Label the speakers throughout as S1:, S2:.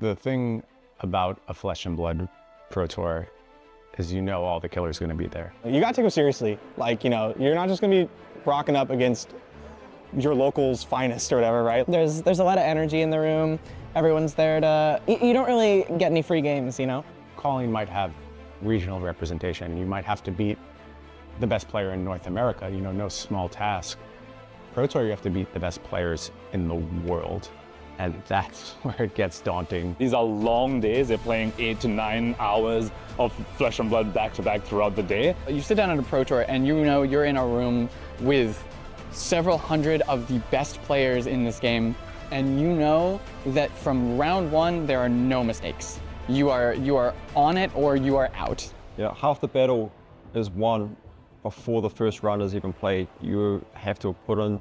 S1: The thing about a Flesh and Blood Pro Tour is you know all the killers going to be there.
S2: You got to take them seriously. Like, you know, you're not just going to be rocking up against your local's finest or whatever, right?
S3: There's a lot of energy in the room. Everyone's there to, you don't really get any free games, you know?
S1: Calling might have regional representation. You might have to beat the best player in North America, you know, no small task. Pro Tour, you have to beat the best players in the world. And that's where it gets daunting.
S4: These are long days. They're playing 8 to 9 hours of Flesh and Blood back to back throughout the day.
S5: You sit down at a Pro Tour and you know you're in a room with several hundred of the best players in this game, and you know that from round one there are no mistakes. You are on it or you are out.
S6: Yeah, half the battle is won before the first round is even played. You have to put in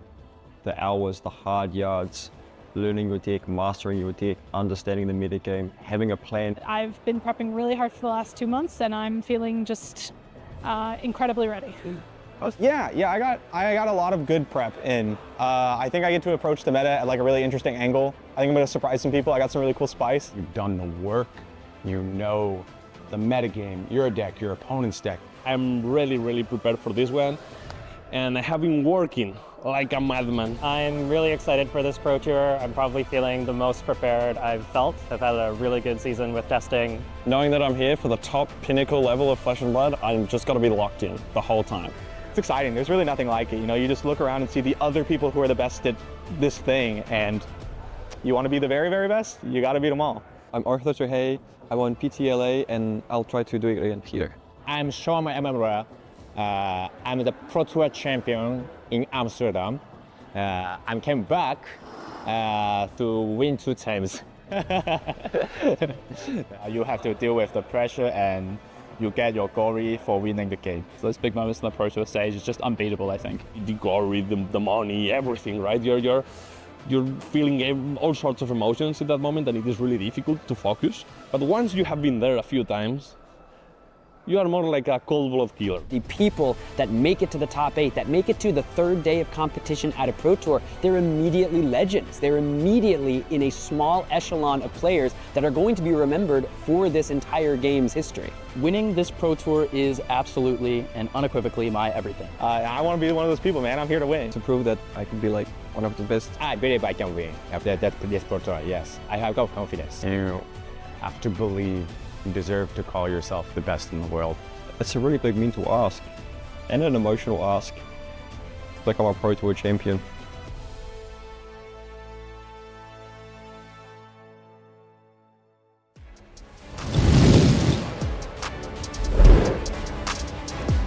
S6: the hours, the hard yards, learning your deck, mastering your deck, understanding the meta game, having a plan.
S7: I've been prepping really hard for the last 2 months, and I'm feeling just incredibly ready.
S2: Yeah, I got a lot of good prep in. I think I get to approach the meta at like a really interesting angle. I think I'm gonna surprise some people. I got some really cool spice.
S1: You've done the work, you know the meta game, your deck, your opponent's deck.
S4: I'm really prepared for this one, and I have been working like a madman.
S8: I'm really excited for this Pro Tour. I'm probably feeling the most prepared I've felt. I've had a really good season with testing.
S9: Knowing that I'm here for the top pinnacle level of Flesh and Blood, I'm just got to be locked in the whole time.
S2: It's exciting. There's really nothing like it. You know, you just look around and see the other people who are the best at this thing, and you want to be the very best, you got to beat them all.
S6: I'm Arthur Hay, I won PTLA, and I'll try to do it again here.
S10: I'm Shoma Yamamura. I'm the Pro Tour champion in Amsterdam. I came back to win 2 times. You have to deal with the pressure and you get your glory for winning the game.
S4: So those big moments on the Pro Tour stage is just unbeatable, I think. The glory, the money, everything, right? You're feeling all sorts of emotions in that moment, and it is really difficult to focus. But once you have been there a few times, you are more like a cold-blooded killer.
S11: The people that make it to the top 8, that make it to the 3rd day of competition at a Pro Tour, they're immediately legends. They're immediately in a small echelon of players that are going to be remembered for this entire game's history.
S5: Winning this Pro Tour is absolutely and unequivocally my everything.
S2: I want to be one of those people, man. I'm here to win.
S6: To prove that I can be like one of the best.
S10: I believe I can win after this Pro Tour, yes. I have got confidence.
S1: You have to believe you deserve to call yourself the best in the world.
S6: It's a really big mental ask and an emotional ask to become a Pro Tour champion.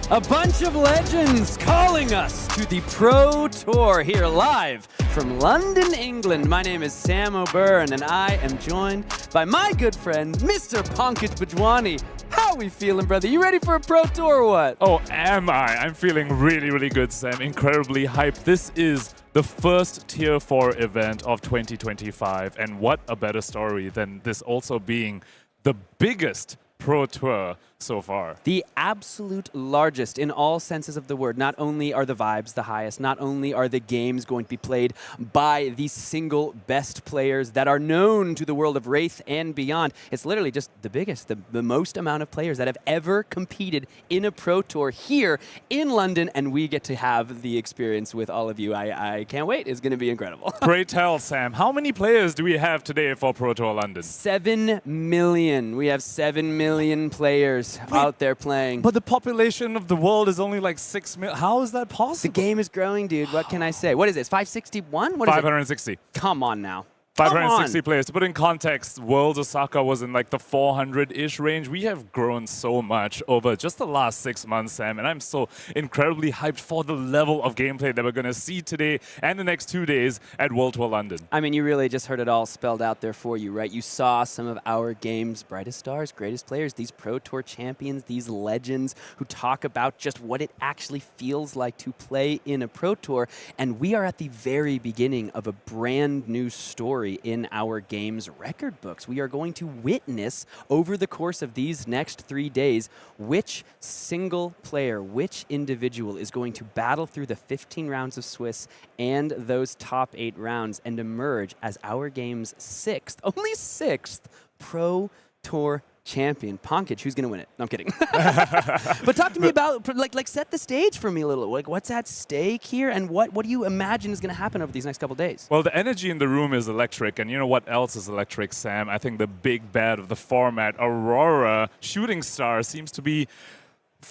S12: A bunch of legends calling us to the Pro Tour here live from London, England. My name is Sam O'Byrne, and I am joined by my good friend, Mr. Pankaj Bajwani. How we feeling, brother? You ready for a Pro Tour or what?
S13: Oh, am I? I'm feeling really good, Sam. Incredibly hyped. This is the first Tier 4 event of 2025, and what a better story than this also being the biggest Pro Tour so far.
S12: The absolute largest in all senses of the word. Not only are the vibes the highest, not only are the games going to be played by the single best players that are known to the world of Wraith and beyond, it's literally just the biggest, the most amount of players that have ever competed in a Pro Tour here in London, and we get to have the experience with all of you. I can't wait. It's going to be incredible.
S13: Great tell, Sam. How many players do we have today for Pro Tour London?
S12: 7 million. We have 7 million players out there playing.
S13: But the population of the world is only like 6 million. How is that possible?
S12: The game is growing, dude. What can I say? What is it? 561? What is
S13: 560.
S12: it? Come on now.
S13: 560 players. To put in context, Worlds Osaka was in like the 400-ish range. We have grown so much over just the last 6 months, Sam, and I'm so incredibly hyped for the level of gameplay that we're going to see today and the next 2 days at World Tour London.
S12: I mean, you really just heard it all spelled out there for you, right? You saw some of our game's brightest stars, greatest players, these Pro Tour champions, these legends who talk about just what it actually feels like to play in a Pro Tour, and we are at the very beginning of a brand new story in our game's record books. We are going to witness over the course of these next 3 days which single player, which individual is going to battle through the 15 rounds of Swiss and those top 8 rounds and emerge as our game's only sixth Pro Tour champion. Pankaj, who's going to win it? No, I'm kidding. But talk to me about, like set the stage for me a little. Like, what's at stake here, and what do you imagine is going to happen over these next couple days?
S13: Well, the energy in the room is electric, and you know what else is electric, Sam? I think the big bad of the format, Aurora, shooting star, seems to be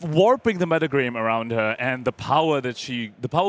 S13: warping the metagame around her, and the power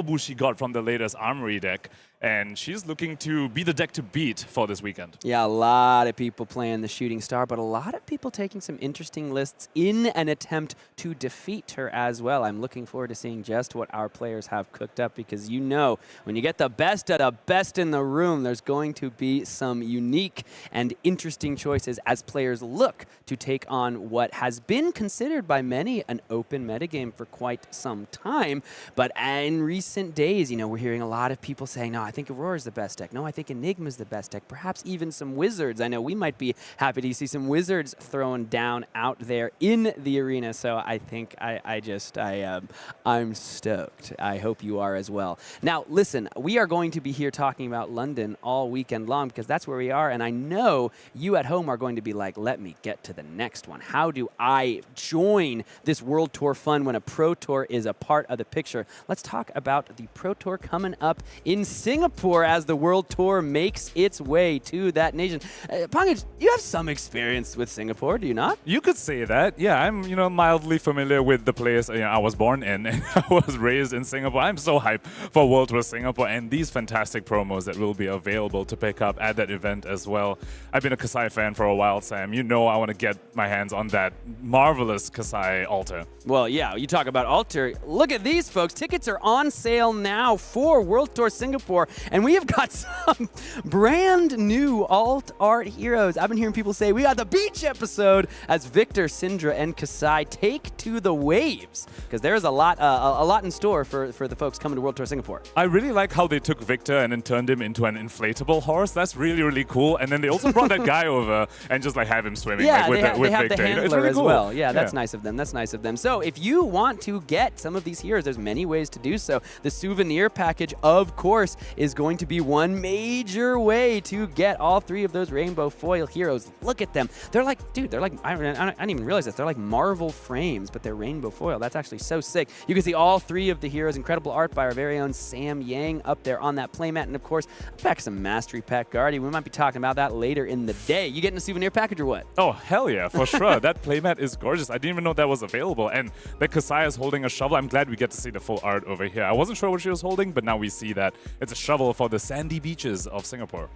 S13: boost she got from the latest Armory deck. And she's looking to be the deck to beat for this weekend.
S12: Yeah, a lot of people playing the Shooting Star, but a lot of people taking some interesting lists in an attempt to defeat her as well. I'm looking forward to seeing just what our players have cooked up, because you know, when you get the best of the best in the room, there's going to be some unique and interesting choices as players look to take on what has been considered by many an open metagame for quite some time. But in recent days, you know, we're hearing a lot of people saying, no, I think Aurora's the best deck. No, I think Enigma's the best deck. Perhaps even some Wizards. I know we might be happy to see some Wizards thrown down out there in the arena. So I think I'm stoked. I hope you are as well. Now, listen, we are going to be here talking about London all weekend long, because that's where we are. And I know you at home are going to be like, let me get to the next one. How do I join this World Tour fun when a Pro Tour is a part of the picture? Let's talk about the Pro Tour coming up in Singapore as the World Tour makes its way to that nation. Pankaj, you have some experience with Singapore, do you not?
S13: You could say that. Yeah, I'm mildly familiar with the place I was born in, and I was raised in Singapore. I'm so hyped for World Tour Singapore and these fantastic promos that will be available to pick up at that event as well. I've been a Kasai fan for a while, Sam. You know I want to get my hands on that marvelous Kasai altar.
S12: Well, yeah, you talk about altar. Look at these, folks. Tickets are on sale now for World Tour Singapore, and we have got some brand new alt art heroes. I've been hearing people say we got the beach episode as Victor, Syndra, and Kasai take to the waves, because there's a lot in store for the folks coming to World Tour Singapore.
S13: I really like how they took Victor and then turned him into an inflatable horse. That's really, really cool. And then they also brought that guy over and just like have him swimming with
S12: they have
S13: Victor.
S12: The handler
S13: it's really
S12: as
S13: cool.
S12: well. Yeah, that's nice of them. That's nice of them. So if you want to get some of these heroes, there's many ways to do so. The souvenir package, of course, is going to be one major way to get all three of those rainbow foil heroes. Look at them. They're like, dude, I didn't even realize this. They're like Marvel frames, but they're rainbow foil. That's actually so sick. You can see all three of the heroes. Incredible art by our very own Sam Yang up there on that playmat. And of course, back some Mastery Pack Guardian. We might be talking about that later in the day. You getting a souvenir package or what?
S13: Oh, hell yeah, for sure. That playmat is gorgeous. I didn't even know that was available. And the Kasai is holding a shovel. I'm glad we get to see the full art over here. I wasn't sure what she was holding, but now we see that it's a shovel for the sandy beaches of Singapore.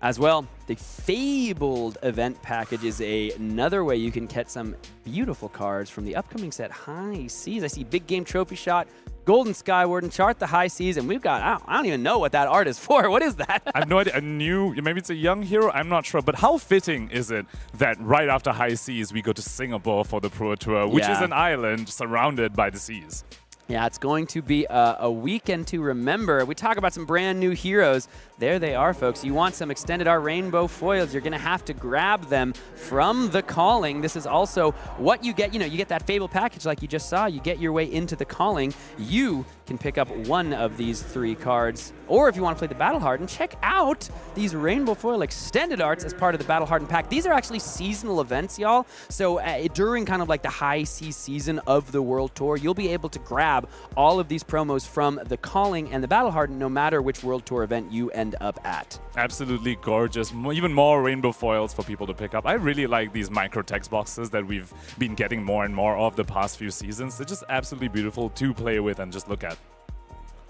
S12: As well, the Fabled event package is another way you can get some beautiful cards from the upcoming set High Seas. I see Big Game Trophy Shot, Golden Skyward, and Chart the High Seas, and we've got, I don't even know what that art is for. What is that?
S13: I have no idea. Maybe it's a young hero, I'm not sure. But how fitting is it that right after High Seas, we go to Singapore for the Pro Tour, which is an island surrounded by the seas?
S12: Yeah, it's going to be a weekend to remember. We talk about some brand new heroes. There they are, folks. You want some extended art rainbow foils, you're going to have to grab them from the calling. This is also what you get. You know, you get that Fable package like you just saw. You get your way into the calling. You can pick up one of these three cards. Or if you want to play the Battle Hardened, check out these rainbow foil extended arts as part of the Battle Hardened pack. These are actually seasonal events, y'all. So during kind of like the high seas season of the World Tour, you'll be able to grab all of these promos from the Calling and the Battle Hardened, no matter which World Tour event you end up at.
S13: Absolutely gorgeous. Even more rainbow foils for people to pick up. I really like these micro text boxes that we've been getting more and more of the past few seasons. They're just absolutely beautiful to play with and just look at.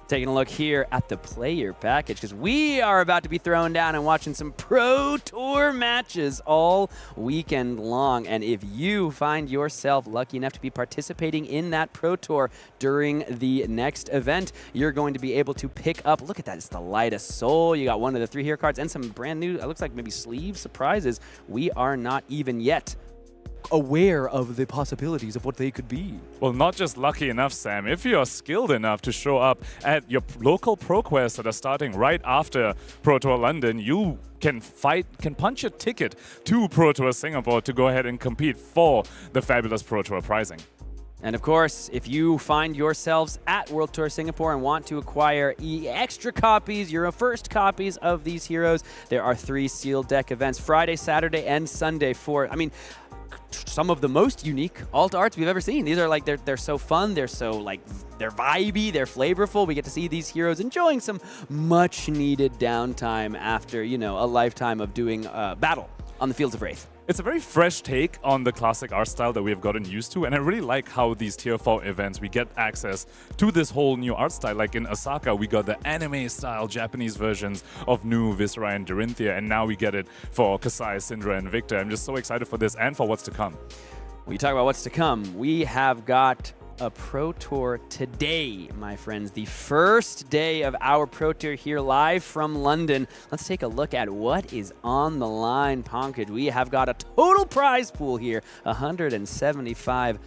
S12: Taking a look here at the player package, because we are about to be throwing down and watching some Pro Tour matches all weekend long. And if you find yourself lucky enough to be participating in that Pro Tour during the next event, you're going to be able to pick up, look at that, it's the Lightest Soul. You got one of the three hero cards and some brand new, it looks like maybe sleeve surprises. We are not even yet aware of the possibilities of what they could be.
S13: Well, not just lucky enough, Sam. If you're skilled enough to show up at your local Pro Quests that are starting right after Pro Tour London, you can punch a ticket to Pro Tour Singapore to go ahead and compete for the fabulous Pro Tour prizing.
S12: And of course, if you find yourselves at World Tour Singapore and want to acquire extra copies, your first copies of these heroes, there are 3 sealed deck events, Friday, Saturday, and Sunday for, some of the most unique alt arts we've ever seen. These are like, they're so fun, they're so they're vibey, they're flavorful. We get to see these heroes enjoying some much needed downtime after, a lifetime of doing battle on the Fields of Wraith.
S13: It's a very fresh take on the classic art style that we have gotten used to, and I really like how these Tier 4 events, we get access to this whole new art style. Like in Osaka, we got the anime-style Japanese versions of New, Viscera, and Dorinthia, and now we get it for Kasai, Syndra, and Victor. I'm just so excited for this and for what's to come.
S12: We talk about what's to come. We have got a Pro Tour today, my friends. The first day of our Pro Tour here live from London. Let's take a look at what is on the line, Pankaj. We have got a total prize pool here, 175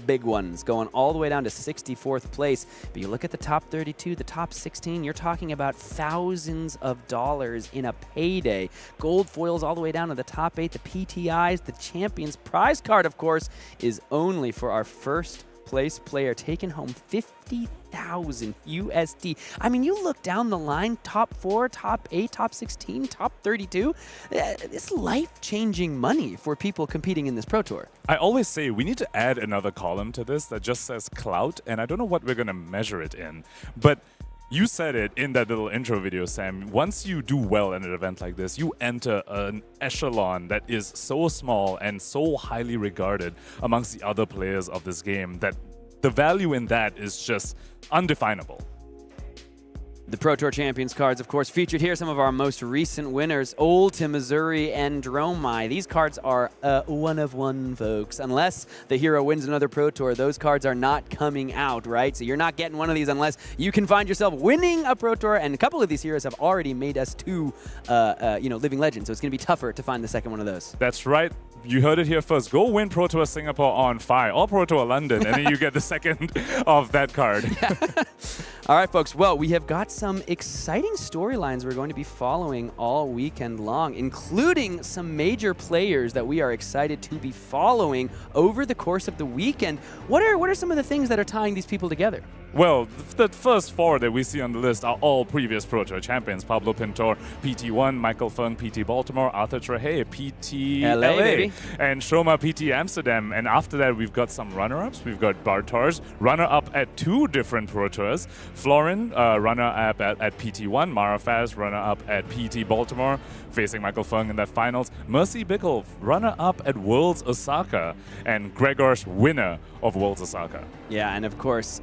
S12: big ones, going all the way down to 64th place. But you look at the top 32, the top 16, you're talking about thousands of dollars in a payday. Gold foils all the way down to the top 8, the PTIs, the Champions prize card, of course, is only for our first place player, taking home 50,000 USD. You look down the line, top 4, top 8, top 16, top 32. It's life-changing money for people competing in this Pro Tour.
S13: I always say we need to add another column to this that just says clout, and I don't know what we're going to measure it in, but you said it in that little intro video, Sam. Once you do well in an event like this, you enter an echelon that is so small and so highly regarded amongst the other players of this game that the value in that is just undefinable.
S12: The Pro Tour Champions cards, of course, featured here. Some of our most recent winners, Old to Missouri and Dromai. These cards are one of one, folks. Unless the hero wins another Pro Tour, those cards are not coming out, right? So you're not getting one of these unless you can find yourself winning a Pro Tour. And a couple of these heroes have already made us to, living legends. So it's going to be tougher to find the second one of those.
S13: That's right. You heard it here first. Go win Pro Tour Singapore on Fi or Pro Tour London, and then you get the second of that card.
S12: All right, folks. Well, we have got some exciting storylines we're going to be following all weekend long, including some major players that we are excited to be following over the course of the weekend. What are some of the things that are tying these people together?
S13: Well, the first 4 that we see on the list are all previous Pro Tour champions. Pablo Pintor, PT1, Michael Fang, PT Baltimore, Arthur Trehe, PT LA,
S12: baby.
S13: And Shoma, PT Amsterdam. And after that, we've got some runner-ups. We've got Bartars, runner-up at 2 different Pro Tours. Florian, runner-up at PT1. Mara Faz, runner-up at PT Baltimore, facing Michael Fang in the finals. Mercy Bickle, runner-up at Worlds Osaka. And Grzegorz, winner of Worlds Osaka.
S12: Yeah, and of course,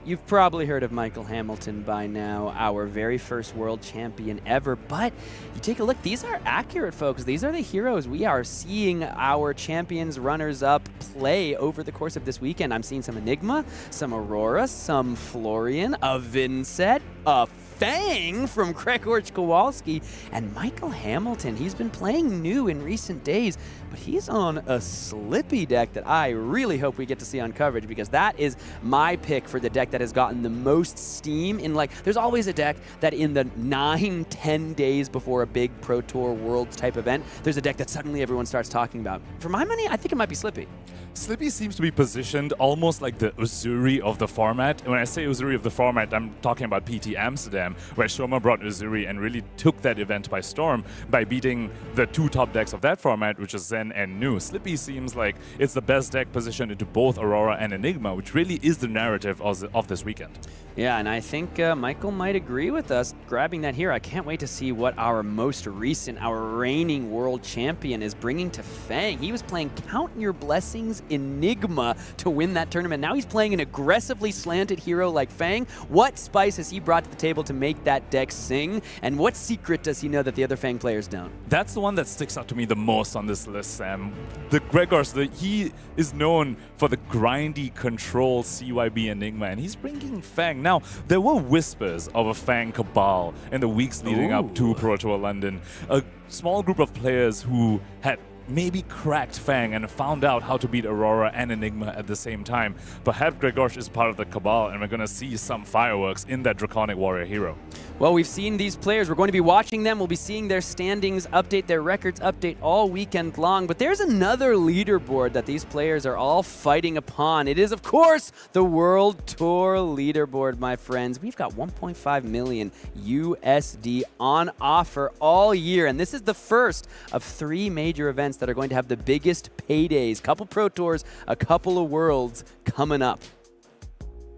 S12: you've probably heard of Michael Hamilton by now, our very first world champion ever. But you take a look, these are accurate, folks. These are the heroes we are seeing our champions, runners-up play over the course of this weekend. I'm seeing some Enigma, some Aurora, some Florian, a Vynnset, a Fang from Grzegorz Kowalski, and Michael Hamilton. He's been playing new in recent days, but he's on a Slippy deck that I really hope we get to see on coverage, because that is my pick for the deck that has gotten the most steam in, there's always a deck that in the 9-10 days before a big Pro Tour Worlds type event, there's a deck that suddenly everyone starts talking about. For my money, I think it might be Slippy.
S13: Slippy seems to be positioned almost like the Uzuri of the format. And when I say Uzuri of the format, I'm talking about PT Amsterdam, where Shoma brought Uzuri and really took that event by storm by beating the 2 top decks of that format, which is Zen and Nu. Slippy seems like it's the best deck positioned into both Aurora and Enigma, which really is the narrative of this weekend.
S12: Yeah, and I think Michael might agree with us grabbing that here. I can't wait to see what our most recent, our reigning world champion is bringing to Fang. He was playing Count Your Blessings Enigma to win that tournament. Now he's playing an aggressively slanted hero like Fang. What spice has he brought to the table to make that deck sing? And what secret does he know that the other Fang players don't?
S13: That's the one that sticks out to me the most on this list, Sam. The Grzegorz, he is known for the grindy control CYB Enigma, and he's bringing Fang. Now, there were whispers of a Fang cabal in the weeks leading up to Pro Tour London. A small group of players who had maybe cracked Fang and found out how to beat Aurora and Enigma at the same time. Perhaps Grzegorz is part of the cabal, and we're going to see some fireworks in that Draconic Warrior hero.
S12: Well, we've seen these players. We're going to be watching them. We'll be seeing their standings update, their records update all weekend long. But there's another leaderboard that these players are all fighting upon. It is, of course, the World Tour leaderboard, my friends. We've got 1.5 million USD on offer all year. And this is the first of 3 major events that are going to have the biggest paydays. Couple Pro Tours, a couple of Worlds coming up.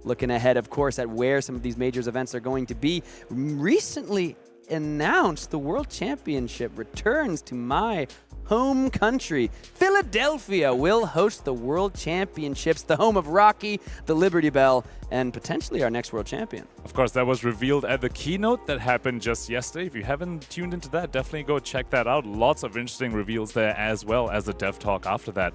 S12: Looking ahead, of course, at where some of these major events are going to be. Recently announced the World Championship returns to my home country. Philadelphia will host the World Championships, the home of Rocky, the Liberty Bell, and potentially our next world champion.
S13: Of course, that was revealed at the keynote that happened just yesterday. If you haven't tuned into that, definitely go check that out. Lots of interesting reveals there, as well as the dev talk after that.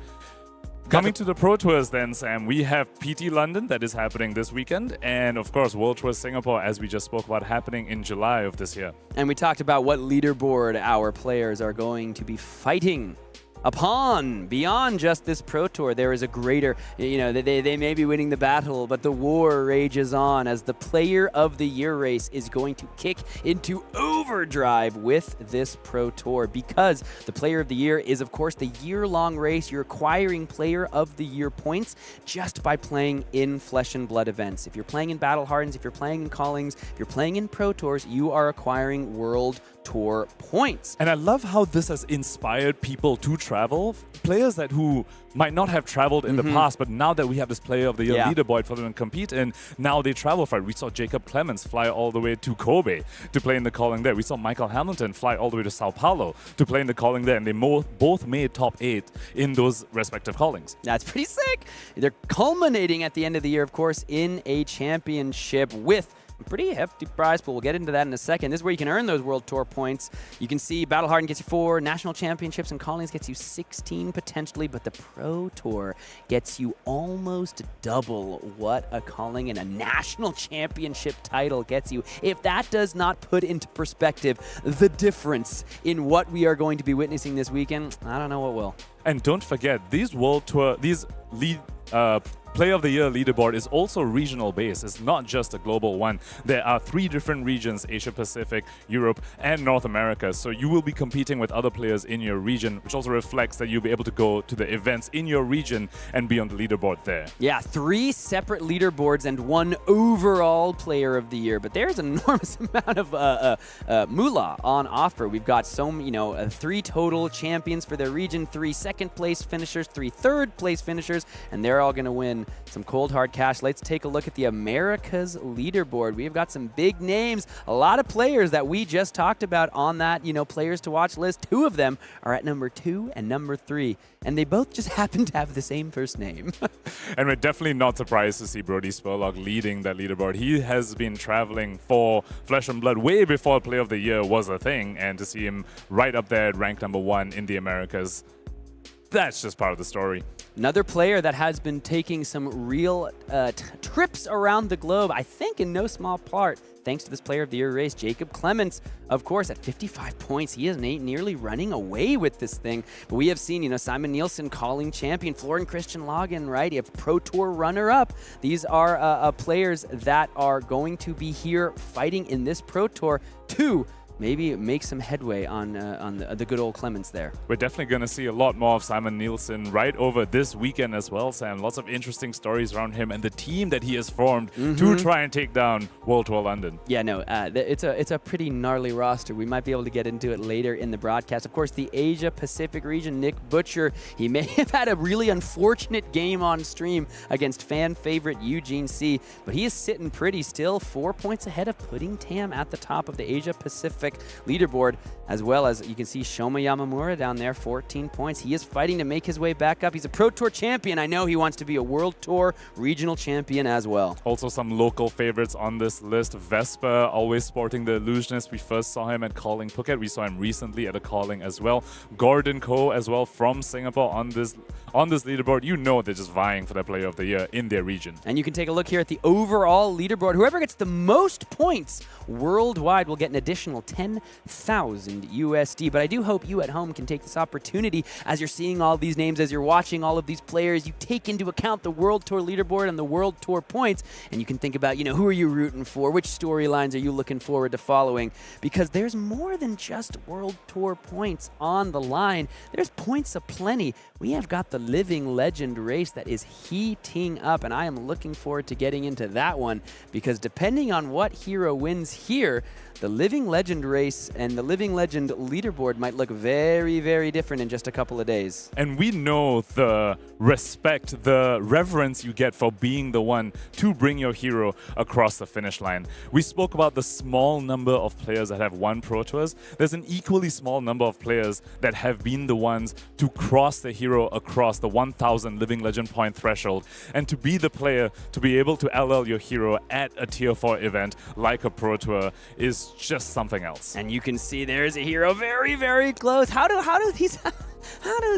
S13: Coming to the Pro Tours then, Sam, we have PT London that is happening this weekend, and of course World Tour Singapore, as we just spoke about, happening in July of this year.
S12: And we talked about what leaderboard our players are going to be fighting upon. Beyond just this Pro Tour, there is a greater, they may be winning the battle, but the war rages on as the Player of the Year race is going to kick into overdrive with this Pro Tour, because the Player of the Year is, of course, the year-long race. You're acquiring Player of the Year points just by playing in Flesh and Blood events. If you're playing in Battle Hardens, if you're playing in Callings, if you're playing in Pro Tours, you are acquiring World Tour points.
S13: And I love how this has inspired people to travel. Players who might not have traveled in the past, but now that we have this Player of the Year leaderboard for them to compete in, now they travel for it. We saw Jacob Clemens fly all the way to Kobe to play in the calling there. We saw Michael Hamilton fly all the way to Sao Paulo to play in the calling there, and they both made top 8 in those respective callings.
S12: That's pretty sick. They're culminating at the end of the year, of course, in a championship with a pretty hefty prize pool. We'll get into that in a second. This is where you can earn those World Tour points. You can see Battle Harden gets you 4, National Championships and Callings gets you 16 potentially, but the Pro Tour gets you almost double what a Calling and a National Championship title gets you. If that does not put into perspective the difference in what we are going to be witnessing this weekend, I don't know what will.
S13: And don't forget, these World Tour, Player of the Year leaderboard is also regional based. It's not just a global one. There are 3 different regions: Asia Pacific, Europe, and North America. So you will be competing with other players in your region, which also reflects that you'll be able to go to the events in your region and be on the leaderboard there.
S12: Yeah, 3 separate leaderboards and 1 overall Player of the Year. But there's an enormous amount of moolah on offer. We've got 3 total champions for their region, 3 second-place finishers, 3 third-place finishers, and they're all going to win some cold hard cash. Let's take a look at the Americas leaderboard. We've got some big names, a lot of players that we just talked about on that, players to watch list. 2 of them are at number 2 and number 3, and they both just happen to have the same first name.
S13: And we're definitely not surprised to see Brody Spurlock leading that leaderboard. He has been traveling for Flesh and Blood way before Player of the Year was a thing, and to see him right up there at rank number 1 in the Americas, that's just part of the story.
S12: Another player that has been taking some real trips around the globe, I think in no small part, thanks to this Player of the Year race, Jacob Clemens, of course, at 55 points. He is nearly running away with this thing. But we have seen, Simon Nielsen, Calling champion, Florian Christian Logan, right? You have Pro Tour runner-up. These are players that are going to be here fighting in this Pro Tour to maybe make some headway on the good old Clemens there.
S13: We're definitely going to see a lot more of Simon Nielsen right over this weekend as well, Sam. Lots of interesting stories around him and the team that he has formed to try and take down World Tour London.
S12: Yeah, no, it's a pretty gnarly roster. We might be able to get into it later in the broadcast. Of course, the Asia Pacific region, Nick Butcher, he may have had a really unfortunate game on stream against fan favorite Eugene C, but he is sitting pretty still, 4 points ahead of Pudding Tam at the top of the Asia Pacific leaderboard, as well as you can see Shoma Yamamura down there, 14 points. He is fighting to make his way back up. He's a Pro Tour champion. I know he wants to be a World Tour regional champion as well.
S13: Also some local favorites on this list. Vespa, always sporting the illusionist. We first saw him at Calling Phuket. We saw him recently at a Calling as well. Gordon Ko as well from Singapore on this leaderboard. They're just vying for the Player of the Year in their region.
S12: And you can take a look here at the overall leaderboard. Whoever gets the most points worldwide will get an additional 10,000 USD. But I do hope you at home can take this opportunity as you're seeing all these names, as you're watching all of these players, you take into account the World Tour leaderboard and the World Tour points, and you can think about, who are you rooting for? Which storylines are you looking forward to following? Because there's more than just World Tour points on the line. There's points aplenty. We have got the Living Legend race that is heating up, and I am looking forward to getting into that one, because depending on what hero wins here, the Living Legend race and the Living Legend leaderboard might look very, very different in just a couple of days.
S13: And we know the respect, the reverence you get for being the one to bring your hero across the finish line. We spoke about the small number of players that have won Pro Tours. There's an equally small number of players that have been the ones to cross the hero across the 1,000 Living Legend point threshold. And to be the player to be able to LL your hero at a Tier 4 event like a Pro Tour is just something else.
S12: And you can see there's a hero very, very close. How do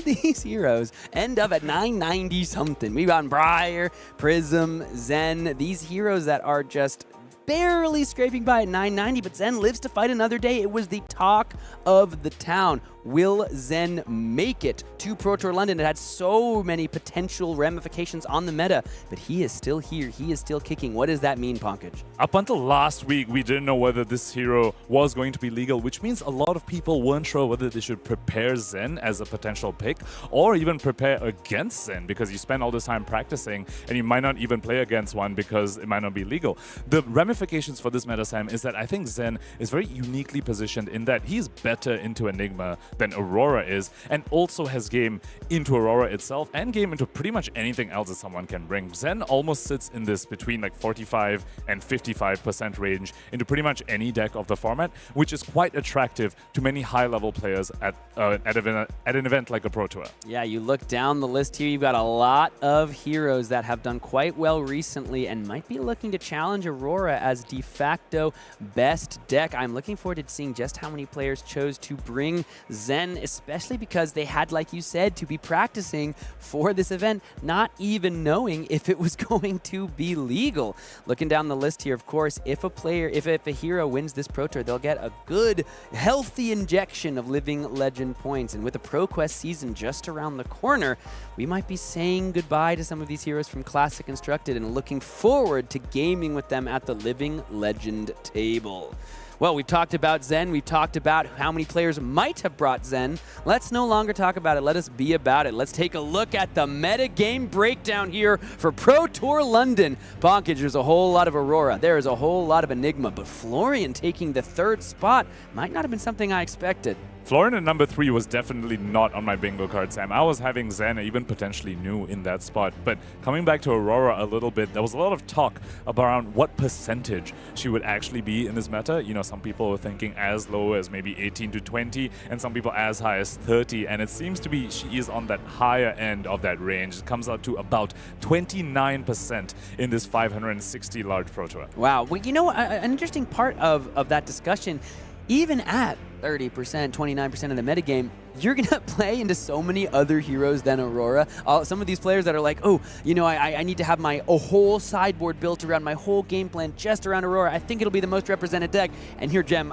S12: these heroes end up at 990 something? We've got Briar, Prism, Zen, these heroes that are just barely scraping by at 990, but Zen lives to fight another day. It was the talk of the town. Will Zen make it to Pro Tour London? It had so many potential ramifications on the meta, but he is still here. He is still kicking. What does that mean, Pankaj?
S13: Up until last week, we didn't know whether this hero was going to be legal, which means a lot of people weren't sure whether they should prepare Zen as a potential pick or even prepare against Zen, because you spend all this time practicing and you might not even play against one because it might not be legal. The ramifications for this meta, Sam, is that I think Zen is very uniquely positioned in that he's better into Enigma than Aurora is, and also has game into Aurora itself and game into pretty much anything else that someone can bring. Zen almost sits in this between like 45 and 55% range into pretty much any deck of the format, which is quite attractive to many high-level players at an event like a Pro Tour.
S12: Yeah, you look down the list here, you've got a lot of heroes that have done quite well recently and might be looking to challenge Aurora as de facto best deck. I'm looking forward to seeing just how many players chose to bring Zen, especially because they had, like you said, to be practicing for this event, not even knowing if it was going to be legal. Looking down the list here, of course, if a hero wins this Pro Tour, they'll get a good, healthy injection of Living Legend points. And with the ProQuest season just around the corner, we might be saying goodbye to some of these heroes from Classic Constructed and looking forward to gaming with them at the Living Legend table. Well, we've talked about Zen. We've talked about how many players might have brought Zen. Let's no longer talk about it. Let us be about it. Let's take a look at the metagame breakdown here for Pro Tour London. Bonkage, there's a whole lot of Aurora. There is a whole lot of Enigma, but Florian taking the third spot might not have been something I expected.
S13: Florian at number 3 was definitely not on my bingo card, Sam. I was having Zen, even potentially New in that spot. But coming back to Aurora a little bit, there was a lot of talk around what percentage she would actually be in this meta. You know, some people were thinking as low as maybe 18 to 20, and some people as high as 30. And it seems to be she is on that higher end of that range. It comes out to about 29% in this 560 large Pro Tour.
S12: Wow. Well, you know, an interesting part of that discussion, even at 30%, 29% of the metagame, you're going to play into so many other heroes than Aurora. Some of these players that are like, oh, you know, I need to have my whole sideboard built around my whole game plan just around Aurora. I think it'll be the most represented deck. And here, Gem,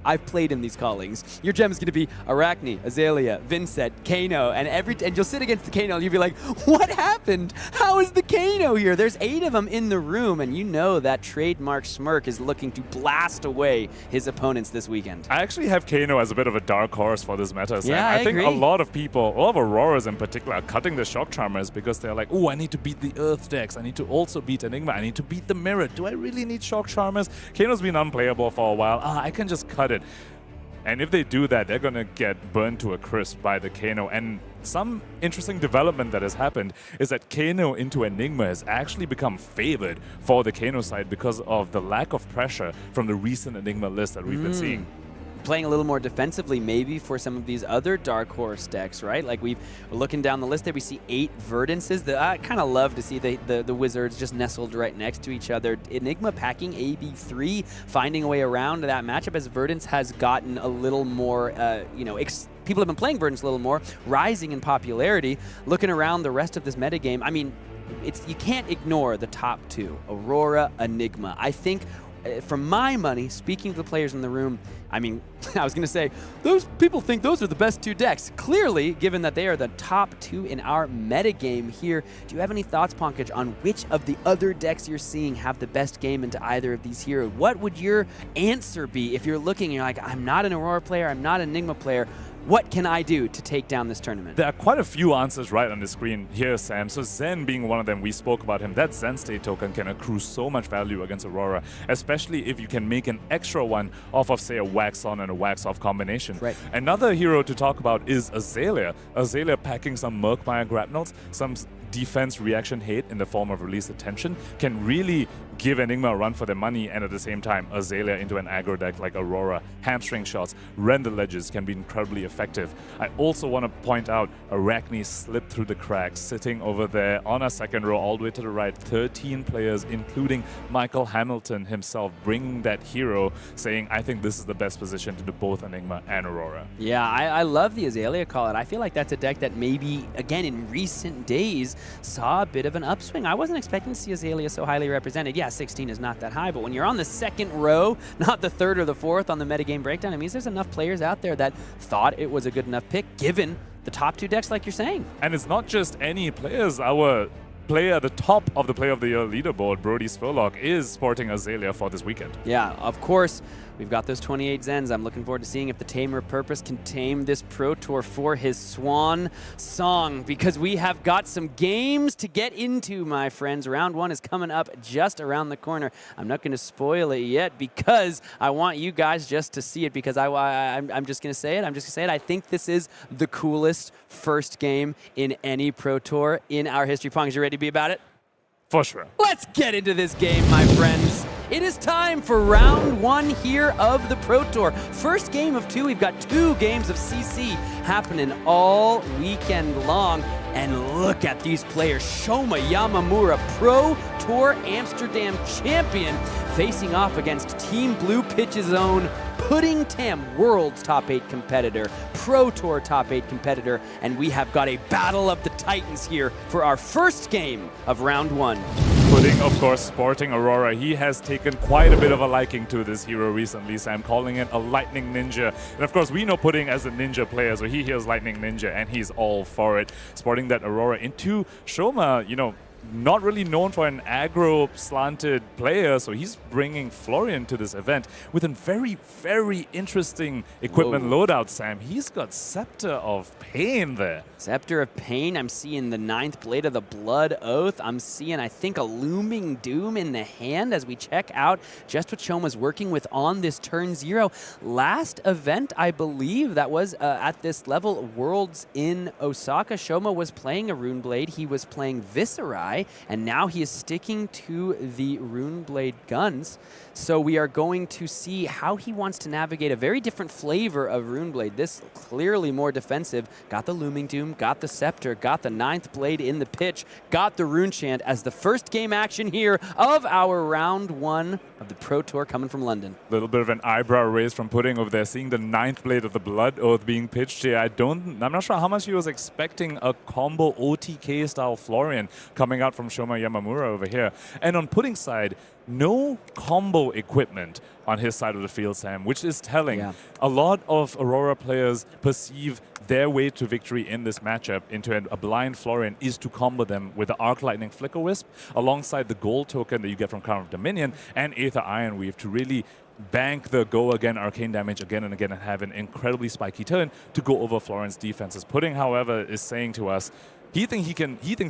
S12: I've played in these callings. Your gem is going to be Arachne, Azalea, Vynnset, Kano, and you'll sit against the Kano and you'll be like, what happened? How is the Kano here? There's 8 of them in the room, and you know that trademark smirk is looking to blast away his opponents this weekend.
S13: I actually have Kano as a bit of a dark horse for this meta.
S12: Yeah,
S13: I think
S12: agree.
S13: a lot of people, a lot of Auroras in particular, are cutting the Shock Charmers because they're like, oh, I need to beat the Earth decks. I need to also beat Enigma. I need to beat the Mirror. Do I really need Shock Charmers? Kano's been unplayable for a while. I can just cut it. And if they do that, they're going to get burned to a crisp by the Kano. And some interesting development that has happened is that Kano into Enigma has actually become favored for the Kano side because of the lack of pressure from the recent Enigma list that we've been seeing.
S12: Playing a little more defensively maybe for some of these other Dark Horse decks, right? Like we're looking down the list there, we see 8 Verdances. I kind of love to see the Wizards just nestled right next to each other. Enigma packing AB3, finding a way around that matchup as Verdance has gotten a little more, people have been playing Verdance a little more, rising in popularity. Looking around the rest of this metagame, I mean, you can't ignore the top 2, Aurora, Enigma. I think for my money, speaking to the players in the room, I mean, I was going to say, those people think those are the best 2 decks. Clearly, given that they are the top 2 in our metagame here, do you have any thoughts, Pankaj, on which of the other decks you're seeing have the best game into either of these heroes? What would your answer be if you're looking and you're like, I'm not an Aurora player, I'm not an Enigma player, what can I do to take down this tournament?
S13: There are quite a few answers right on the screen here, Sam. So Zen being one of them, we spoke about him. That Zen state token can accrue so much value against Aurora, especially if you can make an extra one off of, say, a wax on and a wax off combination.
S12: Right.
S13: Another hero to talk about is Azalea. Azalea packing some Murkmire grapnels, some defense reaction hate in the form of release attention, can really give Enigma a run for their money, and at the same time, Azalea into an aggro deck like Aurora, hamstring shots, render ledges can be incredibly effective. I also want to point out Arachne slipped through the cracks, sitting over there on a second row all the way to the right, 13 players, including Michael Hamilton himself, bringing that hero, saying, I think this is the best position to do both Enigma and Aurora.
S12: Yeah, I love the Azalea call-out. I feel like that's a deck that maybe, again, in recent days, saw a bit of an upswing. I wasn't expecting to see Azalea so highly represented. Yeah, 16 is not that high, but when you're on the second row, not the third or the fourth on the metagame breakdown, it means there's enough players out there that thought it was a good enough pick, given the top 2 decks like you're saying.
S13: And it's not just any players. Our player, the top of the Player of the Year leaderboard, Brody Spurlock, is sporting Azalea for this weekend.
S12: Yeah, of course, we've got those 28 Zens. I'm looking forward to seeing if the Tamer of Purpose can tame this Pro Tour for his swan song, because we have got some games to get into, my friends. Round 1 is coming up just around the corner. I'm not going to spoil it yet because I want you guys just to see it, because I'm just going to say it. I'm just going to say it. I think this is the coolest first game in any Pro Tour in our history. Pong, you ready to be about it?
S13: For sure.
S12: Let's get into this game, my friends. It is time for round 1 here of the Pro Tour. First game of 2. We've got 2 games of CC happening all weekend long. And look at these players. Shoma Yamamura, Pro Tour Amsterdam champion, facing off against Team Blue Pitch's own Pudding Tam, World's top 8 competitor, Pro Tour top 8 competitor, and we have got a battle of the Titans here for our first game of round 1.
S13: Pudding, of course, sporting Aurora. He has taken quite a bit of a liking to this hero recently, Sam, calling it a Lightning Ninja. And of course, we know Pudding as a ninja player, so he hears Lightning Ninja, and he's all for it. Sporting that Aurora into Shoma, you know, not really known for an aggro-slanted player, so he's bringing Florian to this event with a very, very interesting equipment loadout, Sam. He's got Scepter of Pain there.
S12: Scepter of Pain. I'm seeing the 9th Blade of the Blood Oath. I'm seeing, I think, a Looming Doom in the hand as we check out just what Shoma's working with on this turn 0. Last event, I believe, that was at this level, Worlds in Osaka, Shoma was playing a Rune Blade. He was playing Viscerai, and now he is sticking to the Rune Blade guns. So we are going to see how he wants to navigate a very different flavor of Rune Blade. This clearly more defensive. Got the Looming Doom, got the Scepter, got the 9th Blade in the pitch, got the Rune Chant as the first game action here of our round 1 of the Pro Tour coming from London.
S13: A little bit of an eyebrow raise from Pudding over there, seeing the 9th Blade of the Blood Oath being pitched here. I'm not sure how much he was expecting a combo OTK style Florian coming out from Shoma Yamamura over here. And on Pudding's side, no combo equipment on his side of the field, Sam, which is telling.
S12: Yeah.
S13: A lot of Aurora players perceive their way to victory in this matchup into a blind Florian is to combo them with the Arc Lightning Flicker Wisp alongside the gold token that you get from Crown of Dominion and Aether Ironweave to really bank the go again arcane damage again and again and have an incredibly spiky turn to go over Florian's defenses. Pudding, however, is saying to us he thinks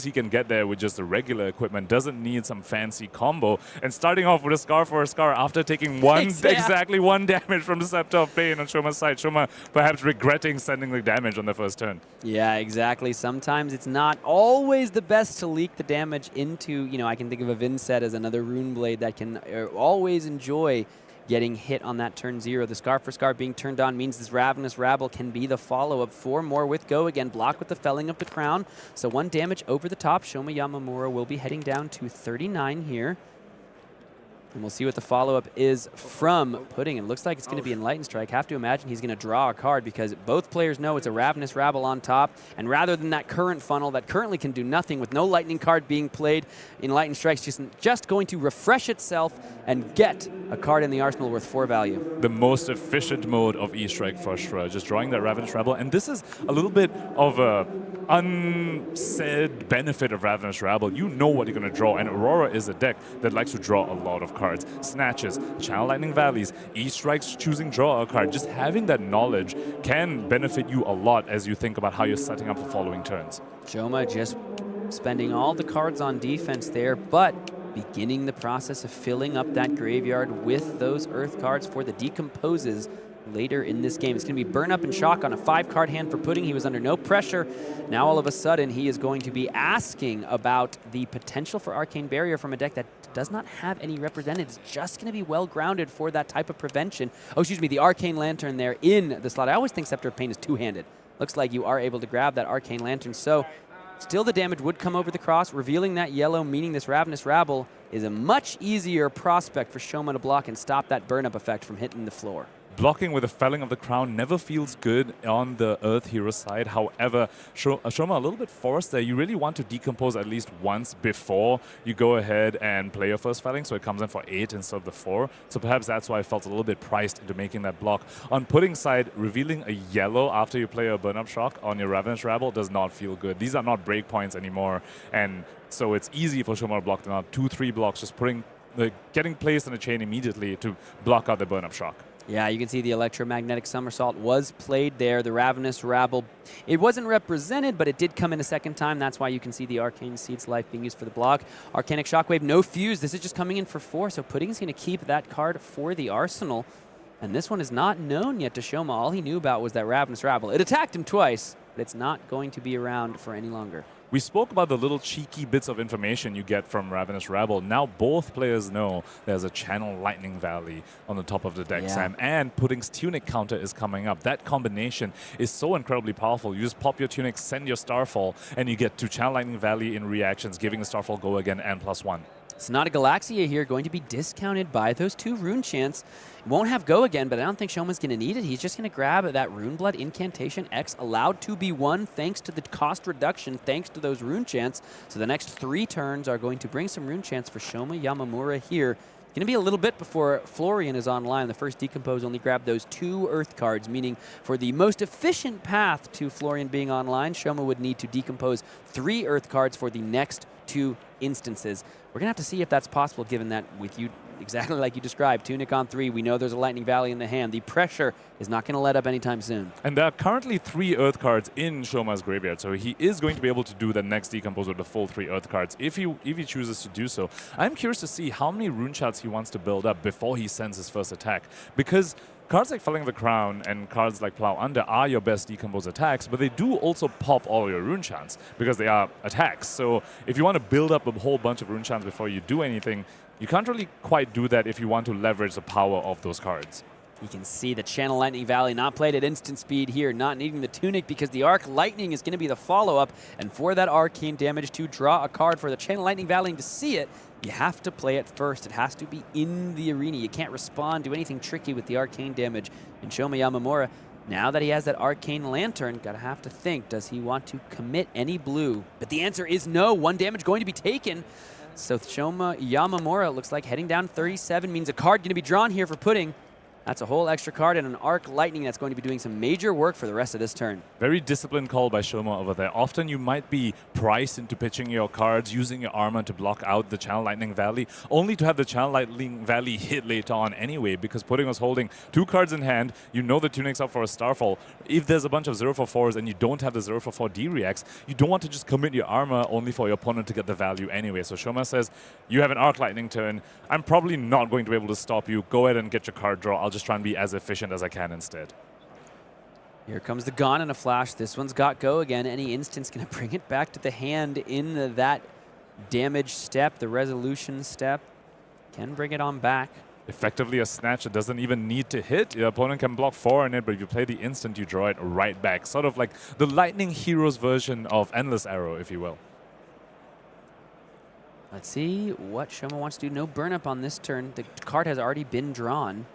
S13: he can get there with just the regular equipment, doesn't need some fancy combo. And starting off with a Scar for a Scar after taking exactly one damage from the Scepter of Pain on Shoma's side. Shoma perhaps regretting sending the damage on the first turn.
S12: Yeah, exactly. Sometimes it's not always the best to leak the damage into, you know, I can think of a Vynnset as another Rune Blade that can always enjoy getting hit on that turn 0. The Scar for Scar being turned on means this Ravenous Rabble can be the follow-up. 4 more with Go again. Block with the Felling of the Crown. So 1 damage over the top. Shoma Yamamura will be heading down to 39 here. And we'll see what the follow-up is from Pudding. It looks like it's going to be Enlightened Strike. Have to imagine he's going to draw a card because both players know it's a Ravenous Rabble on top. And rather than that current funnel that currently can do nothing with no lightning card being played, Enlightened Strike's just going to refresh itself and get a card in the arsenal worth 4 value.
S13: The most efficient mode of E-Strike for sure, just drawing that Ravenous Rabble. And this is a little bit of a unsaid benefit of Ravenous Rabble. You know what you're going to draw, and Aurora is a deck that likes to draw a lot of cards. Snatches, Channel Lightning Valleys, E-Strikes choosing draw a card. Just having that knowledge can benefit you a lot as you think about how you're setting up the following turns.
S12: Shoma just spending all the cards on defense there, but beginning the process of filling up that graveyard with those earth cards for the decomposes later in this game. It's going to be Burn Up and Shock on a 5-card hand for Pudding. He was under no pressure. Now all of a sudden he is going to be asking about the potential for Arcane Barrier from a deck that does not have any represented. It's just going to be well grounded for that type of prevention. Oh, excuse me, the Arcane Lantern there in the slot. I always think Scepter of Pain is two-handed. Looks like you are able to grab that Arcane Lantern. So still the damage would come over the cross, revealing that yellow, meaning this Ravenous Rabble is a much easier prospect for Shoma to block and stop that burn-up effect from hitting the floor.
S13: Blocking with a Felling of the Crown never feels good on the Earth Hero side. However, Shoma a little bit forced there. You really want to decompose at least once before you go ahead and play your first Felling, so it comes in for 8 instead of the 4. So perhaps that's why I felt a little bit priced into making that block. On Pudding side, revealing a yellow after you play a Burn-Up Shock on your Ravenous Rabble does not feel good. These are not breakpoints anymore, and so it's easy for Shoma to block them out. 2-3 blocks, just getting placed in a chain immediately to block out the Burn-Up Shock.
S12: Yeah, you can see the electromagnetic somersault was played there. The Ravenous Rabble, it wasn't represented, but it did come in a second time. That's why you can see the Arcane Seed's life being used for the block. Arcanic Shockwave, no fuse. This is just coming in for 4, so Pudding's going to keep that card for the arsenal. And this one is not known yet to Shoma. All he knew about was that Ravenous Rabble. It attacked him twice, but it's not going to be around for any longer.
S13: We spoke about the little cheeky bits of information you get from Ravenous Rabble. Now both players know there's a Channel Lightning Valley on the top of the deck, Sam, and Pudding's Tunic counter is coming up. That combination is so incredibly powerful. You just pop your Tunic, send your Starfall, and you get to Channel Lightning Valley in reactions, giving the Starfall go again and +1.
S12: It's not a Galaxia here, going to be discounted by those 2 Rune Chants. Won't have go again, but I don't think Shoma's going to need it. He's just going to grab that Rune Blood Incantation X, allowed to be 1 thanks to the cost reduction, thanks to those Rune Chants. So the next 3 turns are going to bring some Rune Chants for Shoma Yamamura here. Going to be a little bit before Florian is online. The first Decompose only grabbed those 2 Earth cards, meaning for the most efficient path to Florian being online, Shoma would need to decompose 3 Earth cards for the next 2 instances. We're going to have to see if that's possible, given that with you, exactly like you described, Tunic on 3, we know there's a Lightning Valley in the hand. The pressure is not going to let up anytime soon.
S13: And there are currently 3 Earth cards in Shoma's graveyard, so he is going to be able to do the next Decompose with the full 3 Earth cards if he chooses to do so. I'm curious to see how many Rune Shots he wants to build up before he sends his first attack, because cards like Felling of the Crown and cards like Plow Under are your best Decompose attacks, but they do also pop all your Rune Chants because they are attacks. So if you want to build up a whole bunch of Rune Chants before you do anything, you can't really quite do that if you want to leverage the power of those cards.
S12: You can see the Channel Lightning Valley not played at instant speed here, not needing the Tunic because the Arc Lightning is going to be the follow-up, and for that arcane damage to draw a card for the Channel Lightning Valley and to see it, you have to play it first. It has to be in the arena. You can't respond to anything tricky with the arcane damage. And Shoma Yamamura, now that he has that Arcane Lantern, gotta have to think, does he want to commit any blue? But the answer is no. 1 damage going to be taken. So Shoma Yamamura looks like heading down 37 means a card going to be drawn here for Pudding. That's a whole extra card and an Arc Lightning that's going to be doing some major work for the rest of this turn.
S13: Very disciplined call by Shoma over there. Often you might be priced into pitching your cards, using your armor to block out the Channel Lightning Valley, only to have the Channel Lightning Valley hit later on anyway, because Pudding was holding 2 cards in hand. You know the Tunic's up for a Starfall. If there's a bunch of 0-4-4s and you don't have the 0-4-4 D-reacts, you don't want to just commit your armor only for your opponent to get the value anyway. So Shoma says, you have an Arc Lightning turn. I'm probably not going to be able to stop you. Go ahead and get your card draw. I'll just try and be as efficient as I can instead.
S12: Here comes the Gone in a flash. This one's got go again. Any instance going to bring it back to the hand in that damage step, the resolution step. Can bring it on back.
S13: Effectively a snatch that doesn't even need to hit. Your opponent can block 4 in it, but if you play the instant, you draw it right back. Sort of like the Lightning Heroes version of Endless Arrow, if you will.
S12: Let's see what Shoma wants to do. No burn up on this turn. The card has already been drawn.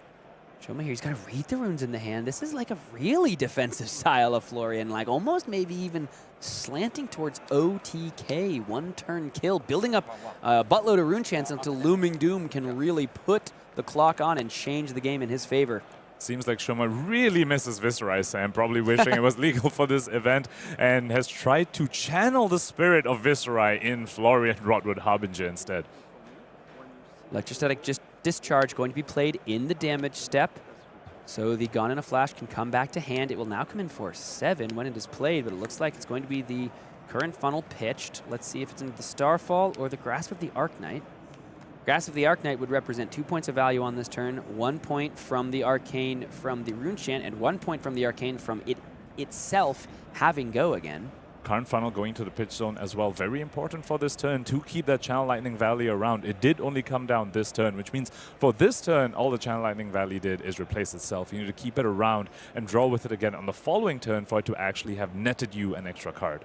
S12: Shoma here, he's got to read the runes in the hand. This is like a really defensive style of Florian, like almost maybe even slanting towards OTK, one turn kill, building up a buttload of rune chance until Looming Doom can really put the clock on and change the game in his favor.
S13: Seems like Shoma really misses Viserai, Sam, probably wishing it was legal for this event, and has tried to channel the spirit of Viserai in Florian Rodwood Harbinger instead.
S12: Electrostatic just discharge going to be played in the damage step. So the Gone in a Flash can come back to hand. It will now come in for 7 when it is played, but it looks like it's going to be the current funnel pitched. Let's see if it's into the Starfall or the Grasp of the Arknight. Grasp of the Arknight would represent 2 points of value on this turn, 1 point from the Arcane from the Rune Chant, and 1 point from the Arcane from it itself having go again.
S13: Current funnel going to the pitch zone as well. Very important for this turn to keep that Channel Lightning Valley around. It did only come down this turn, which means for this turn, all the Channel Lightning Valley did is replace itself. You need to keep it around and draw with it again on the following turn for it to actually have netted you an extra card.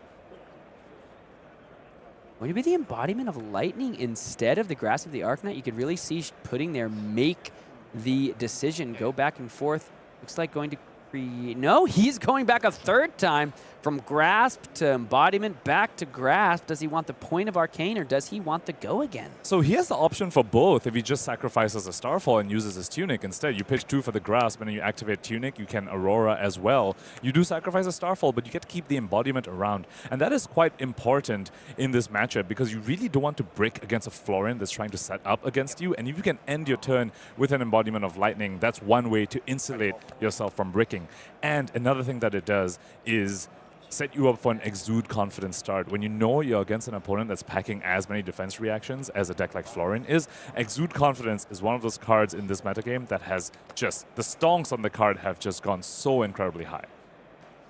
S12: Would it be the embodiment of lightning instead of the Grasp of the Arknight? You could really see putting there, make the decision, go back and forth. Looks like going to create, no, he's going back a third time from Grasp to embodiment back to Grasp. Does he want the point of Arcane or does he want the go again?
S13: So he has the option for both. If he just sacrifices a Starfall and uses his Tunic instead, you pitch 2 for the Grasp and then you activate Tunic, you can Aurora as well. You do sacrifice a Starfall, but you get to keep the embodiment around. And that is quite important in this matchup because you really don't want to brick against a Florian that's trying to set up against you. And if you can end your turn with an embodiment of lightning, that's one way to insulate yourself from bricking. And another thing that it does is set you up for an exude confidence start. When you know you're against an opponent that's packing as many defense reactions as a deck like Florian is, exude confidence is one of those cards in this metagame that has just, the stonks on the card have just gone so incredibly high.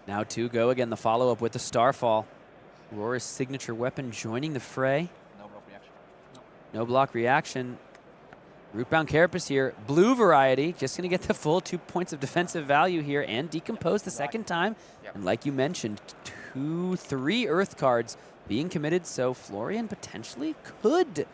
S12: Now to go again, the follow-up with the Starfall. Aurora's signature weapon joining the fray. No block reaction. No block reaction. Rootbound Carapace here, blue variety, just going to get the full 2 points of defensive value here and decompose the second time. And like you mentioned, 3 Earth cards being committed, so Florian potentially could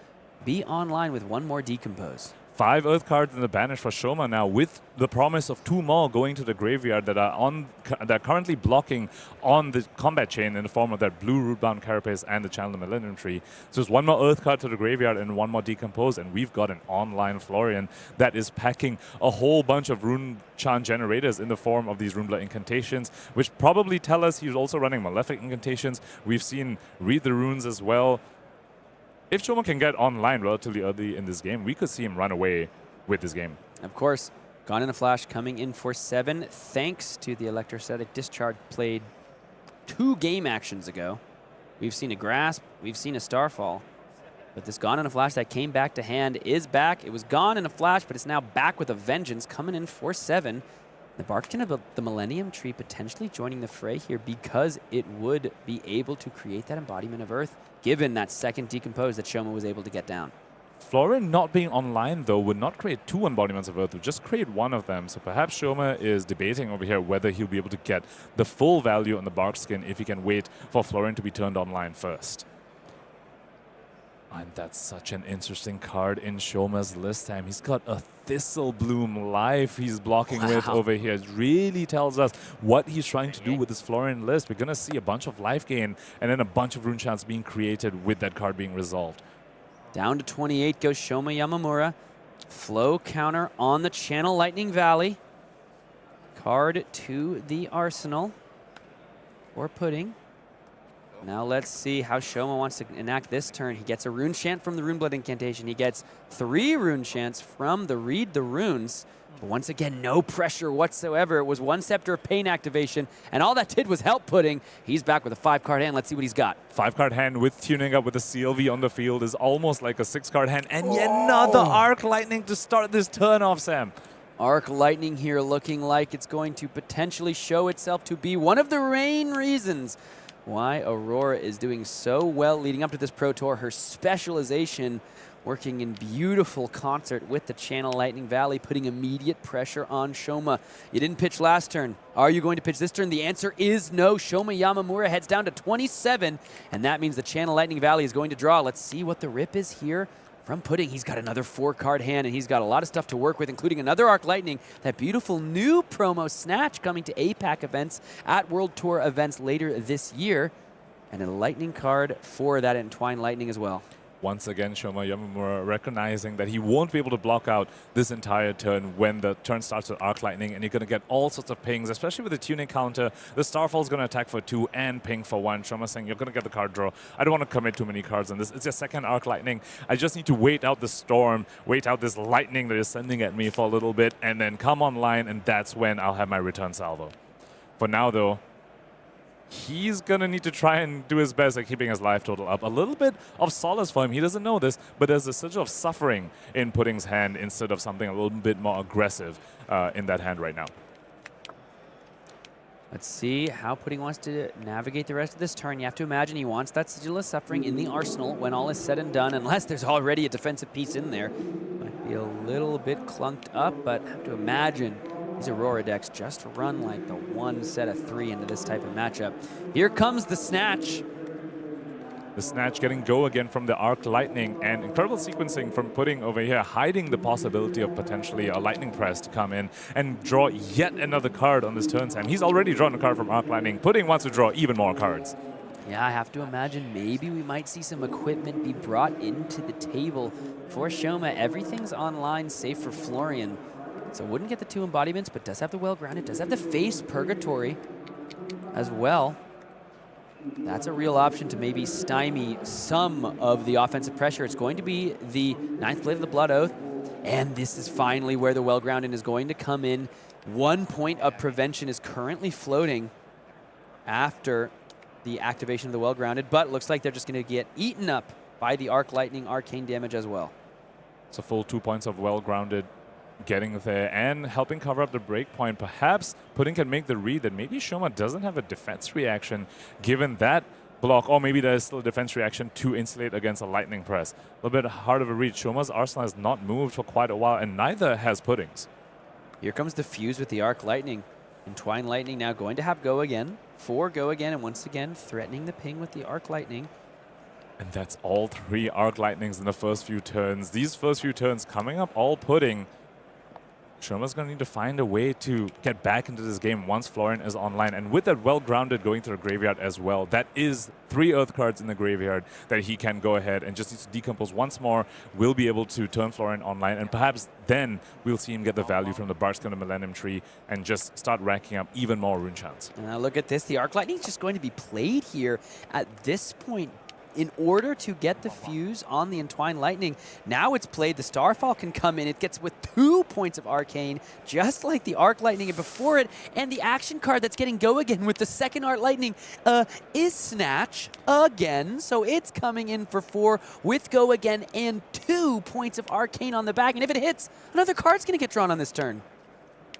S12: be online with 1 more decompose.
S13: 5 Earth cards in the banish for Shoma now, with the promise of 2 more going to the graveyard that are currently blocking on the combat chain in the form of that blue Rootbound Carapace and the Channel Millennium Tree. So it's 1 more Earth card to the graveyard and 1 more decompose, and we've got an online Florian that is packing a whole bunch of rune chant generators in the form of these Runeblood incantations, which probably tell us he's also running Malefic incantations. We've seen Read the Runes as well. If Shoma can get online relatively early in this game, we could see him run away with this game.
S12: Of course, Gone in a Flash coming in for 7, thanks to the Electrostatic Discharge played 2 game actions ago. We've seen a Grasp, we've seen a Starfall, but this Gone in a Flash that came back to hand is back. It was gone in a flash, but it's now back with a vengeance, coming in for 7. The Barkton of the Millennium Tree potentially joining the fray here because it would be able to create that embodiment of Earth, given that second decompose that Shoma was able to get down.
S13: Florian not being online, though, would not create 2 embodiments of Earth, would just create 1 of them. So perhaps Shoma is debating over here whether he'll be able to get the full value on the Bark Skin if he can wait for Florian to be turned online first. And that's such an interesting card in Shoma's list, Sam. He's got a Thistle Bloom Life he's blocking with over here. It really tells us what he's trying to do with this Florian list. We're going to see a bunch of life gain and then a bunch of rune chants being created with that card being resolved.
S12: Down to 28 goes Shoma Yamamura. Flow counter on the Channel Lightning Valley. Card to the arsenal for pudding. Now let's see how Shoma wants to enact this turn. He gets a Rune Chant from the Runeblood incantation. He gets 3 Rune Chants from the Read the Runes. But once again, no pressure whatsoever. It was 1 Scepter of Pain activation, and all that did was help pudding. He's back with a 5-card hand. Let's see what he's got.
S13: 5-card hand with tuning up with a CLV on the field is almost like a 6-card hand. And yet another Arc Lightning to start this turn off, Sam.
S12: Arc Lightning here looking like it's going to potentially show itself to be one of the main reasons why Aurora is doing so well leading up to this Pro Tour. Her specialization working in beautiful concert with the Channel Lightning Valley, putting immediate pressure on Shoma. You didn't pitch last turn. Are you going to pitch this turn? The answer is no. Shoma Yamamura heads down to 27, and that means the Channel Lightning Valley is going to draw. Let's see what the rip is here from Pudding. He's got another 4-card hand, and he's got a lot of stuff to work with, including another Arc Lightning, that beautiful new promo Snatch coming to APAC events at World Tour events later this year, and a Lightning card for that Entwined Lightning as well.
S13: Once again, Shoma Yamamura recognizing that he won't be able to block out this entire turn when the turn starts with Arc Lightning, and you're going to get all sorts of pings, especially with the tuning counter. The Starfall's going to attack for 2 and ping for 1. Shoma saying, you're going to get the card draw. I don't want to commit too many cards on this. It's your second Arc Lightning. I just need to wait out the storm, wait out this lightning that is sending at me for a little bit, and then come online, and that's when I'll have my return salvo. For now, though, he's going to need to try and do his best at keeping his life total up. A little bit of solace for him. He doesn't know this, but there's a sigil of suffering in Pudding's hand instead of something a little bit more aggressive in that hand right now.
S12: Let's see how Pudding wants to navigate the rest of this turn. You have to imagine he wants that Sigil of Suffering in the arsenal when all is said and done, unless there's already a defensive piece in there. Might be a little bit clunked up, but I have to imagine these Aurora decks just run like the 1 set of 3 into this type of matchup. Here comes the Snatch.
S13: The Snatch getting go again from the Arc Lightning, and incredible sequencing from Pudding over here, hiding the possibility of potentially a Lightning Press to come in and draw yet another card on this turn time. He's already drawn a card from Arc Lightning. Pudding wants to draw even more cards.
S12: Yeah, I have to imagine maybe we might see some equipment be brought into the table for Shoma. Everything's online save for Florian. So wouldn't get the 2 embodiments, but does have the Well-Grounded, does have the Face Purgatory as well. That's a real option to maybe stymie some of the offensive pressure. It's going to be the 9th Blade of the Blood Oath, and this is finally where the Well-Grounded is going to come in. 1 point of prevention is currently floating after the activation of the Well-Grounded, but looks like they're just going to get eaten up by the Arc Lightning arcane damage as well.
S13: It's a full 2 points of Well-Grounded getting there and helping cover up the breakpoint. Perhaps Pudding can make the read that maybe Shoma doesn't have a defense reaction given that block, or maybe there's still a defense reaction to insulate against a Lightning Press. A little bit hard of a read. Shoma's arsenal has not moved for quite a while, and neither has Pudding's.
S12: Here comes the fuse with the Arc Lightning. Entwined Lightning now going to have go again, 4 go again, and once again threatening the ping with the Arc Lightning.
S13: And that's all 3 Arc Lightnings in the first few turns. These first few turns coming up all Pudding. Shoma's going to need to find a way to get back into this game once Florian is online. And with that Well-Grounded going to the graveyard as well, that is 3 Earth cards in the graveyard that he can go ahead and just needs to decompose once more. We'll be able to turn Florian online, and perhaps then we'll see him get the value from the Bardskin of the Millennium Tree and just start racking up even more rune chants.
S12: Now look at this. The Arc Lightning is just going to be played here at this point. In order to get the fuse on the Entwined Lightning, now it's played. The Starfall can come in. It gets with 2 points of Arcane, just like the Arc Lightning before it. And the action card that's getting go again with the second Arc Lightning is Snatch again. So it's coming in for 4 with go again and 2 points of Arcane on the back. And if it hits, another card's going to get drawn on this turn.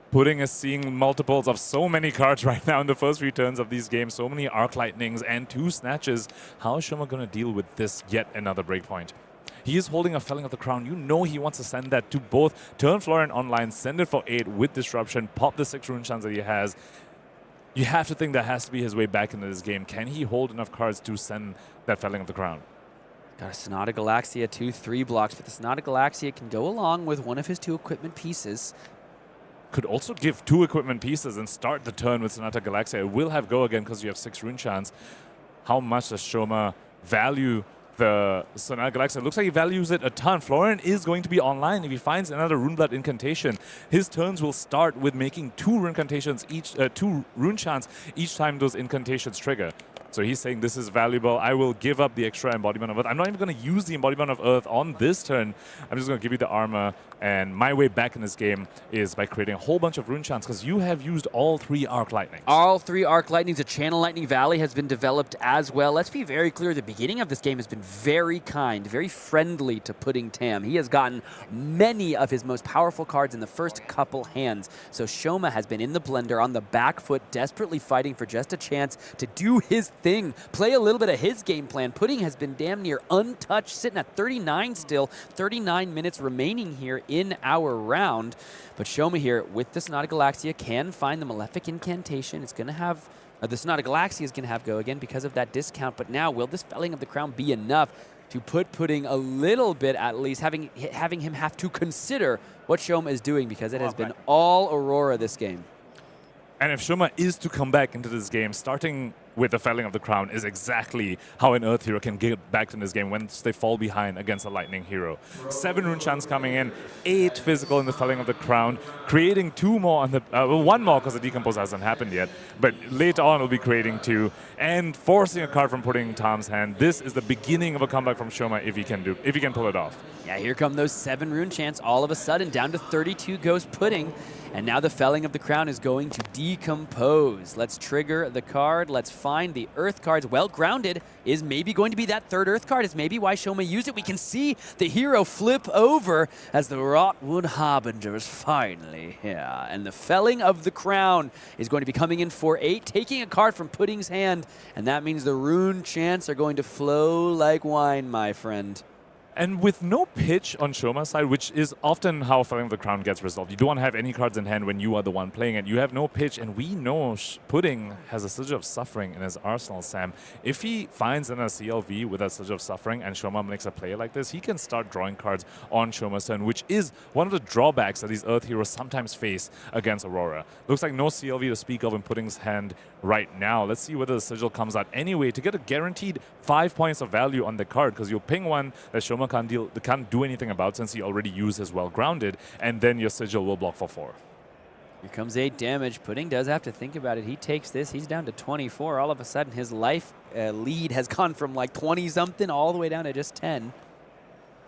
S13: Pudding is seeing multiples of so many cards right now in the first few turns of these games. So many Arc Lightnings and 2 Snatches. How is Shoma going to deal with this yet another breakpoint? He is holding a Felling of the Crown. You know he wants to send that to both turn Florian online, send it for 8 with Disruption, pop the 6 rune chants that he has. You have to think that has to be his way back into this game. Can he hold enough cards to send that Felling of the Crown?
S12: Got a Sonata Galaxia, 2/3 blocks, but the Sonata Galaxia can go along with one of his 2 equipment pieces.
S13: Could also give 2 equipment pieces and start the turn with Sonata Galaxia. It will have go again because you have 6 rune chants. How much does Shoma value the Sonata Galaxia? It looks like he values it a ton. Florian is going to be online if he finds another Runeblood incantation. His turns will start with making 2 incantations each, 2 rune chants each time those incantations trigger. So he's saying this is valuable. I will give up the extra Embodiment of Earth. I'm not even going to use the Embodiment of Earth on this turn. I'm just going to give you the armor. And my way back in this game is by creating a whole bunch of rune chants, because you have used all 3 Arc Lightnings.
S12: All 3 Arc Lightnings. The Channel Lightning Valley has been developed as well. Let's be very clear. The beginning of this game has been very kind, very friendly to Pudding Tam. He has gotten many of his most powerful cards in the first couple hands. So Shoma has been in the blender on the back foot, desperately fighting for just a chance to do his thing, play a little bit of his game plan. Pudding has been damn near untouched, sitting at 39 still, 39 minutes remaining here in our round. But Shoma here with the Sonata Galaxia can find the Malefic Incantation. It's going to have, the Sonata Galaxia is going to have go again because of that discount. But now, will this Felling of the Crown be enough to put Pudding a little bit, at least, having him have to consider what Shoma is doing, because it has been all Aurora this game.
S13: And if Shoma is to come back into this game, starting with the Felling of the Crown is exactly how an Earth hero can get back in this game once they fall behind against a Lightning hero. 7 rune chance coming in, 8 physical in the Felling of the Crown, creating 2 more on the, well, 1 more because the Decompose hasn't happened yet, but later on we'll be creating 2, and forcing a card from Pudding Tom's hand. This is the beginning of a comeback from Shoma if he can pull it off.
S12: Yeah, here come those 7 rune chants all of a sudden, down to 32 goes Pudding. And now the Felling of the Crown is going to decompose. Let's trigger the card. Let's find the Earth cards. Well grounded is maybe going to be that 3rd Earth card. It's maybe why Shoma used it. We can see the hero flip over as the Rotwood Harbinger is finally here. And the Felling of the Crown is going to be coming in for 8, taking a card from Pudding's hand. And that means the rune chants are going to flow like wine, my friend.
S13: And with no pitch on Shoma's side, which is often how Felling of the Crown gets resolved. You don't want to have any cards in hand when you are the one playing it. You have no pitch, and we know Pudding has a Sigil of Suffering in his arsenal, Sam. If he finds in a CLV with a Sigil of Suffering and Shoma makes a play like this, he can start drawing cards on Shoma's turn, which is one of the drawbacks that these Earth heroes sometimes face against Aurora. Looks like no CLV to speak of in Pudding's hand right now. Let's see whether the Sigil comes out anyway to get a guaranteed 5 points of value on the card, because you'll ping one that Shoma can't do anything about since he already used his well-grounded, and then your Sigil will block for 4.
S12: Here comes 8 damage. Pudding does have to think about it. He takes this. He's down to 24. All of a sudden, his life lead has gone from like 20-something all the way down to just 10.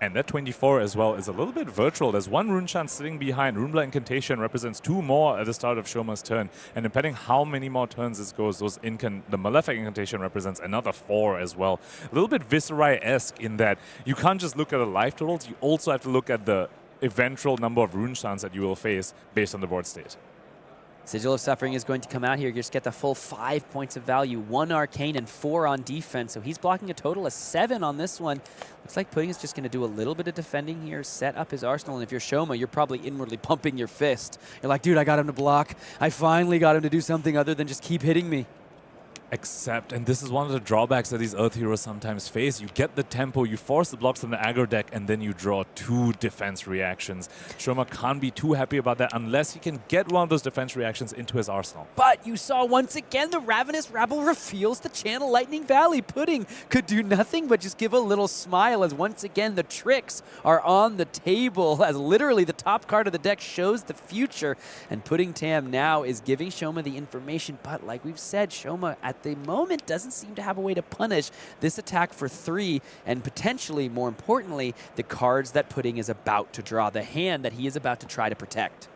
S13: And that 24 as well is a little bit virtual. There's 1 rune chant sitting behind. Runeblight Incantation represents 2 more at the start of Shoma's turn. And depending how many more turns this goes, the Malefic Incantation represents another 4 as well. A little bit Viserai-esque in that you can't just look at the life totals, you also have to look at the eventual number of rune chants that you will face based on the board state.
S12: Sigil of Suffering is going to come out here. You just get the full 5 points of value, 1 arcane and 4 on defense. So he's blocking a total of 7 on this one. Looks like Pudding is just going to do a little bit of defending here, set up his arsenal. And if you're Shoma, you're probably inwardly pumping your fist. You're like, dude, I got him to block. I finally got him to do something other than just keep hitting me.
S13: Except, and this is one of the drawbacks that these Earth heroes sometimes face, you get the tempo, you force the blocks from the aggro deck, and then you draw 2 defense reactions. Shoma can't be too happy about that unless he can get one of those defense reactions into his arsenal.
S12: But you saw once again the Ravenous Rabble reveals to channel Lightning Valley. Pudding could do nothing but just give a little smile as once again the tricks are on the table, as literally the top card of the deck shows the future. And Pudding Tam now is giving Shoma the information, but like we've said, Shoma at the moment doesn't seem to have a way to punish this attack for 3, and potentially, more importantly, the cards that Pudding is about to draw, the hand that he is about to try to protect.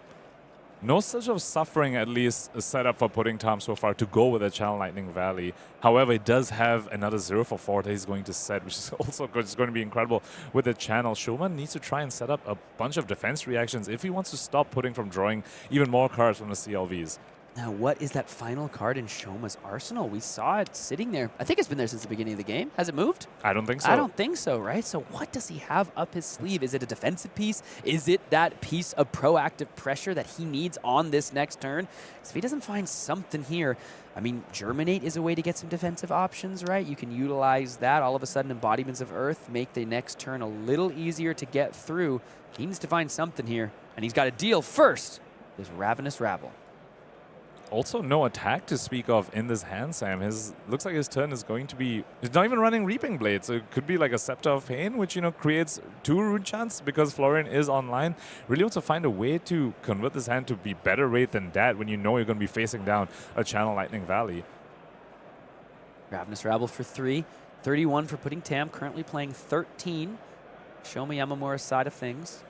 S13: No such of Suffering, at least, is set up for Pudding Tom so far to go with a Channel Lightning Valley. However, it does have another 0 for 4 that he's going to set, which is also going to be incredible with the channel. Shoma needs to try and set up a bunch of defense reactions if he wants to stop Pudding from drawing even more cards from the CLVs.
S12: Now, what is that final card in Shoma's arsenal? We saw it sitting there. I think it's been there since the beginning of the game. Has it moved?
S13: I don't think so.
S12: I don't think so, right? So what does he have up his sleeve? Is it a defensive piece? Is it that piece of proactive pressure that he needs on this next turn? So if he doesn't find something here, I mean, Germinate is a way to get some defensive options, right? You can utilize that. All of a sudden, Embodiments of Earth make the next turn a little easier to get through. He needs to find something here, and he's got to deal first this Ravenous Rabble.
S13: Also, no attack to speak of in this hand, Sam. Looks like his turn is going to be... He's not even running Reaping Blade, so it could be like a Scepter of Pain, which, creates 2 rune chants because Florian is online. Really wants to find a way to convert this hand to be better rate than that when you know you're going to be facing down a Channel Lightning Valley.
S12: Ravenous Rabble for 3. 31 for Pudding Tam, currently playing 13. Shoma Yamamura's side of things.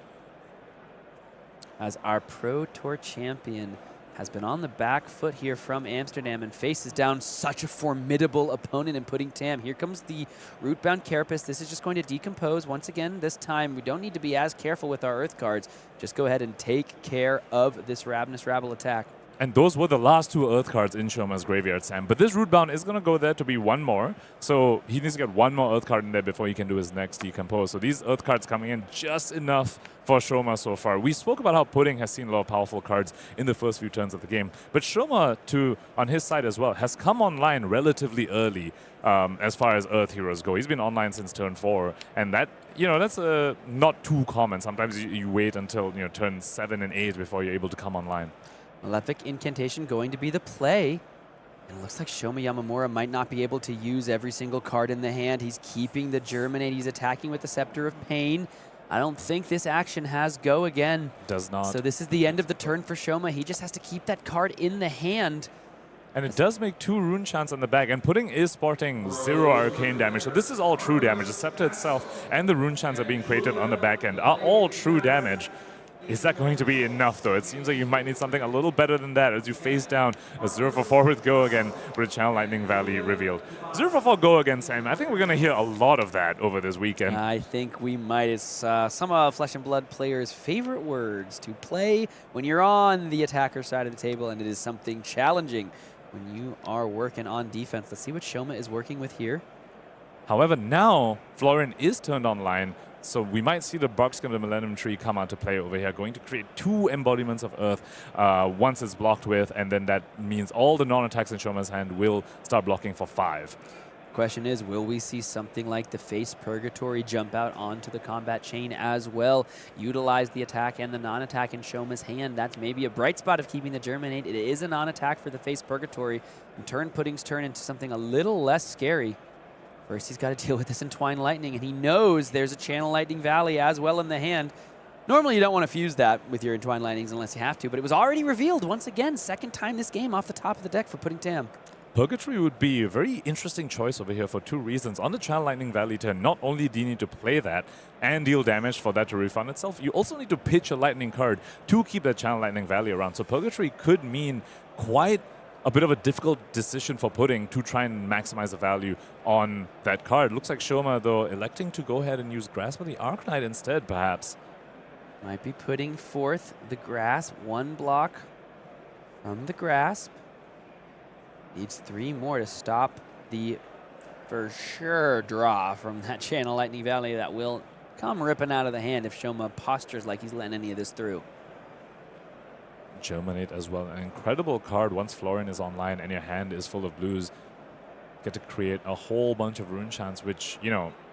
S12: As our Pro Tour champion has been on the back foot here from Amsterdam and faces down such a formidable opponent in Pudding Tam. Here comes the Rootbound Carapace. This is just going to decompose. Once again, this time we don't need to be as careful with our Earth cards. Just go ahead and take care of this Ravenous Rabble attack.
S13: And those were the last 2 Earth cards in Shoma's graveyard, Sam. But this Rootbound is going to go there to be 1 more. So he needs to get 1 more Earth card in there before he can do his next Decompose. So these Earth cards coming in just enough for Shoma so far. We spoke about how Pudding has seen a lot of powerful cards in the first few turns of the game. But Shoma, on his side as well, has come online relatively early as far as Earth heroes go. He's been online since turn 4. And that, that's not too common. Sometimes you wait until turn 7 and 8 before you're able to come online.
S12: Malefic Incantation going to be the play. And it looks like Shoma Yamamura might not be able to use every single card in the hand. He's keeping the Germinate. He's attacking with the Scepter of Pain. I don't think this action has go again.
S13: Does not.
S12: So this is the end of the turn for Shoma. He just has to keep that card in the hand.
S13: And it does make 2 Rune Chants on the back. And Pudding is sporting 0 arcane damage. So this is all true damage. The Scepter itself and the Rune Chants are being created on the back end are all true damage. Is that going to be enough, though? It seems like you might need something a little better than that as you face down a 0 for 4 with Go again with Channel Lightning Valley revealed. 0 for 4 Go again, Sam. I think we're going to hear a lot of that over this weekend.
S12: I think we might. It's some of Flesh and Blood players' favorite words to play when you're on the attacker side of the table, and it is something challenging when you are working on defense. Let's see what Shoma is working with here.
S13: However, now Florian is turned online. So we might see the Bugskin of the Millennium Tree come out to play over here, going to create 2 embodiments of Earth once it's blocked with, and then that means all the non-attacks in Shoma's hand will start blocking for 5.
S12: Question is, will we see something like the Face Purgatory jump out onto the combat chain as well? Utilize the attack and the non-attack in Shoma's hand. That's maybe a bright spot of keeping the Germinate. It is a non-attack for the Face Purgatory, and turn Pudding's turn into something a little less scary. First, he's got to deal with this Entwined Lightning, and he knows there's a Channel Lightning Valley as well in the hand. Normally, you don't want to fuse that with your Entwined Lightnings unless you have to, but it was already revealed once again, second time this game off the top of the deck for Pudding Tam.
S13: Purgatory would be a very interesting choice over here for 2 reasons. On the Channel Lightning Valley turn, not only do you need to play that and deal damage for that to refund itself, you also need to pitch a Lightning card to keep that Channel Lightning Valley around. So Purgatory could mean quite a bit of a difficult decision for Pudding to try and maximize the value on that card. Looks like Shoma, though, electing to go ahead and use Grasp of the Arknight instead, perhaps.
S12: Might be putting forth the Grasp. 1 block from the Grasp. Needs 3 more to stop the, for sure, draw from that Channel Lightning Valley that will come ripping out of the hand if Shoma postures like he's letting any of this through.
S13: Germinate as well. An incredible card once Florian is online and your hand is full of blues. Get to create a whole bunch of Rune Chants, which,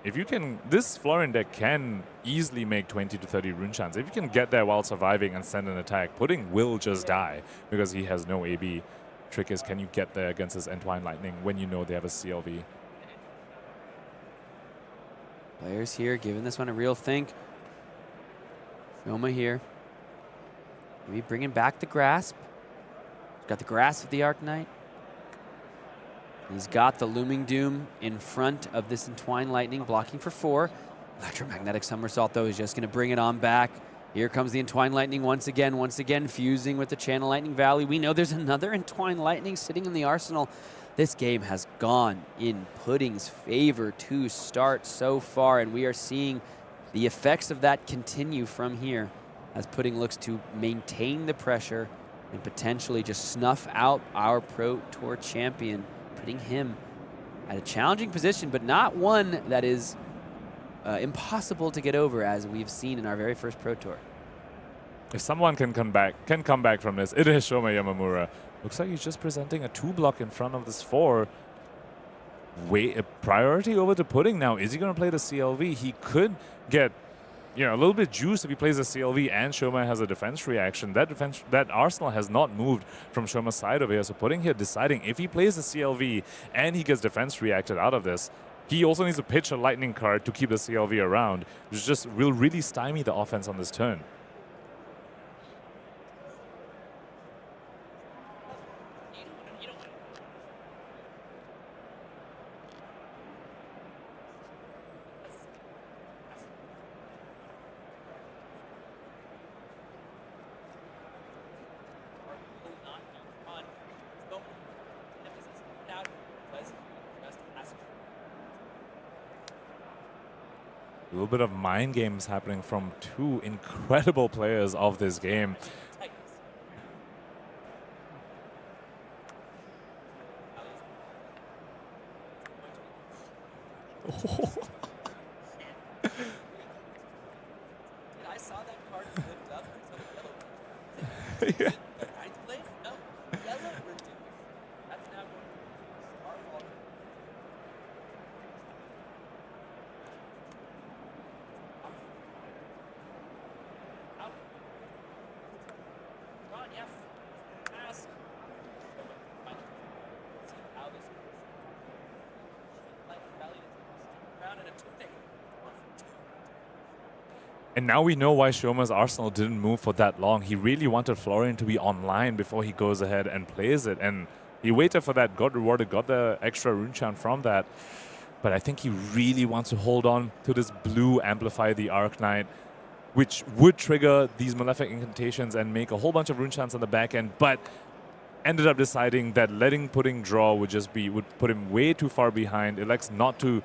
S13: if you can, this Florian deck can easily make 20 to 30 Rune Chants. If you can get there while surviving and send an attack, Pudding will just die because he has no AB. Trick is, can you get there against his Entwined Lightning when you know they have a CLV?
S12: Players here giving this one a real think. Shoma here. Maybe bringing back the Grasp. He's got the Grasp of the Arknight. He's got the Looming Doom in front of this Entwined Lightning, blocking for 4. Electromagnetic Somersault, though, is just going to bring it on back. Here comes the Entwined Lightning once again, fusing with the Channel Lightning Valley. We know there's another Entwined Lightning sitting in the arsenal. This game has gone in Pudding's favor to start so far, and we are seeing the effects of that continue from here as Pudding looks to maintain the pressure and potentially just snuff out our Pro Tour champion, putting him at a challenging position, but not one that is impossible to get over, as we've seen in our very first Pro Tour.
S13: If someone can come back from this, it is Shoma Yamamura. Looks like he's just presenting a 2-block in front of this 4. Wait, a priority over to Pudding now. Is he going to play the CLV? He could get a little bit juice if he plays a CLV and Shoma has a defense reaction. That arsenal has not moved from Shoma's side over here. So Pudding here deciding if he plays the CLV and he gets defense reacted out of this, he also needs to pitch a Lightning card to keep the CLV around, which just will really stymie the offense on this turn. A little bit of mind games happening from 2 incredible players of this game.
S12: I saw that card flipped up.
S13: Yeah.
S12: Ninth blade? No. Yellow reduce. That's now going to reduce our fault. Out. Ron, yes. Pass. See how this goes. Like rally around in a tunic.
S13: And now we know why Shoma's Arsenal didn't move for that long. He really wanted Florian to be online before he goes ahead and plays it. And he waited for that, got rewarded, got the extra rune chant from that. But I think he really wants to hold on to this blue Amplify the Arc Knight, which would trigger these Malefic Incantations and make a whole bunch of rune chants on the back end. But ended up deciding that letting Pudding draw would put him way too far behind. Elects not to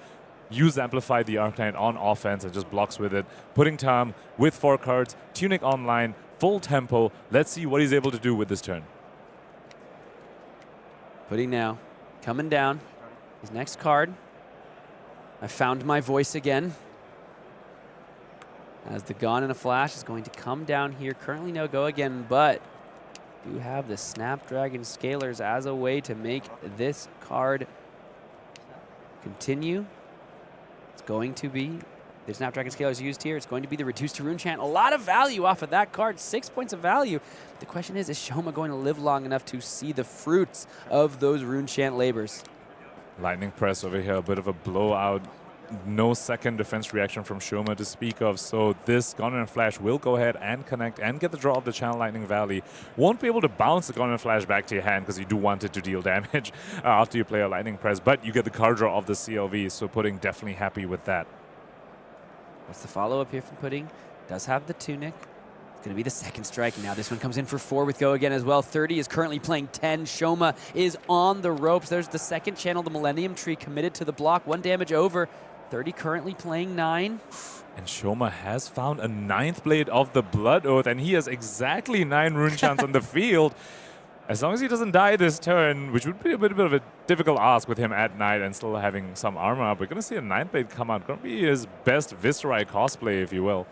S13: use Amplify the Arc Knight on offense and just blocks with it. Pudding Tom with 4 cards, Tunic online, full tempo. Let's see what he's able to do with this turn.
S12: Pudding now, coming down. His next card. I found my voice again. As the Gone in a Flash is going to come down here. Currently no go again, but do have the Snapdragon Scalers as a way to make this card continue. It's going to be the Snapdragon Scalers used here. It's going to be the Reduced to Rune Chant. A lot of value off of that card, 6 points of value. The question is Shoma going to live long enough to see the fruits of those Rune Chant labors?
S13: Lightning Press over here, a bit of a blowout. No second defense reaction from Shoma to speak of, so this Gone in a Flash will go ahead and connect and get the draw of the Channel Lightning Valley. Won't be able to bounce the Gone in a Flash back to your hand because you do want it to deal damage after you play a Lightning Press, but you get the card draw of the CLV, so Pudding definitely happy with that.
S12: What's the follow-up here from Pudding? Does have the Tunic. It's going to be the second strike. Now this one comes in for 4 with go again as well. 30 is currently playing 10. Shoma is on the ropes. There's the second channel, the Millennium Tree committed to the block. 1 damage over. 30 currently playing 9.
S13: And Shoma has found a 9th blade of the Blood Oath, and he has exactly 9 rune chants on the field. As long as he doesn't die this turn, which would be a bit of a difficult ask with him at night and still having some armor up, we're going to see a 9th blade come out. Going to be his best Viscerai cosplay, if you will.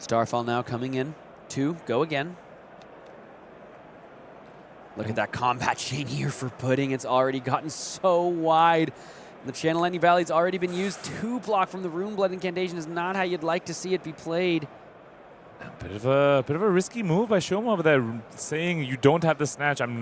S12: Starfall now coming in. 2, go again. Look at that combat chain here for Pudding. It's already gotten so wide. The Channel Lightning Valley's already been used. 2 block from the Rune Blood Incantation is not how you'd like to see it be played.
S13: A bit of a risky move by Shoma over there, saying you don't have the snatch. I'm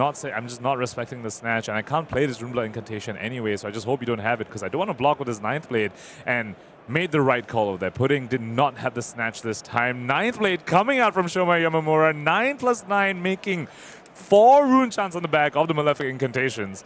S13: just not respecting the snatch, and I can't play this Rune Blood Incantation anyway, so I just hope you don't have it because I don't want to block with his 9th blade. And made the right call over there. Pudding did not have the snatch this time. 9th blade coming out from Shoma Yamamura. 9 + 9 making 4 rune chants on the back of the Malefic Incantations.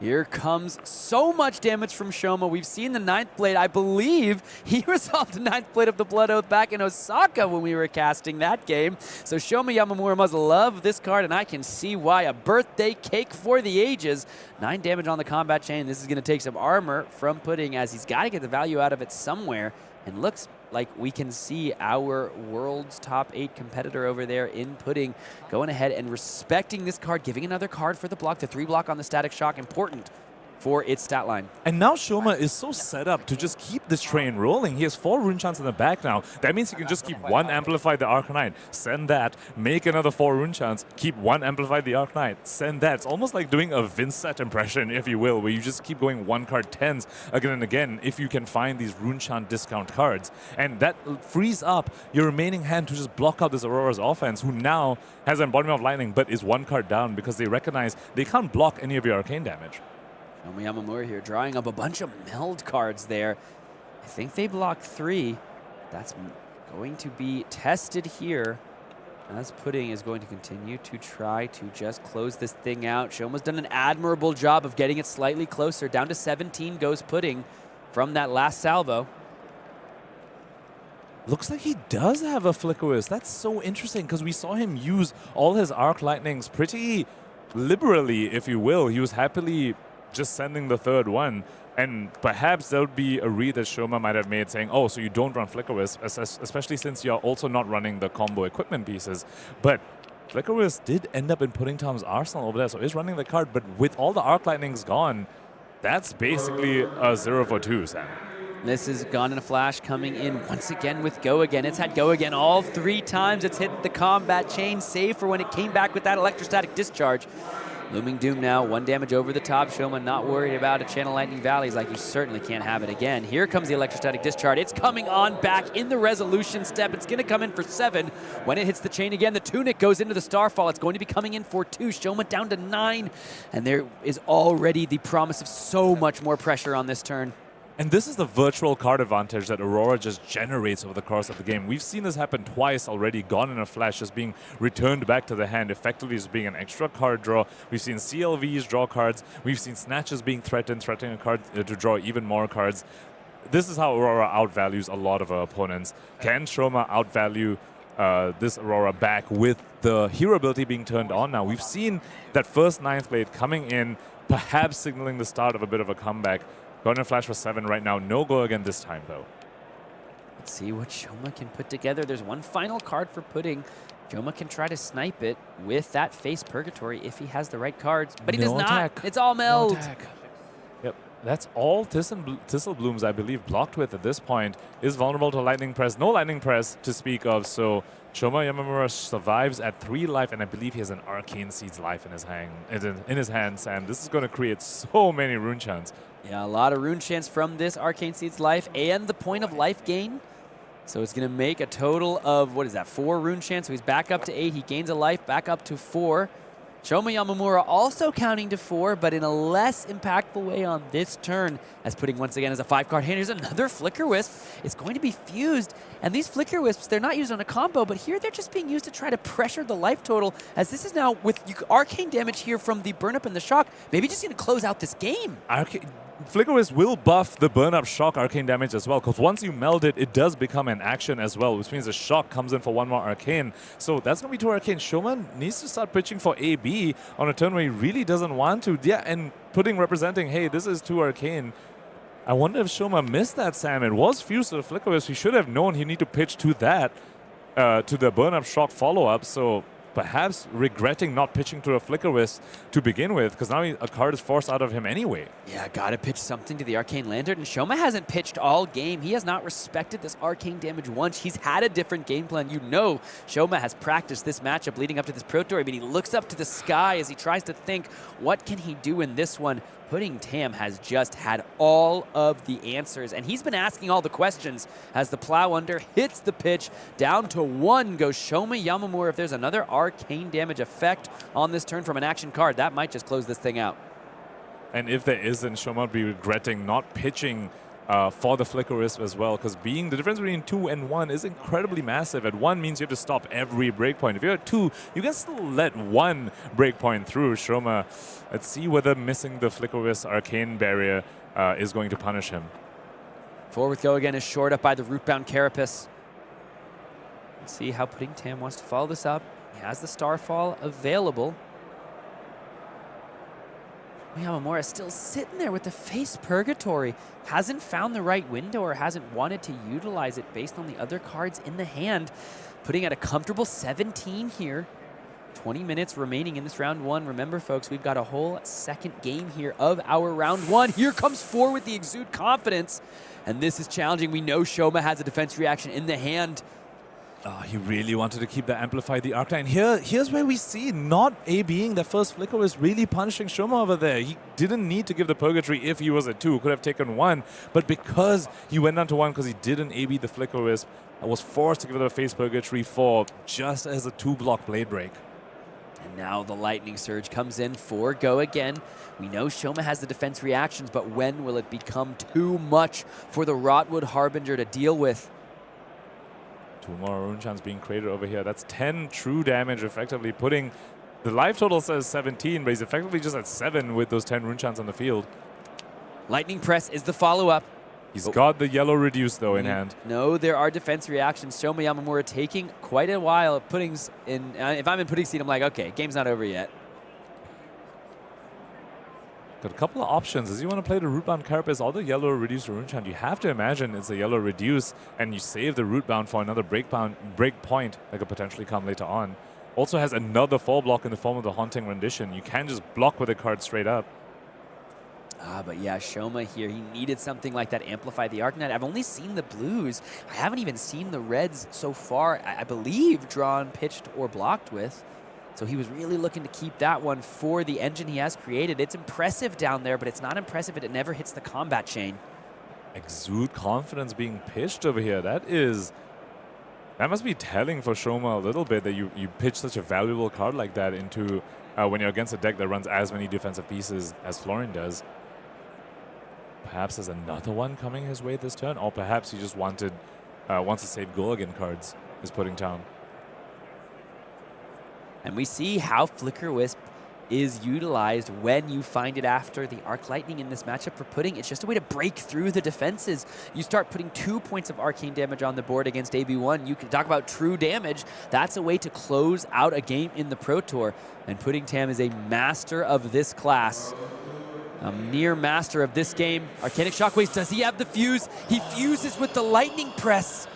S12: Here comes so much damage from Shoma. We've seen the 9th blade. I believe he resolved the 9th blade of the Blood Oath back in Osaka when we were casting that game. So Shoma Yamamura must love this card, and I can see why. A birthday cake for the ages. 9 damage on the combat chain. This is going to take some armor from Pudding, as he's got to get the value out of it somewhere. And looks like we can see our world's top 8 competitor over there in Pudding going ahead and respecting this card, giving another card for the block. The 3 block on the Static Shock, important for its stat line.
S13: And now Shoma is so set up to just keep this train rolling. He has 4 rune chants in the back now. That means he can just keep 1 Amplify the Arc Knight, send that, make another 4 rune chants, keep 1 Amplify the Arc Knight, send that. It's almost like doing a Vynnset impression, if you will, where you just keep going 1 card 10s again and again if you can find these rune chant discount cards. And that frees up your remaining hand to just block out this Aurora's offense, who now has an Embodiment of Lightning but is 1 card down because they recognize they can't block any of your arcane damage.
S12: Yamamura here drawing up a bunch of meld cards there. I think they block 3. That's going to be tested here, as Pudding is going to continue to try to just close this thing out. Shoma's done an admirable job of getting it slightly closer. Down to 17 goes Pudding from that last salvo.
S13: Looks like he does have a Flickerist. That's so interesting because we saw him use all his Arc Lightnings pretty liberally, if you will. He was happily just sending the 3rd one, and perhaps there would be a read that Shoma might have made saying, oh, so you don't run Flickerist, especially since you're also not running the combo equipment pieces. But Flickerist did end up in Pudding Tom's arsenal over there, so he's running the card, but with all the Arc Lightnings gone, that's basically a 0 for 2, Sam.
S12: This is Gone in a Flash coming in once again with Go Again. It's had Go Again all 3 times. It's hit the combat chain, save for when it came back with that electrostatic discharge. Looming Doom now, 1 damage over the top. Shoma not worried about a Channel Lightning Valley. He's like, you certainly can't have it again. Here comes the electrostatic discharge. It's coming on back in the resolution step. It's going to come in for 7. When it hits the chain again, the Tunic goes into the Starfall. It's going to be coming in for 2. Shoma down to 9. And there is already the promise of so much more pressure on this turn.
S13: And this is the virtual card advantage that Aurora just generates over the course of the game. We've seen this happen twice already. Gone in a Flash just being returned back to the hand, effectively as being an extra card draw. We've seen CLVs draw cards. We've seen Snatches being threatening a card to draw even more cards. This is how Aurora outvalues a lot of her opponents. Can Shoma outvalue this Aurora back with the hero ability being turned on now? We've seen that first 9th blade coming in, perhaps signaling the start of a bit of a comeback. Gone in a Flash for 7 right now. No Go Again this time, though.
S12: Let's see what Shoma can put together. There's one final card for Pudding. Shoma can try to snipe it with that Face Purgatory if he has the right cards, but he does not. It's all meld.
S13: Yep, that's all Thistle Blooms, I believe, blocked with at this point. Is vulnerable to Lightning Press. No Lightning Press to speak of, so Shoma Yamamura survives at 3 life, and I believe he has an Arcane Seed's life in his hand, Sam. This is going to create so many rune chants.
S12: Yeah, a lot of rune chants from this Arcane Seed's life and the point of life gain. So it's going to make a total of, what is that, 4 rune chants. So he's back up to 8. He gains a life, back up to 4. Shoma Yamamura also counting to 4, but in a less impactful way on this turn, as Pudding once again as a 5-card hand. Here's another Flicker Wisp. It's going to be fused, and these Flicker Wisps, they're not used on a combo, but here they're just being used to try to pressure the life total, as this is now with arcane damage here from the Burn Up and the Shock, maybe just going to close out this game.
S13: Flicker Wisp will buff the Burn Up Shock arcane damage as well, because once you meld it, it does become an action as well, which means the Shock comes in for 1 more arcane. So that's going to be 2 arcane. Shoma needs to start pitching for AB on a turn where he really doesn't want to. Yeah, and Pudding representing, hey, this is 2 arcane. I wonder if Shoma missed that, Sam. It was fused to the Flicker Wisp. He should have known he need to pitch to that, to the Burn Up Shock follow-up. So perhaps regretting not pitching to a Flicker Wisp to begin with, because now a card is forced out of him anyway.
S12: Yeah, gotta pitch something to the Arcane Lantern, and Shoma hasn't pitched all game. He has not respected this arcane damage once. He's had a different game plan. You know Shoma has practiced this matchup leading up to this Pro Tour. I mean, he looks up to the sky as he tries to think, what can he do in this one? Pudding Tam has just had all of the answers, and he's been asking all the questions as the Plow Under hits the pitch. Down to 1 goes Shoma Yamamura. If there's another arcane damage effect on this turn from an action card, that might just close this thing out.
S13: And if there isn't, Shoma would be regretting not pitching for the Flicker Wisp as well, because the difference between 2 and 1 is incredibly massive. At 1 means you have to stop every breakpoint. If you're at 2, you can still let 1 breakpoint through. Shoma, let's see whether missing the Flicker Wisp arcane barrier is going to punish him.
S12: Forward Go Again is shored up by the Rootbound Carapace. Let's see how Pudding Tam wants to follow this up. He has the Starfall available. Yamamura still sitting there with the Face Purgatory. Hasn't found the right window or hasn't wanted to utilize it based on the other cards in the hand. Putting at a comfortable 17 here. 20 minutes remaining in this round 1. Remember, folks, we've got a whole second game here of our round 1. Here comes 4 with the Exude Confidence. And this is challenging. We know Shoma has a defense reaction in the hand.
S13: Oh, he really wanted to keep the Amplify the Arcline. Here's where we see not A-being the first Flicker was really punishing Shoma over there. He didn't need to give the Purgatory if he was at 2. Could have taken 1. But because he went down to 1 because he didn't A-B the Flicker Wisp, I was forced to give it a Face Purgatory for just as a 2-block Blade Break.
S12: And now the Lightning Surge comes in for Go Again. We know Shoma has the defense reactions, but when will it become too much for the Rotwood Harbinger to deal with?
S13: 2 more rune chants being created over here. That's 10 true damage, effectively putting the life total says 17, but he's effectively just at 7 with those 10 rune chants on the field.
S12: Lightning Press is the follow-up.
S13: He's got the yellow reduce though in hand.
S12: No, there are defense reactions. Shoma Yamamura taking quite a while. Pudding's in. If I'm in Pudding's seat, I'm like, okay, game's not over yet.
S13: Got a couple of options. As you want to play the Rootbound Carapace or the yellow reduce rune chant, you have to imagine it's a yellow reduce, and you save the Rootbound for another break point that could potentially come later on. Also has another fall block in the form of the Haunting Rendition. You can just block with a card straight up.
S12: But yeah, Shoma here, he needed something like that, amplify the Arcanine. I've only seen the blues. I haven't even seen the reds so far, I believe, drawn, pitched, or blocked with. So he was really looking to keep that one for the engine he has created. It's impressive down there, but it's not impressive if it never hits the combat chain.
S13: Exude confidence being pitched over here. That must be telling for Shoma a little bit that you pitch such a valuable card like that into when you're against a deck that runs as many defensive pieces as Florian does. Perhaps there's another one coming his way this turn, or perhaps he just wants to save Gulligan cards, is putting down.
S12: And we see how Flicker Wisp is utilized when you find it after the Arc Lightning in this matchup for putting. It's just a way to break through the defenses. You start putting 2 points of arcane damage on the board against AB1. You can talk about true damage. That's a way to close out a game in the Pro Tour. And Pudding Tam is a master of this class. A near master of this game. Arcanic Shockwaves, does he have the fuse? He fuses with the Lightning Press,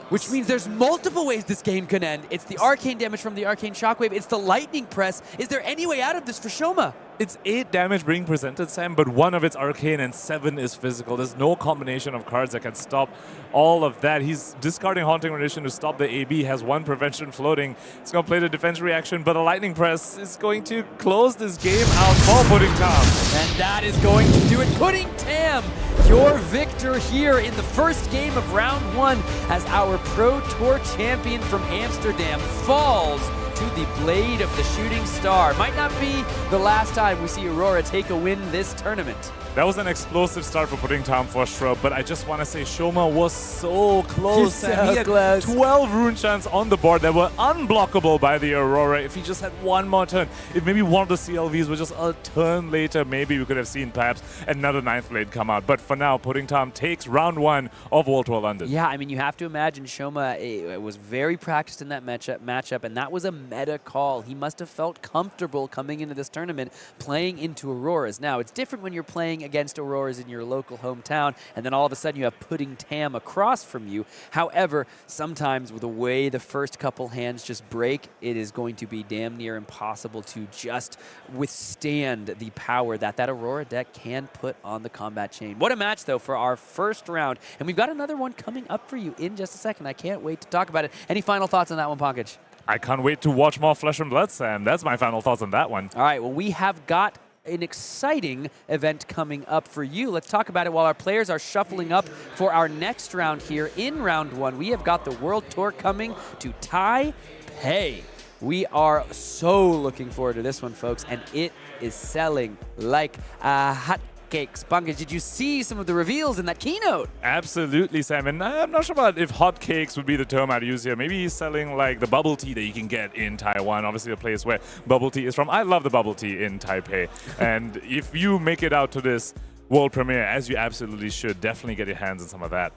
S12: which means there's multiple ways this game can end. It's the arcane damage from the Arcane Shockwave. It's the Lightning Press. Is there any way out of this for Shoma?
S13: It's 8 damage being presented, Sam, but 1 of it's arcane and 7 is physical. There's no combination of cards that can stop all of that. He's discarding Haunting Rendition to stop the AB, has 1 prevention floating. He's going to play the defense reaction, but a Lightning Press is going to close this game out for Pudding Tam.
S12: And that is going to do it. Pudding Tam, your victor here in the first game of round 1 as our Pro Tour champion from Amsterdam falls to the blade of the shooting star. Might not be the last time we see Aurora take a win this tournament.
S13: That was an explosive start for Pudding Tam for sure, but I just want to say Shoma was so close.
S12: He
S13: had
S12: close.
S13: 12 rune chants on the board that were unblockable by the Aurora. If he just had one more turn, if maybe one of the CLVs was just a turn later, maybe we could have seen perhaps another 9th blade come out. But for now, Pudding Tam takes round 1 of World Tour London.
S12: Yeah, I mean, you have to imagine Shoma was very practiced in that matchup, and that was a meta call. He must have felt comfortable coming into this tournament playing into Auroras. Now, it's different when you're playing against Auroras in your local hometown, and then all of a sudden you have Pudding Tam across from you. However, sometimes with the way the first couple hands just break, it is going to be damn near impossible to just withstand the power that Aurora deck can put on the combat chain. What a match, though, for our first round. And we've got another one coming up for you in just a second. I can't wait to talk about it. Any final thoughts on that one, Pankaj?
S13: I can't wait to watch more Flesh and Blood, Sam. That's my final thoughts on that one.
S12: All right, well, we have got an exciting event coming up for you. Let's talk about it while our players are shuffling up for our next round here. In round 1, we have got the World Tour coming to Taipei. We are so looking forward to this one, folks, and it is selling like a hot cakes. Pankaj, did you see some of the reveals in that keynote?
S13: Absolutely, Sam. And I'm not sure about if hot cakes would be the term I'd use here. Maybe he's selling like the bubble tea that you can get in Taiwan, obviously the place where bubble tea is from. I love the bubble tea in Taipei. And if you make it out to this world premiere, as you absolutely should, definitely get your hands on some of that.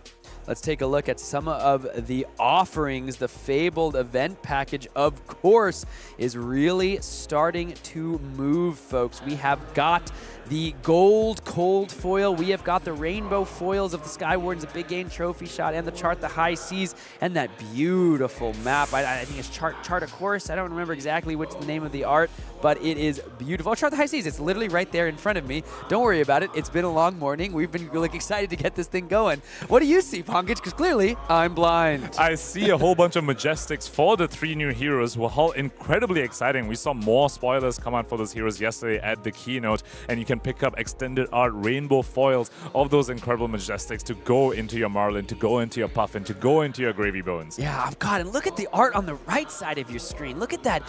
S12: Let's take a look at some of the offerings. The Fabled event package, of course, is really starting to move, folks. We have got the gold cold foil. We have got the rainbow foils of the Skywardens, a big game trophy shot, and the Chart the High Seas, and that beautiful map. I think it's Chart a Course. I don't remember exactly what's the name of the art, but it is beautiful. Oh, Chart the High Seas. It's literally right there in front of me. Don't worry about it. It's been a long morning. We've been really excited to get this thing going. What do you see, Pankaj? Because clearly, I'm blind.
S13: I see a whole bunch of Majestics for the 3 new heroes who are all incredibly exciting. We saw more spoilers come out for those heroes yesterday at the keynote, and you can pick up extended art rainbow foils of those incredible Majestics to go into your Marlin, to go into your Puffin, to go into your Gravy Bones.
S12: Yeah, God, and look at the art on the right side of your screen. Look at that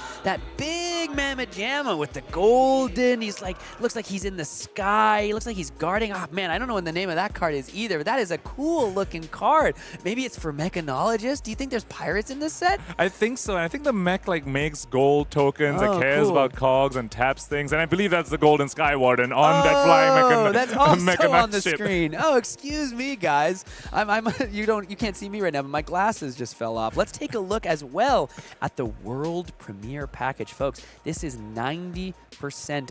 S12: big Mammoth Jamma with the golden. He's like, looks like he's in the sky. He looks like he's guarding. Oh man, I don't know what the name of that card is either, but that is a cool looking card. Maybe it's for mechanologists. Do you think there's pirates in this set?
S13: I think so. And I think the mech like makes gold tokens and cares about cogs and taps things. And I believe that's the Golden Skywarden on that flying
S12: that's also on the
S13: ship.
S12: screen. Oh, excuse me, guys. You can't see me right now, but my glasses just fell off. Let's take a look as well at the world premiere package, folks. This is 90%,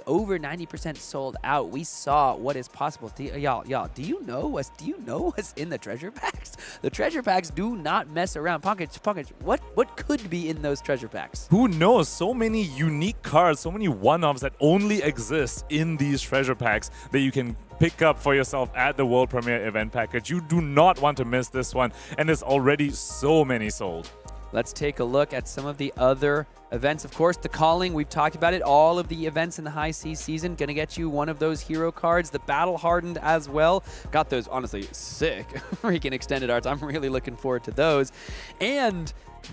S12: over 90% sold out. We saw what is possible. Y'all, do you know what's in the treasure packs? The treasure packs do not mess around. Pankaj, what could be in those treasure packs?
S13: Who knows? So many unique cards, so many one-offs that only exist in these treasure treasure packs that you can pick up for yourself at the World Premiere event package. You do not want to miss this one, and there's already so many sold.
S12: Let's take a look at some of the other events. Of course, the calling, we've talked about it. All of the events in the high C season, gonna get you one of those hero cards. The battle hardened as well. Got those, honestly, sick freaking extended arts. I'm really looking forward to those. And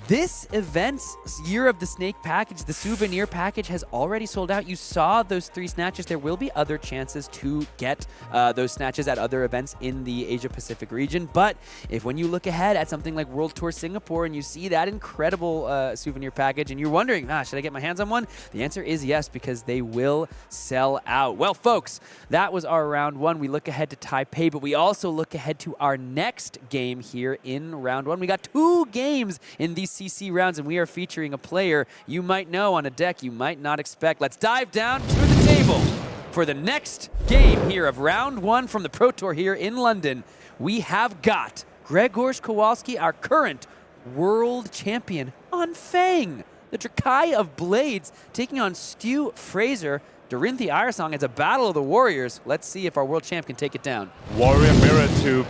S12: this event's Year of the Snake package, the souvenir package, has already sold out. You saw those 3 snatches. There will be other chances to get those snatches at other events in the Asia-Pacific region. But if when you look ahead at something like World Tour Singapore and you see that incredible souvenir package and you're wondering, should I get my hands on one? The answer is yes, because they will sell out. Well, folks, that was our round 1. We look ahead to Taipei, but we also look ahead to our next game here in round 1. We got 2 games in these CC rounds, and we are featuring a player you might know on a deck you might not expect. Let's dive down to the table for the next game here of round 1 from the Pro Tour here in London. We have got Grzegorz Kowalski, our current world champion, on Fang, the Drakai of Blades, taking on Stu Fraser. Dorinthi Iresong. It's a battle of the warriors. Let's see if our world champ can take it down.
S13: Warrior Mirror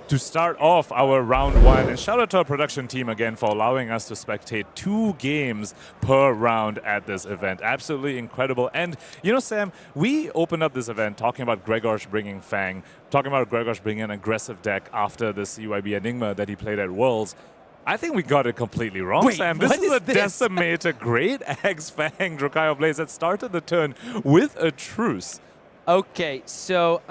S13: to start off our round 1. And shout out to our production team again for allowing us to spectate 2 games per round at this event. Absolutely incredible. And you know, Sam, we opened up this event talking about Grzegorz bringing Fang, talking about Grzegorz bringing an aggressive deck after the CYB Enigma that he played at Worlds. I think we got it completely wrong,
S12: Wait,
S13: Sam. This is a Decimator Great Axe Fang Drakai of Blades that started the turn with a truce.
S12: Okay, so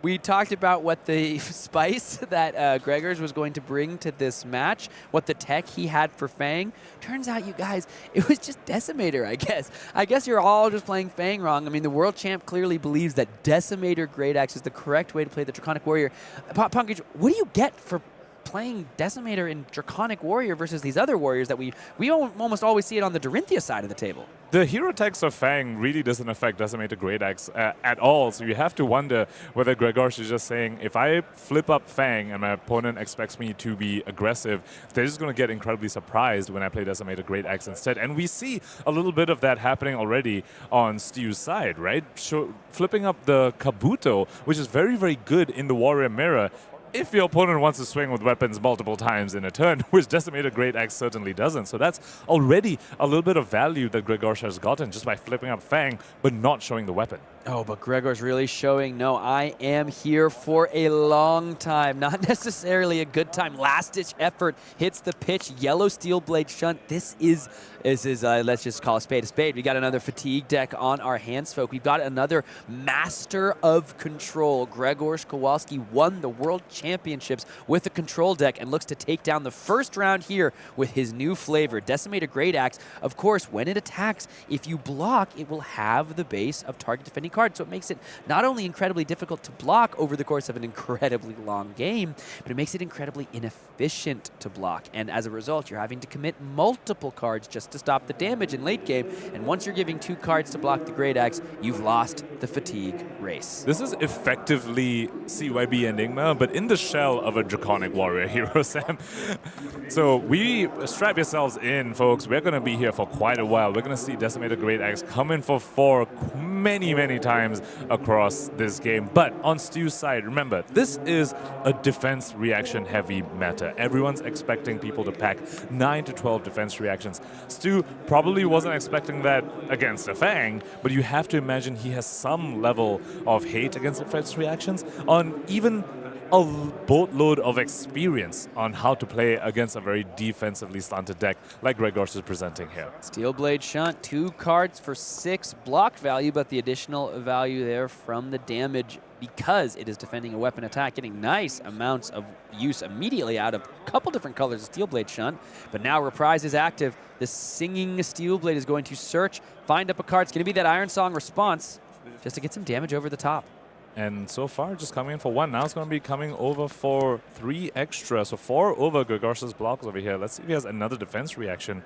S12: we talked about what the spice that Grzegorz was going to bring to this match, what the tech he had for Fang. Turns out, you guys, it was just Decimator, I guess. I guess you're all just playing Fang wrong. I mean, the world champ clearly believes that Decimator Great Axe is the correct way to play the Draconic Warrior. Punkage, what do you get for playing Decimator in Draconic Warrior versus these other warriors that we almost always see it on the Dorinthia side of the table?
S13: The hero text of Fang really doesn't affect Decimator Great Axe at all, so you have to wonder whether Grzegorz is just saying, if I flip up Fang and my opponent expects me to be aggressive, they're just going to get incredibly surprised when I play Decimator Great Axe instead. And we see a little bit of that happening already on Stu's side, right? Flipping up the Kabuto, which is very, very good in the Warrior Mirror, if your opponent wants to swing with weapons multiple times in a turn, which Decimator Great Axe certainly doesn't. So that's already a little bit of value that Grzegorz has gotten just by flipping up Fang, but not showing the weapon.
S12: Oh, but Grzegorz really showing, no, I am here for a long time, not necessarily a good time. Last-ditch effort hits the pitch, yellow steel blade shunt. This is let's just call a spade a spade. We got another fatigue deck on our hands, folk. We've got another master of control. Grzegorz Kowalski won the world championships with a control deck and looks to take down the first round here with his new flavor, Decimator Great Axe. Of course, when it attacks, if you block, it will have the base of target defending card, so it makes it not only incredibly difficult to block over the course of an incredibly long game, but it makes it incredibly inefficient to block, and as a result, you're having to commit multiple cards just to stop the damage in late game, and once you're giving 2 cards to block the Great Axe, you've lost the fatigue race.
S13: This is effectively CYB Enigma, but in the shell of a Draconic Warrior hero, Sam. So we strap yourselves in, folks. We're going to be here for quite a while. We're going to see Decimator Great Axe come in for 4 many times across this game. But on Stu's side, remember, this is a defense reaction heavy meta. Everyone's expecting people to pack 9 to 12 defense reactions. Stu probably wasn't expecting that against a Fang, but you have to imagine he has some level of hate against defense reactions on even a boatload of experience on how to play against a very defensively slanted deck like Grzegorz is presenting here.
S12: Steel Blade Shunt, 2 cards for 6 block value, but the additional value there from the damage because it is defending a weapon attack, getting nice amounts of use immediately out of a couple different colors of Steel Blade Shunt. But now Reprise is active. The Singing Steel Blade is going to search, find up a card. It's going to be that Iron Song response just to get some damage over the top.
S13: And so far, just coming in for 1. Now it's going to be coming over for 3 extra. So 4 over Grzegorz blocks over here. Let's see if he has another defense reaction.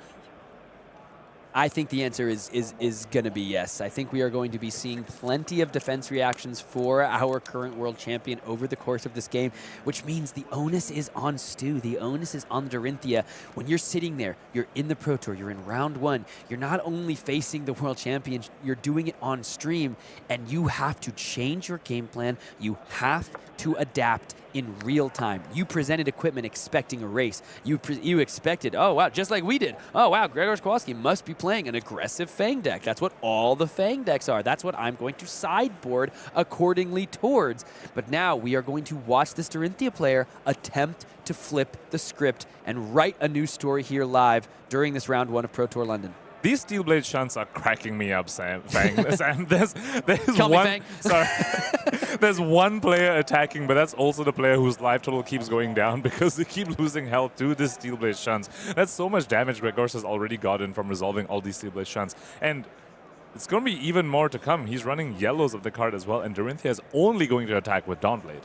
S12: I think the answer is going to be yes. I think we are going to be seeing plenty of defense reactions for our current world champion over the course of this game, which means the onus is on Stu. The onus is on Dorinthia. When you're sitting there, you're in the Pro Tour, you're in round 1, you're not only facing the world champion, you're doing it on stream, and you have to change your game plan. You have to adapt in real time. You presented equipment expecting a race. You expected, oh wow, just like we did. Oh wow, Grzegorz Kowalski must be playing an aggressive Fang deck. That's what all the Fang decks are. That's what I'm going to sideboard accordingly towards. But now we are going to watch this Dorinthia player attempt to flip the script and write a new story here live during this round 1 of Pro Tour London.
S13: These steel blade shunts are cracking me up, Fang. Sam, there's
S12: Call
S13: one.
S12: me Fang.
S13: Sorry, there's one player attacking, but that's also the player whose life total keeps going down because they keep losing health to this steel blade shunts. That's so much damage Grzegorz has already gotten from resolving all these steel blade shunts, and it's going to be even more to come. He's running yellows of the card as well, and Dorinthia is only going to attack with Dawnblade.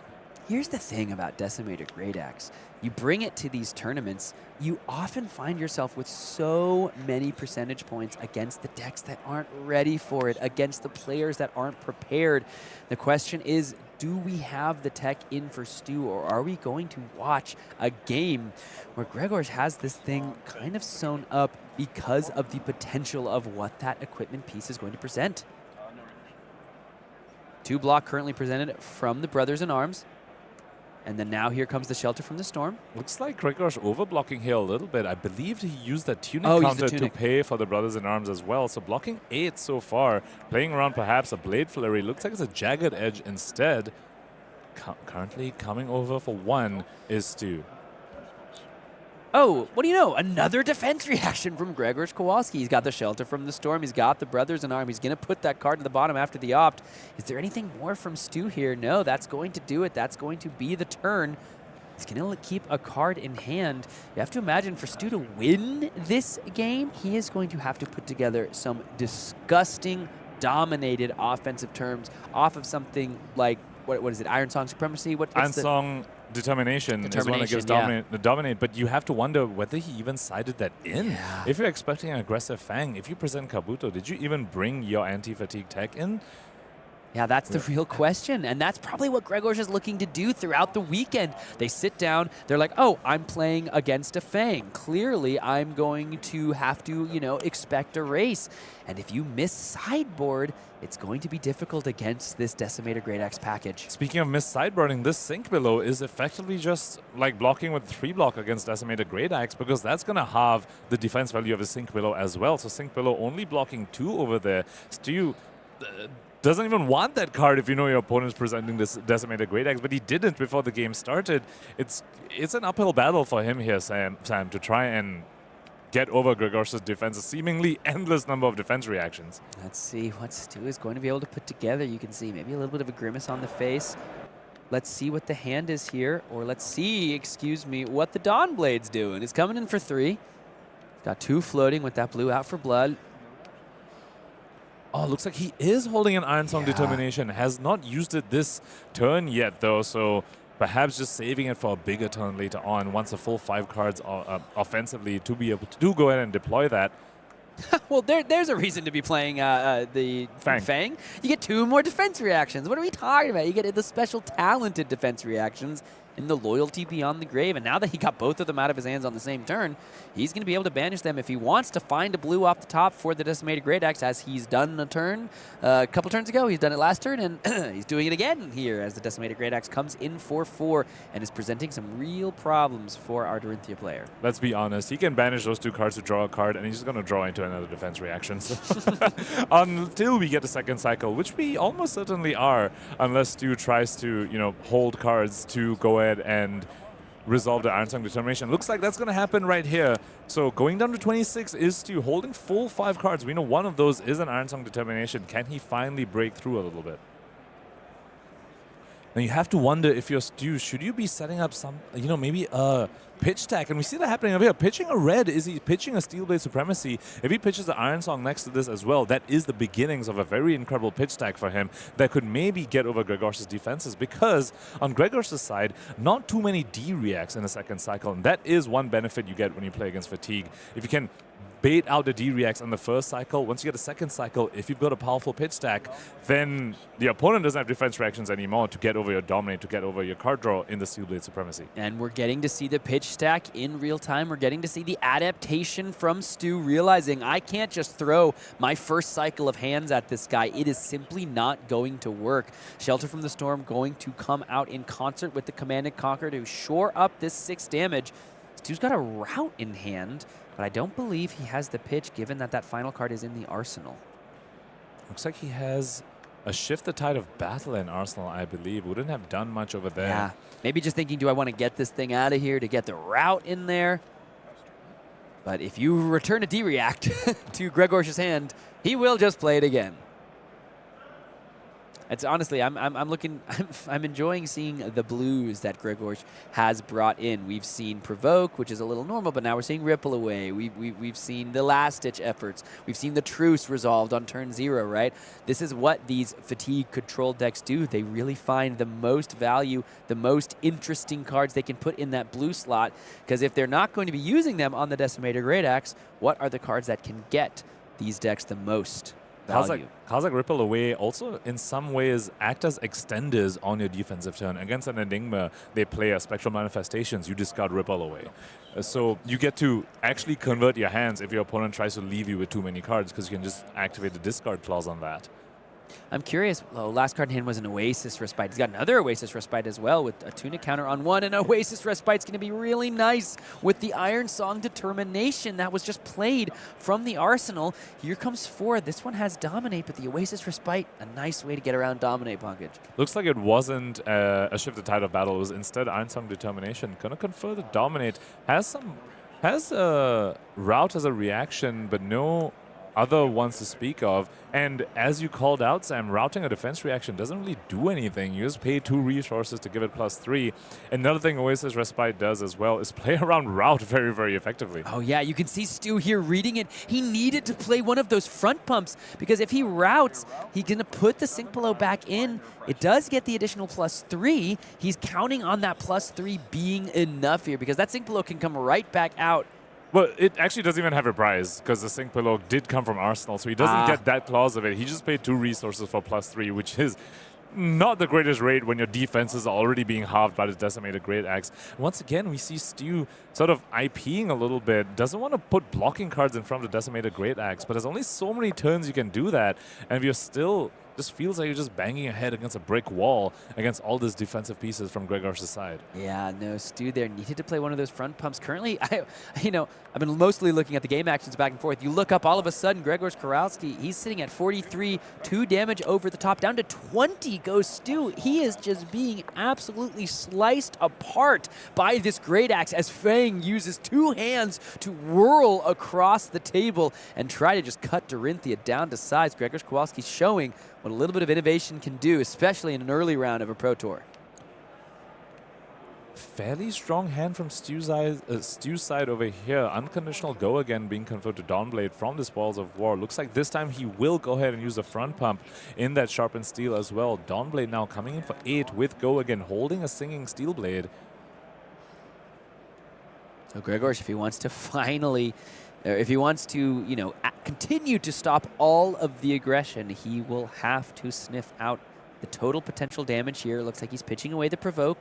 S12: Here's the thing about Decimator Great Axe. You bring it to these tournaments, you often find yourself with so many percentage points against the decks that aren't ready for it, against the players that aren't prepared. The question is, do we have the tech in for Stu, or are we going to watch a game where Grzegorz has this thing kind of sewn up because of the potential of what that equipment piece is going to present? 2 block currently presented from the Brothers in Arms. And then now here comes the Shelter from the Storm.
S13: Looks like Grzegorz overblocking here a little bit. I believe he used that tunic
S12: Oh,
S13: counter to pay for the Brothers in Arms as well. So blocking 8 so far. Playing around perhaps a Blade Flurry. Looks like it's a Jagged Edge instead. Currently coming over for 1 is Stu.
S12: Oh, what do you know? Another defense reaction from Grzegorz Kowalski. He's got the Shelter from the Storm. He's got the Brothers in Arms. He's going to put that card to the bottom after the opt. Is there anything more from Stu here? No, that's going to do it. That's going to be the turn. He's going to keep a card in hand. You have to imagine for Stu to win this game, he is going to have to put together some disgusting, dominated offensive terms off of something like, what is it, Iron Song Supremacy?
S13: Iron Song Determination is one that gives dominate, but you have to wonder whether he even sided that in.
S12: Yeah.
S13: If you're expecting an aggressive Fang, if you present Kabuto, did you even bring your anti-fatigue tech in?
S12: Yeah, that's the real question, and that's probably what Grzegorz is looking to do throughout the weekend. They sit down, they're like, oh, I'm playing against a Fang. Clearly, I'm going to have to, expect a race. And if you miss sideboard, it's going to be difficult against this Decimator Great Axe package.
S13: Speaking of missed sideboarding, this Sink Below is effectively just like blocking with 3 block against Decimator Great Axe, because that's going to halve the defense value of a Sink Below as well. So Sink Below only blocking 2 over there. Stu doesn't even want that card if you know your opponent's presenting this Decimator Great Axe, but he didn't before the game started. It's an uphill battle for him here, Sam, to try and get over Grzegorz' defense, a seemingly endless number of defense reactions.
S12: Let's see what Stu is going to be able to put together. You can see maybe a little bit of a grimace on the face. Let's see what the hand is here, or let's see, what the Dawnblade's doing. It's coming in for 3. Got 2 floating with that blue out for blood.
S13: Oh, looks like he is holding an Iron Song Determination. Has not used it this turn yet, though, so perhaps just saving it for a bigger turn later on once the full 5 cards are offensively to be able to go ahead and deploy that.
S12: Well, there's a reason to be playing the Fang. You get 2 more defense reactions. What are we talking about? You get the special talented defense reactions in the Loyalty Beyond the Grave. And now that he got both of them out of his hands on the same turn, he's going to be able to banish them if he wants to find a blue off the top for the Decimated Great Axe, as he's done a couple turns ago. He's done it last turn, and he's doing it again here as the Decimated Great Axe comes in for 4 and is presenting some real problems for our Dorinthia player.
S13: Let's be honest, he can banish those 2 cards to draw a card, and he's just going to draw into another defense reaction. So until we get a second cycle, which we almost certainly are, unless Stu tries to, hold cards to go ahead and resolve the Iron Song Determination. Looks like that's going to happen right here. So going down to 26 is Stu holding full 5 cards. We know one of those is an Iron Song Determination. Can he finally break through a little bit? Now you have to wonder, if you're Stu, should you be setting up some, maybe a pitch stack? And we see that happening over here. Pitching a red, is he pitching a Steel Blade Supremacy? If he pitches the Iron Song next to this as well, that is the beginnings of a very incredible pitch stack for him that could maybe get over Grzegorz' defenses, because on Grzegorz' side, not too many D reacts in the second cycle, and that is one benefit you get when you play against Fatigue. If you can bait out the D-Reacts on the first cycle. Once you get a second cycle, if you've got a powerful pitch stack, then the opponent doesn't have defense reactions anymore to get over your dominate, to get over your card draw in the Steel Blade Supremacy.
S12: And we're getting to see the pitch stack in real time. We're getting to see the adaptation from Stu, realizing I can't just throw my first cycle of hands at this guy. It is simply not going to work. Shelter from the Storm going to come out in concert with the Command and Conquer to shore up this 6 damage. Stu's got a route in hand, but I don't believe he has the pitch, given that that final card is in the arsenal.
S13: Looks like he has a Shift the Tide of Battle in arsenal, I believe. Wouldn't have done much over there.
S12: Yeah, maybe just thinking, do I want to get this thing out of here to get the route in there? But if you return a D-React to Grzegorz' hand, he will just play it again. It's honestly, I'm enjoying seeing the blues that Grzegorz has brought in. We've seen Provoke, which is a little normal, but now we're seeing Ripple Away. We've seen the last-ditch efforts. We've seen the Truce resolved on turn 0, right? This is what these fatigue control decks do. They really find the most value, the most interesting cards they can put in that blue slot, because if they're not going to be using them on the Decimator Great Axe, what are the cards that can get these decks the most value?
S13: Cards like Ripple Away also in some ways act as extenders on your defensive turn. Against an Enigma, they play a Spectral Manifestations, you discard Ripple Away. So you get to actually convert your hands if your opponent tries to leave you with too many cards, because you can just activate the discard clause on that.
S12: I'm curious, last card in hand was an Oasis Respite. He's got another Oasis Respite as well with a Tunic counter on 1, and Oasis Respite's going to be really nice with the Iron Song Determination that was just played from the arsenal. Here comes 4. This one has Dominate, but the Oasis Respite, a nice way to get around Dominate, Pankaj.
S13: Looks like it wasn't a Shift the Tide of Battle. It was instead Iron Song Determination. Gonna confer the Dominate. Has a route as a reaction, but no other ones to speak of. And as you called out, Sam, routing a defense reaction doesn't really do anything. You just pay 2 resources to give it +3. Another thing Oasis Respite does as well is play around route very, very effectively.
S12: Oh yeah, you can see Stu here reading it. He needed to play one of those front pumps, because if he routes, he's going to put the Sync Pillow back in. It does get the additional +3. He's counting on that +3 being enough here, because that Sync Pillow can come right back out.
S13: Well, it actually doesn't even have a prize, because the Sync Pillow did come from Arsenal, so he doesn't get that clause of it. He just paid 2 resources for +3, which is not the greatest rate when your defenses are already being halved by the Decimated Great Axe. Once again, we see Stu sort of IPing a little bit. Doesn't want to put blocking cards in front of the Decimated Great Axe, but there's only so many turns you can do that, and if you're still just feels like you're just banging your head against a brick wall against all these defensive pieces from Grzegorz' side.
S12: Yeah, no, Stu there needed to play one of those front pumps. Currently, I've been mostly looking at the game actions back and forth. You look up, all of a sudden, Grzegorz Kowalski, he's sitting at 43, 2 damage over the top, down to 20 goes Stu. He is just being absolutely sliced apart by this Great Axe as Fang uses 2 hands to whirl across the table and try to just cut Dorinthia down to size. Grzegorz Kowalski showing what a little bit of innovation can do, especially in an early round of a Pro Tour.
S13: Fairly strong hand from Stu's side over here. Unconditional go again being converted to Dawnblade from the Spoils of War. Looks like this time he will go ahead and use the front pump in that Sharpened Steel as well. Dawnblade now coming in for 8 with go again, holding a Singing Steel Blade.
S12: So Grzegorz, if he wants to finally, if he wants to, continue to stop all of the aggression, he will have to sniff out the total potential damage here. Looks like he's pitching away the Provoke.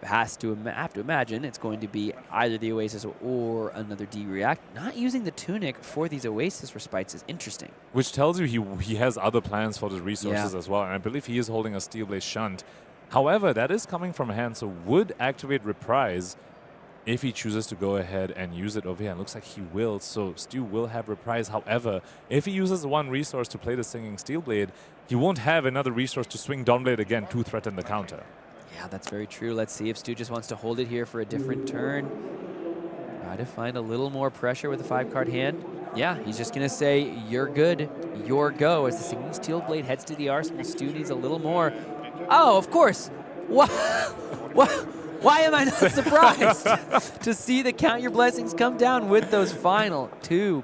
S12: Have to imagine it's going to be either the Oasis or another D-React. Not using the Tunic for these Oasis Respites is interesting.
S13: Which tells you he has other plans for the resources as well, and I believe he is holding a Steelblade Shunt. However, that is coming from hand, so would activate Reprise if he chooses to go ahead and use it over here. And looks like he will, so Stu will have Reprise. However, if he uses 1 resource to play the Singing Steelblade, he won't have another resource to swing Dawnblade again to threaten the counter.
S12: Yeah, that's very true. Let's see if Stu just wants to hold it here for a different turn. Try to find a little more pressure with a 5-card hand. Yeah, he's just going to say, you're good, your go. As the Singing Steelblade heads to the arsenal, Stu needs a little more. Oh, of course. Why am I not surprised to see the Count Your Blessings come down with those final 2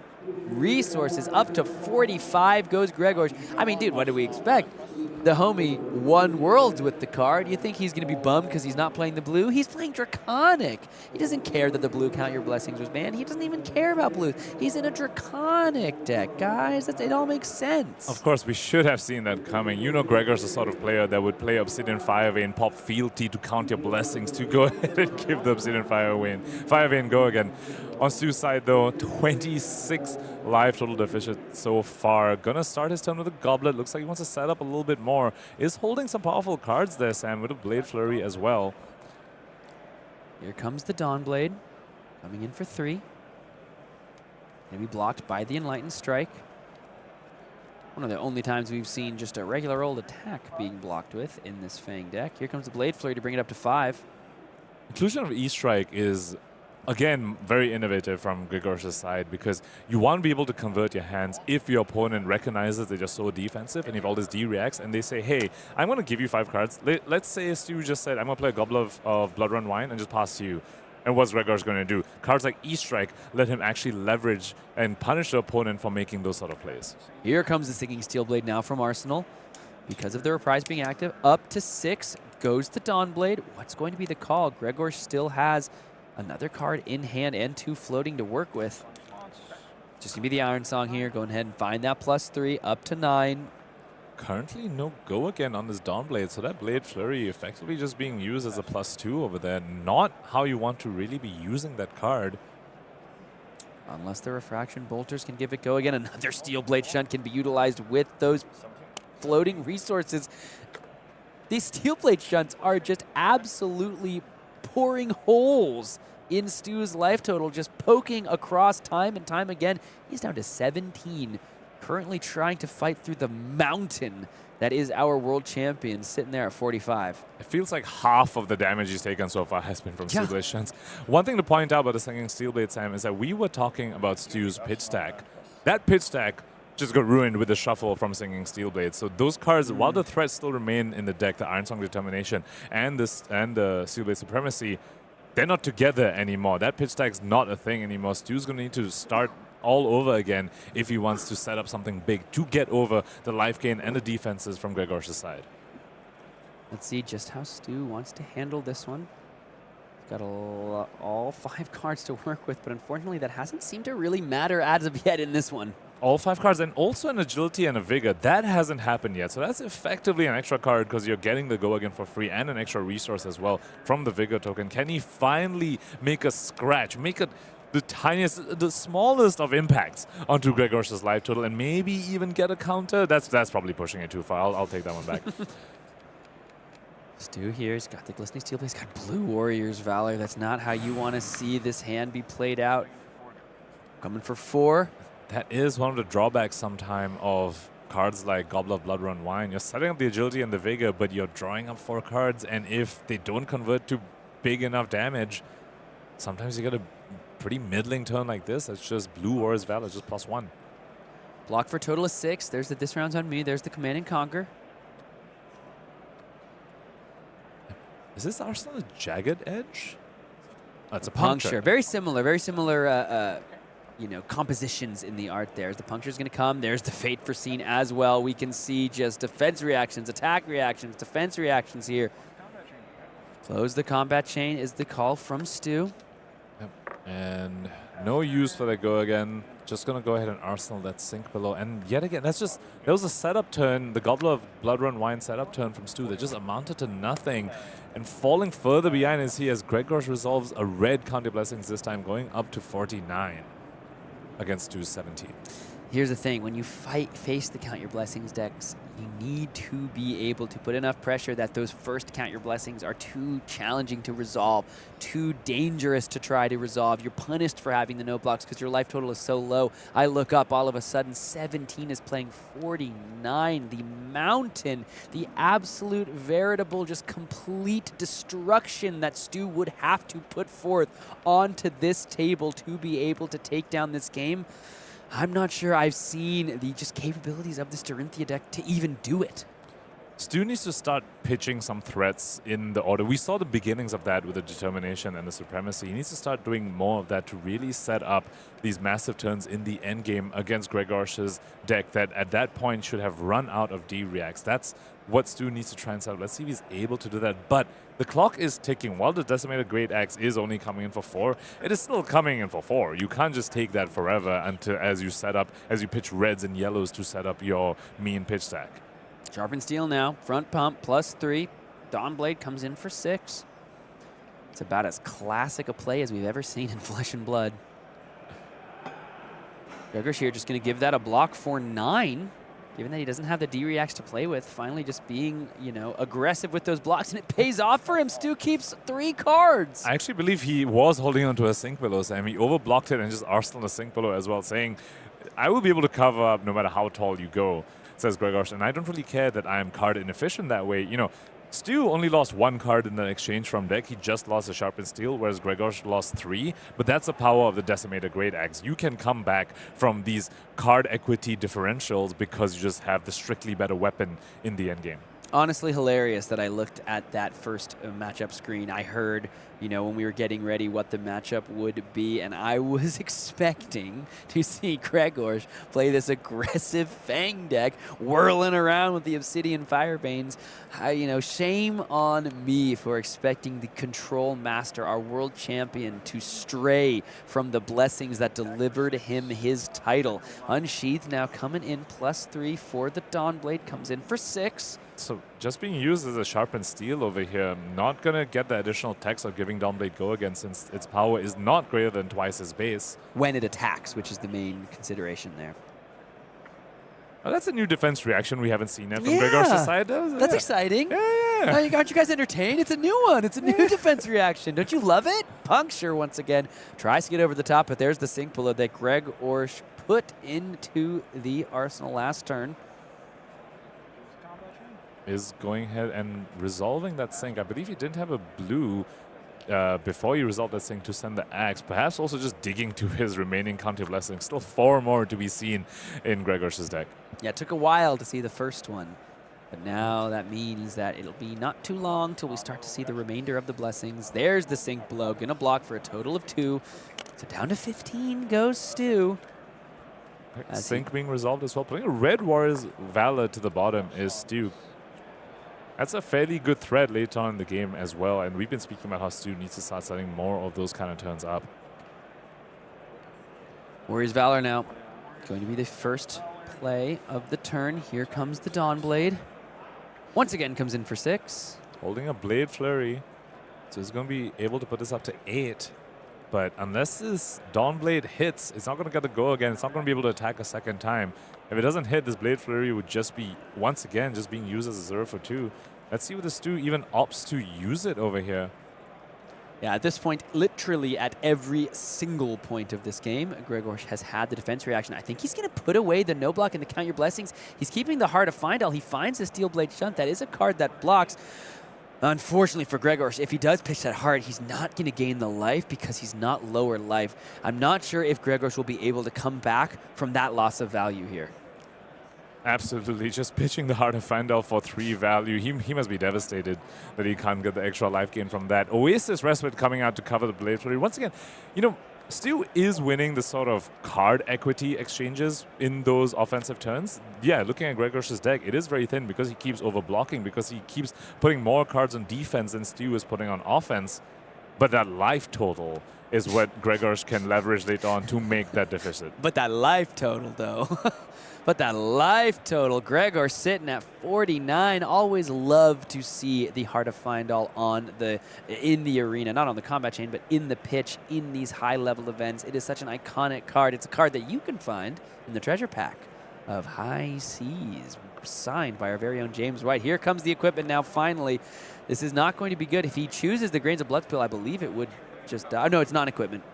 S12: resources? Up to 45 goes Grzegorz. I mean, dude, what do we expect? the homie won Worlds with the card. You think he's going to be bummed because he's not playing the blue? He's playing Draconic. He doesn't care that the blue Count Your Blessings was banned. He doesn't even care about blue. He's in a Draconic deck, guys. It all makes sense.
S13: Of course, we should have seen that coming. You know Grzegorz is the sort of player that would play Obsidian Firevein, pop Fealty to count your blessings to go ahead and give the Obsidian Firevein go again. On Stu's side, though, 26 live total deficit so far. Gonna start his turn with a Goblet. Looks like he wants to set up a little bit more. Is holding some powerful cards there, Sam, with a Blade Flurry as well.
S12: Here comes the Dawnblade, coming in for 3. Gonna be blocked by the Enlightened Strike. One of the only times we've seen just a regular old attack being blocked with in this Fang deck. Here comes the Blade Flurry to bring it up to 5.
S13: Inclusion of E-Strike is, again, very innovative from Grzegorz' side, because you want to be able to convert your hands if your opponent recognizes that you're so defensive and you have all this D-reacts and they say, hey, I'm going to give you 5 cards. Let's say Stu just said, I'm going to play a Goblet of Blood Run Wine and just pass to you. And what's Grzegorz going to do? Cards like E-Strike let him actually leverage and punish the opponent for making those sort of plays.
S12: Here comes the Singing Steelblade now from Arsenal. Because of the Reprise being active, up to 6 goes the Dawnblade. What's going to be the call? Grzegorz still has another card in hand and 2 floating to work with. Just going to be the Iron Song here. Go ahead and find that +3 up to 9.
S13: Currently no go again on this Dawnblade, so that Blade Flurry effectively just being used as a +2 over there. Not how you want to really be using that card.
S12: Unless the Refraction Bolters can give it go again. Another Steelblade Shunt can be utilized with those floating resources. These Steelblade Shunts are just absolutely pouring holes in Stu's life total, just poking across time and time again. He's down to 17, currently trying to fight through the mountain that is our world champion, sitting there at 45.
S13: It feels like half of the damage he's taken so far has been from Steelblade Shunts. One thing to point out about the Singing Steelblade, Sam, is that we were talking about Stu's pitch stack. That pitch stack just got ruined with the shuffle from Singing Steelblade. So those cards, while the threats still remain in the deck, the Ironsong Determination and the Steelblade Supremacy, they're not together anymore. That pitch stack's not a thing anymore. Stu's going to need to start all over again if he wants to set up something big to get over the life gain and the defenses from Grzegorz' side.
S12: Let's see just how Stu wants to handle this one. Got all 5 cards to work with, but unfortunately that hasn't seemed to really matter as of yet in this one.
S13: All 5 cards, and also an Agility and a Vigor. That hasn't happened yet, so that's effectively an extra card because you're getting the go again for free and an extra resource as well from the Vigor token. Can he finally make a scratch, make the tiniest, the smallest of impacts onto Grzegorz' life total, and maybe even get a counter? That's probably pushing it too far. I'll take that one back.
S12: Stu here, he's got the Glistening Steelblade, he's got Blue Warrior's Valor. That's not how you want to see this hand be played out. Coming for 4.
S13: That is one of the drawbacks sometime of cards like Goblet of Blood Run Wine. You're setting up the Agility and the Vigor, but you're drawing up 4 cards, and if they don't convert to big enough damage, sometimes you get a pretty middling turn like this. It's just Blue Warrior's Valor, just +1.
S12: Block for a total of 6. There's the This Round's on Me. There's the Command and Conquer.
S13: Is this Arsenal a Jagged Edge? Oh, it's a
S12: Puncture. Very similar, you know, compositions in the art there. The Puncture's going to come. There's the Fate Foreseen as well. We can see just defense reactions, attack reactions, defense reactions here. Close the Combat Chain is the call from Stu.
S13: Yep. And no use for that go again. Just going to go ahead and Arsenal that sink below. And yet again, that was a setup turn, the Goblet of Blood Run Wine setup turn from Stu that just amounted to nothing. And falling further behind is he as Grzegorz resolves a red Counter Blessings this time, going up to 49 against Stu's 17.
S12: Here's the thing, when you face the Count Your Blessings decks, you need to be able to put enough pressure that those first Count Your Blessings are too challenging to resolve, too dangerous to try to resolve. You're punished for having the no blocks because your life total is so low. I look up, all of a sudden 17 is playing 49. The mountain, the absolute veritable just complete destruction that Stu would have to put forth onto this table to be able to take down this game. I'm not sure I've seen the just capabilities of this Dorinthia deck to even do it.
S13: Stu needs to start pitching some threats in the order. We saw the beginnings of that with the Determination and the Supremacy. He needs to start doing more of that to really set up these massive turns in the endgame against Grzegorz' deck that at that point should have run out of D-reacts. That's what Stu needs to try and set up. Let's see if he's able to do that. But the clock is ticking. While the Decimated Great Axe is only coming in for 4, it is still coming in for 4. You can't just take that forever until as you pitch reds and yellows to set up your mean pitch stack.
S12: Sharpened Steel now, front pump, +3. Dawnblade comes in for 6. It's about as classic a play as we've ever seen in Flesh and Blood. Grzegorz here just going to give that a block for 9. Given that he doesn't have the D-Reacts to play with, finally just being, aggressive with those blocks, and it pays off for him. Stu keeps 3 cards.
S13: I actually believe he was holding onto a Sink Below, Sam. He overblocked it and just arsenaled a Sink Below as well, saying, I will be able to cover up no matter how tall you go, says Grzegorz, and I don't really care that I am card inefficient that way. Stu only lost 1 card in the exchange from deck. He just lost a Sharpened Steel, whereas Grzegorz lost 3. But that's the power of the Decimated Great Axe. You can come back from these card equity differentials because you just have the strictly better weapon in the endgame.
S12: Honestly hilarious that I looked at that first matchup screen. I heard, when we were getting ready what the matchup would be, and I was expecting to see Grzegorz play this aggressive Fang deck, whirling around with the Obsidian Firebanes. Shame on me for expecting the Control Master, our world champion, to stray from the blessings that delivered him his title. Unsheathed now coming in +3 for the Dawnblade, comes in for 6.
S13: So just being used as a Sharpened Steel over here, not going to get the additional text of giving Dawnblade go again since its power is not greater than twice its base.
S12: When it attacks, which is the main consideration there.
S13: Oh, that's a new defense reaction we haven't seen yet from Grzegorz' side.
S12: That's exciting.
S13: Yeah.
S12: Aren't you guys entertained? It's a new one. It's a new defense reaction. Don't you love it? Puncture once again tries to get over the top, but there's the Sink Below that Grzegorz put into the arsenal last turn.
S13: Is going ahead and resolving that Sink. I believe he didn't have a blue before he resolved that Sink to send the Axe. Perhaps also just digging to his remaining County Blessings. Still 4 more to be seen in Grzegorz' deck.
S12: Yeah, it took a while to see the first one. But now that means that it'll be not too long till we start to see the remainder of the blessings. There's the Sink Below, gonna block for a total of 2. So down to 15 goes Stu.
S13: Sink being resolved as well. Putting a Red Warrior's Valor to the bottom is Stu. That's a fairly good threat later on in the game as well, and we've been speaking about how Stu needs to start setting more of those kind of turns up.
S12: Warrior's Valor now going to be the first play of the turn. Here comes the Dawnblade. Once again comes in for 6.
S13: Holding a Blade Flurry, so he's going to be able to put this up to 8. But unless this Dawnblade hits, it's not going to get the go again. It's not going to be able to attack a second time. If it doesn't hit, this Blade Flurry would just be, once again, just being used as a 0 for 2. Let's see what the Stu even opts to use it over here.
S12: Yeah, at this point, literally at every single point of this game, Grzegorz has had the defense reaction. I think he's going to put away the no block and the Count Your Blessings. He's keeping the Heart of Find All. He finds the Steel Blade Shunt. That is a card that blocks. Unfortunately for Grzegorz, if he does pitch that Heart, he's not going to gain the life because he's not lower life. I'm not sure if Grzegorz will be able to come back from that loss of value here.
S13: Absolutely, just pitching the Heart of Fandal for 3 value. He must be devastated that he can't get the extra life gain from that. Oasis Respite coming out to cover the Blade Flurry. Once again, Stu is winning the sort of card equity exchanges in those offensive turns. Yeah, looking at Grzegorz' deck, it is very thin because he keeps overblocking, because he keeps putting more cards on defense than Stu is putting on offense. But that life total is what Grzegorz can leverage later on to make that deficit.
S12: But that life total, though. But that life total, Grzegorz sitting at 49. Always love to see the Heart of Find All in the arena, not on the combat chain, but in the pitch, in these high-level events. It is such an iconic card. It's a card that you can find in the treasure pack of High Seas, signed by our very own James White. Here comes the equipment now, finally. This is not going to be good. If he chooses the Grains of Blood Pill, I believe it would just die. Oh, no, it's non-equipment.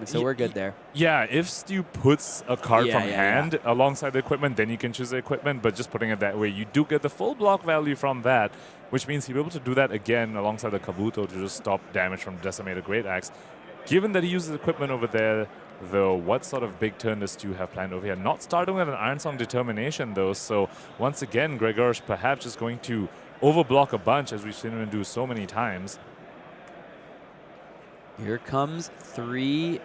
S12: So we're good there.
S13: Yeah, if Stu puts a card from hand alongside the equipment, then you can choose the equipment, but just putting it that way, you do get the full block value from that, which means he'll be able to do that again alongside the Kabuto to just stop damage from Decimated Great Axe. Given that he uses equipment over there, though, what sort of big turn does Stu have planned over here? Not starting with an Iron Song Determination, though, so once again, Grzegorz perhaps just going to overblock a bunch, as we've seen him do so many times.
S12: Here comes 4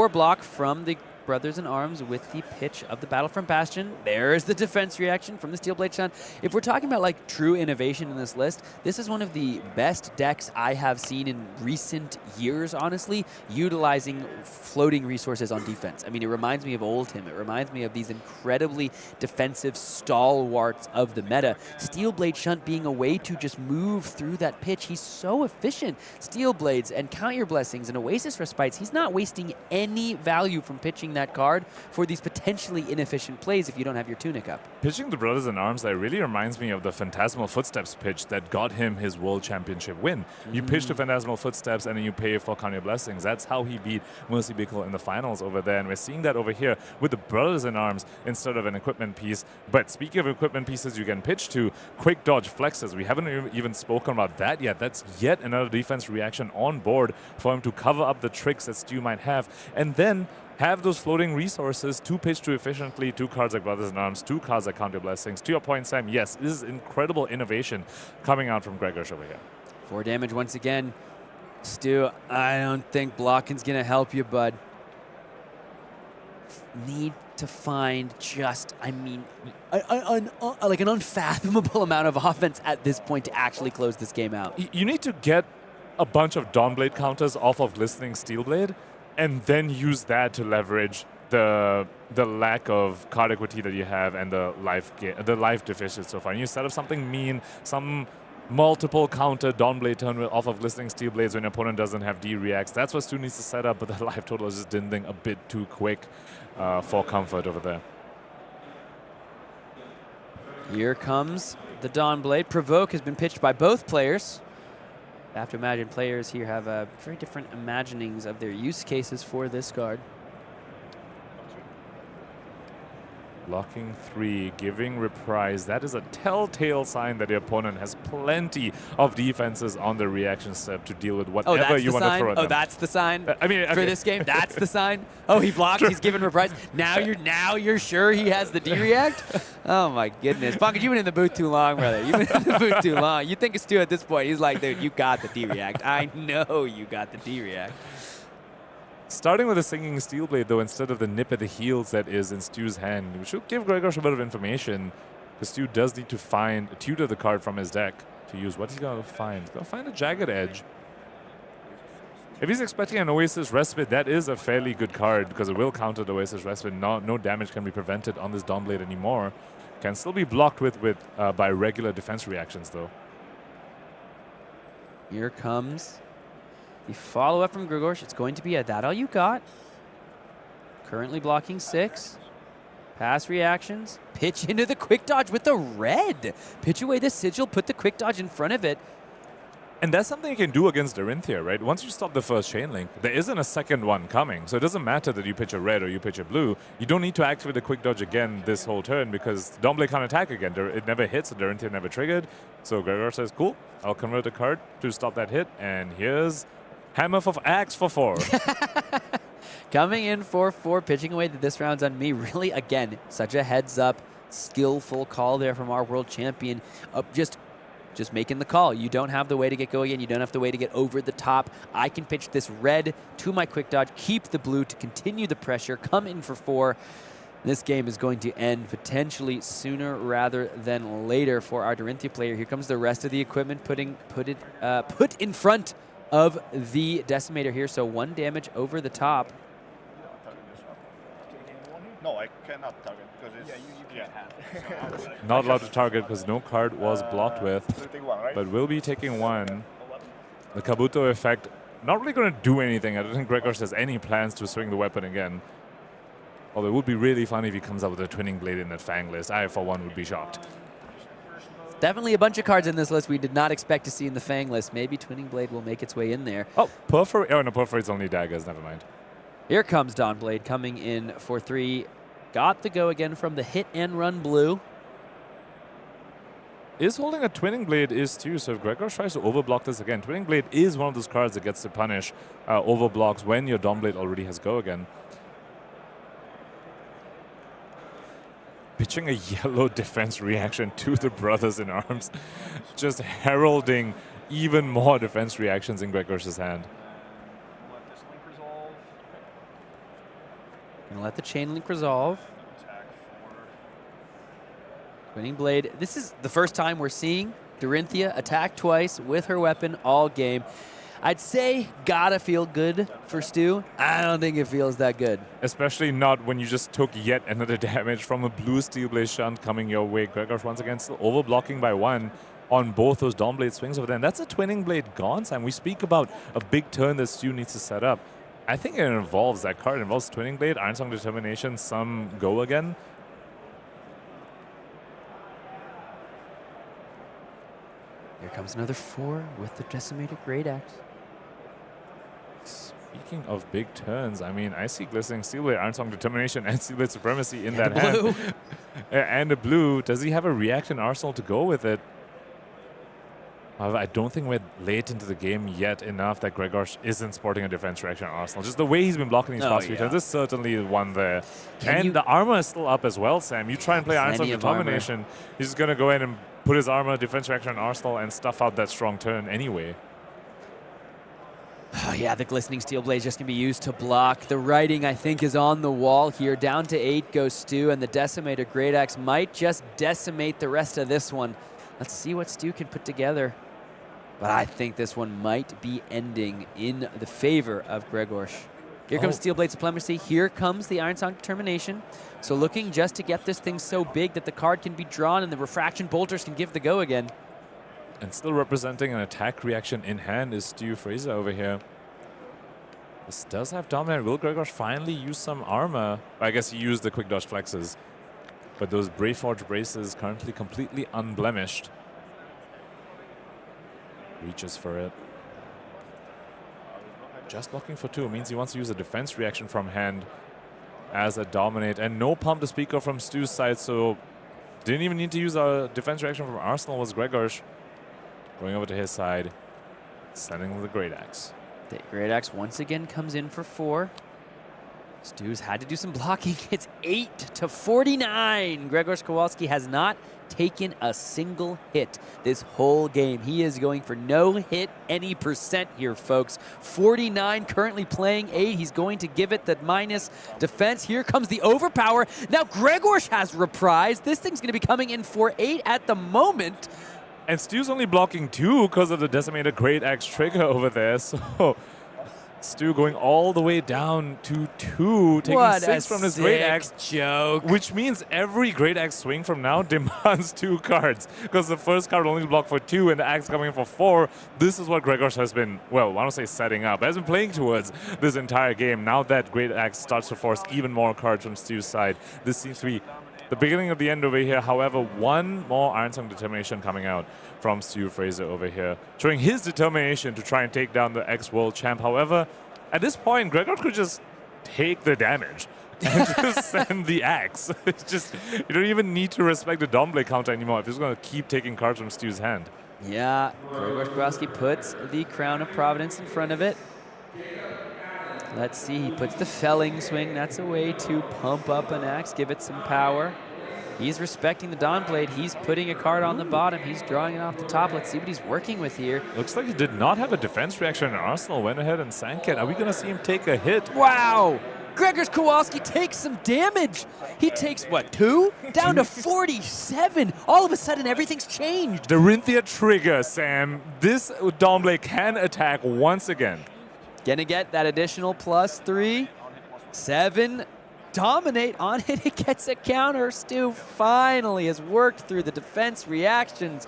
S12: block from the brothers in arms with the pitch of the Battlefront Bastion. There's the defense reaction from the Steel Blade Shunt. If we're talking about like true innovation in this list, this is one of the best decks I have seen in recent years, honestly, utilizing floating resources on defense. I mean, it reminds me of Oldhim. It reminds me of these incredibly defensive stalwarts of the meta. Steel Blade Shunt being a way to just move through that pitch. He's so efficient. Steel Blades and Count Your Blessings and Oasis Respites, he's not wasting any value from pitching that card for these potentially inefficient plays if you don't have your Tunic up.
S13: Pitching the Brothers in Arms, that really reminds me of the Phantasmal Footsteps pitch that got him his World Championship win. You pitch to Phantasmal Footsteps and then you pay for Count Your Blessings. That's how he beat Mercy Bickle in the finals over there, and we're seeing that over here with the Brothers in Arms instead of an equipment piece. But speaking of equipment pieces you can pitch to, Quick Dodge Flexes. We haven't even spoken about that yet. That's yet another defense reaction on board for him to cover up the tricks that Stu might have, and then have those floating resources to pitch to efficiently, 2 cards like Brothers in Arms, 2 cards like Count Your Blessings. To your point, Sam, yes, this is incredible innovation coming out from Grzegorz over here.
S12: 4 damage once again. Stu, I don't think blocking's going to help you, bud. Need to find just, I mean, like an unfathomable amount of offense at this point to actually close this game out.
S13: You need to get a bunch of Dawnblade counters off of Glistening Steelblade, and then use that to leverage the lack of card equity that you have and the life deficit so far. And you set up something mean, some multiple counter Dawnblade turn off of Glistening Steelblades when your opponent doesn't have D-reacts. That's what Stu needs to set up, but the life total is just dinding a bit too quick for comfort over there.
S12: Here comes the Dawnblade. Provoke has been pitched by both players. I have to imagine players here have very different imaginings of their use cases for this card.
S13: Blocking 3, giving reprise. That is a telltale sign that the opponent has plenty of defenses on the reaction step to deal with whatever you want to throw at them.
S12: Oh, that's the sign
S13: I mean,
S12: for this game? That's the sign? Oh, he blocked, he's giving reprise. Now you're sure he has the D-react? Oh my goodness. Funkage, you've been in the booth too long, brother. You've been in the booth too long. You think it's Stu at this point. He's like, dude, you got the D-react. I know you got the D-react.
S13: Starting with a Singing Steelblade, though, instead of the nip at the heels that is in Stu's hand, which should give Grzegorz a bit of information, because Stu does need to tutor the card from his deck to use. What he's going to find? He's going to find a Jagged Edge. If he's expecting an Oasis Respite, that is a fairly good card, because it will counter the Oasis Respite. No damage can be prevented on this Dawnblade anymore. Can still be blocked by regular defense reactions, though.
S12: Here comes the follow-up from Grzegorz. It's going to be that all you got. Currently blocking 6. Pass reactions. Pitch into the quick dodge with the red. Pitch away the sigil, put the quick dodge in front of it.
S13: And that's something you can do against Dorinthia, right? Once you stop the first chain link, there isn't a second one coming. So it doesn't matter that you pitch a red or you pitch a blue. You don't need to activate the quick dodge again this whole turn because Dawnblade can't attack again. It never hits, and Dorinthia never triggered. So Grzegorz says, cool, I'll convert the card to stop that hit. And here's Hammer of Axe for 4.
S12: Coming in for 4, pitching away that this round's on me. Really, again, such a heads-up, skillful call there from our world champion. Just making the call. You don't have the way to get going in. You don't have the way to get over the top. I can pitch this red to my quick dodge, keep the blue to continue the pressure, come in for 4. This game is going to end potentially sooner rather than later for our Dorinthia player. Here comes the rest of the equipment put in front of the Decimator here. So 1 damage over the top.
S14: No, I cannot target because it's... Yeah, you can't have.
S13: Not allowed to target because no card was blocked with, but will be taking 1. The Kabuto effect, not really going to do anything. I don't think Grzegorz has any plans to swing the weapon again. Although it would be really fun if he comes up with a Twinning Blade in that Fang list. I, for one, would be shocked.
S12: Definitely a bunch of cards in this list we did not expect to see in the Fang list. Maybe Twinning Blade will make its way in there.
S13: Oh, Perforate. Oh, no, Perforate's only daggers. Never mind.
S12: Here comes Dawnblade coming in for 3. Got the go again from the hit and run blue.
S13: Is holding a Twinning Blade is too, so if Grzegorz tries to overblock this again, Twinning Blade is one of those cards that gets to punish overblocks when your Dawnblade already has go again. Pitching a yellow defense reaction to the Brothers in Arms, just heralding even more defense reactions in Grzegorz' hand.
S12: Gonna let the chain link resolve. Twinning Blade. This is the first time we're seeing Dorinthia attack twice with her weapon all game. I'd say gotta feel good for Stu. I don't think it feels that good.
S13: Especially not when you just took yet another damage from a blue Steel Blade shunt coming your way. Grzegorz once again still overblocking by 1 on both those Dawn Blade swings over there. And that's a Twinning Blade gone, Sam. We speak about a big turn that Stu needs to set up. I think it involves that card. It involves Twinning Blade, Ironsong Determination, some go again.
S12: Here comes another 4 with the Decimated Great Axe.
S13: Speaking of big turns, I mean, I see Glistening Steel Blade, Ironsong Determination, and Steel Blade Supremacy in that hand. And a blue. Does he have a reaction arsenal to go with it? However, I don't think we're late into the game yet enough that Grzegorz isn't sporting a defense reaction arsenal. Just the way he's been blocking these past few turns, there's certainly one there. And the armor is still up as well, Sam. You try and play Ironsong Determination, he's just going to go in and put his armor, defense reaction arsenal, and stuff out that strong turn anyway.
S12: Oh, yeah, the Glistening Steel Blade is just going to be used to block. The writing, I think, is on the wall here. Down to 8 goes Stu, and the Decimated Great Axe might just decimate the rest of this one. Let's see what Stu can put together. But I think this one might be ending in the favor of Grzegorz. Here comes Steel Blade Supremacy. Here comes the Ironsong Determination. So looking just to get this thing so big that the card can be drawn and the Refraction Bolters can give the go again.
S13: And still representing an attack reaction in hand is Stu Fraser over here. This does have Dominate. Will Grzegorz finally use some armor? I guess he used the Quick Dodge Flexes. But those Brave Forge Braces currently completely unblemished. Reaches for it. Just blocking for 2 means he wants to use a defense reaction from hand as a Dominate. And no pump to speak of from Stu's side, so didn't even need to use a defense reaction from Arsenal was Grzegorz. Going over to his side, sending the Great Axe.
S12: The Great Axe once again comes in for 4. Stu's had to do some blocking. It's 8-49. Grzegorz Kowalski has not taken a single hit this whole game. He is going for no hit any percent here, folks. 49 currently playing 8. He's going to give it the minus defense. Here comes the overpower. Now Grzegorz has reprised. This thing's going to be coming in for 8 at the moment.
S13: And Stu's only blocking 2 because of the Decimated Great Axe trigger over there. So Stu going all the way down to 2, taking 6 from his Great Axe.
S12: Joke.
S13: Which means every Great Axe swing from now demands 2 cards. Because the first card only blocked for 2 and the axe coming in for 4. This is what Grzegorz has been, well, I don't say setting up, has been playing towards this entire game. Now that Great Axe starts to force even more cards from Stu's side, this seems to be the beginning of the end over here. However, one more Ironsong Determination coming out from Stu Fraser over here, showing his determination to try and take down the ex-world champ. However, at this point, Grzegorz could just take the damage and just send the axe. It's just, you don't even need to respect the Dawn Blade counter anymore if he's going to keep taking cards from Stu's hand.
S12: Yeah, Grzegorz Kowalski puts the Crown of Providence in front of it. Let's see, he puts the Felling Swing. That's a way to pump up an axe, give it some power. He's respecting the Dawn Blade. He's putting a card on the bottom. He's drawing it off the top. Let's see what he's working with here.
S13: Looks like he did not have a defense reaction in Arsenal. Went ahead and sank it. Are we going to see him take a hit?
S12: Wow! Grzegorz Kowalski takes some damage. He takes, what, 2? Down to 47. All of a sudden, everything's changed.
S13: Dorinthia trigger, Sam. This Dawn Blade can attack once again.
S12: Gonna get that additional +3. 7. Dominate on it. It gets a counter. Stu finally has worked through the defense reactions.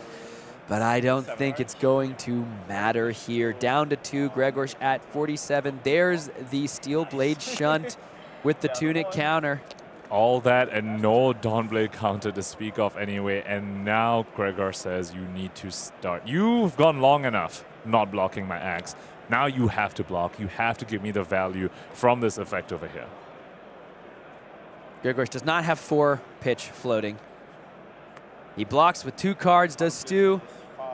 S12: But I don't think it's going to matter here. Down to 2. Grzegorz at 47. There's the Steel Blade Shunt with the Tunic counter.
S13: All that and no Dawn Blade counter to speak of anyway. And now Grzegorz says you need to start. You've gone long enough not blocking my axe. Now you have to block. You have to give me the value from this effect over here.
S12: Grzegorz does not have 4 pitch floating. He blocks with 2 cards, does Stu.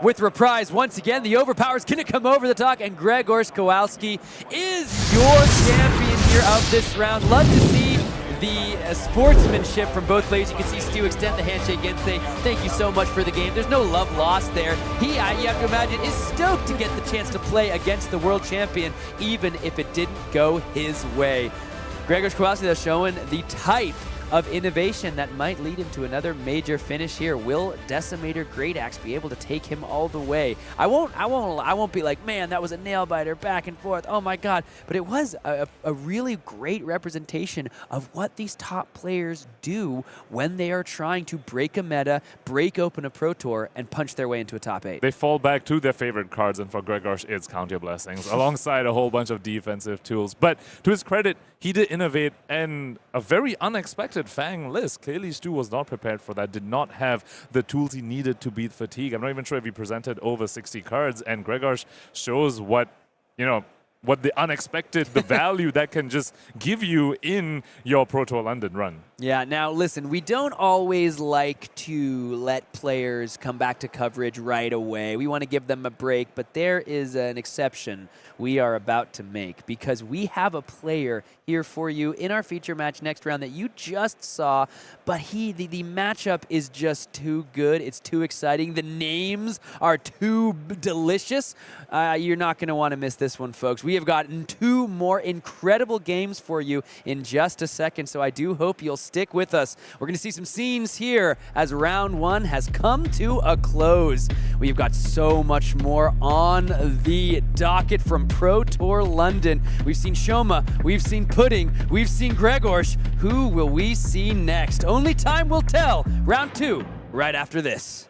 S12: With reprise, once again, the overpower is going to come over the top, and Grzegorz Kowalski is your champion here of this round. Love to see the sportsmanship from both players. You can see Stu extend the handshake and say, thank you so much for the game. There's no love lost there. He, you have to imagine, is stoked to get the chance to play against the world champion, even if it didn't go his way. Grzegorz Kowalski though showing the type of innovation that might lead him to another major finish here. Will Decimator Great Axe be able to take him all the way? I won't be like, man, that was a nail biter back and forth. Oh my God! But it was a really great representation of what these top players do when they are trying to break a meta, break open a Pro Tour, and punch their way into a top 8.
S13: They fall back to their favorite cards, and for Grzegorz, it's Count Your Blessings, alongside a whole bunch of defensive tools. But to his credit, he did innovate, and a very unexpected Fang list. Clearly, Stu was not prepared for that, did not have the tools he needed to beat Fatigue. I'm not even sure if he presented over 60 cards, and Grzegorz shows what, what the unexpected, the value that can just give you in your Pro Tour London run.
S12: Yeah, now listen, we don't always like to let players come back to coverage right away. We want to give them a break, but there is an exception we are about to make, because we have a player here for you in our feature match next round that you just saw, but the matchup is just too good. It's too exciting. The names are too delicious. You're not going to want to miss this one, folks. We have gotten 2 more incredible games for you in just a second, so I do hope you'll stick with us. We're going to see some scenes here as round 1 has come to a close. We've got so much more on the docket from Pro Tour London. We've seen Shoma, we've seen Pudding, we've seen Grzegorz. Who will we see next? Only time will tell. Round 2, right after this.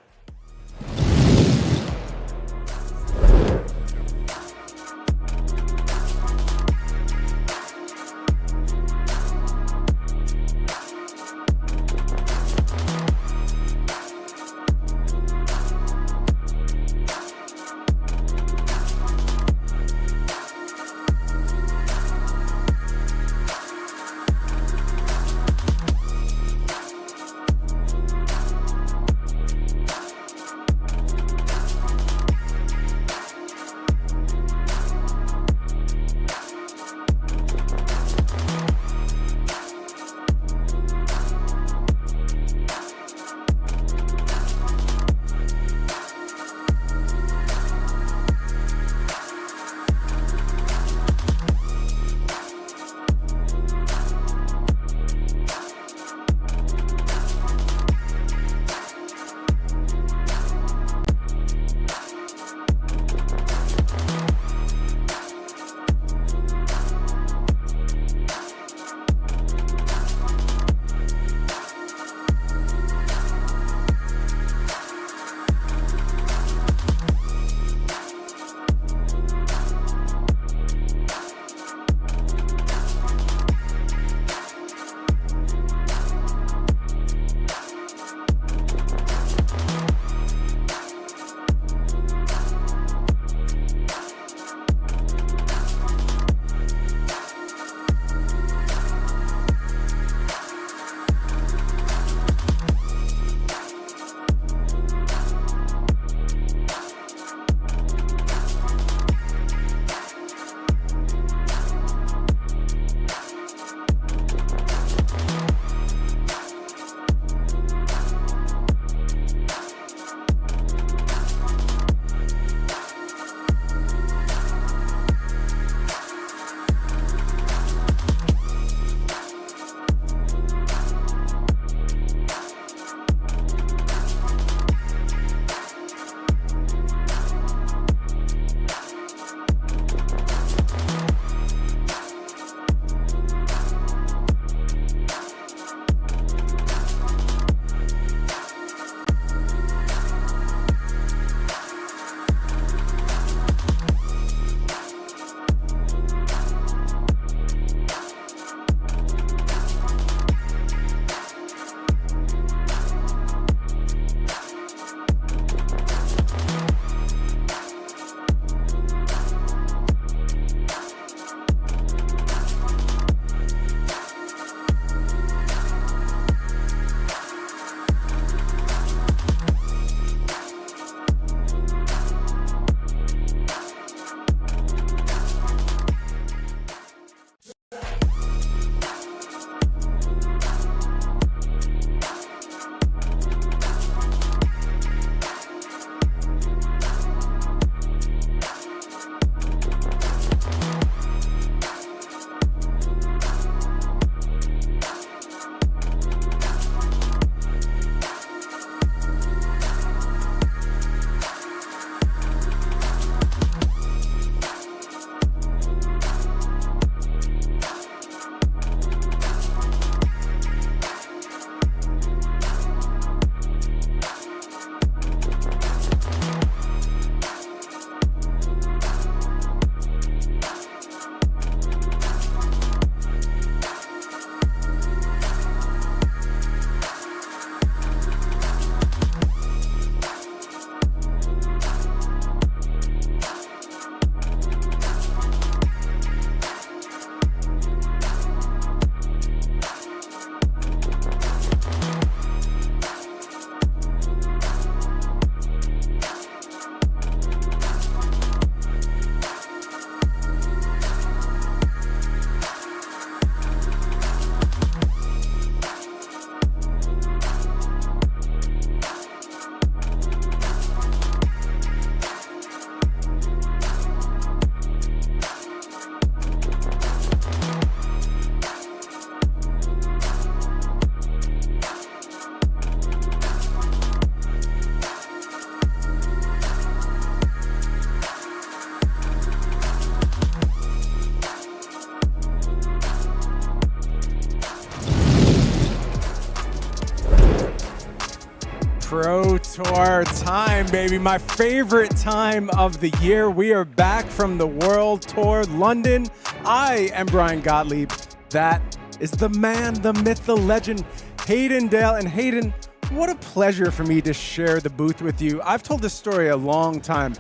S15: Tour time, baby. My favorite time of the year. We are back from the World Tour, London. I am Brian Gottlieb. That is the man, the myth, the legend, Hayden Dale. And Hayden, what a pleasure for me to share the booth with you. I've told this story a long time.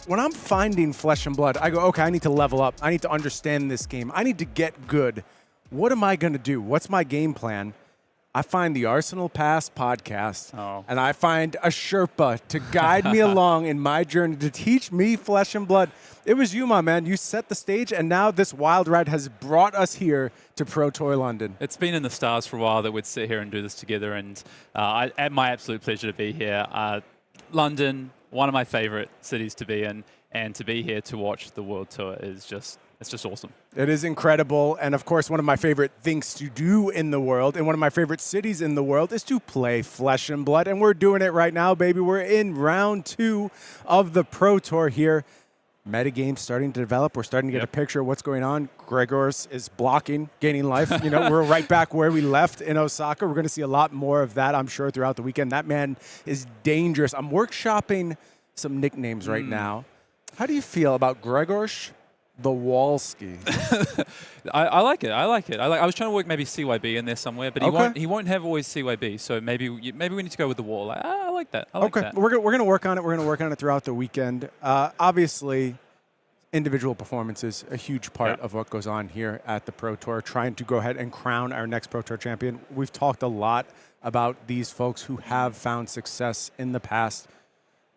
S15: When I'm finding Flesh and Blood, I go, okay, I need to level up. I need to understand this game. I need to get good. What am I going to do? What's my game plan? I find the Arsenal Pass podcast, and I find a Sherpa to guide me along in my journey, to teach me Flesh and Blood. It was you, my man. You set the stage, and now this wild ride has brought us here to Pro Tour London.
S16: It's been in the stars for a while that we'd sit here and do this together, and my absolute pleasure to be here. London, one of my favorite cities to be in, and to be here to watch the World Tour is just... it's just awesome.
S15: It is incredible. And of course, one of my favorite things to do in the world and one of my favorite cities in the world is to play Flesh and Blood. And we're doing it right now, baby. We're in round 2 of the Pro Tour here. Metagame starting to develop. We're starting to get a picture of what's going on. Grzegorz is blocking, gaining life. You know, we're right back where we left in Osaka. We're going to see a lot more of that, I'm sure, throughout the weekend. That man is dangerous. I'm workshopping some nicknames right now. How do you feel about Grzegorz the Walski?
S16: I like it. I was trying to work maybe CYB in there somewhere, but he won't have always CYB. So maybe we need to go with the wall. I like that. I like that.
S15: We're going to work on it. We're going to work on it throughout the weekend. Obviously, individual performances a huge part of what goes on here at the Pro Tour. Trying to go ahead and crown our next Pro Tour champion. We've talked a lot about these folks who have found success in the past.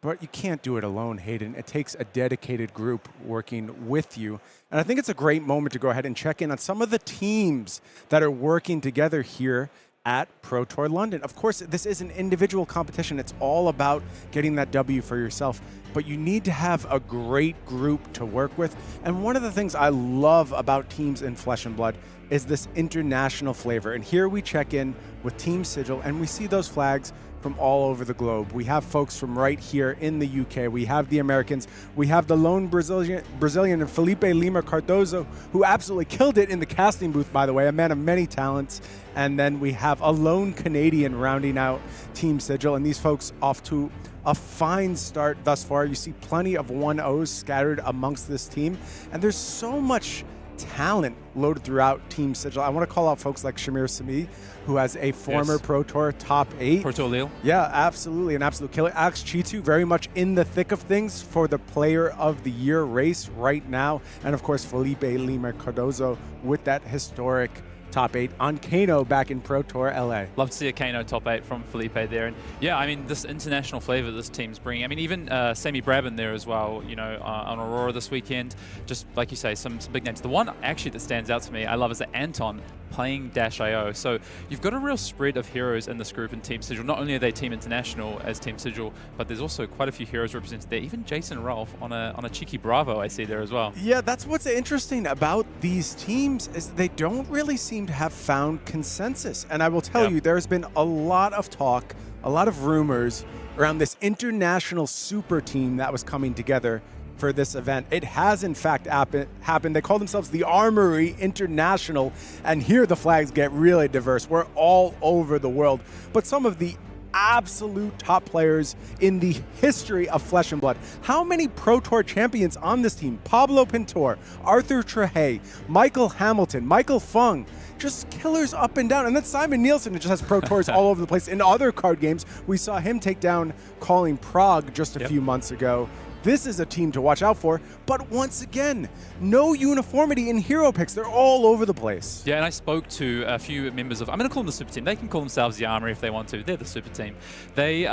S15: But you can't do it alone, Hayden. It takes a dedicated group working with you. And I think it's a great moment to go ahead and check in on some of the teams that are working together here at Pro Tour London. Of course, this is an individual competition. It's all about getting that W for yourself. But you need to have a great group to work with. And one of the things I love about teams in Flesh and Blood is this international flavor. And here we check in with Team Sigil, and we see those flags from all over the globe. We have folks from right here in the UK. We have the Americans. We have the lone Brazilian and Felipe Lima Cardozo, who absolutely killed it in the casting booth, by the way, a man of many talents. And then we have a lone Canadian rounding out Team Sigil, and these folks off to a fine start thus far. You see plenty of 1-0s scattered amongst this team, and there's so much talent loaded throughout Team Sigil. I want to call out folks like Shamir Sami, who has a former Pro Tour top 8.
S16: Pro Tour Lille.
S15: Yeah, absolutely. An absolute killer. Alex Chitu, very much in the thick of things for the Player of the Year race right now. And of course, Felipe Lima Cardozo with that historic top 8 on Kano back in Pro Tour LA.
S16: Love to see a Kano top 8 from Felipe there. And yeah, I mean, this international flavor this team's bringing. I mean, even Sammy Brabin there as well, you know, on Aurora this weekend. Just like you say, some big names. The one actually that stands out to me, I love, is that Anton playing -IO. So you've got a real spread of heroes in this group in Team Sigil. Not only are they Team International as Team Sigil, but there's also quite a few heroes represented there. Even Jason Ralph on a cheeky Bravo I see there as well.
S15: Yeah, that's what's interesting about these teams is they don't really seem to have found consensus. And I will tell you, there's been a lot of talk, a lot of rumors around this international super team that was coming together for this event. It has in fact happened. They call themselves the Armory International, and here the flags get really diverse. We're all over the world, but some of the absolute top players in the history of Flesh and Blood. How many Pro Tour champions on this team? Pablo Pintor, Arthur Trehay, Michael Hamilton, Michael Fang, just killers up and down. And then Simon Nielsen just has Pro Tours all over the place. In other card games, we saw him take down Calling Prague just a few months ago. This is a team to watch out for, but once again, no uniformity in hero picks. They're all over the place.
S16: Yeah, and I spoke to a few members of, I'm going to call them the super team. They can call themselves the Armory if they want to. They're the super team. They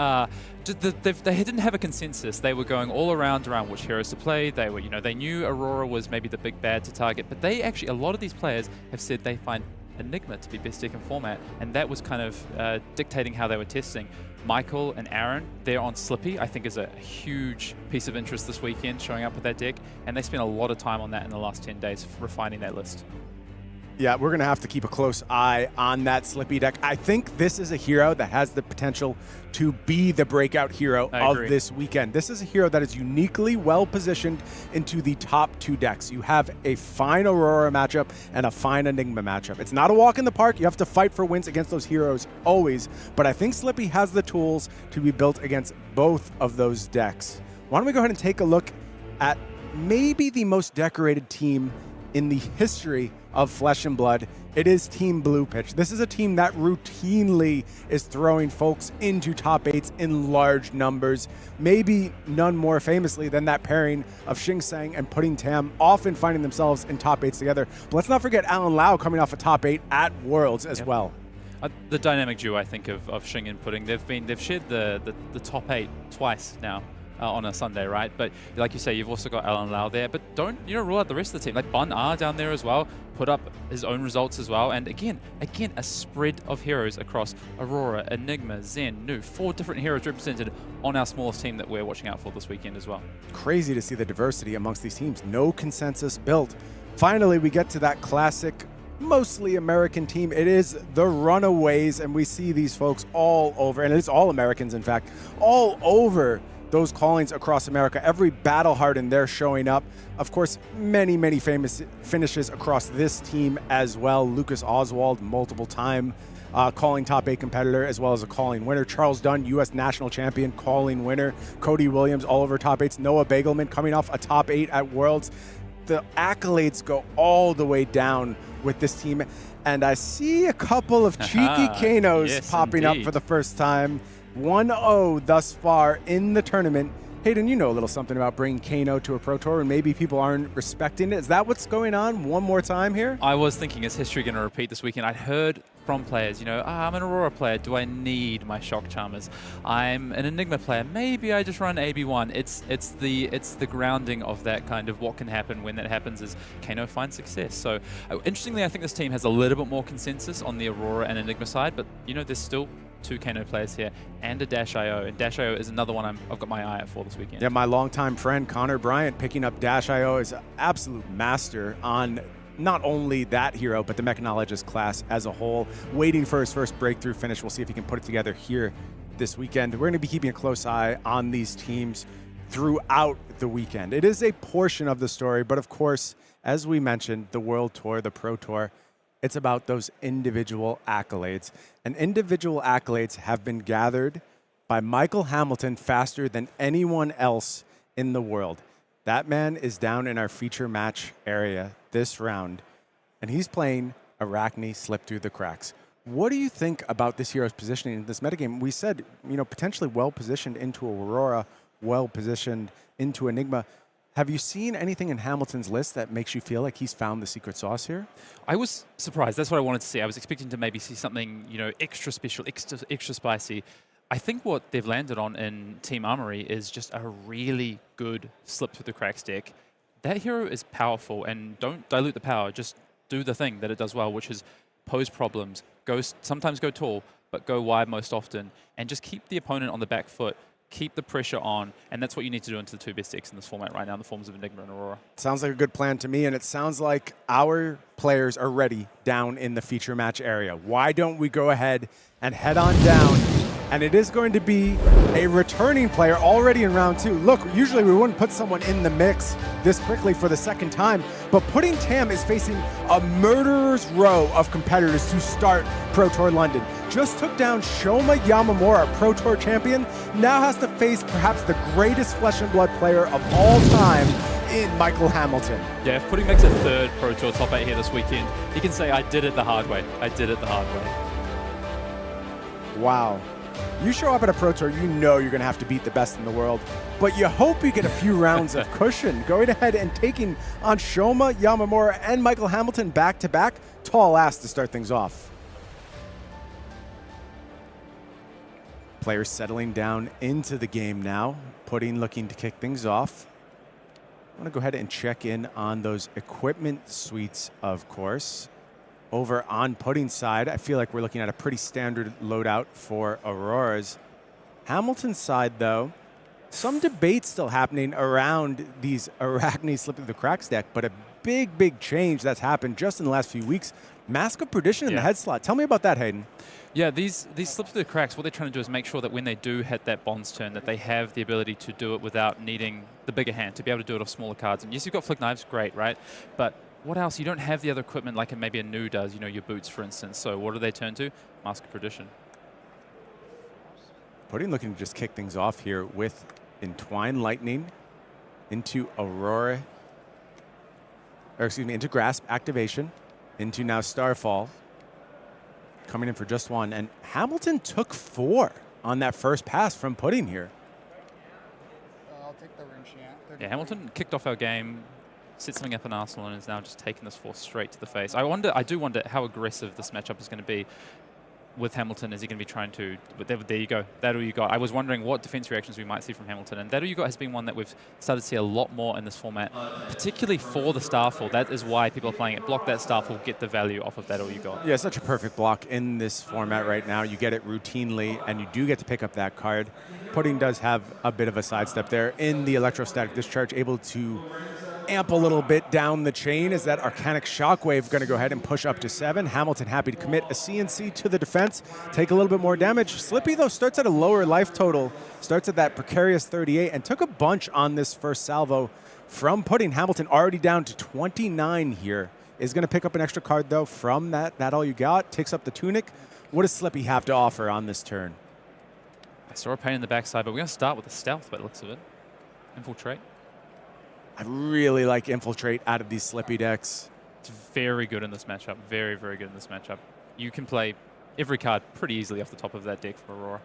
S16: didn't have a consensus. They were going all around which heroes to play. They were, they knew Aurora was maybe the big bad to target, but they actually, a lot of these players have said they find Enigma to be best deck in format, and that was kind of dictating how they were testing. Michael and Aaron, they're on Slippy, I think is a huge piece of interest this weekend, showing up with that deck, and they spent a lot of time on that in the last 10 days, refining that list.
S15: Yeah, we're going to have to keep a close eye on that Slippy deck. I think this is a hero that has the potential to be the breakout hero of this weekend. This is a hero that is uniquely well positioned into the top 2 decks. You have a fine Aurora matchup and a fine Enigma matchup. It's not a walk in the park. You have to fight for wins against those heroes always, but I think Slippy has the tools to be built against both of those decks. Why don't we go ahead and take a look at maybe the most decorated team in the history of Flesh and Blood. It is Team Blue Pitch. This is a team that routinely is throwing folks into top 8s in large numbers. Maybe none more famously than that pairing of Xing Sang and Pudding Tam, often finding themselves in top 8s together. But let's not forget Alan Lau coming off a top 8 at Worlds as well.
S16: The dynamic duo, I think, of Xing and Pudding, they've shared the top 8 twice now. On a Sunday, right? But like you say, you've also got Alan Lau there, but don't rule out the rest of the team. Like Bun R down there as well, put up his own results as well. And again, a spread of heroes across Aurora, Enigma, Zen, Nu, 4 different heroes represented on our smallest team that we're watching out for this weekend as well.
S15: Crazy to see the diversity amongst these teams. No consensus built. Finally, we get to that classic, mostly American team. It is the Runaways, and we see these folks all over, and it's all Americans, in fact, all over those callings across America. Every battle hardened, they're showing up. Of course, many, many famous finishes across this team as well. Lucas Oswald, multiple time calling top 8 competitor, as well as a calling winner. Charles Dunn, U.S. national champion, calling winner. Cody Williams, all over top 8s. Noah Bagelman coming off a top 8 at Worlds. The accolades go all the way down with this team. And I see a couple of cheeky Kanos popping up for the first time. 1-0 thus far in the tournament. Hayden, you know a little something about bringing Kano to a Pro Tour, and maybe people aren't respecting it. Is that what's going on one more time here?
S16: I was thinking, is history going to repeat this weekend? I'd heard from players, I'm an Aurora player. Do I need my Shock Charmers? I'm an Enigma player. Maybe I just run AB1. It's the grounding of that kind of what can happen when that happens is Kano finds success. So interestingly, I think this team has a little bit more consensus on the Aurora and Enigma side, but there's still 2 Kano players here and a Dash.io, and Dash.io is another one I've got my eye out for this weekend.
S15: Yeah, my longtime friend Connor Bryant picking up Dash.io is an absolute master on not only that hero, but the Mechanologist class as a whole. Waiting for his first breakthrough finish. We'll see if he can put it together here this weekend. We're going to be keeping a close eye on these teams throughout the weekend. It is a portion of the story, but of course, as we mentioned, the World Tour, the Pro Tour, it's about those individual accolades. And individual accolades have been gathered by Michael Hamilton faster than anyone else in the world. That man is down in our feature match area this round, and he's playing Arachne Slip Through the Cracks. What do you think about this hero's positioning in this metagame? We said, potentially well-positioned into Aurora, well-positioned into Enigma. Have you seen anything in Hamilton's list that makes you feel like he's found the secret sauce here?
S16: I was surprised. That's what I wanted to see. I was expecting to maybe see something, extra special, extra spicy. I think what they've landed on in Team Armory is just a really good Slip Through the Cracks deck. That hero is powerful, and don't dilute the power. Just do the thing that it does well, which is pose problems, sometimes go tall, but go wide most often, and just keep the opponent on the back foot. Keep the pressure on, and that's what you need to do into the 2 best decks in this format right now, in the forms of Enigma and Aurora.
S15: Sounds like a good plan to me, and it sounds like our players are ready down in the feature match area. Why don't we go ahead and head on down? And it is going to be a returning player already in round 2. Look, usually we wouldn't put someone in the mix this quickly for the second time, but Pudding Tam is facing a murderer's row of competitors to start Pro Tour London. Just took down Shoma Yamamura, Pro Tour champion, now has to face perhaps the greatest Flesh and Blood player of all time in Michael Hamilton.
S16: Yeah, if Pudding makes a 3rd Pro Tour top 8 here this weekend, he can say, I did it the hard way. I did it the hard way.
S15: Wow. You show up at a Pro Tour, you know you're going to have to beat the best in the world, but you hope you get a few rounds of cushion. Going ahead and taking on Shoma Yamamura and Michael Hamilton back-to-back. Tall ass to start things off. Players settling down into the game now. Pudding looking to kick things off. I want to go ahead and check in on those equipment suites, of course. Over on Pudding's side, I feel like we're looking at a pretty standard loadout for Aurora's. Hamilton's side, though, some debate still happening around these Arachne Slip Through the Cracks deck, but a big change that's happened just in the last few weeks. Mask of Perdition in the head slot. Tell me about that, Hayden.
S16: Yeah, these slips through the cracks, what they're trying to do is make sure that when they do hit that bonds turn, that they have the ability to do it without needing the bigger hand, to be able to do it off smaller cards. And yes, you've got Flick Knives, great, right? But what else? You don't have the other equipment like maybe a Nu does, you know, your boots, for instance. So what do they turn to? Mask of Perdition.
S15: Pudding looking to just kick things off here with Entwine Lightning into Aurora, or excuse me, into Grasp activation, into now Starfall. Coming in for just one, and Hamilton took 4 on that first pass from Pudding here.
S17: I'll take the wrench,
S16: Yeah, Hamilton kicked off our game, set something up in Arsenal, and is now just taking this force straight to the face. I do wonder how aggressive this matchup is going to be with Hamilton. Is he going to be trying to, but there you go, that all you got. I was wondering what defense reactions we might see from Hamilton, and that all you got has been one that we've started to see a lot more in this format, particularly for the Starfall. That is why people are playing it. Block that Starfall, get the value off of that all you got.
S15: Yeah, such a perfect block in this format right now. You get it routinely, and you do get to pick up that card. Pudding does have a bit of a sidestep there in the Electrostatic Discharge, able to amp a little bit down the chain. Is that Arcanic Shockwave going to go ahead and push up to 7? Hamilton happy to commit a CNC to the defense, take a little bit more damage. Slippy, though, starts at a lower life total, starts at that precarious 38, and took a bunch on this first salvo from Pudding. Hamilton already down to 29 here. Is going to pick up an extra card, though, from that all you got. Takes up the Tunic. What does Slippy have to offer on this turn?
S16: I saw a pain in the backside, but we're going to start with the Stealth by the looks of it. Infiltrate.
S15: I really like Infiltrate out of these Slippy decks.
S16: It's very good in this matchup. Very, very good in this matchup. You can play every card pretty easily off the top of that deck for Aurora.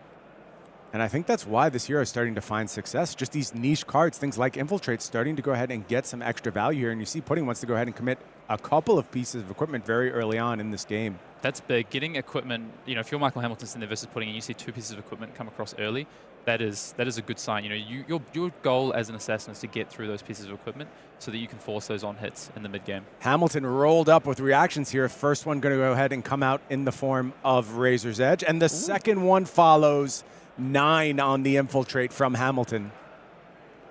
S15: And I think that's why this hero is starting to find success. Just these niche cards, things like Infiltrate, starting to go ahead and get some extra value here. And you see Pudding wants to go ahead and commit a couple of pieces of equipment very early on in this game.
S16: That's big. Getting equipment, you know, if you're Michael Hamilton in there versus Pudding and you see 2 pieces of equipment come across early, that is a good sign. You know, your goal as an assassin is to get through those pieces of equipment so that you can force those on hits in the mid game.
S15: Hamilton rolled up with reactions here. First one going to go ahead and come out in the form of Razor's Edge, and the second one follows. 9 on the Infiltrate from Hamilton.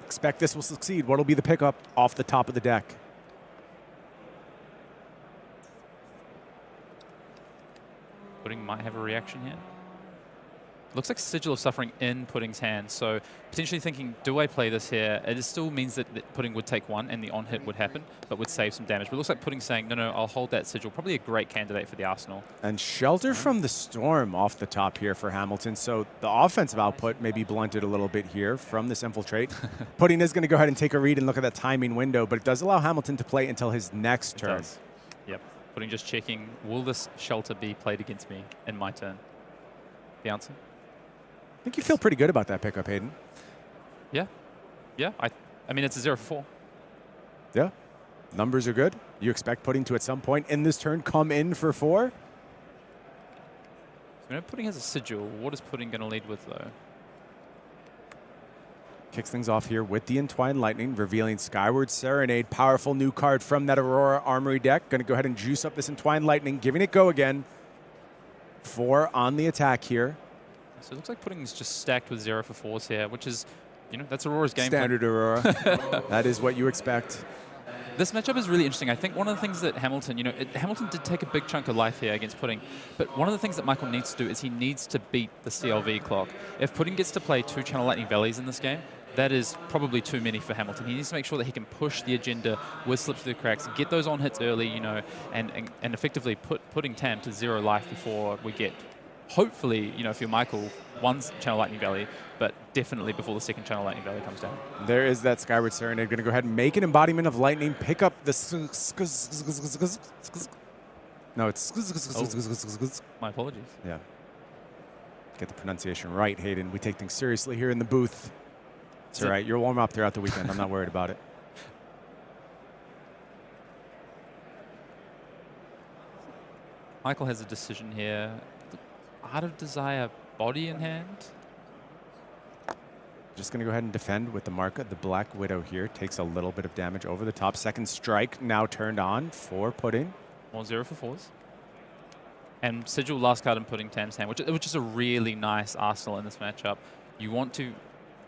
S15: Expect this will succeed. What will be the pickup off the top of the deck?
S16: Pudding might have a reaction here. Looks like Sigil of Suffering in Pudding's hand, so potentially thinking, do I play this here? It still means that Pudding would take 1 and the on-hit would happen, but would save some damage. But it looks like Pudding's saying, no, I'll hold that Sigil. Probably a great candidate for the Arsenal.
S15: And Shelter from the Storm off the top here for Hamilton, so the offensive output may be blunted a little bit here from this Infiltrate. Pudding is going to go ahead and take a read and look at that timing window, but it does allow Hamilton to play until his next turn.
S16: It does. Yep. Pudding just checking, will this Shelter be played against me in my turn? The answer?
S15: I think you feel pretty good about that pickup, Hayden.
S16: Yeah. I mean, it's a 0 for 4.
S15: Yeah. Numbers are good. You expect Pudding to, at some point in this turn, come in for 4?
S16: You know, Pudding has a Sigil. What is Pudding going to lead with, though?
S15: Kicks things off here with the Entwined Lightning, revealing Skyward Serenade. Powerful new card from that Aurora Armory deck. Going to go ahead and juice up this Entwined Lightning, giving it go again. 4 on the attack here.
S16: So it looks like Pudding's just stacked with 0 for 4s here, which is, you know, that's Aurora's game.
S15: Standard Aurora. That is what you expect.
S16: This matchup is really interesting. I think one of the things that Hamilton, you know, Hamilton did take a big chunk of life here against Pudding, but one of the things that Michael needs to do is he needs to beat the CLV clock. If Pudding gets to play 2 Channel Lightning Valleys in this game, that is probably too many for Hamilton. He needs to make sure that he can push the agenda with Slips Through the Cracks, get those on hits early, you know, and effectively Pudding Tam to 0 life before we get, hopefully, you know, if you're Michael, 1 Channel Lightning Valley, but definitely before the 2nd Channel Lightning Valley comes down.
S15: There is that Skyward Serenade. Going to go ahead and make an embodiment of lightning, pick up the... No, it's...
S16: My apologies.
S15: Yeah. Get the pronunciation right, Hayden. We take things seriously here in the booth. It's all right. You'll warm up throughout the weekend. I'm not worried about it.
S16: Michael has a decision here. Art of Desire, body in hand.
S15: Just going to go ahead and defend with the Marka. The Black Widow here takes a little bit of damage over the top. Second strike now turned on for Pudding.
S16: More 0 for 4s. And Sigil last card in Pudding Tam's hand, which is a really nice arsenal in this matchup. You want to...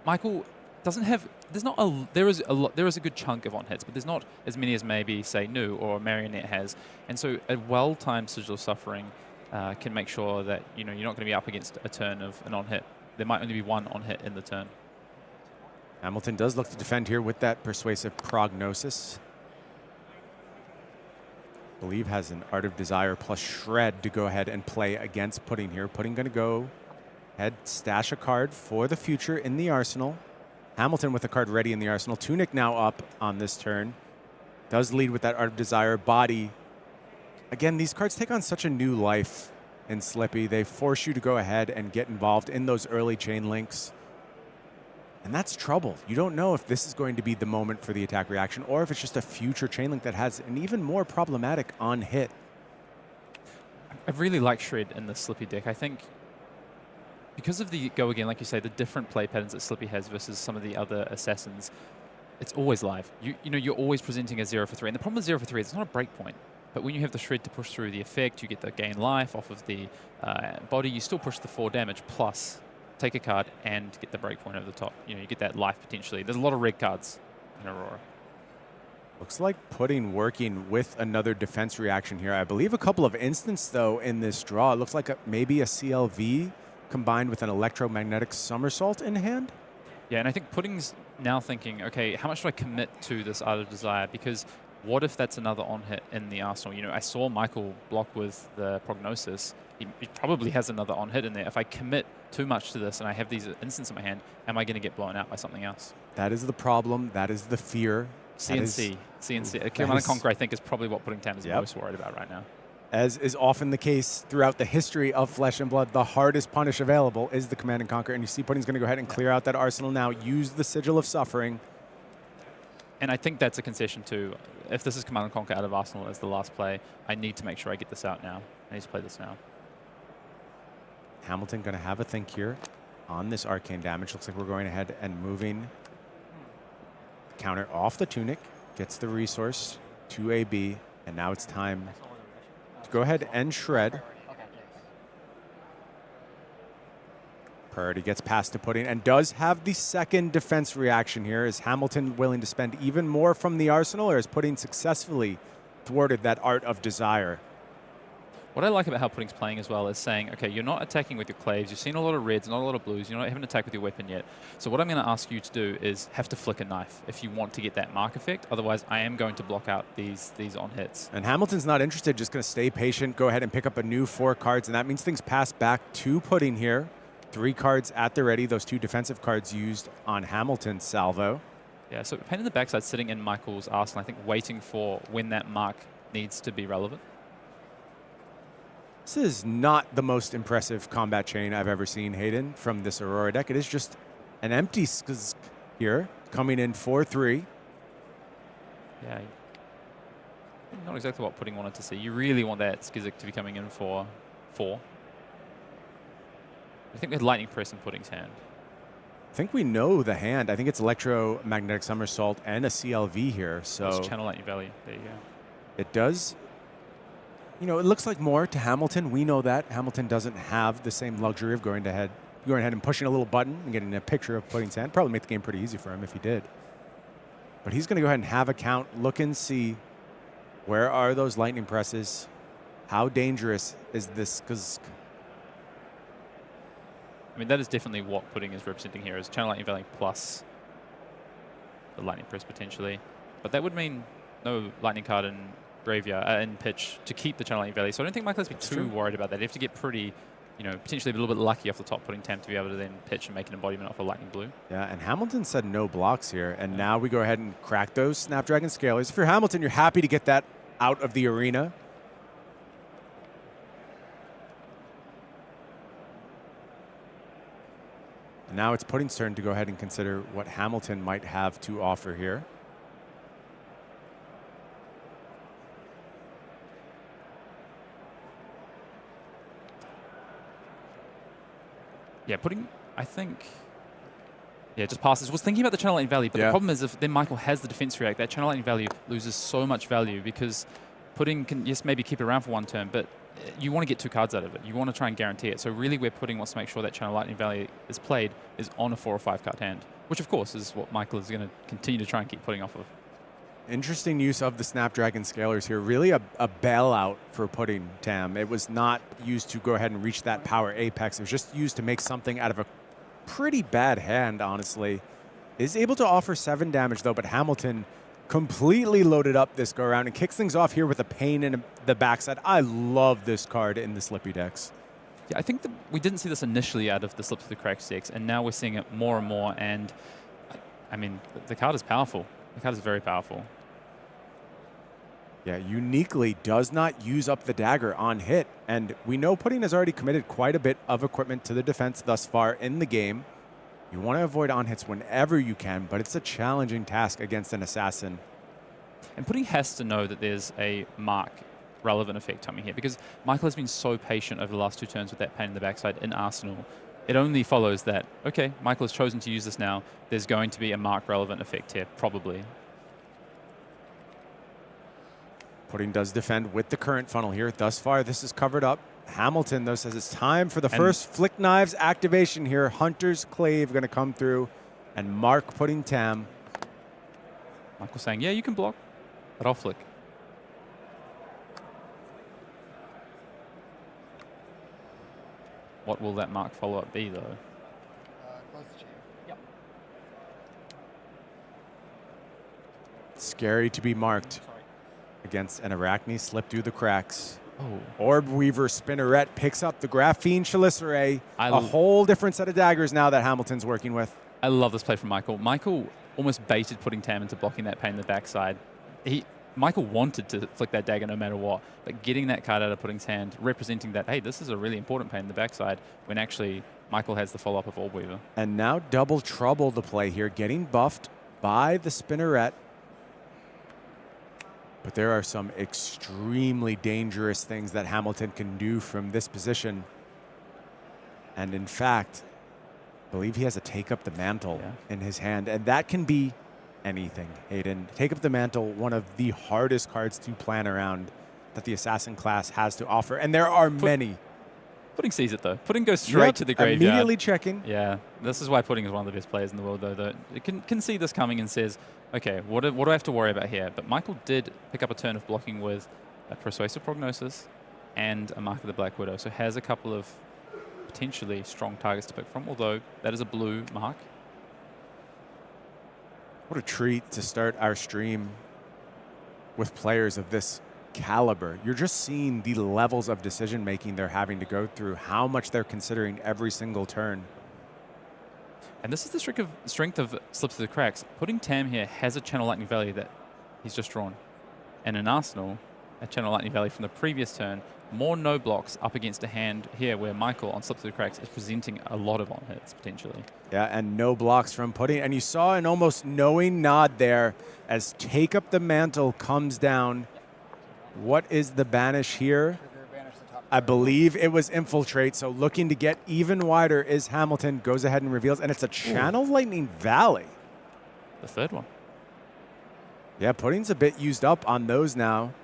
S16: Michael, doesn't have, there's not a, there is a good chunk of on hits, but there's not as many as maybe, say, Nu or Marionette has. And so a well-timed Sigil of Suffering can make sure that, you're not going to be up against a turn of an on hit. There might only be one on hit in the turn.
S15: Hamilton does look to defend here with that Persuasive Prognosis. I believe has an Art of Desire plus Shred to go ahead and play against Pudding here. Pudding going to go ahead, stash a card for the future in the arsenal. Hamilton with a card ready in the arsenal. Tunic now up on this turn. Does lead with that Art of Desire. Body. Again, these cards take on such a new life in Slippy. They force you to go ahead and get involved in those early chain links. And that's trouble. You don't know if this is going to be the moment for the attack reaction or if it's just a future chain link that has an even more problematic on hit.
S16: I really like Shred in the Slippy deck. I think because of the, go again, like you say, the different play patterns that Slippy has versus some of the other assassins, it's always live. You're always presenting a 0 for 3. And the problem with 0 for 3 is it's not a break point. But when you have the Shred to push through the effect, you get the gain life off of the body, you still push the 4 damage plus take a card and get the breakpoint over the top. You get that life potentially. There's a lot of red cards in Aurora.
S15: Looks like Pudding working with another defense reaction here. I believe a couple of instants, though, in this draw. It looks like maybe a CLV combined with an electromagnetic somersault in hand.
S16: Yeah, and I think Pudding's now thinking, okay, how much do I commit to this Art of Desire? Because what if that's another on-hit in the arsenal? I saw Michael block with the Prognosis. He probably has another on-hit in there. If I commit too much to this and I have these instants in my hand, am I going to get blown out by something else?
S15: That is the problem. That is the fear.
S16: CNC. Command and Conquer, I think, is probably what Pudding Tam is most worried about right now.
S15: As is often the case throughout the history of Flesh and Blood, the hardest punish available is the Command and Conquer. And you see Pudding's going to go ahead and clear out that arsenal now, use the Sigil of Suffering.
S16: And I think that's a concession too. If this is Command and Conquer out of Arsenal as the last play, I need to make sure I get this out now. I need to play this now.
S15: Hamilton going to have a think here on this arcane damage. Looks like we're going ahead and moving counter off the Tunic, gets the resource to AB, and now it's time to go ahead and Shred. Priority gets past to Pudding and does have the second defense reaction here. Is Hamilton willing to spend even more from the arsenal, or is Pudding successfully thwarted that Art of Desire?
S16: What I like about how Pudding's playing as well is saying, okay, you're not attacking with your claves, you've seen a lot of reds, not a lot of blues, you haven't attacked with your weapon yet. So what I'm going to ask you to do is have to flick a knife if you want to get that mark effect. Otherwise, I am going to block out these on hits.
S15: And Hamilton's not interested, just going to stay patient, go ahead and pick up a new 4 cards, and that means things pass back to Pudding here. 3 cards at the ready, those 2 defensive cards used on Hamilton's salvo.
S16: Yeah, so Pain in the Backside sitting in Michael's arsenal, I think waiting for when that mark needs to be relevant.
S15: This is not the most impressive combat chain I've ever seen, Hayden, from this Aurora deck. It is just an empty Skzk here, coming in 4-3.
S16: Yeah, not exactly what Pudding wanted to see. You really want that Skzk to be coming in for 4. I think we had Lightning Press in Pudding's hand.
S15: I think we know the hand. I think it's Electromagnetic Somersault and a CLV here. So
S16: it's Channel Lightning Valley. There you go.
S15: It does. It looks like more to Hamilton. We know that Hamilton doesn't have the same luxury of going ahead and pushing a little button and getting a picture of Pudding's hand. Probably make the game pretty easy for him if he did. But he's going to go ahead and have a count, look and see where are those lightning presses. How dangerous is this?
S16: I mean, that is definitely what Pudding is representing here, is Channel Lightning Valley plus the Lightning Press potentially. But that would mean no Lightning card in graveyard, in pitch to keep the Channel Lightning Valley. So I don't think Michael has to be too worried about that. You have to get pretty, potentially a little bit lucky off the top, Pudding Tam to be able to then pitch and make an embodiment off a Lightning Blue.
S15: Yeah, and Hamilton said no blocks here. And now we go ahead and crack those Snapdragon Scalers. If you're Hamilton, you're happy to get that out of the arena. Now it's Pudding's turn to go ahead and consider what Hamilton might have to offer here.
S16: Yeah, Pudding, I think, just passes. Was thinking about the Channel Lightning Valley, but the problem is if then Michael has the defense react, that Channel Lightning Valley loses so much value because Pudding can just maybe keep it around for 1 turn, but you want to get 2 cards out of it. You want to try and guarantee it. So really where Pudding wants to make sure that Channel Lightning Valley is played is on a 4 or 5 card hand, which of course is what Michael is going to continue to try and keep putting off of.
S15: Interesting use of the Snapdragon scalers here. Really a bailout for putting Tam. It was not used to go ahead and reach that power apex. It was just used to make something out of a pretty bad hand, honestly. Is able to offer 7 damage, though, but Hamilton completely loaded up this go-around and kicks things off here with a pain in the backside. I love this card in the Slippy decks.
S16: Yeah, I think that we didn't see this initially out of the Slip Through the Cracks decks, and now we're seeing it more and more, and I mean, the card is powerful. The card is very powerful.
S15: Yeah, uniquely does not use up the dagger on hit. And we know Pudding has already committed quite a bit of equipment to the defense thus far in the game. You want to avoid on hits whenever you can, but it's a challenging task against an assassin.
S16: And Pudding has to know that there's a mark relevant effect coming here, because Michael has been so patient over the last 2 turns with that pain in the backside in Arsenal. It only follows that, okay, Michael has chosen to use this now. There's going to be a mark relevant effect here, probably.
S15: Pudding does defend with the current funnel here. Thus far, this is covered up. Hamilton, though, says it's time for the first Flick Knives activation here. Hunter's Clave going to come through and mark Pudding Tam.
S16: Michael saying, yeah, you can block, but I'll flick. What will that mark follow-up be, though?
S17: Close the chain.
S3: Yep.
S15: Scary to be marked against an Arachne. Slip through the cracks. Oh. Orb Weaver Spinneret picks up the Graphene Chelicerae. A whole different set of daggers now that Hamilton's working with.
S16: I love this play from Michael. Michael almost baited Pudding Tam into blocking that pain in the backside. Michael wanted to flick that dagger no matter what, but getting that card out of Pudding's hand, representing that, hey, this is a really important pain in the backside, when actually Michael has the follow-up of Orb Weaver.
S15: And now double trouble to play here, getting buffed by the Spinneret. But there are some extremely dangerous things that Hamilton can do from this position. And in fact, I believe he has a Take Up the Mantle in his hand, and that can be anything, Hayden. Take Up the Mantle, one of the hardest cards to plan around that the Assassin class has to offer, and there are many.
S16: Pudding sees it, though. Pudding goes straight to the graveyard.
S15: Immediately checking.
S16: Yeah, this is why Pudding is one of the best players in the world, though. It can see this coming and says, okay, what do I have to worry about here? But Michael did pick up a turn of blocking with a Persuasive Prognosis and a Mark of the Black Widow, so has a couple of potentially strong targets to pick from, although that is a blue mark.
S15: What a treat to start our stream with players of this caliber. You're just seeing the levels of decision making they're having to go through, how much they're considering every single turn.
S16: And this is the strength of Slips Through the Cracks. Pudding Tam here has a Channel Lightning Valley that he's just drawn. And in Arsenal, a Channel Lightning Valley from the previous turn, more no blocks up against a hand here where Michael on Slips Through the Cracks is presenting a lot of on hits potentially.
S15: Yeah, and no blocks from Pudding. And you saw an almost knowing nod there as Take Up the Mantle comes down. What is the banish here? I believe it was Infiltrate, so looking to get even wider is Hamilton, goes ahead and reveals, and it's a Channel Lightning Valley.
S16: The third one.
S15: Yeah, Pudding's a bit used up on those now.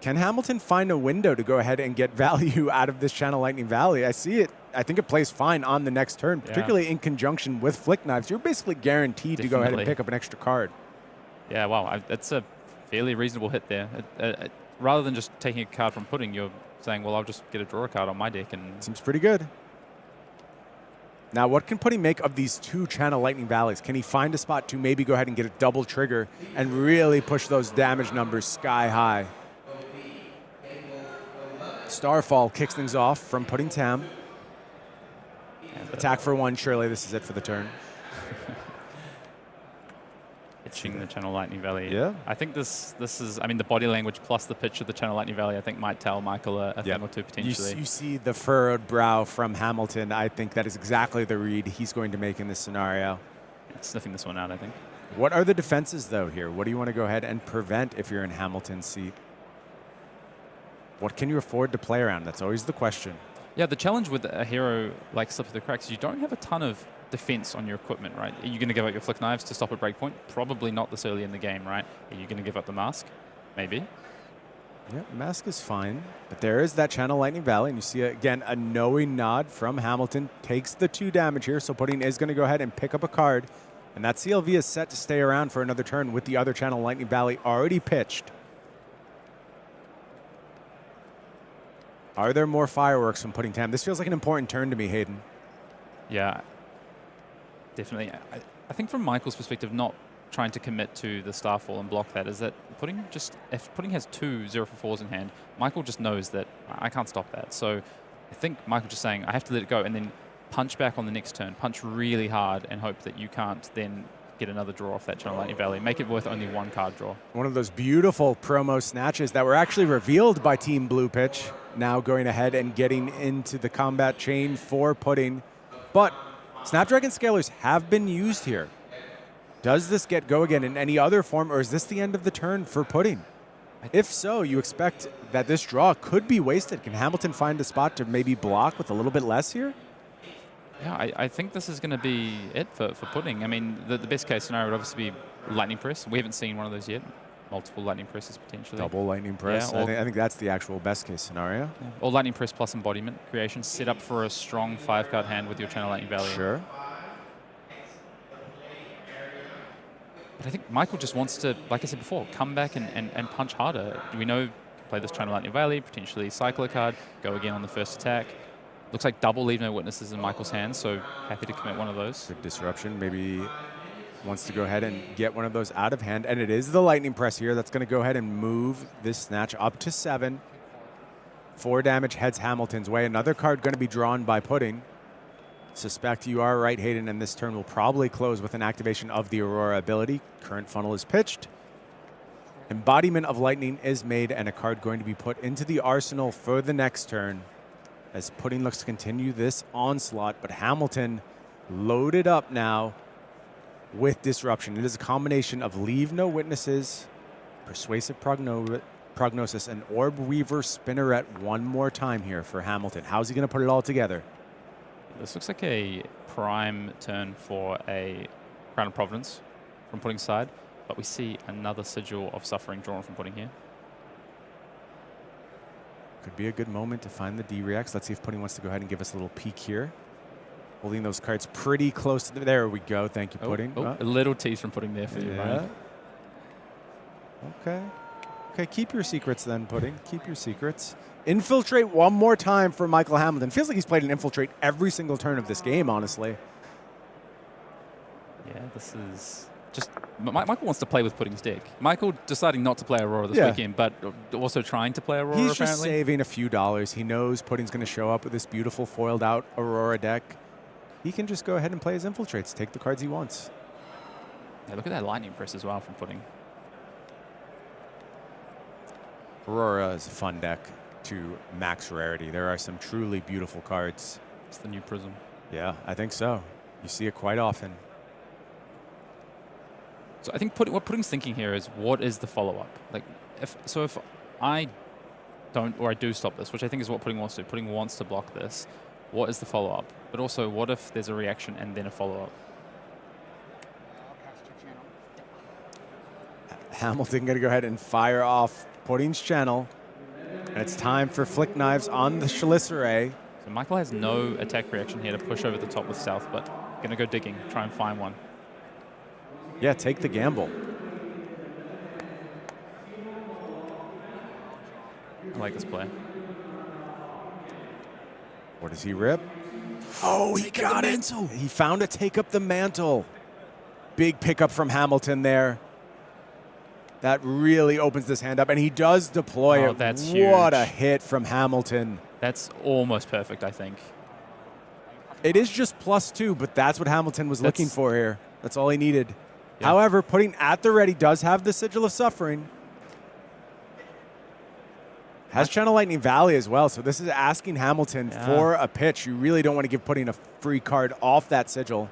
S15: Can Hamilton find a window to go ahead and get value out of this Channel Lightning Valley? I see it. I think it plays fine on the next turn, particularly in conjunction with Flick Knives. You're basically guaranteed to go ahead and pick up an extra card.
S16: Yeah, wow. That's a fairly reasonable hit there. Rather than just taking a card from Pudding, you're saying, well, I'll just get a draw card on my deck. And
S15: seems pretty good. Now, what can Pudding make of these 2 Channel Lightning Valleys? Can he find a spot to maybe go ahead and get a double trigger and really push those damage numbers sky high? Starfall kicks things off from Pudding Tam. Attack for 1, surely this is it for the turn.
S16: Itching the Channel Lightning Valley.
S15: Yeah.
S16: I think this is, I mean, the body language plus the pitch of the Channel Lightning Valley, I think might tell Michael a thing or two potentially.
S15: You see the furrowed brow from Hamilton. I think that is exactly the read he's going to make in this scenario.
S16: Sniffing this one out, I think.
S15: What are the defenses, though, here? What do you want to go ahead and prevent if you're in Hamilton's seat? What can you afford to play around? That's always the question.
S16: Yeah, the challenge with a hero like Slip Through the Cracks is you don't have a ton of defense on your equipment, right? Are you going to give up your Flick Knives to stop a breakpoint? Probably not this early in the game, right? Are you going to give up the Mask? Maybe.
S15: Yeah, Mask is fine. But there is that Channel Lightning Valley, and you see, again, a knowing nod from Hamilton. Takes the 2 damage here, so Pudding is going to go ahead and pick up a card. And that CLV is set to stay around for another turn with the other channel, Lightning Valley, already pitched. Are there more fireworks from putting Tam? This feels like an important turn to me, Hayden.
S16: Yeah, definitely. I think from Michael's perspective, not trying to commit to the Starfall and block that, is that if Pudding has 2 0-for-4s in hand, Michael just knows that I can't stop that. So I think Michael just saying, I have to let it go, and then punch back on the next turn, punch really hard, and hope that you can't then get another draw off that channel Lightning Valley. Make it worth only 1 card draw.
S15: One of those beautiful promo snatches that were actually revealed by Team Blue Pitch, now going ahead and getting into the combat chain for Pudding. But Snapdragon Scalers have been used here. Does this get go again in any other form, or is this the end of the turn for Pudding? If so, you expect that this draw could be wasted. Can Hamilton find a spot to maybe block with a little bit less here?
S16: Yeah, I think this is going to be it for Pudding. I mean, the best case scenario would obviously be Lightning Press. We haven't seen one of those yet. Multiple Lightning Presses potentially.
S15: Double Lightning Press.
S16: Yeah,
S15: I think that's the actual best case scenario.
S16: Yeah. Or Lightning Press plus Embodiment creation. Set up for a strong 5-card hand with your channel Lightning Valley.
S15: Sure.
S16: But I think Michael just wants to, like I said before, come back and punch harder. We know play this channel Lightning Valley, potentially cycle a card, go again on the first attack. Looks like double Leave No Witnesses in Michael's hands, so happy to commit one of those.
S15: Good disruption. Maybe wants to go ahead and get one of those out of hand. And it is the Lightning Press here that's going to go ahead and move this snatch up to 7. 4 damage heads Hamilton's way. Another card going to be drawn by Pudding. Suspect you are right, Hayden, and this turn will probably close with an activation of the Aurora ability. Current funnel is pitched. Embodiment of Lightning is made, and a card going to be put into the arsenal for the next turn as Pudding looks to continue this onslaught, but Hamilton loaded up now with Disruption. It is a combination of Leave No Witnesses, Persuasive Prognosis, and Orb Weaver Spinneret one more time here for Hamilton. How's he going to put it all together?
S16: This looks like a prime turn for a Crown of Providence from Pudding's side, but we see another Sigil of Suffering drawn from Pudding here.
S15: Could be a good moment to find the D-Reacts. Let's see if Pudding wants to go ahead and give us a little peek here. Holding those cards pretty close to there we go. Thank you, Pudding.
S16: A little tease from Pudding there for you, Ryan.
S15: Okay. Okay, keep your secrets then, Pudding. Keep your secrets. Infiltrate one more time for Michael Hamilton. Feels like he's played an Infiltrate every single turn of this game, honestly.
S16: Yeah, this is just... Michael wants to play with Pudding's deck. Michael deciding not to play Aurora this weekend, but also trying to play Aurora,
S15: He's
S16: apparently.
S15: just saving a few dollars. He knows Pudding's going to show up with this beautiful foiled out Aurora deck. He can just go ahead and play his Infiltrates, take the cards he wants.
S16: Yeah, look at that Lightning Press as well from Pudding.
S15: Aurora is a fun deck to max rarity. There are some truly beautiful cards.
S16: It's the new Prism.
S15: Yeah, I think so. You see it quite often.
S16: So I think what Pudding's thinking here is, what is the follow-up? Like, if I don't, or I do stop this, which I think is what Pudding wants to do. Pudding wants to block this. What is the follow-up? But also, what if there's a reaction and then a follow-up?
S15: Hamilton going to go ahead and fire off Pudding's channel. And it's time for Flick Knives on the Chaliceray.
S16: So Michael has no attack reaction here to push over the top with South, but going to go digging, try and find one.
S15: Yeah, take the gamble.
S16: I like this play.
S15: What does he rip? Oh, he got it. He found a take up the mantle. Big pickup from Hamilton there. That really opens this hand up, and he does deploy it.
S16: That's huge.
S15: What a hit from Hamilton.
S16: That's almost perfect, I think.
S15: It is just +2, but that's what Hamilton was looking for here. That's all he needed. Yeah. However, Pudding at the ready does have the Sigil of Suffering. Has Channel Lightning Valley as well, so this is asking Hamilton for a pitch. You really don't want to give Pudding a free card off that Sigil.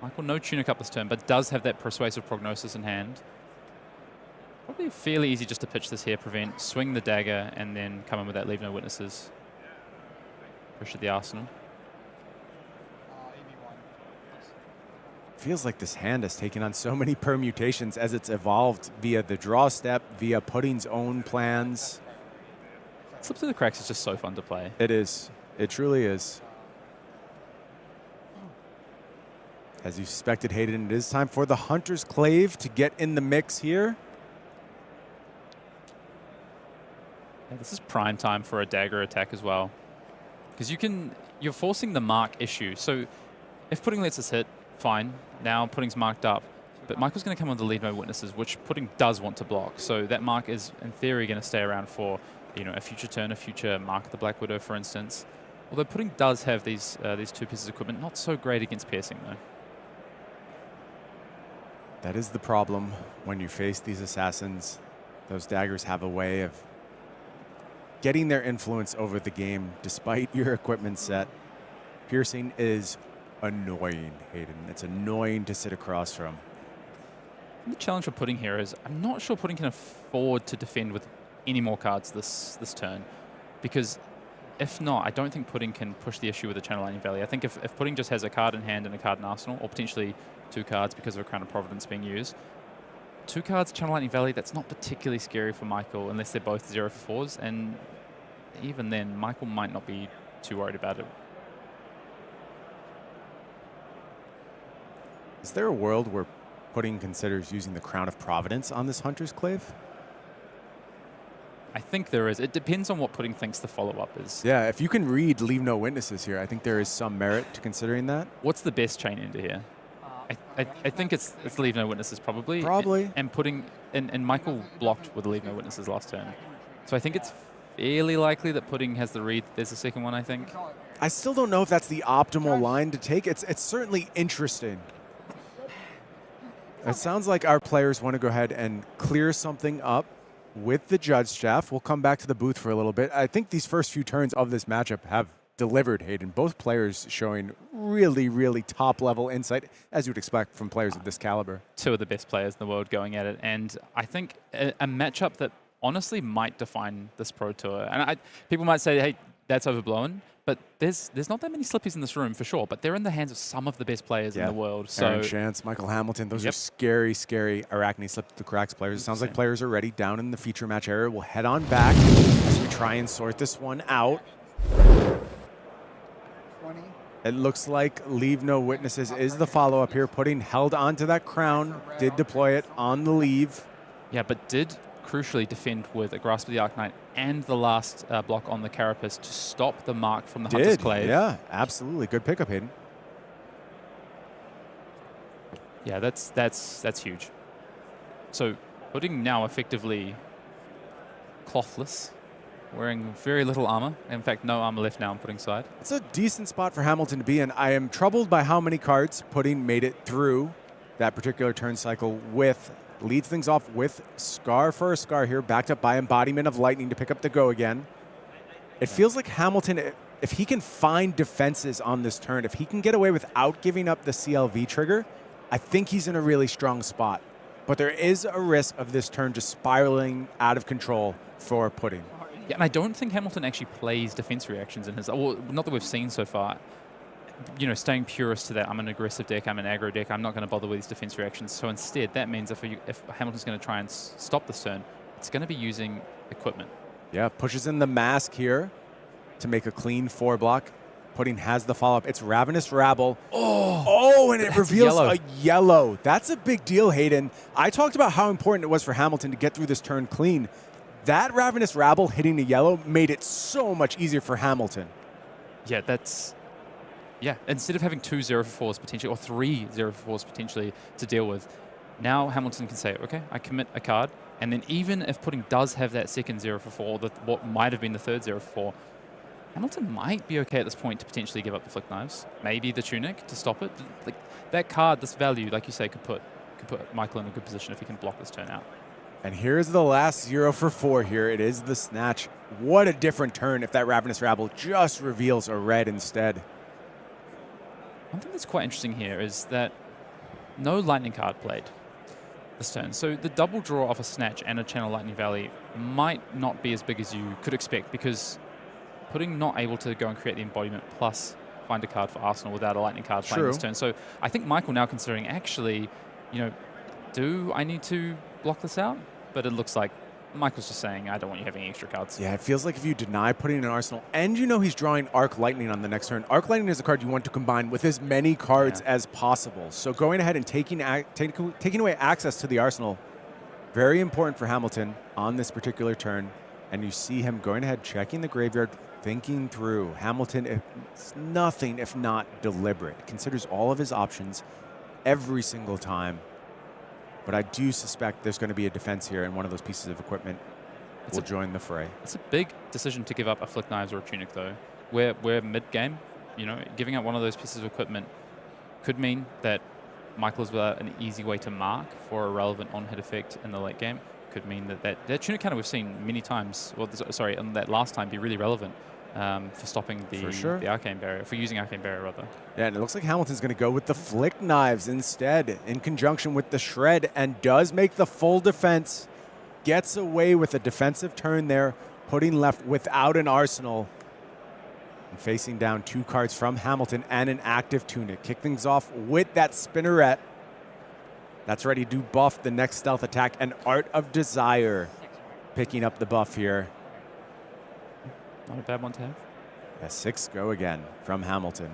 S16: Michael, no Tunic up this turn, but does have that Persuasive Prognosis in hand. Probably fairly easy just to pitch this here, prevent, swing the dagger, and then come in with that Leave No Witnesses. Pressure the arsenal.
S15: Feels like this hand has taken on so many permutations as it's evolved via the draw step, via Pudding's own plans.
S16: Slips Through the Cracks is just so fun to play.
S15: It is. It truly is. As you suspected, Hayden, it is time for the Hunter's Clave to get in the mix here.
S16: Yeah, this is prime time for a dagger attack as well. Because you're forcing the mark issue. So if Pudding lets us hit, fine. Now Pudding's marked up. But Michael's going to come on the lead no witnesses, which Pudding does want to block. So that mark is, in theory, going to stay around for a future turn, a future mark of the Black Widow, for instance. Although Pudding does have these two pieces of equipment, not so great against piercing, though.
S15: That is the problem when you face these assassins. Those daggers have a way of getting their influence over the game despite your equipment set. Piercing is annoying, Hayden. It's annoying to sit across from.
S16: The challenge for Pudding here is I'm not sure Pudding can afford to defend with any more cards this turn, because if not, I don't think Pudding can push the issue with the Channel Lightning Valley. I think if Pudding just has a card in hand and a card in arsenal, or potentially 2 cards because of a Crown of Providence being used, 2 cards Channel Lightning Valley, that's not particularly scary for Michael unless they're both 0-for-4s, and even then, Michael might not be too worried about it.
S15: Is there a world where Pudding considers using the Crown of Providence on this Hunter's Clave?
S16: I think there is. It depends on what Pudding thinks the follow-up is.
S15: Yeah, if you can read Leave No Witnesses here, I think there is some merit to considering that.
S16: What's the best chain ender here? I think it's Leave No Witnesses probably.
S15: Probably.
S16: And Pudding and Michael blocked with Leave No Witnesses last turn. So I think it's fairly likely that Pudding has the read. There's a second one, I think.
S15: I still don't know if that's the optimal line to take. It's certainly interesting. It sounds like our players want to go ahead and clear something up with the judge staff. We'll come back to the booth for a little bit. I think these first few turns of this matchup have delivered, Hayden. Both players showing really, really top-level insight, as you'd expect from players of this caliber.
S16: 2 of the best players in the world going at it. And I think a matchup that honestly might define this Pro Tour. And people might say, hey, that's overblown. But there's not that many Slippies in this room, for sure. But they're in the hands of some of the best players in the world. So
S15: Aaron Chance, Michael Hamilton, those are scary, scary Arachne Slip the Cracks players. It sounds like players are ready down in the feature match area. We'll head on back as we try and sort this one out.
S17: 20.
S15: It looks like Leave No Witnesses is the follow-up here. Pudding held onto that crown, did deploy it on the leave.
S16: Yeah, but did crucially defend with a Grasp of the Arknight and the last block on the Carapace to stop the mark from the Hunter's Clave.
S15: Yeah, absolutely. Good pickup, Hayden.
S16: Yeah, that's huge. So Pudding now effectively clothless, wearing very little armor. In fact, no armor left now on Pudding's side.
S15: It's a decent spot for Hamilton to be in. I am troubled by how many cards Pudding made it through that particular turn cycle with. Leads things off with Scar for a Scar here, backed up by Embodiment of Lightning to pick up the go again. It feels like Hamilton, if he can find defenses on this turn, if he can get away without giving up the CLV trigger, I think he's in a really strong spot. But there is a risk of this turn just spiraling out of control for Pudding.
S16: Yeah, and I don't think Hamilton actually plays defense reactions in his, well, not that we've seen so far. Staying purist to that, I'm an aggressive deck, I'm an aggro deck, I'm not going to bother with these defense reactions. So instead, that means if Hamilton's going to try and stop this turn, it's going to be using equipment.
S15: Yeah, pushes in the mask here to make a clean 4 block. Pudding has the follow-up. It's Ravenous Rabble. And it reveals a yellow. That's a big deal, Hayden. I talked about how important it was for Hamilton to get through this turn clean. That Ravenous Rabble hitting the yellow made it so much easier for Hamilton.
S16: Yeah, yeah, instead of having 2 0-for-4s potentially, or 3 0-for-4s potentially to deal with, now Hamilton can say, okay, I commit a card, and then even if Pudding does have that second 0-for-4, what might have been the third 0-for-4, Hamilton might be okay at this point to potentially give up the Flick Knives, maybe the Tunic to stop it. Like that card, this value, like you say, could put Michael in a good position if he can block this turn out.
S15: And here's the last 0-for-4 here. It is the Snatch. What a different turn if that Ravenous Rabble just reveals a red instead.
S16: One thing that's quite interesting here is that no Lightning card played this turn. So the double draw off a Snatch and a Channel Lightning Valley might not be as big as you could expect, because Pudding not able to go and create the embodiment plus find a card for Arsenal without a Lightning card playing this turn. So I think Michael now considering, actually, do I need to block this out? But it looks like Michael's just saying, I don't want you having extra cards.
S15: Yeah, it feels like if you deny putting in an arsenal, and you know he's drawing Arc Lightning on the next turn, Arc Lightning is a card you want to combine with as many cards as possible. So going ahead and taking away access to the arsenal, very important for Hamilton on this particular turn. And you see him going ahead, checking the graveyard, thinking through. Hamilton, it's nothing if not deliberate. Considers all of his options every single time. But I do suspect there's going to be a defense here, and one of those pieces of equipment will join the fray.
S16: It's a big decision to give up a Flick Knives or a Tunic, though. We're mid-game. You know, giving up one of those pieces of equipment could mean that Michael's without an easy way to mark for a relevant on-hit effect in the late game. Could mean that Tunic counter we've seen many times, well, sorry, and that last time be really relevant for stopping the Arcane Barrier, for using Arcane Barrier, rather.
S15: Yeah, and it looks like Hamilton's going to go with the Flick Knives instead, in conjunction with the Shred, and does make the full defense. Gets away with a defensive turn there, putting left without an arsenal. And facing down 2 cards from Hamilton and an active Tunic. Kick things off with that Spinneret. That's ready to buff the next stealth attack, and Art of Desire picking up the buff here.
S16: Not a bad one to have.
S15: A 6 go again from Hamilton.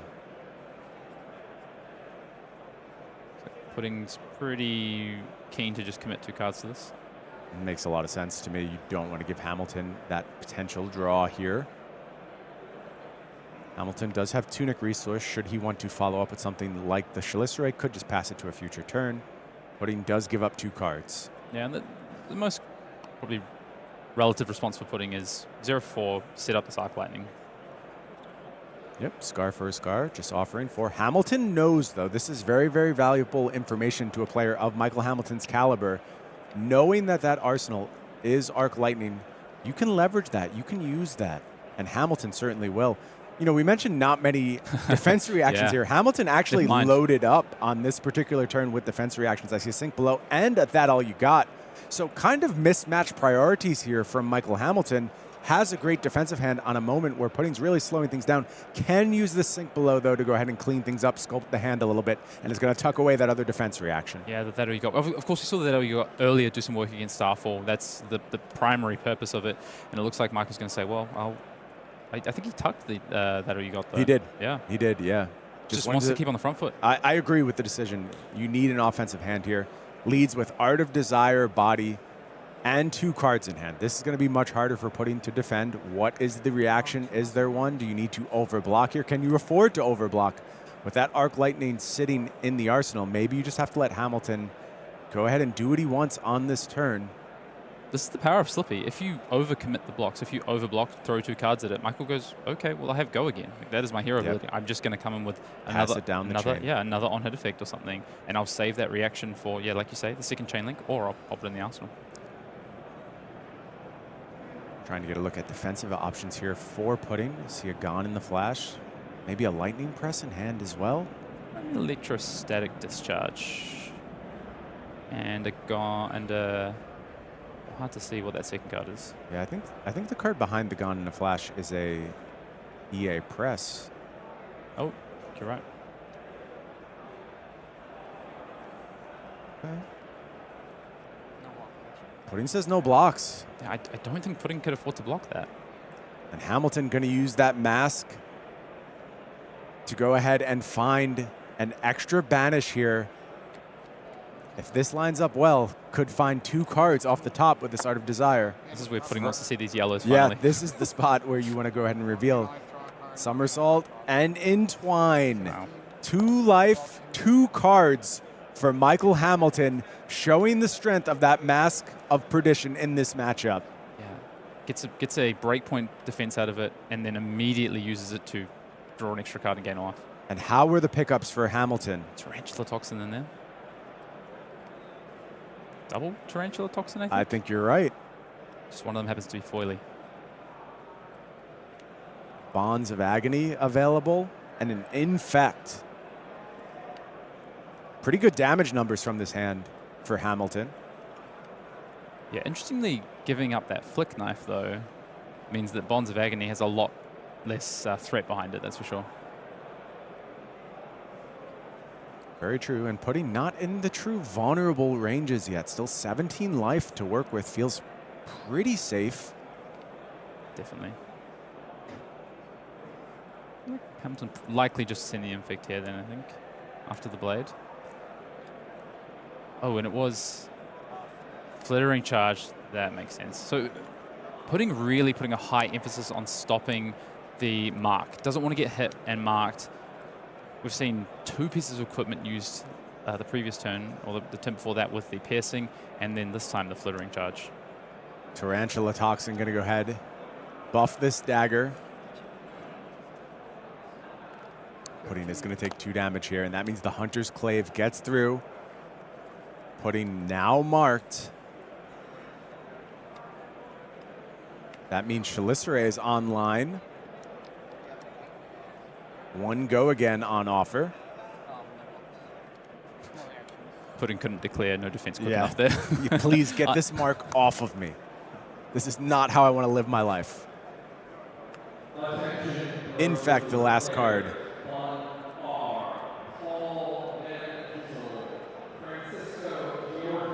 S16: Pudding's pretty keen to just commit 2 cards to this.
S15: It makes a lot of sense to me. You don't want to give Hamilton that potential draw here. Hamilton does have Tunic resource. Should he want to follow up with something like the Chaliceray, could just pass it to a future turn. Pudding does give up 2 cards.
S16: Yeah, and the most probably relative response for Pudding is 0-4, set up this Arc Lightning.
S15: Yep, Scar for a Scar, just offering for. Hamilton knows, though, this is very, very valuable information to a player of Michael Hamilton's caliber. Knowing that that arsenal is Arc Lightning, you can leverage that, you can use that, and Hamilton certainly will. You know, we mentioned not many defense reactions here. Hamilton actually loaded up on this particular turn with defense reactions. I see a Sink Below and at that all you got. So kind of mismatched priorities here from Michael Hamilton. Has a great defensive hand on a moment where Pudding's really slowing things down. Can use the Sink Below, though, to go ahead and clean things up, sculpt the hand a little bit, and is going to tuck away that other defense reaction.
S16: Yeah, that you got. Of course, we saw that you got earlier do some work against Starfall. That's the primary purpose of it. And it looks like Michael's going to say, well, I think he tucked that you got there.
S15: He did.
S16: Yeah.
S15: He did, yeah.
S16: Just wants to keep on the front foot.
S15: I agree with the decision. You need an offensive hand here. Leads with Art of Desire, Body, and 2 cards in hand. This is going to be much harder for Pudding to defend. What is the reaction? Is there one? Do you need to overblock here? Can you afford to overblock? With that Arc Lightning sitting in the arsenal, maybe you just have to let Hamilton go ahead and do what he wants on this turn.
S16: This is the power of Slippy. If you overcommit the blocks, if you overblock, throw 2 cards at it, Michael goes, okay, well, I have go again. Like, that is my hero ability. I'm just going to come in with another on-hit effect or something, and I'll save that reaction for, yeah, like you say, the second chain link, or I'll pop it in the arsenal.
S15: Trying to get a look at defensive options here for Pudding. See a Gone in the Flash. Maybe a Lightning Press in hand as well.
S16: An Electrostatic Discharge. And a Gone, and a... Hard to see what that second card is.
S15: Yeah, I think the card behind the Gone in the Flash is a EA Press.
S16: Oh, you're right.
S15: Okay. Pudding says no blocks.
S16: Yeah, I don't think Pudding could afford to block that.
S15: And Hamilton going to use that mask to go ahead and find an extra banish here. If this lines up well, could find 2 cards off the top with this Art of Desire.
S16: This is where Pudding wants to see these yellows finally.
S15: Yeah, this is the spot where you want to go ahead and reveal. Somersault and Entwine.
S16: Wow.
S15: 2 life, 2 cards for Michael Hamilton, showing the strength of that Mask of Perdition in this matchup.
S16: Yeah, gets a breakpoint defense out of it, and then immediately uses it to draw an extra card and gain life.
S15: And how were the pickups for Hamilton?
S16: Tarantula Toxin in there. Double Tarantula Toxin, I think?
S15: I think you're right.
S16: Just one of them happens to be foily.
S15: Bonds of Agony available, and an Infect. Pretty good damage numbers from this hand for Hamilton.
S16: Yeah, interestingly, giving up that Flick Knife, though, means that Bonds of Agony has a lot less threat behind it, that's for sure.
S15: Very true, and Pudding not in the true vulnerable ranges yet. Still 17 life to work with. Feels pretty safe.
S16: Definitely. Hamilton likely just send the infect here then, I think, after the blade. Oh, and it was flittering charge. That makes sense. So really putting a high emphasis on stopping the mark. Doesn't want to get hit and marked. We've seen 2 pieces of equipment used the previous turn, or the turn before that, with the piercing, and then this time the flittering charge.
S15: Tarantula Toxin going to go ahead, buff this dagger. Pudding is going to take 2 damage here, and that means the Hunter's Clave gets through. Pudding now marked. That means Chelicerae is online. 1 go again on offer.
S16: Pudding couldn't declare no defense quick enough there.
S15: Please get this mark off of me. This is not how I want to live my life. In fact, the last card.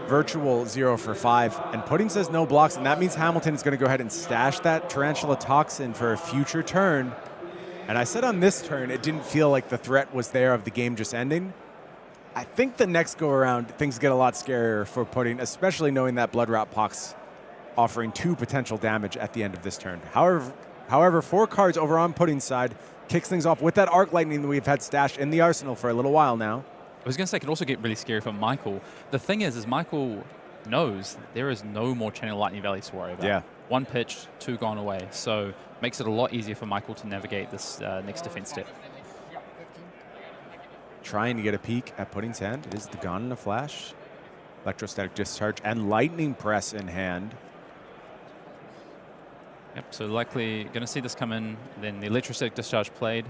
S15: Virtual 0 for 5, and Pudding says no blocks, and that means Hamilton is going to go ahead and stash that Tarantula Toxin for a future turn. And I said on this turn, it didn't feel like the threat was there of the game just ending. I think the next go around, things get a lot scarier for Pudding, especially knowing that Blood Rot Pox offering 2 potential damage at the end of this turn. However, 4 cards over on Pudding's side kicks things off with that Arc Lightning that we've had stashed in the arsenal for a little while now.
S16: I was going to say it could also get really scary for Michael. The thing is Michael knows there is no more Channel Lightning Valleys to worry about.
S15: Yeah.
S16: 1 pitch, 2 gone away. So makes it a lot easier for Michael to navigate this next defense step.
S15: Trying to get a peek at Pudding's hand. It is the Gone in a Flash, Electrostatic Discharge, and Lightning Press in hand.
S16: Yep, so likely going to see this come in, then the Electrostatic Discharge played,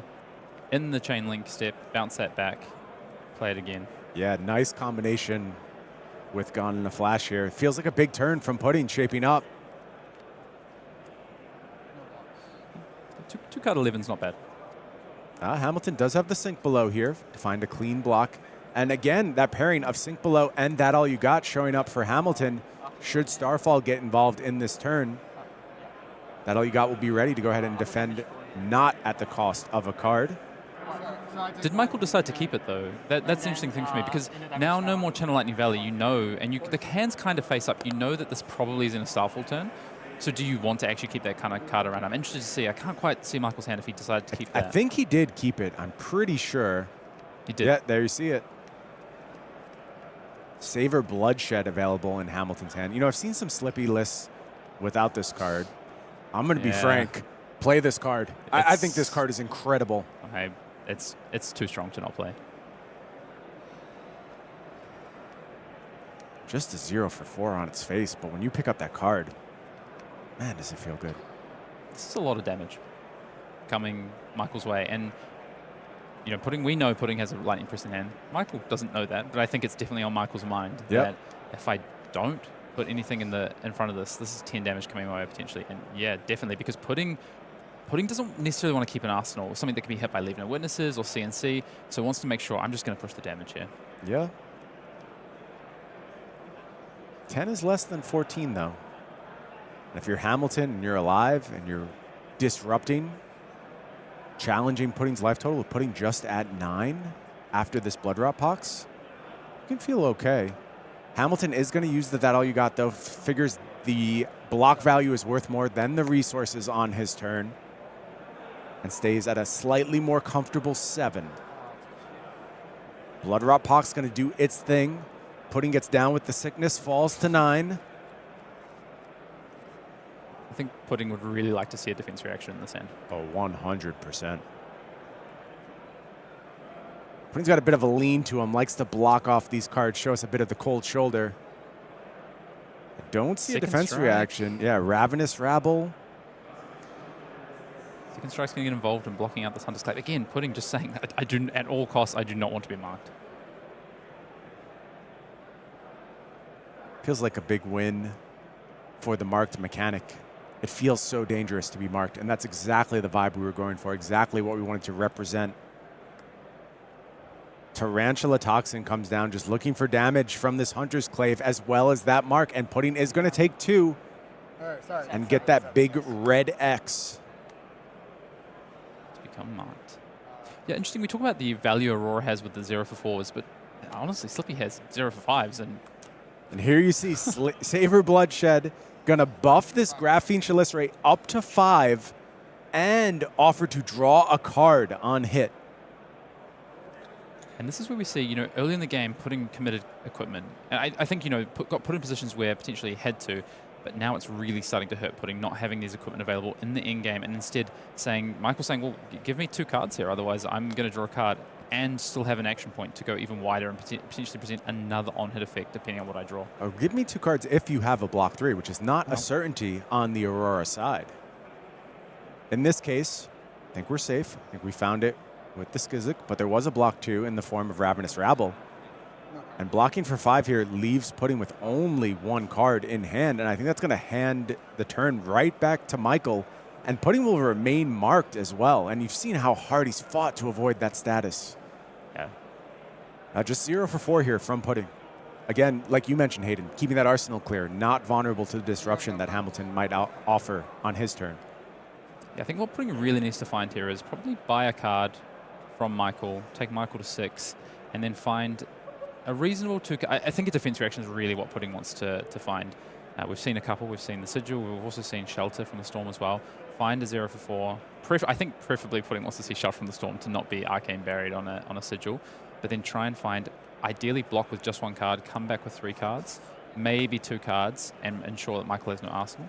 S16: in the Chain Link step, bounce that back, play it again.
S15: Yeah, nice combination with Gone in a Flash here. Feels like a big turn from Pudding shaping up.
S16: 2 card 11's not bad.
S15: Hamilton does have the Sink Below here to find a clean block. And again, that pairing of Sink Below and That All You Got showing up for Hamilton. Should Starfall get involved in this turn, That All You Got will be ready to go ahead and defend, not at the cost of a card.
S16: Did Michael decide to keep it, though? That's the interesting thing for me, because now no more Channel Lightning Valley, you know, and the hands kind of face up. You know that this probably is in a Starfall turn. So do you want to actually keep that kind of card around? I'm interested to see. I can't quite see Michael's hand if he decided to keep that.
S15: I think he did keep it. I'm pretty sure.
S16: He did.
S15: Yeah, there you see it. Savor Bloodshed available in Hamilton's hand. You know, I've seen some Slippy lists without this card. I'm going to be frank. Play this card. I think this card is incredible.
S16: Okay, it's too strong to not play.
S15: Just a 0 for 4 on its face, but when you pick up that card, man, does it feel good.
S16: This is a lot of damage coming Michael's way. And, you know, we know Pudding has a Lightning Press in hand. Michael doesn't know that, but I think it's definitely on Michael's mind that if I don't put anything in front of this is 10 damage coming my way potentially. And yeah, definitely, because Pudding doesn't necessarily want to keep an arsenal or something that can be hit by Leave No Witnesses or CNC, so wants to make sure I'm just going to push the damage here.
S15: Yeah. 10 is less than 14, though. And if you're Hamilton and you're alive and you're disrupting, challenging Pudding's life total, with Pudding just at 9 after this Blood Rot Pox, you can feel okay. Hamilton is going to use the That All You Got, though. Figures the block value is worth more than the resources on his turn, and stays at a slightly more comfortable 7. Blood Rot Pox going to do its thing. Pudding gets down with the sickness, falls to 9.
S16: I think Pudding would really like to see a defense reaction in this end.
S15: Oh, 100%. Pudding's got a bit of a lean to him, likes to block off these cards, show us a bit of the cold shoulder. I don't see a defense reaction. Yeah, Ravenous Rabble.
S16: Second Strike's going to get involved in blocking out this Hunter's Clave. Again, Pudding just saying, at all costs, I do not want to be marked.
S15: Feels like a big win for the marked mechanic. It feels so dangerous to be marked, and that's exactly the vibe we were going for, exactly what we wanted to represent. Tarantula Toxin comes down just looking for damage from this Hunter's Clave as well as that mark, and Pudding is going to take 2.
S17: Sorry.
S15: and get that big red X.
S16: To become marked. Yeah, interesting. We talk about the value Aurora has with the 0 for 4s, but honestly, Slippy has 0 for 5s.
S15: And here you see Saver Bloodshed gonna buff this Graphene Chalice rate up to 5 and offer to draw a card on hit.
S16: And this is where we see, you know, early in the game, putting committed equipment. And I think, you know, got put in positions where potentially he had to, but now it's really starting to hurt Pudding, not having these equipment available in the in-game, and instead Michael saying, well, give me 2 cards here, otherwise I'm going to draw a card and still have an action point to go even wider and potentially present another on-hit effect depending on what I draw.
S15: Oh, give me 2 cards if you have a block 3, which is not a certainty on the Aurora side. In this case, I think we're safe. I think we found it with the Skizik, but there was a block 2 in the form of Ravenous Rabble. And blocking for 5 here leaves Pudding with only 1 card in hand, and I think that's going to hand the turn right back to Michael, and Pudding will remain marked as well, and you've seen how hard he's fought to avoid that status.
S16: Yeah.
S15: Just 0 for 4 here from Pudding. Again, like you mentioned, Hayden, keeping that arsenal clear, not vulnerable to the disruption that Hamilton might offer on his turn.
S16: Yeah, I think what Pudding really needs to find here is probably buy a card from Michael, take Michael to 6, and then find a reasonable 2. I think a defense reaction is really what Pudding wants to find. We've seen a couple. We've seen the Sigil. We've also seen Shelter from the Storm as well. Find a 0 for 4. I think preferably Pudding wants to see Shelter from the Storm to not be Arcane Buried on a Sigil, but then try and find, ideally block with just 1 card, come back with 3 cards, maybe 2 cards, and ensure that Michael has no arsenal.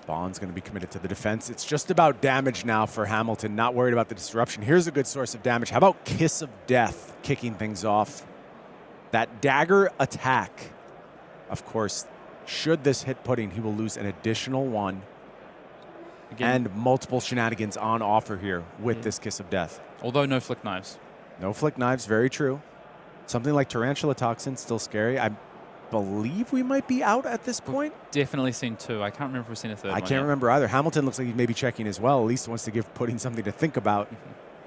S15: Bond's going to be committed to the defense. It's just about damage now for Hamilton, not worried about the disruption. Here's a good source of damage. How about Kiss of Death kicking things off? That dagger attack, of course, should this hit Pudding, he will lose an additional 1. Again, and multiple shenanigans on offer here with this Kiss of Death.
S16: Although no Flick Knives.
S15: No Flick Knives, very true. Something like Tarantula Toxin, still scary. I believe we might be out at this point.
S16: Definitely seen 2. I can't remember if we've seen a 3rd one.
S15: I can't remember either. Hamilton looks like he's maybe checking as well. At least wants to give Pudding something to think about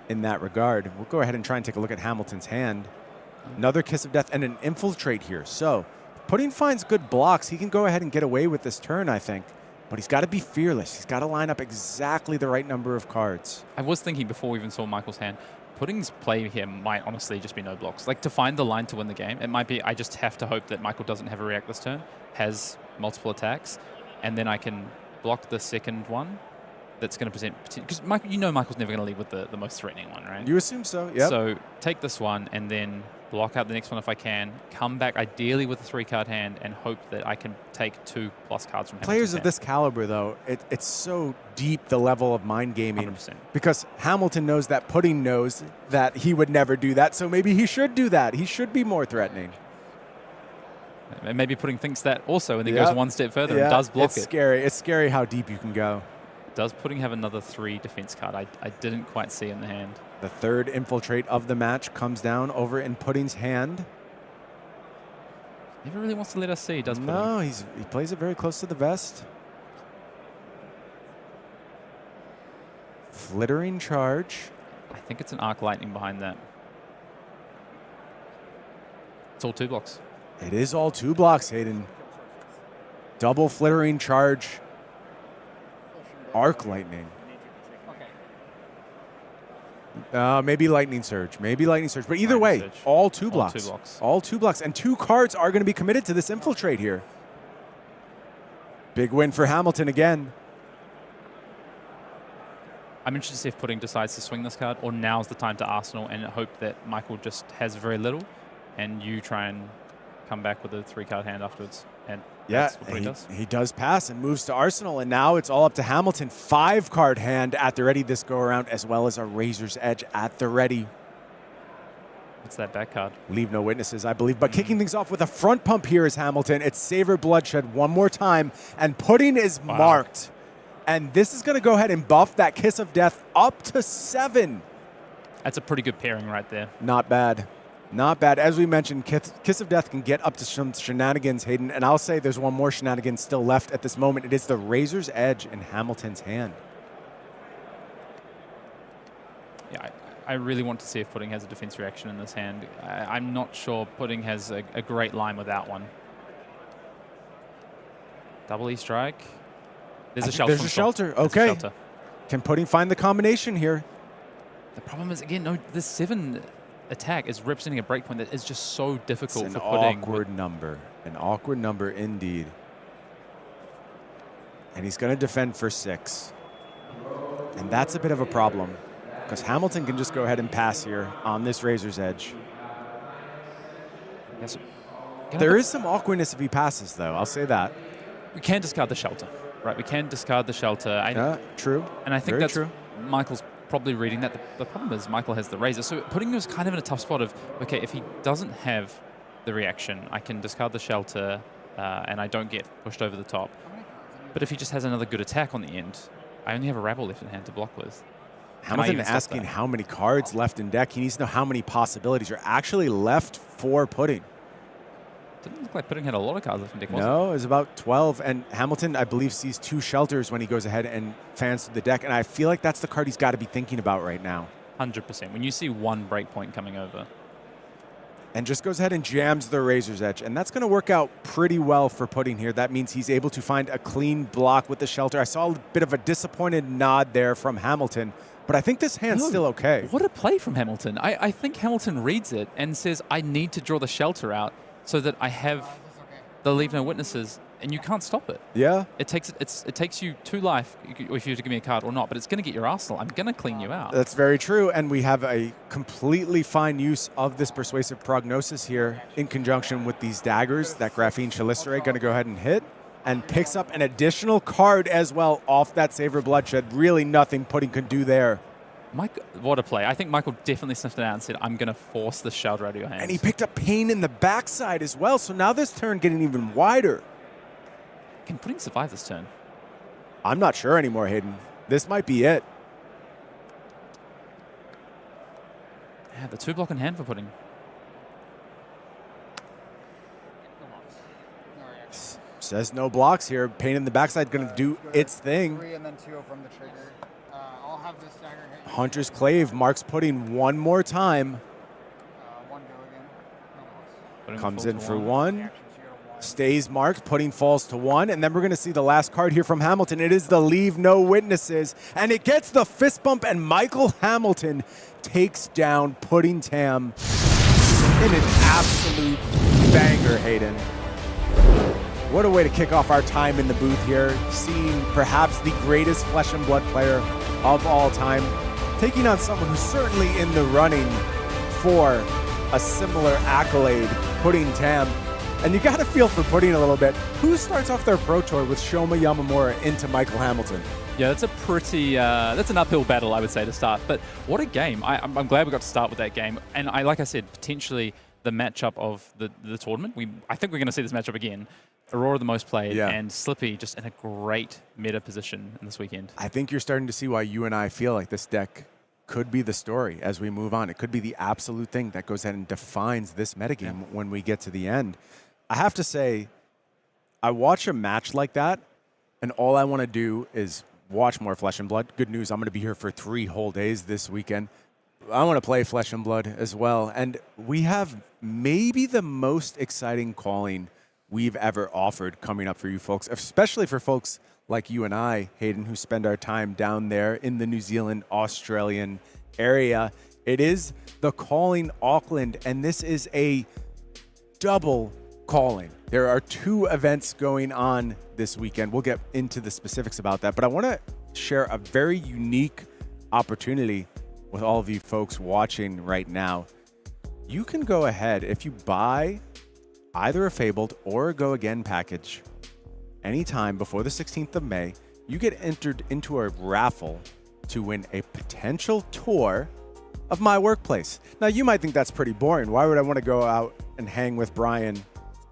S15: in that regard. We'll go ahead and try and take a look at Hamilton's hand. Another Kiss of Death and an Infiltrate here. So Pudding finds good blocks. He can go ahead and get away with this turn, I think. But he's got to be fearless. He's got to line up exactly the right number of cards.
S16: I was thinking before we even saw Michael's hand, Pudding's play here might honestly just be no blocks. Like, to find the line to win the game, it might be I just have to hope that Michael doesn't have a react this turn, has multiple attacks, and then I can block the second one that's going to present... Because you know Michael's never going to leave with the most threatening one, right?
S15: You assume so, yeah.
S16: So take this one and then block out the next one if I can, come back ideally with a 3-card hand, and hope that I can take 2+ cards from him.
S15: Players of this caliber, though, it's so deep, the level of mind gaming.
S16: 100%.
S15: Because Hamilton knows that Pudding knows that he would never do that, so maybe he should do that. He should be more threatening.
S16: And maybe Pudding thinks that also, and then goes one step further and does block it.
S15: It's scary. It's scary how deep you can go.
S16: Does Pudding have another 3 defense card? I didn't quite see in the hand.
S15: The 3rd Infiltrate of the match comes down over in Pudding's hand.
S16: Never really wants to let us see, does Pudding?
S15: No, he plays it very close to the vest. Flittering Charge.
S16: I think it's an Arc Lightning behind that. It's all 2 blocks.
S15: It is all 2 blocks, Hayden. Double Flittering Charge. Arc Lightning. Maybe Lightning Surge. Maybe Lightning Surge. But either way, all 2 blocks.
S16: All 2 blocks.
S15: All 2 blocks. And 2 cards are going to be committed to this Infiltrate here. Big win for Hamilton again.
S16: I'm interested to see if Pudding decides to swing this card, or now's the time to Arsenal and hope that Michael just has very little and you try and come back with a 3-card hand afterwards. And
S15: yeah, he does pass and moves to Arsenal, and now it's all up to Hamilton. 5-card hand at the ready this go-around, as well as a Razor's Edge at the ready.
S16: What's that back card?
S15: Leave no witnesses, I believe. But kicking things off with a front pump here is Hamilton. It's Saver Bloodshed one more time, and Pudding is marked. And this is going to go ahead and buff that Kiss of Death up to 7.
S16: That's a pretty good pairing right there.
S15: Not bad. Not bad. As we mentioned, Kiss of Death can get up to some shenanigans, Hayden. And I'll say there's one more shenanigan still left at this moment. It is the Razor's Edge in Hamilton's hand.
S16: Yeah, I really want to see if Pudding has a defense reaction in this hand. I'm not sure Pudding has a great line without one. Double E strike. There's
S15: I
S16: a
S15: think
S16: shelter.
S15: There's a shelter.
S16: There's a
S15: Okay.
S16: shelter.
S15: Can Pudding find the combination here?
S16: The problem is, again, no, this 7 attack is representing a breakpoint that is just so difficult
S15: It's
S16: for
S15: an
S16: Pudding.
S15: awkward number. An awkward number indeed. And he's going to defend for 6. And that's a bit of a problem because Hamilton can just go ahead and pass here on this Razor's Edge.
S16: Yes.
S15: There is some awkwardness if he passes, though. I'll say that.
S16: We can discard the shelter, right? We can discard the shelter.
S15: Yeah, true.
S16: And I think
S15: Very
S16: that's
S15: true.
S16: Michael's probably reading that. The problem is Michael has the Razor. So Pudding was kind of in a tough spot of, okay, if he doesn't have the reaction, I can discard the shelter and I don't get pushed over the top. But if he just has another good attack on the end, I only have a Rabble left in hand to block with.
S15: Hamilton asking how many cards left in deck. He needs to know how many possibilities are actually left for Pudding.
S16: Didn't look like Pudding had a lot of cards left in deck, was
S15: No, it was about 12. And Hamilton, I believe, sees 2 shelters when he goes ahead and fans through the deck. And I feel like that's the card he's got to be thinking about right now.
S16: 100%. When you see one breakpoint coming over.
S15: And just goes ahead and jams the Razor's Edge. And that's going to work out pretty well for Pudding here. That means he's able to find a clean block with the shelter. I saw a bit of a disappointed nod there from Hamilton. But I think this hand's still okay.
S16: What a play from Hamilton. I think Hamilton reads it and says, I need to draw the shelter out so that I have the leave no witnesses, and you can't stop it.
S15: Yeah.
S16: It takes you 2 life if you have to give me a card or not, but it's going to get your arsenal. I'm going to clean you out.
S15: That's very true, and we have a completely fine use of this Persuasive Prognosis here in conjunction with these daggers. That Graphene Chalicerate going to go ahead and hit, and picks up an additional card as well off that Savor Bloodshed. Really nothing Pudding could do there.
S16: Mike, what a play. I think Michael definitely sniffed it out and said, I'm going to force the shelter out of your hands.
S15: And he picked up Pain in the backside as well, so now this turn getting even wider.
S16: Can Pudding survive this turn?
S15: I'm not sure anymore, Hayden. This might be it.
S16: Yeah, the 2 block in hand for Pudding.
S15: Says no blocks here. Pain in the backside going to do its thing.
S17: 3 and then 2 from the trigger. I'll have this dagger hit.
S15: Hunter's Clave marks Pudding one more time.
S17: 1 go again.
S15: Comes in for 1. Stays marked. Pudding falls to 1. And then we're going to see the last card here from Hamilton. It is the Leave No Witnesses. And it gets the fist bump. And Michael Hamilton takes down Pudding Tam in an absolute banger, Hayden. What a way to kick off our time in the booth here, seeing perhaps the greatest Flesh and Blood player of all time, taking on someone who's certainly in the running for a similar accolade, Pudding Tam. And you got to feel for Pudding a little bit. Who starts off their Pro Tour with Shoma Yamamura into Michael Hamilton?
S16: Yeah, that's a pretty, that's an uphill battle, I would say, to start. But what a game. I'm glad we got to start with that game. And like I said, potentially the matchup of the tournament. I think we're going to see this matchup again. Aurora the most played, and Slippy just in a great meta position in this weekend.
S15: I think you're starting to see why you and I feel like this deck could be the story as we move on. It could be the absolute thing that goes ahead and defines this metagame when we get to the end. I have to say, I watch a match like that, and all I want to do is watch more Flesh and Blood. Good news, I'm going to be here for 3 whole days this weekend. I want to play Flesh and Blood as well. And we have maybe the most exciting calling we've ever offered coming up for you folks, especially for folks like you and I, Hayden, who spend our time down there in the New Zealand, Australian area. It is the Calling Auckland, and this is a double calling. There are 2 events going on this weekend. We'll get into the specifics about that, but I want to share a very unique opportunity with all of you folks watching right now. You can go ahead, if you buy either a Fabled or a Go Again package anytime before the 16th of May, you get entered into a raffle to win a potential tour of my workplace. Now, you might think that's pretty boring. Why would I want to go out and hang with Brian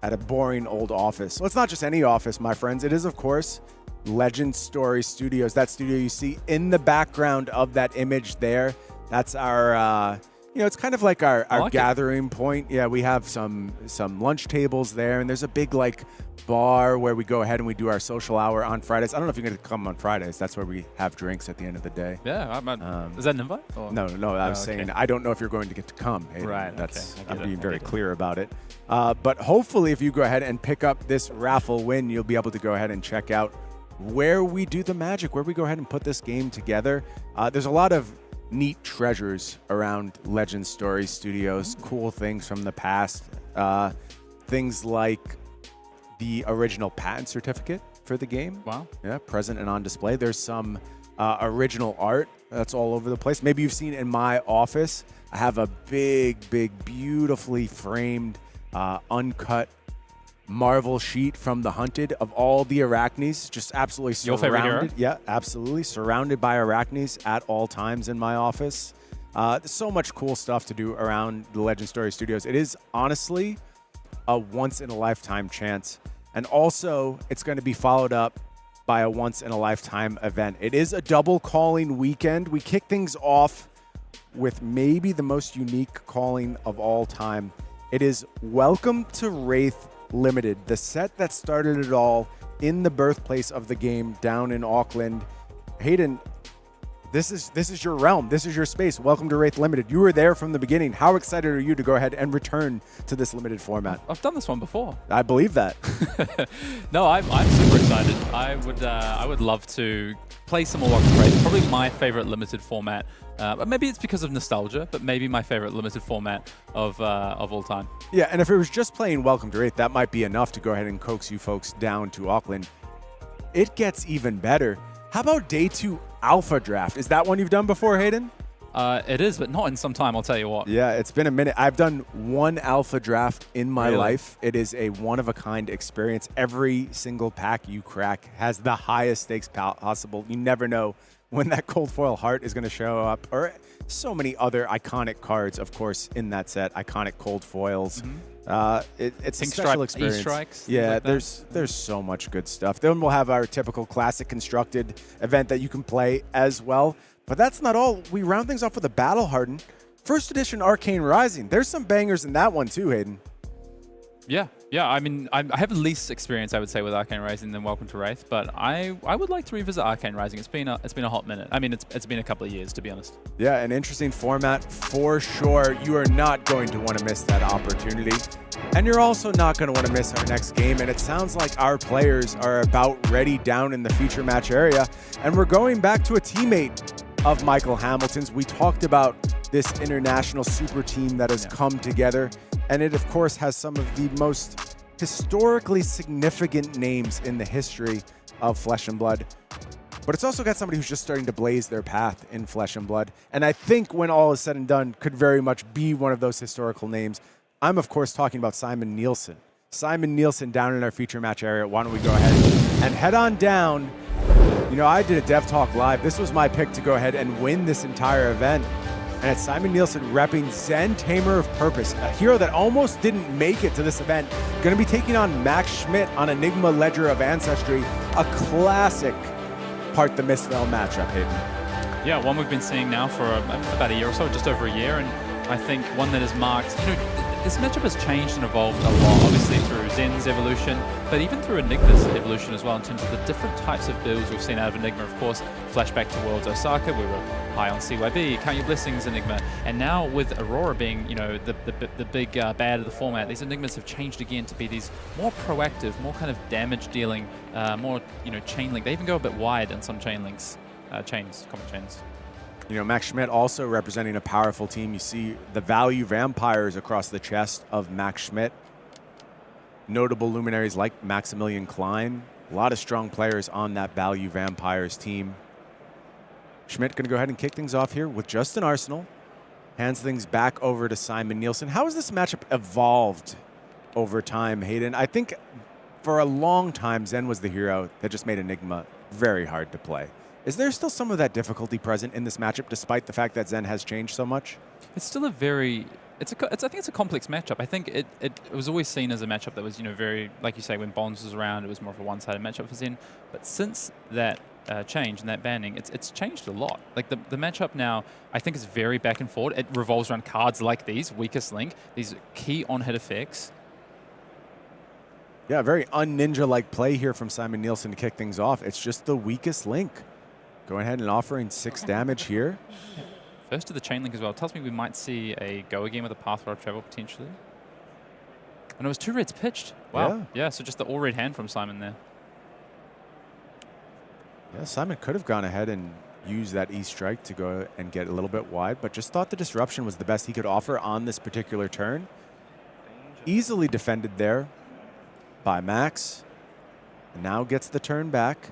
S15: at a boring old office? Well, it's not just any office, my friends. It is, of course, Legend Story Studios. That studio you see in the background of that image there, that's our You know, it's kind of like our
S16: like
S15: gathering point. Yeah, we have some lunch tables there, and there's a big like bar where we go ahead and we do our social hour on Fridays. I don't know if you're going to come on Fridays. That's where we have drinks at the end of the day.
S16: Yeah, is that an invite? Or?
S15: No. I was saying I don't know if you're going to get to come. Hayden.
S16: Right.
S15: That's I'm being very clear about it. But hopefully, if you go ahead and pick up this raffle win, you'll be able to go ahead and check out where we do the magic, where we go ahead and put this game together. There's a lot of neat treasures around Legend Story Studios, cool things from the past, things like the original patent certificate for the game.
S16: Wow.
S15: Yeah, present and on display. There's some original art that's all over the place. Maybe you've seen in my office, I have a big, beautifully framed, uncut Marvel sheet from The Hunted of all the Arachnes, just absolutely surrounded.
S16: Your favorite hero?
S15: Yeah, absolutely. Surrounded by Arachnes at all times in my office. There's so much cool stuff to do around the Legend Story Studios. It is honestly a once-in-a-lifetime chance. And also, it's going to be followed up by a once-in-a-lifetime event. It is a double calling weekend. We kick things off with maybe the most unique calling of all time. It is Welcome to Wraith Limited, the set that started it all in the birthplace of the game down in Auckland. Hayden, this is your realm. This is your space. Welcome to Wraith Limited. You were there from the beginning. How excited are you to go ahead and return to this limited format?
S16: I've done this one before.
S15: I believe that.
S16: No, I'm super excited. I would love to play some more Welcome to Wraith. Probably my favorite limited format. Maybe it's because of nostalgia, but maybe my favorite limited format of all time.
S15: Yeah, and if it was just playing Welcome to Wraith, that might be enough to go ahead and coax you folks down to Auckland. It gets even better. How about Day 2 Alpha Draft? Is that one you've done before, Hayden?
S16: It is, but not in some time, I'll tell you what.
S15: Yeah, it's been a minute. I've done one Alpha Draft in my life. It is a one-of-a-kind experience. Every single pack you crack has the highest stakes possible. You never know when that cold foil heart is going to show up, or so many other iconic cards, of course, in that set. Iconic cold foils. It's a special experience.
S16: E-strikes,
S15: yeah,
S16: like
S15: there's so much good stuff. Then we'll have our typical classic constructed event that you can play as well. But that's not all. We round things off with a Battle Hardened first edition Arcane Rising. There's some bangers in that one too, Hayden.
S16: Yeah. I mean, I have least experience, I would say, with Arcane Rising than Welcome to Wraith, but I would like to revisit Arcane Rising. It's been a hot minute. I mean, it's been a couple of years, to be honest.
S15: Yeah, an interesting format for sure. You are not going to want to miss that opportunity. And you're also not going to want to miss our next game. And it sounds like our players are about ready down in the feature match area. And we're going back to a teammate of Michael Hamilton's. We talked about this international super team that has come together. And it, of course, has some of the most historically significant names in the history of Flesh and Blood. But it's also got somebody who's just starting to blaze their path in Flesh and Blood. And I think when all is said and done, could very much be one of those historical names. I'm, of course, talking about Simon Nielsen. Simon Nielsen down in our feature match area. Why don't we go ahead and head on down. You know, I did a Dev Talk Live. This was my pick to go ahead and win this entire event. And it's Simon Nielsen repping Zen Tamer of Purpose, a hero that almost didn't make it to this event. Going to be taking on Max Schmidt on Enigma Ledger of Ancestry, a classic Part the Mistveil matchup, Hayden.
S16: Yeah, one we've been seeing now for about a year or so, just over a year, and I think one that is marked, you know, this matchup has changed and evolved a lot, obviously through Zen's evolution, but even through Enigma's evolution as well, in terms of the different types of builds we've seen out of Enigma. Of course, flashback to Worlds Osaka, we were high on CYB, Count Your Blessings Enigma, and now with Aurora being, you know, the big bad of the format, these Enigmas have changed again to be these more proactive, more kind of damage dealing, more, you know, chain link. They even go a bit wide in some chain links, common chains.
S15: You know, Max Schmidt also representing a powerful team. You see the value vampires across the chest of Max Schmidt. Notable luminaries like Maximilian Klein. A lot of strong players on that value vampires team. Schmidt going to go ahead and kick things off here with just an arsenal. Hands things back over to Simon Nielsen. How has this matchup evolved over time, Hayden? I think for a long time, Zen was the hero that just made Enigma very hard to play. Is there still some of that difficulty present in this matchup, despite the fact that Zen has changed so much?
S16: It's still a very, I think it's a complex matchup. I think it was always seen as a matchup that was, you know, very, like you say, when Bonds was around, it was more of a one-sided matchup for Zen. But since that change and that banning, it's changed a lot. Like the matchup now, I think is very back and forth. It revolves around cards like these, weakest link, these key on-hit effects.
S15: Yeah, very un-ninja-like play here from Simon Nielsen to kick things off. It's just the weakest link. Going ahead and offering 6 damage here.
S16: First to the chain link as well. Tells me we might see a go again with a pathway of travel potentially. And it was 2 reds pitched. Wow. Yeah, so just the all-red hand from Simon there.
S15: Yeah, Simon could have gone ahead and used that E-strike to go and get a little bit wide, but just thought the disruption was the best he could offer on this particular turn. Easily defended there by Max. And now gets the turn back.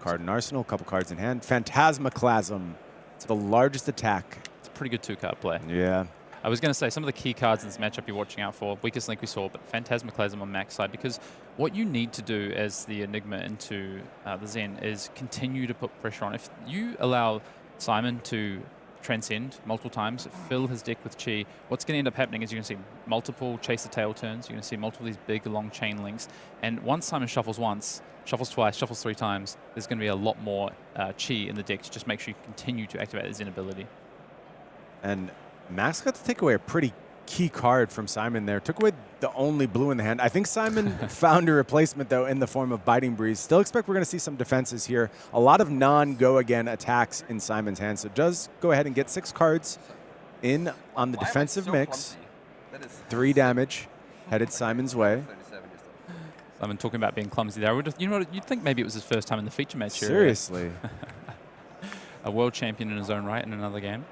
S15: Card in arsenal, a couple cards in hand. Phantasmaclasm. It's the largest attack.
S16: It's a pretty good 2-card play.
S15: Yeah.
S16: I was going to say some of the key cards in this matchup you're watching out for. Weakest link we saw, but Phantasmaclasm on Max side, because what you need to do as the Enigma into the Zen is continue to put pressure on. If you allow Simon to transcend multiple times, fill his deck with chi, what's going to end up happening is you're going to see multiple chase the tail turns, you're going to see multiple of these big long chain links, and once Simon shuffles once, shuffles twice, shuffles 3 times, there's going to be a lot more chi in the deck to just make sure you continue to activate his Zen ability.
S15: And Max got to take away a pretty key card from Simon there. Took away the only blue in the hand. I think Simon found a replacement, though, in the form of Biting Breeze. Still expect we're going to see some defenses here. A lot of non-go-again attacks in Simon's hand. So does go ahead and get 6 cards in on the defensive mix. 3 damage headed Simon's way.
S16: Simon talking about being clumsy there. You know what? You'd think maybe it was his first time in the feature match here.
S15: Seriously.
S16: A world champion in his own right in another game.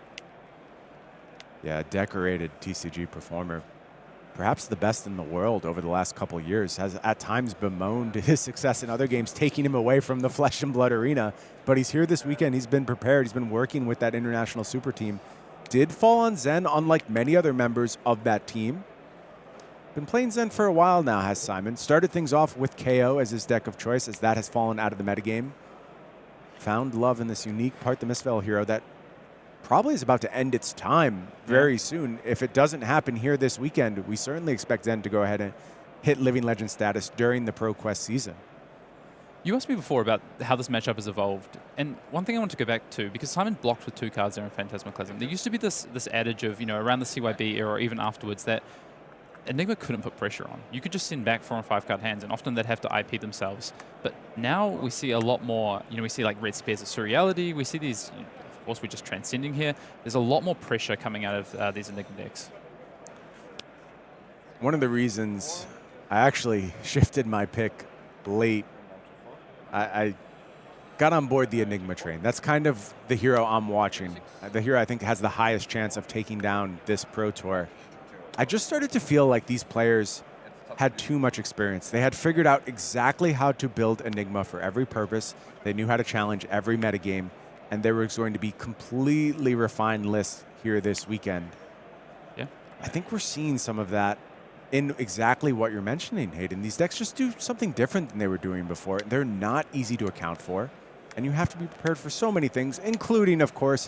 S15: Yeah, decorated TCG performer. Perhaps the best in the world over the last couple years. Has at times bemoaned his success in other games, taking him away from the flesh and blood arena. But he's here this weekend. He's been prepared. He's been working with that international super team. Did fall on Zen, unlike many other members of that team. Been playing Zen for a while now, has Simon. Started things off with KO as his deck of choice, as that has fallen out of the metagame. Found love in this unique Part the Misspell hero that probably is about to end its time very soon. If it doesn't happen here this weekend, we certainly expect Zen to go ahead and hit Living Legend status during the ProQuest season.
S16: You asked me before about how this matchup has evolved, and one thing I want to go back to, because Simon blocked with 2 cards there in Phantasmaclasm. There used to be this adage of, you know, around the CYB era or even afterwards, that Enigma couldn't put pressure on. You could just send back 4 and 5 card hands, and often they'd have to IP themselves. But now we see a lot more, you know, we see like Red Spears of Surreality, we see these, you know, of course we're just transcending here. There's a lot more pressure coming out of these Enigma decks.
S15: One of the reasons I actually shifted my pick late, I got on board the Enigma train. That's kind of the hero I'm watching. The hero I think has the highest chance of taking down this Pro Tour. I just started to feel like these players had too much experience. They had figured out exactly how to build Enigma for every purpose. They knew how to challenge every metagame, and there was going to be completely refined lists here this weekend.
S16: Yeah.
S15: I think we're seeing some of that in exactly what you're mentioning, Hayden. These decks just do something different than they were doing before. They're not easy to account for, and you have to be prepared for so many things, including, of course,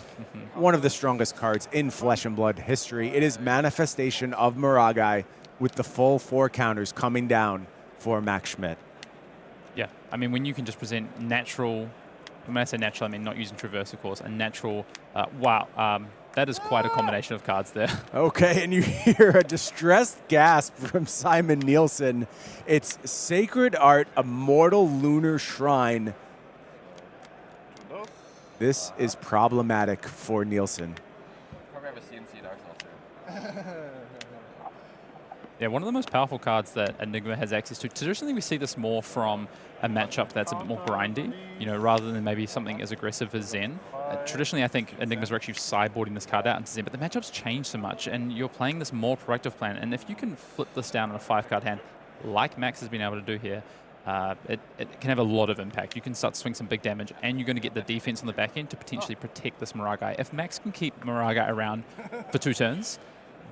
S15: one of the strongest cards in Flesh and Blood history. It is Manifestation of Miragai with the full 4 counters coming down for Max Schmidt.
S16: Yeah, I mean, when you can just present natural, when I say natural, I mean not using Traverse, of course, a natural, wow, that is quite a combination of cards there.
S15: Okay, and you hear a distressed gasp from Simon Nielsen. It's Sacred Art, Immortal Lunar Shrine. This is problematic for Nielsen.
S17: Probably have a CNC Dark Souls.
S16: Yeah, one of the most powerful cards that Enigma has access to. Traditionally, we see this more from a matchup that's a bit more grindy, you know, rather than maybe something as aggressive as Zen. Traditionally, I think Enigmas were actually sideboarding this card out into Zen, but the matchup's changed so much, and you're playing this more proactive plan. And if you can flip this down on a 5-card hand, like Max has been able to do here, it can have a lot of impact. You can start to swing some big damage, and you're going to get the defense on the back end to potentially protect this Miragai. If Max can keep Miragai around for 2 turns,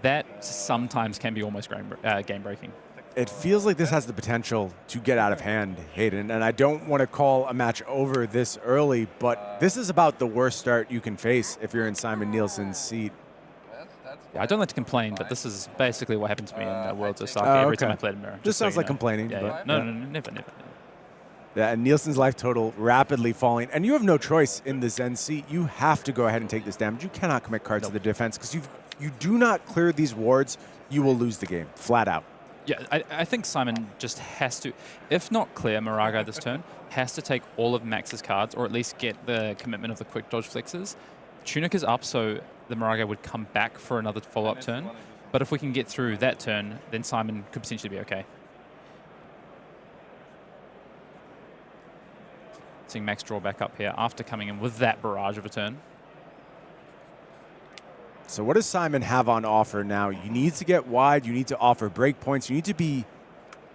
S16: that sometimes can be almost game-breaking.
S15: It feels like this has the potential to get out of hand, Hayden, and I don't want to call a match over this early, but this is about the worst start you can face if you're in Simon Nielsen's seat.
S16: Yeah, I don't like to complain, but this is basically what happened to me in Worlds of Soccer every time I played a mirror.
S15: This sounds like complaining.
S16: Yeah,
S15: but
S16: no, never.
S15: Yeah, and Nielsen's life total rapidly falling. And you have no choice in the Zen seat. You have to go ahead and take this damage. You cannot commit cards to the defense because you do not clear these wards, you will lose the game, flat out.
S16: Yeah, I think Simon just has to, if not clear Moraga this turn, has to take all of Max's cards, or at least get the commitment of the quick dodge flexes. Tunic is up, so the Moraga would come back for another follow-up turn. But if we can get through that turn, then Simon could potentially be okay. Seeing Max draw back up here after coming in with that barrage of a turn.
S15: So what does Simon have on offer now? You need to get wide. You need to offer break points. You need to be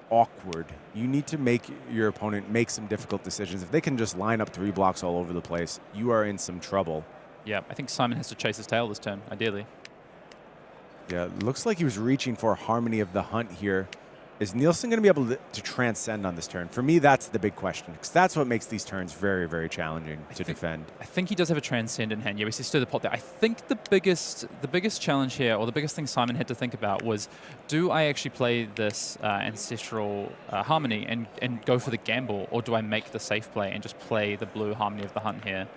S15: awkward. You need to make your opponent make some difficult decisions. If they can just line up 3 blocks all over the place, you are in some trouble.
S16: Yeah, I think Simon has to chase his tail this turn, ideally.
S15: Yeah, it looks like he was reaching for Harmony of the Hunt here. Is Nielsen going to be able to transcend on this turn? For me, that's the big question, because that's what makes these turns very, very challenging to defend.
S16: I think he does have a transcend in hand. Yeah, we see stir the pot there. I think the biggest challenge here, or the biggest thing Simon had to think about was, do I actually play this Ancestral Harmony and go for the gamble, or do I make the safe play and just play the blue Harmony of the Hunt here?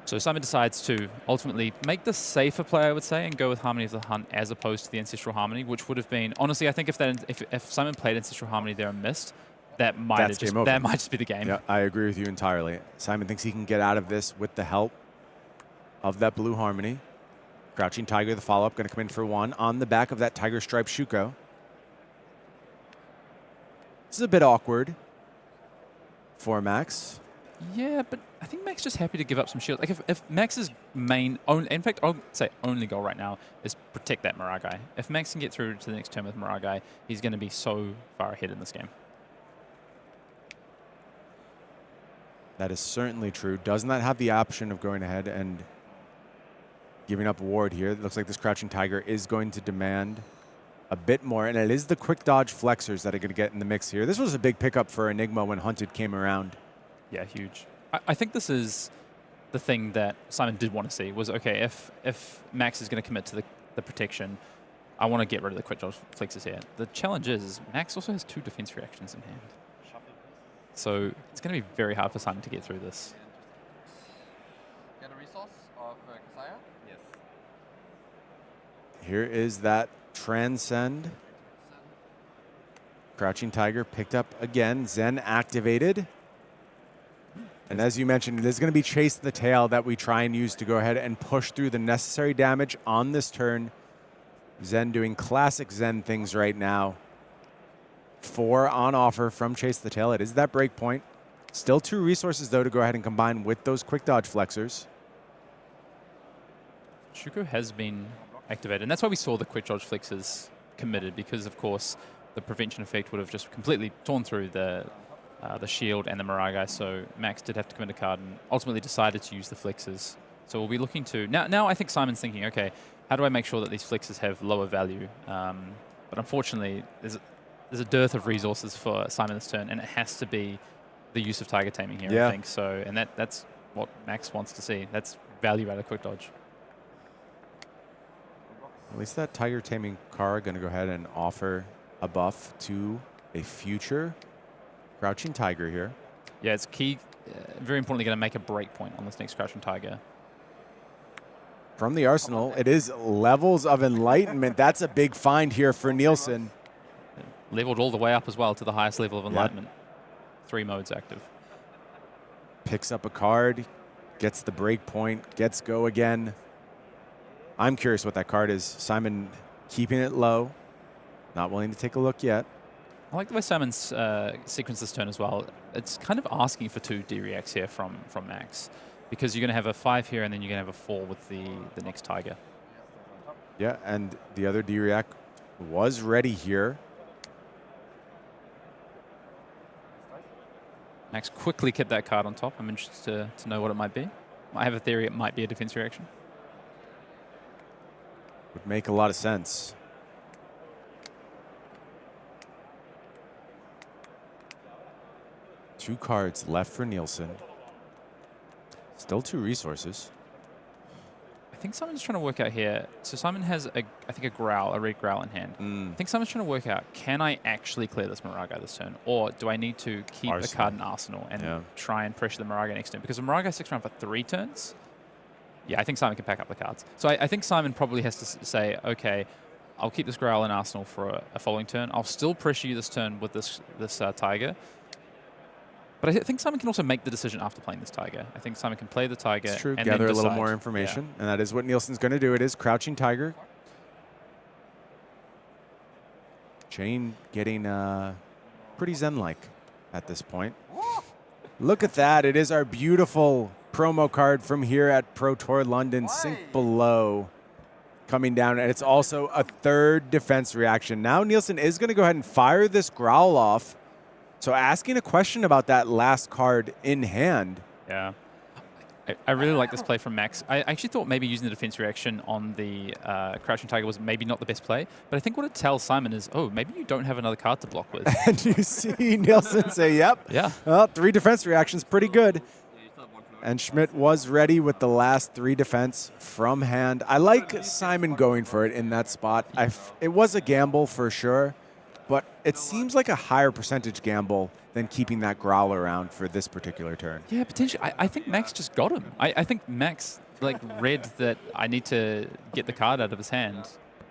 S16: So Simon decides to ultimately make the safer play, I would say, and go with Harmony of the Hunt as opposed to the Ancestral Harmony, which would have been, honestly, I think if Simon played Ancestral Harmony there and missed, that might just be the game.
S15: Yeah, I agree with you entirely. Simon thinks he can get out of this with the help of that blue Harmony. Crouching Tiger, the follow-up, going to come in for 1 on the back of that Tiger Stripe Shuko. This is a bit awkward for Max.
S16: Yeah, but I think Max just happy to give up some shield. Like if Max's main, in fact, I'll say only goal right now is protect that Moragai. If Max can get through to the next turn with Moragai, he's going to be so far ahead in this game.
S15: That is certainly true. Does not have the option of going ahead and giving up ward here. It looks like this Crouching Tiger is going to demand a bit more, and it is the quick dodge flexors that are going to get in the mix here. This was a big pickup for Enigma when Hunted came around.
S16: Yeah, huge. I think this is the thing that Simon did want to see was, okay, if Max is going to commit to the protection, I want to get rid of the quick dodge flexes here. The challenge is Max also has 2 defense reactions in hand. So it's going to be very hard for Simon to get through this.
S5: Get a resource of Kasaya? Yes.
S15: Here is that Transcend. Crouching Tiger picked up again. Zen activated. And as you mentioned, there's going to be Chase the Tail that we try and use to go ahead and push through the necessary damage on this turn. Zen doing classic Zen things right now. 4 on offer from Chase the Tail. It is that break point. Still 2 resources, though, to go ahead and combine with those quick dodge flexors.
S16: Shuko has been activated, and that's why we saw the quick dodge flexors committed, because, of course, the prevention effect would have just completely torn through the shield and the Moragai, so Max did have to commit a card and ultimately decided to use the flexors. So we'll be looking to... Now I think Simon's thinking, okay, how do I make sure that these flexors have lower value? But unfortunately, there's a dearth of resources for Simon this turn, and it has to be the use of Tiger Taming here,
S15: yeah.
S16: I think. So, and that's what Max wants to see. That's value out of quick dodge.
S15: At least that Tiger Taming card going to go ahead and offer a buff to a future Crouching Tiger here.
S16: Yeah, it's key. Very importantly, going to make a break point on this next Crouching Tiger.
S15: From the arsenal, it is Levels of Enlightenment. That's a big find here for Nielsen.
S16: Leveled all the way up as well to the highest level of Enlightenment. 3 modes active.
S15: Picks up a card, gets the break point, gets go again. I'm curious what that card is. Simon keeping it low, not willing to take a look yet.
S16: I like the way Simon's sequenced this turn as well. It's kind of asking for 2 D-reacts here from Max, because you're going to have a 5 here and then you're going to have a 4 with the next Tiger.
S15: Yeah, and the other D-react was ready here.
S16: Max quickly kept that card on top. I'm interested to know what it might be. I have a theory it might be a defense reaction.
S15: Would make a lot of sense. Two cards left for Nielsen. Still 2 resources.
S16: think Simon's trying to work out here. So Simon has, I think, a red growl in hand. I think Simon's trying to work out, can I actually clear this Moraga this turn? Or do I need to keep a card in Arsenal and try and pressure the Moraga next turn? Because the Moraga sticks around for 3 turns. Yeah, I think Simon can pack up the cards. So I think Simon probably has to say, okay, I'll keep this growl in Arsenal for a following turn. I'll still pressure you this turn with this Tiger. But I think Simon can also make the decision after playing this Tiger. I think Simon can play the Tiger.
S15: It's true.
S16: And
S15: Gather
S16: then
S15: a little
S16: decide.
S15: more information, and that is what Nielsen's going to do. It is Crouching Tiger. Chain getting pretty zen-like at this point. Look at that. It is our beautiful promo card from here at Pro Tour London, Sink Below, coming down. And it's also a 3rd defense reaction. Now Nielsen is going to go ahead and fire this growl off. So asking a question about that last card in hand.
S16: Yeah. I really like this play from Max. I actually thought maybe using the defense reaction on the Crouching Tiger was maybe not the best play, but I think what it tells Simon is, oh, maybe you don't have another card to block with.
S15: And you see Nielsen say, yep.
S16: Yeah.
S15: Well, 3 defense reactions, pretty good. And Schmidt was ready with the last 3 defense from hand. I like Simon going for it in that spot. It was a gamble for sure, but it seems like a higher percentage gamble than keeping that growl around for this particular turn.
S16: Yeah, potentially. I think Max just got him. I think Max read that I need to get the card out of his hand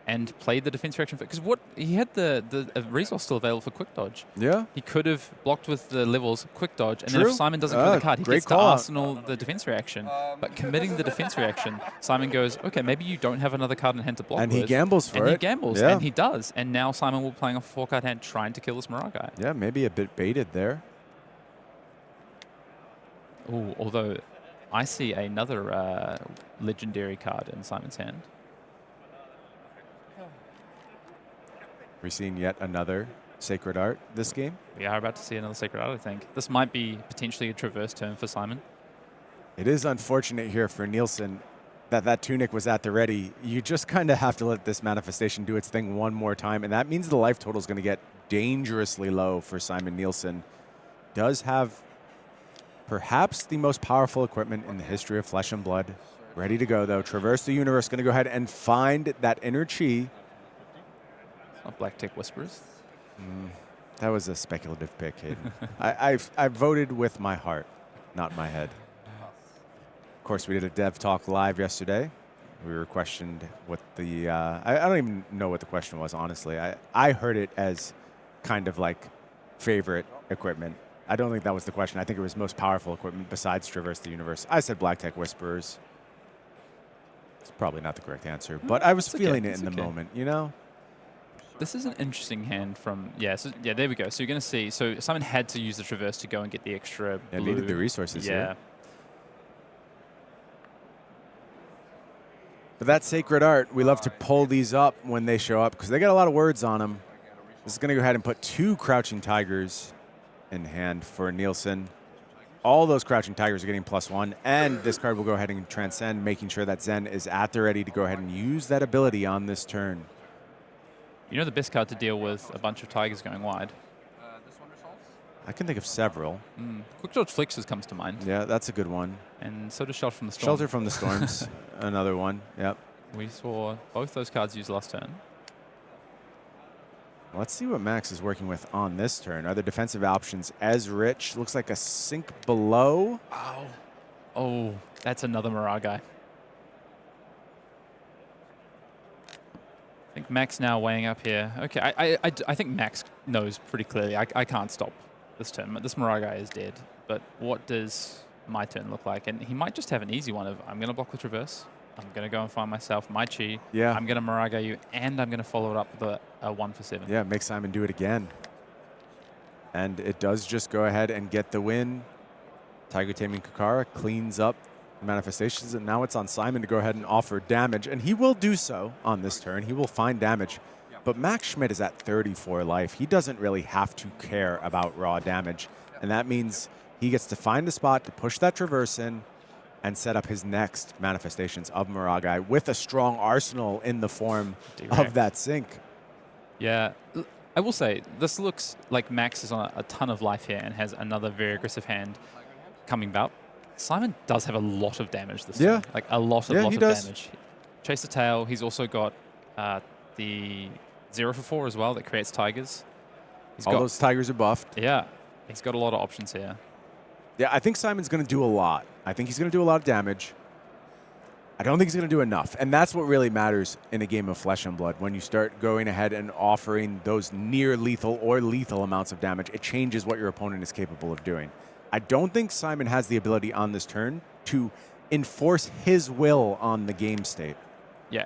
S16: and played the defense reaction. Because what he had the resource still available for quick dodge.
S15: Yeah.
S16: He could have blocked with the levels quick dodge, and
S15: True.
S16: then if Simon doesn't play the card, he gets to
S15: call.
S16: Arsenal the defense reaction. But committing the defense reaction, Simon goes, okay, maybe you don't have another card in hand to block
S15: And
S16: with.
S15: he gambles for
S16: and
S15: it.
S16: he gambles,
S15: Yeah.
S16: and he does. And now Simon will be playing a 4-card hand trying to kill this Moraga.
S15: Yeah, maybe a bit baited there.
S16: Ooh, although I see another legendary card in Simon's hand.
S15: We're seeing yet another Sacred Art this game.
S16: We are about to see another Sacred Art, I think. This might be potentially a traverse turn for Simon.
S15: It is unfortunate here for Nielsen that Tunic was at the ready. You just kind of have to let this manifestation do its thing one more time, and that means the life total is going to get dangerously low for Simon Nielsen. Does have perhaps the most powerful equipment in the history of Flesh and Blood. Ready to go, though. Traverse the Universe, going to go ahead and find that inner chi.
S16: Not Black Tech Whisperers.
S15: That was a speculative pick, Hayden. I voted with my heart, not my head. Of course, we did a Dev Talk live yesterday. We were questioned what the... I don't even know what the question was, honestly. I heard it as kind of like favorite equipment. I don't think that was the question. I think it was most powerful equipment besides Traverse the Universe. I said Black Tech Whisperers. It's probably not the correct answer, but I was feeling it in the moment, you know?
S16: This is an interesting hand from... Yeah, there we go. So you're going to see... So Simon had to use the Traverse to go and get the extra blue.
S15: It needed the resources here. But that Sacred Art, we love to pull these up when they show up because they got a lot of words on them. This is going to go ahead and put 2 Crouching Tigers in hand for Nielsen. All those Crouching Tigers are getting +1, and this card will go ahead and transcend, making sure that Zen is at the ready to go ahead and use that ability on this turn.
S16: You know the best card to deal with a bunch of Tigers going wide?
S15: I can think of several.
S16: Quick Dodge Flexes comes to mind.
S15: Yeah, that's a good one.
S16: And so does Shelter from the Storm.
S15: Shelter from the Storms, another one. Yep.
S16: We saw both those cards used last turn.
S15: Let's see what Max is working with on this turn. Are the defensive options as rich? Looks like a Sink Below.
S16: Oh, that's another Moraga. I think Max now weighing up here. Okay, I think Max knows pretty clearly. I can't stop this turn. This Moraga is dead. But what does my turn look like? And he might just have an easy one of, I'm going to block with Traverse. I'm going to go and find myself my chi.
S15: Yeah.
S16: I'm going to Moraga you, and I'm going to follow it up with a 1 for 7.
S15: Yeah, make Simon do it again. And it does just go ahead and get the win. Tiger Taming Kakara cleans up the manifestations, and now it's on Simon to go ahead and offer damage. And he will do so on this turn. He will find damage. But Max Schmidt is at 34 life. He doesn't really have to care about raw damage. And that means he gets to find a spot to push that Traverse in and set up his next manifestations of Moraga with a strong arsenal in the form of that Sink.
S16: Yeah, I will say, this looks like Max is on a ton of life here and has another very aggressive hand coming up. Simon does have a lot of damage this
S15: Yeah.
S16: turn. Like a lot of damage. Chase the tail. He's also got the 0 for 4 as well that creates tigers.
S15: All those tigers are buffed.
S16: Yeah. He's got a lot of options here.
S15: Yeah, I think Simon's going to do a lot. I think he's going to do a lot of damage. I don't think he's going to do enough. And that's what really matters in a game of Flesh and Blood. When you start going ahead and offering those near lethal or lethal amounts of damage, it changes what your opponent is capable of doing. I don't think Simon has the ability on this turn to enforce his will on the game state.
S16: Yeah,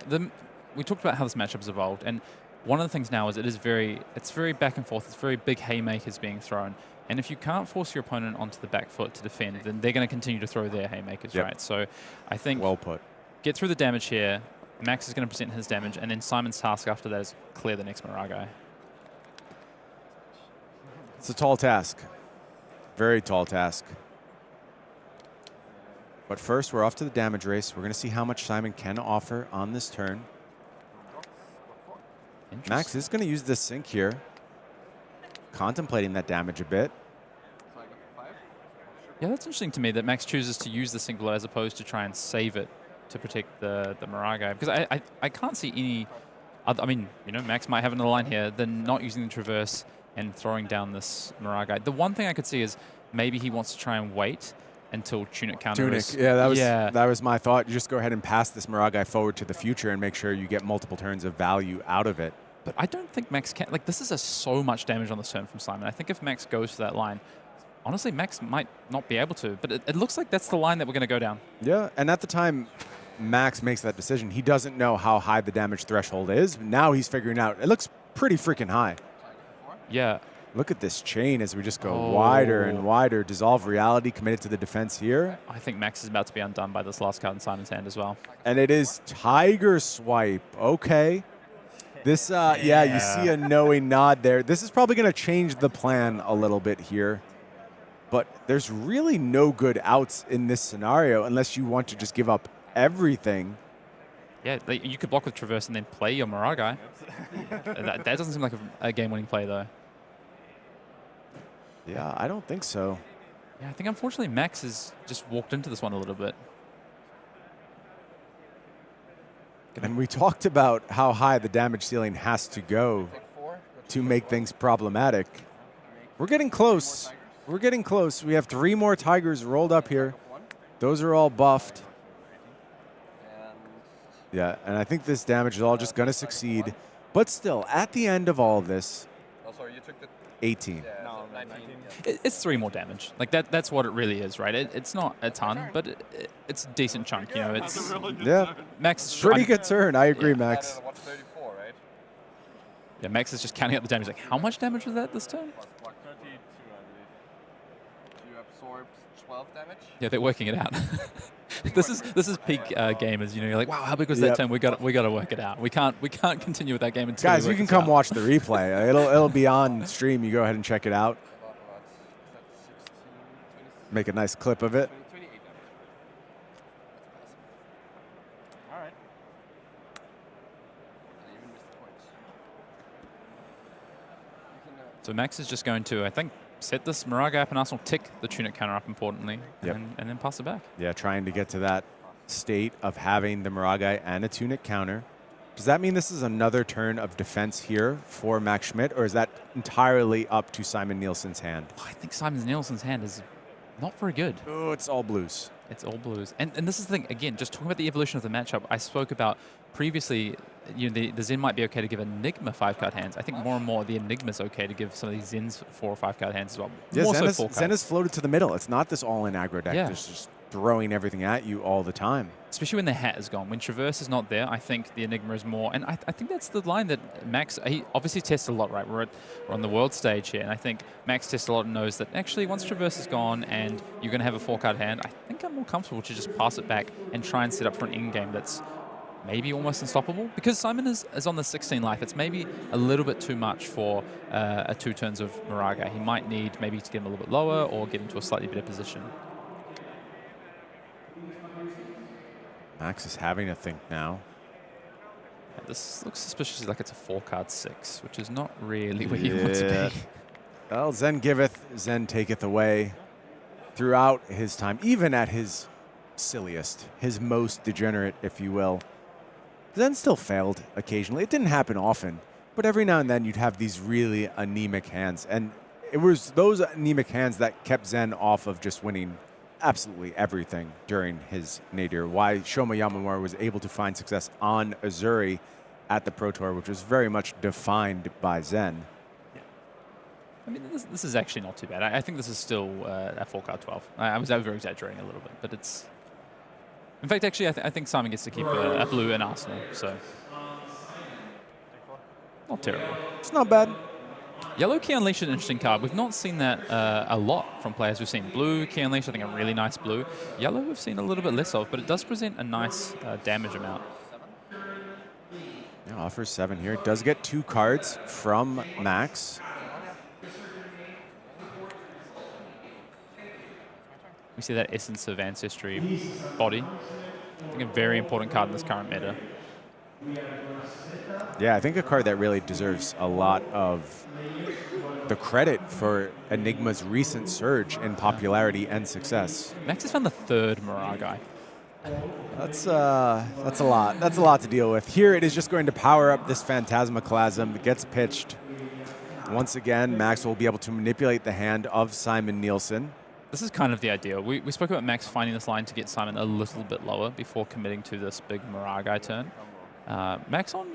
S16: we talked about how this matchup has evolved, and one of the things now is it's very back and forth. It's very big haymakers being thrown, and if you can't force your opponent onto the back foot to defend, then they're going to continue to throw their haymakers, right? So I think
S15: well put.
S16: Get through the damage here. Max is going to present his damage, and then Simon's task after that is clear the next Miragai.
S15: It's a tall task. Very tall task. But first, we're off to the damage race. We're going to see how much Simon can offer on this turn. Max is going to use this sync here, contemplating that damage a bit.
S16: Yeah, that's interesting to me that Max chooses to use the sync blow as opposed to try and save it to protect the Miragai. Because I can't see any other, I mean, you know, Max might have another line here than not using the Traverse and throwing down this Miragai. The one thing I could see is maybe he wants to try and wait until Tunic counter is...
S15: Yeah, that was my thought. You just go ahead and pass this Miragai forward to the future and make sure you get multiple turns of value out of it.
S16: But I don't think Max can... Like, this is so much damage on this turn from Simon. I think if Max goes to that line, honestly, Max might not be able to. But it looks like that's the line that we're going to go down.
S15: Yeah, and at the time Max makes that decision, he doesn't know how high the damage threshold is. Now he's figuring out. It looks pretty freaking high.
S16: Yeah.
S15: Look at this chain as we just go wider and wider. Dissolve Reality committed to the defense here.
S16: I think Max is about to be undone by this last card in Simon's hand as well.
S15: And it is Tiger Swipe. Okay. This, yeah, you see a knowing nod there. This is probably going to change the plan a little bit here. But there's really no good outs in this scenario unless you want to just give up everything.
S16: Yeah, you could block with Traverse and then play your Miragai. that doesn't seem like a game-winning play, though.
S15: Yeah, I don't think so.
S16: Yeah, I think unfortunately Max has just walked into this one a little bit.
S15: And we talked about how high the damage ceiling has to go to make things problematic. We're getting close. We're getting close. We have 3 more Tigers rolled up here. Those are all buffed. Yeah, and I think this damage is all just going to succeed. But still, at the end of all of this, 18.
S16: It's 3 more damage. Like that's what it really is, right? It's not a ton, but it's a decent chunk. You know, it's Max is
S15: pretty good turn. I agree, Max.
S16: Yeah, Max is just counting up the damage. Like, how much damage was that this turn?
S17: 32, you absorb 12 damage.
S16: Yeah, they're working it out. This is peak gamers. You know, you're like, wow, how big was that turn? We got to work it out. We can't continue with that game until
S15: guys, you can come watch the replay. It'll be on stream. You go ahead and check it out. Make a nice clip of it.
S17: All right.
S16: So Max is just going to, I think, set this Miragai up and Arsenal, tick the Tunic counter up importantly, and then pass it back.
S15: Yeah, trying to get to that state of having the Miragai and a Tunic counter. Does that mean this is another turn of defense here for Max Schmidt, or is that entirely up to Simon Nielsen's hand?
S16: I think Simon Nielsen's hand is not very good.
S15: Oh, it's all blues.
S16: It's all blues. And this is the thing, again, just talking about the evolution of the matchup, I spoke about previously, you know, the Zen might be okay to give Enigma 5-card hands. I think more and more the Enigma's okay to give some of these Zens 4 or 5-card hands as well.
S15: Yeah,
S16: more
S15: Zen is floated to the middle. It's not this all-in aggro deck.
S16: Yeah.
S15: It's just throwing everything at you all the time.
S16: Especially when the hat is gone. When Traverse is not there, I think the Enigma is more. And I think that's the line that Max, he obviously tests a lot, right? We're on the world stage here. And I think Max tests a lot and knows that actually once Traverse is gone and you're going to have a 4-card hand, I think I'm more comfortable to just pass it back and try and set up for an in-game that's maybe almost unstoppable. Because Simon is on the 16 life, it's maybe a little bit too much for 2 turns of Miragai. He might need maybe to get him a little bit lower or get into a slightly better position.
S15: Max is having a think now.
S16: Yeah, this looks suspiciously like it's a 4-card 6, which is not really where you want to be.
S15: Well, Zen giveth, Zen taketh away. throughout his time, even at his silliest, his most degenerate, if you will, Zen still failed occasionally. It didn't happen often, but every now and then you'd have these really anemic hands. And it was those anemic hands that kept Zen off of just winning absolutely everything during his nadir. Why Shoma Yamamura was able to find success on Azuri at the Pro Tour, which was very much defined by Zen.
S16: I mean, this is actually not too bad. I think this is still a 4-card 12. I was over-exaggerating a little bit, but it's... In fact, actually, I think Simon gets to keep a blue in Arsenal, so... Not terrible.
S15: It's not bad.
S16: Yellow Key Unleashed is an interesting card. We've not seen that a lot from players. We've seen blue Key Unleashed, I think a really nice blue. Yellow we've seen a little bit less of, but it does present a nice damage amount.
S15: Yeah, offers 7 here. Does get 2 cards from Max.
S16: We see that Essence of Ancestry body. I think a very important card in this current meta.
S15: Yeah, I think a card that really deserves a lot of the credit for Enigma's recent surge in popularity and success.
S16: Max has found the 3rd Miragai.
S15: That's a lot. That's a lot to deal with. Here it is just going to power up this Phantasmaclasm. It gets pitched. Once again, Max will be able to manipulate the hand of Simon Nielsen.
S16: This is kind of the idea. We spoke about Max finding this line to get Simon a little bit lower before committing to this big Miragai turn. Max on,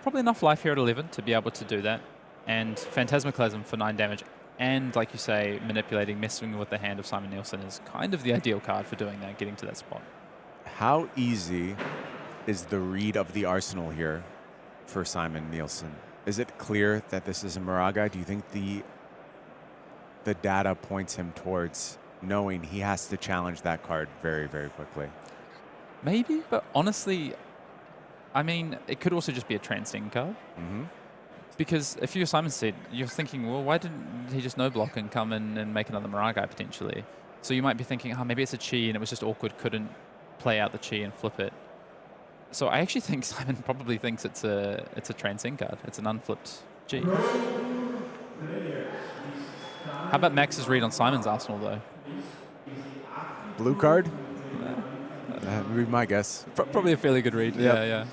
S16: probably enough life here at 11 to be able to do that. And Phantasmaclasm for 9 damage. And, like you say, manipulating, messing with the hand of Simon Nielsen is kind of the ideal card for doing that, getting to that spot.
S15: How easy is the read of the arsenal here for Simon Nielsen? Is it clear that this is a Miragai? Do you think the data points him towards knowing he has to challenge that card very, very quickly?
S16: Maybe, but honestly, I mean, it could also just be a Transcend card.
S15: Mm-hmm.
S16: Because if you're Simon said, you're thinking, well, why didn't he just no block and come in and make another Miragai potentially? So you might be thinking, oh, maybe it's a Chi and it was just awkward, couldn't play out the Chi and flip it. So I actually think Simon probably thinks it's a Transcend card. It's an unflipped Chi. How about Max's read on Simon's arsenal, though?
S15: Blue card? Would be my guess.
S16: Probably a fairly good read.
S15: Yep.
S16: Yeah.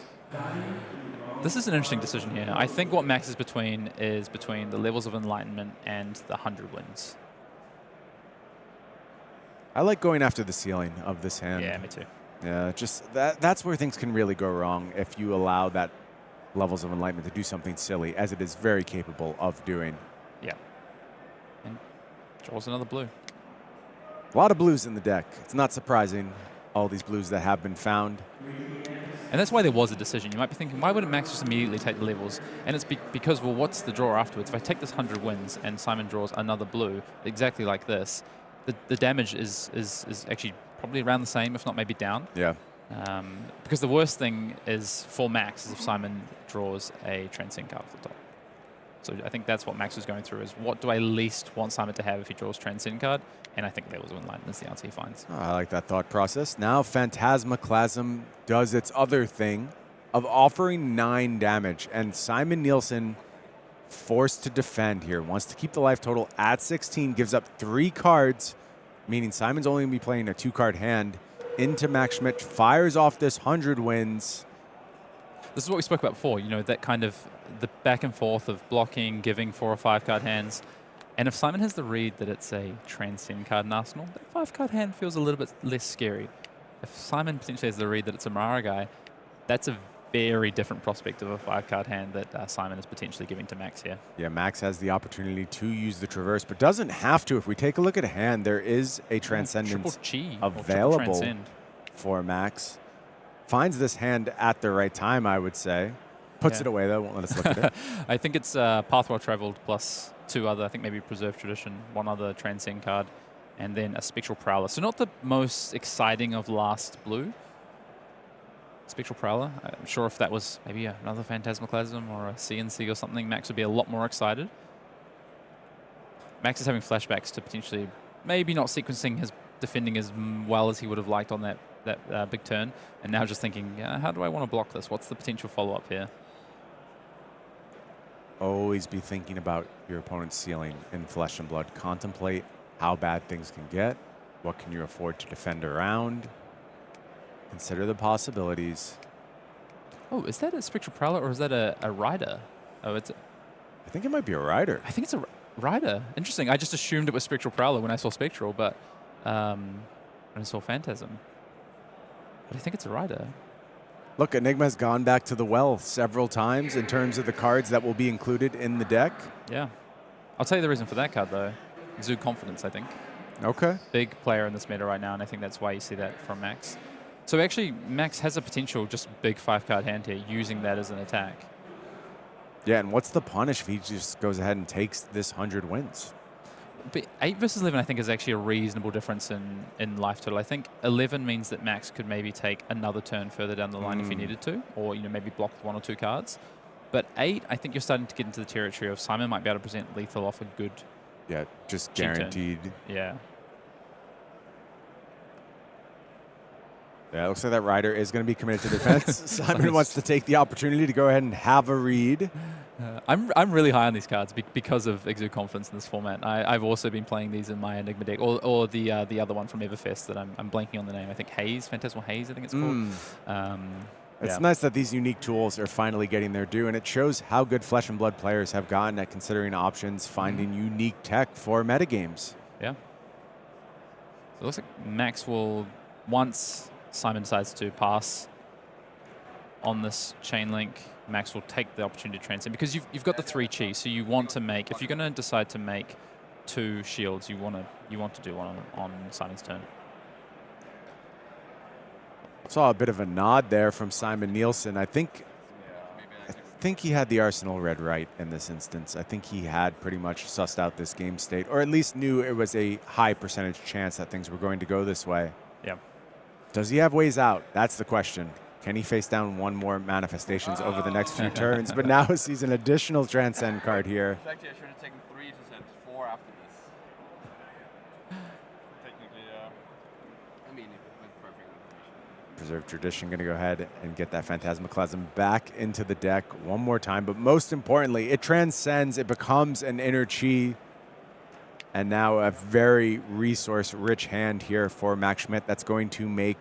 S16: This is an interesting decision here. I think what Max is between the levels of Enlightenment and the 100 wins.
S15: I like going after the ceiling of this hand.
S16: Yeah, me too.
S15: Yeah, just that's where things can really go wrong if you allow that levels of Enlightenment to do something silly, as it is very capable of doing.
S16: Yeah. And draws another blue.
S15: A lot of blues in the deck. It's not surprising, all these blues that have been found.
S16: And that's why there was a decision. You might be thinking, why wouldn't Max just immediately take the levels? And it's because, well, what's the draw afterwards? If I take this 100 wins and Simon draws another blue, exactly like this, the damage is actually probably around the same, if not maybe down.
S15: Yeah.
S16: Because the worst thing is for Max is if Simon draws a Transcend card off the top. So I think that's what Max was going through, is what do I least want Simon to have if he draws Transcend card? And I think Levels of Enlightenment is the answer he finds.
S15: Oh, I like that thought process. Now Phantasmaclasm does its other thing of offering 9 damage. And Simon Nielsen, forced to defend here, wants to keep the life total at 16, gives up 3 cards, meaning Simon's only going to be playing a 2-card hand into Max Schmidt, fires off this 100 wins.
S16: This is what we spoke about before, that kind of the back and forth of blocking, giving 4 or 5-card hands. And if Simon has the read that it's a Transcend card in Arsenal, that 5-card hand feels a little bit less scary. If Simon potentially has the read that it's a Miragai, that's a very different prospect of a 5-card hand that Simon is potentially giving to Max here.
S15: Yeah, Max has the opportunity to use the Traverse, but doesn't have to. If we take a look at a hand, there is a Transcendence available for Max. Finds this hand at the right time, I would say. Puts it away, though. Won't let us look at it.
S16: I think it's Path Well Traveled plus 2 other, I think maybe Preserved Tradition, 1 other Transcend card, and then a Spectral Prowler. So not the most exciting of last blue. Spectral Prowler. I'm sure if that was maybe another Phantasmaclasm or a CNC or something, Max would be a lot more excited. Max is having flashbacks to potentially maybe not sequencing his defending as well as he would have liked on that big turn, and now just thinking, how do I want to block this? What's the potential follow-up here?
S15: Always be thinking about your opponent's ceiling in Flesh and Blood. Contemplate how bad things can get. What can you afford to defend around? Consider the possibilities.
S16: Oh, is that a Spectral Prowler or is that a Rider? Oh, it's.
S15: I think it might be a Rider.
S16: I think it's a Rider. Interesting. I just assumed it was Spectral Prowler when I saw Spectral, but when I saw Phantasm. But I think it's a Rider.
S15: Look, Enigma's gone back to the well several times in terms of the cards that will be included in the deck.
S16: Yeah. I'll tell you the reason for that card, though. Exude Confidence, I think.
S15: Okay.
S16: Big player in this meta right now, and I think that's why you see that from Max. So actually, Max has a potential just big 5-card hand here, using that as an attack.
S15: Yeah, and what's the punish if he just goes ahead and takes this 100 wins?
S16: But 8 versus 11, I think, is actually a reasonable difference in life total. I think 11 means that Max could maybe take another turn further down the line if he needed to, or maybe block with 1 or 2 cards. But 8, I think you're starting to get into the territory of Simon might be able to present lethal off a good.
S15: Yeah, just guaranteed.
S16: Yeah.
S15: Yeah, it looks like that Rider is going to be committed to defense. Simon wants to take the opportunity to go ahead and have a read.
S16: I'm really high on these cards because of Exude Confidence in this format. I've also been playing these in my Enigma deck, or the other one from Everfest that I'm blanking on the name. I think Haze, Phantasmal Haze, I think it's called.
S15: It's nice that these unique tools are finally getting their due, and it shows how good Flesh and Blood players have gotten at considering options, finding unique tech for metagames.
S16: Yeah. So it looks like Max will, once Simon decides to pass on this chain link, Max will take the opportunity to transcend, because you've got the 3 chi, so you want to make, if you're going to decide to make 2 shields, you want to do one on Simon's turn.
S15: Saw a bit of a nod there from Simon Nielsen. I think he had the Arsenal read right in this instance. I think he had pretty much sussed out this game state, or at least knew it was a high percentage chance that things were going to go this way.
S16: Yeah.
S15: Does he have ways out? That's the question. Can he face down one more manifestations over the next few turns? But now he sees an additional Transcend card here.
S14: Actually, I should have taken 3 to send 4 after this. Technically, I mean, if it went perfect.
S15: Preserve Tradition going to go ahead and get that Phantasmaclasm back into the deck one more time. But most importantly, it transcends. It becomes an inner chi. And now a very resource-rich hand here for Max Schmidt that's going to make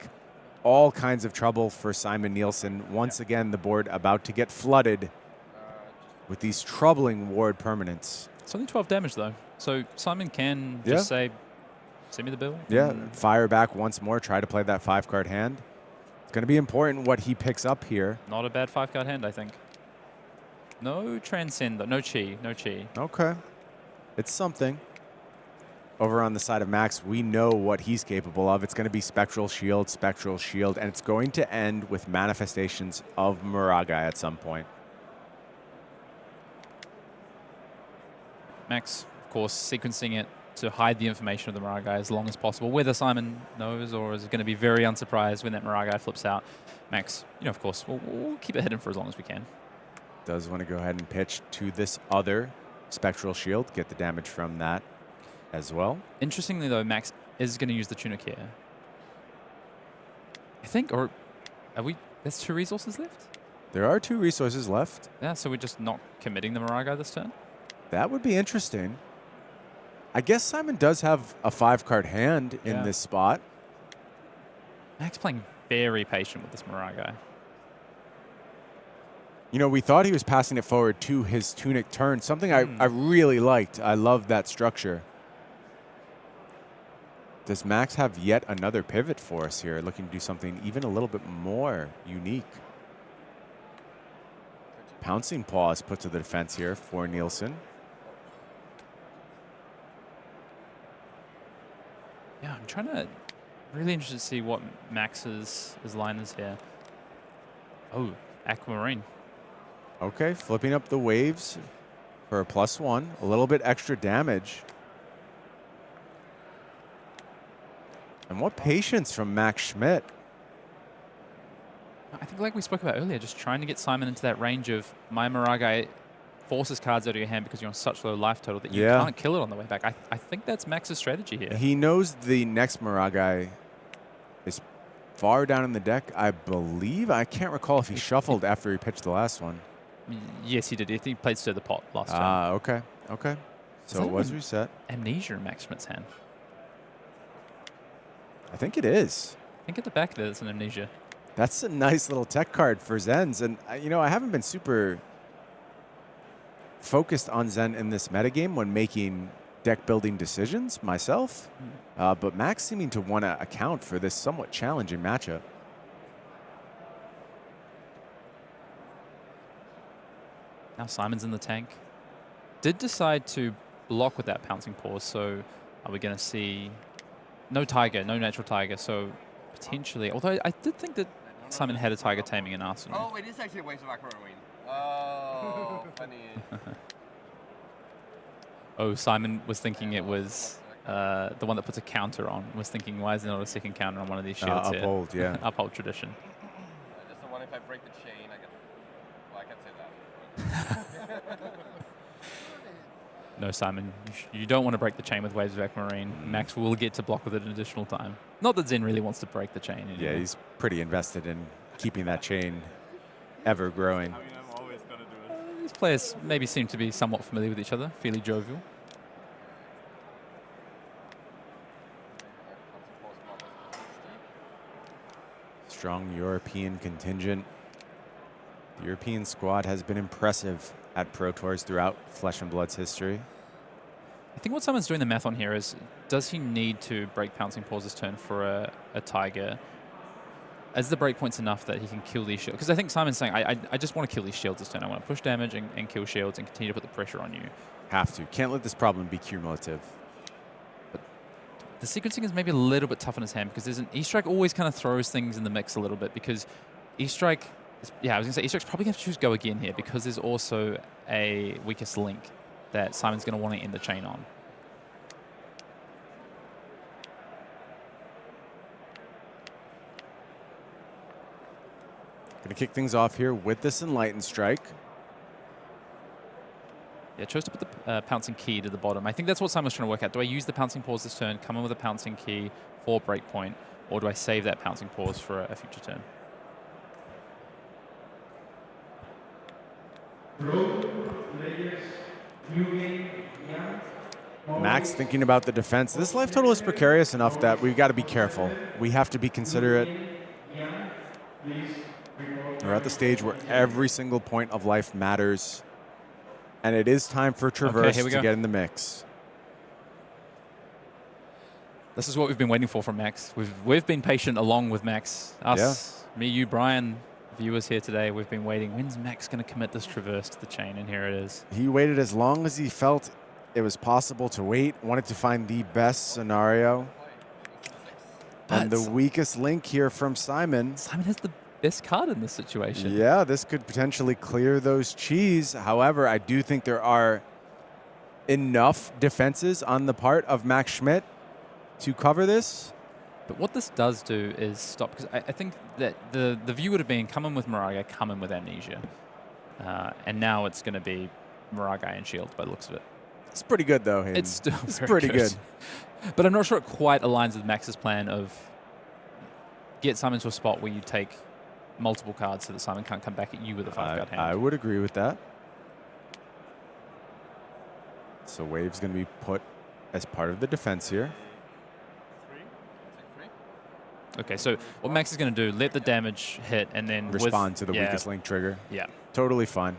S15: all kinds of trouble for Simon Nielsen. Once again, the board about to get flooded with these troubling ward permanents.
S16: It's only 12 damage, though. So Simon can just say, send me the bill.
S15: Yeah, fire back once more, try to play that 5-card hand. It's going to be important what he picks up here.
S16: Not a bad 5-card hand, I think. No Transcend, though. No chi. No chi.
S15: Okay. It's something. Over on the side of Max, we know what he's capable of. It's going to be Spectral Shield, and it's going to end with manifestations of Muragai at some point.
S16: Max, of course, sequencing it to hide the information of the Muragai as long as possible, whether Simon knows or is going to be very unsurprised when that Muragai flips out. Max, of course, we'll keep it hidden for as long as we can.
S15: Does want to go ahead and pitch to this other Spectral Shield, get the damage from that as well.
S16: Interestingly, though, Max is going to use the Tunic here. I think, or are we? There's 2 resources left?
S15: There are 2 resources left.
S16: Yeah, so we're just not committing the Muragai this turn?
S15: That would be interesting. I guess Simon does have a 5-card hand in this spot.
S16: Max playing very patient with this Muragai.
S15: We thought he was passing it forward to his Tunic turn, something I really liked. I love that structure. Does Max have yet another pivot for us here, looking to do something even a little bit more unique? Pouncing Paw is put to the defense here for Nielsen.
S16: Yeah, I'm trying to, really interested to see what Max's line is here. Oh, Aquamarine.
S15: Okay, flipping up the waves for a +1, a little bit extra damage. And what patience from Max Schmidt.
S16: I think like we spoke about earlier, just trying to get Simon into that range of my Muragai forces cards out of your hand because you're on such low life total that you can't kill it on the way back. I think that's Max's strategy here.
S15: He knows the next Muragai is far down in the deck, I believe. I can't recall if he shuffled after he pitched the last one.
S16: Yes, he did. He played Stir the Pot last time.
S15: Ah, okay. So it was reset.
S16: Amnesia in Max Schmidt's hand.
S15: I think it is.
S16: I think at the back there's an Amnesia.
S15: That's a nice little tech card for Zens. And, you know, I haven't been super focused on Zen in this metagame when making deck building decisions myself. But Max seeming to want to account for this somewhat challenging matchup.
S16: Now Simon's in the tank. Did decide to block with that pouncing pause, so are we going to see no tiger, no natural tiger, so potentially, although I did think that Simon had a tiger taming in Arsenal.
S14: Oh, it is actually a waste of Aquamarine. Oh, funny.
S16: Oh, Simon was thinking it was the one that puts a counter on, was thinking, why is there not a second counter on one of these shields here?
S15: Uphold, yeah.
S16: Uphold tradition.
S14: Just the one if I break the chain, I can... Well, I can't say that.
S16: No, Simon, you don't want to break the chain with Waves of Aquamarine. Max will get to block with it an additional time. Not that Zen really wants to break the chain anymore.
S15: Yeah, he's pretty invested in keeping that chain ever growing.
S14: I mean, I'm always going to do it.
S16: These players maybe seem to be somewhat familiar with each other, fairly jovial.
S15: Strong European contingent. The European squad has been impressive at Pro Tours throughout Flesh and Blood's history.
S16: I think what Simon's doing the math on here is, does he need to break Pouncing Pause's turn for a Tiger? Is the breakpoints enough that he can kill these shields? Because I think Simon's saying, I just want to kill these shields this turn. I want to push damage and kill shields and continue to put the pressure on you.
S15: Have to. Can't let this problem be cumulative.
S16: But the sequencing is maybe a little bit tough in his hand because there's an E-Strike always kind of throws things in the mix a little bit because E-Strike... Yeah, I was going to say E-Strike's probably going to choose Go again here because there's also a weakest link that Simon's going to want to end the chain on.
S15: Going to kick things off here with this Enlightened Strike.
S16: Yeah, chose to put the Pouncing Key to the bottom. I think that's what Simon's trying to work out. Do I use the Pouncing Pause this turn, come in with a Pouncing Key for Breakpoint, or do I save that Pouncing Pause for a future turn?
S15: Max thinking about the defense. This life total is precarious enough that we've got to be careful. We have to be considerate. We're at the stage where every single point of life matters. And it is time for Traverse to get in the mix.
S16: This is what we've been waiting for from Max. We've been patient along with Max. Us, me, you, Brian, viewers here today, we've been waiting. When's Max going to commit this Traverse to the chain? And here it is.
S15: He waited as long as he felt it was possible to wait, wanted to find the best scenario. And the weakest link here from Simon.
S16: Simon has the best card in this situation.
S15: Yeah, this could potentially clear those cheese. However, I do think there are enough defenses on the part of Max Schmidt to cover this.
S16: But what this does do is stop, because I think that the view would have been come in with Moragai, come in with Amnesia. And now it's going to be Moragai and Shield by the looks of it.
S15: It's pretty good, though, Hayden.
S16: It's still
S15: pretty good.
S16: But I'm not sure it quite aligns with Max's plan of get Simon to a spot where you take multiple cards so that Simon can't come back at you with a 5-card hand.
S15: I would agree with that. So Wave's going to be put as part of the defense here.
S16: Okay, so what Max is going to do, let the damage hit and then
S15: respond to the weakest link trigger.
S16: Yeah.
S15: Totally fine.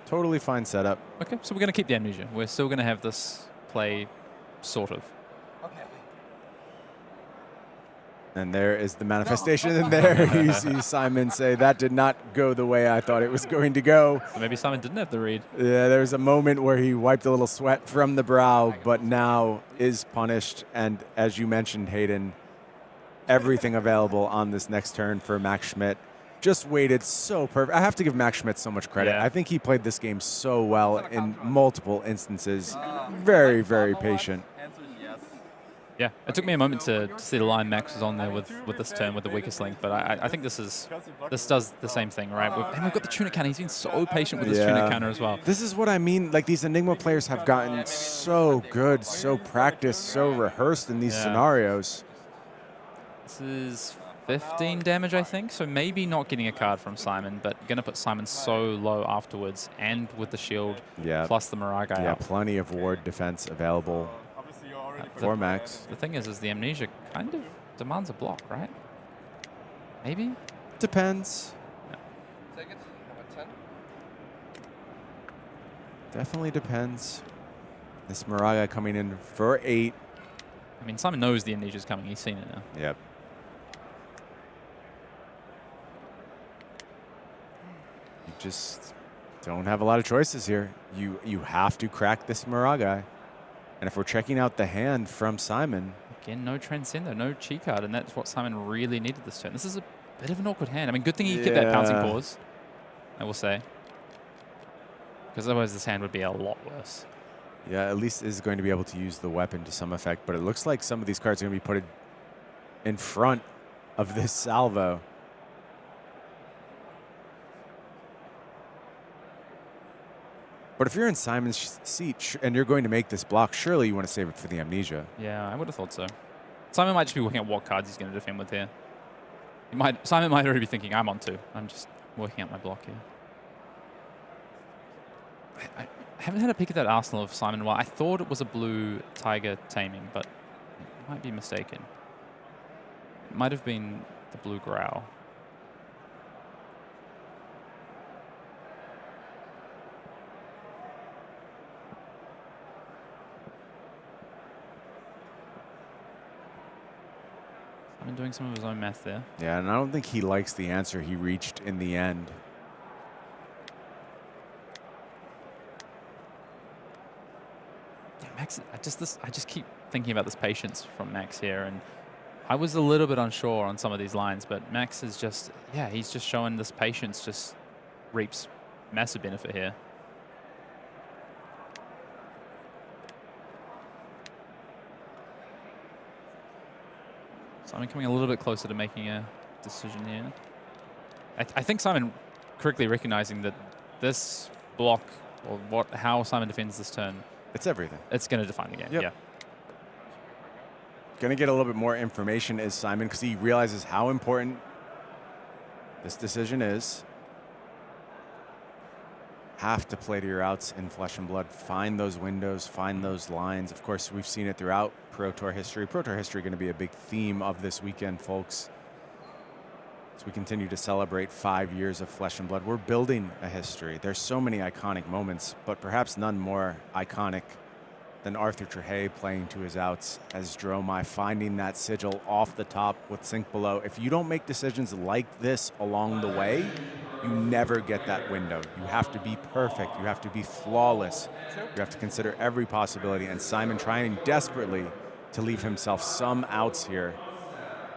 S15: Totally fine setup.
S16: Okay, so we're going to keep the Amnesia. We're still going to have this play, sort of.
S14: Okay.
S15: And there is the manifestation, and there you see Simon say, that did not go the way I thought it was going to go.
S16: So maybe Simon didn't have the read.
S15: Yeah, there's a moment where he wiped a little sweat from the brow, but now is punished. And as you mentioned, Hayden, everything available on this next turn for Max Schmidt. Just waited so perfect. I have to give Max Schmidt so much credit.
S16: Yeah.
S15: I think he played this game so well in multiple instances. Very, very patient.
S16: Yeah, it took me a moment to see the line Max was on there with this turn with the weakest link, but I think this does the same thing, right? And we've got the Tunic Counter. He's been so patient with his Tunic Counter as well.
S15: This is what I mean. Like, these Enigma players have gotten so good, so practiced, so rehearsed in these scenarios.
S16: This is 15 damage, I think, so maybe not getting a card from Simon, but going to put Simon so low afterwards, and with the shield plus the Moragai.
S15: Yeah, plenty of ward defense available for Max.
S16: The thing is the Amnesia kind of demands a block, right? Maybe?
S15: Depends.
S14: Take it. How about 10?
S15: Definitely depends. This Moraga coming in for 8.
S16: I mean, Simon knows the amnesia's coming. He's seen it now.
S15: Yep. You just don't have a lot of choices here. You have to crack this Moraga. And if we're checking out the hand from Simon.
S16: Again, no Transcender, no cheat card, and that's what Simon really needed this turn. This is a bit of an awkward hand. I mean, good thing he kept that pouncing pause, I will say. Because otherwise this hand would be a lot worse.
S15: Yeah, at least is going to be able to use the weapon to some effect, but it looks like some of these cards are going to be put in front of this salvo. But if you're in Simon's seat and you're going to make this block, surely you want to save it for the amnesia.
S16: Yeah, I would have thought so. Simon might just be working out what cards he's going to defend with here. Simon might already be thinking, I'm on 2. I'm just working out my block here. I haven't had a peek at that arsenal of Simon in a while. I thought it was a blue tiger taming, but I might be mistaken. It might have been the blue growl. Simon doing some of his own math there.
S15: Yeah, and I don't think he likes the answer he reached in the end.
S16: Max, I just keep thinking about this patience from Max here, and I was a little bit unsure on some of these lines, but Max is just, yeah, he's just showing this patience just reaps massive benefit here. Simon coming a little bit closer to making a decision here. I think Simon correctly recognizing that this block, or how Simon defends this turn,
S15: it's everything.
S16: It's going to define the game.
S15: Yep.
S16: Yeah.
S15: Going to get a little bit more information is Simon, because he realizes how important this decision is. Have to play to your outs in Flesh and Blood. Find those windows, find those lines. Of course, we've seen it throughout Pro Tour history. Pro Tour history going to be a big theme of this weekend, folks. As we continue to celebrate 5 years of Flesh and Blood, we're building a history. There's so many iconic moments, but perhaps none more iconic than Arthur Trehay playing to his outs as Dromai finding that sigil off the top with sink below. If you don't make decisions like this along the way, you never get that window. You have to be perfect. You have to be flawless. You have to consider every possibility. And Simon, trying desperately to leave himself some outs here,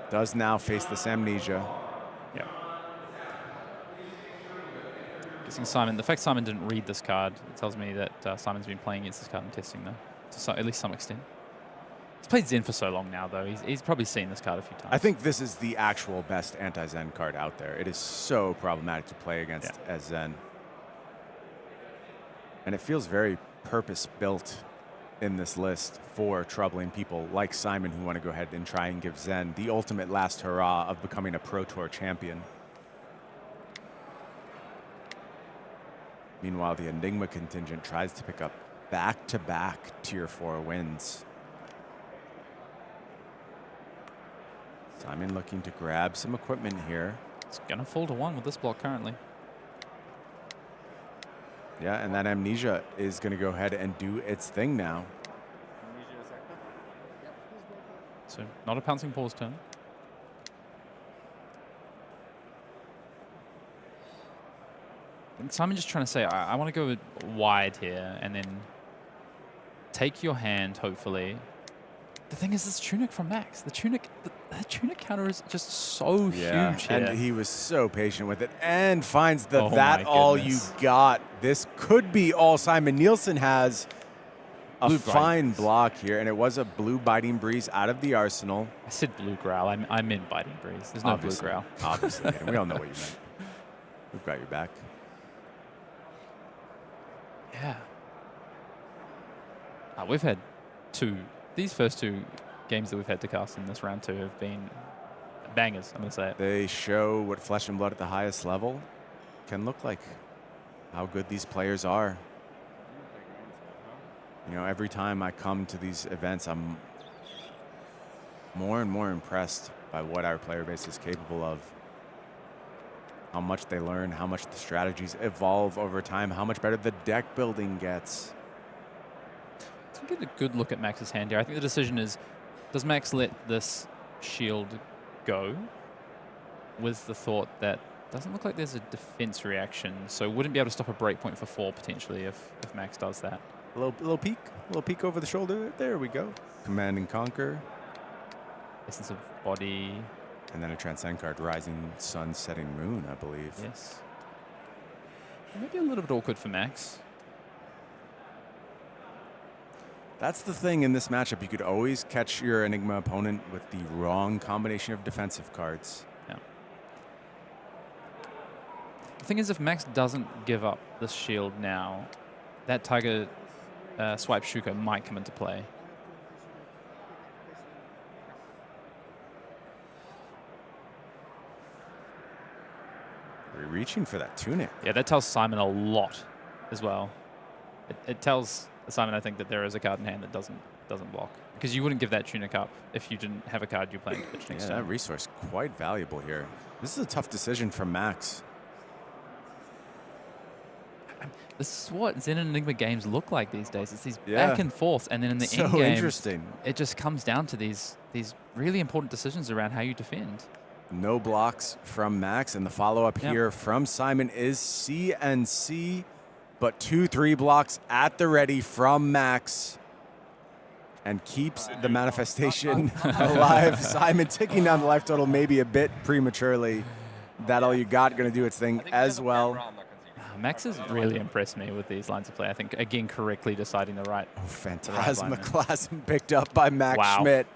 S15: does now face this amnesia.
S16: Yeah. Guessing Simon, the fact Simon didn't read this card, it tells me that Simon's been playing against this card and testing though, to at least some extent. He's played Zen for so long now though, he's probably seen this card a few times.
S15: I think this is the actual best anti-Zen card out there. It is so problematic to play against as Zen. And it feels very purpose-built in this list for troubling people like Simon who want to go ahead and try and give Zen the ultimate last hurrah of becoming a Pro Tour champion. Meanwhile, the Enigma contingent tries to pick up back-to-back Tier 4 wins. Simon looking to grab some equipment here.
S16: It's going to fall to 1 with this block currently.
S15: Yeah, and that amnesia is going to go ahead and do its thing now.
S16: So not a pouncing pause turn. I think Simon just trying to say, I want to go wide here and then take your hand, hopefully. The thing is, this tunic from Max, that tunic counter is just so huge here.
S15: And he was so patient with it and finds the
S16: Oh
S15: that
S16: my
S15: all
S16: goodness.
S15: you got. This could be all Simon. Nielsen has a
S16: Blue
S15: fine block here, and it was a blue Biting Breeze out of the arsenal.
S16: I said blue growl. I meant Biting Breeze. There's no
S15: Obviously,
S16: blue growl.
S15: Obviously, and we all know what you meant. We've got your back.
S16: Yeah. We've had these first 2 games that we've had to cast in this round 2 have been bangers, I'm going to say it.
S15: They show what Flesh and Blood at the highest level can look like, how good these players are. You know, every time I come to these events, I'm
S18: more and more impressed by what our player base is capable of. How much they learn, how much the strategies evolve over time, how much better the deck building gets.
S16: Let's get a good look at Max's hand here. I think the decision is, does Max let this shield go with the thought that doesn't look like there's a defense reaction, so wouldn't be able to stop a breakpoint for 4 potentially if Max does that.
S18: A little peek over the shoulder. There we go. Command and Conquer.
S16: Essence of Body.
S18: And then a Transcend card, Rising Sun, Setting Moon, I believe.
S16: Yes. Maybe a little bit awkward for Max.
S18: That's the thing in this matchup. You could always catch your Enigma opponent with the wrong combination of defensive cards.
S16: Yeah. The thing is, if Max doesn't give up this shield now, that Tiger Swipe Shuka might come into play.
S18: We're reaching for that tunic.
S16: Yeah, that tells Simon a lot as well. It tells Simon, I think, that there is a card in hand that doesn't block. Because you wouldn't give that tunic up if you didn't have a card you're playing to pitch next
S18: Yeah,
S16: turn.
S18: that resource quite valuable here. This is a tough decision from Max.
S16: This is what Zen and Enigma games look like these days. It's these
S18: Yeah.
S16: back and forth, and then in the
S18: So
S16: end game,
S18: interesting.
S16: it just comes down to these really important decisions around how you defend.
S18: No blocks from Max, and the follow-up
S16: Yep.
S18: here from Simon is CNC, but 2-3 blocks at the ready from Max, and keeps the manifestation alive. Simon ticking down the life total maybe a bit prematurely. That All You Got going to do its thing as well.
S16: Max has really impressed me with these lines of play. I think, again, correctly deciding the right.
S18: Phantasmaclasm picked up by Max
S16: Wow.
S18: Schmidt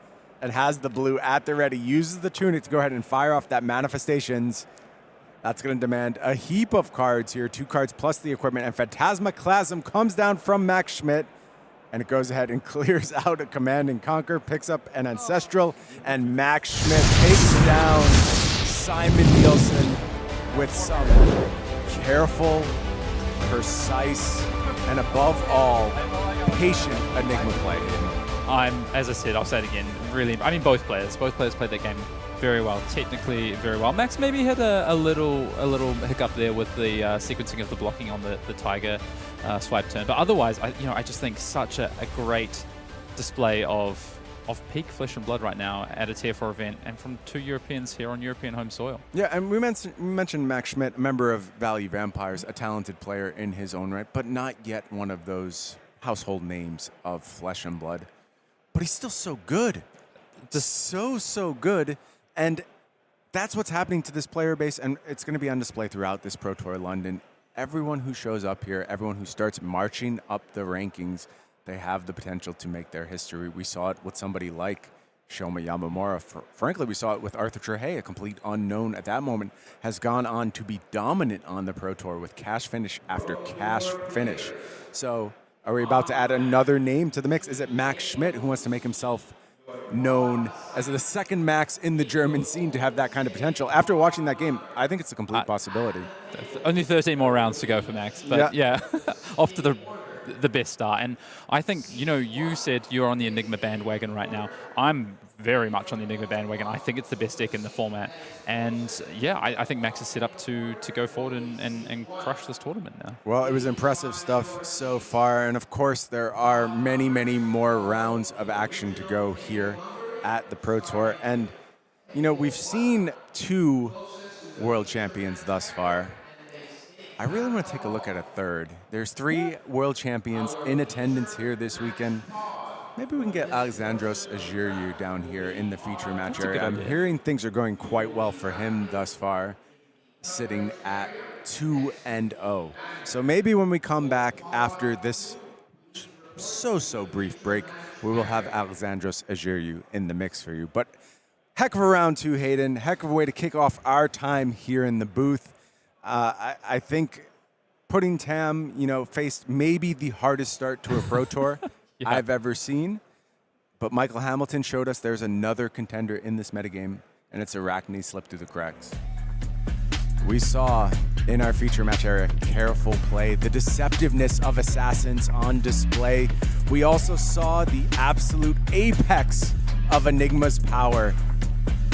S18: and has the blue at the ready. Uses the tunic to go ahead and fire off that manifestations. That's going to demand a heap of cards here. 2 cards plus the equipment. And Phantasmaclasm comes down from Max Schmidt. And it goes ahead and clears out a Command and Conquer. Picks up an Ancestral. And Max Schmidt takes down Simon Nielsen with some careful, precise, and above all, patient Enigma play.
S16: As I said, I'll say it again, really, I mean, both players played that game very well, technically very well. Max maybe had a little hiccup there with the sequencing of the blocking on the Tiger swipe turn, but otherwise, I just think such a great display of peak Flesh and Blood right now at a Tier 4 event, and from 2 Europeans here on European home soil.
S18: Yeah, and we mentioned Max Schmidt, a member of Valley Vampires, a talented player in his own right, but not yet one of those household names of Flesh and Blood. But he's still so good. So good. And that's what's happening to this player base, and it's going to be on display throughout this Pro Tour London. Everyone who shows up here, everyone who starts marching up the rankings, they have the potential to make their history. We saw it with somebody like Shoma Yamamura. Frankly, we saw it with Arthur Trehey, a complete unknown at that moment, has gone on to be dominant on the Pro Tour with cash finish after cash finish. So are we about to add another name to the mix? Is it Max Schmidt who wants to make himself known as the second Max in the German scene to have that kind of potential? After watching that game, I think it's a complete possibility.
S16: Only 13 more rounds to go for Max, but yeah, off to the best start. And I think, you said you're on the Enigma bandwagon right now. I'm very much on the Enigma bandwagon. I think it's the best deck in the format. And yeah, I think Max is set up to go forward and crush this tournament now.
S18: Well, it was impressive stuff so far. And of course, there are many, many more rounds of action to go here at the Pro Tour. And, we've seen 2 world champions thus far. I really want to take a look at a third. There's 3 world champions in attendance here this weekend. Maybe we can get Alexandros Argyriou down here in the feature match area. I'm hearing things are going quite well for him thus far, sitting at 2-0. So maybe when we come back after this so brief break, we will have Alexandros Argyriou in the mix for you. But heck of a round 2, Hayden. Heck of a way to kick off our time here in the booth. I think putting Tam, faced maybe the hardest start to a Pro Tour I've ever seen. But Michael Hamilton showed us there's another contender in this metagame, and it's Arachne slip through the cracks. We saw in our feature match area careful play, the deceptiveness of assassins on display. We also saw the absolute apex of Enigma's power.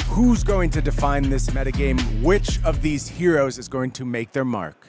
S18: Who's going to define this metagame? Which of these heroes is going to make their mark?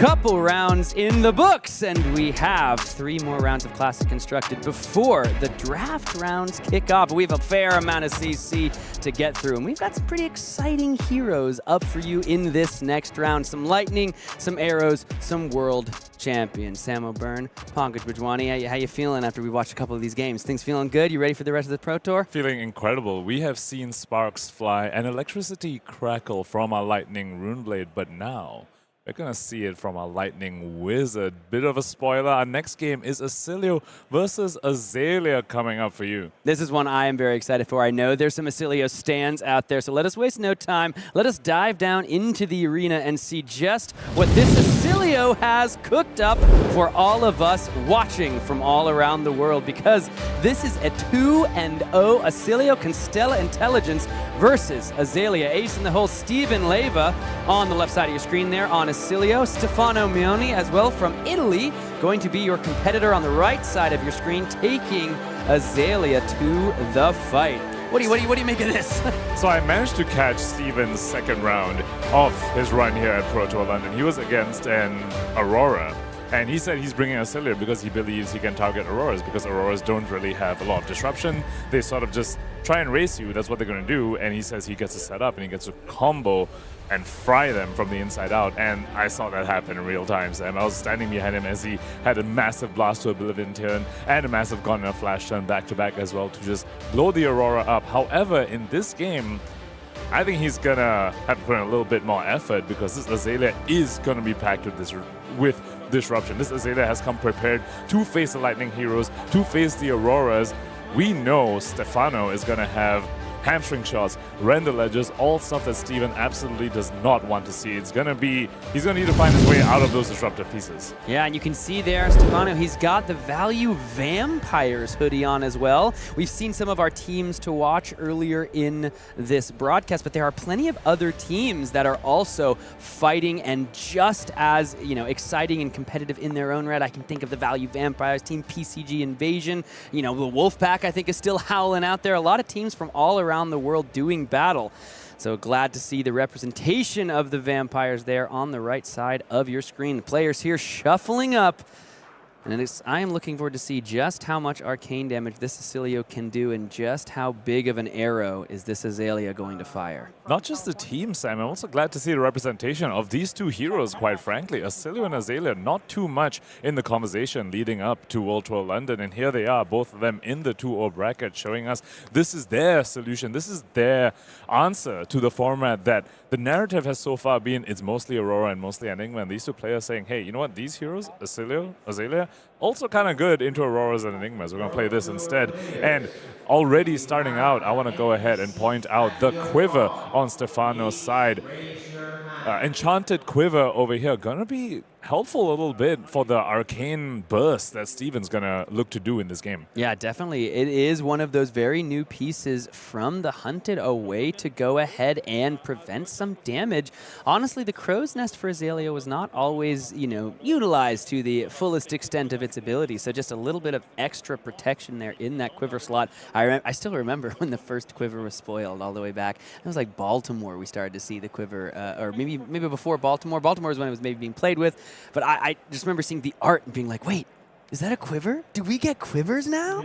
S12: couple rounds in the books, and we have 3 more rounds of Classic Constructed before the draft rounds kick off. We have a fair amount of CC to get through, and we've got some pretty exciting heroes up for you in this next round. Some lightning, some arrows, some world champions. Sam O'Byrne, Pankaj Bajwani, how you feeling after we watched a couple of these games? Things feeling good? You ready for the rest of the Pro Tour?
S13: Feeling incredible. We have seen sparks fly and electricity crackle from our lightning runeblade, but now We're going to see it from a Lightning Wizard. Bit of a spoiler. Our next game is Oscilio versus Azalea coming up for you.
S12: This is one I am very excited for. I know there's some Oscilio stands out there, so let us waste no time. Let us dive down into the arena and see just what this Oscilio has cooked up for all of us watching from all around the world, because this is a 2-0 Oscilio Constella Intelligence versus Azalea. Ace in the hole, Steven Leyva on the left side of your screen there on Oscilio. Stefano Meoni as well from Italy, going to be your competitor on the right side of your screen, taking Azalea to the fight. What do you make of this?
S13: So I managed to catch Steven's second round of his run here at Pro Tour London. He was against an Aurora. And he said he's bringing Oscilio because he believes he can target Auroras, because Auroras don't really have a lot of disruption. They sort of just try and race you. That's what they're going to do. And he says he gets to set up and he gets to combo and fry them from the inside out. And I saw that happen in real time, Sam. I was standing behind him as he had a massive blast to Oblivion turn and a massive Gunner flash turn back-to-back as well to just blow the Aurora up. However, in this game, I think he's going to have to put in a little bit more effort, because this Azalea is going to be packed with disruption. This Azalea has come prepared to face the Lightning Heroes, to face the Auroras. We know Stefano is going to have hamstring shots, render ledgers, all stuff that Steven absolutely does not want to see. He's going to need to find his way out of those disruptive pieces.
S12: Yeah, and you can see there, Stefano, he's got the Value Vampires hoodie on as well. We've seen some of our teams to watch earlier in this broadcast, but there are plenty of other teams that are also fighting and just as, exciting and competitive in their own right. I can think of the Value Vampires, Team PCG Invasion. The Wolfpack, I think, is still howling out there. A lot of teams from all around the world doing battle. So glad to see the representation of the Vampires there on the right side of your screen. The players here shuffling up. And I am looking forward to see just how much arcane damage this Oscilio can do, and just how big of an arrow is this Azalea going to fire.
S13: Not just the team, Sam. I'm also glad to see the representation of these two heroes, quite frankly. Oscilio and Azalea, not too much in the conversation leading up to World Tour London. And here they are, both of them in the 2-0 bracket, showing us this is their solution. This is their answer to the format that the narrative has so far been, it's mostly Aurora and mostly Enigma. And these two players saying, hey, you know what? These heroes, Oscilio, Azalea, also kind of good into Auroras and Enigmas. We're going to play this instead. And already starting out, I want to go ahead and point out the quiver on Stefano's side. Enchanted Quiver over here, going to be helpful a little bit for the arcane burst that Steven's going to look to do in this game.
S12: Yeah, definitely. It is one of those very new pieces from the Hunted, a way to go ahead and prevent some damage. Honestly, the Crow's Nest for Azalea was not always, utilized to the fullest extent of its ability. So just a little bit of extra protection there in that quiver slot. I still remember when the first quiver was spoiled all the way back. It was like Baltimore we started to see the quiver, or maybe before Baltimore. Baltimore is when it was maybe being played with. But I just remember seeing the art and being like, wait, is that a quiver? Do we get quivers now?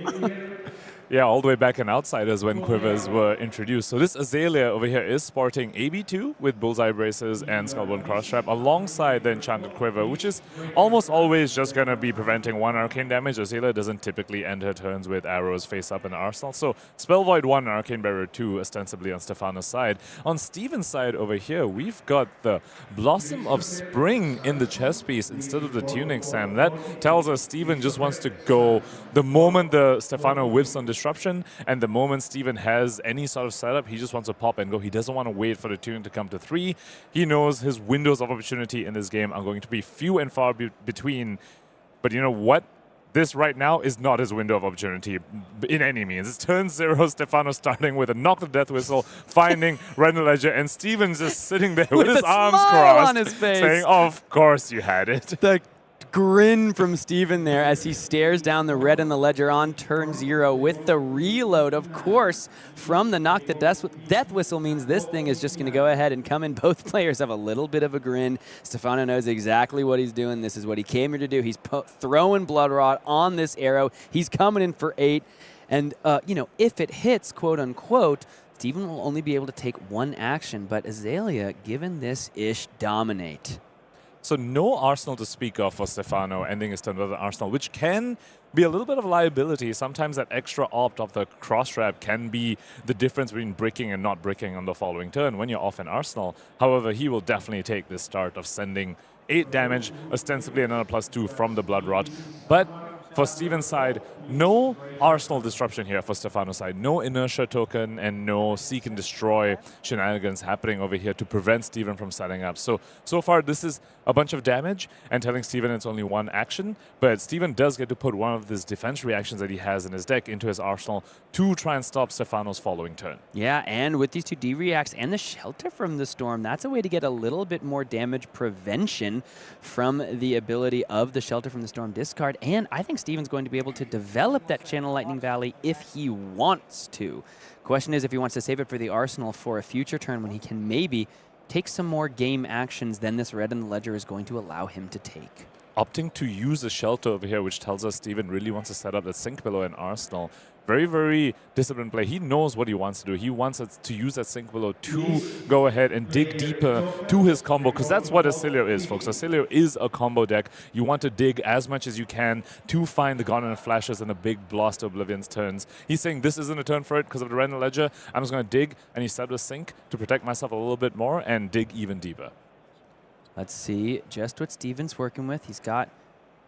S13: Yeah, all the way back in Outsiders when quivers were introduced. So this Azalea over here is sporting AB2 with bullseye braces and skullbone crossstrap alongside the Enchanted Quiver, which is almost always just going to be preventing one arcane damage. Azalea doesn't typically end her turns with arrows face up in the arsenal. So Spell Void 1 and Arcane Barrier 2 ostensibly on Stefano's side. On Steven's side over here, we've got the Blossom of Spring in the chest piece instead of the Tunic, Sam. That tells us Steven just wants to go the moment the Stefano whiffs on disruption, and the moment Steven has any sort of setup, he just wants to pop and go. He doesn't want to wait for the tune to come to 3. He knows his windows of opportunity in this game are going to be few and far between. But you know what? This right now is not his window of opportunity in any means. It's turn 0, Stefano starting with a Knock the Death Whistle, finding Render Ledger, and Steven's just sitting there with his arms crossed,
S12: on his face,
S13: saying, of course you had it.
S12: The grin from Steven there as he stares down the red in the ledger on turn 0 with the reload, of course, from the Knock the Death Whistle means this thing is just going to go ahead and come in. Both players have a little bit of a grin. Stefano knows exactly what he's doing. This is what he came here to do. He's throwing Blood Rod on this arrow. He's coming in for 8. And, if it hits, quote unquote, Steven will only be able to take one action. But Azalea, given this ish, dominate.
S13: So no Arsenal to speak of for Stefano ending his turn with an Arsenal, which can be a little bit of a liability. Sometimes that extra opt of the cross trap can be the difference between bricking and not bricking on the following turn when you're off an Arsenal. However, he will definitely take this start of sending 8 damage, ostensibly another +2 from the Blood Rot. But for Steven's side, no Arsenal disruption here for Stefano's side. No inertia token and no seek and destroy shenanigans happening over here to prevent Steven from setting up. So far this is a bunch of damage and telling Steven it's only 1 action, but Steven does get to put one of these defense reactions that he has in his deck into his arsenal to try and stop Stefano's following turn.
S12: Yeah, and with these 2 D-reacts and the Shelter from the Storm, that's a way to get a little bit more damage prevention from the ability of the Shelter from the Storm discard, and I think Steven's going to be able to develop that Channel Lightning Valley if he wants to. Question is if he wants to save it for the Arsenal for a future turn when he can maybe take some more game actions than this red in the ledger is going to allow him to take.
S13: Opting to use a Shelter over here, which tells us Steven really wants to set up that Sink Below in Arsenal. Very, very disciplined play. He knows what he wants to do. He wants to use that Sink Below to go ahead and dig deeper to his combo, because that's what Oscilio is, folks. Oscilio is a combo deck. You want to dig as much as you can to find the Gone Flashes and the big Blast Oblivion's turns. He's saying this isn't a turn for it because of the red in the ledger. I'm just going to dig and he set with Sink to protect myself a little bit more and dig even deeper.
S12: Let's see just what Steven's working with. He's got,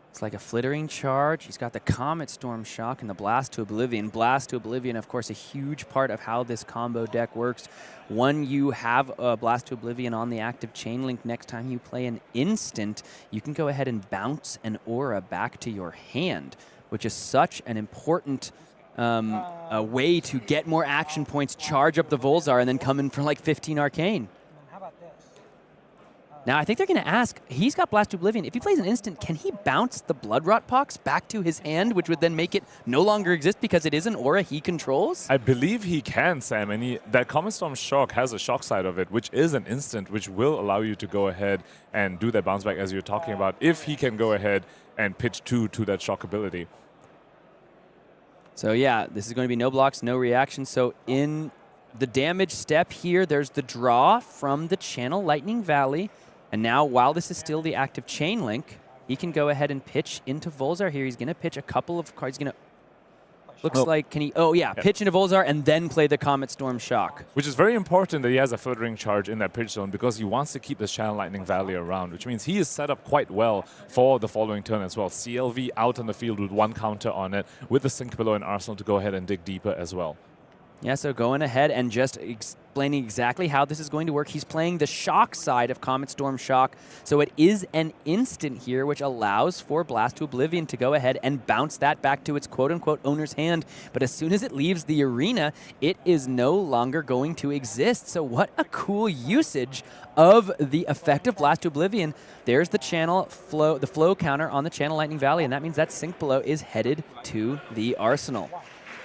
S12: it's like a Flittering Charge. He's got the Comet Storm Shock and the Blast to Oblivion. Blast to Oblivion, of course, a huge part of how this combo deck works. When you have a Blast to Oblivion on the active chain link, next time you play an instant, you can go ahead and bounce an aura back to your hand, which is such an important a way to get more action points, charge up the Volzar, and then come in for like 15 Arcane. Now, I think they're going to ask, he's got Blast to Oblivion. If he plays an instant, can he bounce the Blood Rot Pox back to his hand, which would then make it no longer exist because it is an aura he controls?
S13: I believe he can, Sam, and that Comet Storm Shock has a shock side of it, which is an instant, which will allow you to go ahead and do that bounce back as you're talking about, if he can go ahead and pitch 2 to that shock ability.
S12: So yeah, this is going to be no blocks, no reaction. So in the damage step here, there's the draw from the Channel Lightning Valley. And now, while this is still the active chain link, he can go ahead and pitch into Volzar here. He's going to pitch a couple of cards. He's going to, looks like, can he, pitch into Volzar and then play the Comet Storm Shock.
S13: Which is very important that he has a Flittering Charge in that pitch zone because he wants to keep this Channel Lightning Valley around, which means he is set up quite well for the following turn as well. CLV out on the field with 1 counter on it, with the Sink Below and Arsenal to go ahead and dig deeper as well.
S12: Yeah, so going ahead and just explaining exactly how this is going to work. He's playing the shock side of Comet Storm Shock, so it is an instant here, which allows for Blast to Oblivion to go ahead and bounce that back to its quote-unquote owner's hand. But as soon as it leaves the arena, it is no longer going to exist. So what a cool usage of the effect of Blast to Oblivion. There's the channel flow, the flow counter on the Channel Lightning Valley, and that means that Sink Below is headed to the Arsenal.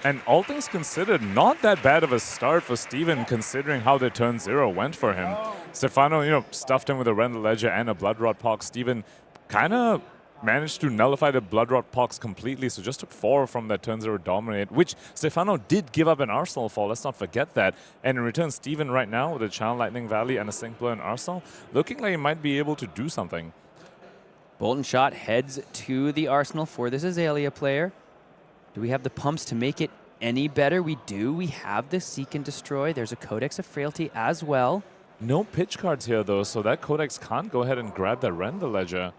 S13: And all things considered, not that bad of a start for Steven, considering how the turn 0 went for him. Stefano, stuffed him with a Render Ledger and a Blood Rot Pox. Steven kind of managed to nullify the Blood Rot Pox completely, so just took 4 from that turn 0 dominate, which Stefano did give up an Arsenal for, let's not forget that. And in return, Steven right now, with a Channel Lightning Valley and a Sink Below in Arsenal, looking like he might be able to do something.
S12: Bolton Shot heads to the Arsenal for this Azalea player. Do we have the pumps to make it any better? We do. We have the Seek and Destroy. There's a Codex of Frailty as well.
S13: No pitch cards here, though, so that Codex can't go ahead and grab that Render Ledger.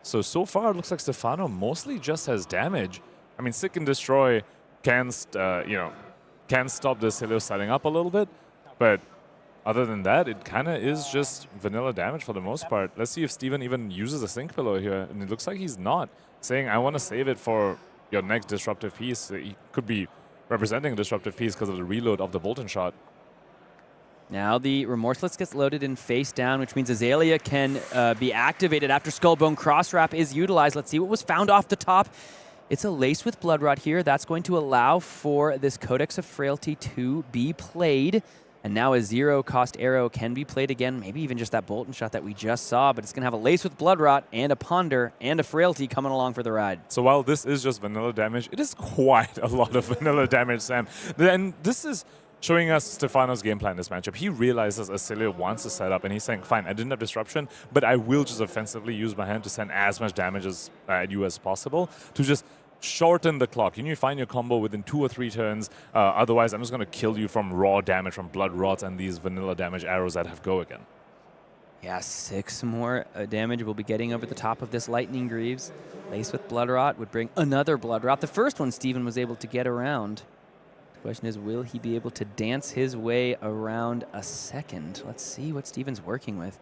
S13: So far, it looks like Stefano mostly just has damage. I mean, Seek and Destroy can stop the Oscilio setting up a little bit, but other than that, it kind of is just vanilla damage for the most part. Let's see if Steven even uses a Sink Below here, and it looks like he's not. Saying, I want to save it for your next disruptive piece. He could be representing a disruptive piece because of the reload of the Bolton Shot.
S12: Now the Remorseless gets loaded in face down, which means Azalea can be activated after Skullbone Crosswrap is utilized. Let's see what was found off the top. It's a Lace with Blood Rot here. That's going to allow for this Codex of Frailty to be played. And now a 0-cost arrow can be played again, maybe even just that Bolton Shot that we just saw, but it's going to have a Lace with Blood Rot and a Ponder and a Frailty coming along for the ride.
S13: So while this is just vanilla damage, it is quite a lot of vanilla damage, Sam. And this is showing us Stefano's game plan in this matchup. He realizes Oscilio wants to set up, and he's saying, fine, I didn't have disruption, but I will just offensively use my hand to send as much damage at you as possible to just shorten the clock. You need to find your combo within 2 or 3 turns. Otherwise, I'm just going to kill you from raw damage, from blood rots and these vanilla damage arrows that have go again.
S12: Yeah, 6 more damage we'll be getting over the top of this Lightning Greaves. Laced with Blood Rot would bring another Blood Rot. The first one Steven was able to get around. The question is, will he be able to dance his way around a second? Let's see what Steven's working with.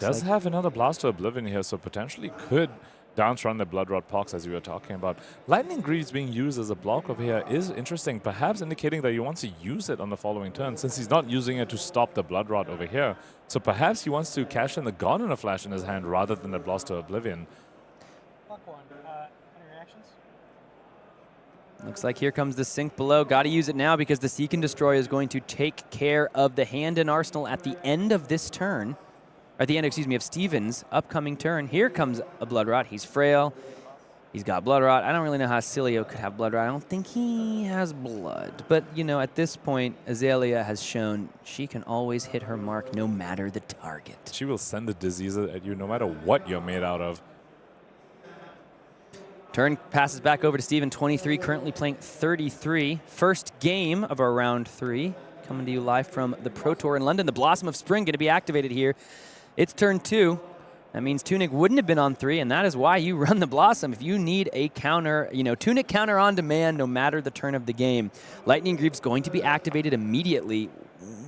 S13: Does have another Blast to Oblivion here, so potentially could downs run the Blood Rot Pox, as you were talking about. Lightning Greaves being used as a block over here is interesting, perhaps indicating that he wants to use it on the following turn, since he's not using it to stop the Blood Rot over here. So perhaps he wants to cash in the Gone in a Flash in his hand rather than the Blast to Oblivion.
S12: Looks like here comes the Sink Below. Got to use it now because the Seek and Destroy is going to take care of the hand and arsenal at the end of this turn. Or at the end, excuse me, of Steven's upcoming turn. Here comes a Blood Rot. He's frail. He's got Blood Rot. I don't really know how Oscilio could have Blood Rot. I don't think he has blood. But, you know, at this point, Azalea has shown she can always hit her mark no matter the target.
S13: She will send the disease at you no matter what you're made out of.
S12: Turn passes back over to Steven, 23, currently playing 33. First game of our round 3. Coming to you live from the Pro Tour in London. The Blossom of Spring going to be activated here. It's turn 2. That means Tunic wouldn't have been on 3, and that is why you run the Blossom. If you need a counter, you know, Tunic counter on demand no matter the turn of the game. Lightning Greaves going to be activated immediately.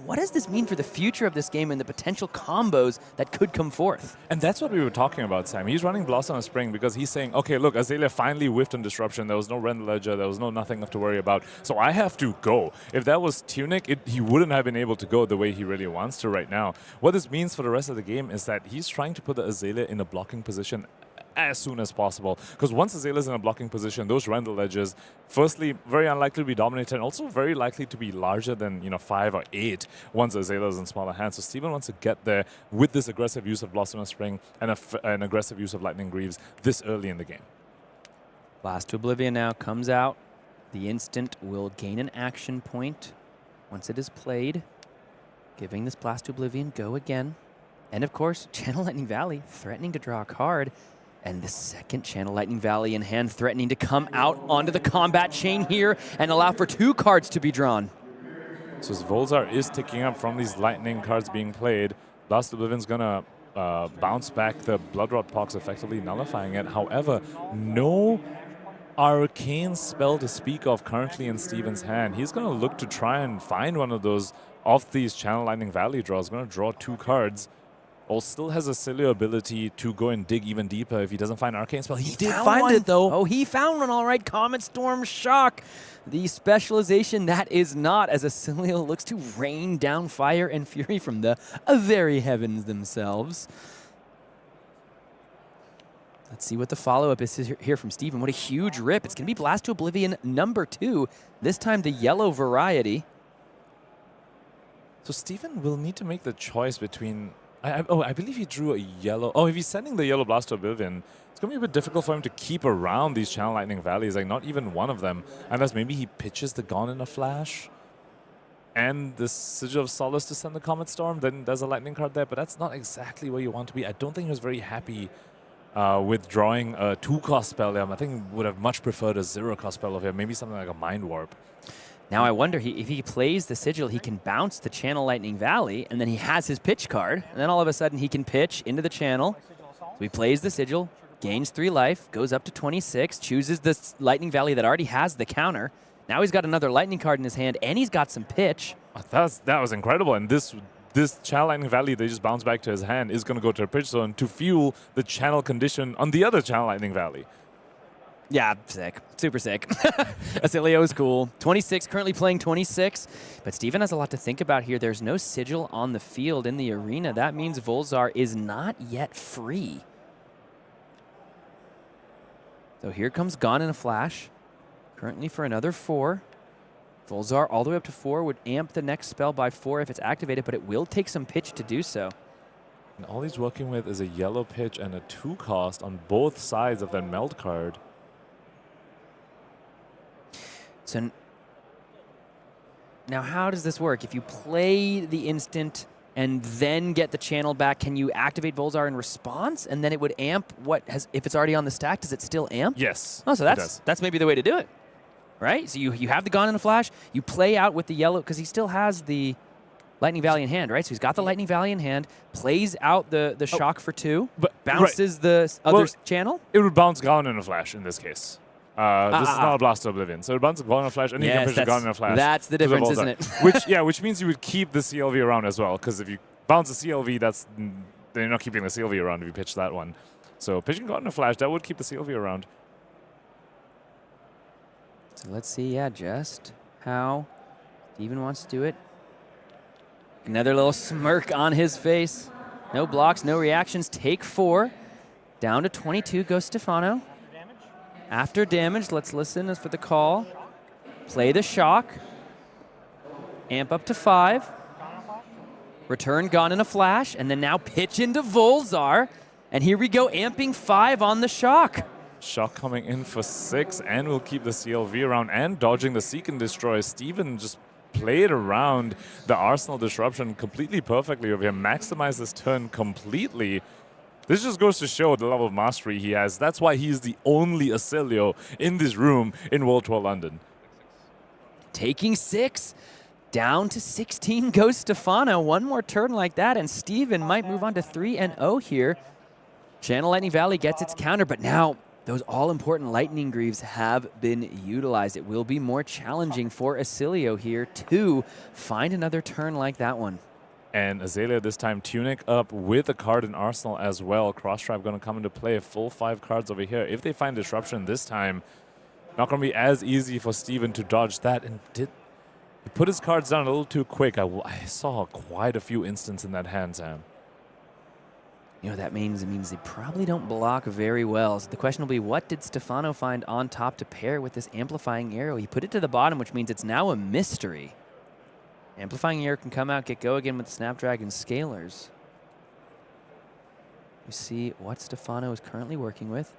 S12: What does this mean for the future of this game and the potential combos that could come forth?
S13: And that's what we were talking about, Sam. He's running Blossom of Spring because he's saying, okay, look, Azalea finally whiffed on Disruption. There was no Rend Ledger. There was nothing to worry about. So I have to go. If that was Tunic, he wouldn't have been able to go the way he really wants to right now. What this means for the rest of the game is that he's trying to put the Azalea in a blocking position as soon as possible. Because once Azalea's in a blocking position, those Render Ledges, firstly, very unlikely to be dominated, and also very likely to be larger than 5 or 8 once Azalea's in smaller hands. So Steven wants to get there with this aggressive use of Blossom of Spring and an aggressive use of Lightning Greaves this early in the game.
S12: Blast to Oblivion now comes out. The instant will gain an action point once it is played, giving this Blast to Oblivion go again. And of course, Channel Lightning Valley threatening to draw a card. And the second Channel Lightning Valley in hand, threatening to come out onto the combat chain here and allow for 2 cards to be drawn.
S13: So as Volzar is ticking up from these Lightning cards being played, Blast Oblivion's going to bounce back the Blood Rot Pox, effectively nullifying it. However, no Arcane spell to speak of currently in Steven's hand. He's going to look to try and find one of those off these Channel Lightning Valley draws. Going to draw 2 cards. Still has a silly ability to go and dig even deeper if he doesn't find Arcane Spell. He did find it, though.
S12: Oh, he found one, all right. Comet Storm Shock. The specialization that is not, as Oscilio looks to rain down fire and fury from the very heavens themselves. Let's see what the follow-up is here from Steven. What a huge rip. It's going to be Blast to Oblivion number 2. This time the yellow variety.
S13: So Steven will need to make the choice between... I believe he drew a yellow. Oh, if he's sending the yellow Blast to Oblivion, it's going to be a bit difficult for him to keep around these Channel Lightning Valleys, like not even one of them, unless maybe he pitches the Gone in a Flash and the Sigil of Solace to send the Comet Storm. Then there's a Lightning card there, but that's not exactly where you want to be. I don't think he was very happy with drawing a 2-cost spell there. I think would have much preferred a 0-cost spell over here, maybe something like a Mind Warp.
S12: Now I wonder, if he plays the Sigil, he can bounce the Channel Lightning Valley, and then he has his pitch card, and then all of a sudden he can pitch into the Channel. So he plays the Sigil, gains 3 life, goes up to 26, chooses the Lightning Valley that already has the counter. Now he's got another Lightning card in his hand, and he's got some pitch.
S13: That was incredible, and this Channel Lightning Valley they just bounce back to his hand is going to go to a pitch zone to fuel the channel condition on the other Channel Lightning Valley.
S12: Yeah, sick. Super sick. Oscilio is cool. 26, currently playing 26. But Steven has a lot to think about here. There's no Sigil on the field in the arena. That means Volzar is not yet free. So here comes Gone in a Flash. Currently for another 4. Volzar all the way up to 4 would amp the next spell by 4 if it's activated, but it will take some pitch to do so.
S13: And all he's working with is a yellow pitch and a 2-cost on both sides of that Meld card.
S12: So Now, how does this work? If you play the instant and then get the channel back, can you activate Volzar in response, and then it would amp if it's already on the stack, does it still amp?
S13: Yes.
S12: Oh, so that's maybe the way to do it, right? So you have the Gone in a Flash, you play out with the yellow, because he still has the Lightning Valley in hand, right? So he's got the Lightning Valley in hand, plays out the shock for 2, bounces the other channel?
S13: It would bounce Gone in a Flash in this case. This is not a Blast of Oblivion. So it bounces Gone in a Flash, and you can push a Gone in a Flash.
S12: That's the difference, isn't it?
S13: which means you would keep the CLV around as well, because if you bounce the CLV, then you're not keeping the CLV around if you pitch that one. So pitching Gone in a Flash, that would keep the CLV around.
S12: So let's see, just how Steven wants to do it. Another little smirk on his face. No blocks, no reactions. Take 4. Down to 22 goes Stefano. After damage, let's listen for the call. Play the shock. Amp up to 5. Return Gone in a Flash. And then now pitch into Volzar. And here we go, amping 5 on the shock.
S13: Shock coming in for 6, and we'll keep the CLV around and dodging the Seek and Destroy. Steven just played around the Arsenal disruption completely perfectly over here, maximized this turn completely. This just goes to show the level of mastery he has. That's why he's the only Oscilio in this room in World Tour London.
S12: Taking 6. Down to 16 goes Stefano. One more turn like that, and Steven might move on to 3-0 here. Channel Lightning Valley gets its counter, but now those all-important Lightning Greaves have been utilized. It will be more challenging for Oscilio here to find another turn like that one.
S13: And Azalea this time Tunic up with a card in Arsenal as well. Cross-Trap going to come into play. A full 5 cards over here. If they find Disruption this time, not going to be as easy for Steven to dodge that. And he put his cards down a little too quick. I saw quite a few instances in that hand, Sam.
S12: You know what that means? It means they probably don't block very well. So the question will be, what did Stefano find on top to pair with this Amplifying Arrow? He put it to the bottom, which means it's now a mystery. Amplifying Arrow can come out, get go again with the Snapdragon Scalers. We see what Stefano is currently working with.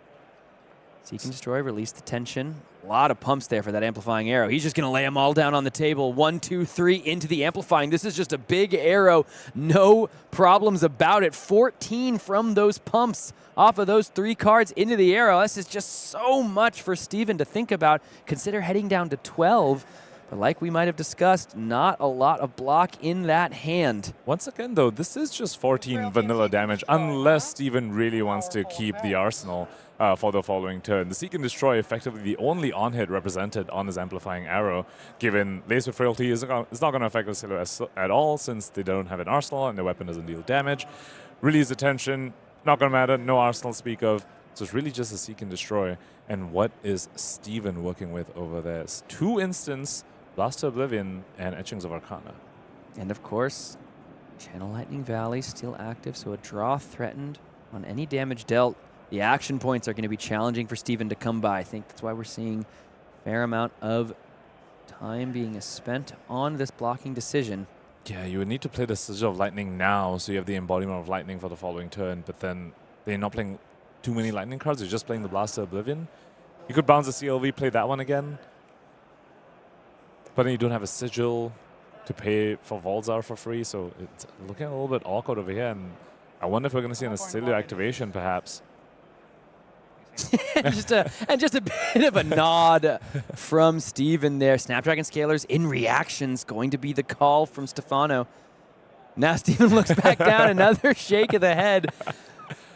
S12: Seek and Destroy, release the tension. A lot of pumps there for that Amplifying Arrow. He's just going to lay them all down on the table. 1, 2, 3 into the Amplifying. This is just a big arrow. No problems about it. 14 from those pumps off of those 3 cards into the arrow. This is just so much for Steven to think about. Consider heading down to 12. But like we might have discussed, not a lot of block in that hand.
S13: Once again, though, this is just 14 vanilla damage, unless Steven really wants to keep the Arsenal for the following turn. The Seek and Destroy effectively the only on-hit represented on his Amplifying Arrow, given Laser Frailty is not going to affect Oscilio at all, since they don't have an Arsenal and their weapon doesn't deal damage. Release the tension, not going to matter, no Arsenal to speak of. So it's really just a Seek and Destroy. And what is Steven working with over there? It's 2 instants, Blast to Oblivion, and Etchings of Arcana.
S12: And of course, Channel Lightning Valley still active, so a draw threatened on any damage dealt. The action points are going to be challenging for Steven to come by. I think that's why we're seeing a fair amount of time being spent on this blocking decision.
S13: Yeah, you would need to play the Sigil of Lightning now, so you have the embodiment of Lightning for the following turn, but then they're not playing too many Lightning cards, you're just playing the Blast to Oblivion. You could bounce the CLV, play that one again, but then you don't have a Sigil to pay for Volzar for free, so it's looking a little bit awkward over here, and I wonder if we're going to see an Oscilio activation, perhaps.
S12: and just a bit of a nod from Steven there. Snapdragon Scalers in reactions going to be the call from Stefano. Now Steven looks back down, another shake of the head.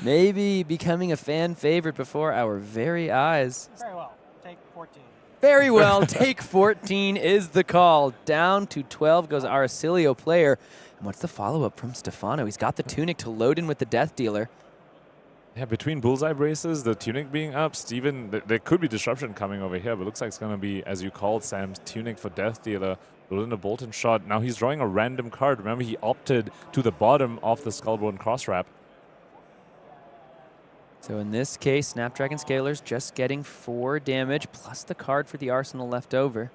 S12: Maybe becoming a fan favorite before our very eyes.
S17: Very well. Take 14.
S12: Very well. Take 14 is the call. Down to 12 goes our Oscilio player. And what's the follow-up from Stefano? He's got the Tunic to load in with the Death Dealer.
S13: Yeah, between Bullseye Braces, the Tunic being up, Steven, there could be Disruption coming over here, but looks like it's going to be, as you called, Sam's Tunic for Death Dealer. Load in a Bolt and Shot. Now he's drawing a random card. Remember, he opted to the bottom of the Skullbone Cross-Wrap.
S12: So in this case, Snapdragon Scalers just getting 4 damage, plus the card for the Arsenal left over.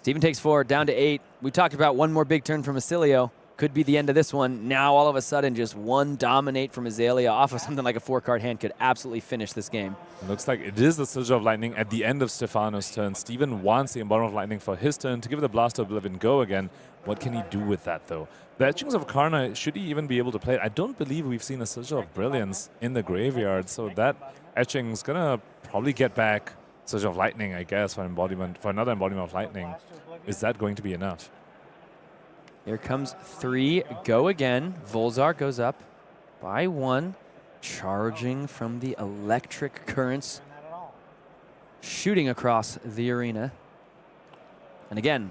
S12: Steven takes 4, down to 8. We talked about one more big turn from Oscilio. could be the end of this one. Now, all of a sudden, just one dominate from Azalea off of something like a 4-card hand could absolutely finish this game.
S13: Looks like it is the Sigil of Lightning at the end of Stefano's turn. Steven wants the Embodiment of Lightning for his turn to give the Blast of Oblivion go again. What can he do with that, though? The Etchings of Karna, should he even be able to play it? I don't believe we've seen a Sigil of Brilliance in the graveyard, so that Etching's going to probably get back Sigil of Lightning, I guess, for another Embodiment of Lightning. Is that going to be enough?
S12: Here comes 3, go again. Volzar goes up by 1, charging from the electric currents, shooting across the arena. And again,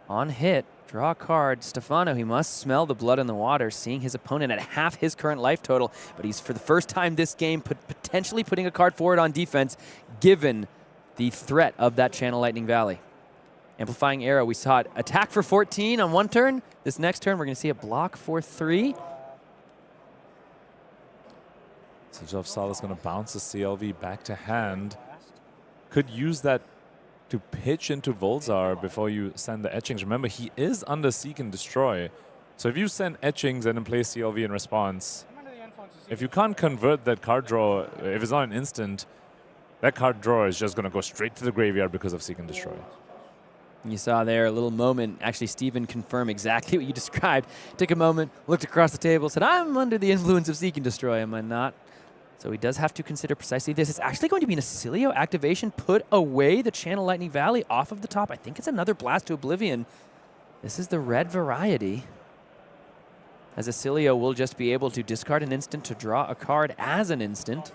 S12: on hit, draw a card. Stefano, he must smell the blood in the water, seeing his opponent at half his current life total, but he's for the first time this game potentially putting a card forward on defense, given the threat of that Channel Lightning Valley. Amplifying Arrow, we saw it attack for 14 on one turn. This next turn, we're going to see a block for 3.
S13: Sigil of Sala is going to bounce the CLV back to hand. Could use that to pitch into Volzar before you send the Etchings. Remember, he is under Seek and Destroy. So if you send Etchings and then play CLV in response, if you can't convert that card draw, if it's not an instant, that card draw is just going to go straight to the graveyard because of Seek and Destroy.
S12: You saw there a little moment. Actually, Steven confirmed exactly what you described. Took a moment, looked across the table, said, I'm under the influence of Seek and Destroy, am I not? So he does have to consider precisely this. It's actually going to be an Oscilio activation. Put away the Channel Lightning Valley off of the top. I think it's another Blast to Oblivion. This is the red variety. As Oscilio will just be able to discard an instant to draw a card as an instant.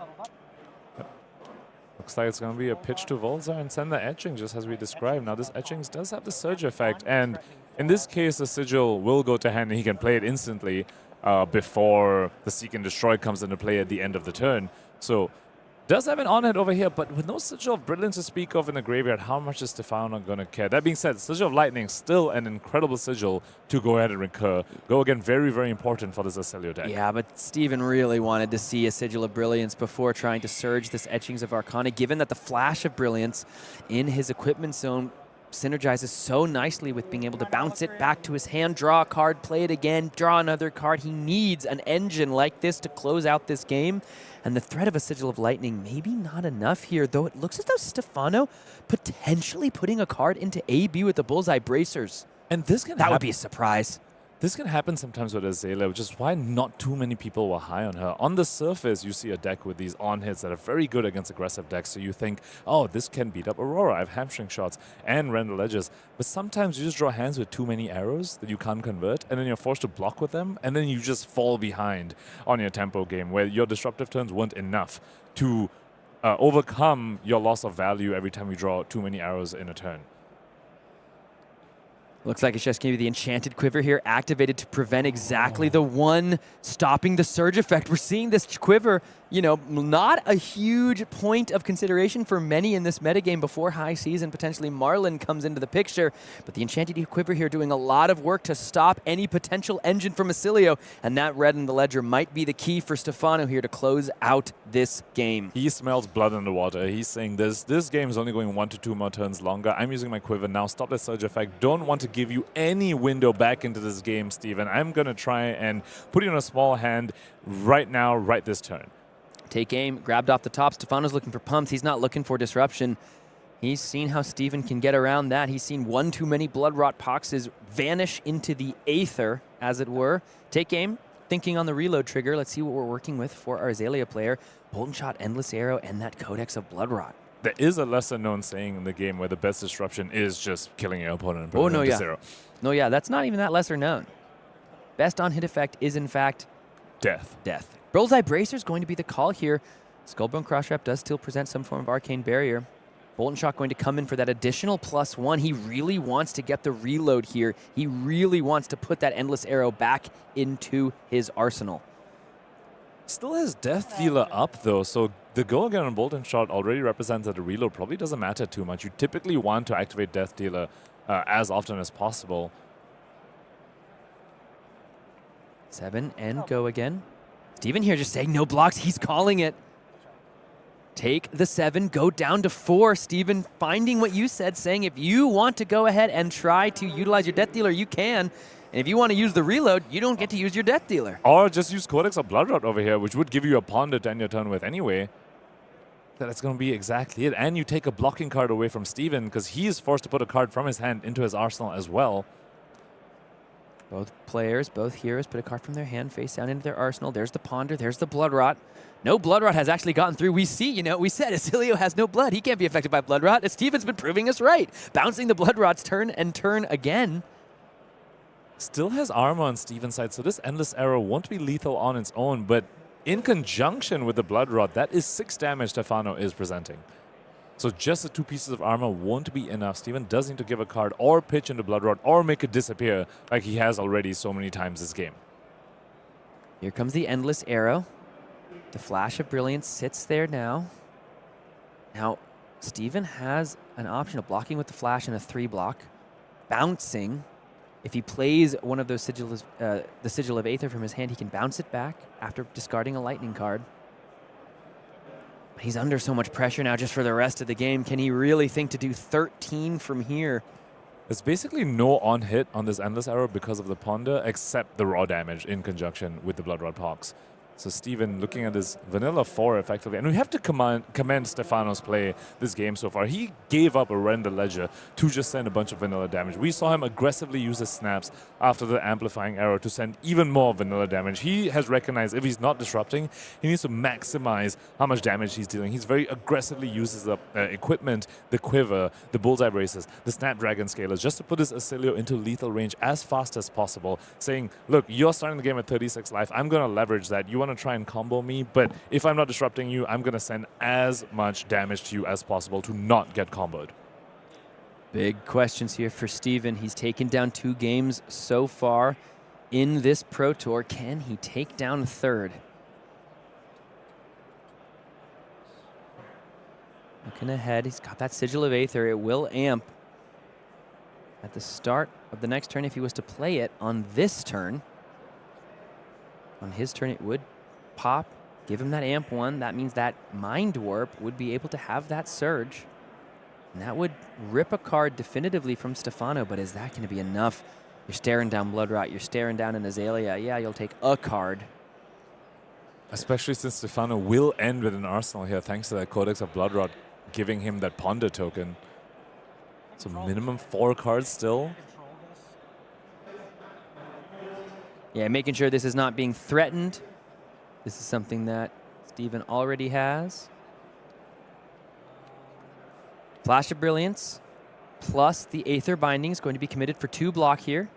S13: Looks like it's going to be a pitch to Volzar and send the Etching, just as we described. Now, this Etchings does have the Surge effect, and in this case, the Sigil will go to hand, and he can play it instantly before the Seek and Destroy comes into play at the end of the turn. So, does have an on-hit over here, but with no Sigil of Brilliance to speak of in the graveyard, how much is Stefano going to care? That being said, Sigil of Lightning, still an incredible Sigil to go ahead and recur. Go again, very, very important for this Oscilio deck.
S12: Yeah, but Steven really wanted to see a Sigil of Brilliance before trying to surge this Etchings of Arcana, given that the Flash of Brilliance in his equipment zone synergizes so nicely with being able to bounce it back to his hand, draw a card, play it again, draw another card. He needs an engine like this to close out this game. And the threat of a Sigil of Lightning, maybe not enough here, though it looks as though Stefano potentially putting a card into AB with the Bullseye Bracers.
S13: And this can
S12: That would be a surprise.
S13: This can happen sometimes with Azalea, which is why not too many people were high on her. On the surface, you see a deck with these on-hits that are very good against aggressive decks, so you think, oh, this can beat up Aurora. I have hamstring shots and random edges. But sometimes you just draw hands with too many arrows that you can't convert, and then you're forced to block with them, and then you just fall behind on your tempo game, where your disruptive turns weren't enough to overcome your loss of value every time you draw too many arrows in a turn.
S12: Looks like it's just going to be the Enchanted Quiver here, activated to prevent exactly the one stopping the Surge effect. We're seeing this Quiver, you know, not a huge point of consideration for many in this metagame before high season. Potentially Marlin comes into the picture, but the Enchanted Quiver here doing a lot of work to stop any potential engine from Oscilio, and that red in the ledger might be the key for Stefano here to close out this game.
S13: He smells blood in the water. He's saying this game is only going 1 to 2 more turns longer. I'm using my Quiver now. Stop the Surge effect. Don't want to give you any window back into this game, Steven. I'm going to try and put you in a small hand right now, right this turn.
S12: Take aim, grabbed off the top. Stefano's looking for pumps. He's not looking for disruption. He's seen how Steven can get around that. He's seen one too many Blood Rot Poxes vanish into the aether, as it were. Take aim, thinking on the reload trigger. Let's see what we're working with for our Azalea player. Bolton Shot, Endless Arrow, and that Codex of Blood Rot.
S13: There is a lesser-known saying in the game where the best disruption is just killing your opponent.
S12: Oh, no, yeah. No, yeah, that's not even that lesser known. Best on-hit effect is, in fact,
S13: death.
S12: Death. Bullseye Bracer is going to be the call here. Skullbone Crosswrap does still present some form of Arcane Barrier. Bolton Shot going to come in for that additional +1. He really wants to get the reload here. He really wants to put that Endless Arrow back into his arsenal.
S13: Still has Death Dealer up, though, so the go again on Bolton Shot already represents that the reload probably doesn't matter too much. You typically want to activate Death Dealer as often as possible.
S12: 7 and go again. Steven here just saying no blocks. He's calling it. Take the 7, go down to 4. Steven finding what you said, saying if you want to go ahead and try to utilize your Death Dealer, you can. And if you want to use the reload, you don't get to use your Death Dealer.
S13: Or just use Codex or Blood Rot over here, which would give you a Ponder to end your turn with anyway. That's going to be exactly it. And you take a blocking card away from Steven because he is forced to put a card from his hand into his arsenal as well.
S12: Both players, both heroes put a card from their hand face down into their arsenal. There's the Ponder, there's the Blood Rot. No Blood Rot has actually gotten through. We see, we said Oscilio has no blood. He can't be affected by Blood Rot. Steven's been proving us right. Bouncing the Blood Rots turn and turn again.
S13: Still has armor on Steven's side, so this Endless Arrow won't be lethal on its own, but in conjunction with the Blood Rot, that is 6 damage Stefano is presenting. So just the 2 pieces of armor won't be enough. Steven does need to give a card or pitch into Blood Rot or make it disappear like he has already so many times this game.
S12: Here comes the Endless Arrow. The Flash of Brilliance sits there now. Now, Steven has an option of blocking with the Flash and a 3-block. Bouncing. If he plays one of those the Sigil of Aether from his hand, he can bounce it back after discarding a Lightning card. He's under so much pressure now just for the rest of the game. Can he really think to do 13 from here?
S13: There's basically no on-hit on this Endless Arrow because of the Ponder, except the raw damage in conjunction with the Blood Rot Pox. So Steven looking at his vanilla 4 effectively. And we have to commend Stefano's play this game so far. He gave up a Render Ledger to just send a bunch of vanilla damage. We saw him aggressively use his snaps after the Amplifying Arrow to send even more vanilla damage. He has recognized if he's not disrupting, he needs to maximize how much damage he's dealing. He's very aggressively uses the equipment, the Quiver, the Bullseye Braces, the Snapdragon Scalers, just to put his Oscilio into lethal range as fast as possible, saying, look, you're starting the game at 36 life. I'm going to leverage that. You want to try and combo me, but if I'm not disrupting you, I'm going to send as much damage to you as possible to not get comboed.
S12: Big questions here for Steven. He's taken down 2 games so far in this Pro Tour. Can he take down a third? Looking ahead, he's got that Sigil of Aether. It will amp at the start of the next turn if he was to play it on this turn. On his turn, it would pop, give him that amp 1. That means that Mind Warp would be able to have that surge. And that would rip a card definitively from Stefano, but is that going to be enough? You're staring down Blood Rot, you're staring down an Azalea. Yeah, you'll take a card.
S13: Especially since Stefano will end with an arsenal here, thanks to that Codex of Blood Rot giving him that Ponder token. So minimum 4 cards still.
S12: Yeah, making sure this is not being threatened. This is something that Steven already has. Flash of Brilliance plus the Aether Binding is going to be committed for 2 block here.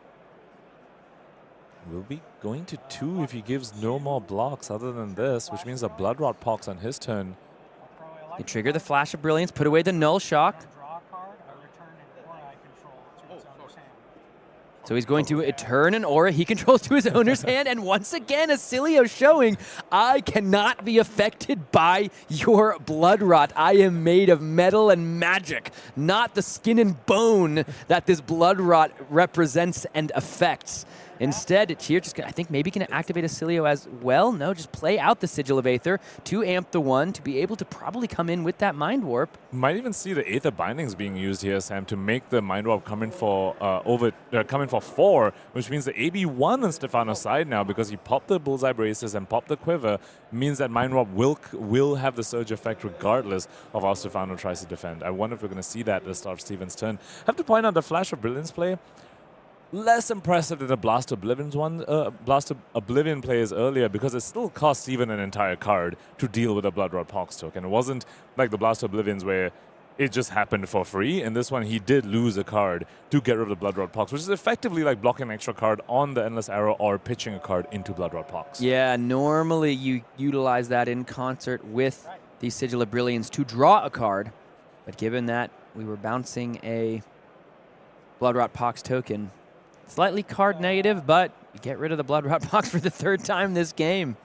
S13: Will be going to 2 if he gives no more blocks other than this, which means a Blood Rot Pox on his turn.
S12: You trigger the Flash of Brilliance, put away the Null Shock. So he's going to turn an aura he controls to his owner's hand, and once again, Oscilio showing, I cannot be affected by your Blood Rot. I am made of metal and magic, not the skin and bone that this Blood Rot represents and affects. Instead, it's here just, I think maybe can activate Oscilio as well. No, just play out the Sigil of Aether to amp the 1 to be able to probably come in with that Mind Warp.
S13: Might even see the Aether Bindings being used here, Sam, to make the Mind Warp come in for 4, which means the AB1 on Stefano's side now, because he popped the Bullseye Braces and popped the Quiver, means that Mind Warp will have the surge effect regardless of how Stefano tries to defend. I wonder if we're going to see that at the start of Steven's turn. I have to point out the Flash of Brilliance play. Less impressive than the Blast Oblivion plays earlier, because it still cost Steven an entire card to deal with a Blood Rot Pox token. It wasn't like the Blast Oblivions where it just happened for free. In this one, he did lose a card to get rid of the Blood Rot Pox, which is effectively like blocking an extra card on the Endless Arrow or pitching a card into Blood Rot Pox.
S12: Yeah, normally you utilize that in concert with the Sigil of Brilliance to draw a card, but given that we were bouncing a Blood Rot Pox token, slightly card negative, but you get rid of the Blood Rot Pox for the 3rd time this game.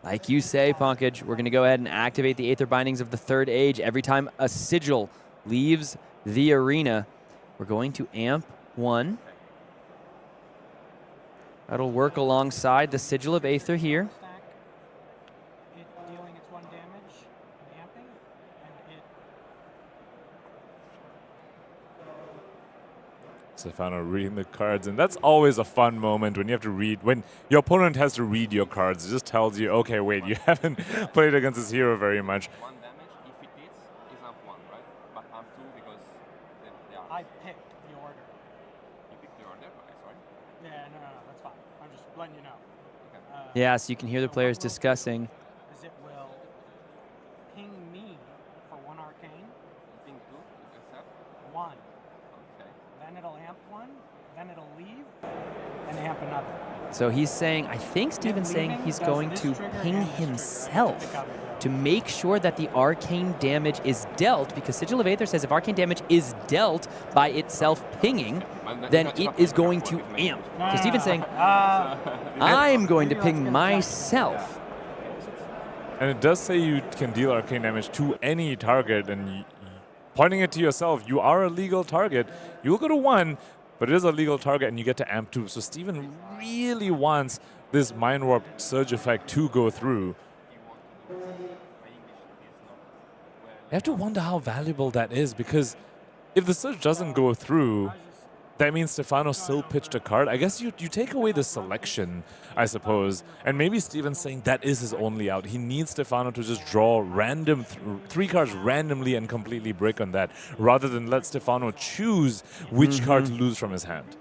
S12: Like you say, Punkage, we're going to go ahead and activate the Aether Bindings of the 3rd Age. Every time a Sigil leaves the arena, we're going to amp 1. That'll work alongside the Sigil of Aether here.
S13: Stefano reading the cards, and that's always a fun moment when you have to read, when your opponent has to read your cards. It just tells you, okay, wait, you haven't played against this hero very much.
S14: 1 damage, if it hits, is up 1, right? But I'm 2 because they are.
S17: I picked the order.
S14: You picked the order? Okay, sorry.
S17: Yeah, no, that's fine. I'm just letting you know. Okay.
S12: Yeah, so you can hear the players discussing.
S17: Is it will ping me for 1 arcane.
S14: Ping 2, accept.
S17: 1.
S14: Okay.
S17: Then it'll amp 1. Then it'll leave. And amp another.
S12: So he's saying, I think Steven's saying he's going to ping himself to make sure that the arcane damage is dealt, because Sigil of Aether says if arcane damage is dealt by itself pinging, then it is going to amp. So Steven's saying, I'm going to ping myself.
S13: And it does say you can deal arcane damage to any target, and pointing it to yourself, you are a legal target. You will go to 1, but it is a legal target, and you get to amp 2. So Steven really wants this Mind Warp Surge effect to go through. I have to wonder how valuable that is, because if the Surge doesn't go through, that means Stefano still pitched a card. I guess you take away the selection, I suppose. And maybe Steven's saying that is his only out. He needs Stefano to just draw random 3 cards randomly and completely break on that, rather than let Stefano choose which card to lose from his hand.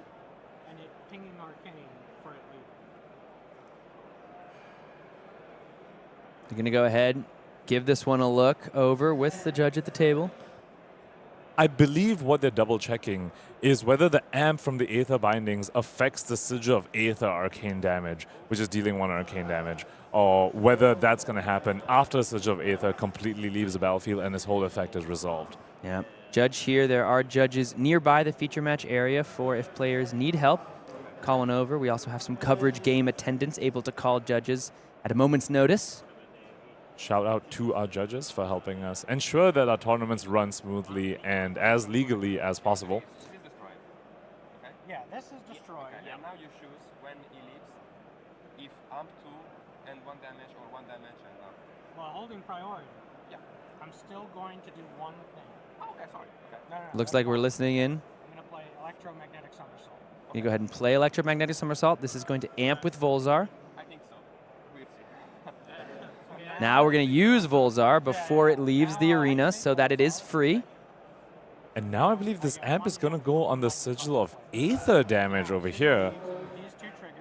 S17: And it pinging arcane for it leaving.
S12: You're going to go ahead, give this one a look over with the judge at the table.
S13: I believe what they're double checking is whether the amp from the Aether bindings affects the Sigil of Aether arcane damage, which is dealing 1 arcane damage, or whether that's going to happen after Sigil of Aether completely leaves the battlefield and this whole effect is resolved.
S12: Yeah. Judge here, there are judges nearby the feature match area for if players need help calling over. We also have some coverage game attendants able to call judges at a moment's notice.
S13: Shout out to our judges for helping us ensure that our tournaments run smoothly and as legally as possible.
S14: This is destroyed. Okay?
S17: Yeah, this is destroyed.
S14: Okay, and now you choose when he leaves, if amp 2 and 1 damage or 1 damage and up.
S17: Well, holding priority.
S14: Yeah.
S17: I'm still going to do one thing.
S14: Oh, okay, sorry. Okay.
S17: No,
S12: Looks like we're listening in.
S17: I'm going to play electromagnetic somersault.
S12: You go ahead and play electromagnetic somersault. This is going to amp with Volzar.
S14: I think so. We'll see.
S12: Now we're going to use Volzar before it leaves the arena so that it is free.
S13: And now I believe this amp is going to go on the Sigil of Aether damage over here,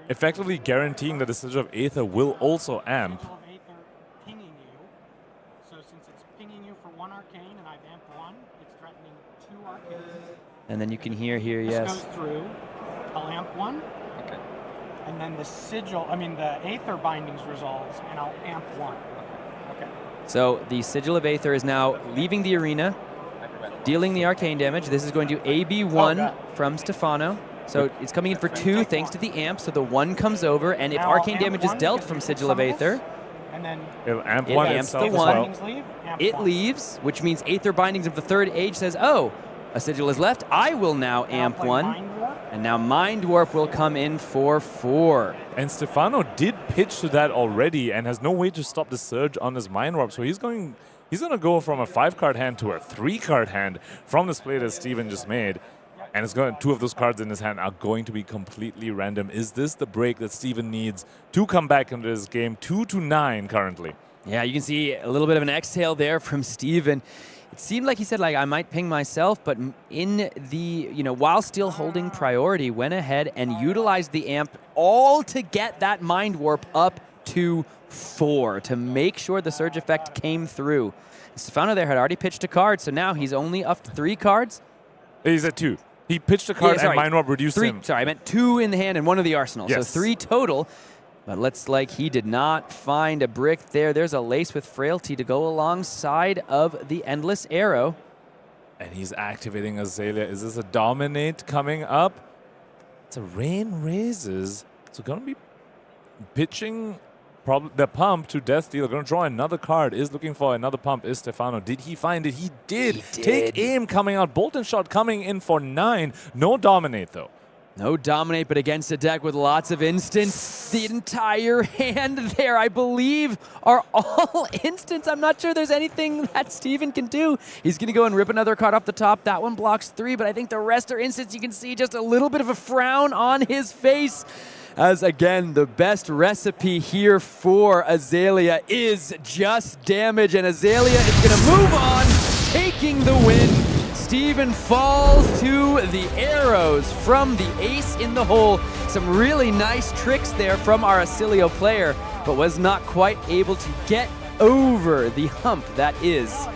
S13: effectively guaranteeing that the Sigil of Aether will also amp.
S17: Sigil of Aether pinging you. So since it's pinging you for 1 arcane and I've amped 1, it's threatening 2 arcanes.
S12: And then you can hear here,
S17: This
S12: yes.
S17: goes through. I'll amp 1.
S14: Okay.
S17: And then the the Aether bindings resolves, and I'll amp 1. Okay.
S12: So the Sigil of Aether is now leaving the arena, dealing the arcane damage. This is going to AB1 from Stefano. So it's coming in for 2 thanks to the amp. So the 1 comes over, and if
S17: Now
S12: arcane
S17: amp
S12: damage is
S17: 1
S12: dealt
S17: because
S12: from
S17: we did
S12: Sigil
S17: some
S12: of
S17: of this,
S12: Aether,
S17: And then
S13: It'll amp
S12: it
S13: 1
S12: amps the
S13: itself as
S12: 1.
S13: well.
S17: bindings leave, amp
S12: It
S17: 1.
S12: leaves, which means Aether Bindings of the 3rd age says, oh, a Sigil is left. I will now amp
S17: play
S12: 1.
S17: Mind Warp.
S12: And now Mind Warp will come in for 4.
S13: And Stefano did pitch to that already and has no way to stop the surge on his Mind Warp. So he's going to go from a 5-card hand to a 3-card hand from this play that Steven just made. And it's going 2 of those cards in his hand are going to be completely random. Is this the break that Steven needs to come back into this game? 2-9 currently.
S12: Yeah, you can see a little bit of an exhale there from Steven. It seemed like he said, like, I might ping myself, but in the, while still holding priority, went ahead and utilized the amp all to get that Mind Warp up to 4 to make sure the surge effect came through. Stefano there had already pitched a card, so now he's only up to 3 cards.
S13: He's at 2. He pitched a card and Mind Warp reduced
S12: 3,
S13: him.
S12: Sorry, I meant 2 in the hand and 1 of the arsenal.
S13: Yes.
S12: So 3 total. But looks like he did not find a brick there. There's a Lace with Frailty to go alongside of the Endless Arrow.
S13: And he's activating Azalea. Is this a Dominate coming up? It's a Rain Raises. So going to be pitching the pump to Death Deal. Going to draw another card. Is looking for another pump. Is Stefano. Did he find it? He did. Take aim coming out. Bolt and Shot coming in for 9. No Dominate though.
S12: No dominate, but against a deck with lots of instants. The entire hand there, I believe, are all instants. I'm not sure there's anything that Steven can do. He's going to go and rip another card off the top. That one blocks 3, but I think the rest are instants. You can see just a little bit of a frown on his face. As again, the best recipe here for Azalea is just damage, and Azalea is going to move on, taking the win. Steven falls to the arrows from the ace in the hole. Some really nice tricks there from our Oscilio player, but was not quite able to get over the hump that is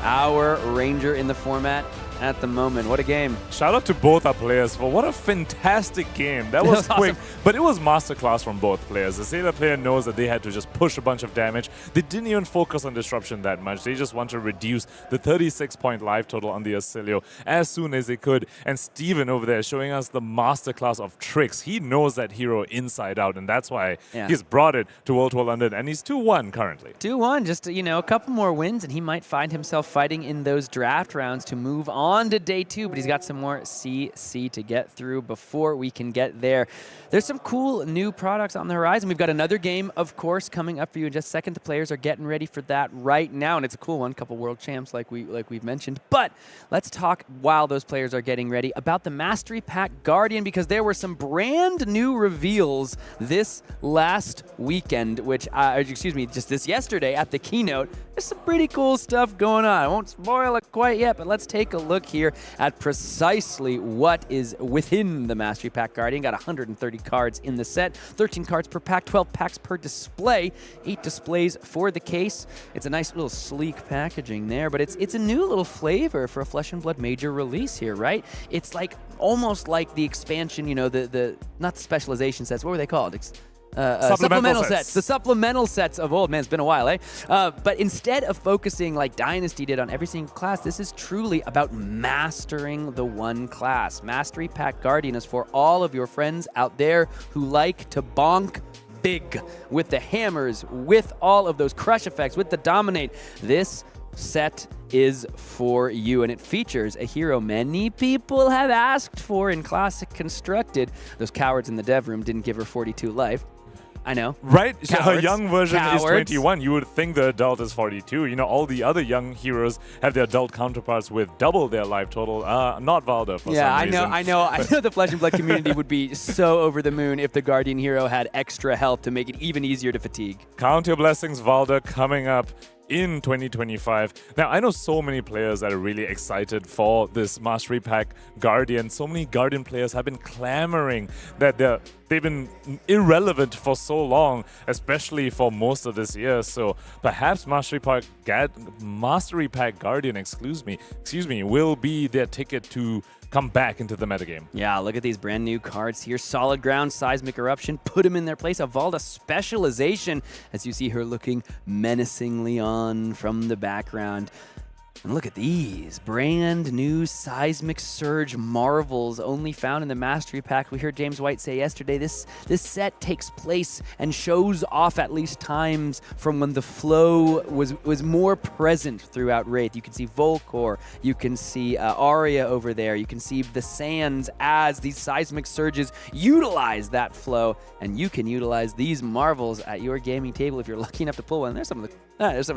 S12: our Ranger in the format at the moment. What a game.
S13: Shout out to both our players for what a fantastic game. That was quick, awesome. But it was masterclass from both players. The Azalea player knows that they had to just push a bunch of damage. They didn't even focus on disruption that much. They just want to reduce the 36-point life total on the Oscilio as soon as they could. And Steven over there showing us the masterclass of tricks. He knows that hero inside out, and that's why he's brought it to World Tour London, and he's 2-1 currently.
S12: 2-1, just, you know, a couple more wins, and he might find himself fighting in those draft rounds to move on to day 2, but he's got some more CC to get through before we can get there. There's some cool new products on the horizon. We've got another game, of course, coming up for you in just a second. The players are getting ready for that right now, and it's a cool one. Couple world champs like we've mentioned. But let's talk, while those players are getting ready, about the Mastery Pack Guardian, because there were some brand new reveals this last weekend, which, just this yesterday at the keynote. There's some pretty cool stuff going on. I won't spoil it quite yet, but let's take a look here at precisely what is within the Mastery Pack Guardian. Got 130 cards in the set, 13 cards per pack, 12 packs per display, 8 displays for the case. It's a nice little sleek packaging there, but it's a new little flavor for a Flesh and Blood major release here, right? It's like almost like the expansion, you know, the not the specialization sets. What were they called? Supplemental sets. The supplemental sets of old. Man, it's been a while, eh? But instead of focusing like Dynasty did on every single class, this is truly about mastering the one class. Mastery Pack Guardian is for all of your friends out there who like to bonk big with the hammers, with all of those crush effects, with the dominate. This set is for you, and it features a hero many people have asked for in Classic Constructed. Those cowards in the dev room didn't give her 42 life. I know.
S13: Right?
S12: Cowards.
S13: Her young version
S12: Cowards.
S13: is 21. You would think the adult is 42. You know, all the other young heroes have their adult counterparts with double their life total. Not Valda for some reason.
S12: I know the Flesh and Blood community would be so over the moon if the Guardian hero had extra health to make it even easier to fatigue.
S13: Count your blessings, Valda, coming up in 2025. Now, I know so many players that are really excited for this Mastery Pack Guardian. So many Guardian players have been clamoring that they've been irrelevant for so long, especially for most of this year. So perhaps Mastery Pack Guardian, excuse me, will be their ticket to come back into the metagame.
S12: Yeah, look at these brand new cards here. Solid Ground, Seismic Eruption, put him in their place. A Valda Specialization, as you see her looking menacingly on from the background. And look at these brand new Seismic Surge Marvels, only found in the Mastery Pack. We heard James White say yesterday, this set takes place and shows off at least times from when the flow was more present throughout Wraith. You can see Volcor, you can see Aria over there, you can see the Sands as these Seismic Surges utilize that flow, and you can utilize these Marvels at your gaming table if you're lucky enough to pull one. There's some of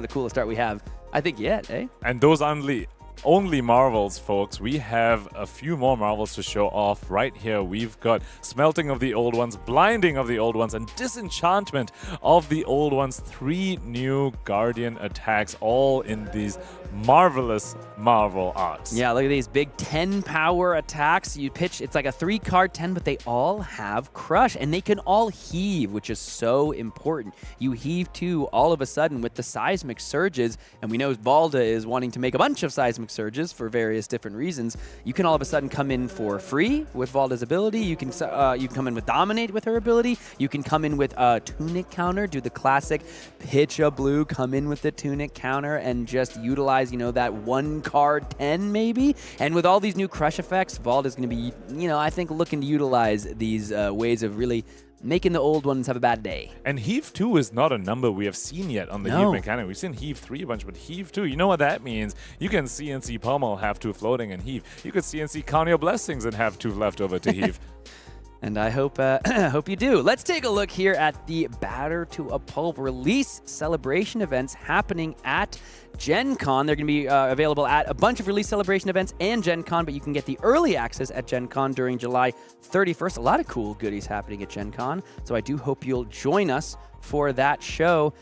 S12: the coolest art we have, I think, yet, eh?
S13: And those only Marvels, folks. We have a few more Marvels to show off right here. We've got Smelting of the Old Ones, Blinding of the Old Ones, and Disenchantment of the Old Ones. 3 new Guardian attacks, all in these marvelous Marvel arts.
S12: Yeah, look at these big 10 power attacks. You pitch, it's like a 3-card 10, but they all have Crush, and they can all heave, which is so important. You heave too all of a sudden with the Seismic Surges, and we know Valda is wanting to make a bunch of Seismic Surges for various different reasons. You can all of a sudden come in for free with Valda's ability. You can come in with Dominate with her ability. You can come in with a Tunic counter, do the classic pitch a blue, come in with the Tunic counter, and just utilize, you know, that 1-card 10 maybe. And with all these new Crush effects, Valda's going to be, you know, I think looking to utilize these ways of really making the old ones have a bad day.
S13: And Heave 2 is not a number we have seen yet on the Heave mechanic. We've seen Heave 3 a bunch, but Heave 2, you know what that means? You can CNC Pummel, have 2 floating and Heave. You could CNC Count Your Blessings and have 2 left over to Heave.
S12: And I hope hope you do. Let's take a look here at the Batter to a Pulp release celebration events happening at Gen Con. They're going to be available at a bunch of release celebration events and Gen Con, but you can get the early access at Gen Con during July 31st. A lot of cool goodies happening at Gen Con, so I do hope you'll join us for that show.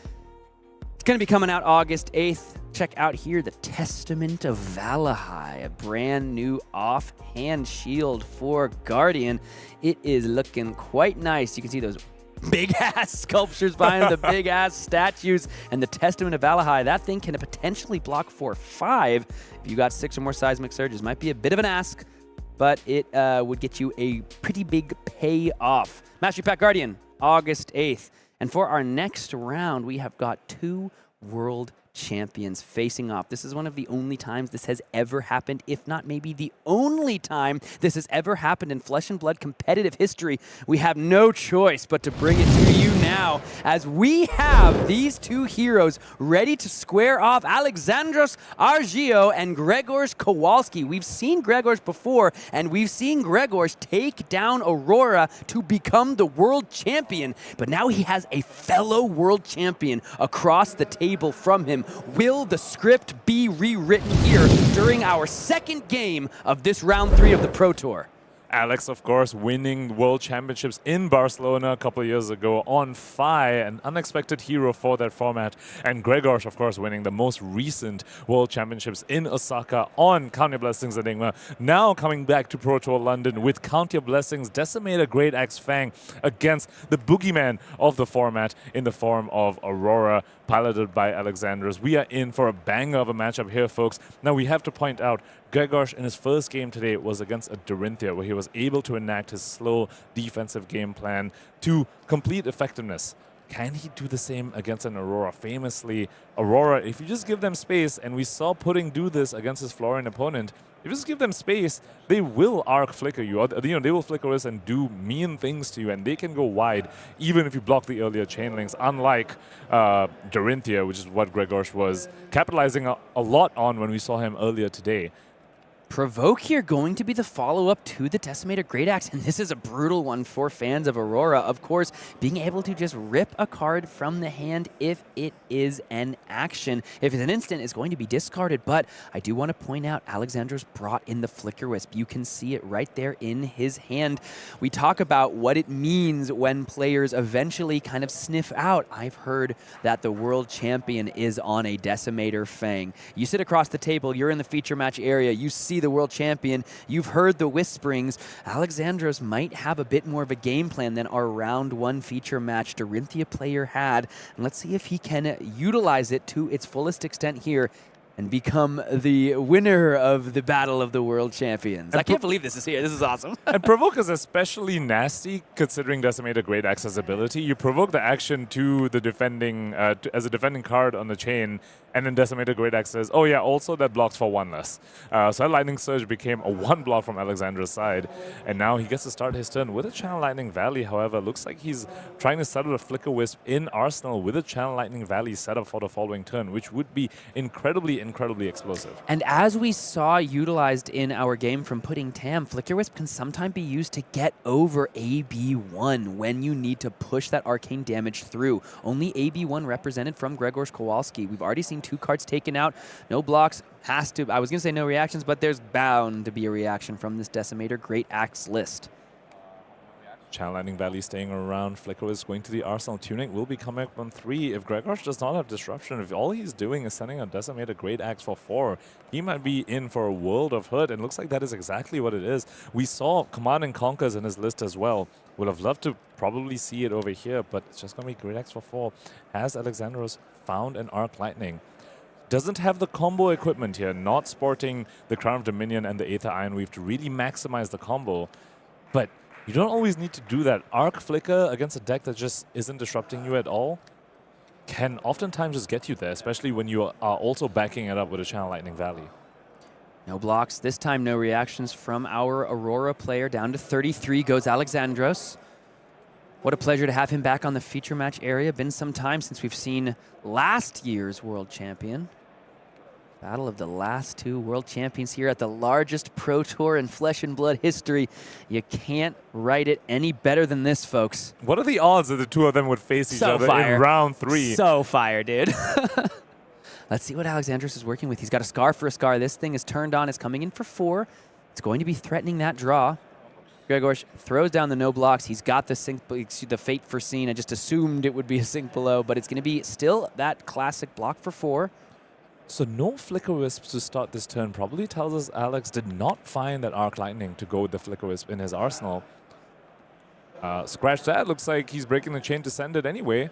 S12: It's going to be coming out August 8th. Check out here the Testament of Valahai, a brand new offhand shield for Guardian. It is looking quite nice. You can see those big-ass sculptures behind the big-ass statues. And the Testament of Valahai, that thing can potentially block for 5. If you got 6 or more seismic surges, might be a bit of an ask, but it would get you a pretty big payoff. Mastery Pack Guardian, August 8th. And for our next round, we have got 2 world champions facing off. This is one of the only times this has ever happened, if not maybe the only time this has ever happened in Flesh and Blood competitive history. We have no choice but to bring it to you now as we have these 2 heroes ready to square off. Alexandros Argyriou and Grzegorz Kowalski. We've seen Grzegorz before, and we've seen Grzegorz take down Aurora to become the world champion, but now he has a fellow world champion across the table from him. Will the script be rewritten here during our second game of this round 3 of the Pro Tour?
S13: Alex, of course, winning World Championships in Barcelona a couple of years ago on Phi, an unexpected hero for that format. And Grzegorz, of course, winning the most recent World Championships in Osaka on Count Your Blessings Enigma. Now coming back to Pro Tour London with Count Your Blessings Decimator Great Axe Fang against the boogeyman of the format in the form of Aurora, piloted by Alexandros. We are in for a banger of a matchup here, folks. Now, we have to point out, Grzegorz in his first game today was against a Dorinthia, where he was able to enact his slow defensive game plan to complete effectiveness. Can he do the same against an Aurora? Famously, Aurora, if you just give them space, and we saw Pudding do this against his Florian opponent, if you just give them space, they will arc flicker you. Or, they will flicker us and do mean things to you, and they can go wide, even if you block the earlier chain links, unlike Dorinthia, which is what Grzegorz was capitalizing a lot on when we saw him earlier today.
S12: Provoke here going to be the follow-up to the Decimator Great Axe, and this is a brutal one for fans of Aurora. Of course, being able to just rip a card from the hand if it is an action. If it's an instant, it's going to be discarded, but I do want to point out Alexandros brought in the Flicker Wisp. You can see it right there in his hand. We talk about what it means when players eventually kind of sniff out. I've heard that the world champion is on a Decimator Fang. You sit across the table, you're in the feature match area, you see the world champion, you've heard the whisperings. Alexandros might have a bit more of a game plan than our round 1 feature match Dorinthia player had. And let's see if he can utilize it to its fullest extent here and become the winner of the Battle of the World Champions. I can't believe this is here. This is awesome.
S13: And Provoke is especially nasty considering Decimator Great Axe's ability. You provoke the action to the defending, as a defending card on the chain, and then Decimator Great Axe says, oh yeah, also that blocks for 1 less. So that Lightning Surge became a 1 block from Alexandros' side, and now he gets to start his turn with a Channel Lightning Valley. However, looks like he's trying to settle a Flicker Wisp in Arsenal with a Channel Lightning Valley set up for the following turn, which would be incredibly explosive.
S12: And as we saw utilized in our game from Pudding Tam, Flicker Wisp can sometimes be used to get over AB1 when you need to push that arcane damage through. Only AB1 represented from Grzegorz Kowalski. We've already seen 2 cards taken out, no blocks, I was going to say no reactions, but there's bound to be a reaction from this Decimator Great Axe list.
S13: Channel Lightning Valley staying around. Flicker is going to the Arsenal. Tunic will be coming up on 3. If Grzegorz does not have Disruption, if all he's doing is sending a Decimator Great Axe for 4, he might be in for a world of hurt, and looks like that is exactly what it is. We saw Command and Conquers in his list as well. Would have loved to probably see it over here, but it's just going to be Great Axe for 4. Has Alexandros found an Arc Lightning? Doesn't have the combo equipment here, not sporting the Crown of Dominion and the Aether Iron Weave to really maximize the combo, but you don't always need to do that. Arc Flicker against a deck that just isn't disrupting you at all can oftentimes just get you there, especially when you are also backing it up with a Channel Lightning Valley.
S12: No blocks, this time no reactions from our Aurora player. Down to 33 goes Alexandros. What a pleasure to have him back on the feature match area. Been some time since we've seen last year's world champion. Battle of the last two world champions here at the largest Pro Tour in Flesh and Blood history. You can't write it any better than this, folks.
S13: What are the odds that the two of them would face each other
S12: fire.
S13: in round 3?
S12: So fire, dude. Let's see what Alexandros is working with. He's got a Scar for a Scar. This thing is turned on. It's coming in for 4. It's going to be threatening that draw. Grzegorz throws down the no blocks. He's got the fate foreseen. I just assumed it would be a sink below, but it's going to be still that classic block for 4.
S13: So no Flicker Wisps to start this turn probably tells us Alex did not find that Arc Lightning to go with the Flicker Wisp in his arsenal. Scratch that, looks like he's breaking the chain to send it anyway.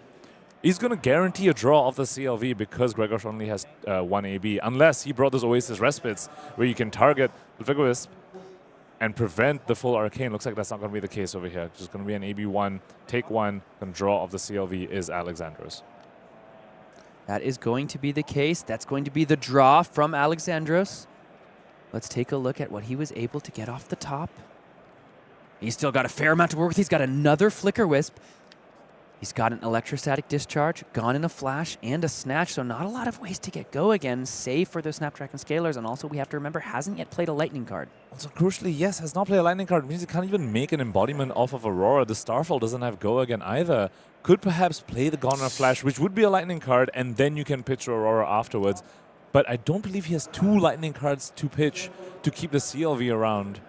S13: He's going to guarantee a draw of the CLV because Grzegorz only has 1 AB, unless he brought this Oasis Respites, where you can target the Flicker Wisp and prevent the full Arcane. Looks like that's not going to be the case over here. Just going to be an AB1, take 1, and draw of the CLV is Alexandros.
S12: That is going to be the case. That's going to be the draw from Alexandros. Let's take a look at what he was able to get off the top. He's still got a fair amount to work with. He's got another Flicker Wisp. He's got an Electrostatic Discharge, Gone in a Flash, and a Snatch, so not a lot of ways to get go again, save for the Snapdragon Scalers, and also we have to remember, hasn't yet played a Lightning card.
S13: Also, crucially, yes, has not played a Lightning card. It means he can't even make an embodiment off of Aurora. The Starfall doesn't have go again either. Could perhaps play the Gone in a Flash, which would be a Lightning card, and then you can pitch Aurora afterwards. But I don't believe he has 2 Lightning cards to pitch to keep the CLV around.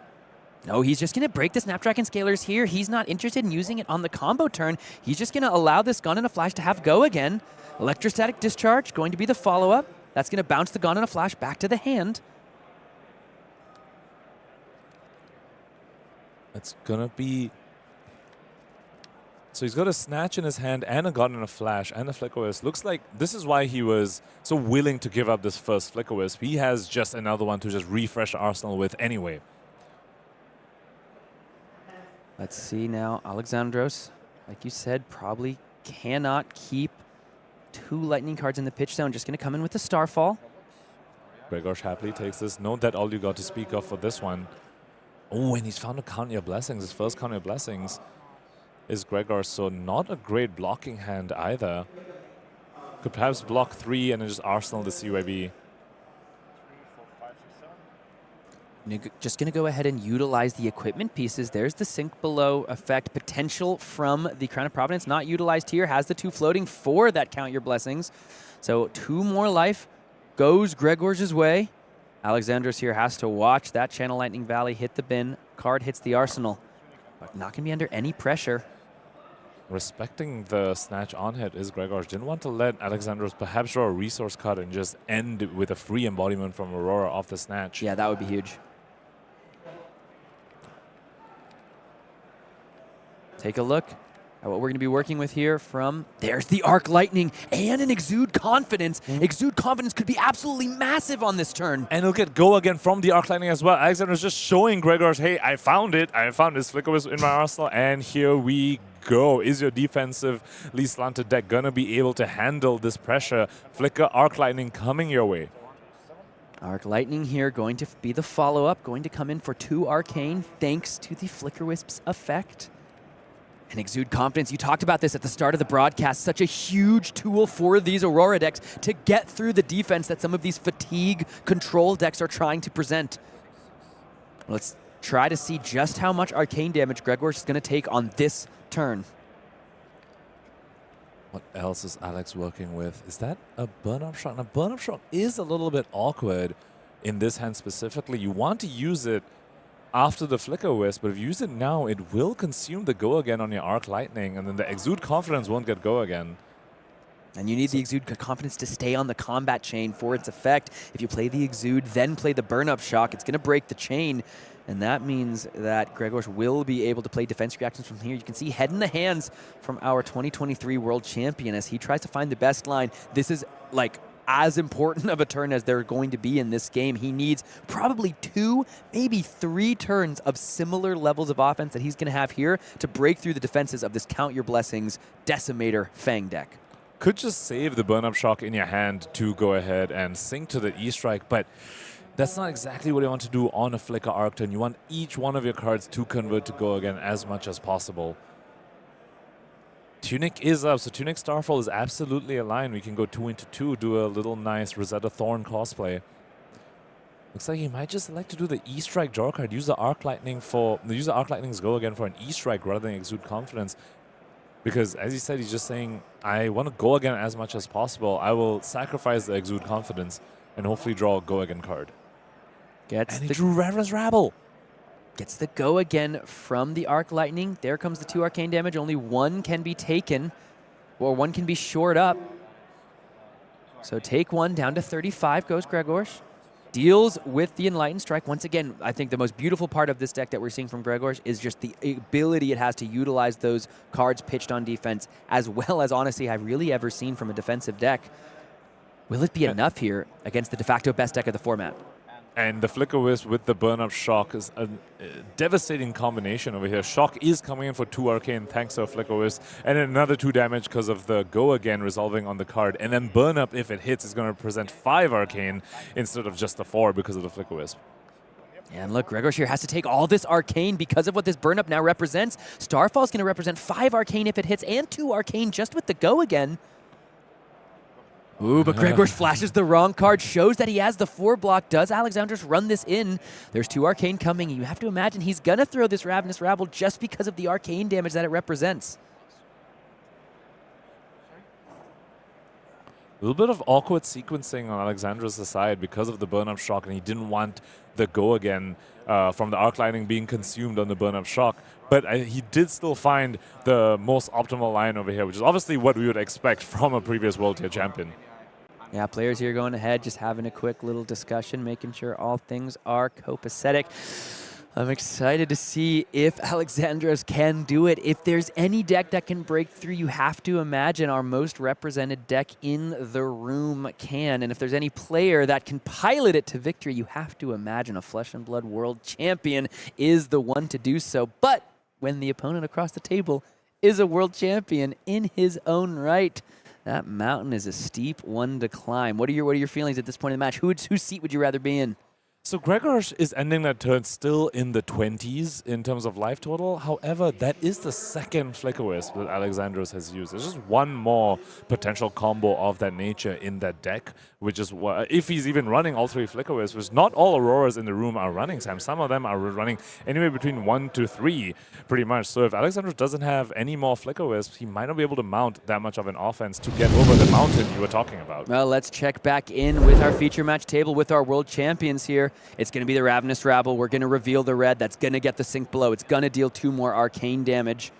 S12: No, he's just going to break the Snapdragon Scalers here. He's not interested in using it on the combo turn. He's just going to allow this Gone in a Flash to have go again. Electrostatic Discharge going to be the follow-up. That's going to bounce the Gone in a Flash back to the hand.
S13: It's going to be... So he's got a Snatch in his hand and a Gone in a Flash and a Flicker Wisp. Looks like this is why he was so willing to give up this first Flicker Wisp. He has just another one to just refresh the arsenal with anyway.
S12: Let's see now. Alexandros, like you said, probably cannot keep 2 Lightning cards in the pitch zone. Just going to come in with the Starfall.
S13: Grzegorz happily takes this. Note that all you got to speak of for this one. Oh, and he's found a Count Your Blessings. His first Count Your Blessings is Grzegorz, so not a great blocking hand either. Could perhaps block 3 and then just arsenal the CYB.
S12: Just going to go ahead and utilize the equipment pieces. There's the Sink Below effect potential from the Crown of Providence. Not utilized here. Has the 2 floating for that Count Your Blessings. So 2 more life goes Grzegor's way. Alexandros here has to watch that Channel Lightning Valley hit the bin. Card hits the arsenal. But not going to be under any pressure.
S13: Respecting the Snatch on hit is Grzegorz. Didn't want to let Alexandros perhaps draw a resource card and just end with a free embodiment from Aurora off the Snatch.
S12: Yeah, that would be huge. Take a look at what we're going to be working with here from... There's the Arc Lightning and an Exude Confidence. Exude Confidence could be absolutely massive on this turn.
S13: And he'll get go again from the Arc Lightning as well. Alexandros just showing Grzegorz, hey, I found it. I found this Flicker Wisp in my arsenal, and here we go. Is your defensively slanted deck going to be able to handle this pressure? Flicker, Arc Lightning coming your way.
S12: Arc Lightning here going to be the follow-up, going to come in for 2 Arcane thanks to the Flicker Wisp's effect. And Exude Confidence, you talked about this at the start of the broadcast, such a huge tool for these Aurora decks to get through the defense that some of these fatigue control decks are trying to present. Let's try to see just how much arcane damage Grzegorz is going to take on this turn.
S13: What else is Alex working with? Is that a burn-up shot? Now, burn-up shot is a little bit awkward in this hand specifically. You want to use it after the Flicker Wisp, but if you use it now, it will consume the go again on your Arc Lightning, and then the Exude Confidence won't get go again.
S12: And you need the Exude Confidence to stay on the combat chain for its effect. If you play the Exude, then play the Burn-Up Shock, it's going to break the chain. And that means that Grzegorz will be able to play defense reactions from here. You can see head in the hands from our 2023 World Champion as he tries to find the best line. This is like as important of a turn as they're going to be in this game. He needs probably 2, maybe 3 turns of similar levels of offense that he's going to have here to break through the defenses of this Count Your Blessings Decimator Fang deck.
S13: Could just save the Burn-Up Shock in your hand to go ahead and sink to the E-Strike, but that's not exactly what you want to do on a Flicker Arc turn. You want each one of your cards to convert to go again as much as possible. Tunic is up, so Tunic Starfall is absolutely aligned. We can go 2 into 2, do a little nice Rosetta Thorn cosplay. Looks like he might just select to do the E-Strike draw card, use the Arc Lightning's Go Again for an E-Strike rather than Exude Confidence. Because as he said, he's just saying, I want to Go Again as much as possible. I will sacrifice the Exude Confidence and hopefully draw a Go Again card. And he drew Ravenous Rabble.
S12: Gets the Go Again from the Arc Lightning. There comes the 2 arcane damage. Only one can be taken, or one can be shored up. So take one, down to 35 goes Grzegorz. Deals with the Enlightened Strike. Once again, I think the most beautiful part of this deck that we're seeing from Grzegorz is just the ability it has to utilize those cards pitched on defense, as well as, honestly, I've really ever seen from a defensive deck. Will it be enough here against the de facto best deck of the format?
S13: And the Flicker Wisp with the Burn Up Shock is a devastating combination over here. Shock is coming in for 2 arcane thanks to a Flicker Wisp, and another 2 damage because of the Go Again resolving on the card. And then Burn Up, if it hits, is going to represent 5 arcane instead of just the 4 because of the Flicker Wisp.
S12: And look, Grzegorz here has to take all this arcane because of what this Burn Up now represents. Starfall is going to represent 5 arcane if it hits, and 2 arcane just with the Go Again. Ooh, but Grzegorz flashes the wrong card, shows that he has the 4 block. Does Alexandros run this in? There's 2 arcane coming. You have to imagine he's going to throw this Ravenous Rabble just because of the arcane damage that it represents.
S13: A little bit of awkward sequencing on Alexandros' side because of the burn-up shock, and he didn't want the Go Again from the Arc Lightning being consumed on the burn-up shock. But he did still find the most optimal line over here, which is obviously what we would expect from a previous World Tier champion.
S12: Yeah, players here going ahead, just having a quick little discussion, making sure all things are copacetic. I'm excited to see if Alexandros can do it. If there's any deck that can break through, you have to imagine our most represented deck in the room can. And if there's any player that can pilot it to victory, you have to imagine a Flesh and Blood World Champion is the one to do so. But when the opponent across the table is a world champion in his own right, that mountain is a steep one to climb. What are your feelings at this point in the match? Whose seat would you rather be in?
S13: So Grzegorz is ending that turn still in the 20s in terms of life total. However, that is the second Flicker Wisp that Alexandros has used. There's just one more potential combo of that nature in that deck, which is if he's even running all 3 Flicker Wisps, which not all Auroras in the room are running, Sam. Some of them are running anywhere between 1 to 3, pretty much. So if Alexandros doesn't have any more Flicker Wisps, he might not be able to mount that much of an offense to get over the mountain you were talking about.
S12: Well, let's check back in with our feature match table with our world champions here. It's going to be the Ravenous Rabble. We're going to reveal the red. That's going to get the Sink Blow. It's going to deal 2 more arcane damage.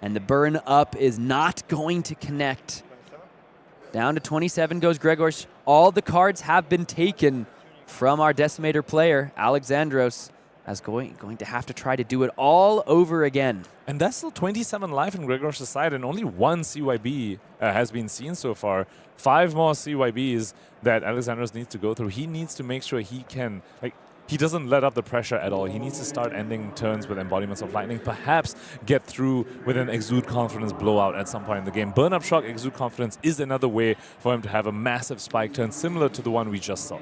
S12: And the Burn Up is not going to connect. Down to 27 goes Grzegorz. All the cards have been taken from our Decimator player, Alexandros, as going to have to try to do it all over again.
S13: And that's still 27 life in Grzegorz' side, and only 1 CYB has been seen so far. 5 more CYBs that Alexandros needs to go through. He needs to make sure he can, he doesn't let up the pressure at all. He needs to start ending turns with Embodiments of Lightning, perhaps get through with an Exude Confidence blowout at some point in the game. Burn Up Shock, Exude Confidence is another way for him to have a massive spike turn similar to the one we just saw.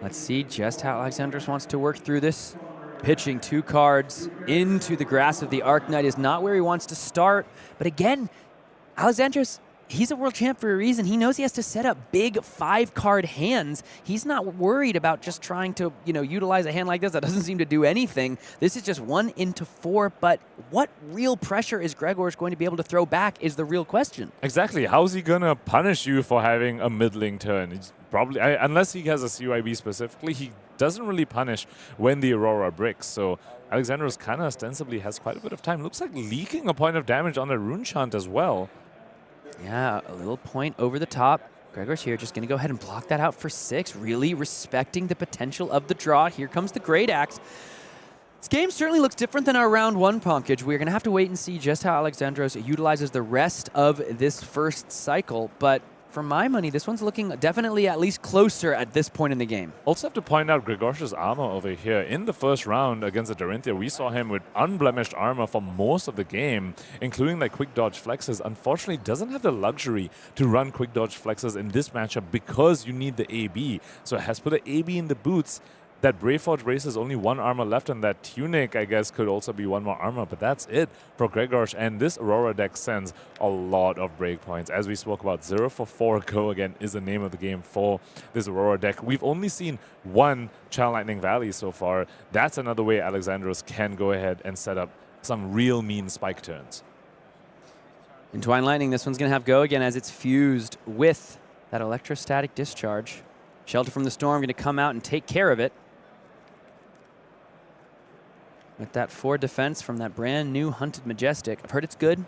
S12: Let's see just how Alexandros wants to work through this. Pitching 2 cards into the grass of the Arc Knight is not where he wants to start. But again, Alexandros, he's a world champ for a reason. He knows he has to set up big 5-card hands. He's not worried about just trying to, utilize a hand like this that doesn't seem to do anything. This is just 1 into 4, but what real pressure is Grzegorz going to be able to throw back is the real question.
S13: Exactly. How's he going to punish you for having a middling turn? He's probably, unless he has a CYB specifically, he doesn't really punish when the Aurora bricks. So Alexandros kind of ostensibly has quite a bit of time. Looks like leaking a point of damage on the Rune Chant as well.
S12: Yeah, a little point over the top. Grzegorz here just going to go ahead and block that out for 6, really respecting the potential of the draw. Here comes the Great Axe. This game certainly looks different than our round 1 package. We're going to have to wait and see just how Alexandros utilizes the rest of this first cycle, but for my money, this one's looking definitely at least closer at this point in the game.
S13: Also have to point out Grzegorz' armor over here. In the first round against the Dorinthia, we saw him with unblemished armor for most of the game, including like quick dodge flexes. Unfortunately, doesn't have the luxury to run quick dodge flexes in this matchup because you need the AB. So it has put an AB in the boots. that Braveforge race is only 1 armor left, and that Tunic, I guess, could also be 1 more armor, but that's it for Grzegorz, and this Aurora deck sends a lot of breakpoints. As we spoke about, 0 for 4 go again is the name of the game for this Aurora deck. We've only seen 1 Channel Lightning Valley so far. That's another way Alexandros can go ahead and set up some real mean spike turns.
S12: Entwine Lightning, this one's going to have go again as it's fused with that electrostatic discharge. Shelter from the Storm going to come out and take care of it. With that 4 defense from that brand new Hunted Majestic. I've heard it's good.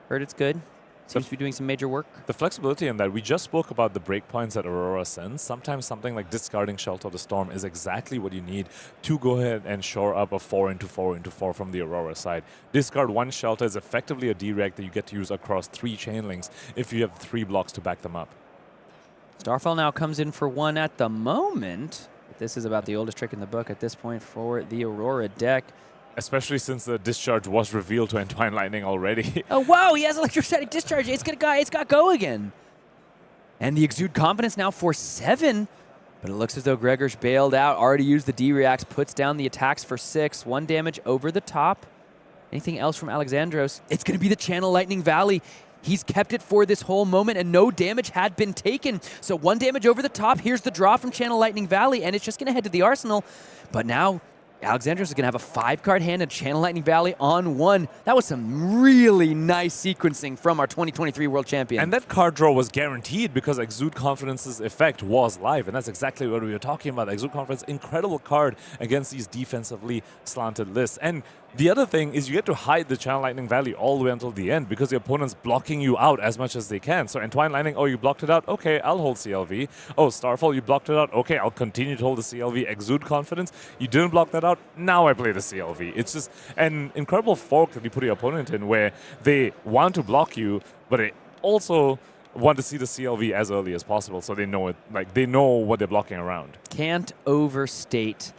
S12: Heard it's good. Seems to be doing some major work.
S13: The flexibility in that, we just spoke about the breakpoints that Aurora sends. Sometimes something like discarding Shelter of the Storm is exactly what you need to go ahead and shore up a 4x4x4 from the Aurora side. Discard 1 Shelter is effectively a direct that you get to use across 3 chain links if you have 3 blocks to back them up.
S12: Starfall now comes in for 1 at the moment. This is about the oldest trick in the book at this point for the Aurora deck.
S13: Especially since the discharge was revealed to Entwine Lightning already.
S12: Oh, wow, he has electrostatic discharge. It's got go again. And the Exude Confidence now for 7. But it looks as though Grzegorz bailed out, already used the D-Reacts, puts down the attacks for 6. 1 damage over the top. Anything else from Alexandros? It's going to be the Channel Lightning Valley. He's kept it for this whole moment, and no damage had been taken. So 1 damage over the top. Here's the draw from Channel Lightning Valley, and it's just going to head to the arsenal. But now Alexandros is going to have a 5-card hand and Channel Lightning Valley on 1. That was some really nice sequencing from our 2023 World Champion.
S13: And that card draw was guaranteed because Exude Confidence's effect was live, and that's exactly what we were talking about. Exude Confidence, incredible card against these defensively slanted lists. And the other thing is you get to hide the Channel Lightning Valley all the way until the end because the opponent's blocking you out as much as they can. So Entwine Lightning, oh, you blocked it out? Okay, I'll hold CLV. Oh, Starfall, you blocked it out? Okay, I'll continue to hold the CLV. Exude Confidence, you didn't block that out? Now I play the CLV. It's just an incredible fork that you put your opponent in where they want to block you, but they also want to see the CLV as early as possible so they know it, like they know what they're blocking around.
S12: Can't overstate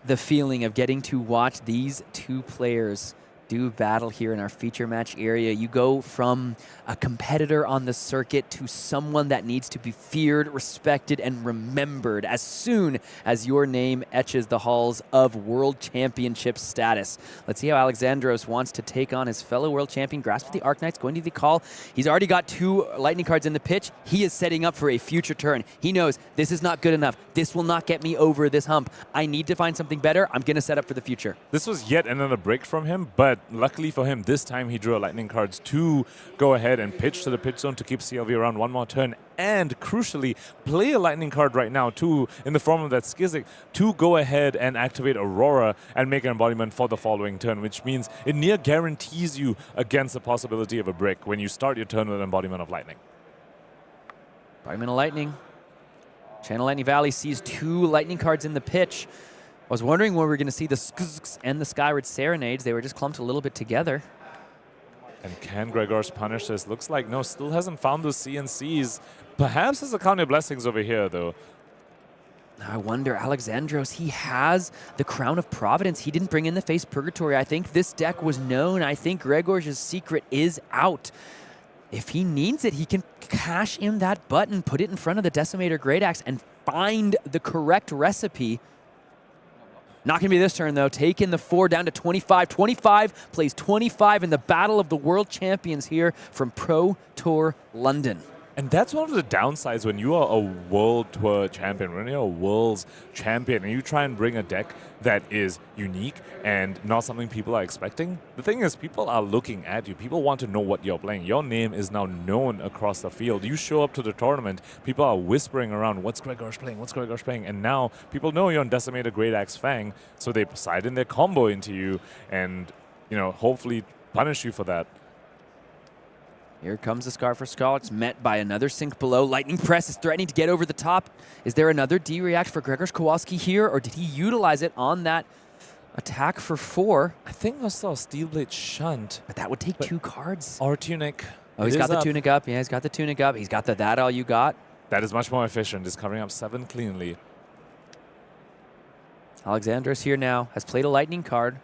S12: the feeling of getting to watch these 2 players do battle here in our feature match area. You go from a competitor on the circuit to someone that needs to be feared, respected, and remembered as soon as your name etches the halls of World Championship status. Let's see how Alexandros wants to take on his fellow World Champion. Grasp of the Arknights going to the call. He's already got 2 lightning cards in the pitch. He is setting up for a future turn. He knows this is not good enough. This will not get me over this hump. I need to find something better. I'm going to set up for the future.
S13: This was yet another break from him, but luckily for him, this time he drew a lightning cards to go ahead and pitch to the pitch zone to keep CLV around 1 more turn, and crucially play a lightning card right now too in the form of that Skizzik to go ahead and activate Aurora and make an embodiment for the following turn, which means it near guarantees you against the possibility of a brick when you start your turn with an embodiment of lightning.
S12: Embodiment of lightning. Channel Lightning Valley sees 2 lightning cards in the pitch. I was wondering when we were going to see the Skizziks and the Skyward Serenades. They were just clumped a little bit together.
S13: And can Grzegorz punish this? Looks like no, still hasn't found those CNCs. Perhaps there's a count of blessings over here, though.
S12: I wonder, Alexandros, he has the Crown of Providence. He didn't bring in the Face Purgatory. I think this deck was known. I think Grzegorz' secret is out. If he needs it, he can cash in that button, put it in front of the Decimator Great Axe, and find the correct recipe. Not going to be this turn, though. Taking the 4 down to 25. 25 plays 25 in the Battle of the World Champions here from Pro Tour London.
S13: And that's one of the downsides when you are a World Tour champion, when you're a World's champion, and you try and bring a deck that is unique and not something people are expecting. The thing is, people are looking at you. People want to know what you're playing. Your name is now known across the field. You show up to the tournament, people are whispering around, what's Grzegorz playing, what's Grzegorz playing? And now people know you're on Decimator Great Axe Fang, so they side in their combo into you and, you know, hopefully punish you for that.
S12: Here comes the Scar for Skull. It's met by another sink below. Lightning Press is threatening to get over the top. Is there another D-React for Grzegorz Kowalski here, or did he utilize it on that attack for 4?
S13: I think I saw Steelblade Shunt.
S12: But that would take 2 cards.
S13: Or Tunic.
S12: Oh, he's got the Tunic up. Yeah, he's got the Tunic up. He's got the That All You Got.
S13: That is much more efficient. He's covering up 7 cleanly.
S12: Alexandros here now has played a Lightning card.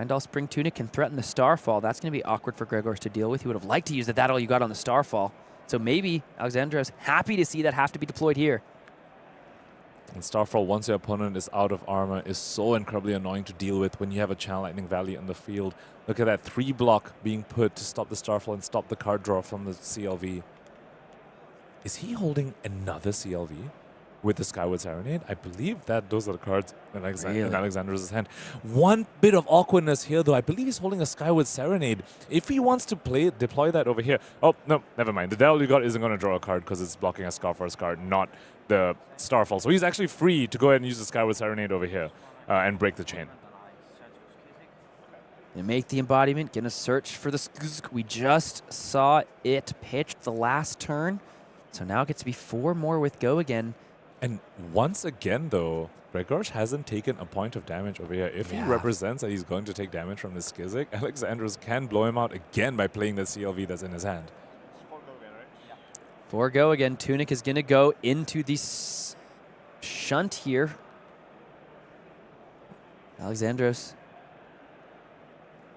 S12: All Spring Tunic can threaten the Starfall. That's going to be awkward for Grzegorz to deal with. He would have liked to use the That All You Got on the Starfall. So maybe Alexandros happy to see that have to be deployed here.
S13: And Starfall, once your opponent is out of armor, is so incredibly annoying to deal with when you have a Channel Lightning Valley on the field. Look at that 3 block being put to stop the Starfall and stop the card draw from the CLV. Is he holding another CLV with the Skyward Serenade? I believe that those are the cards in Alexandros' hand. One bit of awkwardness here, though. I believe he's holding a Skyward Serenade. If he wants to deploy that over here. Oh, no, never mind. The Devil You Got isn't going to draw a card because it's blocking a Scarfar's card, not the Starfall. So he's actually free to go ahead and use the Skyward Serenade over here and break the chain.
S12: They make the embodiment, gonna search for the Skuzk. We just saw it pitched the last turn. So now it gets to be 4 more with Go again.
S13: And once again, though, Grzegorz hasn't taken a point of damage over here. If he represents that he's going to take damage from the Skizik, Alexandros can blow him out again by playing the CLV that's in his hand.
S12: 4 Go again. Tunic is going to go into the shunt here. Alexandros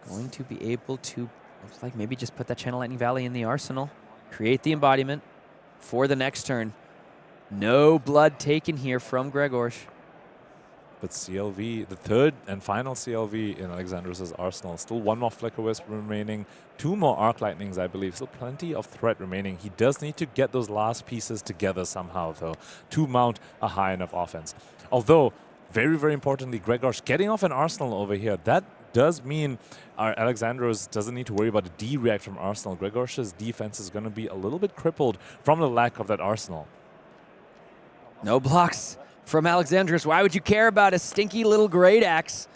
S12: going to be able to, looks like, maybe just put that Channel Lightning Valley in the arsenal. Create the embodiment for the next turn. No blood taken here from Grzegorz.
S13: But CLV, the third and final CLV in Alexandros' arsenal. Still 1 more Flicker Wisp remaining, 2 more Arc Lightnings, I believe. Still plenty of threat remaining. He does need to get those last pieces together somehow, though, to mount a high enough offense. Although, very, very importantly, Grzegorz getting off an arsenal over here, that does mean our Alexandros doesn't need to worry about a D-react from arsenal. Grzegorz' defense is going to be a little bit crippled from the lack of that arsenal.
S12: No blocks from Alexandros. Why would you care about a stinky little Great Axe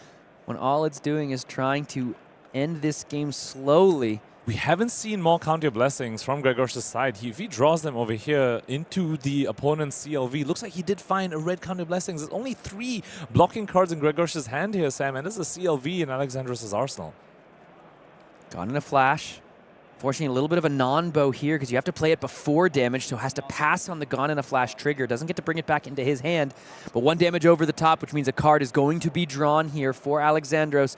S12: when all it's doing is trying to end this game slowly?
S13: We haven't seen more counter blessings from Grzegorz' side. If he draws them over here into the opponent's CLV, looks like he did find a red counter blessings. There's only 3 blocking cards in Grzegorz' hand here, Sam, and this is a CLV in Alexandros' arsenal.
S12: Gone in a flash. Fortunately, a little bit of a non-bow here because you have to play it before damage, so has to pass on the Gone in a Flash trigger. Doesn't get to bring it back into his hand, but 1 damage over the top, which means a card is going to be drawn here for Alexandros.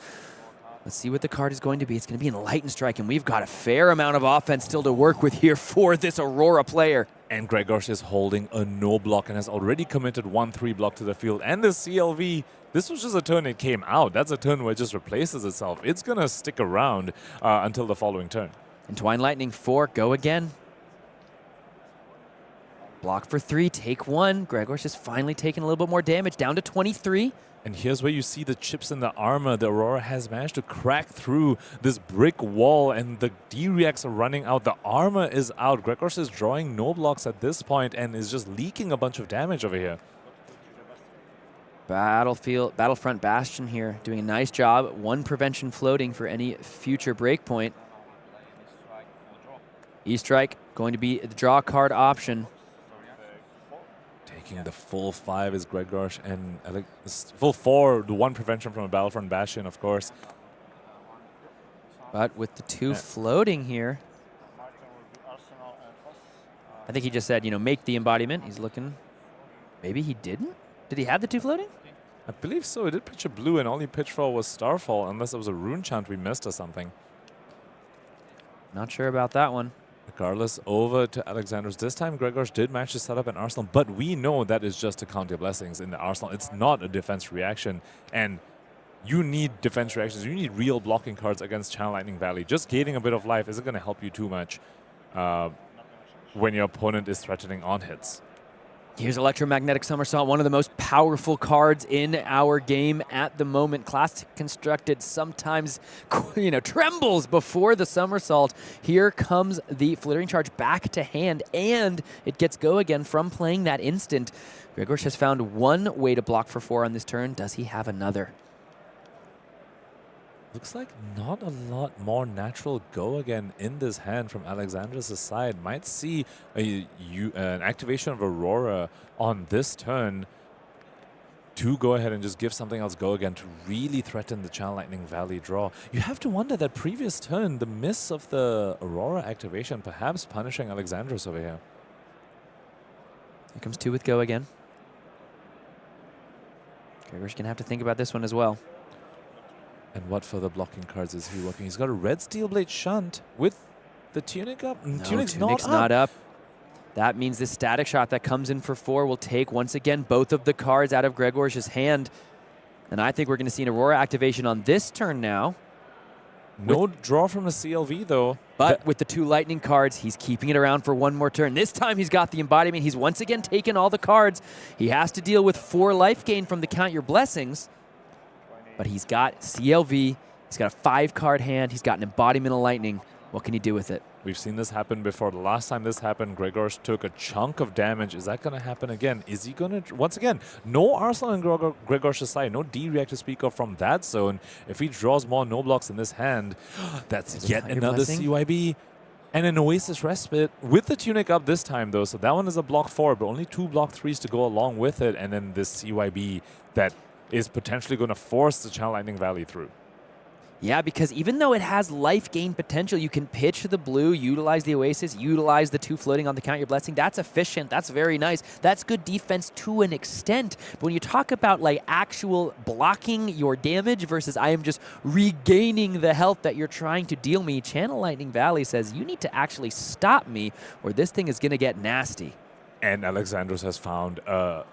S12: Let's see what the card is going to be. It's going to be Enlightened Strike, and we've got a fair amount of offense still to work with here for this Aurora player.
S13: And Grzegorz is holding a no block and has already committed 1-3 block to the field. And the CLV, this was just a turn it came out. That's a turn where it just replaces itself. It's going to stick around until the following turn.
S12: Entwine Lightning 4, Go again. Block for 3, take 1. Grzegorz is finally taking a little bit more damage, down to 23.
S13: And here's where you see the chips in the armor. The Aurora has managed to crack through this brick wall, and the D-reacts are running out. The armor is out. Grzegorz is drawing no blocks at this point and is just leaking a bunch of damage over here.
S12: Battlefront Bastion here, doing a nice job. 1 prevention floating for any future breakpoint. E-Strike going to be the draw card option.
S13: Taking the full 5 is Grzegorz, and full 4, the 1 prevention from a Battlefront Bastion, of course.
S12: But with the 2 floating here, I think he just said, you know, make the embodiment. He's looking. Maybe he didn't? Did he have the 2 floating?
S13: I believe so. He did pitch a blue, and all he pitched for was Starfall, unless it was a rune chant we missed or something.
S12: Not sure about that one.
S13: Regardless, over to Alexandros. This time, Grzegorz did manage to set up an arsenal, but we know that is just to counter blessings in the arsenal. It's not a defense reaction, and you need defense reactions. You need real blocking cards against Channel Lightning Valley. Just gaining a bit of life isn't going to help you too much when your opponent is threatening on hits.
S12: Here's Electromagnetic Somersault, one of the most powerful cards in our game at the moment. Classic constructed, sometimes, you know, trembles before the somersault. Here comes the Flittering Charge back to hand, and it gets Go again from playing that instant. Grzegorz has found 1 way to block for 4 on this turn. Does he have another?
S13: Looks like not a lot more natural Go again in this hand from Alexandros' side. Might see an activation of Aurora on this turn to go ahead and just give something else Go again to really threaten the Channel Lightning Valley draw. You have to wonder that previous turn, the miss of the Aurora activation, perhaps punishing Alexandros over here.
S12: Here comes 2 with Go again. Grzegorz gonna have to think about this one as well.
S13: And what further blocking cards is he working? He's got a red Steel Blade Shunt with the Tunic up.
S12: No,
S13: Tunic's
S12: not up. That means this static shot that comes in for 4 will take, once again, both of the cards out of Grzegorz' hand. And I think we're going to see an Aurora activation on this turn now.
S13: No draw from the CLV, though.
S12: But with the 2 lightning cards, he's keeping it around for 1 more turn. This time he's got the embodiment. He's once again taken all the cards. He has to deal with 4 life gain from the Count Your Blessings. But he's got CLV. He's got a 5-card hand. He's got an embodiment of lightning. What can he do with it?
S13: We've seen this happen before. The last time this happened, Grzegorz took a chunk of damage. Is that going to happen again? Is he going to... Once again, no Arsenal on Grzegorz' side. No D-React to speak of from that zone. If he draws more no blocks in this hand, that's yet another CYB. And an Oasis Respite with the Tunic up this time, though. So that one is a block 4, but only 2 block 3s to go along with it. And then this CYB that is potentially going to force the Channel Lightning Valley through.
S12: Yeah, because even though it has life gain potential, you can pitch to the blue, utilize the Oasis, utilize the 2 floating on the Count Your Blessing. That's efficient. That's very nice. That's good defense to an extent. But when you talk about like actual blocking your damage versus I am just regaining the health that you're trying to deal me, Channel Lightning Valley says you need to actually stop me or this thing is going to get nasty.
S13: And Alexandros has found a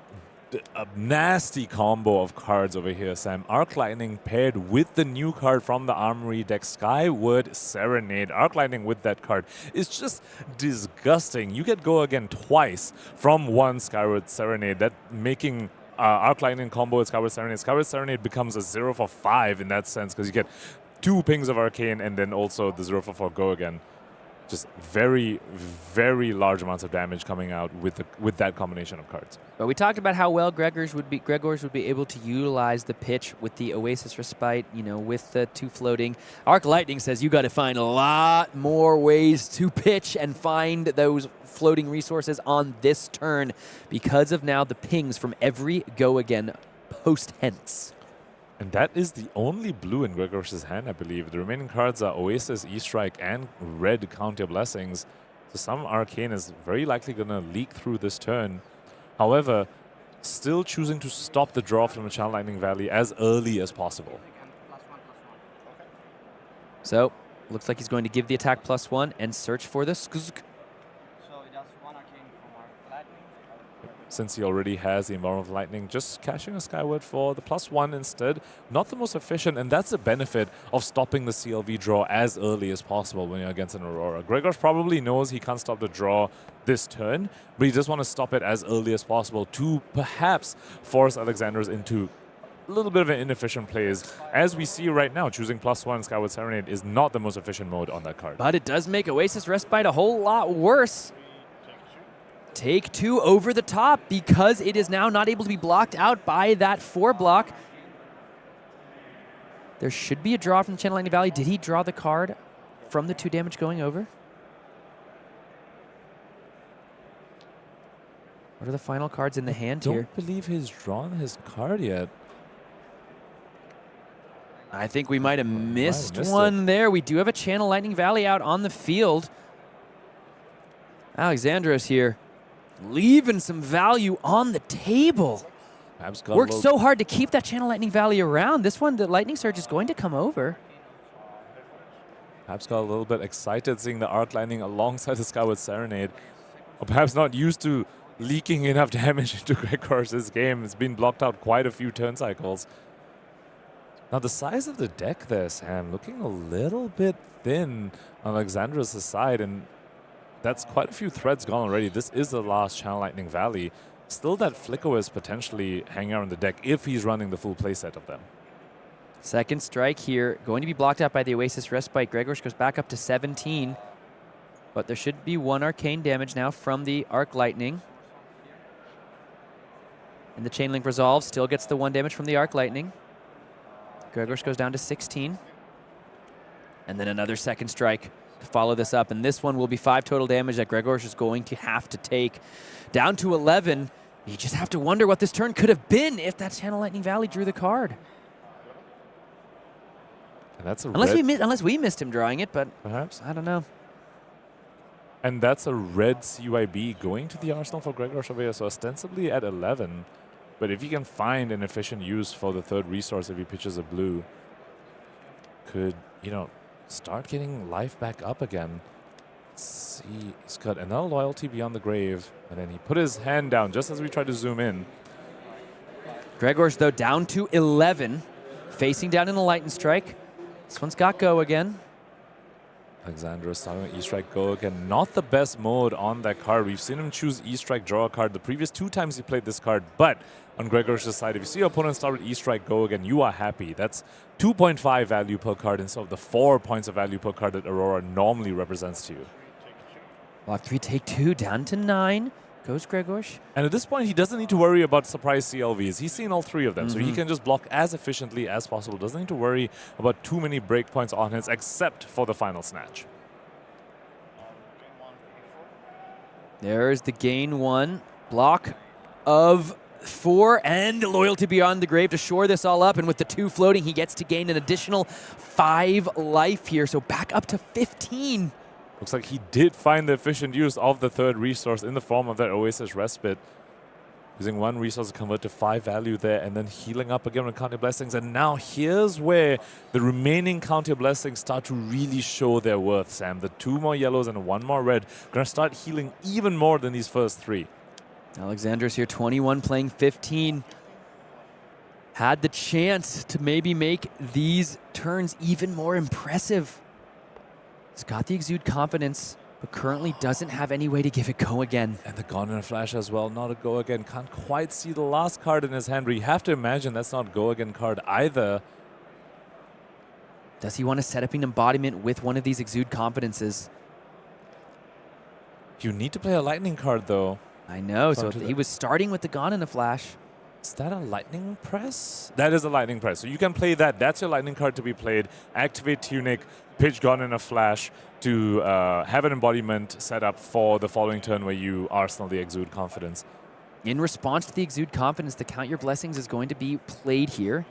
S13: nasty combo of cards over here, Sam. Arc Lightning paired with the new card from the Armory deck, Skyward Serenade. Arc Lightning with that card is just disgusting. You get go again twice from 1 Skyward Serenade. That making Arc Lightning combo with Skyward Serenade. Skyward Serenade becomes a 0 for 5 in that sense because you get 2 pings of Arcane and then also the 0 for 4 go again. Just very, very large amounts of damage coming out with that combination of cards.
S12: But we talked about how well Grzegorz would be able to utilize the pitch with the Oasis Respite, you know, with the 2 floating. Arc Lightning says you got to find a lot more ways to pitch and find those floating resources on this turn because of now the pings from every go again post hence.
S13: And that is the only blue in Grzegorz' hand, I believe. The remaining cards are Oasis, E-Strike, and red Count Your Blessings. So some Arcane is very likely going to leak through this turn. However, still choosing to stop the draw from the Channel Lightning Valley as early as possible.
S12: So, looks like he's going to give the attack +1 and search for the skzk.
S13: Since he already has the Environment of Lightning, just cashing a Skyward for the +1 instead. Not the most efficient, and that's the benefit of stopping the CLV draw as early as possible when you're against an Aurora. Grzegorz probably knows he can't stop the draw this turn, but he just want to stop it as early as possible to perhaps force Alexandros into a little bit of an inefficient plays. As we see right now, choosing +1 Skyward Serenade is not the most efficient mode on that card.
S12: But it does make Oasis Respite a whole lot worse. Take 2 over the top because it is now not able to be blocked out by that 4 block. There should be a draw from the Channel Lightning Valley. Did he draw the card from the 2 damage going over? What are the final cards in the hand here?
S13: I don't believe he's drawn his card yet.
S12: I think we might have missed one there. We do have a Channel Lightning Valley out on the field. Alexandros here, leaving some value on the table. Worked so hard to keep that Channel Lightning Valley around. This one, the Lightning Surge is going to come over.
S13: Perhaps got a little bit excited seeing the Arc Lightning alongside the Skyward Serenade. Or perhaps not used to leaking enough damage into Grzegorz' game. It's been blocked out quite a few turn cycles. Now the size of the deck there, Sam, looking a little bit thin on Alexandros' side, and that's quite a few threads gone already. This is the last Channel Lightning Valley. Still that Flicker is potentially hanging out on the deck if he's running the full playset of them.
S12: Second strike here, going to be blocked out by the Oasis Respite. Grzegorz goes back up to 17. But there should be 1 arcane damage now from the Arc Lightning. And the Chain Link resolves, still gets the 1 damage from the Arc Lightning. Grzegorz goes down to 16. And then another second strike to follow this up. And this one will be 5 total damage that Grzegorz is going to have to take. Down to 11. You just have to wonder what this turn could have been if that Channel Lightning Valley drew the card.
S13: And that's a
S12: unless we missed him drawing it, but
S13: perhaps,
S12: I don't know.
S13: And that's a red CYB going to the arsenal for Grzegorz over here, so ostensibly at 11. But if he can find an efficient use for the 3rd resource if he pitches a blue, could, you know, start getting life back up again. Let's see. He's got another loyalty beyond the grave. And then he put his hand down just as we tried to zoom in.
S12: Grzegorz, though, down to 11. Facing down in the lightning strike. This one's got go again.
S13: Alexandros starting with E-Strike Go again. Not the best mode on that card. We've seen him choose E-Strike, draw a card the previous 2 times he played this card. But on Grzegor's side, if you see your opponent start with E-Strike Go again, you are happy. That's 2.5 value per card instead of the 4 points of value per card that Aurora normally represents to you.
S12: Block 3, take 2, down to 9. Goes Grzegorz.
S13: And at this point, he doesn't need to worry about surprise CLVs. He's seen all 3 of them, so he can just block as efficiently as possible. Doesn't need to worry about too many breakpoints on his, except for the final snatch.
S12: There's the gain 1. Block of 4 and loyalty beyond the grave to shore this all up. And with the 2 floating, he gets to gain an additional 5 life here. So back up to 15.
S13: Looks like he did find the efficient use of the 3rd resource in the form of that Oasis Respite. Using 1 resource to convert to 5 value there and then healing up again with Counter Blessings. And now here's where the remaining Counter Blessings start to really show their worth, Sam. The 2 more yellows and 1 more red gonna start healing even more than these first 3.
S12: Alexandros here, 21 playing 15. Had the chance to maybe make these turns even more impressive. He's got the Exude Confidence, but currently doesn't have any way to give it go again.
S13: And the Gone in a Flash as well, not a go again. Can't quite see the last card in his hand, but you have to imagine that's not go again card either.
S12: Does he want to set up an embodiment with one of these Exude Confidences?
S13: You need to play a Lightning card though.
S12: I know, so he was starting with the Gone in a Flash.
S13: Is that a Lightning Press? That is a Lightning Press. So you can play that. That's your Lightning card to be played. Activate Tunic, pitch Gone in a Flash to have an embodiment set up for the following turn where you arsenal the Exude Confidence.
S12: In response to the Exude Confidence, the Count Your Blessings is going to be played here.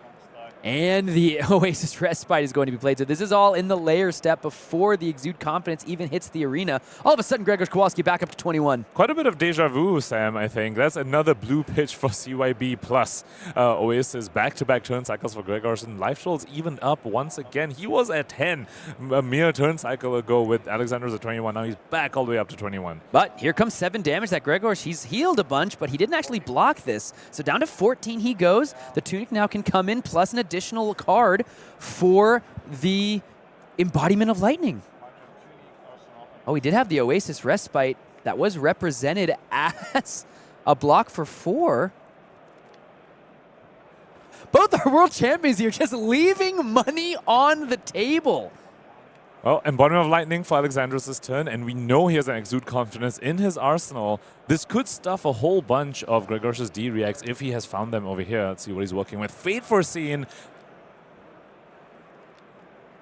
S12: And the Oasis Respite is going to be played. So this is all in the layer step before the Exude Confidence even hits the arena. All of a sudden, Grzegorz Kowalski back up to 21.
S13: Quite a bit of deja vu, Sam, I think. That's another blue pitch for CYB plus Oasis. Back-to-back turn cycles for Grzegorz, and life totals even up once again. He was at 10 a mere turn cycle ago with Alexandros at 21. Now he's back all the way up to 21.
S12: But here comes 7 damage that Grzegorz. He's healed a bunch, but he didn't actually block this. So down to 14 he goes. The Tunic now can come in, plus an additional card for the Embodiment of Lightning. Oh, he did have the Oasis Respite that was represented as a block for 4. Both our world champions here just leaving money on the table.
S13: Well, Embodiment of Lightning for Alexandros' turn, and we know he has an Exude Confidence in his arsenal. This could stuff a whole bunch of Grzegorz' D-Reacts if he has found them over here. Let's see what he's working with. Fate Foreseen.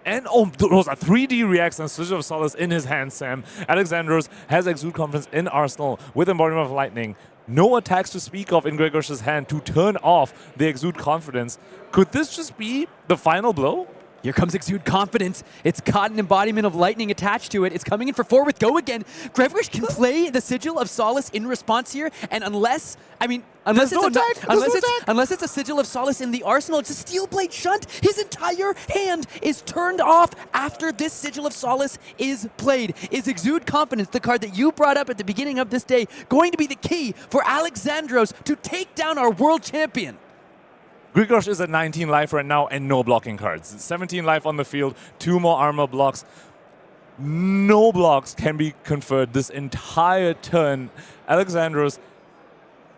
S13: And oh, those are 3D reacts and Sigil of Solace in his hand, Sam. Alexandros has Exude Confidence in arsenal with Embodiment of Lightning. No attacks to speak of in Grzegorz' hand to turn off the Exude Confidence. Could this just be the final blow?
S12: Here comes Exude Confidence. It's got an Embodiment of Lightning attached to it. It's coming in for 4 with go again. Grzegorz can play the Sigil of Solace in response here, and unless it's a Sigil of Solace in the arsenal, it's a Steel Blade Shunt. His entire hand is turned off after this Sigil of Solace is played. Is Exude Confidence, the card that you brought up at the beginning of this day, going to be the key for Alexandros to take down our world champion?
S13: Grzegorz is at 19 life right now and no blocking cards. 17 life on the field, 2 more armor blocks. No blocks can be conferred this entire turn. Alexandros,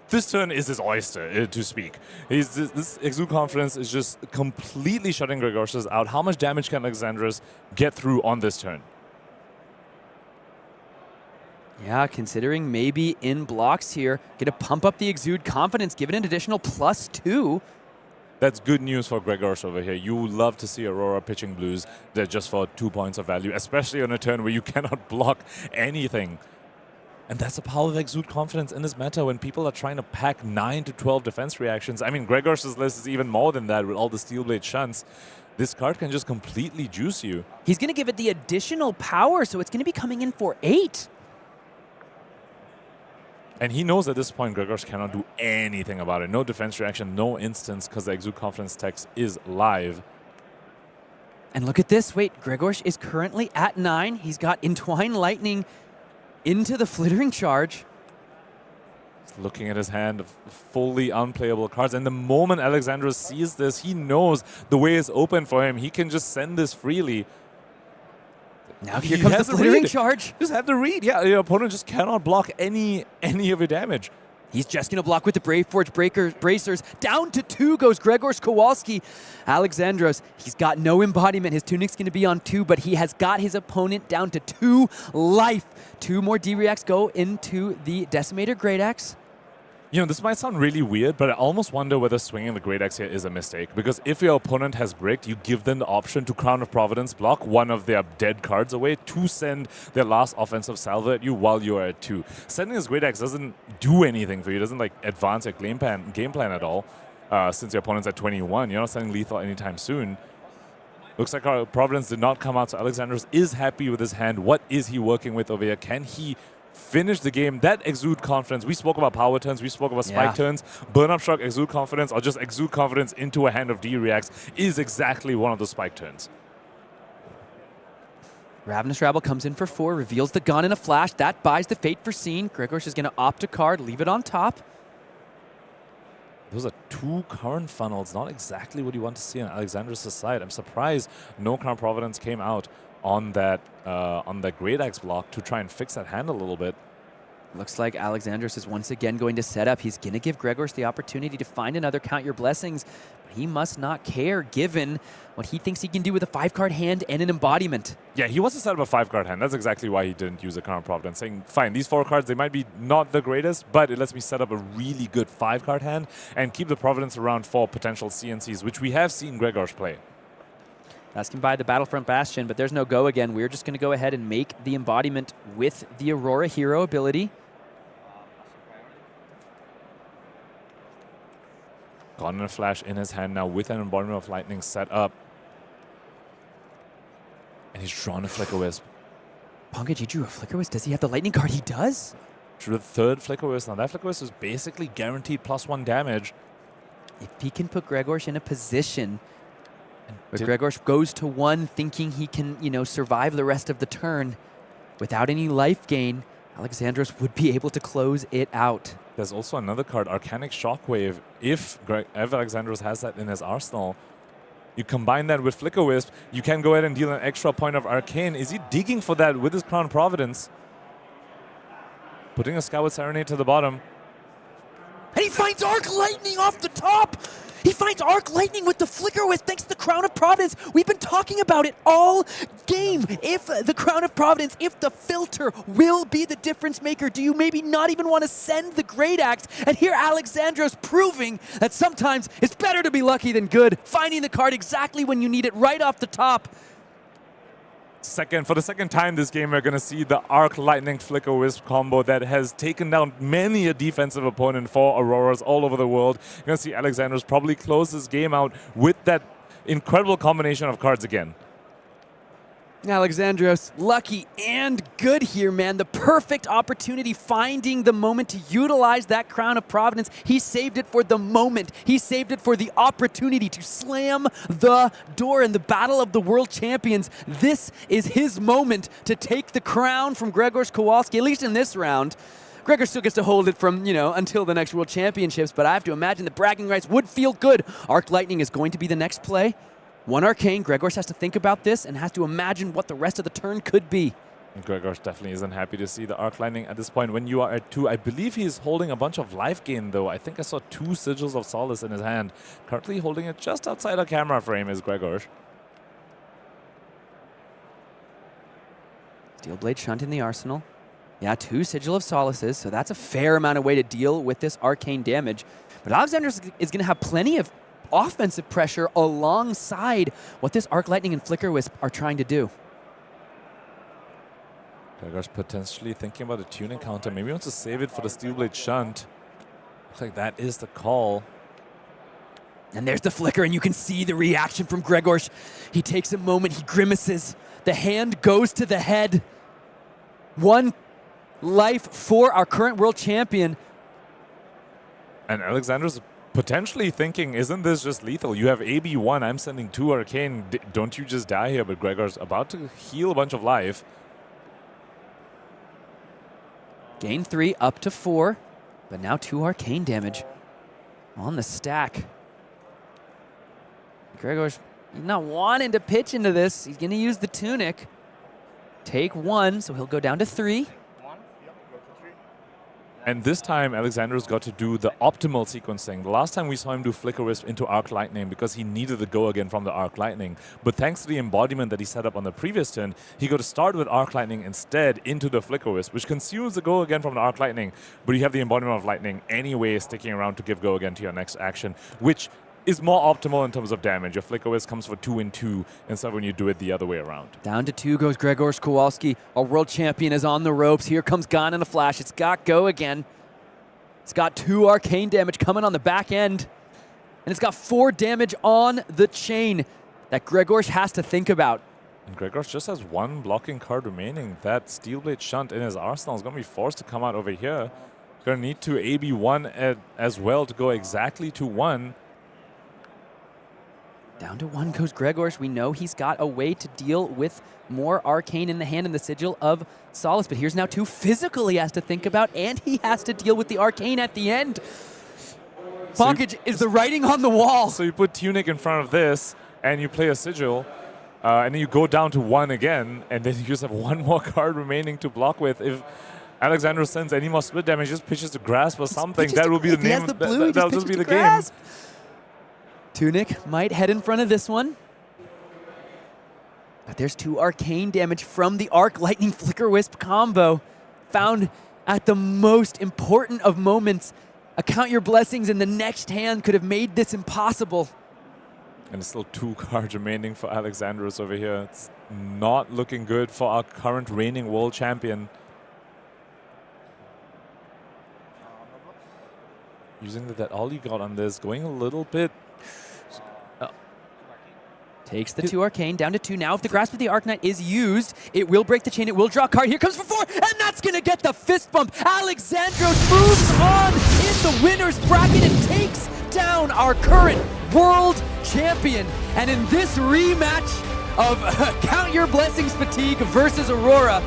S13: this turn is his oyster, to speak. This Exude Confidence is just completely shutting Grzegorz out. How much damage can Alexandros get through on this turn?
S12: Yeah, considering maybe in blocks here, gonna pump up the Exude Confidence, give it an additional +2.
S13: That's good news for Grzegorz over here. You would love to see Aurora pitching blues there just for 2 points of value, especially on a turn where you cannot block anything. And that's the power of Exude Confidence in this meta when people are trying to pack 9 to 12 defense reactions. I mean, Grzegorz' list is even more than that with all the Steel Blade Shunts. This card can just completely juice you.
S12: He's going to give it the additional power, so it's going to be coming in for 8.
S13: And he knows at this point Grzegorz cannot do anything about it. No defense reaction, no instance, because the Exude Confidence text is live.
S12: And look at this. Wait, Grzegorz is currently at 9. He's got Entwine Lightning into the Flittering Charge.
S13: He's looking at his hand of fully unplayable cards. And the moment Alexandros sees this, he knows the way is open for him. He can just send this freely.
S12: Now here comes the Flittering Charge.
S13: Just have to read. Yeah, your opponent just cannot block any of your damage.
S12: He's just going to block with the Brave Forge Bracers. Down to 2 goes Grzegorz Kowalski. Alexandros, he's got no embodiment. His tunic's going to be on 2, but he has got his opponent down to 2 life. 2 more D-Reacts go into the Decimator Great Axe.
S13: You know, this might sound really weird, but I almost wonder whether swinging the Great Axe here is a mistake. Because if your opponent has bricked, you give them the option to Crown of Providence block one of their dead cards away to send their last offensive salvo at you while you are at 2. Sending this Great Axe doesn't do anything for you. It doesn't like advance your game plan at all. Since your opponent's at 21, you're not sending lethal anytime soon. Looks like our Providence did not come out, so Alexandros is happy with his hand. What is he working with over here? Can he finish the game? That exude confidence. We spoke about power turns, we spoke about spike turns. Burn up shock, exude confidence, or just exude confidence into a hand of D-Reacts is exactly one of the spike turns.
S12: Ravenous Rabble comes in for 4, reveals the gun in a flash. That buys the Fate Foreseen. Grzegorz is going to opt a card, leave it on top.
S13: Those are 2 current funnels, not exactly what you want to see on Alexandros' side. I'm surprised no Crown Providence came out on that Great Axe block to try and fix that hand a little bit.
S12: Looks like Alexandros is once again going to set up. He's going to give Grzegorz the opportunity to find another Count Your Blessings, but he must not care given what he thinks he can do with a 5-card hand and an embodiment.
S13: Yeah, he wants to set up a 5-card hand. That's exactly why he didn't use a Crown of Providence, saying, fine, these 4 cards, they might be not the greatest, but it lets me set up a really good 5-card hand and keep the Providence around for potential CNCs, which we have seen Grzegorz play.
S12: That's can buy the Battlefront Bastion, but there's no go again. We're just going to go ahead and make the embodiment with the Aurora hero ability.
S13: Got in a flash in his hand now with an embodiment of lightning set up. And he's drawn a Flicker Wisp.
S12: Pongage, he drew a Flicker Wisp. Does he have the lightning card? He does?
S13: Drew the 3rd Flicker Wisp. Now that Flicker Wisp is basically guaranteed +1 damage.
S12: If he can put Grzegorz in a position where Grzegorz goes to 1 thinking he can, you know, survive the rest of the turn without any life gain, Alexandros would be able to close it out.
S13: There's also another card, Arcanic Shockwave. If Alexandros has that in his arsenal, you combine that with Flicker Wisp, you can go ahead and deal an extra point of Arcane. Is he digging for that with his Crown Providence? Putting a Skyward Serenade to the bottom.
S12: And he finds Arc Lightning off the top! He finds Arc Lightning with the Flicker Wisp thanks to the Crown of Providence. We've been talking about it all game. If the Crown of Providence, if the filter will be the difference maker, do you maybe not even want to send the Great Axe? And here Alexandros proving that sometimes it's better to be lucky than good. Finding the card exactly when you need it right off the top.
S13: For the second time this game, we're going to see the Arc Lightning Flicker Wisp combo that has taken down many a defensive opponent for Auroras all over the world. You're going to see Alexandros probably close this game out with that incredible combination of cards again.
S12: Alexandros, lucky and good here, man. The perfect opportunity, finding the moment to utilize that Crown of Providence. He saved it for the moment. He saved it for the opportunity to slam the door in the Battle of the World Champions. This is his moment to take the crown from Grzegorz Kowalski, at least in this round. Grzegorz still gets to hold it from, you know, until the next World Championships, but I have to imagine the bragging rights would feel good. Arc Lightning is going to be the next play. 1 Arcane, Grzegorz has to think about this and has to imagine what the rest of the turn could be.
S13: Grzegorz definitely isn't happy to see the Arc Lightning at this point when you are at 2. I believe he's holding a bunch of life gain, though. I think I saw 2 Sigils of Solace in his hand. Currently holding it just outside our camera frame is Grzegorz.
S12: Steelblade Shunt in the arsenal. Yeah, 2 Sigil of Solaces, so that's a fair amount of way to deal with this arcane damage. But Alexandros is going to have plenty of offensive pressure alongside what this Arc Lightning and Flicker Wisp are trying to do.
S13: Grzegorz potentially thinking about a tuning counter. Maybe he wants to save it for the Steelblade Shunt. Looks like that is the call.
S12: And there's the flicker, and you can see the reaction from Grzegorz. He takes a moment, he grimaces. The hand goes to the head. 1 life for our current world champion.
S13: And Alexandros potentially thinking, isn't this just lethal? You have AB1, I'm sending 2 Arcane. Don't you just die here? But Grzegorz about to heal a bunch of life.
S12: Gain 3 up to 4, but now 2 Arcane damage on the stack. Grzegorz not wanting to pitch into this. He's going to use the Tunic. Take 1, so he'll go down to 3.
S13: And this time, Alexandros got to do the optimal sequencing. The last time we saw him do Flicker Wisp into Arc Lightning because he needed the go again from the Arc Lightning. But thanks to the embodiment that he set up on the previous turn, he got to start with Arc Lightning instead into the Flicker Wisp, which consumes the go again from the Arc Lightning. But you have the embodiment of Lightning anyway sticking around to give go again to your next action, which is more optimal in terms of damage. Your Flicker Wisp comes for 2 and 2 instead of when you do it the other way around.
S12: Down to 2 goes Grzegorz. Kowalski, our world champion, is on the ropes. Here comes Gone in a flash. It's got go again. It's got 2 arcane damage coming on the back end. And it's got 4 damage on the chain that Grzegorz has to think about.
S13: And Grzegorz just has 1 blocking card remaining. That Steelblade Shunt in his arsenal is going to be forced to come out over here. Going to need to AB1 as well to go exactly to 1.
S12: Down to 1 goes Grzegorz. We know he's got a way to deal with more Arcane in the hand and the Sigil of Solace, but here's now 2 physical he has to think about, and he has to deal with the Arcane at the end. Bonkage is the writing on the wall.
S13: So you put Tunic in front of this, and you play a Sigil, and then you go down to 1 again, and then you just have 1 more card remaining to block with. If Alexandros sends any more split damage, just pitches to Grasp or something, that will be the name. That'll just be the game.
S12: Tunic might head in front of this one. But there's 2 arcane damage from the Arc Lightning Flicker Wisp combo. Found at the most important of moments. A Count Your Blessings in the next hand could have made this impossible.
S13: And it's still 2 cards remaining for Alexandros over here. It's not looking good for our current reigning world champion. Using that all you got on this, going a little bit.
S12: Takes the 2 arcane down to 2. Now if the Grasp of the Arknight is used, it will break the chain, it will draw a card. Here comes for 4, and that's going to get the fist bump. Alexandros moves on in the winner's bracket and takes down our current world champion. And in this rematch of Count Your Blessings Fatigue versus Aurora,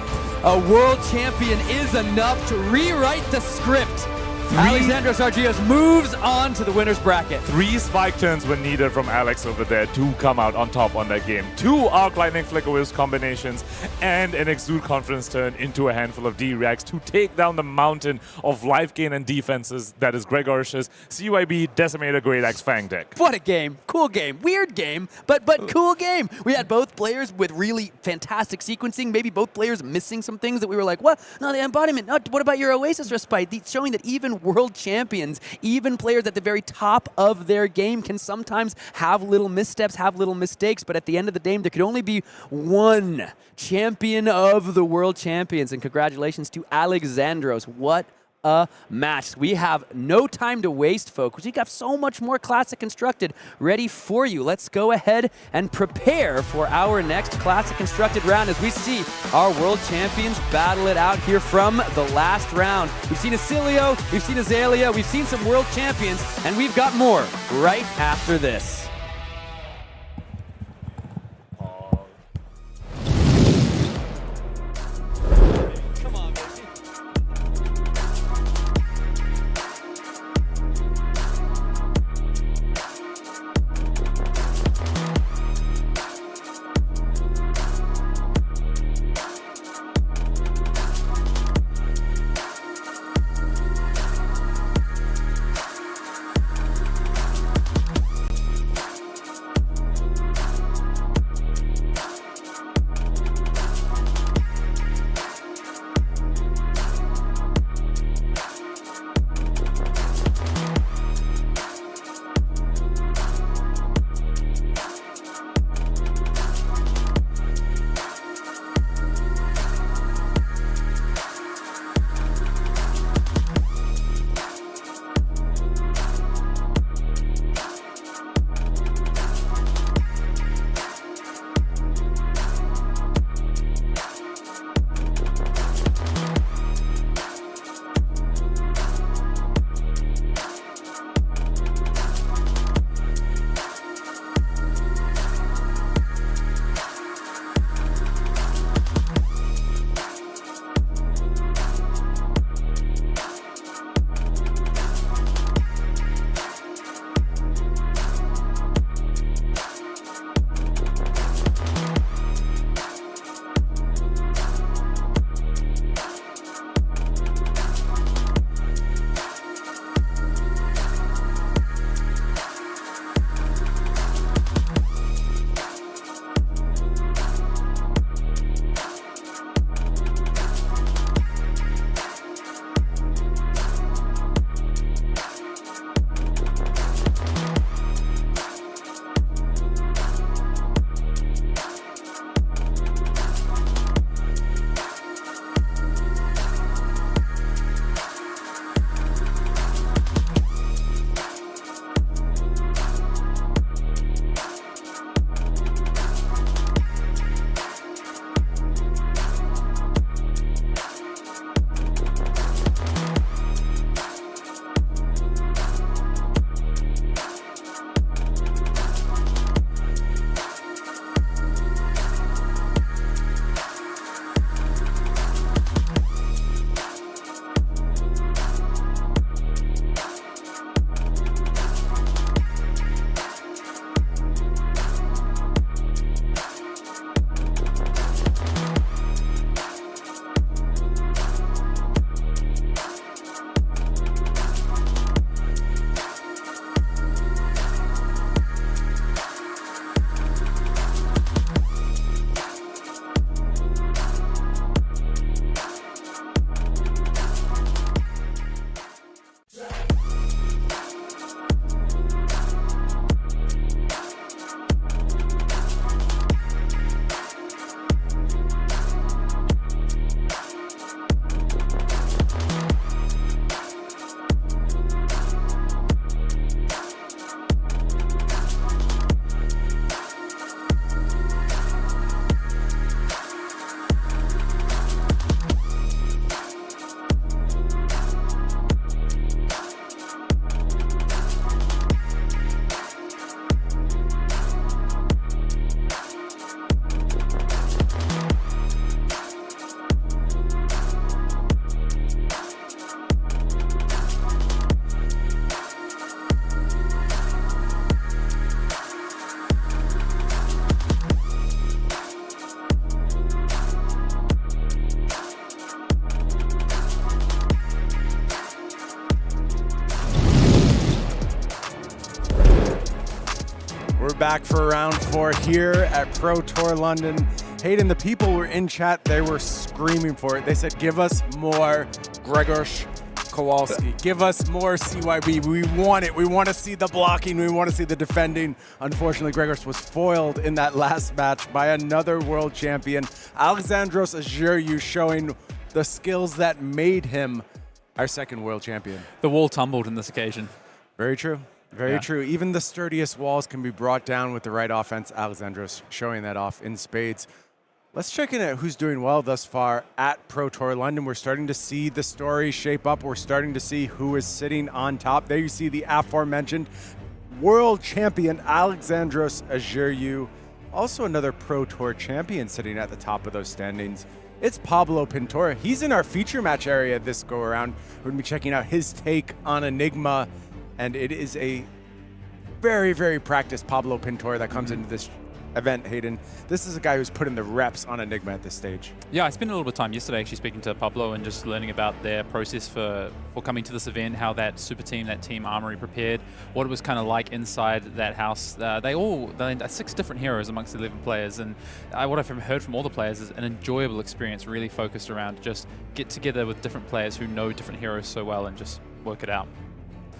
S12: a world champion is enough to rewrite the script. Alexandros Argyriou moves on to the winner's bracket.
S13: 3 spike turns were needed from Alex over there to come out on top on that game. 2 Arc Lightning Flicker Wisp combinations and an Exude Confidence turn into a handful of D-Reacts to take down the mountain of life gain and defenses that is Grzegor's CYB Decimator Great Axe Fang deck.
S12: What a game. Cool game. Weird game, but cool game. We had both players with really fantastic sequencing, maybe both players missing some things that we were like, what? No, the embodiment. No, what about your Oasis Respite? Showing that even world champions, even players at the very top of their game can sometimes have little missteps, have little mistakes, but at the end of the day, there could only be one champion of the world champions. And congratulations to Alexandros. What a match. We have no time to waste, folks. We got so much more Classic Constructed ready for you. Let's go ahead and prepare for our next Classic Constructed round as we see our world champions battle it out here from the last round. We've seen Oscilio, we've seen Azalea, we've seen some world champions, and we've got more right after this.
S18: back for round 4 here at Pro Tour London. Hayden, the people were in chat, they were screaming for it. They said, give us more Grzegorz, Kowalski. Give us more CYB. We want it. We want to see the blocking. We want to see the defending. Unfortunately, Grzegorz was foiled in that last match by another world champion. Alexandros Argyriou showing the skills that made him our second world champion.
S16: The wall tumbled in this occasion.
S18: Very true. Very true. Even the sturdiest walls can be brought down with the right offense. Alexandros showing that off in spades. Let's check in at who's doing well thus far at Pro Tour London. We're starting to see the story shape up. We're starting to see who is sitting on top. There you see the aforementioned world champion Alexandros Argyriou. Also another Pro Tour champion sitting at the top of those standings. It's Pablo Pintor. He's in our feature match area this go around. We're going to be checking out his take on Enigma. And it is a very, very practiced Pablo Pintor that comes into this event, Hayden. This is a guy who's put in the reps on Enigma at this stage.
S16: Yeah, I spent a little bit of time yesterday actually speaking to Pablo and just learning about their process for coming to this event, how that super team, that team Armory prepared, what it was kind of like inside that house. They had 6 different heroes amongst the 11 players, and what I've heard from all the players is an enjoyable experience, really focused around just get together with different players who know different heroes so well and just work it out.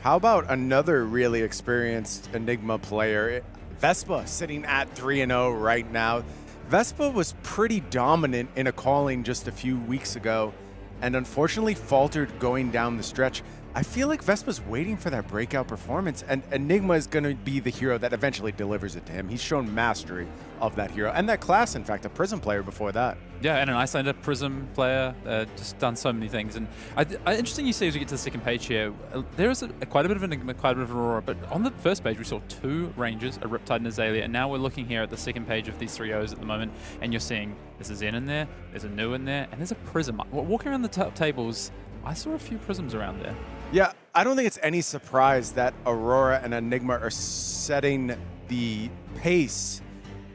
S18: How about another really experienced Enigma player, Vespa, sitting at 3-0 right now. Vespa was pretty dominant in a calling just a few weeks ago and unfortunately faltered going down the stretch. I feel like Vespa's waiting for that breakout performance, and Enigma is going to be the hero that eventually delivers it to him. He's shown mastery of that hero and that class, in fact, a Prism player before that.
S16: Yeah, and an Icelander Prism player, just done so many things. And interesting you say as we get to the second page here, there is quite a bit of Enigma, quite a bit of Aurora, but on the first page we saw 2 Rangers, a Riptide and Azalea, and now we're looking here at the second page of these 3-0s at the moment, and you're seeing there's a Zen in there, there's a Nu in there, and there's a Prism. Walking around the top tables, I saw a few Prisms around there.
S18: Yeah, I don't think it's any surprise that Aurora and Enigma are setting the pace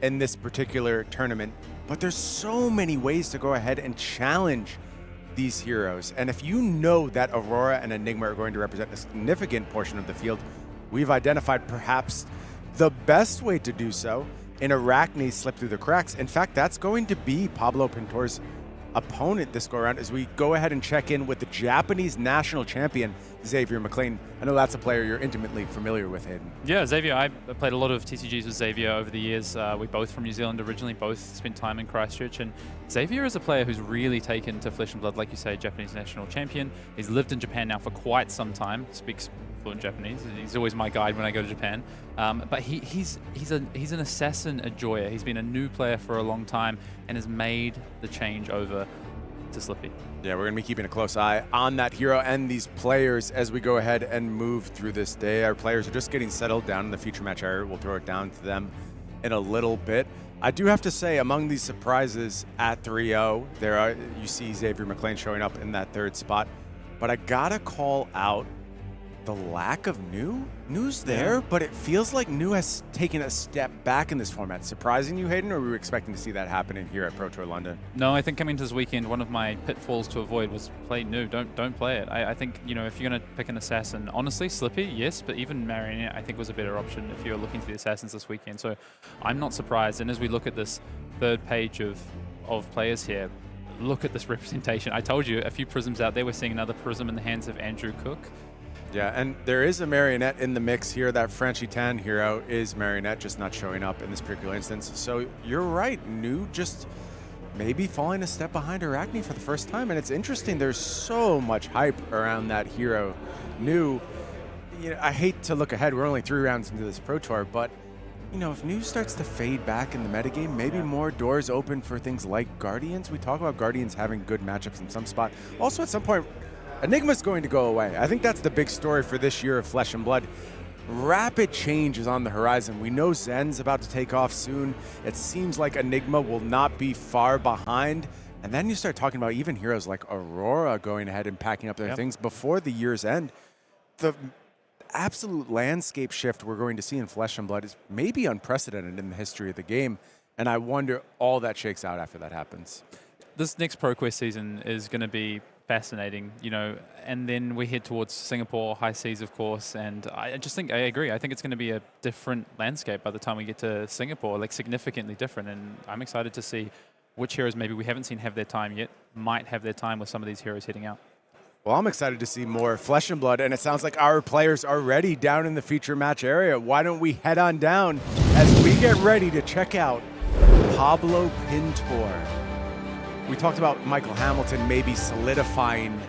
S18: in this particular tournament, but there's so many ways to go ahead and challenge these heroes. And if you know that Aurora and Enigma are going to represent a significant portion of the field, we've identified perhaps the best way to do so in Arachne slip through the cracks. In fact, that's going to be Pablo Pintor's opponent this go around as we go ahead and check in with the Japanese national champion, Xavier McLean. I know that's a player you're intimately familiar with, Hayden.
S16: Yeah, Xavier, I played a lot of TCGs with Xavier over the years. We both from New Zealand originally, both spent time in Christchurch, and Xavier is a player who's really taken to Flesh and Blood, like you say, Japanese national champion. He's lived in Japan now for quite some time, speaks fluent Japanese. He's always my guide when I go to Japan. But he's an assassin, a joyer. He's been a new player for a long time and has made the change over to Slippy.
S18: Yeah, we're going to be keeping a close eye on that hero and these players as we go ahead and move through this day. Our players are just getting settled down in the feature match area. We'll throw it down to them in a little bit. I do have to say, among these surprises at 3-0, you see Xavier McLean showing up in that 3rd spot. But I got to call out the lack of Nu. Nu's there, but it feels like Nu has taken a step back in this format. Surprising you, Hayden, or were we expecting to see that happening here at Pro Tour London?
S16: No, I think coming into this weekend, one of my pitfalls to avoid was play Nu. Don't play it. I think, if you're going to pick an assassin, honestly, Slippy, yes, but even Marionette, I think was a better option if you're looking for the assassins this weekend. So I'm not surprised. And as we look at this 3rd page of players here, look at this representation. I told you a few Prisms out there. We're seeing another Prism in the hands of Andrew Cook.
S18: Yeah, and there is a Marionette in the mix here. That Franchitan hero is Marionette, just not showing up in this particular instance. So you're right, Nu just maybe falling a step behind Arachne for the first time. And it's interesting, there's so much hype around that hero. Nu, I hate to look ahead. We're only 3 rounds into this Pro Tour, but if Nu starts to fade back in the metagame, maybe more doors open for things like Guardians. We talk about Guardians having good matchups in some spot. Also, at some point, Enigma's going to go away. I think that's the big story for this year of Flesh and Blood. Rapid change is on the horizon. We know Zen's about to take off soon. It seems like Enigma will not be far behind. And then you start talking about even heroes like Aurora going ahead and packing up their things before the year's end. The absolute landscape shift we're going to see in Flesh and Blood is maybe unprecedented in the history of the game. And I wonder all that shakes out after that happens.
S16: This next ProQuest season is going to be fascinating, you know. And then we head towards Singapore, high seas, of course. And I just think, I agree, I think it's going to be a different landscape by the time we get to Singapore, like significantly different. And I'm excited to see which heroes maybe we haven't seen have their time yet, might have their time with some of these heroes heading out.
S18: Well, I'm excited to see more Flesh and Blood, and it sounds like our players are ready down in the feature match area. Why don't we head on down as we get ready to check out Pablo Pintor. We talked about Michael Hamilton maybe solidifying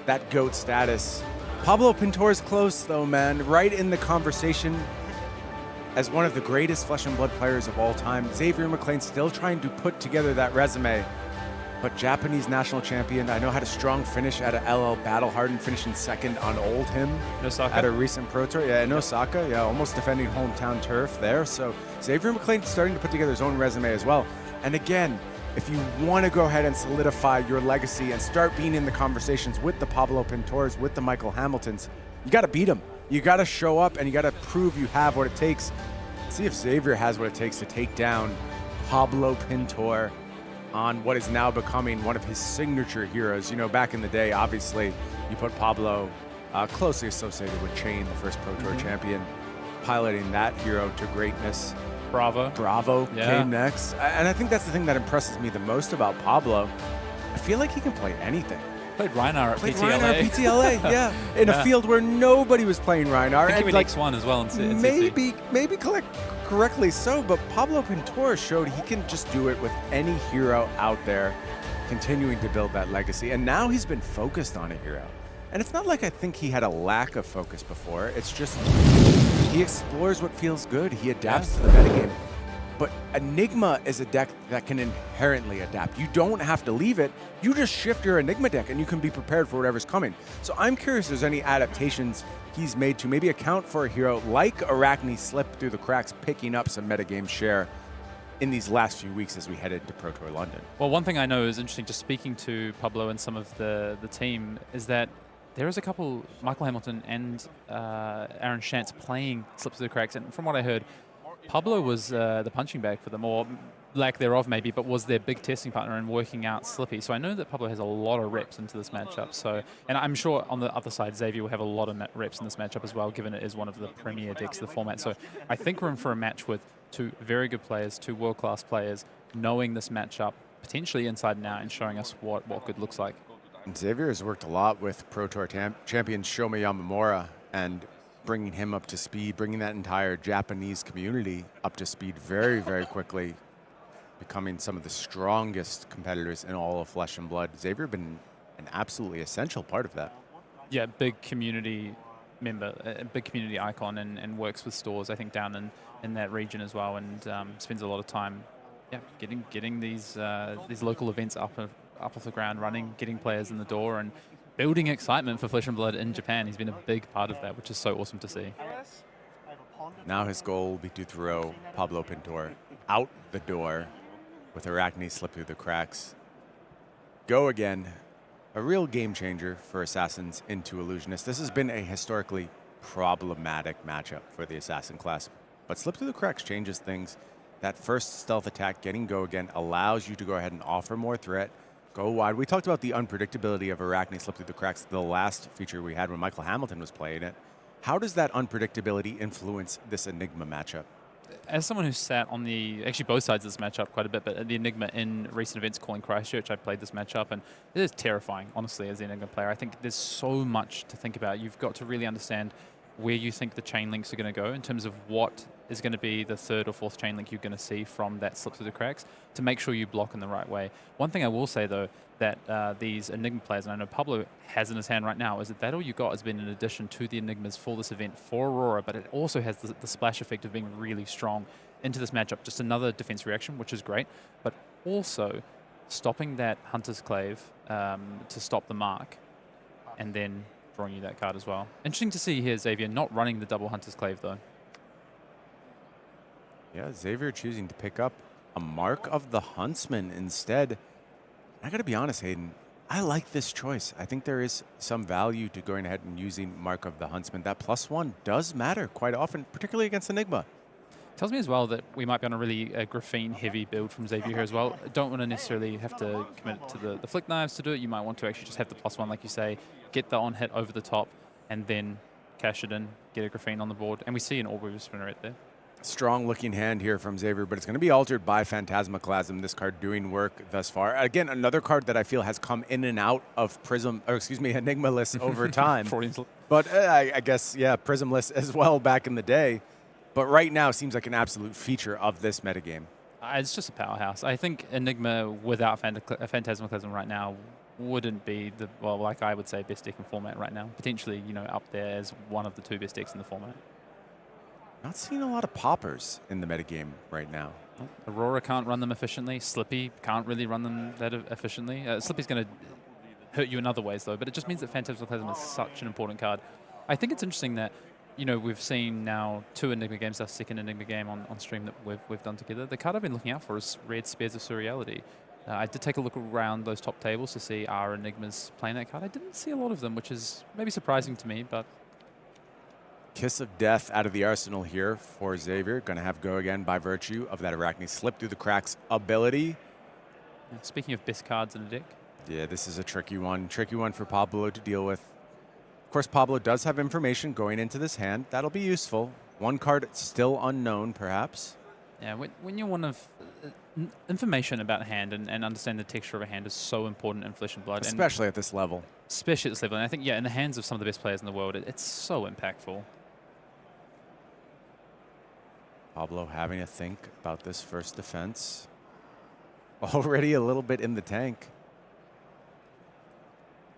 S18: that GOAT status. Pablo Pintor's close though, man, right in the conversation as one of the greatest Flesh and Blood players of all time. Xavier McLean still trying to put together that resume. But Japanese national champion, I know had a strong finish at a LL Battle Hardened, finishing second on Oldhim at a recent Pro Tour. Yeah, in Osaka, yeah, almost defending hometown turf there. So Xavier McLean starting to put together his own resume as well. And again, if you want to go ahead and solidify your legacy and start being in the conversations with the Pablo Pintors, with the Michael Hamiltons, you got to beat them. You got to show up and you got to prove you have what it takes. See if Xavier has what it takes to take down Pablo Pintor on what is now becoming one of his signature heroes. You know, back in the day, obviously, you put Pablo closely associated with Chain, the first Pro Tour champion, piloting that hero to greatness. Bravo came next. And I think that's the thing that impresses me the most about Pablo. I feel like he can play anything.
S16: Played Rhinar at PTLA.
S18: Rhinar at PTLA, yeah. In a field where nobody was playing Rhinar.
S16: I think he was X1 as well in CC.
S18: Maybe correctly so, but Pablo Pintor showed he can just do it with any hero out there, continuing to build that legacy. And now he's been focused on a hero. And it's not like I think he had a lack of focus before. It's just he explores what feels good. He adapts to the metagame. But Enigma is a deck that can inherently adapt. You don't have to leave it. You just shift your Enigma deck and you can be prepared for whatever's coming. So I'm curious if there's any adaptations he's made to maybe account for a hero like Arachne slip through the cracks, picking up some metagame share in these last few weeks as we head into Pro Tour London.
S16: Well, one thing I know is interesting, just speaking to Pablo and some of the team, is that there is a couple, Michael Hamilton and Aaron Shantz, playing Slip Through the Cracks. And from what I heard, Pablo was the punching bag for them, or lack thereof maybe, but was their big testing partner in working out Slippy. So I know that Pablo has a lot of reps into this matchup. So, and I'm sure on the other side, Xavier will have a lot of reps in this matchup as well, given it is one of the premier decks of the format. So I think we're in for a match with two very good players, two world-class players, knowing this matchup potentially inside and out and showing us what good looks like.
S18: And Xavier has worked a lot with Pro Tour champion Shoma Yamamura and bringing him up to speed, bringing that entire Japanese community up to speed very, very quickly, becoming some of the strongest competitors in all of Flesh and Blood. Xavier has been an absolutely essential part of that.
S16: Yeah, big community member, a big community icon, and works with stores, I think, down in that region as well, and spends a lot of time getting these local events up off the ground running, getting players in the door, and building excitement for Flesh and Blood in Japan. He's been a big part of that, which is so awesome to see.
S18: Now his goal will be to throw Pablo Pintor out the door with Arachne slip through the cracks. Go again. A real game changer for Assassins into Illusionists. This has been a historically problematic matchup for the Assassin class, but slip through the cracks changes things. That first stealth attack, getting go again, allows you to go ahead and offer more threat. Go wide. We talked about the unpredictability of Arachne slip through the cracks, the last feature we had when Michael Hamilton was playing it. How does that unpredictability influence this Enigma matchup?
S16: As someone who's sat on actually both sides of this matchup quite a bit, but at the Enigma in recent events calling Christchurch, I played this matchup, and it is terrifying, honestly, as the Enigma player. I think there's so much to think about. You've got to really understand where you think the chain links are going to go in terms of what is going to be the third or fourth chain link you're going to see from that slip through the cracks to make sure you block in the right way. One thing I will say, though, that these Enigma players, and I know Pablo has in his hand right now, is that all you got has been an addition to the Enigmas for this event for Aurora, but it also has the splash effect of being really strong into this matchup. Just another defense reaction, which is great, but also stopping that Hunter's Clave to stop the mark, and then drawing you that card as well. Interesting to see here, Xavier, not running the double Hunter's Clave, though.
S18: Yeah, Xavier choosing to pick up a Mark of the Huntsman instead. I got to be honest, Hayden, I like this choice. I think there is some value to going ahead and using Mark of the Huntsman. That +1 does matter quite often, particularly against Enigma.
S16: Tells me as well that we might be on a really graphene-heavy build from Xavier here as well. Don't want to necessarily have to commit to the flick knives to do it. You might want to actually just have the +1, like you say, get the on-hit over the top, and then cash it in, get a graphene on the board. And we see an Orb Spinner right there.
S18: Strong looking hand here from Xavier, but it's going to be altered by Phantasmaclasm, this card doing work thus far. Again, another card that I feel has come in and out of Enigma lists over time. But I guess, yeah, Prism lists as well back in the day. But right now seems like an absolute feature of this metagame.
S16: It's just a powerhouse. I think Enigma without Phantasmaclasm right now wouldn't be the, well, like I would say, best deck in format right now. Potentially, you know, up there as one of the 2 best decks in the format.
S18: Not seeing a lot of poppers in the metagame right now.
S16: Aurora can't run them efficiently. Slippy can't really run them that efficiently. Slippy's going to hurt you in other ways, though, but it just means that Phantasmaclasm is such an important card. I think it's interesting that, you know, we've seen now 2 Enigma games, our second Enigma game on stream that we've done together. The card I've been looking out for is Red Spears of Surreality. I did take a look around those top tables to see our Enigmas playing that card. I didn't see a lot of them, which is maybe surprising to me, but...
S18: Kiss of Death out of the arsenal here for Xavier. Going to have go again by virtue of that Arachne Slip Through the Cracks ability.
S16: Yeah, speaking of best cards in the deck.
S18: Yeah, this is a tricky one for Pablo to deal with. Of course, Pablo does have information going into this hand. That'll be useful. One card still unknown, perhaps.
S16: Yeah, when you want to... information about a hand and understand the texture of a hand is so important in Flesh and Blood.
S18: Especially at this level.
S16: Especially at this level. And I think, yeah, in the hands of some of the best players in the world, it's so impactful.
S18: Pablo having to think about this first defense. Already a little bit in the tank.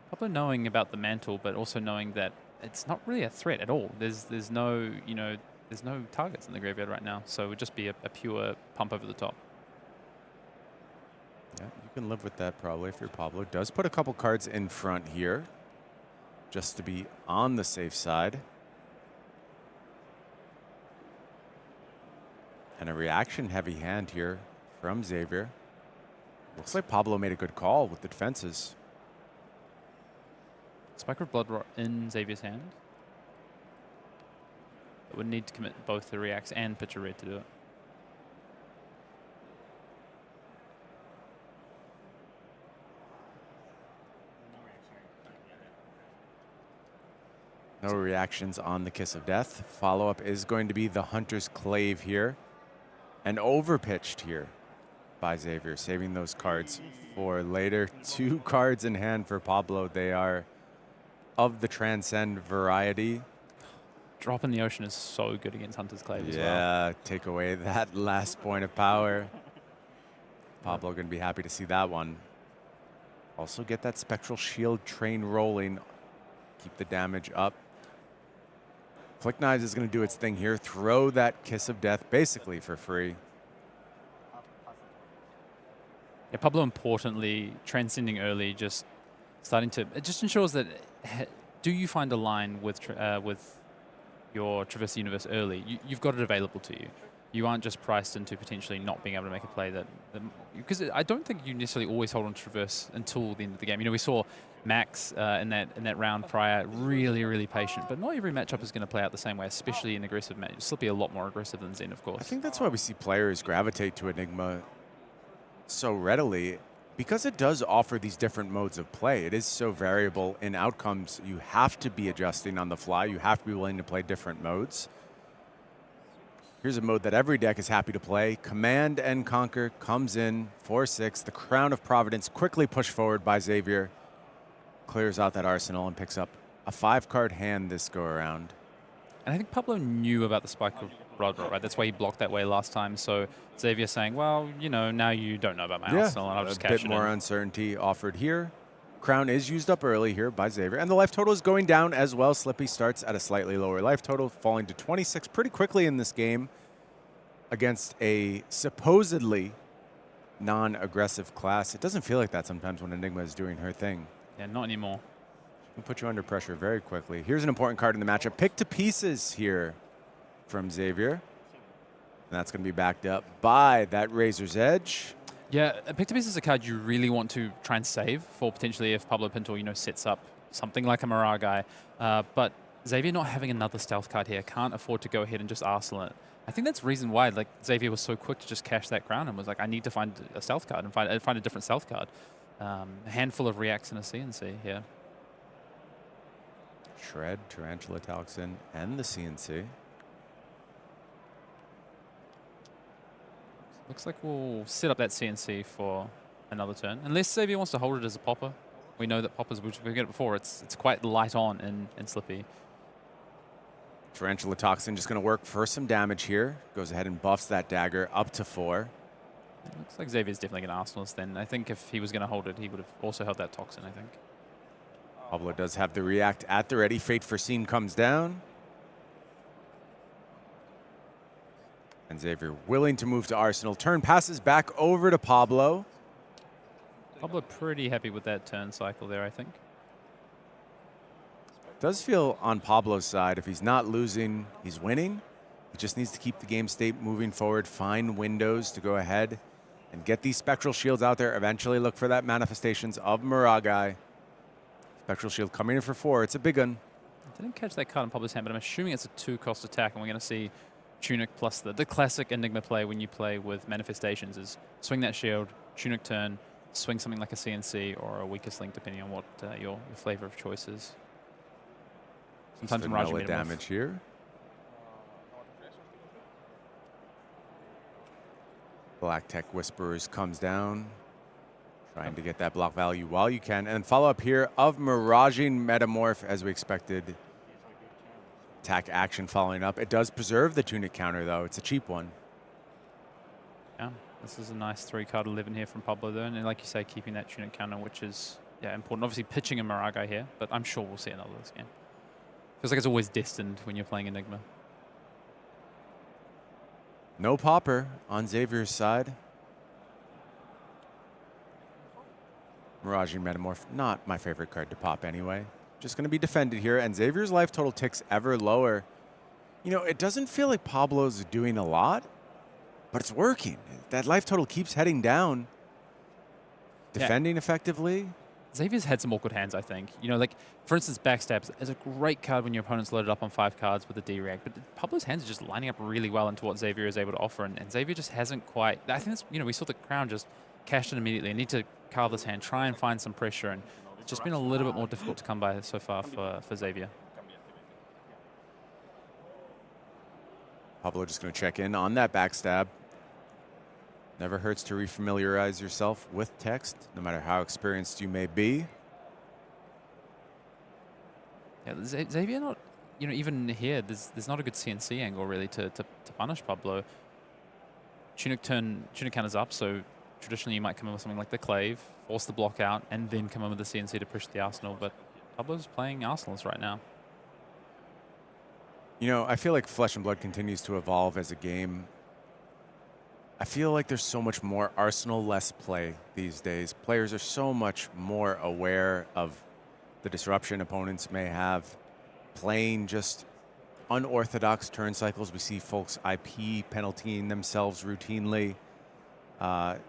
S16: Pablo knowing about the mantle, but also knowing that it's not really a threat at all. There's no, you know, there's no targets in the graveyard right now, so it would just be a pure pump over the top.
S18: Yeah, you can live with that probably if you're Pablo. Does put a couple cards in front here, just to be on the safe side. And a reaction-heavy hand here from Xavier. Looks like Pablo made a good call with the defenses.
S16: Spike of Blood Rot in Xavier's hand. It would need to commit both the reacts and pitch a red to do it.
S18: No reactions on the Kiss of Death. Follow-up is going to be the Hunter's Clave here. And overpitched here by Xavier, saving those cards for later. 2 cards in hand for Pablo. They are of the Transcend variety.
S16: Drop in the Ocean is so good against Hunter's Clave as well.
S18: Yeah, take away that last point of power. Pablo going to be happy to see that one. Also get that Spectral Shield train rolling. Keep the damage up. Flick Knives is going to do its thing here. Throw that Kiss of Death basically for free.
S16: Yeah, Pablo importantly transcending early, just starting to, it just ensures that do you find a line with your Traverse the Universe early, you've got it available to you. You aren't just priced into potentially not being able to make a play that because I don't think you necessarily always hold on to Traverse until the end of the game. You know, we saw Max in that round prior really patient, but not every matchup is going to play out the same way, especially in aggressive matches. Slippy a lot more aggressive than Zen, of course.
S18: I think that's why we see players gravitate to Enigma so readily, because it does offer these different modes of play. It is so variable in outcomes. You have to be adjusting on the fly. You have to be willing to play different modes. Here's a mode that every deck is happy to play. Command and Conquer comes in 4/6. The Crown of Providence quickly pushed forward by Xavier. Clears out that arsenal and picks up a 5-card hand this go around.
S16: And I think Pablo knew about the Spike of Blood Rot, right? That's why he blocked that way last time. So Xavier saying, well, you know, now you don't know about my arsenal, and I'll just cash it in.
S18: A bit more uncertainty offered here. Crown is used up early here by Xavier. And the life total is going down as well. Slippy starts at a slightly lower life total, falling to 26 pretty quickly in this game against a supposedly non-aggressive class. It doesn't feel like that sometimes when Enigma is doing her thing.
S16: Yeah, not anymore.
S18: Can put you under pressure very quickly. Here's an important card in the matchup. Pick to Pieces here from Xavier. And that's going to be backed up by that Razor's Edge.
S16: Yeah, Pick to Pieces is a card you really want to try and save for potentially if Pablo Pintor, you know, sets up something like a Mirage guy. But Xavier not having another stealth card here, can't afford to go ahead and just arsenal it. I think that's the reason why like Xavier was so quick to just cash that crown and was like, I need to find a stealth card and find a different stealth card. A handful of reacts and a CNC here.
S18: Shred, Tarantula Toxin, and the CNC.
S16: Looks like we'll set up that CNC for another turn. Unless Xavier wants to hold it as a popper. We know that poppers, we've got it before, it's quite light on in Slippy.
S18: Tarantula Toxin just going to work for some damage here. Goes ahead and buffs that dagger up to 4.
S16: It looks like Xavier's definitely going to arsenal us then. I think if he was going to hold it, he would have also held that Toxin, I think.
S18: Pablo does have the react at the ready. Fate Foreseen comes down. And Xavier willing to move to Arsenal. Turn passes back over to Pablo.
S16: Pablo pretty happy with that turn cycle there, I think.
S18: Does feel on Pablo's side, if he's not losing, he's winning. He just needs to keep the game state moving forward, find windows to go ahead and get these Spectral Shields out there. Eventually look for that manifestations of Miragai. Spectral Shield coming in for 4. It's a big one.
S16: I didn't catch that card in Pablo's hand, but I'm assuming it's a 2-cost attack, and we're going to see Tunic plus the classic Enigma play when you play with manifestations is swing that shield, Tunic turn, swing something like a CNC or a weakest link, depending on what your flavor of choice is. Sometimes
S18: vanilla damage here. Black Tech Whisperers comes down, trying to get that block value while you can. And follow up here of Miraging Metamorph as we expected. Attack action following up. It does preserve the Tunic counter though. It's a cheap one.
S16: Yeah, this is a nice 3-card 11 here from Pablo though. And like you say, keeping that Tunic counter, which is important. Obviously pitching a Miragai here, but I'm sure we'll see another this game. Feels like it's always destined when you're playing Enigma.
S18: No popper on Xavier's side. Miraging Metamorph, not my favorite card to pop anyway. Just going to be defended here, and Xavier's life total ticks ever lower. You know, it doesn't feel like Pablo's doing a lot, but it's working. That life total keeps heading down. Defending effectively.
S16: Xavier's had some awkward hands, I think. You know, like, for instance, Backstabs is a great card when your opponent's loaded up on 5 cards with a D-React, but Pablo's hands are just lining up really well into what Xavier is able to offer, and Xavier just hasn't quite... I think that's, you know, we saw the crown just cashed in immediately. I need to carve this hand, try and find some pressure, and it's just been a little bit more difficult to come by so far for Xavier.
S18: Pablo just going to check in on that Backstab. Never hurts to refamiliarize yourself with text, no matter how experienced you may be.
S16: Yeah, Xavier not, you know, even here, there's not a good CNC angle really to punish Pablo. Tunic counters up, so traditionally you might come in with something like the Clave, force the block out, and then come in with the CNC to push the Arsenal, but Pablo's playing Arsenals right now.
S18: You know, I feel like Flesh and Blood continues to evolve as a game. I feel like there's so much more Arsenal, less play these days. Players are so much more aware of the disruption opponents may have, playing just unorthodox turn cycles. We see folks IP penaltying themselves routinely,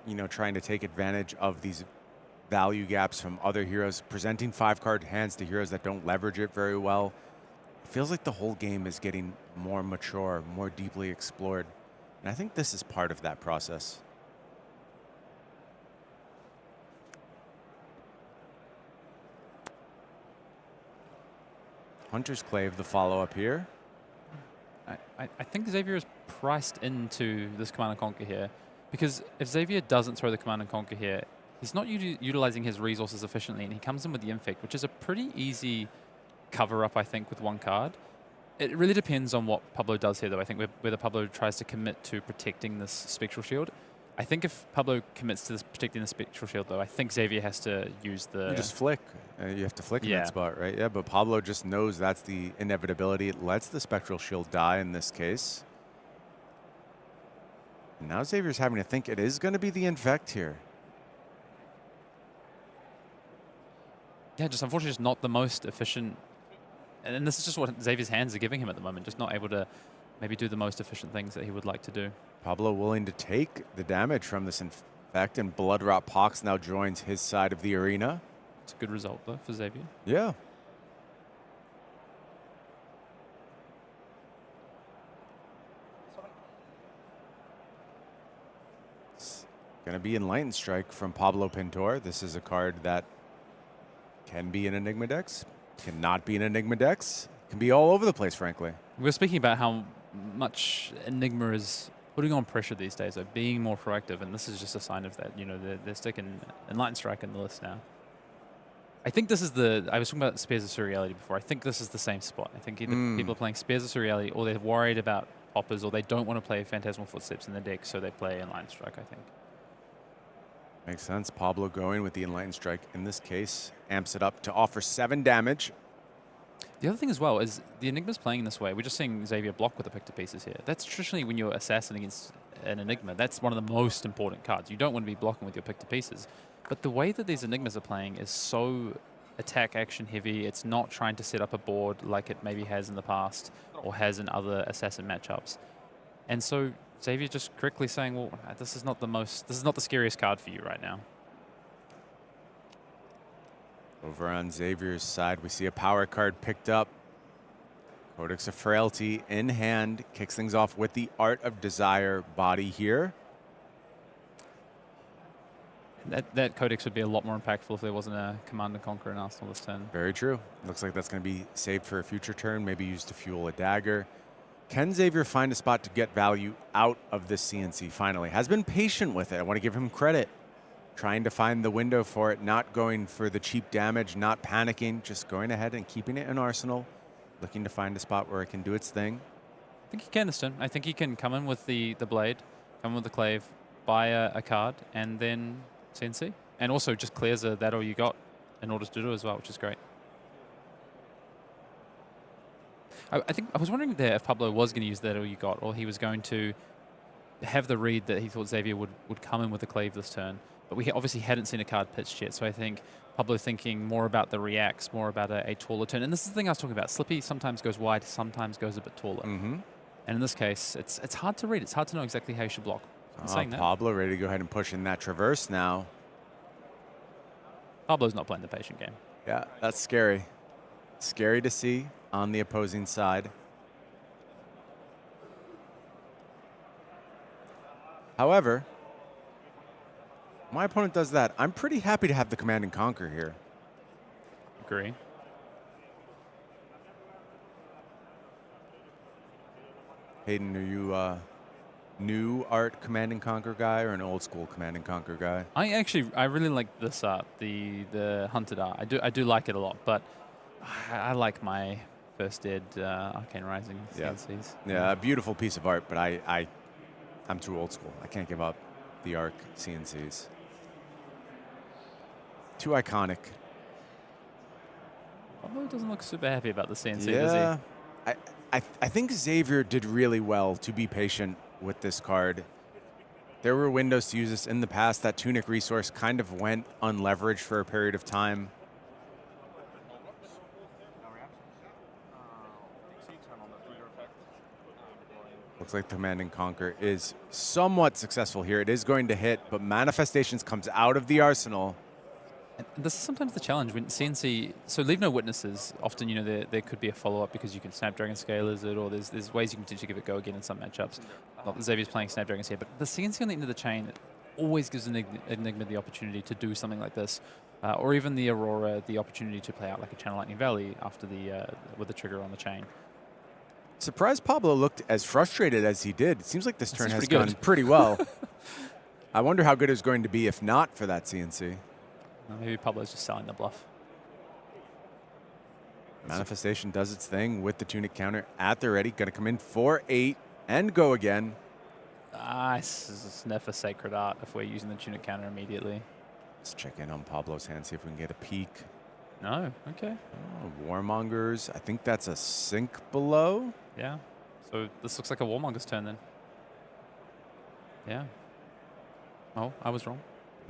S18: you know, trying to take advantage of these value gaps from other heroes, presenting 5-card hands to heroes that don't leverage it very well. It feels like the whole game is getting more mature, more deeply explored. And I think this is part of that process. Hunter's Clave, the follow-up here.
S16: I think Xavier is priced into this Command and Conquer here, because if Xavier doesn't throw the Command and Conquer here, he's not utilizing his resources efficiently, and he comes in with the Infect, which is a pretty easy cover-up, I think, with 1 card. It really depends on what Pablo does here, though. I think whether Pablo tries to commit to protecting this Spectral Shield. I think if Pablo commits to this protecting the Spectral Shield, though, I think Xavier has to use the...
S18: You just flick. You have to flick in that spot, right? Yeah, but Pablo just knows that's the inevitability. It lets the Spectral Shield die in this case. And now Xavier's having to think it is going to be the Infect here.
S16: Yeah, just unfortunately just not the most efficient. And this is just what Xavier's hands are giving him at the moment, just not able to maybe do the most efficient things that he would like to do.
S18: Pablo willing to take the damage from this Infect, and Bloodrot Pox now joins his side of the arena.
S16: It's a good result, though, for Xavier.
S18: Yeah. going to be Enlightened Strike from Pablo Pintor. This is a card that can be in Enigma decks, cannot be in Enigma decks, can be all over the place, frankly.
S16: We're speaking about how much Enigma is putting on pressure these days, of being more proactive, and this is just a sign of that. You know, they're sticking Enlightened Strike in the list now. I think this is I was talking about Spears of Surreality before. I think this is the same spot. I think either people are playing Spears of Surreality, or they're worried about poppers, or they don't want to play Phantasmal Footsteps in the deck, so they play Enlightened Strike, I think.
S18: Makes sense. Pablo going with the Enlightened Strike in this case, amps it up to offer 7 damage.
S16: The other thing as well is the Enigma's playing this way. We're just seeing Xavier block with the Pick to Pieces here. That's traditionally when you're Assassin against an Enigma, that's one of the most important cards. You don't want to be blocking with your Pick to Pieces. But the way that these Enigmas are playing is so attack action heavy. It's not trying to set up a board like it maybe has in the past or has in other Assassin matchups. And so Xavier just correctly saying, well, this is not the scariest card for you right now.
S18: Over on Xavier's side, we see a power card picked up. Codex of Frailty in hand, kicks things off with the Art of Desire body here.
S16: That Codex would be a lot more impactful if there wasn't a Command and Conquer in Arsenal this turn.
S18: Very true. Looks like that's going to be saved for a future turn, maybe used to fuel a dagger. Can Xavier find a spot to get value out of this CNC finally? Has been patient with it. I want to give him credit. Trying to find the window for it, not going for the cheap damage, not panicking, just going ahead and keeping it in Arsenal, looking to find a spot where it can do its thing.
S16: I think he can this turn. I think he can come in with the blade, come in with the clave, buy a card, and then CNC. And also just clears that all you got in order to do it as well, which is great. I think I was wondering there if Pablo was going to use that all you got, or he was going to have the read that he thought Xavier would come in with the clave this turn. But we obviously hadn't seen a card pitched yet, so I think Pablo thinking more about the reacts, more about a taller turn. And this is the thing I was talking about. Slippy sometimes goes wide, sometimes goes a bit taller. And in this case, it's hard to read. It's hard to know exactly how you should block. I'm saying that.
S18: Pablo ready to go ahead and push in that traverse now.
S16: Pablo's not playing the patient game.
S18: Yeah, that's scary. Scary to see on the opposing side. However, my opponent does that. I'm pretty happy to have the Command and Conquer here.
S16: Agree.
S18: Hayden, are you new art Command and Conquer guy or an old school Command and Conquer guy?
S16: I really like this art, the hunted art. I do like it a lot, but I like my First Ed Arcane Rising CNCs.
S18: Yeah, a beautiful piece of art, but I'm too old school. I can't give up the Arc CNCs. Too iconic.
S16: Pablo doesn't look super happy about the CNC,
S18: yeah,
S16: does he?
S18: I think Xavier did really well to be patient with this card. There were windows to use this in the past. That Tunic resource kind of went unleveraged for a period of time. Looks like Command and Conquer is somewhat successful here. It is going to hit, but Manifestations comes out of the arsenal.
S16: And this is sometimes the challenge when CNC. So Leave No Witnesses. Often, you know, there could be a follow-up because you can Snapdragon Scalers it, or there's ways you can potentially give it go again in some matchups. Not that Xavier's playing Snapdragons here, but the CNC on the end of the chain always gives Enigma the opportunity to do something like this, or even the Aurora the opportunity to play out like a Channel Lightning Valley after with the trigger on the chain.
S18: Surprised Pablo looked as frustrated as he did. It seems like this turn has
S16: pretty
S18: gone
S16: good.
S18: pretty well. I wonder how good it's going to be if not for that CNC.
S16: Maybe Pablo's just selling the bluff.
S18: Manifestation does its thing with the Tunic counter at the ready. Going to come in for 8 and go again.
S16: Sniff a Sacred Art if we're using the Tunic counter immediately.
S18: Let's check in on Pablo's hand, see if we can get a peek.
S16: No, okay.
S18: Oh, Warmongers, I think that's a sink below.
S16: Yeah, so this looks like a Warmonger's turn then. Yeah. Oh, I was wrong.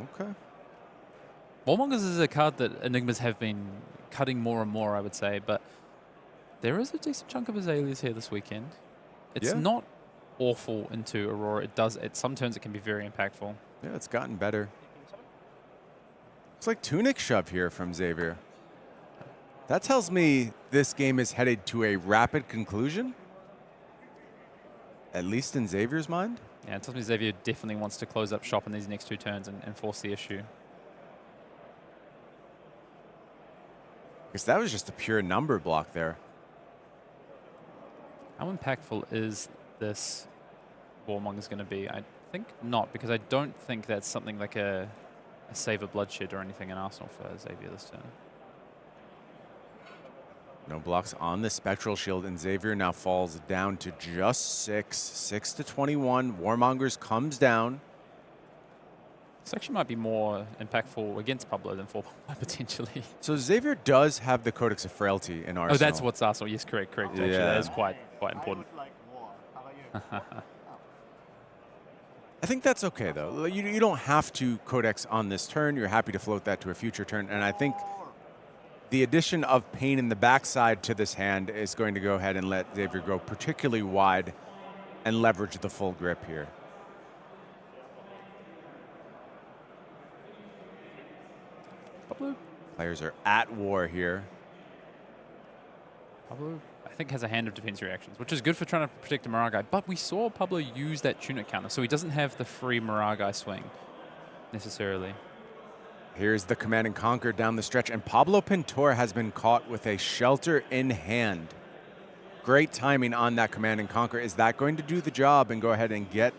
S18: Okay.
S16: Warmongers is a card that Enigmas have been cutting more and more, I would say, but there is a decent chunk of Azaleas here this weekend. It's not awful into Aurora. Some turns it can be very impactful.
S18: Yeah, it's gotten better. Looks like Tunic Shove here from Xavier. That tells me this game is headed to a rapid conclusion. At least in Xavier's mind.
S16: Yeah, it tells me Xavier definitely wants to close up shop in these next 2 turns and force the issue.
S18: Because that was just a pure number block there.
S16: How impactful is this Warmonger's going to be? I think not, because I don't think that's something like a save of bloodshed or anything in Arsenal for Xavier this turn.
S18: No blocks on the Spectral Shield, and Xavier now falls down to just 6. 6 to 21. Warmongers comes down.
S16: This actually might be more impactful against Pablo than for Pablo, potentially.
S18: So Xavier does have the Codex of Frailty in Arsenal.
S16: Oh, that's what's Arsenal. Yes, correct. Actually, that is quite important.
S18: I think that's okay, though. You don't have to Codex on this turn. You're happy to float that to a future turn. And I think the addition of Pain in the backside to this hand is going to go ahead and let Xavier go particularly wide and leverage the full grip here.
S16: Pablo?
S18: Players are at war here.
S16: Pablo, I think, has a hand of defense reactions, which is good for trying to protect the Miragai. But we saw Pablo use that tunic counter, so he doesn't have the free Miragai swing necessarily.
S18: Here's the Command and Conquer down the stretch, and Pablo Pintor has been caught with a Shelter in hand. Great timing on that Command and Conquer. Is that going to do the job and go ahead and get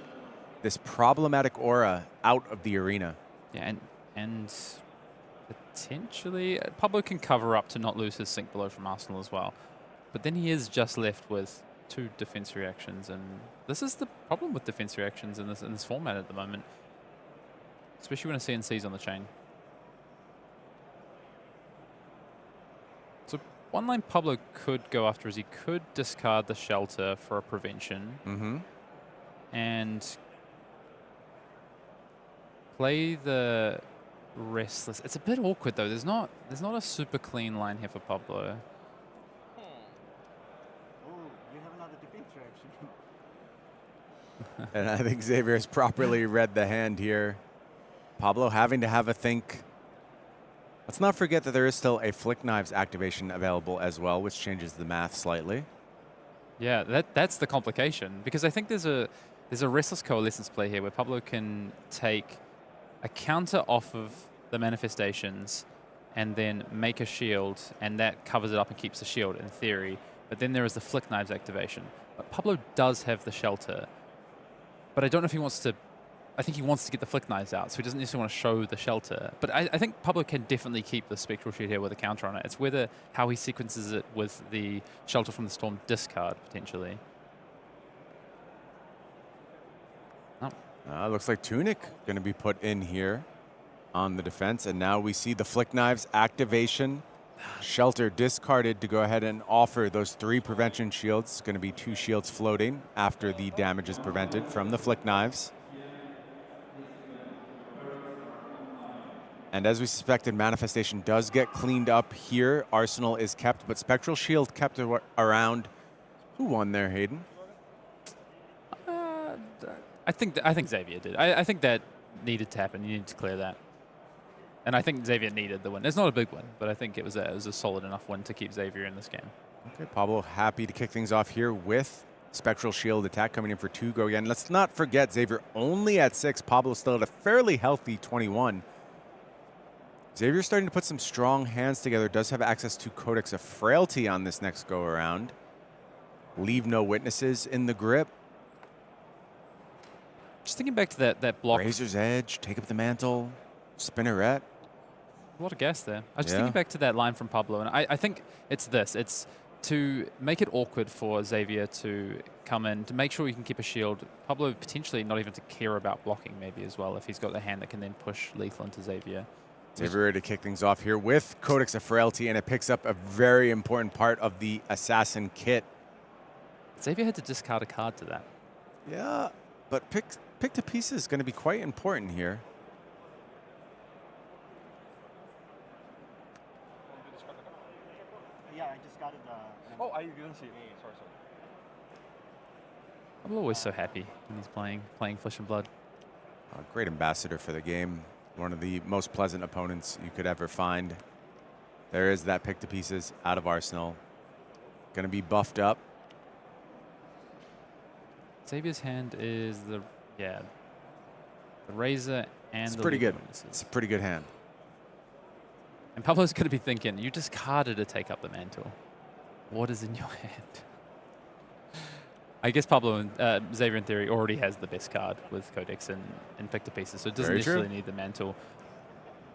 S18: this problematic Aura out of the arena?
S16: Yeah, and potentially Pablo can cover up to not lose his sink below from Arsenal as well. But then he is just left with 2 defense reactions, and this is the problem with defense reactions in this format at the moment, especially when a CNC's on the chain. So one line Pablo could go after is he could discard the Shelter for a prevention, and play the Restless. It's a bit awkward though. There's not a super clean line here for Pablo.
S18: And I think Xavier has properly read the hand here. Pablo having to have a think. Let's not forget that there is still a Flick Knives activation available as well, which changes the math slightly.
S16: Yeah, that's the complication, because I think there's a Restless Coalescence play here where Pablo can take a counter off of the manifestations and then make a shield, and that covers it up and keeps the shield in theory. But then there is the Flick Knives activation. But Pablo does have the Shelter, but I don't know if he wants to. I think he wants to get the Flick Knives out, so he doesn't necessarily want to show the Shelter. But I think Pablo can definitely keep the Spectral Shield here with a counter on it. It's whether how he sequences it with the Shelter from the Storm discard, potentially.
S18: Looks like Tunic going to be put in here on the defense. And now we see the Flick Knives activation. Shelter discarded to go ahead and offer those 3 prevention shields. Going to be 2 shields floating after the damage is prevented from the Flick Knives. And as we suspected, Manifestation does get cleaned up here. Arsenal is kept, but Spectral Shield kept around. Who won there, Hayden?
S16: I think Xavier did. I think that needed to happen. You needed to clear that. And I think Xavier needed the win. It's not a big win, but I think it was a solid enough win to keep Xavier in this game.
S18: Okay, Pablo happy to kick things off here with Spectral Shield attack coming in for 2 go again. Let's not forget Xavier only at 6. Pablo still at a fairly healthy 21. Xavier's starting to put some strong hands together. Does have access to Codex of Frailty on this next go around. Leave no witnesses in the grip.
S16: Just thinking back to that block.
S18: Razor's Edge, take up the mantle, Spinneret.
S16: A lot of gas there. I was just thinking back to that line from Pablo, and I think it's this. It's to make it awkward for Xavier to come in, to make sure he can keep a shield. Pablo potentially not even to care about blocking maybe as well, if he's got the hand that can then push lethal into Xavier.
S18: Xavier ready to kick things off here with Codex of Frailty, and it picks up a very important part of the Assassin kit.
S16: Xavier had to discard a card to that.
S18: Yeah, but pick to pieces is going to be quite important here.
S17: Yeah, I just got it.
S14: Oh, I didn't see it. Sorry.
S16: I'm always so happy when he's playing Flesh and Blood.
S18: A great ambassador for the game. One of the most pleasant opponents you could ever find. There is that pick to pieces out of Arsenal. Going to be buffed up.
S16: Xavier's hand is Yeah. The Razor and
S18: It's
S16: the
S18: pretty
S16: Leyva
S18: good.
S16: Witnesses.
S18: It's a pretty good hand.
S16: And Pablo's going to be thinking, you discarded to take up the mantle. What is in your hand? I guess Pablo and Xavier, in theory, already has the best card with Codex and Pictor Pieces, so it doesn't
S18: Very
S16: necessarily
S18: true.
S16: need the mantle.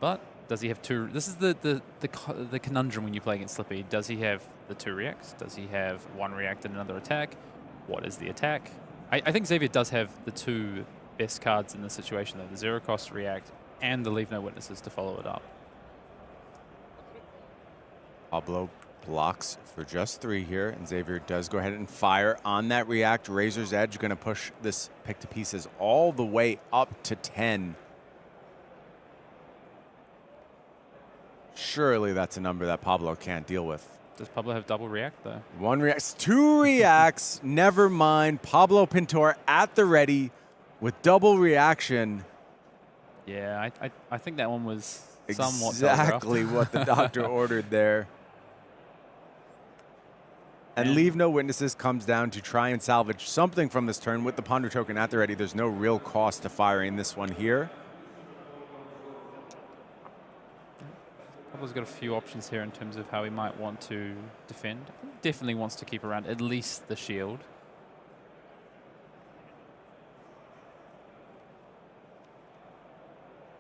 S16: But does he have two? This is the conundrum when you play against Slippy. Does he have the 2 reacts? Does he have 1 react and another attack? What is the attack? I think Xavier does have the 2 best cards in this situation, though. The 0 cost react and the Leave No Witnesses to follow it up.
S18: Pablo blocks for just 3 here, and Xavier does go ahead and fire on that react. Razor's Edge going to push this pick to pieces all the way up to 10. Surely that's a number that Pablo can't deal with.
S16: Does Pablo have double react, though?
S18: 1 reacts, 2 reacts. Never mind. Pablo Pintor at the ready with double reaction.
S16: Yeah, I think that one was somewhat
S18: Exactly what the doctor ordered there. And Leave No Witnesses comes down to try and salvage something from this turn with the Ponder token at the ready. There's no real cost to firing this one here.
S16: Pablo's got a few options here in terms of how he might want to defend. Definitely wants to keep around at least the shield.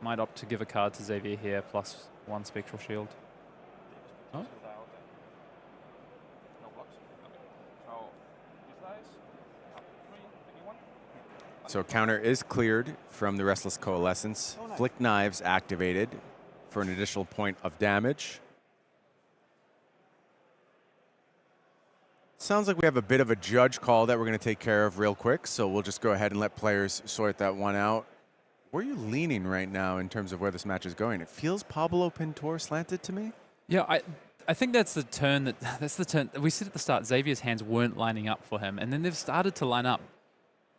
S16: Might opt to give a card to Xavier here, plus 1 Spectral Shield. Oh.
S18: So counter is cleared from the Restless Coalescence. Flick Knives activated for an additional point of damage. Sounds like we have a bit of a judge call that we're going to take care of real quick, so we'll just go ahead and let players sort that one out. Where are you leaning right now in terms of where this match is going? It feels Pablo Pintor slanted to me.
S16: Yeah, I think that's the turn that's the turn. We said at the start, Xavier's hands weren't lining up for him, and then they've started to line up.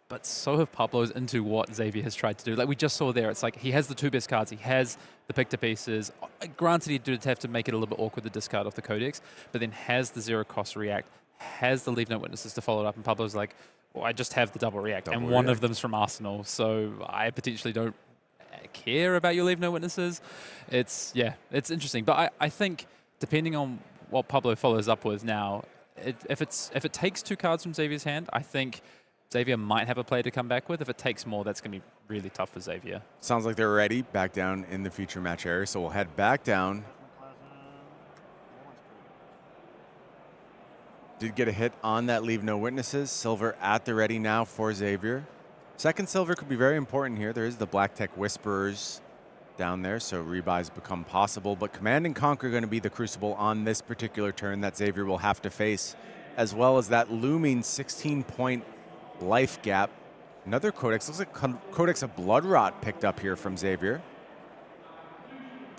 S16: But so have Pablo's into what Xavier has tried to do. Like we just saw there, it's like he has the 2 best cards. He has the Pictor Pieces. Granted, he did have to make it a little bit awkward to discard off the Codex, but then has the 0 cost react, has the Leave No Witnesses to follow it up, and Pablo's like, well, I just have the double react, and one of them's from Arsenal, so I potentially don't care about your Leave No Witnesses. It's interesting. But I think depending on what Pablo follows up with now, if it takes 2 cards from Xavier's hand, I think Xavier might have a play to come back with. If it takes more, that's going to be really tough for Xavier.
S18: Sounds like they're ready back down in the feature match area, so we'll head back down. Did get a hit on that Leave No Witnesses. Silver at the ready now for Xavier. Second silver could be very important here. There is the Black Tech Whisperers down there, so rebuys become possible. But Command and Conquer going to be the crucible on this particular turn that Xavier will have to face, as well as that looming 16-point life gap. Another Codex. Looks like Codex of Bloodrot picked up here from Xavier.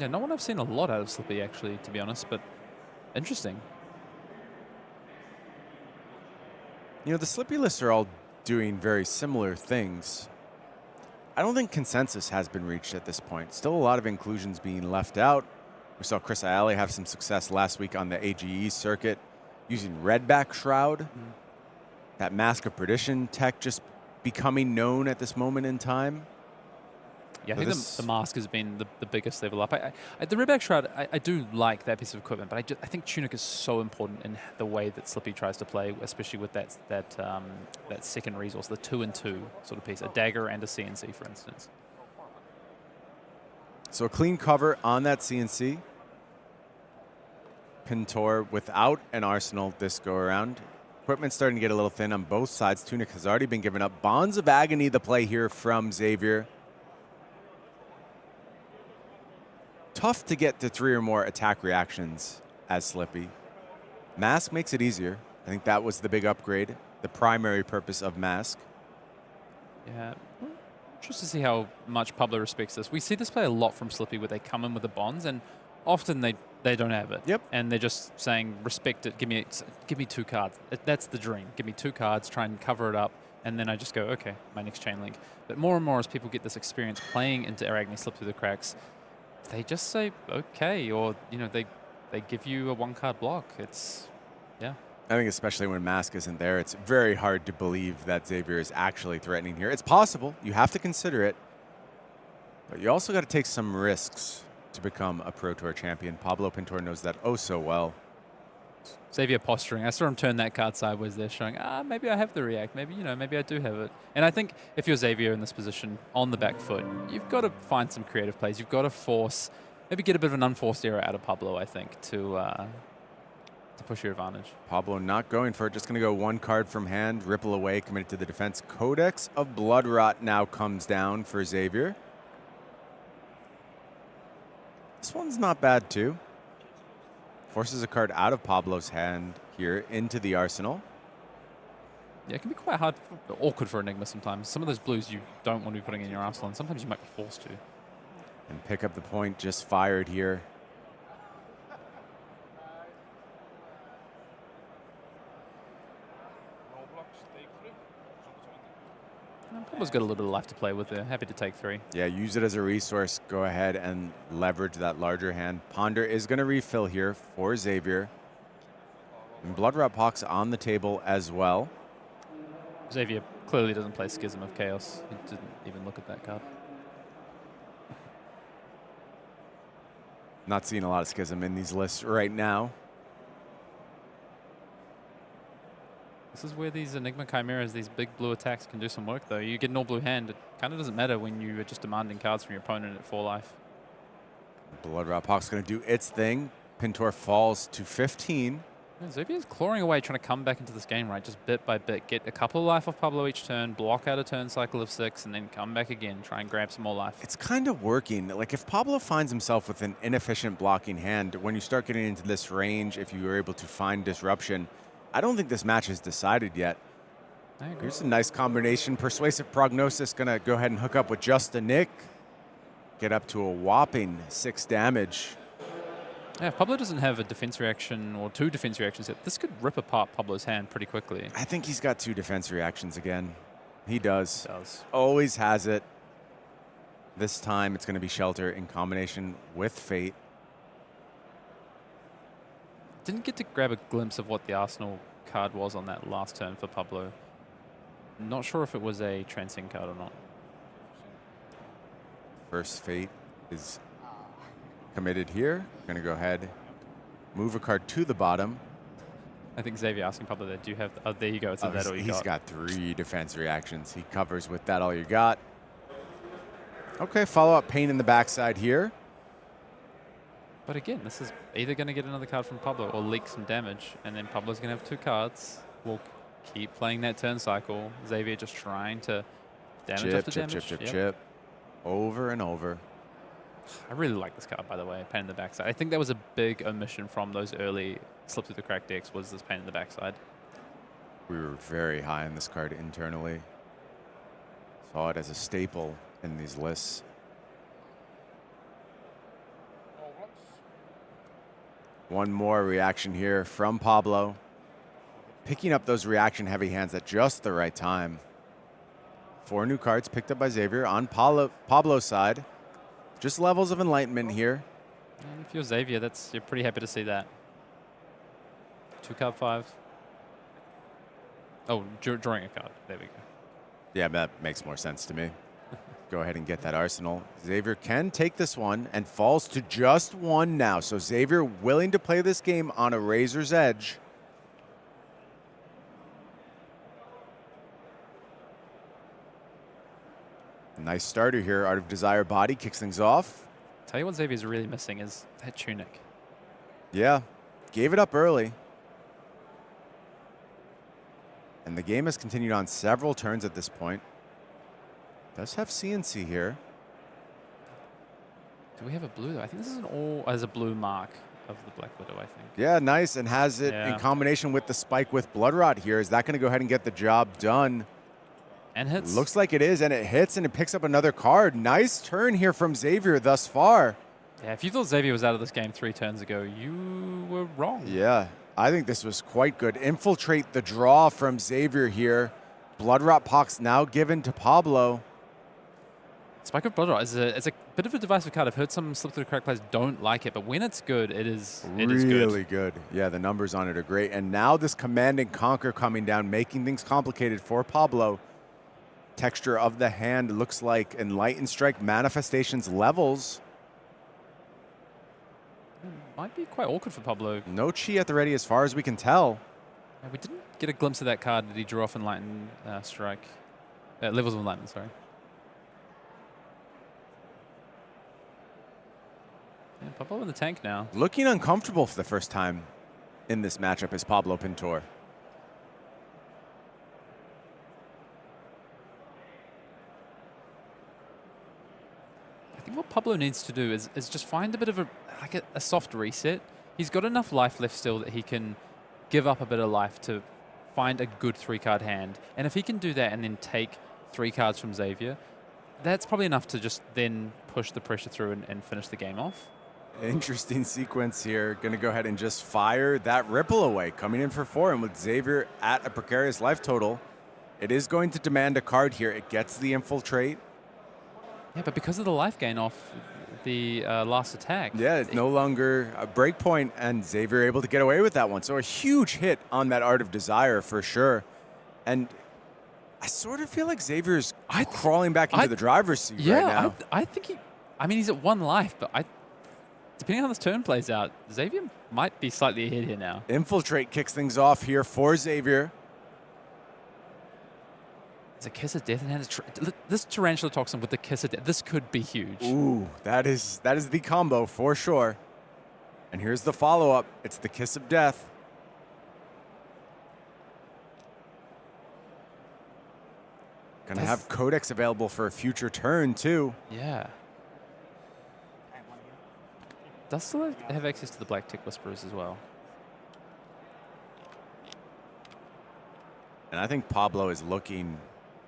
S16: Yeah, no one I've seen a lot out of Slippy, actually, to be honest, but interesting.
S18: You know, the Slippy lists are all doing very similar things. I don't think consensus has been reached at this point. Still a lot of inclusions being left out. We saw Chris Ayale have some success last week on the AGE circuit using Redback Shroud. That Mask of Perdition tech just becoming known at this moment in time.
S16: Yeah,
S18: So
S16: I think the mask has been the biggest level up. The Redback Shroud, I do like that piece of equipment, but I think Tunic is so important in the way that Slippy tries to play, especially with that second resource, the 2-and-2 sort of piece, a dagger and a CNC, for instance.
S18: So a clean cover on that CNC. Pintor without an arsenal this go around. Equipment starting to get a little thin on both sides. Tunic has already been given up. Bonds of Agony, the play here from Xavier. Tough to get to 3 or more attack reactions as Slippy. Mask makes it easier. I think that was the big upgrade, the primary purpose of Mask.
S16: Yeah, just to see how much Pablo respects this. We see this play a lot from Slippy, where they come in with the bonds, and often they don't have it.
S18: Yep.
S16: And they're just saying, respect it, give me 2 cards. That's the dream. Give me 2 cards, try and cover it up, and then I just go, okay, my next chain link. But more and more as people get this experience playing into Aragny Slip Through the Cracks, they just say, okay, or, you know, they give you a 1-card block. It's, yeah.
S18: I think especially when Mask isn't there, it's very hard to believe that Xavier is actually threatening here. It's possible. You have to consider it. But you also got to take some risks to become a Pro Tour champion. Pablo Pintor knows that oh so well.
S16: Xavier posturing. I saw him turn that card sideways there, showing, maybe I have the react. Maybe, maybe I do have it. And I think if you're Xavier in this position on the back foot, you've got to find some creative plays. You've got to force, maybe get a bit of an unforced error out of Pablo, I think, to push your advantage.
S18: Pablo not going for it, just going to go one card from hand, ripple away, committed to the defense. Codex of Blood Rot now comes down for Xavier. This one's not bad too. Forces a card out of Pablo's hand here into the arsenal.
S16: Yeah, it can be quite hard, awkward for Enigma sometimes. Some of those blues you don't want to be putting in your arsenal, and sometimes you might be forced to.
S18: And pick up the point just fired here.
S16: Pablo's got a little bit of life to play with there. Happy to take 3.
S18: Yeah, use it as a resource. Go ahead and leverage that larger hand. Ponder is going to refill here for Xavier. And Blood Rot Pox on the table as well.
S16: Xavier clearly doesn't play Schism of Chaos. He didn't even look at that card.
S18: Not seeing a lot of Schism in these lists right now.
S16: This is where these Enigma Chimeras, these big blue attacks can do some work, though. You get an all-blue hand, it kind of doesn't matter when you are just demanding cards from your opponent at 4 life.
S18: Blood Rot Pox going to do its thing. Pintor falls to 15.
S16: Yeah, Xavier's clawing away, trying to come back into this game, right? Just bit by bit. Get a couple of life off Pablo each turn, block out a turn cycle of 6, and then come back again, try and grab some more life.
S18: It's kind of working. Like, if Pablo finds himself with an inefficient blocking hand, when you start getting into this range, if you were able to find disruption, I don't think this match is decided yet. Here's a nice combination. Persuasive Prognosis going to go ahead and hook up with just a nick. Get up to a whopping 6 damage.
S16: Yeah, if Pablo doesn't have a defense reaction or 2 defense reactions yet, this could rip apart Pablo's hand pretty quickly.
S18: I think he's got 2 defense reactions again. He does. Always has it. This time it's going to be Shelter in combination with Fate.
S16: Didn't get to grab a glimpse of what the Arsenal card was on that last turn for Pablo. Not sure if it was a Transcend card or not.
S18: First Fate is committed here. Going to go ahead, move a card to the bottom.
S16: I think Xavier asking Pablo there, do you have, oh, there you go, it's that all you got.
S18: He's got 3 defense reactions. He covers with that all you got. Okay, follow up pain in the backside here.
S16: But again, this is either going to get another card from Pablo or leak some damage, and then Pablo's going to have 2 cards. We'll keep playing that turn cycle. Xavier just trying to damage after damage.
S18: Chip. Over and over.
S16: I really like this card, by the way, pain in the backside. I think that was a big omission from those early Slip Through the Crack decks, was this pain in the backside.
S18: We were very high on this card internally. Saw it as a staple in these lists. One more reaction here from Pablo. Picking up those reaction-heavy hands at just the right time. 4 new cards picked up by Xavier on Pablo's side. Just levels of enlightenment here.
S16: And if you're Xavier, you're pretty happy to see that. 2 card 5. Oh, drawing a card. There we go.
S18: Yeah, that makes more sense to me. Go ahead and get that arsenal. Xavier can take this one and falls to just 1 now. So Xavier willing to play this game on a razor's edge. Nice starter here. Art of Desire Body kicks things off.
S16: Tell you what Xavier's really missing is that tunic.
S18: Yeah, gave it up early. And the game has continued on several turns at this point. Does have CNC here.
S16: Do we have a blue though? I think this is as a blue mark of the Black Widow, I think.
S18: Yeah, nice, and has it in combination with the spike with Blood Rot here. Is that going to go ahead and get the job done?
S16: And hits.
S18: Looks like it is, and it hits, and it picks up another card. Nice turn here from Xavier thus far.
S16: Yeah, if you thought Xavier was out of this game 3 turns ago, you were wrong.
S18: Yeah, I think this was quite good. Infiltrate the draw from Xavier here. Blood Rot Pox now given to Pablo.
S16: Spike of Blood Rot is a bit of a divisive card. I've heard some slip through the crack players don't like it, but when it's good, it is
S18: Really good. Yeah, the numbers on it are great. And now this Command and Conquer coming down, making things complicated for Pablo. Texture of the hand looks like Enlightened Strike Manifestations levels.
S16: Might be quite awkward for Pablo.
S18: No chi at the ready as far as we can tell.
S16: Yeah, we didn't get a glimpse of that card that he drew off Enlightened Strike. Levels of Enlightenment, sorry. Yeah, Pablo in the tank now.
S18: Looking uncomfortable for the first time in this matchup is Pablo Pintor.
S16: I think what Pablo needs to do is just find a bit of a soft reset. He's got enough life left still that he can give up a bit of life to find a good 3-card hand. And if he can do that and then take 3 cards from Xavier, that's probably enough to just then push the pressure through and finish the game off.
S18: Interesting sequence here. Going to go ahead and just fire that Ripple away. Coming in for 4, and with Xavier at a precarious life total, it is going to demand a card here. It gets the Infiltrate.
S16: Yeah, but because of the life gain off the last attack.
S18: Yeah, it's no longer a breakpoint, and Xavier able to get away with that one. So a huge hit on that Art of Desire for sure. And I sort of feel like Xavier's crawling back into the driver's seat right now.
S16: I think he's at 1 life, but depending on how this turn plays out, Xavier might be slightly ahead here now.
S18: Infiltrate kicks things off here for Xavier.
S16: There's a Kiss of Death in hand. This Tarantula Toxin with the Kiss of Death, this could be huge.
S18: Ooh, that is the combo for sure. And here's the follow-up. It's the Kiss of Death. Gonna have Codex available for a future turn too.
S16: Yeah. Does still have access to the Black Tick Whisperers as well.
S18: And I think Pablo is looking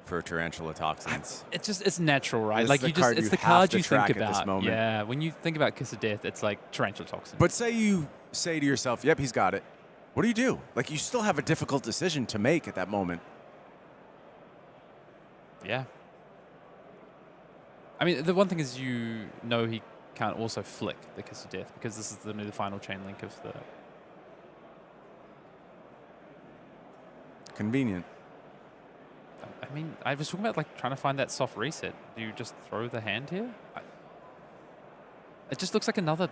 S18: for Tarantula Toxins.
S16: It's natural, right?
S18: It's
S16: The card you think about. Yeah, when you think about Kiss of Death, it's like Tarantula Toxin.
S18: But say you say to yourself, yep, he's got it. What do you do? Like, you still have a difficult decision to make at that moment.
S16: Yeah. I mean, the one thing is he can't also flick the Kiss of Death because this is the final chain link of the...
S18: Convenient.
S16: I mean, I was talking about trying to find that soft reset. Do you just throw the hand here? It just looks like another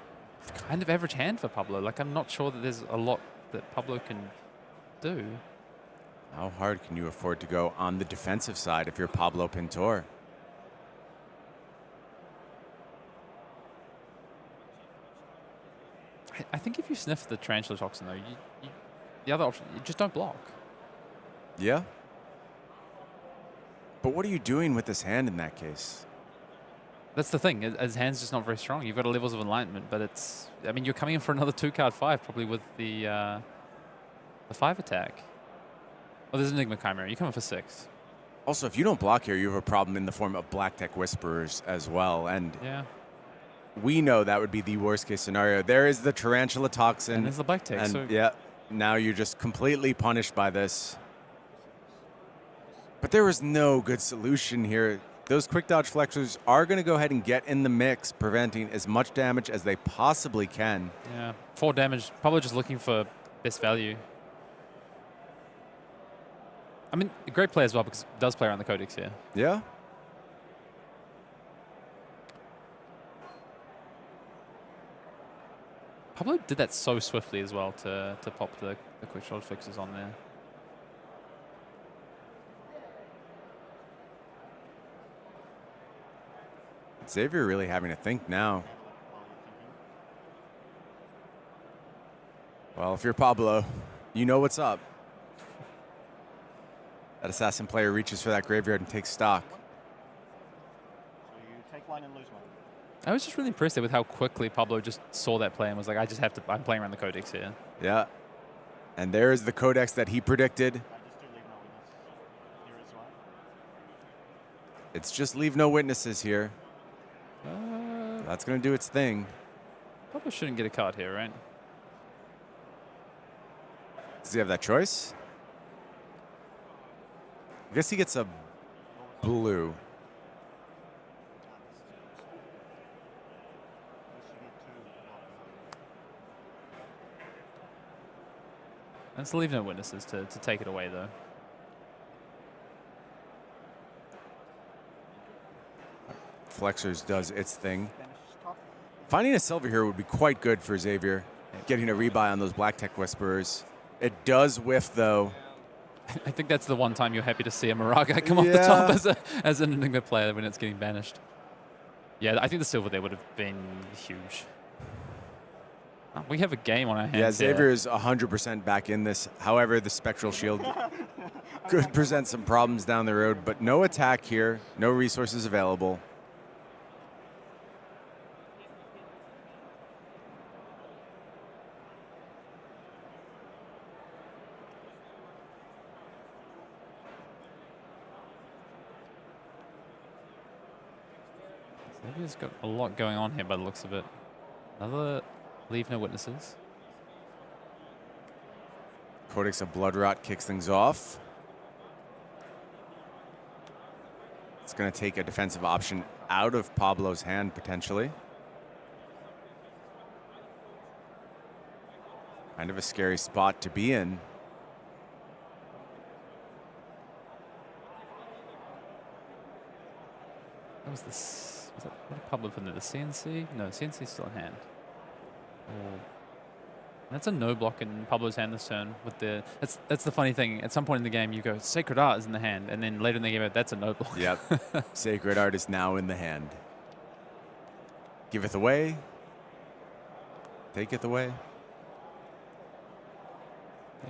S16: kind of average hand for Pablo. I'm not sure that there's a lot that Pablo can do.
S18: How hard can you afford to go on the defensive side if you're Pablo Pintor?
S16: I think if you sniff the Tarantula Toxin, though, the other option, you just don't block.
S18: Yeah. But what are you doing with this hand in that case?
S16: That's the thing. His hand's just not very strong. You've got a Levels of Enlightenment, but you're coming in for another 2-card 5, probably with the 5 attack. Oh, there's an Enigma Chimera. You're coming for 6.
S18: Also, if you don't block here, you have a problem in the form of Black Tech Whisperers as well. And
S16: yeah,
S18: we know that would be the worst case scenario. There is the Tarantula Toxin.
S16: And there's the Black Tech.
S18: And yeah, now you're just completely punished by this. But there was no good solution here. Those quick dodge flexors are going to go ahead and get in the mix, preventing as much damage as they possibly can.
S16: Yeah, 4 damage. Probably just looking for best value. I mean, a great play as well because it does play around the Codex here.
S18: Yeah.
S16: Pablo did that so swiftly as well to pop the quick dodge fixes on there.
S18: Xavier really having to think now. Well, if you're Pablo, you know what's up. That assassin player reaches for that graveyard and takes stock.
S17: So you take line and lose one.
S16: I was just really impressed with how quickly Pablo just saw that play and was like, I'm playing around the Codex here.
S18: Yeah. And there's the Codex that he predicted. It's just leave no witnesses here. That's going to do its thing.
S16: Pablo shouldn't get a card here, right?
S18: Does he have that choice? I guess he gets a blue.
S16: Let's leave no witnesses to take it away, though.
S18: Flexors does its thing. Finding a silver here would be quite good for Xavier. Getting a rebuy on those Black Tech Whisperers. It does whiff, though.
S16: I think that's the one time you're happy to see a Moraga come off the top as an Enigma player when it's getting banished. Yeah, I think the silver there would have been huge. Oh, we have a game on our hands.
S18: Yeah, Xavier is 100% back in this. However, the Spectral Shield could present some problems down the road, but no attack here, no resources available.
S16: Xavier's got a lot going on here by the looks of it. Another leave no witnesses.
S18: Codex of Bloodrot kicks things off. It's going to take a defensive option out of Pablo's hand, potentially. Kind of a scary spot to be in.
S16: What was this? Was that, what did Pablo put in there? The CNC? No, CNC's still in hand. Oh. That's a no block in Pablo's hand this turn. With the that's the funny thing. At some point in the game, you go, Sacred Art is in the hand. And then later in the game, that's a no block.
S18: Yep. Sacred Art is now in the hand. Giveth away. Taketh away.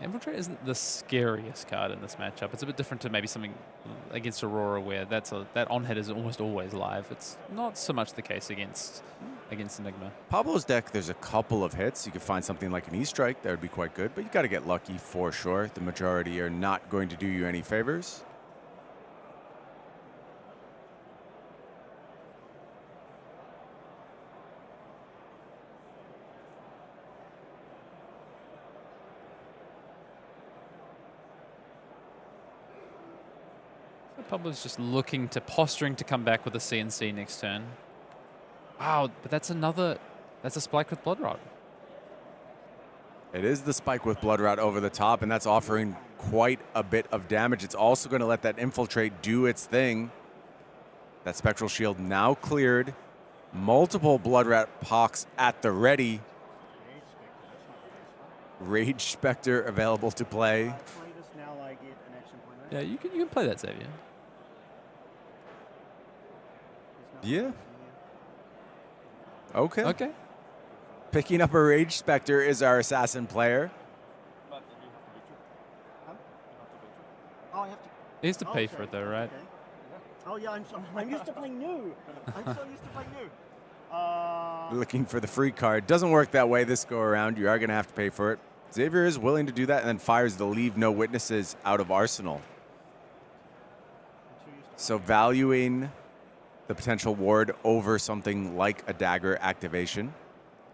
S16: Infiltrate isn't the scariest card in this matchup. It's a bit different to maybe something against Aurora where that on hit is almost always live. It's not so much the case against Enigma.
S18: Pablo's deck, there's a couple of hits. You could find something like an E-Strike. That would be quite good, but you got to get lucky for sure. The majority are not going to do you any favors.
S16: Pablo's just posturing to come back with a CNC next turn. Wow, but that's a spike with Bloodrot.
S18: It is the spike with Bloodrot over the top, and that's offering quite a bit of damage. It's also going to let that Infiltrate do its thing. That Spectral Shield now cleared. Multiple Bloodrat Pox at the ready. Rage Spectre available to play.
S16: Yeah, you can play that, Xavier.
S18: Yeah. Okay.
S16: Okay.
S18: Picking up a Rage Spectre is our assassin player.
S17: Oh, I have to.
S16: He has to pay for it though, right?
S17: Okay. Oh yeah, I'm used to playing new. I'm so used to playing new.
S18: Looking for the free card. Doesn't work that way this go around. You are going to have to pay for it. Xavier is willing to do that and then fires the Leave No Witnesses out of Arsenal. So valuing the potential ward over something like a dagger activation.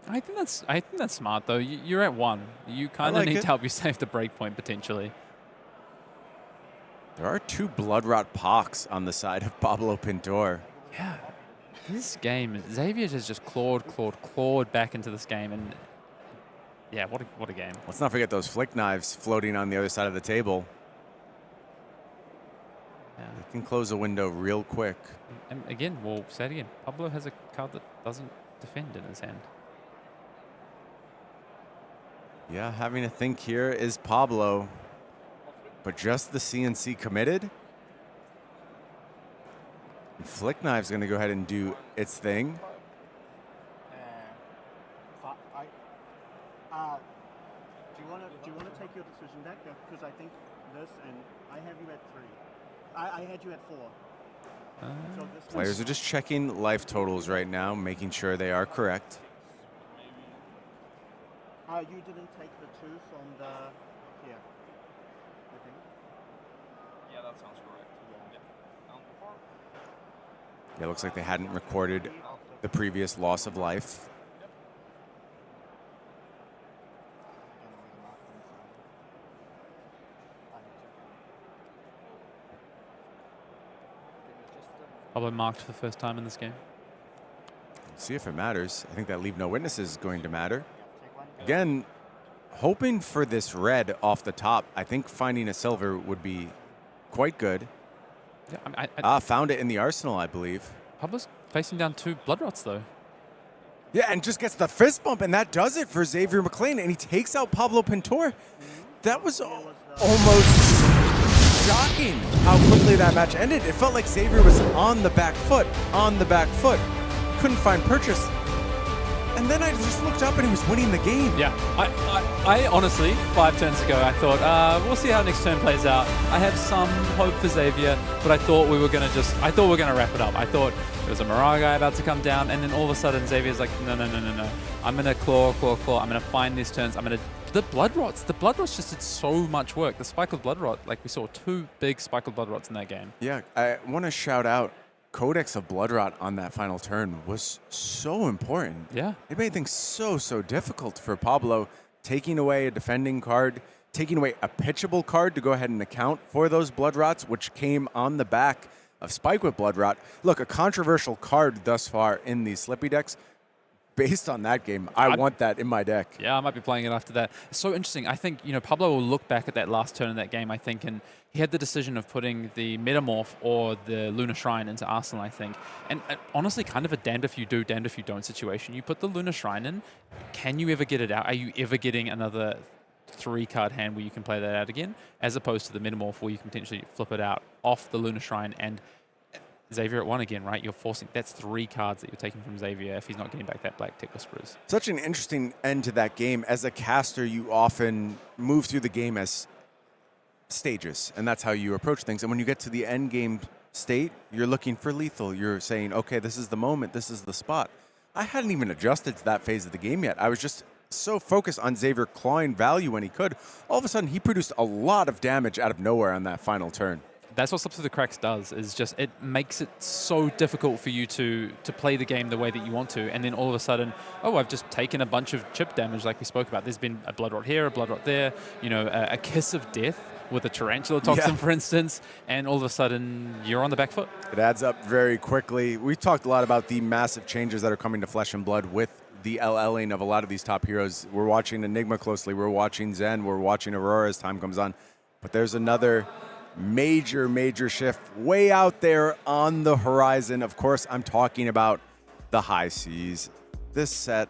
S16: I think that's smart though. You're at 1. You kind of need to help you save the breakpoint potentially.
S18: There are 2 Bloodrot Pox on the side of Pablo Pintor.
S16: Yeah. This game, Xavier has just clawed back into this game, and yeah, what a game.
S18: Let's not forget those flick knives floating on the other side of the table.
S16: Yeah.
S18: They can close a window real quick.
S16: And again, we'll say it again. Pablo has a card that doesn't defend in his hand.
S18: Yeah, having to think here is Pablo, but just the CNC committed. And Flick Knife's going to go ahead and do its thing.
S17: Do you want to take your decision back? Because I think this, and I have you at 3. I had you at 4. So this
S18: Players are just checking life totals right now, making sure they are correct.
S17: You didn't take the 2 from the here, I think.
S14: Yeah, that sounds correct.
S18: Yeah, it looks like they hadn't recorded the previous loss of life.
S16: Pablo marked for the first time in this game.
S18: See if it matters. I think that Leave No Witnesses is going to matter. Again, hoping for this red off the top. I think finding a silver would be quite good.
S16: Yeah,
S18: found it in the arsenal, I believe.
S16: Pablo's facing down 2 blood rots, though.
S18: Yeah, and just gets the fist bump, and that does it for Xavier McLean, and he takes out Pablo Pintor. That was almost shocking how quickly that match ended. It felt like Xavier was on the back foot, couldn't find purchase. And then I just looked up and he was winning the game.
S16: Yeah, I honestly, 5 turns ago, I thought, we'll see how next turn plays out. I have some hope for Xavier, but I thought we were going to wrap it up. I thought there was a Mirage guy about to come down, and then all of a sudden Xavier's like, no. I'm going to claw. I'm going to find these turns. The blood rots just did so much work. The spicled blood rot, like we saw 2 big spicled blood rots in that game.
S18: Yeah, I want to shout out Codex of Blood Rot on that final turn was so important.
S16: Yeah.
S18: It made things so difficult for Pablo, taking away a defending card, taking away a pitchable card to go ahead and account for those Blood Rots, which came on the back of Spike with Blood Rot. Look, a controversial card thus far in these Slippy decks. Based on that game, I want that in my deck.
S16: Yeah, I might be playing it after that. It's so interesting. I think, Pablo will look back at that last turn in that game, I think, and he had the decision of putting the Metamorph or the Lunar Shrine into Arsenal, I think. And honestly, kind of a damned if you do, damned if you don't situation. You put the Lunar Shrine in, can you ever get it out? Are you ever getting another 3-card hand where you can play that out again? As opposed to the Metamorph where you can potentially flip it out off the Lunar Shrine and Xavier at 1 again, right? You're forcing, that's 3 cards that you're taking from Xavier if he's not getting back that Black Tech Whisperers.
S18: Such an interesting end to that game. As a caster, you often move through the game as stages, and that's how you approach things. And when you get to the end game state, you're looking for lethal. You're saying, okay, this is the moment, this is the spot. I hadn't even adjusted to that phase of the game yet. I was just so focused on Xavier clawing value when he could. All of a sudden, he produced a lot of damage out of nowhere on that final turn.
S16: That's what Slip Through the Cracks does, is just it makes it so difficult for you to play the game the way that you want to, and then all of a sudden, oh, I've just taken a bunch of chip damage like we spoke about. There's been a Blood Rot here, a Blood Rot there, a Kiss of Death with a Tarantula Toxin, for instance, and all of a sudden, you're on the back foot.
S18: It adds up very quickly. We've talked a lot about the massive changes that are coming to Flesh and Blood with the LLing of a lot of these top heroes. We're watching Enigma closely, we're watching Zen, we're watching Aurora as time comes on, but there's another major shift way out there on the horizon. Of course, I'm talking about the High Seas. This set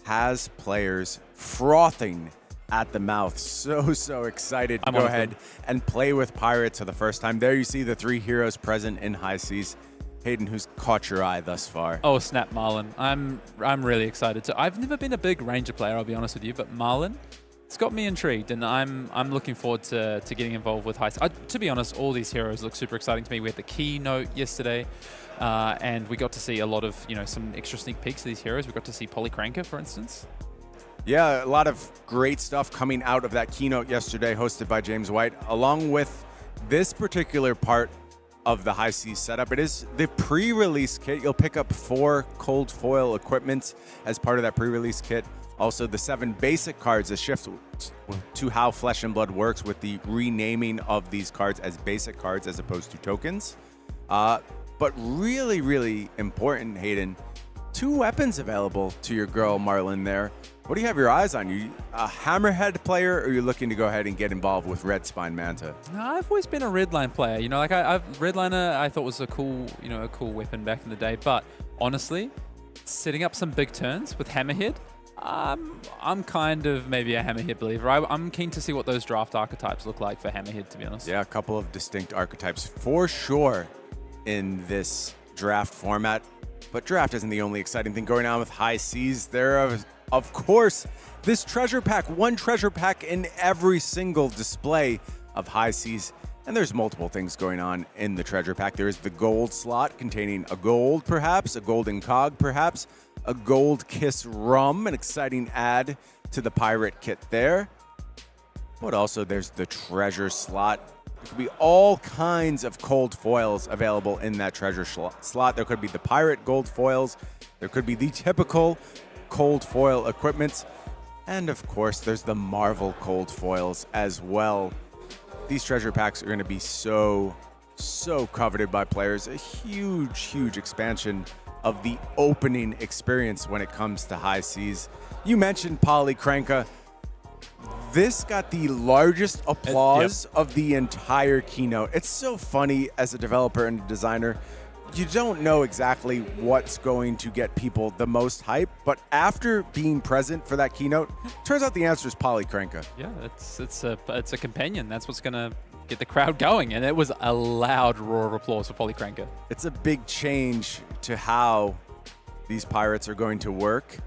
S18: has players frothing at the mouth. So excited to go ahead and play with Pirates for the first time. There you see the 3 heroes present in High Seas. Hayden, who's caught your eye thus far?
S16: Oh, snap, Marlin. I'm really excited. I've never been a big Ranger player, I'll be honest with you, but Marlin, it's got me intrigued, and I'm looking forward to getting involved with High Seas. To be honest, all these heroes look super exciting to me. We had the keynote yesterday, and we got to see a lot of some extra sneak peeks of these heroes. We got to see Polycranker, for instance.
S18: Yeah, a lot of great stuff coming out of that keynote yesterday, hosted by James White, along with this particular part of the High Seas setup. It is the pre-release kit. You'll pick up 4 cold foil equipment as part of that pre-release kit. Also, the 7 basic cards, a shift to how Flesh and Blood works with the renaming of these cards as basic cards as opposed to tokens. But really important, Hayden, 2 weapons available to your girl Marlin there. What do you have your eyes on? You a Hammerhead player, or are you looking to go ahead and get involved with Red Spine Manta?
S16: I've always been a Redline player. Redliner I thought was a cool weapon back in the day. But honestly, setting up some big turns with Hammerhead, I'm kind of maybe a Hammerhead believer. I'm keen to see what those draft archetypes look like for Hammerhead, to be honest.
S18: Yeah, a couple of distinct archetypes for sure in this draft format. But draft isn't the only exciting thing going on with High Seas. There are, of course, this treasure pack, 1 treasure pack in every single display of High Seas. And there's multiple things going on in the treasure pack. There is the gold slot containing a gold, perhaps, a golden cog, perhaps, a gold kiss rum, an exciting add to the pirate kit there. But also there's the treasure slot. There could be all kinds of cold foils available in that treasure slot. There could be the pirate gold foils. There could be the typical cold foil equipment. And of course, there's the Marvel cold foils as well. These treasure packs are going to be so coveted by players. A huge expansion of the opening experience when it comes to High Seas. You mentioned Polycranker. This got the largest applause of the entire keynote. It's so funny as a developer and a designer. You don't know exactly what's going to get people the most hype, but after being present for that keynote, turns out the answer is Polykrenka.
S16: Yeah, it's a companion. That's what's gonna get the crowd going, and it was a loud roar of applause for Polykrenka.
S18: It's a big change to how these pirates are going to work.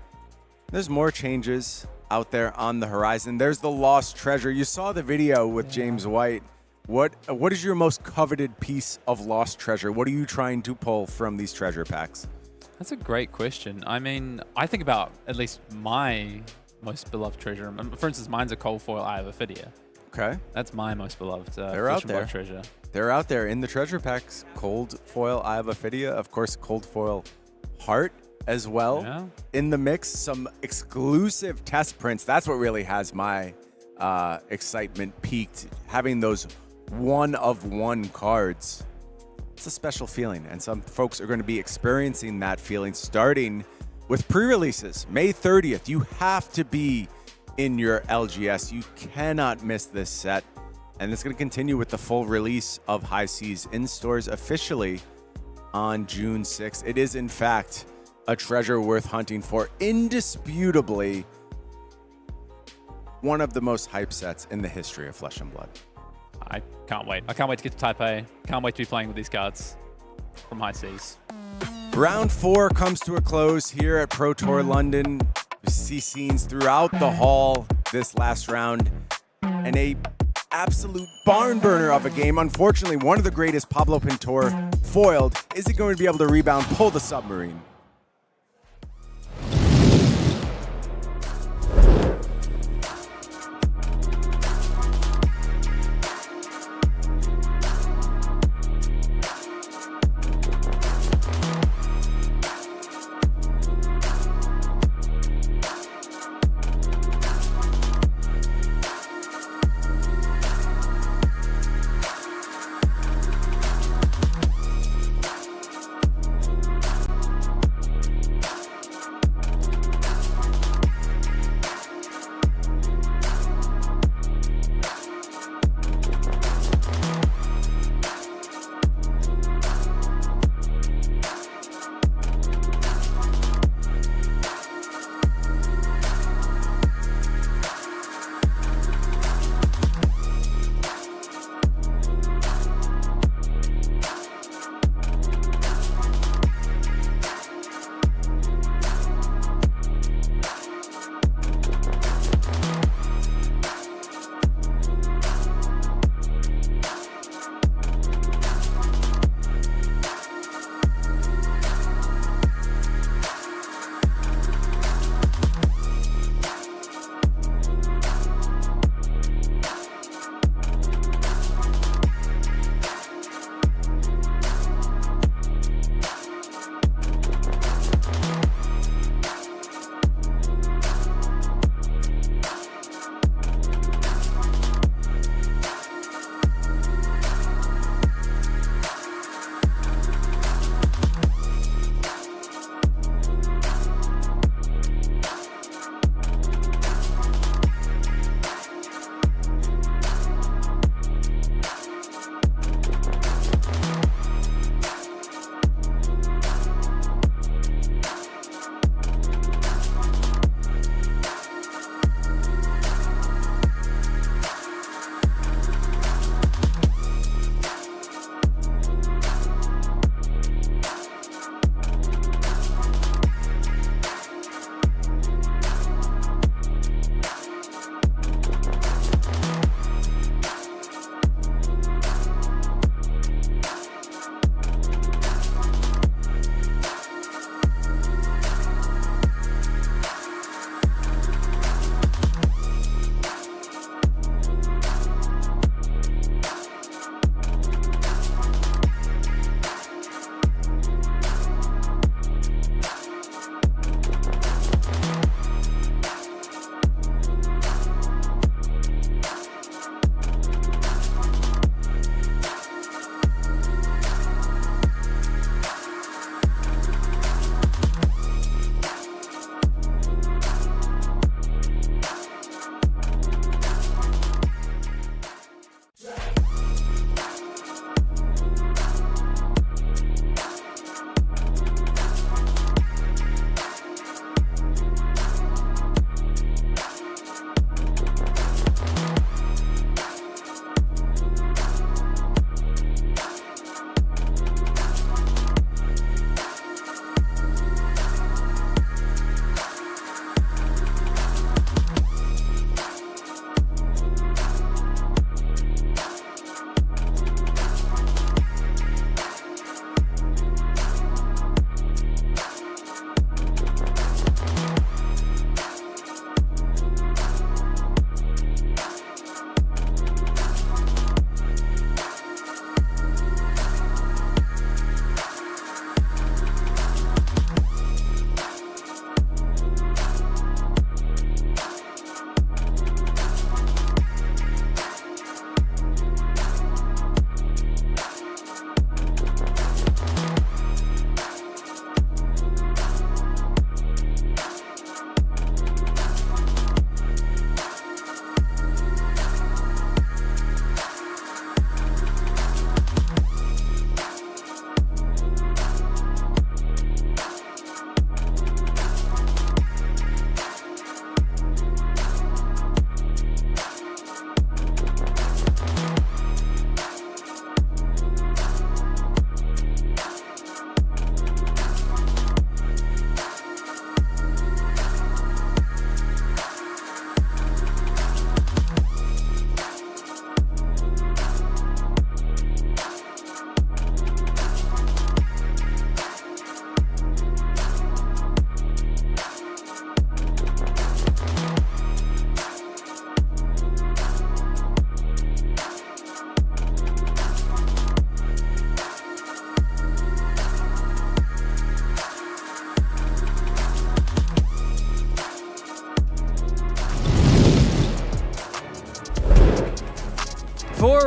S18: There's more changes out there on the horizon. There's the lost treasure. You saw the video with James White. What is your most coveted piece of lost treasure? What are you trying to pull from these treasure packs?
S16: That's a great question. I mean, I think about at least my most beloved treasure. For instance, mine's a cold foil Eye of Ophidia.
S18: Okay.
S16: That's my most beloved
S18: They're out there.
S16: treasure.
S18: They're out there in the treasure packs. Cold foil Eye of Ophidia, of course, cold foil Heart as well in the mix. Some exclusive test prints. That's what really has my excitement peaked. Having those one-of-one cards. It's a special feeling, and some folks are going to be experiencing that feeling starting with pre-releases. May 30th, you have to be in your LGS. You cannot miss this set, and it's going to continue with the full release of High Seas in stores officially on June 6th. It is, in fact, a treasure worth hunting for. Indisputably, one of the most hype sets in the history of Flesh and Blood.
S16: I can't wait. I can't wait to get to Taipei. Can't wait to be playing with these cards from High Seas.
S18: Round 4 comes to a close here at Pro Tour London. You see scenes throughout the hall this last round, and a absolute barn burner of a game. Unfortunately, one of the greatest, Pablo Pintor, foiled. Is he going to be able to rebound, pull the submarine?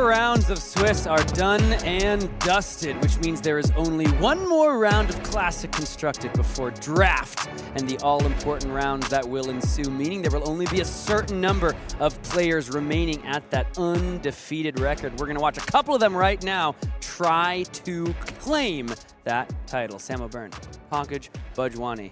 S12: 4 rounds of Swiss are done and dusted, which means there is only one more round of Classic constructed before draft and the all-important rounds that will ensue, meaning there will only be a certain number of players remaining at that undefeated record. We're going to watch a couple of them right now try to claim that title. Sam O'Byrne, Pankaj Bhojwani,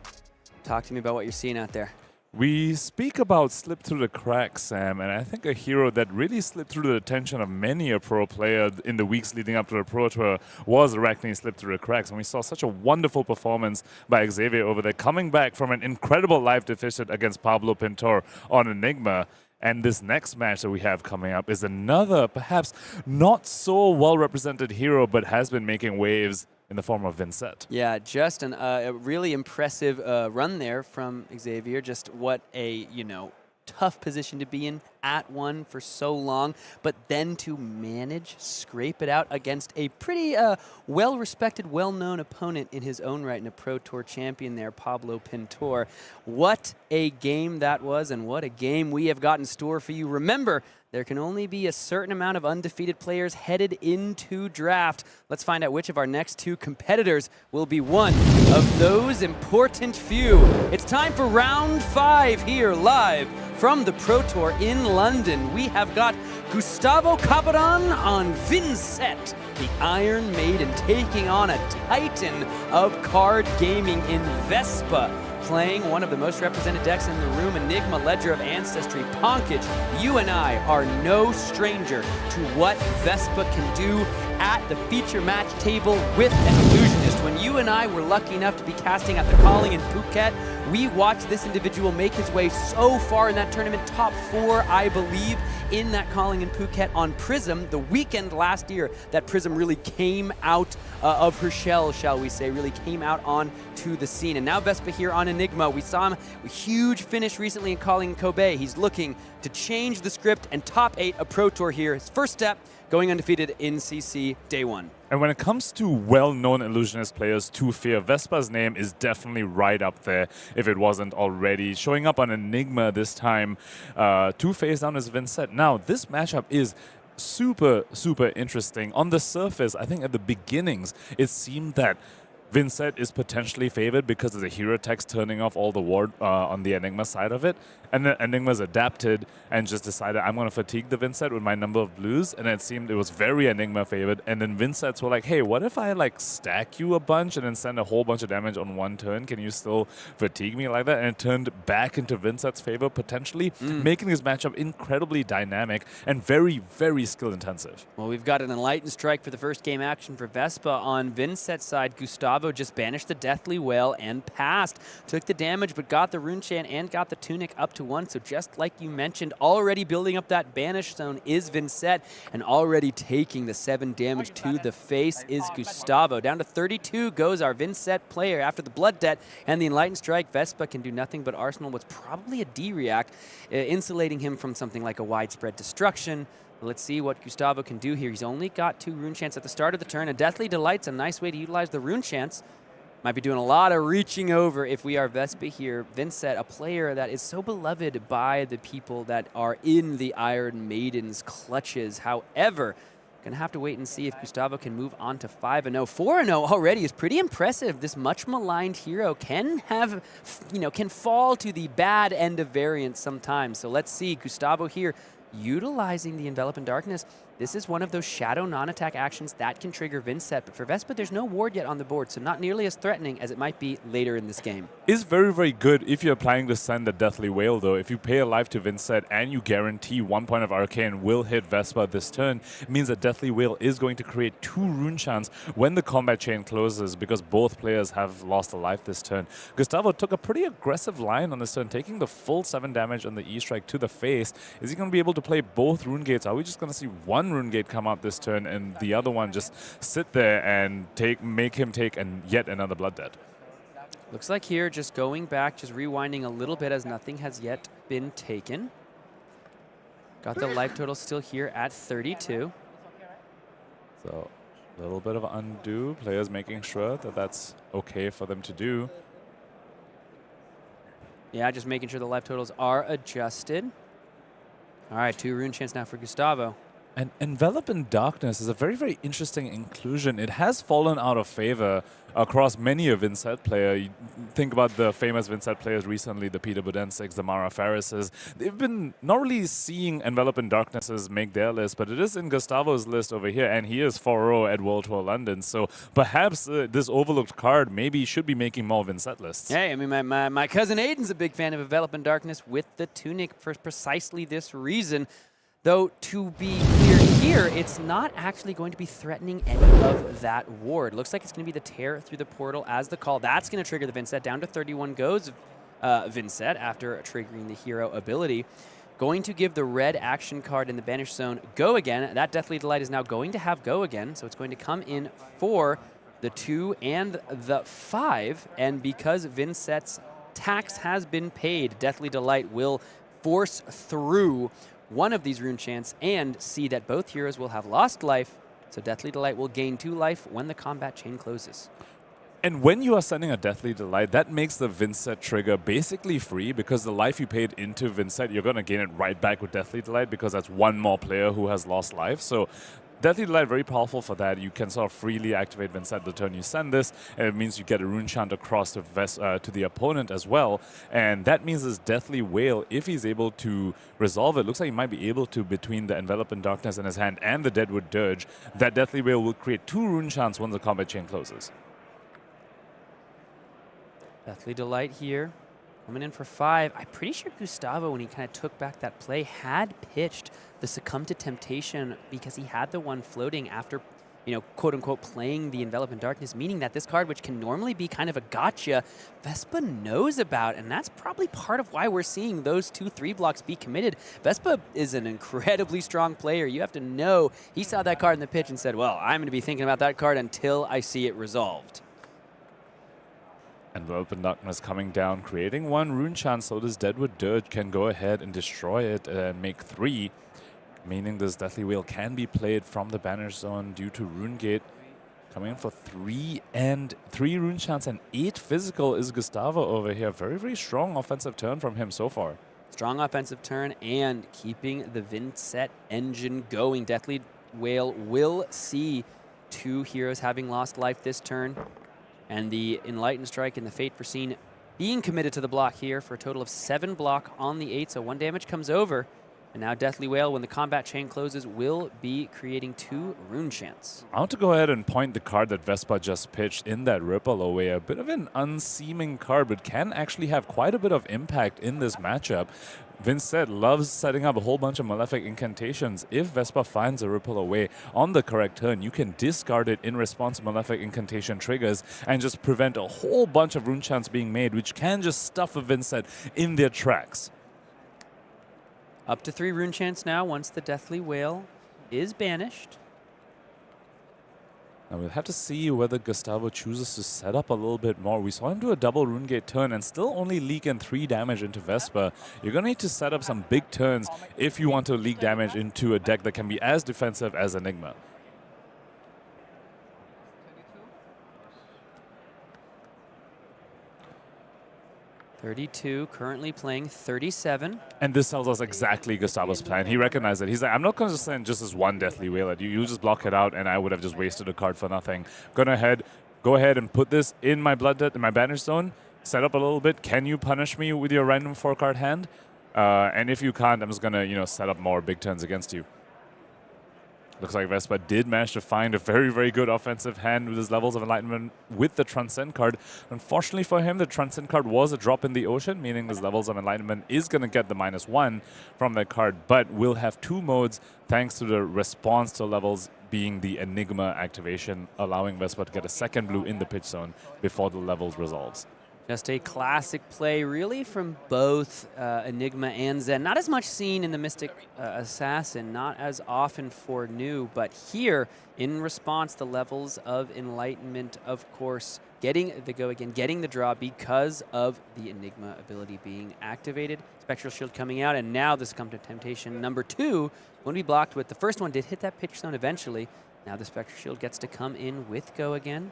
S12: talk to me about what you're seeing out there.
S13: We speak about slip through the cracks, Sam, and I think a hero that really slipped through the attention of many a pro player in the weeks leading up to the Pro Tour was Arachne Slip Through the Cracks. And we saw such a wonderful performance by Xavier over there, coming back from an incredible live deficit against Pablo Pintor on Enigma. And this next match that we have coming up is another, perhaps not so well-represented hero, but has been making waves in the form of Vynnset.
S12: Yeah, just a really impressive run there from Xavier. Just what a, tough position to be in at one for so long, but then to manage, scrape it out against a pretty well-respected, well-known opponent in his own right and a Pro Tour champion there, Pablo Pintor. What a game that was, and what a game we have got in store for you. Remember, there can only be a certain amount of undefeated players headed into draft. Let's find out which of our next 2 competitors will be one of those important few. It's time for round 5 here live from the Pro Tour in London. We have got Gustavo Caperan on Vynnset, the Iron Maiden, taking on a titan of card gaming in Vespa, playing one of the most represented decks in the room, Enigma, Ledger of Ancestry. Pankaj, you and I are no stranger to what Vespa can do at the feature match table with an illusionist. When you and I were lucky enough to be casting at the Calling in Phuket, we watched this individual make his way so far in that tournament, top 4, I believe, in that Calling in Phuket on Prism. The weekend last year that Prism really came out of her shell, shall we say, really came out onto the scene. And now Vespa here on Enigma. We saw him a huge finish recently in Calling in Kobe. He's looking to change the script and top 8 a Pro Tour here. His first step, going undefeated in CC day 1.
S13: And when it comes to well-known illusionist players to fear, Vespa's name is definitely right up there, if it wasn't already. Showing up on Enigma this time to face down as Vynnset. Now, this matchup is super, super interesting. On the surface, I think at the beginnings, it seemed that Vynnset is potentially favored because of the hero text turning off all the ward on the Enigma side of it. And then Enigma's adapted and just decided, I'm going to fatigue the Vynnset with my number of blues. And it seemed it was very Enigma favored. And then Vynnset's were like, hey, what if I stack you a bunch and then send a whole bunch of damage on one turn? Can you still fatigue me like that? And it turned back into Vynnset's favor, potentially, making this matchup incredibly dynamic and very, very skill intensive.
S12: Well, we've got an Enlightened Strike for the first game action for Vespa. On Vynnset's side, Gustavo just banished the Deathly Wail and passed. Took the damage, but got the Rune Chant and got the Tunic up to 1. So just like you mentioned, already building up that banish zone is Vynnset, and already taking the 7 damage to the face is Gustavo. Down to 32 goes our Vynnset player after the Blood Debt and the Enlightened Strike. Vespa can do nothing but arsenal what's probably a D-React, insulating him from something like a Widespread Destruction. Let's see what Gustavo can do here. He's only got 2 Rune Chants at the start of the turn. A Deathly Delight's a nice way to utilize the Rune Chants. Might be doing a lot of reaching over if we are Vespa here. Vynnset, a player that is so beloved by the people that are in the Iron Maiden's clutches. However, gonna have to wait and see if Gustavo can move on to 5-0. 4-0 already is pretty impressive. This much maligned hero can have, can fall to the bad end of variance sometimes. So let's see, Gustavo here utilizing the Envelop in Darkness. This is one of those shadow non-attack actions that can trigger Vynnset, but for Vespa, there's no ward yet on the board, so not nearly as threatening as it might be later in this game.
S13: Is very, very good if you're planning to send the Deathly Wail, though. If you pay a life to Vynnset and you guarantee 1 point of Arcane will hit Vespa this turn, it means that Deathly Wail is going to create 2 Rune Chants when the combat chain closes, because both players have lost a life this turn. Gustavo took a pretty aggressive line on this turn, taking the full 7 damage on the E-Strike to the face. Is he going to be able to play both Rune Gates? Are we just going to see one Rune Gate come out this turn and the other one just sit there and make him take yet another Blood Debt?
S12: Looks like here, just going back, just rewinding a little bit as nothing has yet been taken. Got the life total still here at 32.
S13: So a little bit of undo. Players making sure that that's okay for them to do.
S12: Yeah, just making sure the life totals are adjusted. All right, 2 Rune Chants now for Gustavo.
S13: And Envelop in Darkness is a very, very interesting inclusion. It has fallen out of favor across many a Vynnset player. You think about the famous Vynnset players recently, the Peter Budensics, the Mara Ferrises. They've been not really seeing Envelop in Darknesses make their list, but it is in Gustavo's list over here, and he is 4-0 at World Tour London. So perhaps this overlooked card maybe should be making more Vynnset lists.
S12: Hey, I mean, my cousin Aiden's a big fan of Envelop in Darkness with the Tunic for precisely this reason. Though, to be clear here, it's not actually going to be threatening any of that ward. Looks like it's going to be the tear through the portal as the call. That's going to trigger the Vynnset. Down to 31 goes Vynnset after triggering the hero ability. Going to give the red action card in the Banish Zone go again. That Deathly Delight is now going to have go again, so it's going to come in for the 2 and the 5. And because Vynnset's tax has been paid, Deathly Delight will force through one of these rune chants and see that both heroes will have lost life, so Deathly Delight will gain 2 life when the combat chain closes.
S13: And when you are sending a Deathly Delight, that makes the Vynnset trigger basically free, because the life you paid into Vynnset, you're going to gain it right back with Deathly Delight, because that's one more player who has lost life. So Deathly Delight, very powerful for that. You can sort of freely activate Vynnset the turn you send this, and it means you get a rune chant across to the opponent as well. And that means this Deathly Wail, if he's able to resolve it, looks like he might be able to between the Envelop in Darkness in his hand and the Deadwood Dirge. That Deathly Wail will create 2 rune chants when the combat chain closes.
S12: Deathly Delight here, coming in for 5. I'm pretty sure Gustavo, when he kind of took back that play, had pitched the Succumb to Temptation because he had the one floating after, you know, quote-unquote playing the Envelop in Darkness, meaning that this card, which can normally be kind of a gotcha, Vespa knows about, and that's probably part of why we're seeing those 2-3 blocks be committed. Vespa is an incredibly strong player. You have to know he saw that card in the pitch and said, well, I'm going to be thinking about that card until I see it resolved.
S13: Envelop in Darkness coming down, creating 1 rune chant, so this Deadwood Dirge can go ahead and destroy it and make 3, meaning this Deathly Wail can be played from the Banish Zone due to Rune Gate. Coming in for 3 rune chants and 8 physical is Gustavo over here. Very, very strong offensive turn from him so far.
S12: Strong offensive turn and keeping the Vynnset engine going. Deathly Wail will see 2 heroes having lost life this turn. And the Enlightened Strike and the Fate Foreseen being committed to the block here for a total of 7 block on the 8. So 1 damage comes over. And now Deathly Wail, when the combat chain closes, will be creating 2 rune chants.
S13: I want to go ahead and point the card that Vespa just pitched in that Ripple away. A bit of an unseeming card, but can actually have quite a bit of impact in this matchup. Vynnset loves setting up a whole bunch of Malefic Incantations. If Vespa finds a Ripple away on the correct turn, you can discard it in response to Malefic Incantation triggers and just prevent a whole bunch of rune chants being made, which can just stuff a Vynnset in their tracks.
S12: Up to 3 rune chants now once the Deathly Wail is banished.
S13: Now we'll have to see whether Gustavo chooses to set up a little bit more. We saw him do a double Rune Gate turn and still only leak in 3 damage into Vespa. You're going to need to set up some big turns if you want to leak damage into a deck that can be as defensive as Enigma.
S12: 32, currently playing 37.
S13: And this tells us exactly Gustavo's plan. He recognized it. He's like, I'm not going to send just this one Deathly Wail at you. You just block it out, and I would have just wasted a card for nothing. Go ahead and put this in my in my Banish Zone. Set up a little bit. Can you punish me with your random 4-card hand? And if you can't, I'm just going to, set up more big turns against you. Looks like Vespa did manage to find a very, very good offensive hand with his levels of enlightenment with the Transcend card. Unfortunately for him, the Transcend card was a drop in the ocean, meaning his levels of enlightenment is going to get the -1 from that card, but will have 2 modes thanks to the response to levels being the Enigma activation, allowing Vespa to get a 2nd blue in the pitch zone before the levels resolves.
S12: Just a classic play, really, from both Enigma and Zen. Not as much seen in the Mystic Assassin, not as often for New, but here, in response, the levels of Enlightenment, of course, getting the go again, getting the draw because of the Enigma ability being activated. Spectral Shield coming out, and now the Succumb to Temptation number 2 will be blocked with. The first one did hit that pitch zone eventually. Now the Spectral Shield gets to come in with go again.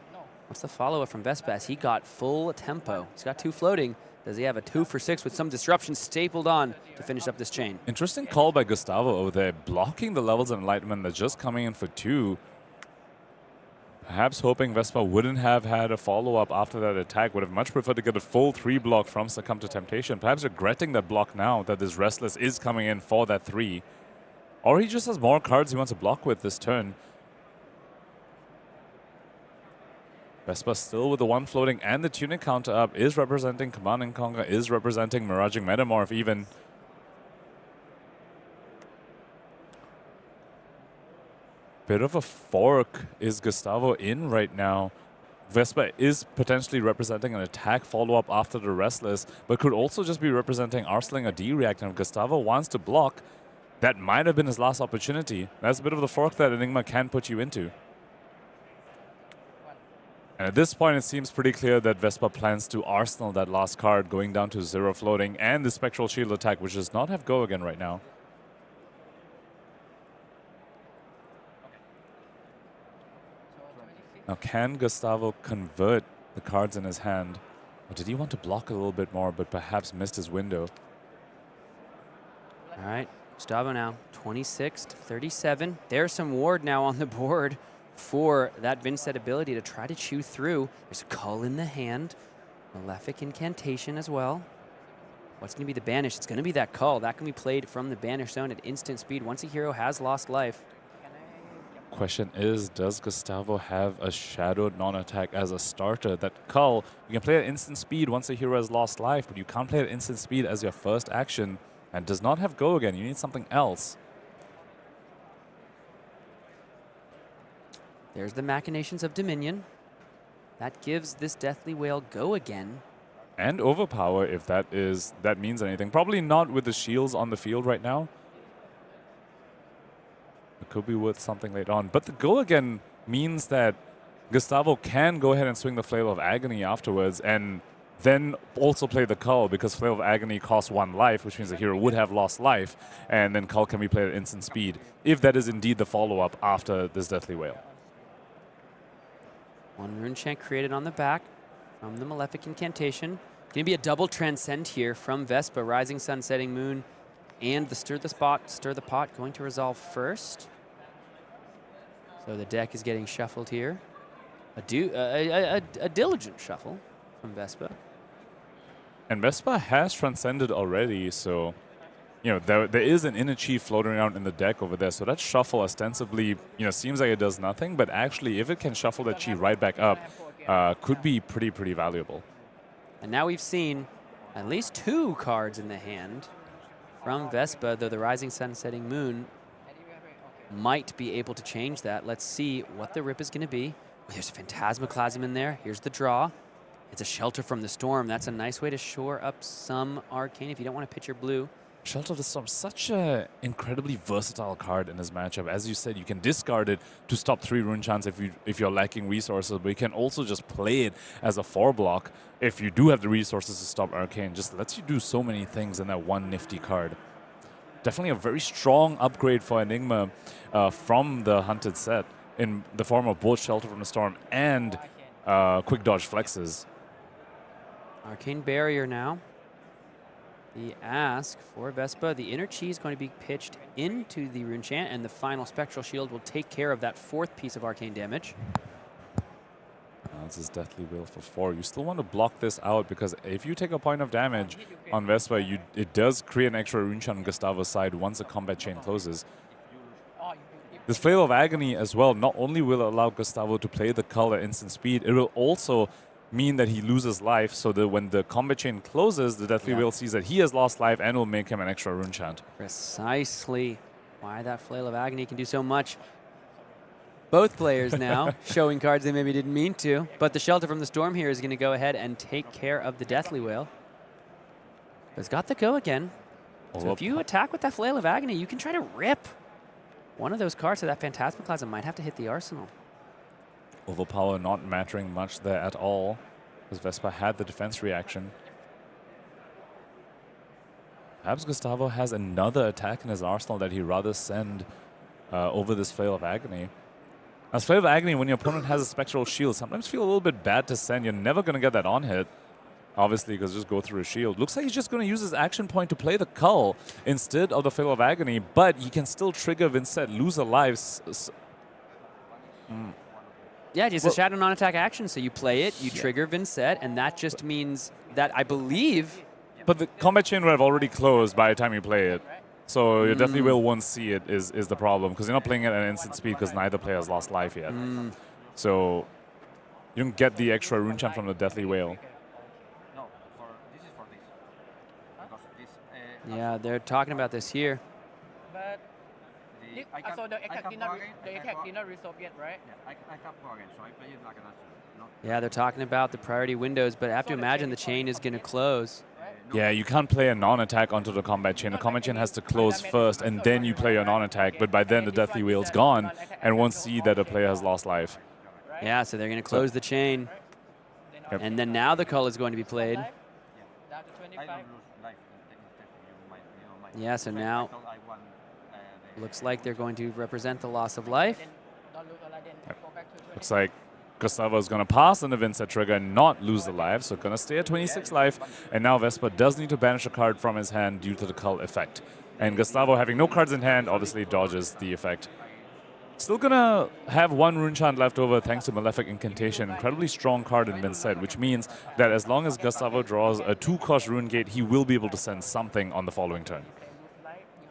S12: What's the follow-up from Vespa as he got full tempo? He's got 2 floating. Does he have a 2 for 6 with some disruption stapled on to finish up this chain?
S13: Interesting call by Gustavo over there, blocking the levels of enlightenment that's just coming in for 2. Perhaps hoping Vespa wouldn't have had a follow-up after that attack, would have much preferred to get a full 3 block from Succumb to Temptation. Perhaps regretting that block now that this Restless is coming in for that 3. Or he just has more cards he wants to block with this turn. Vespa still with the 1 floating and the Tunic counter up, is representing Command and Conquer, is representing Miraging Metamorph even. Bit of a fork is Gustavo in right now. Vespa is potentially representing an attack follow-up after the Restless, but could also just be representing Arseling a D-react. And if Gustavo wants to block, that might have been his last opportunity. That's a bit of the fork that Enigma can put you into. And at this point, it seems pretty clear that Vespa plans to arsenal that last card, going down to 0 floating, and the Spectral Shield attack, which does not have go again right now. Now, can Gustavo convert the cards in his hand? Or did he want to block a little bit more, but perhaps missed his window?
S12: All right, Gustavo now 26 to 37. There's some ward now on the board for that Vynnset ability to try to chew through. There's a Cull in the hand, Malefic Incantation as well. What's going to be the banish? It's going to be that Cull. That can be played from the banish zone at instant speed once a hero has lost life.
S13: Question is, does Gustavo have a shadowed non-attack as a starter? That Cull, you can play at instant speed once a hero has lost life, but you can't play at instant speed as your first action, and does not have go again. You need something else.
S12: There's the Machinations of Dominion. That gives this Deathly Whale go again.
S13: And overpower, if that means anything. Probably not with the shields on the field right now. It could be worth something later on. But the go again means that Gustavo can go ahead and swing the Flail of Agony afterwards, and then also play the Cull, because Flail of Agony costs 1 life, which means the hero would have lost life, and then Cull can be played at instant speed, if that is indeed the follow-up after this Deathly Whale.
S12: 1 rune chant created on the back from the Malefic Incantation. Going to be a double Transcend here from Vespa, Rising Sun, Setting Moon, and the Stir the Pot going to resolve first. So the deck is getting shuffled here. A diligent shuffle from Vespa.
S13: And Vespa has transcended already, so you know there is an inner chief floating around in the deck over there. So that shuffle ostensibly, seems like it does nothing, but actually, if it can shuffle that chi right back up, could be pretty valuable.
S12: And now we've seen at least 2 cards in the hand from Vespa, though the Rising Sun, Setting Moon might be able to change that. Let's see what the rip is going to be. Oh, there's a Phantasmaclasm in there. Here's the draw. It's a Shelter from the Storm. That's a nice way to shore up some Arcane if you don't want to pitch your blue.
S13: Shelter of the Storm, such an incredibly versatile card in this matchup. As you said, you can discard it to stop 3 rune chants if you're lacking resources, but you can also just play it as a 4 block if you do have the resources to stop Arcane. Just lets you do so many things in that one nifty card. Definitely a very strong upgrade for Enigma from the Hunted set in the form of both Shelter from the Storm and Quick Dodge Flexes.
S12: Arcane Barrier now. The ask for Vespa, the inner chi is going to be pitched into the rune chant, and the final Spectral Shield will take care of that 4th piece of arcane damage.
S13: This is Deathly Whale for 4. You still want to block this out, because if you take a point of damage on Vespa, it does create an extra rune chant on Gustavo's side once the combat chain closes. This Flail of Agony as well not only will allow Gustavo to play the Cull at instant speed, it will also mean that he loses life, so that when the combat chain closes, the Deathly Whale sees that he has lost life and will make him an extra rune chant.
S12: Precisely why that Flail of Agony can do so much. Both players now showing cards they maybe didn't mean to, but the Shelter from the Storm here is going to go ahead and take care of the Deathly Whale. It's got the go again. So if you attack with that Flail of Agony, you can try to rip one of those cards, so that Phantasmaclasm might have to hit the arsenal.
S13: Overpower not mattering much there at all, because Vespa had the defense reaction. Perhaps Gustavo has another attack in his arsenal that he'd rather send over this Flail of Agony. As Flavor of Agony, when your opponent has a Spectral Shield, sometimes feel a little bit bad to send. You're never going to get that on hit, obviously, because just go through a shield. Looks like he's just going to use his action point to play the Cull instead of the Flavor of Agony, but he can still trigger Vynnset, lose a life.
S12: Yeah, just a Shadow non-attack action. So you play it, you trigger Vynnset, and that just means that I believe...
S13: But the combat chain would have already closed by the time you play it. So you definitely won't see it is the problem, because you're not playing it at instant speed because neither player has lost life yet. So you don't get the extra rune chant from the Deathly Whale.
S12: Yeah, they're talking about this here.
S5: But so the attack did not resolve yet, right?
S14: I can't go again, so I play it like an answer.
S12: Yeah, they're talking about the priority windows, but I have to imagine the chain is going to close.
S13: Yeah, you can't play a non-attack onto the combat chain. The combat chain has to close first, and then you play your non-attack. But by then, the Deathly Whale's gone, and won't see that a player has lost life.
S12: Yeah, so they're going to close the chain.
S13: Yep.
S12: And then now the Cull is going to be played. Yeah, so now looks like they're going to represent the loss of life.
S13: Looks like Gustavo is going to pass on the Vynnset trigger and not lose the life, so going to stay at 26 life. And now Vespa does need to banish a card from his hand due to the Cull effect. And Gustavo, having no cards in hand, obviously dodges the effect. Still going to have one rune chant left over thanks to Malefic Incantation. Incredibly strong card in Vynnset, which means that as long as Gustavo draws a 2-cost rune gate, he will be able to send something on the following turn.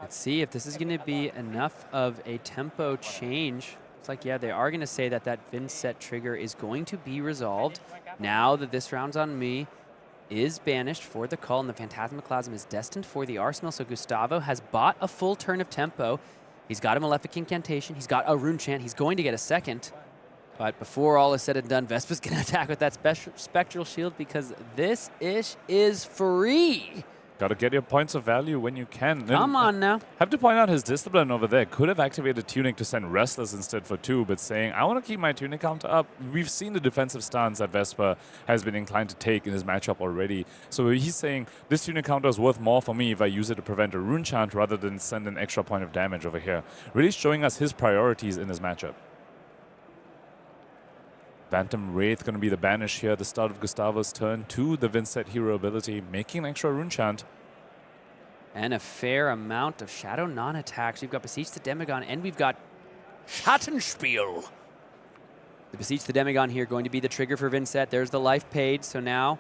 S12: Let's see if this is going to be enough of a tempo change. It's like, yeah, they are going to say that that Vynnset trigger is going to be resolved. Now that this round's on me is banished for the Cull, and the Phantasmaclasm is destined for the Arsenal. So Gustavo has bought a full turn of tempo. He's got a Malefic Incantation. He's got a Rune Chant. He's going to get a second. But before all is said and done, Vespa's going to attack with that Spectral Shield because this ish is free.
S13: Got to get your points of value when you can.
S12: Come on now.
S13: Have to point out his Discipline over there. Could have activated Tunic to send Restless instead for 2, but saying, I want to keep my Tunic counter up. We've seen the defensive stance that Vespa has been inclined to take in his matchup already. So he's saying, this Tunic counter is worth more for me if I use it to prevent a Rune Chant rather than send an extra point of damage over here. Really showing us his priorities in his matchup. Phantom Wraith going to be the banish here at the start of Gustavo's turn to the Vynnset hero ability, making an extra Rune Chant.
S12: And a fair amount of Shadow non-attacks. We've got Beseech the Demagon, and we've got Schattenspiel. The Beseech the Demagon here going to be the trigger for Vynnset. There's the life paid, so now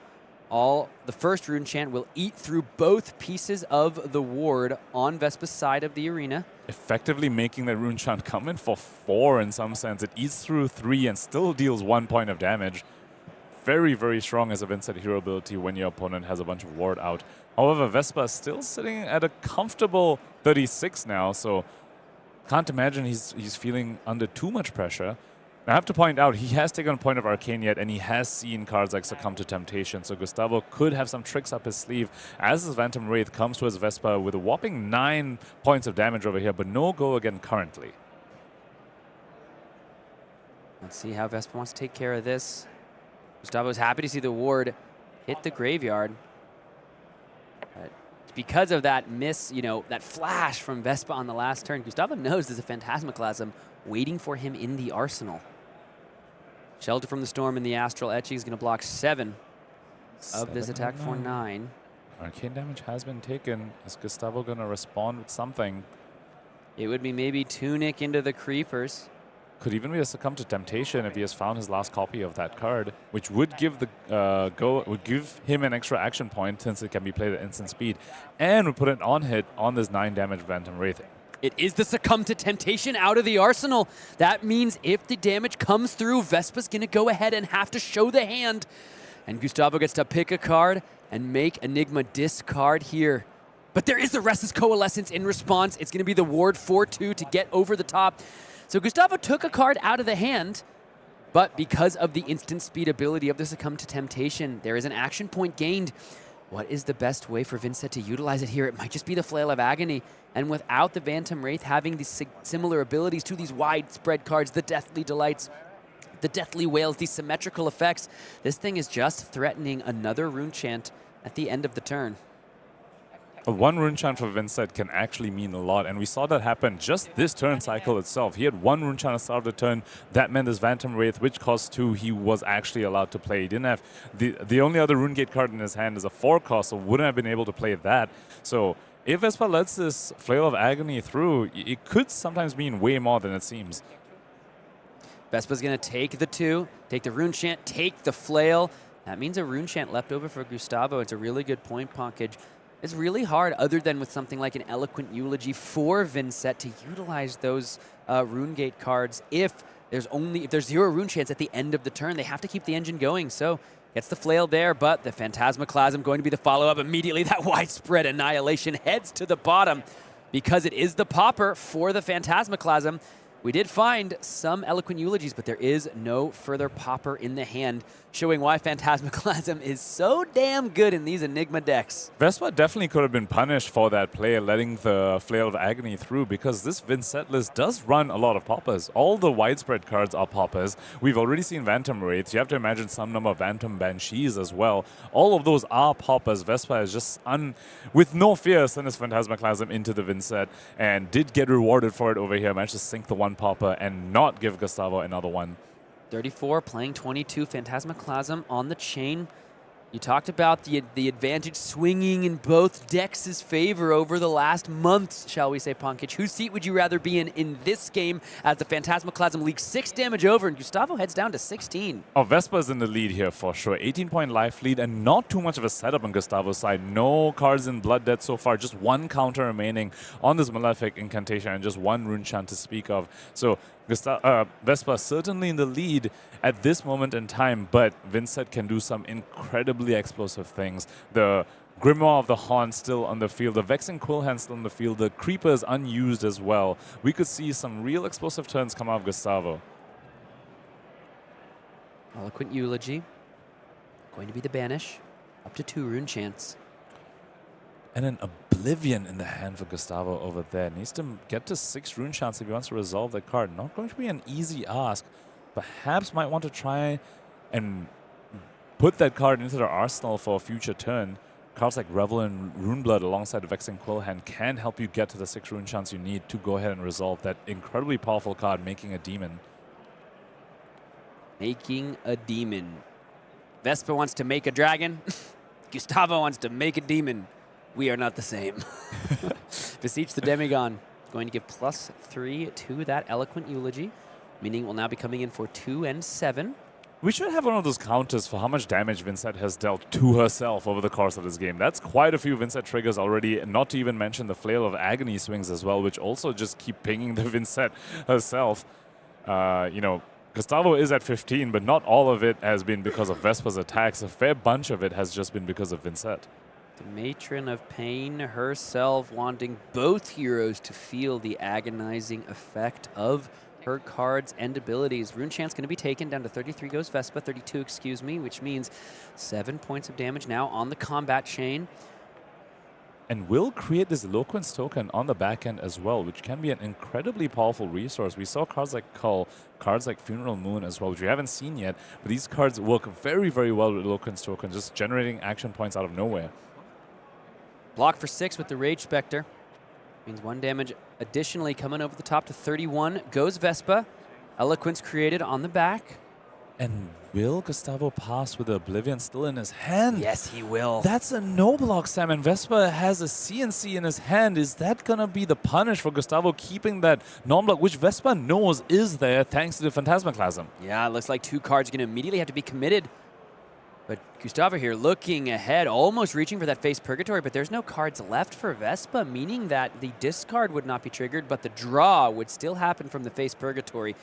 S12: the first Rune Chant will eat through both pieces of the ward on Vespa's side of the arena.
S13: Effectively making the Rune Chant come in for 4 in some sense. It eats through 3 and still deals 1 point of damage. Very, very strong as a Vynnset hero ability when your opponent has a bunch of ward out. However, Vespa is still sitting at a comfortable 36 now, so can't imagine he's feeling under too much pressure. I have to point out, he has taken a point of Arcane yet, and he has seen cards like Succumb to Temptation, so Gustavo could have some tricks up his sleeve as his Phantom Wraith comes to his Vespa with a whopping 9 points of damage over here, but no go again currently.
S12: Let's see how Vespa wants to take care of this. Gustavo's happy to see the ward hit the graveyard. But because of that miss, that flash from Vespa on the last turn, Gustavo knows there's a Phantasmaclasm waiting for him in the arsenal. Shelter from the Storm in the Astral Etching is going to block 7 of this attack for 9.
S13: Arcane damage has been taken. Is Gustavo going to respond with something?
S12: It would be maybe Tunic into the Creepers.
S13: Could even be a Succumb to Temptation if he has found his last copy of that card, which would give would give him an extra action point since it can be played at instant speed, and would put an on hit on this 9 damage Phantom Wraith.
S12: It is the Succumb to Temptation out of the arsenal. That means if the damage comes through, Vespa's going to go ahead and have to show the hand. And Gustavo gets to pick a card and make Enigma discard here. But there is the Restless Coalescence in response. It's going to be the ward 4-2 to get over the top. So Gustavo took a card out of the hand, but because of the instant speed ability of the Succumb to Temptation, there is an action point gained. What is the best way for Vynnset to utilize it here? It might just be the Flail of Agony. And without the Phantom Wraith having these similar abilities to these widespread cards, the Deathly Delights, the Deathly Whales, these symmetrical effects, this thing is just threatening another Rune Chant at the end of the turn.
S13: But one rune chant for Vynnset can actually mean a lot, and we saw that happen just this turn cycle itself. He had one rune chant at the start of the turn. That meant his Phantom Wraith, which cost 2, he was actually allowed to play. He didn't have the only other rune gate card in his hand is a 4 cost, so wouldn't have been able to play that. So if Vespa lets this Flail of Agony through, it could sometimes mean way more than it seems.
S12: Vespa's going to take the 2, take the rune chant, take the flail. That means a rune chant left over for Gustavo. It's a really good point package. It's really hard, other than with something like an Eloquent Eulogy for Vynnset, to utilize those rune gate cards. If there's 0 rune chants at the end of the turn, they have to keep the engine going. So gets the flail there, but the Phantasmaclasm going to be the follow-up. Immediately that widespread annihilation heads to the bottom because it is the popper for the Phantasmaclasm. We did find some Eloquent Eulogies, but there is no further popper in the hand, showing why Phantasmaclasm is so damn good in these Enigma decks.
S13: Vespa definitely could have been punished for that play, letting the Flail of Agony through, because this Vynnset list does run a lot of poppers. All the widespread cards are poppers. We've already seen Phantom Wraiths. You have to imagine some number of Phantom Banshees as well. All of those are poppers. Vespa is just, with no fear, sent his Phantasmaclasm into the Vynnset and did get rewarded for it over here. Managed to sink the 1 popper and not give Gustavo another one.
S12: 34, playing 22, Phantasmaclasm on the chain. You talked about the advantage swinging in both decks' favor over the last months, shall we say, Pankaj. Whose seat would you rather be in this game as the Phantasmaclasm leaks 6 damage over and Gustavo heads down to 16?
S13: Oh, Vespa's in the lead here for sure. 18-point life lead and not too much of a setup on Gustavo's side. No cards in Blood Debt so far. Just 1 counter remaining on this Malefic Incantation and just 1 rune chant to speak of. So Vespa certainly in the lead at this moment in time, but Vynnset can do some incredibly explosive things. The Grimoire of the Haunt still on the field, the Vexing Quill Hand still on the field, the Creepers unused as well. We could see some real explosive turns come out of Gustavo.
S12: Eloquent Eulogy, going to be the banish, up to 2 rune chants.
S13: And an Oblivion in the hand for Gustavo over there. Needs to get to 6 rune chants if he wants to resolve that card. Not going to be an easy ask. Perhaps might want to try and put that card into their arsenal for a future turn. Cards like Revel and Runeblood alongside the Vexing Quill Hand can help you get to the 6 rune chants you need to go ahead and resolve that incredibly powerful card, making a demon.
S12: Making a demon. Vespa wants to make a dragon. Gustavo wants to make a demon. We are not the same. Beseech the Demigon. Going to give +3 to that Eloquent Eulogy, meaning we'll now be coming in for 2 and 7.
S13: We should have one of those counters for how much damage Vynnset has dealt to herself over the course of this game. That's quite a few Vynnset triggers already, not to even mention the Flail of Agony swings as well, which also just keep pinging the Vynnset herself. You know, Gustavo is at 15, but not all of it has been because of Vespa's attacks. A fair bunch of it has just been because of Vynnset.
S12: The Matron of Pain herself wanting both heroes to feel the agonizing effect of her cards and abilities. Rune Chant's going to be taken down to 33 goes Vespa, 32, excuse me, which means 7 points of damage now on the combat chain.
S13: And will create this Eloquence token on the back end as well, which can be an incredibly powerful resource. We saw cards like Cull, cards like Funeral Moon as well, which we haven't seen yet, but these cards work very, very well with Eloquence token, just generating action points out of nowhere.
S12: Block for 6 with the Rage Spectre. Means 1 damage additionally coming over the top to 31. Goes Vespa. Eloquence created on the back.
S13: And will Gustavo pass with the Oblivion still in his hand?
S12: Yes, he will.
S13: That's a no block, Sam. And Vespa has a CNC in his hand. Is that going to be the punish for Gustavo keeping that non-block, which Vespa knows is there thanks to the Phantasmaclasm?
S12: Yeah, it looks like 2 cards are going to immediately have to be committed. But Gustavo here looking ahead, almost reaching for that Face Purgatory, but there's no cards left for Vespa, meaning that the discard would not be triggered, but the draw would still happen from the Face Purgatory.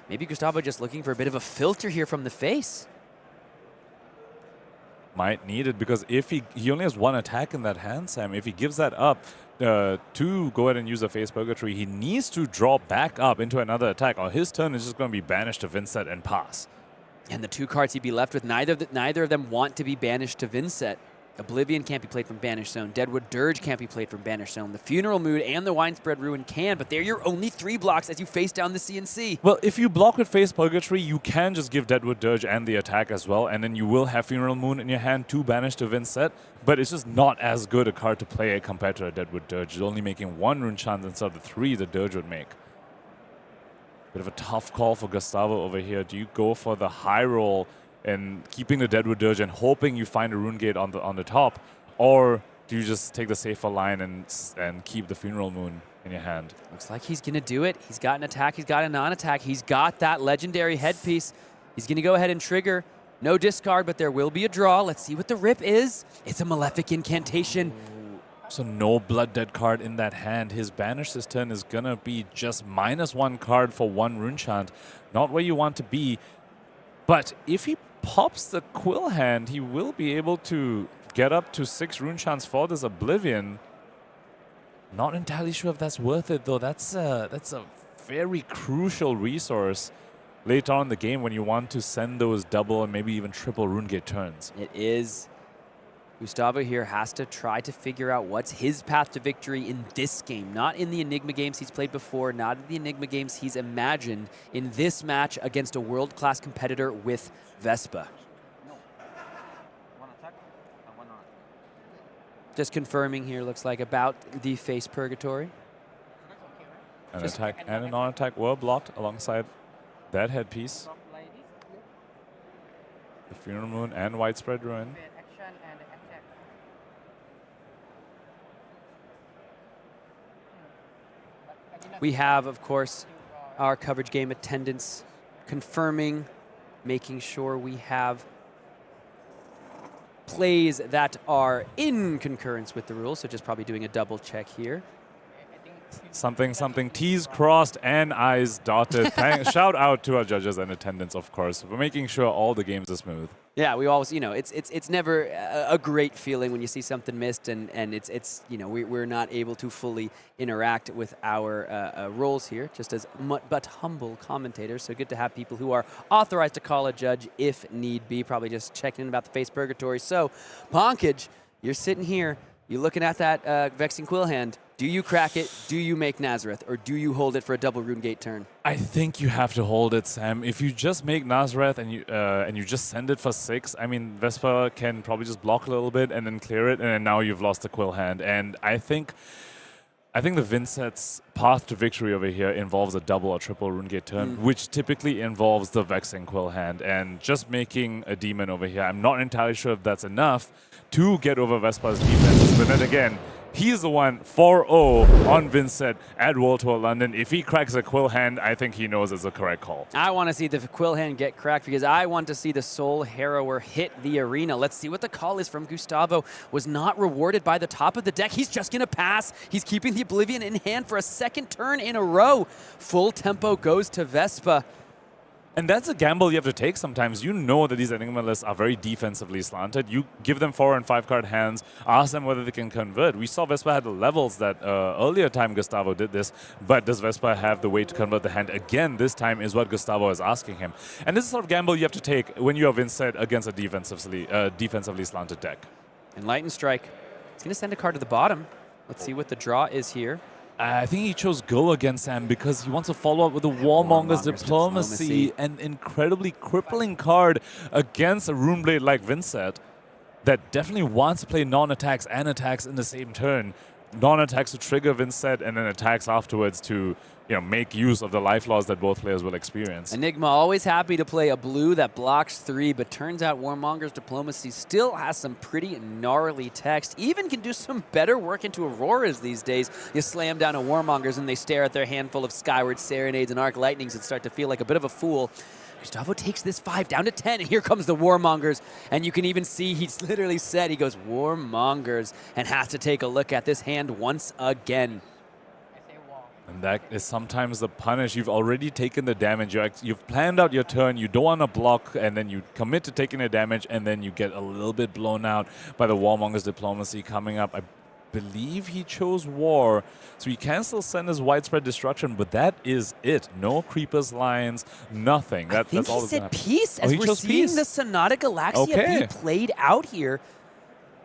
S12: Maybe Gustavo just looking for a bit of a filter here from the face.
S13: Might need it, because if he only has 1 attack in that hand, Sam. If he gives that up to go ahead and use a Face Purgatory, he needs to draw back up into another attack, or his turn is just going to be banished to Vynnset and pass.
S12: And the 2 cards he'd be left with, neither of them want to be banished to Vynnset. Oblivion can't be played from Banished Zone. Deadwood Dirge can't be played from Banished Zone. The Funeral Mood and the Winespread Ruin can, but they're your only 3 blocks as you face down the CNC.
S13: Well, if you block with Face Purgatory, you can just give Deadwood Dirge and the attack as well, and then you will have Funeral Moon in your hand to banish to Vynnset, but it's just not as good a card to play compared to a Deadwood Dirge. It's only making 1 rune chance instead of the 3 the Dirge would make. Bit of a tough call for Gustavo over here. Do you go for the high roll and keeping the Deadwood Dirge and hoping you find a rune gate on the top, or do you just take the safer line and keep the Funeral Moon in your hand?
S12: Looks like he's gonna do it. He's got an attack, he's got a non-attack, he's got that legendary headpiece. He's gonna go ahead and trigger. No discard, but there will be a draw. Let's see what the rip is. It's a Malefic Incantation.
S13: So no Blood Dead card in that hand. His banish this turn is gonna be just -1 card for 1 rune chant. Not where you want to be. But if he pops the Quill hand, he will be able to get up to 6 rune chants for this Oblivion. Not entirely sure if that's worth it though. That's a very crucial resource later on in the game when you want to send those double and maybe even triple rune gate turns.
S12: It is. Gustavo here has to try to figure out what's his path to victory in this game, not in the Enigma games he's played before, not in the Enigma games he's imagined, in this match against a world-class competitor with Vespa. Just confirming here, looks like, about the Face Purgatory.
S13: An attack and a non-attack were blocked alongside that headpiece. The Funeral Moon and Widespread Ruin.
S12: We have, of course, our coverage game attendants confirming, making sure we have plays that are in concurrence with the rules, so just probably doing a double check here.
S13: Something, T's crossed and I's dotted. Shout out to our judges and attendants, of course, for making sure all the games are smooth.
S12: Yeah, we always, you know, it's never a great feeling when you see something missed and it's you know, we're not able to fully interact with our roles here, just as but humble commentators. So good to have people who are authorized to call a judge if need be. Probably just checking in about the Face Purgatory. So, Ponkage, you're sitting here, you're looking at that Vexing Quill hand. Do you crack it? Do you make Nazareth? Or do you hold it for a double rune gate turn?
S13: I think you have to hold it, Sam. If you just make Nazareth and you just send it for 6, I mean, Vespa can probably just block a little bit and then clear it, and then now you've lost the Quill hand. And I think the Vynnset's path to victory over here involves a double or triple rune gate turn, which typically involves the Vexing Quill hand. And just making a demon over here, I'm not entirely sure if that's enough to get over Vespa's defenses. But then again, he's the one 4-0 on Vynnset at World Tour London. If he cracks a Quill hand, I think he knows it's the correct call.
S12: I want to see the Quill hand get cracked because I want to see the Soul Harrower hit the arena. Let's see what the call is from Gustavo. Was not rewarded by the top of the deck. He's just going to pass. He's keeping the Oblivion in hand for a second turn in a row. Full tempo goes to Vespa.
S13: And that's a gamble you have to take sometimes. You know that these Enigma lists are very defensively slanted. You give them 4- and 5-card hands, ask them whether they can convert. We saw Vespa had the levels that earlier time Gustavo did this, but does Vespa have the way to convert the hand again this time is what Gustavo is asking him. And this is the sort of gamble you have to take when you are Vynnset against a defensively slanted deck.
S12: Enlightened Strike. He's going to send a card to the bottom. Let's see what the draw is here.
S13: I think he chose Go against Sam because he wants to follow up with the Warmonger's Diplomacy, an incredibly crippling card against a Runeblade like Vynnset that definitely wants to play non-attacks and attacks in the same turn. Non-attacks to trigger Vynnset and then attacks afterwards to, you know, make use of the life loss that both players will experience.
S12: Enigma always happy to play a blue that blocks 3, but turns out Warmonger's Diplomacy still has some pretty gnarly text. Even can do some better work into Auroras these days. You slam down a Warmonger's and they stare at their handful of Skyward Serenades and Arc Lightnings and start to feel like a bit of a fool. Gustavo takes this 5 down to 10, and here comes the Warmongers. And you can even see he's literally said, he goes, Warmongers, and has to take a look at this hand once again.
S13: And that is sometimes the punish. You've already taken the damage. You've planned out your turn. You don't want to block, and then you commit to taking the damage, and then you get a little bit blown out by the Warmonger's Diplomacy coming up. I believe he chose War, so he can still send his Widespread Destruction, but that is it. No Creepers lines, nothing.
S12: I think
S13: that's all
S12: he said peace, as we're seeing the Sonata Galaxia being played out here.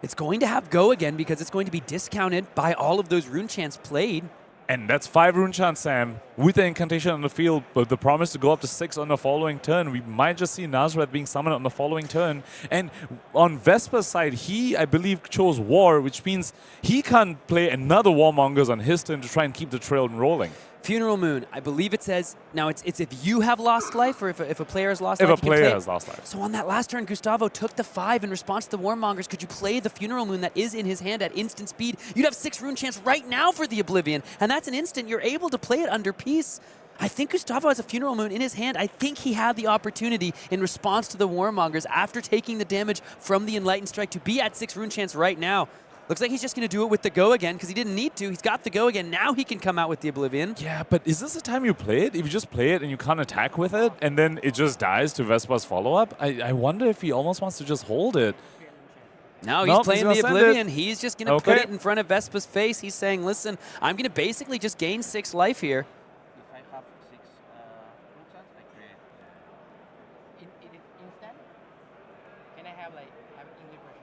S12: it's going to have go again because it's going to be discounted by all of those rune chants played.
S13: And that's 5 rune chants, Sam, with the incantation on the field, but the promise to go up to 6 on the following turn. We might just see Nazareth being summoned on the following turn. And on Vespa's side, he, I believe, chose War, which means he can't play another Warmongers on his turn to try and keep the trail rolling.
S12: Funeral Moon, I believe it says, now it's if you have lost life or if a player has lost
S13: If
S12: life.
S13: a player has lost life.
S12: So on that last turn, Gustavo took the 5 in response to the Warmongers. Could you play the Funeral Moon that is in his hand at instant speed? You'd have 6 rune chants right now for the Oblivion, and that's an instant. You're able to play it under peace. I think Gustavo has a Funeral Moon in his hand. I think he had the opportunity in response to the Warmongers after taking the damage from the Enlightened Strike to be at 6 rune chants right now. Looks like he's just going to do it with the go again because he didn't need to. He's got the go again. Now he can come out with the Oblivion.
S13: Yeah, but is this the time you play it? If you just play it and you can't attack with it, and then it just dies to Vespa's follow-up, I wonder if he almost wants to just hold it.
S12: No, he's
S13: Nope,
S12: playing
S13: he's
S12: the
S13: gonna
S12: Oblivion.
S13: send it.
S12: He's just going to put it in front of Vespa's face. He's saying, listen, I'm going to basically just gain 6 life here.
S14: If I have 6 rune chants, I create.
S5: Instant? Can I have like English version?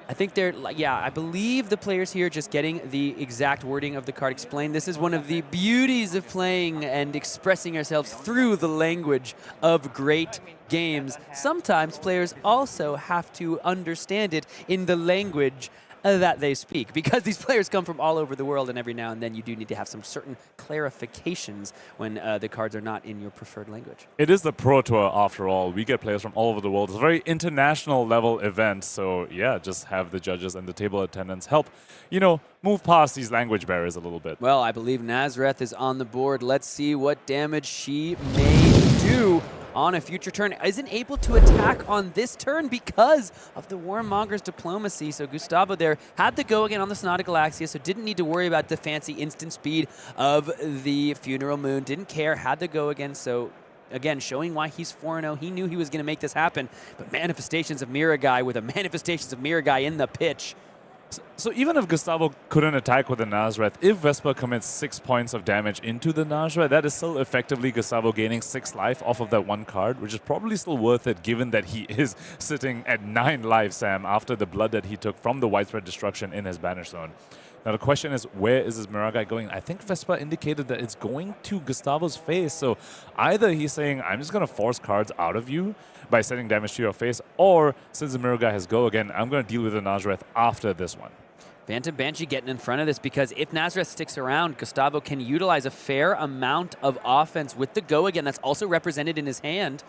S12: I think they're, yeah, I believe the players here just getting the exact wording of the card explained. This is one of the beauties of playing and expressing ourselves through the language of great games. Sometimes players also have to understand it in the language that they speak, because these players come from all over the world, and every now and then you do need to have some certain clarifications when the cards are not in your preferred language.
S13: It is the Pro Tour, after all. We get players from all over the world. It's a very international level event, so yeah, just have the judges and the table attendants help, you know, move past these language barriers a little bit.
S12: Well, I believe Nazareth is on the board. Let's see what damage she may do on a future turn. Isn't able to attack on this turn because of the Warmonger's diplomacy. So Gustavo there had to go again on the Sonata Galaxia, so didn't need to worry about the fancy instant speed of the Funeral Moon. Didn't care, had to go again. So again, showing why he's 4-0. He knew he was going to make this happen. But Manifestations of Miragai with a Manifestations of Miragai in the pitch.
S13: So even if Gustavo couldn't attack with the Nazareth, if Vespa commits 6 points of damage into the Nazareth, that is still effectively Gustavo gaining 6 life off of that one card, which is probably still worth it given that he is sitting at 9 life, Sam, after the blood that he took from the widespread destruction in his banish zone. Now the question is, where is this Miragai going? I think Vespa indicated that it's going to Gustavo's face, so either he's saying, I'm just going to force cards out of you by sending damage to your face, or since the Miragai has go again, I'm going to deal with the Nazareth after this one.
S12: Phantom Banshee getting in front of this because if Nazareth sticks around, Gustavo can utilize a fair amount of offense with the go again. That's also represented in his hand.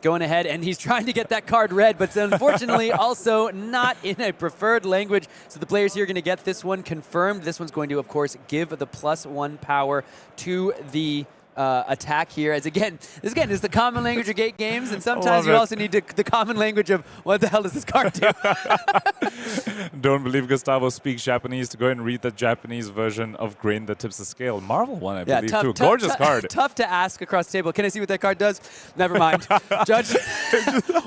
S12: Going ahead, and he's trying to get that card red, but unfortunately also not in a preferred language. So the players here are going to get this one confirmed. This one's going to, of course, give the +1 power to the attack here. As again, this is the common language of gate games, and sometimes you also need the common language of what the hell does this card do?
S13: Don't believe Gustavo speaks Japanese to go and read the Japanese version of Grain That Tips the Scale. Marvel one, I believe, too. Gorgeous card.
S12: Tough to ask across the table. Can I see what that card does? Never mind. Judge,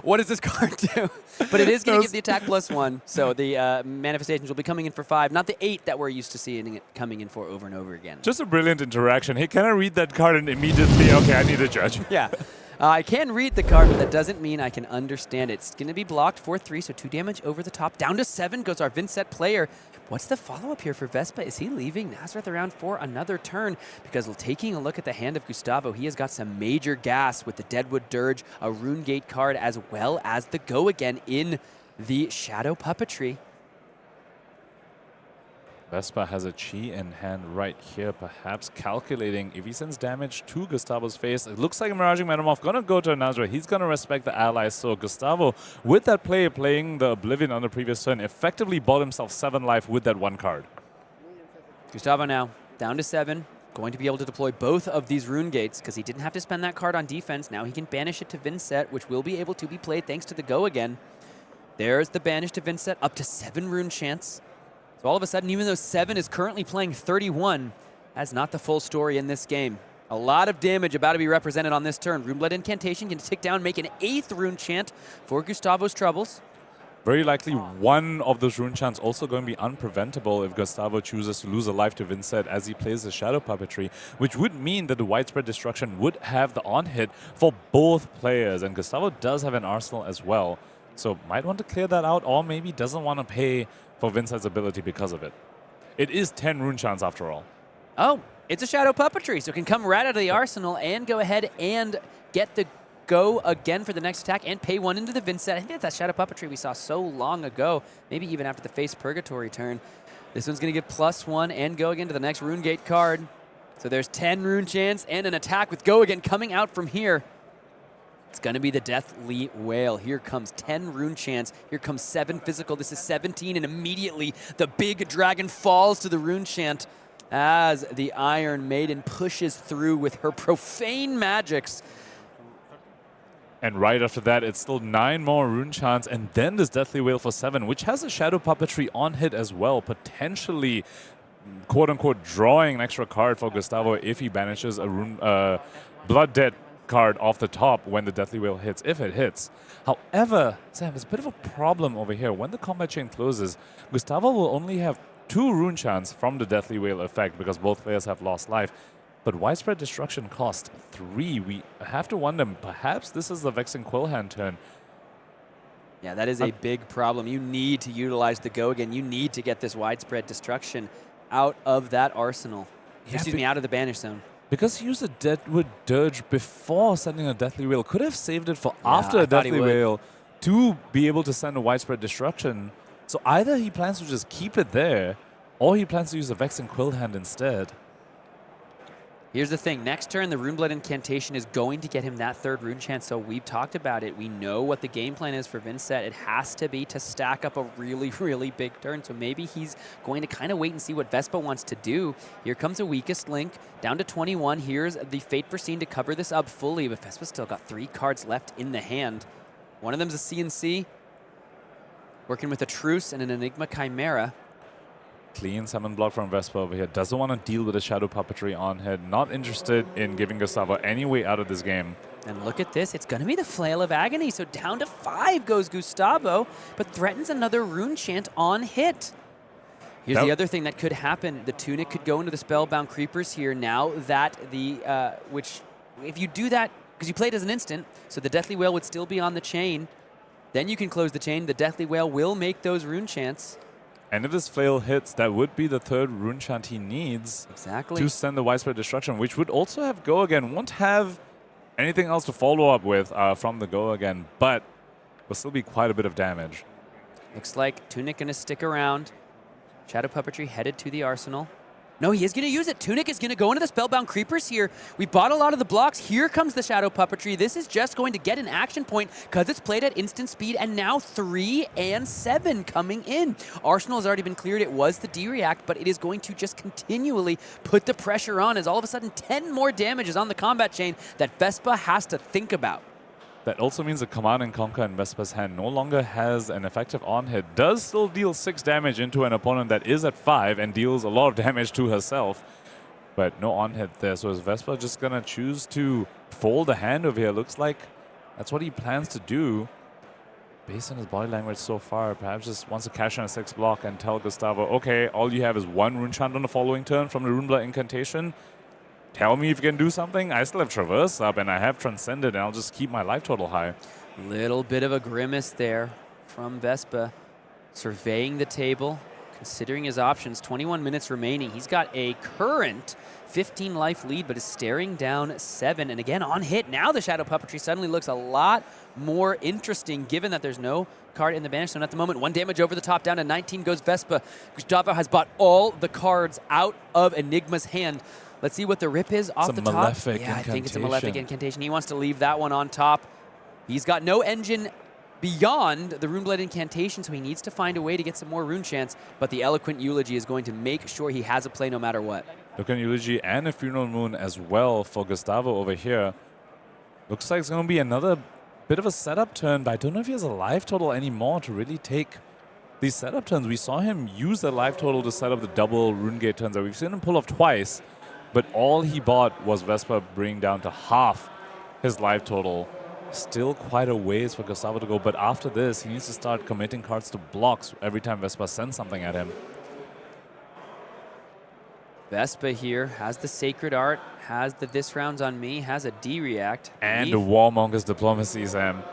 S12: what does this card do? But it is going to give the attack +1, so the manifestations will be coming in for 5, not the 8 that we're used to seeing it coming in for over and over again.
S13: Just a brilliant interaction. Hey, can I read that card? And immediately, okay, I need a judge.
S12: Yeah. I can read the card, but that doesn't mean I can understand it. It's going to be blocked for 3, so 2 damage over the top. Down to 7 goes our Vynnset player. What's the follow-up here for Vespa? Is he leaving Nazareth around for another turn? Because taking a look at the hand of Gustavo, he has got some major gas with the Deadwood Dirge, a Rune Gate card, as well as the go again in the Shadow Puppetry.
S13: Vespa has a Chi in hand right here, perhaps calculating if he sends damage to Gustavo's face. It looks like Miraging Metamorph going to go to Nazareth. He's going to respect the allies. So Gustavo, with that play, playing the Oblivion on the previous turn, effectively bought himself 7 life with that one card.
S12: Gustavo now down to 7. Going to be able to deploy both of these Rune Gates because he didn't have to spend that card on defense. Now he can banish it to Vynnset, which will be able to be played thanks to the go again. There's the banish to Vynnset, up to 7 Rune Chants. So all of a sudden, even though 7 is currently playing 31, that's not the full story in this game. A lot of damage about to be represented on this turn. Runeblood Incantation can tick down, make an 8th Rune Chant for Gustavo's troubles.
S13: Very likely one of those Rune Chants also going to be unpreventable if Gustavo chooses to lose a life to Vynnset as he plays the Shadow Puppetry, which would mean that the Widespread Destruction would have the on-hit for both players. And Gustavo does have an arsenal as well. So might want to clear that out, or maybe doesn't want to pay for Vynnset's ability because of it. It is 10 rune chance after all.
S12: Oh, it's a Shadow Puppetry, so it can come right out of the arsenal and go ahead and get the go again for the next attack and pay one into the Vynnset. I think that's that Shadow Puppetry we saw so long ago, maybe even after the Face Purgatory turn. This one's going to get +1 and go again to the next Rune Gate card. So there's 10 rune chance and an attack with go again coming out from here. It's going to be the Deathly Whale. Here comes 10 rune chance. Here comes 7 physical. This is 17, and immediately the big dragon falls to the rune chant as the Iron Maiden pushes through with her profane magics.
S13: And right after that, it's still 9 more rune chants, and then this Deathly Whale for 7, which has a Shadow Puppetry on hit as well, potentially, quote-unquote, drawing an extra card for Gustavo if he banishes a rune, Blood Dead card off the top when the Deathly Whale hits, if it hits. However, Sam, there's a bit of a problem over here. When the combat chain closes, Gustavo will only have 2 rune chants from the Deathly Whale effect because both players have lost life. But Widespread Destruction cost 3. We have to wonder, perhaps this is the Vexing Quillhand turn.
S12: Yeah, that is a big problem. You need to utilize the go again. You need to get this Widespread Destruction out of that arsenal.
S13: Yeah,
S12: Excuse me, out of the banish zone.
S13: Because he used a Deadwood Dirge before sending a Deathly Whale, could have saved it for after a Deathly Whale to be able to send a Widespread Destruction. So either he plans to just keep it there, or he plans to use a Vexing Quillhand instead.
S12: Here's the thing. Next turn, the Runeblood Incantation is going to get him that 3rd rune chance, so we've talked about it. We know what the game plan is for Vynnset. It has to be to stack up a really, really big turn, so maybe he's going to kind of wait and see what Vespa wants to do. Here comes a Weakest Link, down to 21. Here's the Fate Foreseen to cover this up fully, but Vespa's still got 3 cards left in the hand. One of them's a CNC, working with a Truce and an Enigma Chimera.
S13: Clean summon block from Vespa over here. Doesn't want to deal with the Shadow Puppetry on head. Not interested in giving Gustavo any way out of this game.
S12: And look at this. It's going to be the Flail of Agony. So down to 5 goes Gustavo, but threatens another rune chant on hit. Here's the other thing that could happen. The Tunic could go into the Spellbound Creepers here now that the, which if you do that, because you play it as an instant, so the Deathly Whale would still be on the chain. Then you can close the chain. The Deathly Whale will make those rune chants.
S13: And if this flail hits, that would be the 3rd rune chant he needs to send the Widespread Destruction, which would also have go again. Won't have anything else to follow up with from the go again, but will still be quite a bit of damage.
S12: Looks like Tunic going to stick around. Shadow Puppetry headed to the arsenal. No, he is going to use it. Tunic is going to go into the Spellbound Creepers here. We bought a lot of the blocks. Here comes the Shadow Puppetry. This is just going to get an action point because it's played at instant speed, and now 3 and 7 coming in. Arsenal has already been cleared. It was the D-React, but it is going to just continually put the pressure on as all of a sudden 10 more damage is on the combat chain that Vespa has to think about.
S13: That also means the Command and Conquer in Vespa's hand no longer has an effective on-hit. Does still deal 6 damage into an opponent that is at 5 and deals a lot of damage to herself. But no on-hit there, so is Vespa just going to choose to fold the hand over here? Looks like that's what he plans to do. Based on his body language so far, perhaps just wants to cash in a 6 block and tell Gustavo, okay, all you have is 1 rune chant on the following turn from the Runeblood Incantation. Tell me if you can do something. I still have Traverse up and I have Transcended, and I'll just keep my life total high.
S12: Little bit of a grimace there from Vespa. Surveying the table, considering his options. 21 minutes remaining. He's got a current 15 life lead, but is staring down 7. And again, on hit. Now the Shadow Puppetry suddenly looks a lot more interesting, given that there's no card in the banish zone at the moment. 1 damage over the top, down to 19 goes Vespa. Gustavo has bought all the cards out of Enigma's hand. Let's see what the rip is off the top.
S13: Malefic
S12: I think it's a Malefic Incantation. He wants to leave that one on top. He's got no engine beyond the Runeblood Incantation, so he needs to find a way to get some more rune chants, but the Eloquent Eulogy is going to make sure he has a play no matter what.
S13: Eloquent Eulogy and a Funeral Moon as well for Gustavo over here. Looks like it's going to be another bit of a setup turn, but I don't know if he has a life total anymore to really take these setup turns. We saw him use that life total to set up the double Rune Gate turns that we've seen him pull off twice. But all he bought was Vespa bringing down to half his life total. Still quite a ways for Gustavo to go, but after this, he needs to start committing cards to blocks every time Vespa sends something at him.
S12: Vespa here has the Sacred Art, has the This Round's on Me, has a D-React.
S13: And the Warmonger's Diplomacy, Sam.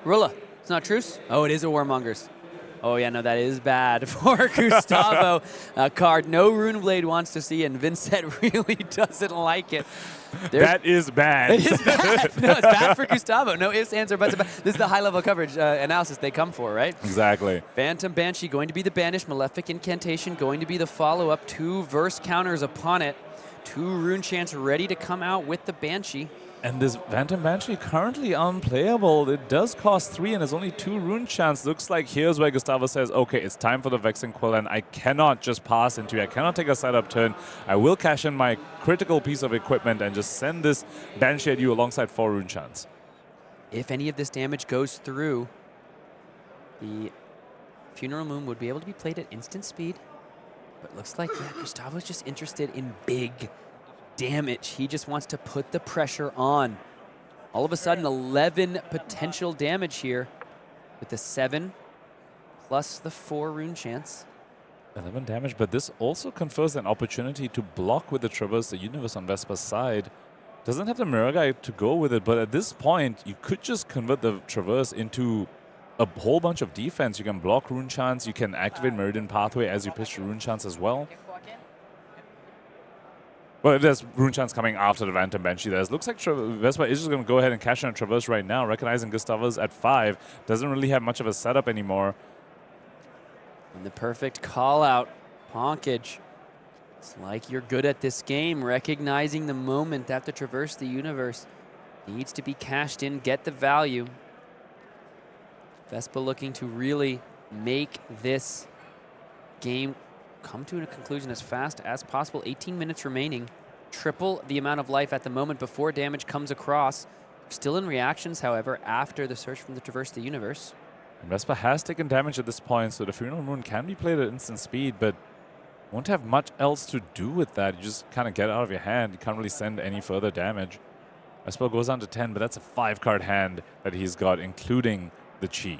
S12: Rula, It's not truce? Oh, it is a Warmongers. Oh, yeah, no, that is bad for Gustavo. A card no Runeblade wants to see, and Vynnset really doesn't like it.
S13: That is bad.
S12: It is bad. No, it's bad for Gustavo. No ifs, ands, or buts. This is the high-level coverage analysis they come for, right?
S13: Exactly.
S12: Phantom Banshee going to be the banish. Malefic Incantation going to be the follow-up. 2 verse counters upon it. 2 rune chants ready to come out with the Banshee.
S13: And this Phantom Banshee currently unplayable. It does cost 3 and there's only 2 rune chants. Looks like here's where Gustavo says, okay, it's time for the Vexing Quill, and I cannot just pass into it. I cannot take a setup turn. I will cash in my critical piece of equipment and just send this Banshee at you alongside 4 rune chants.
S12: If any of this damage goes through, the Funeral Moon would be able to be played at instant speed. But looks like, yeah, Gustavo's just interested in big damage. He just wants to put the pressure on. All of a sudden, 11 potential damage here with the 7 plus the 4 rune chants.
S13: 11 damage, but this also confers an opportunity to block with the Traverse the Universe on Vespa's side. Doesn't have the Mirror Guy to go with it, but at this point, you could just convert the Traverse into a whole bunch of defense. You can block rune chants, you can activate Meridian Pathway as you pitch the rune chants as well. Well, there's rune chants coming after the Phantom Banshee. Looks like Vespa is just going to go ahead and cash in a Traverse right now, recognizing Gustavo's at 5. Doesn't really have much of a setup anymore.
S12: And the perfect call out, Ponkage. It's like you're good at this game, recognizing the moment that the Traverse the Universe needs to be cashed in, get the value. Vespa looking to really make this game come to a conclusion as fast as possible. 18 minutes remaining. Triple the amount of life at the moment before damage comes across. Still in reactions, however, after the search from the Traverse the Universe.
S13: And Vespa has taken damage at this point, so the Funeral Moon can be played at instant speed, but won't have much else to do with that. You just kind of get out of your hand. You can't really send any further damage. Vespa goes on to 10, but that's a 5-card hand that he's got, including the Chi.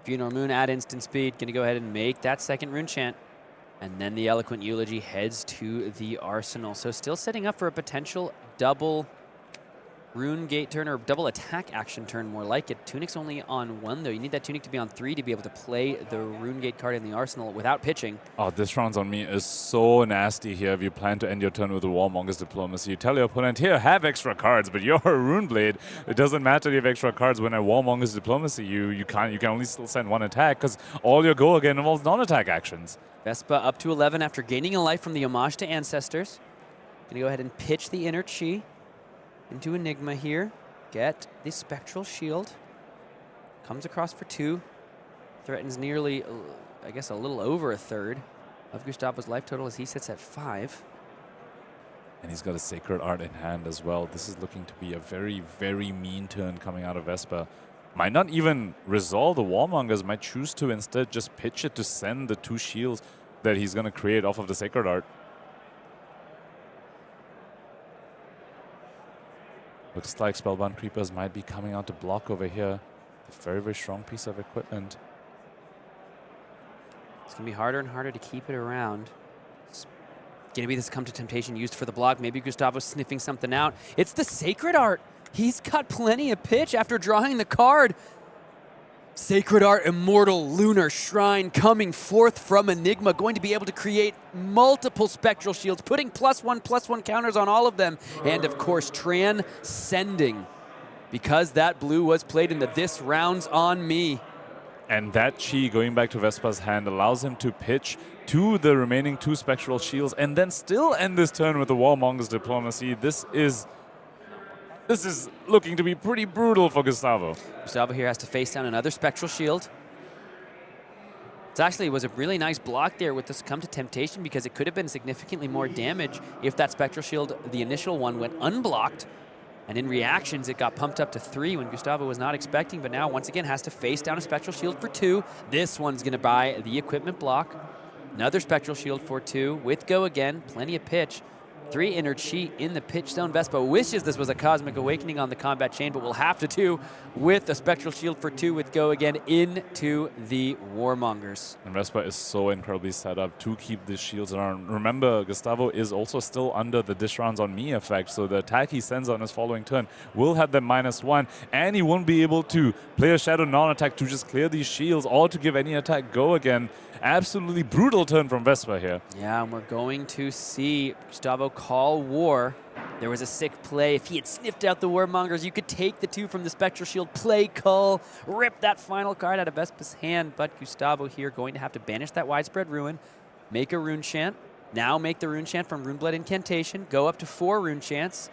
S12: Funeral Moon at instant speed, going to go ahead and make that second rune chant. And then the Eloquent Eulogy heads to the Arsenal. So still setting up for a potential double rune gate turn, or double attack action turn, more like it. Tunic's only on 1, though. You need that Tunic to be on 3 to be able to play the rune gate card in the Arsenal without pitching.
S13: Oh, this rounds on me is so nasty here if you plan to end your turn with a Warmonger's Diplomacy. You tell your opponent, here, have extra cards, but you're a Runeblade. It doesn't matter if you have extra cards when a Warmonger's Diplomacy. You can only still send 1 attack because all your go again involves non-attack actions.
S12: Vespa up to 11 after gaining a life from the Homage to Ancestors. Going to go ahead and pitch the Inner Chi into Enigma here. Get the Spectral Shield. Comes across for 2. Threatens nearly, I guess, a little over a third of Gustavo's life total as he sits at 5.
S13: And he's got a Sacred Art in hand as well. This is looking to be a very, very mean turn coming out of Vespa. Might not even resolve the Warmongers, might choose to instead just pitch it to send the 2 shields that he's going to create off of the Sacred Art. Looks like Spellbound Creepers might be coming out to block over here. A very, very strong piece of equipment.
S12: It's going to be harder and harder to keep it around. It's going to be this Come to Temptation used for the block. Maybe Gustavo's sniffing something out. It's the Sacred Art. He's got plenty of pitch after drawing the card. Sacred Art, Immortal Lunar Shrine coming forth from Enigma, going to be able to create multiple Spectral Shields, putting +1/+1 counters on all of them, and of course transcending, because that blue was played in the This Round's on Me.
S13: And that Chi going back to Vespa's hand allows him to pitch to the remaining 2 Spectral Shields and then still end this turn with the Warmonger's Diplomacy. This is looking to be pretty brutal for Gustavo.
S12: Gustavo here has to face down another Spectral Shield. It actually was a really nice block there with this Come to Temptation, because it could have been significantly more damage if that Spectral Shield, the initial one, went unblocked. And in reactions, it got pumped up to 3 when Gustavo was not expecting, but now once again has to face down a Spectral Shield for 2. This one's going to buy the equipment block. Another Spectral Shield for 2 with go again, plenty of pitch. 3 inner chi in the pitch zone. Vespa wishes this was a Cosmic Awakening on the combat chain, but will have to do with a Spectral Shield for 2 with Go again into the Warmongers.
S13: And Vespa is so incredibly set up to keep the shields around. Remember, Gustavo is also still under the Dish Rounds on Me effect, so the attack he sends on his following turn will have them -1, and he won't be able to play a Shadow non-attack to just clear these shields or to give any attack Go again. Absolutely brutal turn from Vespa here.
S12: Yeah, and we're going to see Gustavo call war. There was a sick play. If he had sniffed out the Warmongers, you could take the 2 from the Spectral Shield, play Cull, rip that final card out of Vespa's hand. But Gustavo here going to have to banish that Widespread Ruin, make a Rune Chant, now make the Rune Chant from Runeblood Incantation, go up to 4 Rune Chants.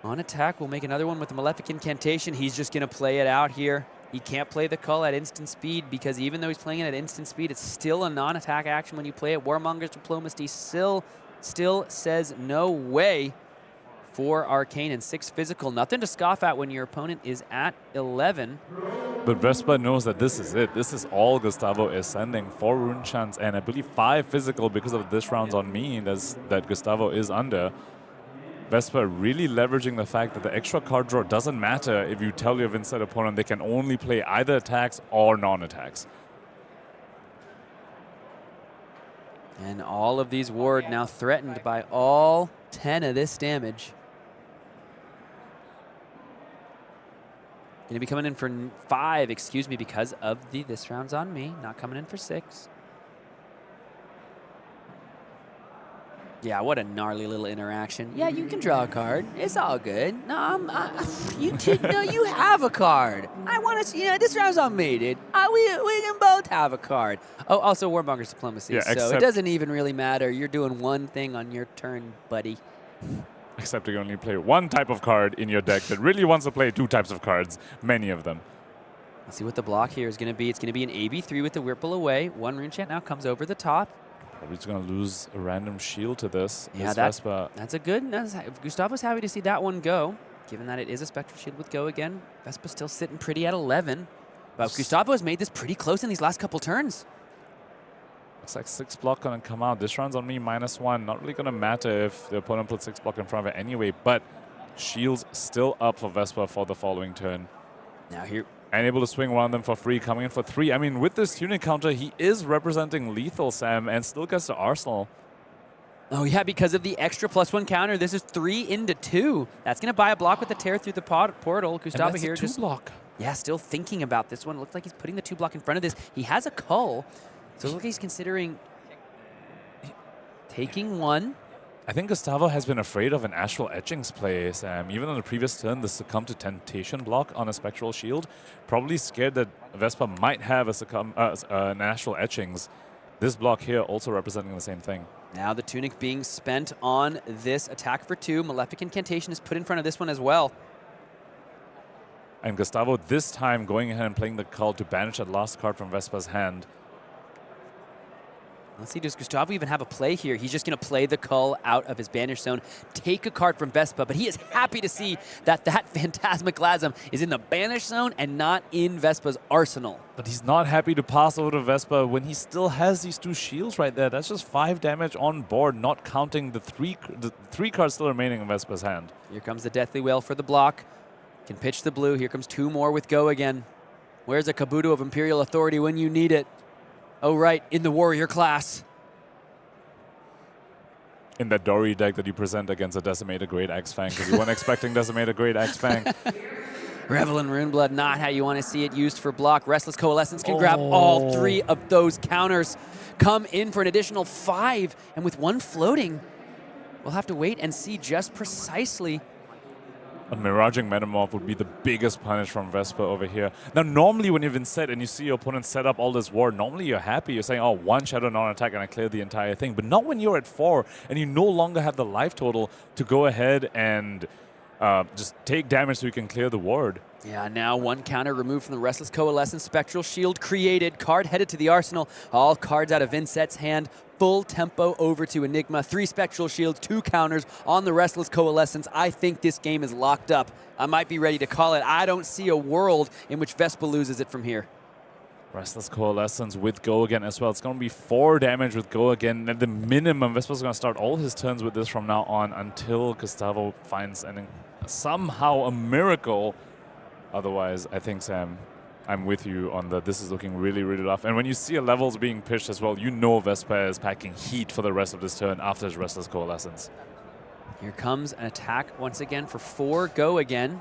S12: On attack, we'll make another one with the Malefic Incantation. He's just going to play it out here. He can't play the Cull at instant speed because even though he's playing it at instant speed, it's still a non-attack action when you play it. Warmonger's Diplomacy still says no way for Arcane and 6 physical. Nothing to scoff at when your opponent is at 11.
S13: But Vespa knows that this is it. This is all Gustavo is sending. 4 Rune Chants and I believe 5 physical because of this rounds on Me that Gustavo is under. Vespa really leveraging the fact that the extra card draw doesn't matter if you tell your Vynnset opponent they can only play either attacks or non-attacks.
S12: And all of these ward now threatened by all 10 of this damage. Going to be coming in for 5, excuse me, because of the This Round's on Me. Not coming in for 6. Yeah, what a gnarly little interaction. Yeah, you can draw a card. It's all good. No, no, you have a card. I want to see, this round's on me, dude. We can both have a card. Oh, also Warmonger's Diplomacy,
S13: Yeah,
S12: so it doesn't even really matter. You're doing one thing on your turn, buddy.
S13: Except you only play 1 type of card in your deck that really wants to play 2 types of cards, many of them.
S12: Let's see what the block here is going to be. It's going to be an AB3 with the Ripple Away. 1 Rune Chant now comes over the top.
S13: Probably just going to lose a random shield to this.
S12: Yeah, that's a good. Gustavo's happy to see that one go, given that it is a Spectral Shield with Go again. Vespa's still sitting pretty at 11. But Gustavo has made this pretty close in these last couple turns.
S13: Looks like 6 block going to come out. This round's on Me -1. Not really going to matter if the opponent puts 6 block in front of it anyway, but shields still up for Vespa for the following turn.
S12: Now here.
S13: And able to swing one of them for free, coming in for 3. I mean, with this tuning counter, he is representing lethal, Sam, and still gets the arsenal.
S12: Oh, yeah, because of the extra +1 counter, this is 3 into 2. That's going to buy a block with the tear through the portal. Gustavo here
S13: just 2 block.
S12: Yeah, still thinking about this one. Looks like he's putting the 2 block in front of this. He has a Cull, so look, he's considering taking 1.
S13: I think Gustavo has been afraid of an Astral Etchings play, Sam. Even on the previous turn, the Succumb to Temptation block on a Spectral Shield. Probably scared that Vespa might have an Astral Etchings. This block here also representing the same thing.
S12: Now the Tunic being spent on this attack for 2. Malefic Incantation is put in front of this one as well.
S13: And Gustavo this time going ahead and playing the Cull to banish that last card from Vespa's hand.
S12: Let's see, does Gustavo even have a play here? He's just going to play the Cull out of his banish zone, take a card from Vespa, but he is happy to see that Phantasmaglasm is in the banish zone and not in Vespa's arsenal.
S13: But he's not happy to pass over to Vespa when he still has these 2 shields right there. That's just 5 damage on board, not counting the 3 cards still remaining in Vespa's hand.
S12: Here comes the Deathly Wail for the block. Can pitch the blue. Here comes 2 more with Go again. Where's a Kabuto of Imperial Authority when you need it? Oh, right, in the Warrior class.
S13: In that Dori deck that you present against a Decimated Great Axe Fang, because you weren't expecting Decimated Great Axe Fang.
S12: Revel in Runeblood, not how you want to see it used for block. Restless Coalescence can grab all 3 of those counters. Come in for an additional 5, and with 1 floating, we'll have to wait and see just precisely.
S13: A Miraging Metamorph would be the biggest punish from Vespa over here. Now, normally when you've been set and you see your opponent set up all this ward, normally you're happy. You're saying, oh, 1 Shadow non-attack and I clear the entire thing. But not when you're at 4 and you no longer have the life total to go ahead and just take damage so you can clear the ward.
S12: Yeah, now 1 counter removed from the Restless Coalescence. Spectral Shield created. Card headed to the arsenal. All cards out of Vynnset's hand. Full tempo over to Enigma. 3 Spectral Shields, 2 counters on the Restless Coalescence. I think this game is locked up. I might be ready to call it. I don't see a world in which Vespa loses it from here.
S13: Restless Coalescence with Go Again as well. It's going to be 4 damage with Go Again at the minimum. Vespa's going to start all his turns with this from now on until Gustavo finds somehow a miracle. Otherwise, I think, Sam, I'm with you on that. This is looking really, really rough. And when you see levels being pitched as well, you know Vespa is packing heat for the rest of this turn after his Restless Coalescence.
S12: Here comes an attack once again for 4 Go Again.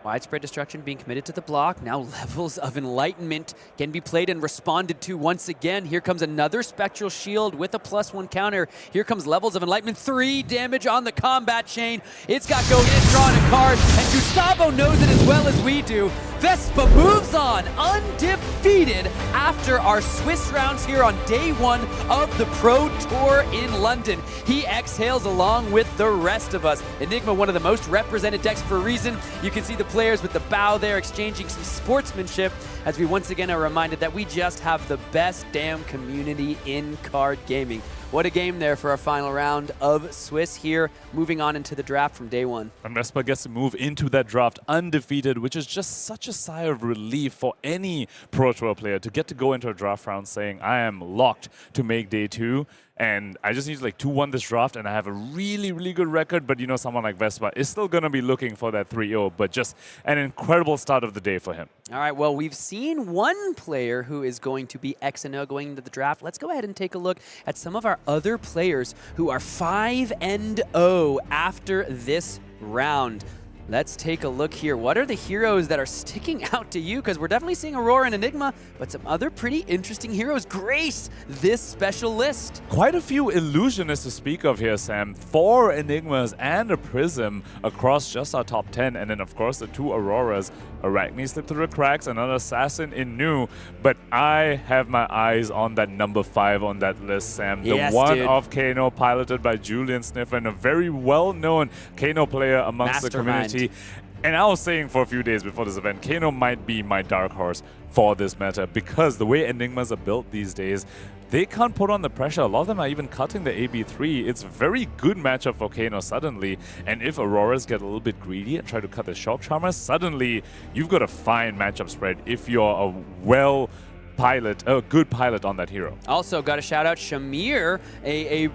S12: Widespread destruction being committed to the block. Now levels of enlightenment can be played and responded to once again. Here comes another spectral shield with a +1 counter. Here comes levels of enlightenment. 3 damage on the combat chain. It's got Go Again drawing a card, and Gustavo knows it as well as we do. Vespa moves on undefeated after our Swiss rounds here on day 1 of the Pro Tour in London. He exhales along with the rest of us. Enigma, one of the most represented decks for a reason. You can see the players with the bow there exchanging some sportsmanship as we once again are reminded that we just have the best damn community in card gaming. What a game there for our final round of Swiss here, moving on into the draft from day 1.
S13: And Vespa gets to move into that draft undefeated, which is just such a sigh of relief for any Pro Tour player to get to go into a draft round saying, I am locked to make day 2. And I just need to 2-1 this draft, and I have a really, really good record. But someone like Vespa is still going to be looking for that 3-0, but just an incredible start of the day for him.
S12: All right, well, we've seen one player who is going to be X&O going into the draft. Let's go ahead and take a look at some of our other players who are 5-0 after this round. Let's take a look here. What are the heroes that are sticking out to you? Because we're definitely seeing Aurora and Enigma, but some other pretty interesting heroes grace this special list.
S13: Quite a few illusionists to speak of here, Sam. 4 Enigmas and a Prism across just our top 10. And then, of course, the 2 Auroras. Arachne slipped through the cracks, another Assassin in new. But I have my eyes on that number 5 on that list, Sam.
S12: Yes,
S13: the one
S12: dude.
S13: of Kano, piloted by Julian Sniffer, and a very well-known Kano player amongst the community. And I was saying for a few days before this event, Kano might be my dark horse for this meta because the way Enigmas are built these days, they can't put on the pressure. A lot of them are even cutting the AB3. It's a very good matchup for Kano suddenly. And if Auroras get a little bit greedy and try to cut the Shock Charmers, suddenly you've got a fine matchup spread if you're a good pilot on that hero.
S12: Also, got to shout out Shamir, a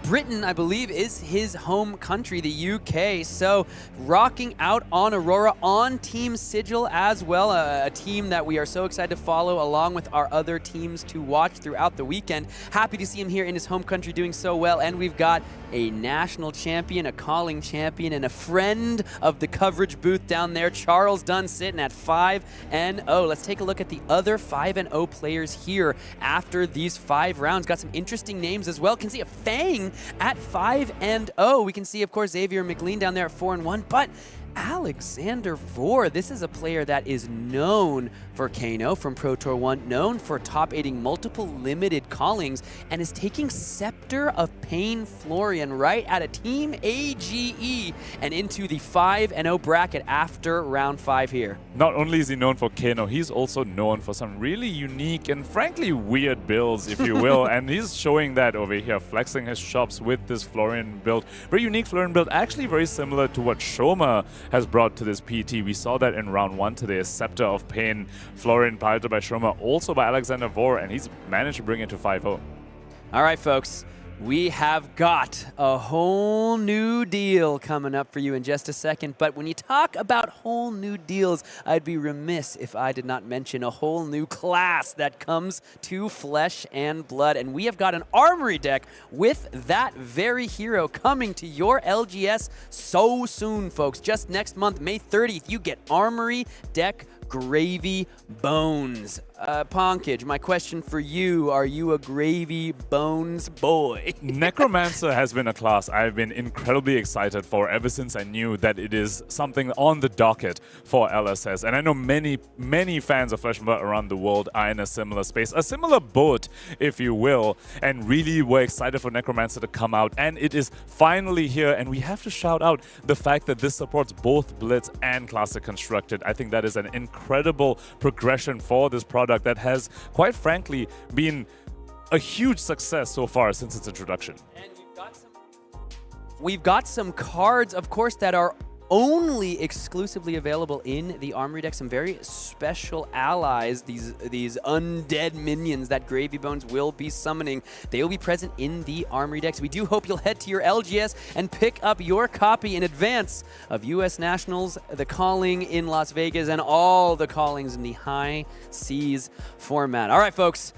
S12: Britain, I believe, is his home country, the UK. So, rocking out on Aurora on Team Sigil as well, a team that we are so excited to follow along with our other teams to watch throughout the weekend. Happy to see him here in his home country doing so well. And we've got a national champion, a calling champion, and a friend of the coverage booth down there, Charles Dunn, sitting at 5-0. Let's take a look at the other 5-0 players here after these 5 rounds. Got some interesting names as well. Can see a Fang at 5-0. We can see, of course, Xavier and McLean down there at 4-1, but Alexander Vor, this is a player that is known for Kano from Pro Tour 1, known for top-8ing multiple limited callings, and is taking Scepter of Pain Florian right out of Team AGE and into the 5-0 bracket after round 5 here.
S13: Not only is he known for Kano, he's also known for some really unique and frankly weird builds, if you will, and he's showing that over here, flexing his chops with this Florian build. Very unique Florian build, actually very similar to what Shoma has brought to this PT. We saw that in round 1 today, a Scepter of Pain Florian piloted by Shoma, also by Alexander Vor, and he's managed to bring it to 5-0.
S12: All right, folks. We have got a whole new deal coming up for you in just a second. But when you talk about whole new deals, I'd be remiss if I did not mention a whole new class that comes to Flesh and Blood. And we have got an Armory deck with that very hero coming to your LGS so soon, folks. Just next month, May 30th, you get Armory deck Gravy Bones. Ponkage, my question for you, are you a Gravy Bones boy?
S13: Necromancer has been a class I've been incredibly excited for ever since I knew that it is something on the docket for LSS. And I know many, many fans of Flesh and Blood around the world are in a similar space, a similar boat, if you will, and really were excited for Necromancer to come out. And it is finally here, and we have to shout out the fact that this supports both Blitz and Classic Constructed. I think that is an incredible progression for this product that has, quite frankly, been a huge success so far since its introduction.
S12: And we've got some cards, of course, that are only exclusively available in the Armory deck. Some very special allies, these undead minions that Gravy Bones will be summoning. They will be present in the Armory decks. We do hope you'll head to your LGS and pick up your copy in advance of US Nationals, the Calling in Las Vegas, and all the callings in the High Seas format. All right, folks.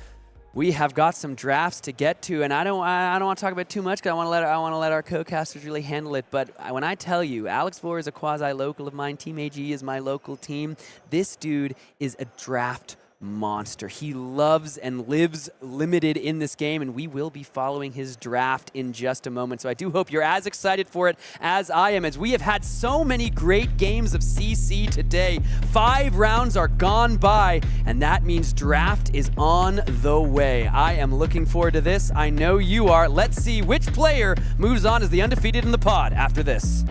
S12: We have got some drafts to get to, and I don't want to talk about too much because I want to let our co-casters really handle it. But when I tell you, Alex Vor is a quasi-local of mine, Team AG is my local team. This dude is a draft monster. He loves and lives limited in this game, and we will be following his draft in just a moment. So I do hope you're as excited for it as I am, as we have had so many great games of CC today. 5 rounds are gone by, and that means draft is on the way. I am looking forward to this. I know you are. Let's see which player moves on as the undefeated in the pod after this.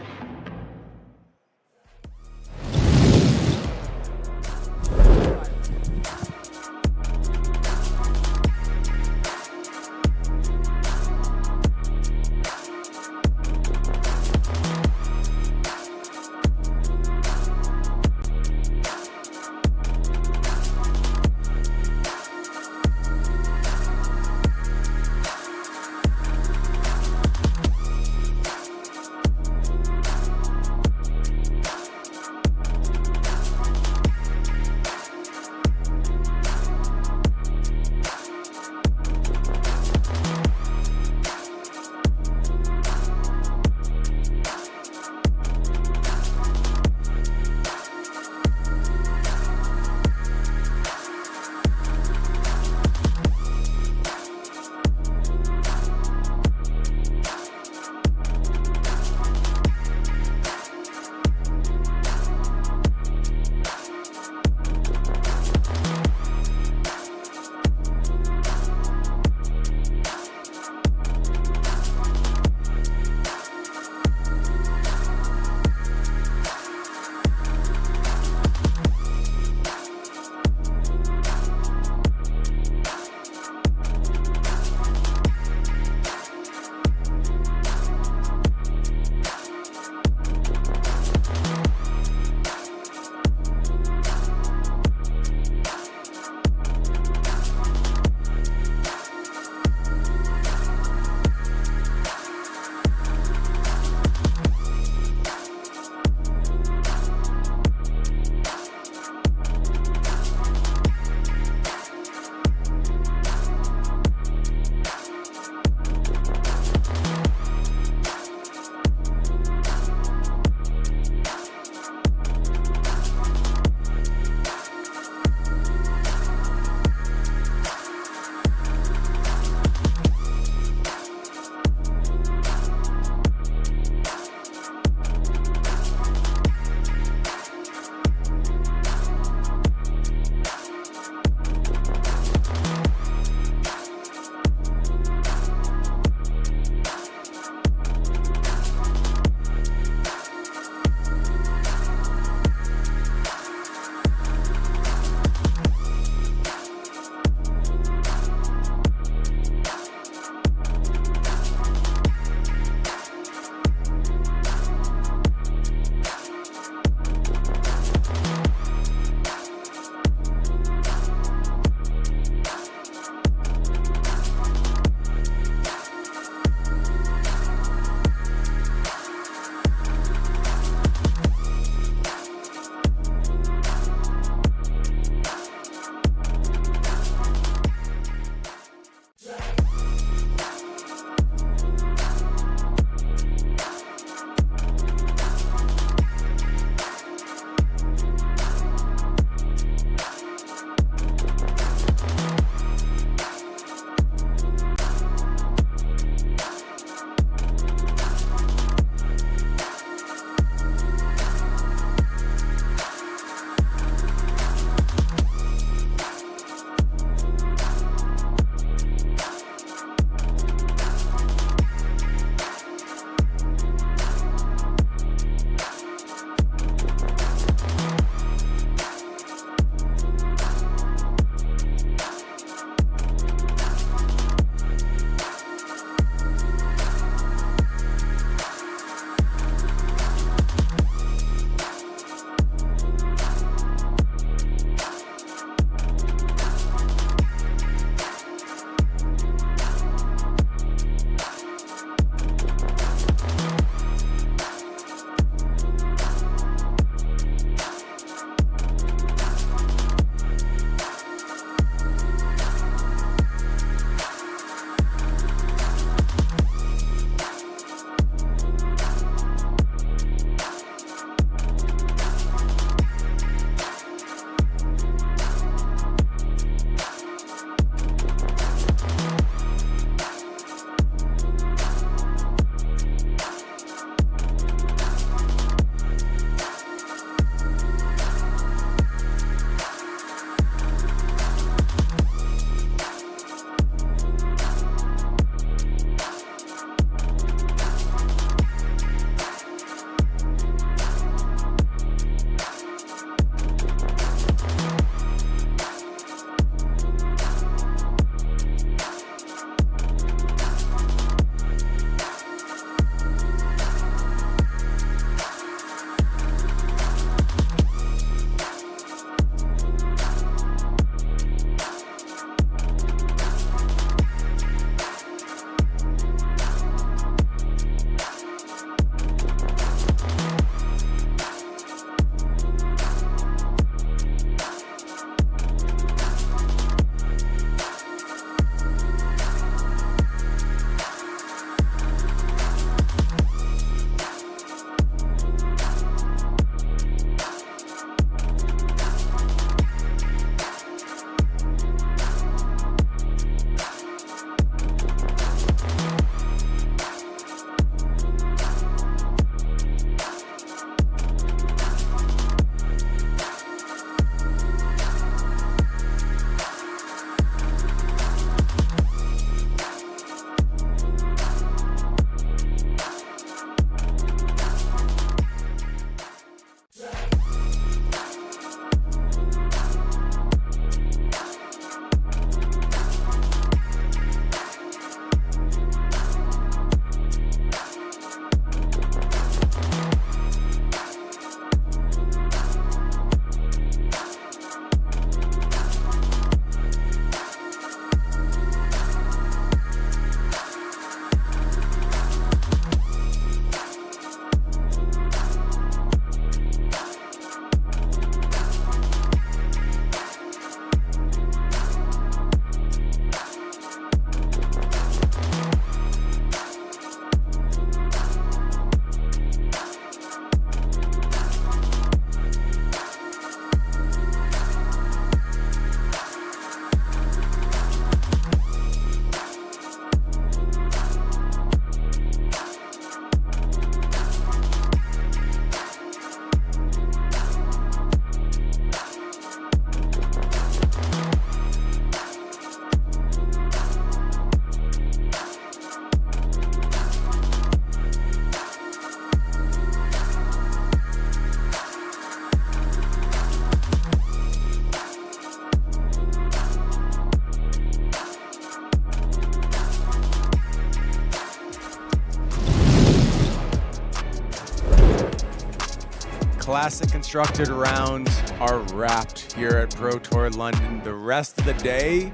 S18: classic constructed rounds are wrapped here at Pro Tour London. The rest of the day,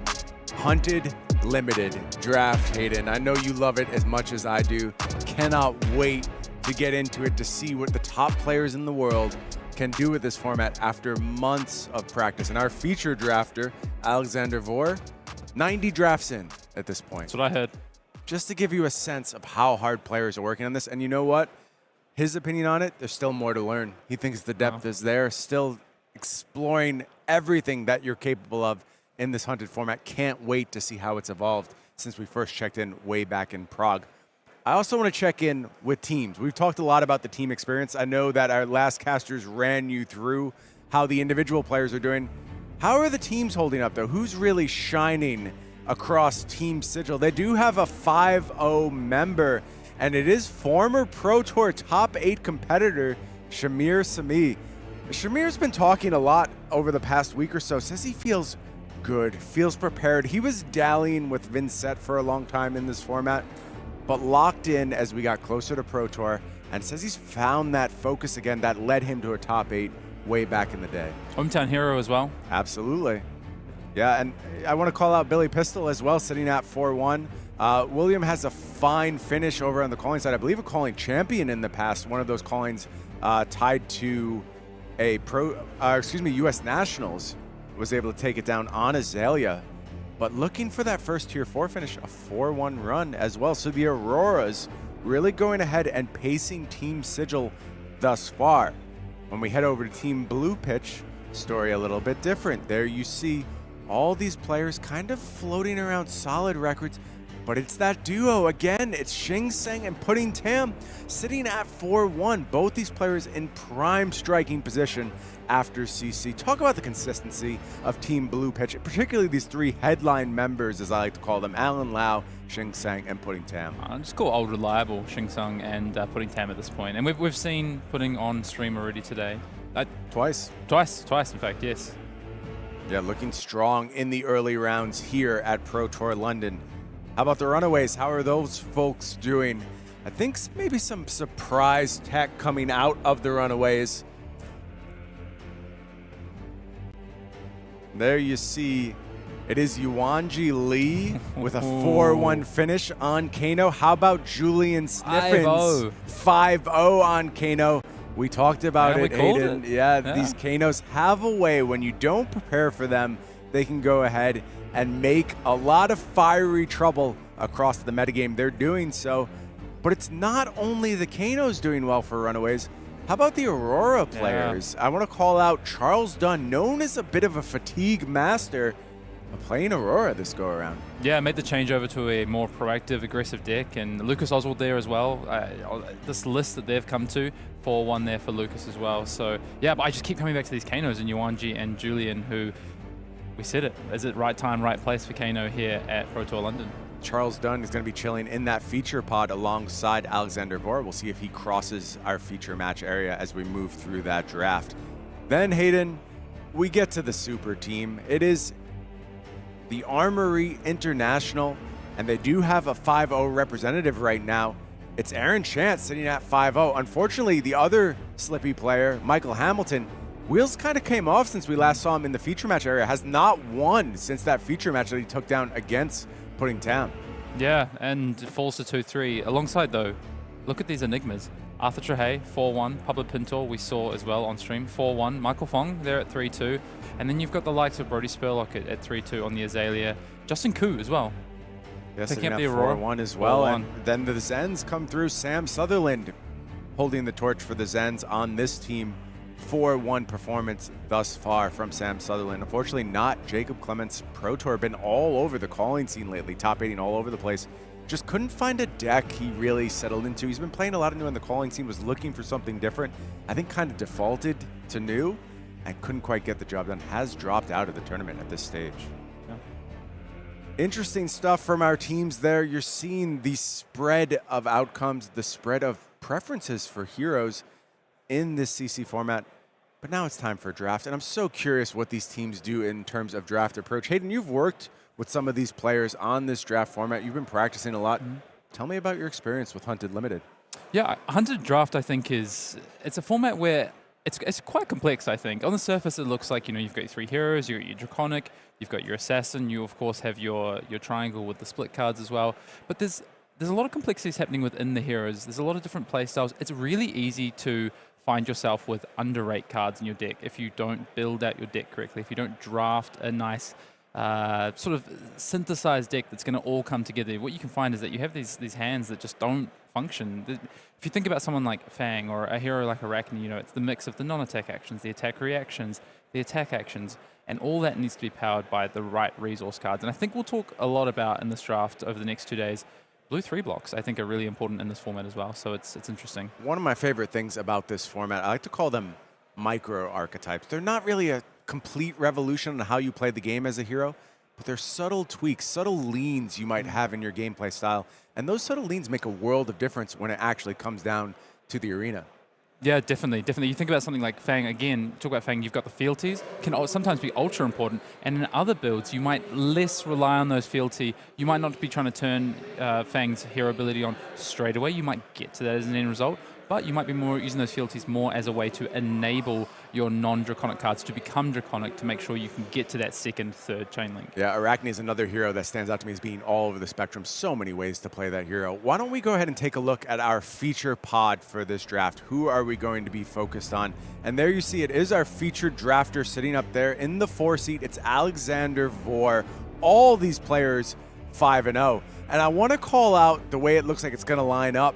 S18: Hunted Limited draft. Hayden, I know you love it as much as I do. Cannot wait to get into it, to see what the top players in the world can do with this format after months of practice. And our feature drafter, Alexandros, 90 drafts in at this point.
S16: That's what I heard.
S18: Just to give you a sense of how hard players are working on this. And you know what? His opinion on it, there's still more to learn. He thinks the depth is there, still exploring everything that you're capable of in this Hunted format. Can't wait to see how it's evolved since we first checked in way back in Prague. I also want to check in with teams. We've talked a lot about the team experience. I know that our last casters ran you through how the individual players are doing. How are the teams holding up, though? Who's really shining across Team Sigil? They do have a 5-0 member, and it is former Pro Tour top 8 competitor, Shamir Sami. Shamir's been talking a lot over the past week or so, says he feels good, feels prepared. He was dallying with Vynnset for a long time in this format, but locked in as we got closer to Pro Tour, and says he's found that focus again that led him to a top 8 way back in the day.
S16: Hometown hero as well.
S18: Absolutely. Yeah, and I want to call out Billy Pistol as well, sitting at 4-1. William has a fine finish over on the calling side. I believe a calling champion in the past, one of those callings tied to a U.S. Nationals, was able to take it down on Azalea. But looking for that first Tier 4 finish, a 4-1 run as well. So the Auroras really going ahead and pacing Team Sigil thus far. When we head over to Team Blue Pitch, story a little bit different. There you see all these players kind of floating around solid records, but it's that duo again. It's Xing Seng and Pudding Tam sitting at 4-1. Both these players in prime striking position after CC. Talk about the consistency of Team Blue Pitch, particularly these 3 headline members, as I like to call them: Alan Lau, Xing Seng, and Pudding Tam.
S16: Just call old reliable Xing Seng and Pudding Tam at this point. And we've seen Pudding on stream already today.
S18: Twice,
S16: in fact, yes.
S18: Yeah, looking strong in the early rounds here at Pro Tour London. How about the Runaways? How are those folks doing? I think maybe some surprise tech coming out of the Runaways. There you see, it is Yuanji Lee with a 4-1 finish on Kano. How about Julian Sniffins? 5-0 on Kano. We talked about it, Aiden. Yeah, these Kanos have a way, when you don't prepare for them, they can go ahead and make a lot of fiery trouble across the metagame. They're doing so, but it's not only the Kanos doing well for Runaways. How about the Aurora players? I want to call out Charles Dunn, known as a bit of a fatigue master, playing Aurora this go-around.
S16: Yeah, made the change over to a more proactive, aggressive deck, and Lucas Oswald there as well. This list that they've come to, 4-1 there for Lucas as well. So, yeah, but I just keep coming back to these Kanos and Yuanji and Julian, who, we said it, is it right time, right place for Kano here at Pro Tour London?
S18: Charles Dunn is going to be chilling in that feature pod alongside Alexandros. We'll see if he crosses our feature match area as we move through that draft. Then, Hayden, we get to the super team. It is the Armory International, and they do have a 5-0 representative right now. It's Aaron Chance sitting at 5-0. Unfortunately, the other Slippy player, Michael Hamilton, wheels kind of came off since we last saw him in the feature match area, has not won since that feature match that he took down against Pudding Tam.
S16: Yeah, and falls to 2-3. Alongside, though, look at these Enigmas. Arthur Trehay, 4-1. Pablo Pintor, we saw as well on stream, 4-1. Michael Fang, there at 3-2. And then you've got the likes of Brody Spurlock at 3-2 on the Azalea. Justin Koo as well.
S18: Yes,
S16: picking up
S18: the
S16: Aurora
S18: 4-1 as well. And then the Zens come through. Sam Sutherland holding the torch for the Zens on this team. 4-1 performance thus far from Sam Sutherland. Unfortunately, not Jacob Clements. Pro Tour been all over the calling scene lately, top 8ing all over the place. Just couldn't find a deck he really settled into. He's been playing a lot of new on the calling scene, was looking for something different. I think kind of defaulted to new and couldn't quite get the job done. Has dropped out of the tournament at this stage. Yeah. Interesting stuff from our teams there. You're seeing the spread of outcomes, the spread of preferences for heroes in this CC format. But now it's time for a draft, and I'm so curious what these teams do in terms of draft approach. Hayden, you've worked with some of these players on this draft format. You've been practicing a lot. Tell me about your experience with Hunted Limited.
S16: Yeah, Hunted Draft, I think, it's a format where It's quite complex, I think. On the surface, it looks like, you've got your 3 heroes, you've got your Draconic, you've got your Assassin, you of course have your triangle with the split cards as well. But there's a lot of complexities happening within the heroes. There's a lot of different play styles. It's really easy to find yourself with underrate cards in your deck if you don't build out your deck correctly, if you don't draft a nice sort of synthesized deck that's going to all come together. What you can find is that you have these hands that just don't function. If you think about someone like Fang or a hero like Arachne, it's the mix of the non-attack actions, the attack reactions, the attack actions, and all that needs to be powered by the right resource cards. And I think we'll talk a lot about in this draft over the next 2 days. Blue 3 blocks, I think, are really important in this format as well, so it's interesting.
S18: One of my favorite things about this format, I like to call them micro archetypes. They're not really a complete revolution on how you play the game as a hero, but they're subtle tweaks, subtle leans you might have in your gameplay style. And those subtle leans make a world of difference when it actually comes down to the arena.
S16: Yeah, definitely. You think about something like Fang, again, talk about Fang, you've got the fealties, can sometimes be ultra important, and in other builds, you might less rely on those fealty. You might not be trying to turn Fang's hero ability on straight away. You might get to that as an end result, but you might be more using those fealties more as a way to enable your non-Draconic cards to become Draconic to make sure you can get to that second, third chain link.
S18: Yeah, Arachne is another hero that stands out to me as being all over the spectrum. So many ways to play that hero. Why don't we go ahead and take a look at our feature pod for this draft? Who are we going to be focused on? And there you see it is our featured drafter sitting up there in the 4 seat. It's Alexander Vor. All these players 5-0. And I want to call out the way it looks like it's going to line up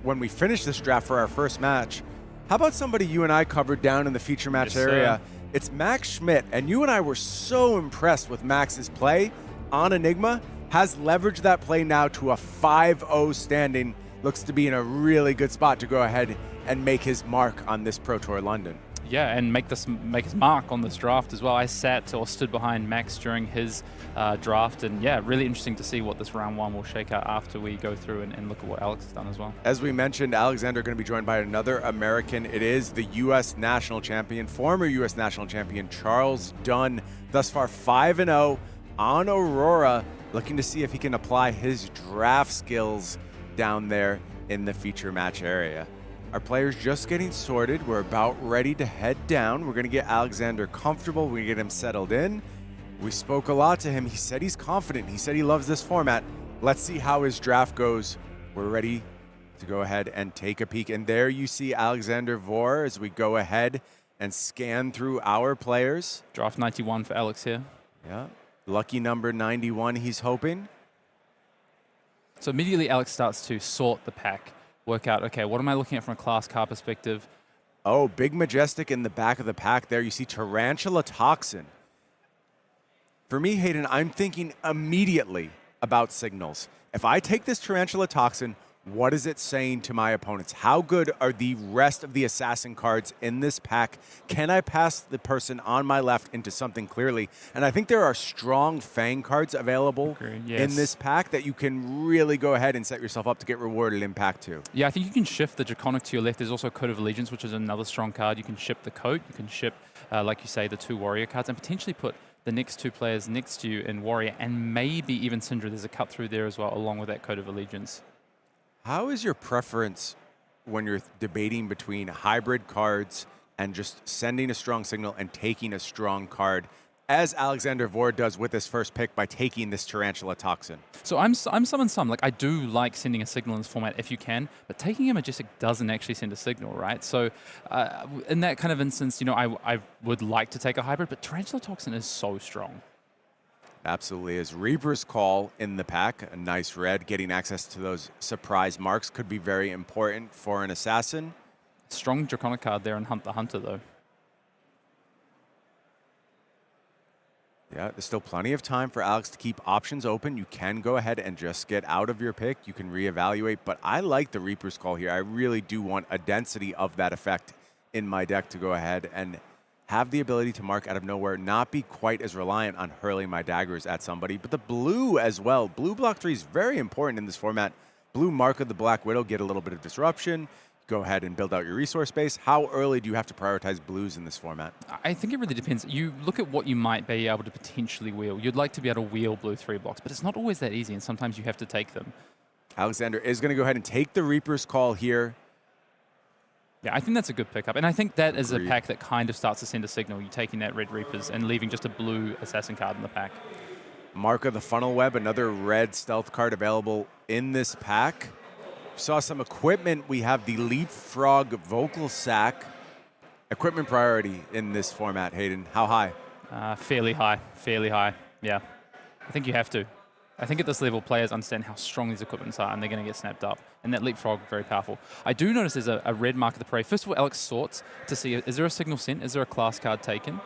S18: when we finish this draft for our first match. How about somebody you and I covered down in the feature match area? It's Max Schmidt, and you and I were so impressed with Max's play on Enigma, has leveraged that play now to a 5-0 standing. Looks to be in a really good spot to go ahead and make his mark on this Pro Tour London.
S16: Yeah, and make his mark on this draft as well. I stood behind Max during his draft, and yeah, really interesting to see what this round 1 will shake out after we go through and look at what Alex has done as well.
S18: As we mentioned, Alexander going to be joined by another American. It is the U.S. national champion, former U.S. national champion, Charles Dunn. Thus far 5-0 on Aurora, looking to see if he can apply his draft skills down there in the feature match area. Our players just getting sorted. We're about ready to head down. We're going to get Alexander comfortable. We're going to get him settled in. We spoke a lot to him. He said he's confident. He said he loves this format. Let's see how his draft goes. We're ready to go ahead and take a peek. And there you see Alexander Vor as we go ahead and scan through our players.
S16: Draft 91 for Alex here.
S18: Yeah. Lucky number 91, he's hoping.
S16: So immediately Alex starts to sort the pack. Work out, okay, what am I looking at from a class card perspective?
S18: Oh, big Majestic in the back of the pack there. You see Tarantula Toxin. For me, Hayden, I'm thinking immediately about signals. If I take this Tarantula Toxin, what is it saying to my opponents? How good are the rest of the assassin cards in this pack? Can I pass the person on my left into something clearly? And I think there are strong Fang cards available in this pack that you can really go ahead and set yourself up to get rewarded in pack 2.
S16: Yeah, I think you can shift the Draconic to your left. There's also Code of Allegiance, which is another strong card. You can ship the Coat. You can ship, like you say, the 2 Warrior cards and potentially put the next 2 players next to you in Warrior and maybe even Syndra. There's a cut through there as well, along with that Code of Allegiance.
S18: How is your preference when you're debating between hybrid cards and just sending a strong signal and taking a strong card, as Alexander Vor does with his first pick by taking this Tarantula Toxin?
S16: So I'm some and some. Like, I do like sending a signal in this format if you can, but taking a Majestic doesn't actually send a signal, right? So in that kind of instance, I would like to take a hybrid, but Tarantula Toxin is so strong.
S18: Absolutely is. Reaper's Call in the pack, a nice red. Getting access to those surprise marks could be very important for an assassin.
S16: Strong Draconic card there in Hunt the Hunter, though.
S18: Yeah, there's still plenty of time for Alex to keep options open. You can go ahead and just get out of your pick. You can reevaluate, but I like the Reaper's Call here. I really do want a density of that effect in my deck to go ahead and have the ability to mark out of nowhere, not be quite as reliant on hurling my daggers at somebody. But the blue as well. Blue block 3 is very important in this format. Blue Mark of the Black Widow, get a little bit of disruption. Go ahead and build out your resource base. How early do you have to prioritize blues in this format?
S16: I think it really depends. You look at what you might be able to potentially wheel. You'd like to be able to wheel blue 3 blocks, but it's not always that easy, and sometimes you have to take them.
S18: Alexander is going to go ahead and take the Reaper's Call here.
S16: Yeah, I think that's a good pickup. And I think that is a pack that kind of starts to send a signal. You're taking that Red Reapers and leaving just a blue Assassin card in the pack.
S18: Mark of the Funnel Web, another red stealth card available in this pack. Saw some equipment. We have the Leapfrog Vocal Sack. Equipment priority in this format, Hayden. How high?
S16: Fairly high. Yeah, I think you have to. I think at this level, players understand how strong these equipments are, and they're going to get snapped up. And that Leapfrog, very powerful. I do notice there's a red Mark of the Prey. First of all, Alex sorts to see, is there a signal sent? Is there a class card taken?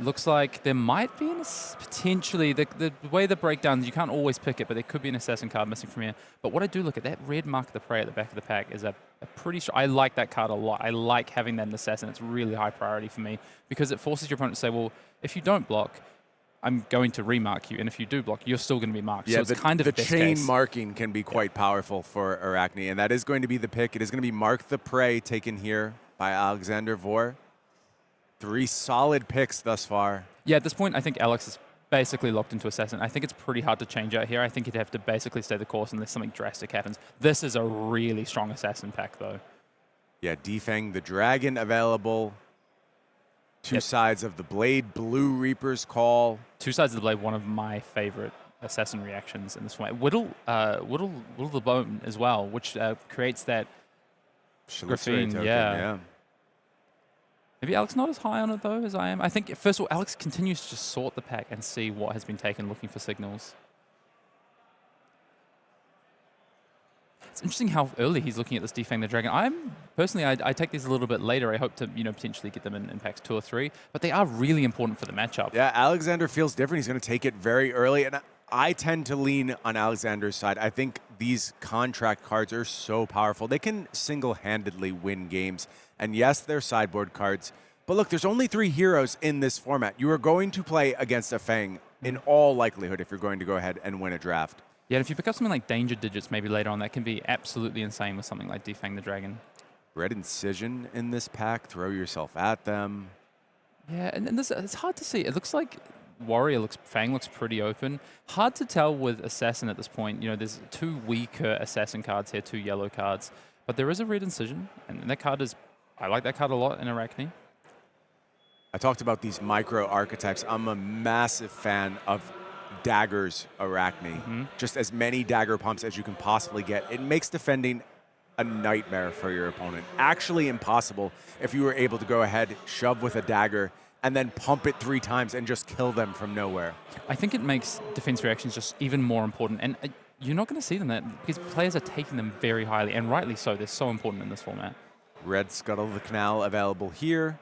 S16: Looks like there might be potentially, the way the breakdowns, you can't always pick it, but there could be an Assassin card missing from here. But what I do look at, that red Mark of the Prey at the back of the pack is a pretty strong, I like that card a lot. I like having that in Assassin. It's really high priority for me because it forces your opponent to say, well, if you don't block, I'm going to remark you, and if you do block, you're still going to be marked.
S18: Yeah,
S16: so it's kind of
S18: the
S16: best
S18: chain
S16: case.
S18: marking can be quite powerful for Arachne, and that is going to be the pick. It is going to be Mark the Prey taken here by Alexander Vor. 3 solid picks thus far.
S16: Yeah, at this point, I think Alex is basically locked into Assassin. I think it's pretty hard to change out here. I think you'd have to basically stay the course unless something drastic happens. This is a really strong Assassin pack, though.
S18: Yeah, Defang the Dragon available. 2 sides of the blade, Blue Reaper's Call.
S16: 2 sides of the blade, one of my favorite Assassin reactions in this way. Whittle the Bone as well, which creates that graphene.
S18: Token,
S16: yeah. Maybe Alex not as high on it, though, as I am. I think, first of all, Alex continues to just sort the pack and see what has been taken, looking for signals. It's interesting how early he's looking at this Defang the Dragon. Personally, I take these a little bit later. I hope to, potentially get them in packs 2 or 3, but they are really important for the matchup.
S18: Yeah, Alexander feels different. He's going to take it very early, and I tend to lean on Alexander's side. I think these contract cards are so powerful. They can single-handedly win games, and yes, they're sideboard cards, but look, there's only 3 heroes in this format. You are going to play against a Fang in all likelihood if you're going to go ahead and win a draft.
S16: Yeah, and if you pick up something like Danger Digits maybe later on, that can be absolutely insane with something like Defang the Dragon.
S18: Red Incision in this pack. Throw yourself at them.
S16: Yeah, and it's hard to see. It looks like Fang looks pretty open. Hard to tell with Assassin at this point. There's 2 weaker Assassin cards here, 2 yellow cards. But there is a Red Incision, and that card is, I like that card a lot in Arachne.
S18: I talked about these micro archetypes. I'm a massive fan of Daggers Arachne. Just as many dagger pumps as you can possibly get. It makes defending a nightmare for your opponent. Actually impossible if you were able to go ahead, shove with a dagger, and then pump it 3 times and just kill them from nowhere.
S16: I think it makes defense reactions just even more important. And you're not going to see them because players are taking them very highly, and rightly so. They're so important in this format.
S18: Red Scuttle the Canal available here.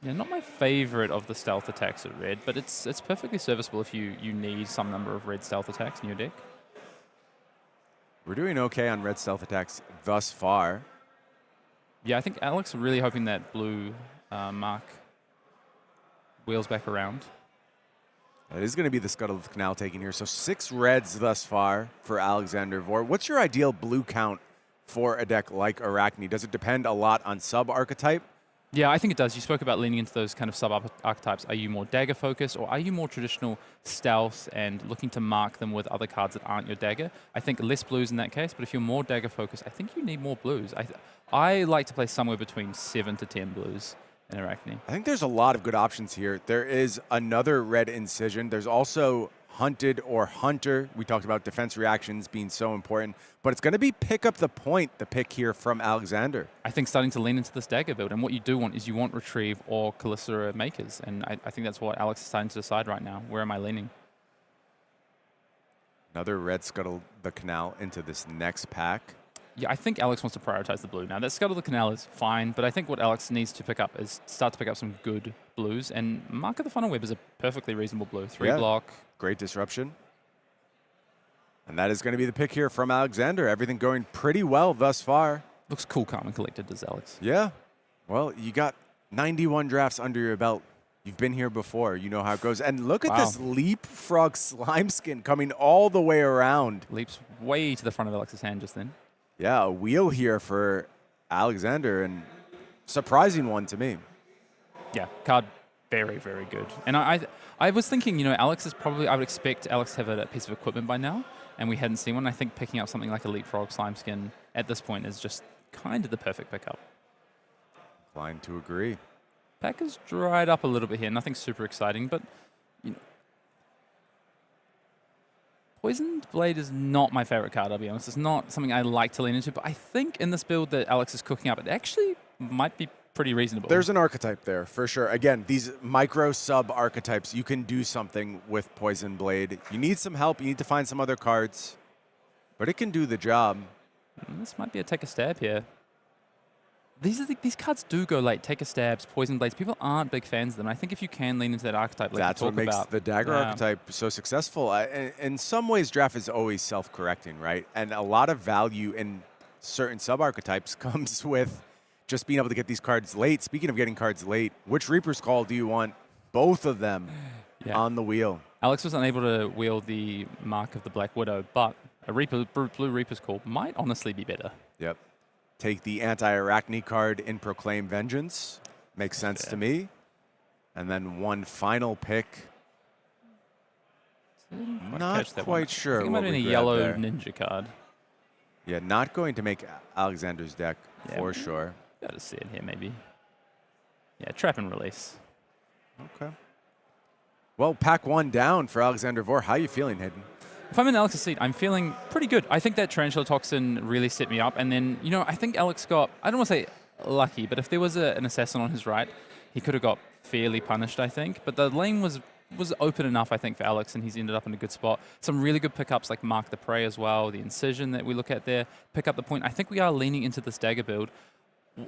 S16: Yeah, not my favorite of the stealth attacks at red, but it's perfectly serviceable if you need some number of red stealth attacks in your deck.
S18: We're doing okay on red stealth attacks thus far.
S16: Yeah, I think Alex is really hoping that blue mark wheels back around.
S18: That is going to be the Scuttle of the Canal taken here. So 6 reds thus far for Alexander Vor. What's your ideal blue count for a deck like Arachne? Does it depend a lot on sub-archetype?
S16: Yeah, I think it does. You spoke about leaning into those kind of sub-archetypes. Are you more dagger focused, or are you more traditional stealth and looking to mark them with other cards that aren't your dagger? I think less blues in that case, but if you're more dagger focused, I think you need more blues. I like to play somewhere between 7 to 10 blues in Arachne.
S18: I think there's a lot of good options here. There is another Red Incision. There's also Hunted or Hunter. We talked about defense reactions being so important, but it's going to be pick up the point, the pick here from Alexander.
S16: I think starting to lean into this dagger build, and what you do want is you want Retrieve or Callisto Makers, and I think that's what Alex is starting to decide right now. Where am I leaning?
S18: Another Red Scuttle the Canal into this next pack.
S16: Yeah, I think Alex wants to prioritize the blue now. That Scuttle the Canal is fine, but I think what Alex needs to pick up is start to pick up some good blues, and Mark of the Funnel Web is a perfectly reasonable blue. 3 block.
S18: Great disruption. And that is going to be the pick here from Alexander. Everything going pretty well thus far.
S16: Looks cool, calm, and collected, does Alex.
S18: Yeah. Well, you got 91 drafts under your belt. You've been here before. You know how it goes. And look at this Leapfrog Slime Skin coming all the way around.
S16: Leaps way to the front of Alex's hand just then.
S18: Yeah, a wheel here for Alexander, and surprising one to me.
S16: Yeah, card very, very good. And I was thinking, Alex is probably, I would expect Alex to have a piece of equipment by now, and we hadn't seen one. I think picking up something like a Leapfrog Slime Skin at this point is just kind of the perfect pickup.
S18: Inclined to agree.
S16: Pack has dried up a little bit here. Nothing super exciting, but you know, Poisoned Blade is not my favorite card, I'll be honest. It's not something I like to lean into, but I think in this build that Alex is cooking up, it actually might be pretty reasonable.
S18: There's an archetype there, for sure. Again, these micro sub-archetypes, you can do something with Poison Blade. You need some help. You need to find some other cards, but it can do the job.
S16: This might be a take a stab here. These cards do go late. Take a stabs, Poison Blades. People aren't big fans of them. I think if you can lean into that archetype, like
S18: that's
S16: you
S18: what
S16: talk
S18: makes
S16: about,
S18: the dagger archetype so successful. In some ways, draft is always self-correcting, right? And a lot of value in certain sub-archetypes comes with just being able to get these cards late. Speaking of getting cards late, which Reaper's Call do you want? Both of them on the wheel.
S16: Alex was unable to wield the Mark of the Black Widow, but a Blue Reaper's Call might honestly be better.
S18: Yep. Take the anti-Arachne card in Proclaim Vengeance. Makes sense to me. And then one final pick. Not quite sure.
S16: I think it might have been a yellow ninja card.
S18: Yeah, not going to make Alexander's deck for sure.
S16: Got to see it here, maybe. Yeah, trap and release.
S18: Okay. Well, pack one down for Alexander Vor. How are you feeling, Hayden?
S16: If I'm in Alex's seat, I'm feeling pretty good. I think that Tarantula Toxin really set me up. And then, you know, I think Alex got, I don't want to say lucky, but if there was an assassin on his right, he could have got fairly punished, I think. But the lane was open enough, I think, for Alex, and he's ended up in a good spot. Some really good pickups like Mark the Prey as well, the Incision that we look at there, pick up the point. I think we are leaning into this dagger build.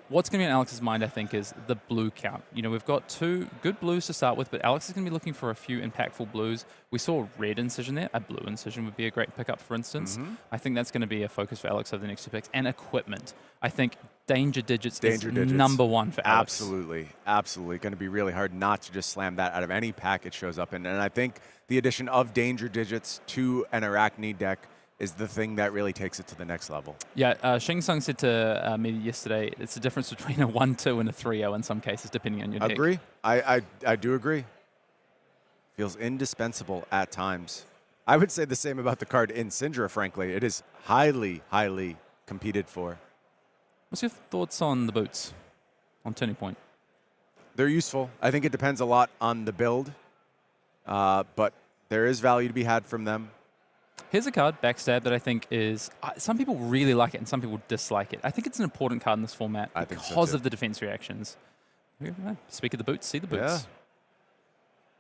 S16: What's going to be on Alex's mind, I think, is the blue count. You know, we've got two good blues to start with, but Alex is going to be looking for a few impactful blues. We saw a red Incision there. A blue Incision would be a great pickup, for instance. I think that's going to be a focus for Alex over the next two picks. And equipment. I think Danger Digits is number one for Alex.
S18: Absolutely. Absolutely. Going to be really hard not to just slam that out of any pack it shows up in. And I think the addition of Danger Digits to an Arachne deck is the thing that really takes it to the next level.
S16: Yeah, Shing Tsung said to me yesterday, it's the difference between a 1-2 and a 3-0 in some cases, depending on your deck.
S18: Agree. I do agree. Feels indispensable at times. I would say the same about the card in Syndra, frankly. It is highly, highly competed for.
S16: What's your thoughts on the boots, on Turning Point?
S18: They're useful. I think it depends a lot on the build, but there is value to be had from them.
S16: Here's a card, Backstab, that I think is, some people really like it and some people dislike it. I think it's an important card in this format because of the defense reactions. Speak of the boots, see the boots.
S18: Yeah.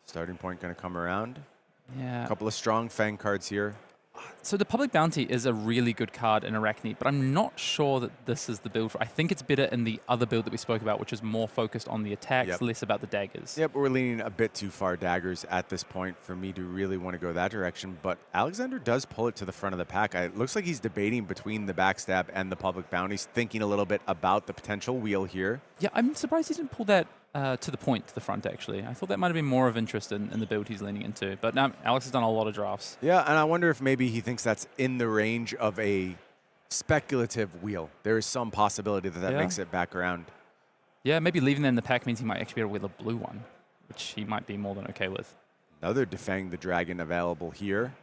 S18: Starting Point going to come around.
S16: Yeah.
S18: A couple of strong Fang cards here.
S16: So the Public Bounty is a really good card in Arachne, but I'm not sure that this is the build for. I think it's better in the other build that we spoke about, which is more focused on the attacks, less about the daggers.
S18: Yep, we're leaning a bit too far daggers at this point for me to really want to go that direction, but Alexander does pull it to the front of the pack. It looks like he's debating between the Backstab and the Public Bounty, thinking a little bit about the potential wheel here.
S16: Yeah, I'm surprised he didn't pull that to the point, to the front, actually. I thought that might have been more of interest in the build he's leaning into. But now Alex has done a lot of drafts.
S18: Yeah, and I wonder if maybe he thinks that's in the range of a speculative wheel. There is some possibility that makes it back around.
S16: Yeah, maybe leaving that in the pack means he might actually be able to wheel a blue one, which he might be more than okay with.
S18: Another Defang the Dragon available here.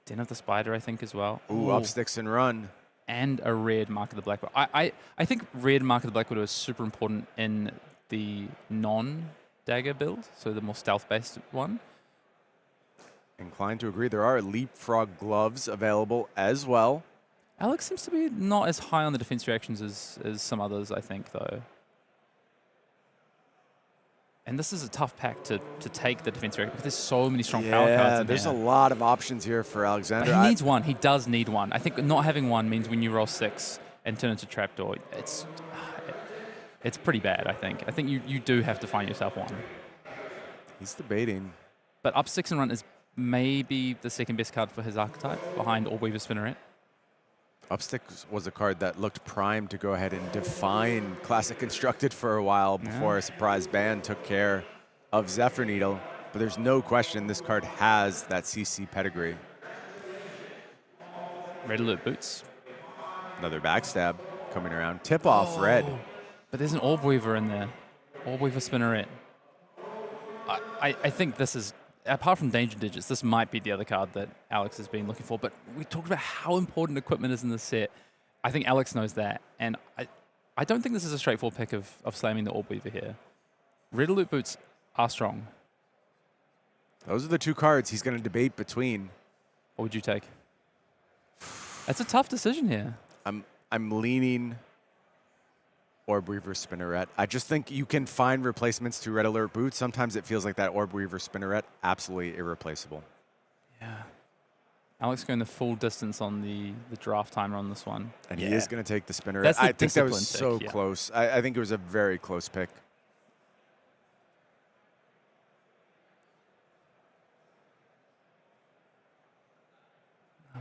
S16: Den of the Spider, I think, as well.
S18: Ooh, up sticks and run.
S16: And a red Mark of the Black Widow. I think red Mark of the Black Widow is super important in the non-dagger build, so the more stealth-based one.
S18: Inclined to agree. There are Leapfrog gloves available as well.
S16: Alex seems to be not as high on the defense reactions as some others, I think, though. And this is a tough pack to take the defense reaction because there's so many strong power cards in
S18: there's a lot of options here for Alexander.
S16: But he needs one. He does need one. I think not having one means when you roll 6 and turn into Trapdoor, it's pretty bad, I think. I think you do have to find yourself one.
S18: He's debating.
S16: But up 6 and run is maybe the second best card for his archetype behind Orb-Weaver Spinneret.
S18: Upsticks was a card that looked primed to go ahead and define Classic Constructed for a while before a surprise ban took care of Zephyr Needle. But there's no question this card has that CC pedigree.
S16: Red Alert Boots.
S18: Another Backstab coming around. Tip off red.
S16: But there's an Orb-Weaver in there. Orb-Weaver Spinneret. I think this is, apart from Danger Digits, this might be the other card that Alex has been looking for. But we talked about how important equipment is in this set. I think Alex knows that. And I don't think this is a straightforward pick of slamming the Orb Weaver here. Red Alert Boots are strong.
S18: Those are the two cards he's going to debate between.
S16: What would you take? That's a tough decision here.
S18: I'm leaning Orb Weaver Spinneret. I just think you can find replacements to Red Alert Boots. Sometimes it feels like that Orb Weaver Spinneret, absolutely irreplaceable.
S16: Yeah. Alex going the full distance on the draft timer on this one.
S18: And he is going to take the Spinneret.
S16: That's the
S18: I think that was
S16: pick,
S18: so
S16: yeah.
S18: close. I think it was a very close pick.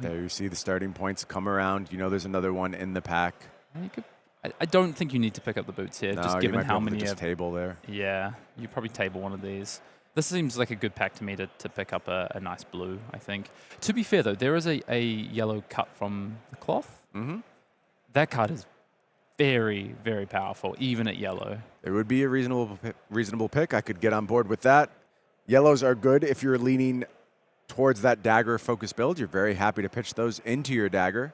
S18: There you see the starting points come around. You know there's another one in the pack.
S16: I don't think you need to pick up the boots here,
S18: No,
S16: just
S18: you
S16: given
S18: might be
S16: how
S18: able to
S16: many
S18: just table there.
S16: Yeah, you probably table one of these. This seems like a good pack to me to pick up a nice blue, I think. To be fair, though, there is a yellow cut from the cloth.
S18: Mm-hmm.
S16: That card is very, very powerful, even at yellow.
S18: It would be a reasonable pick. I could get on board with that. Yellows are good if you're leaning towards that dagger focus build. You're very happy to pitch those into your dagger.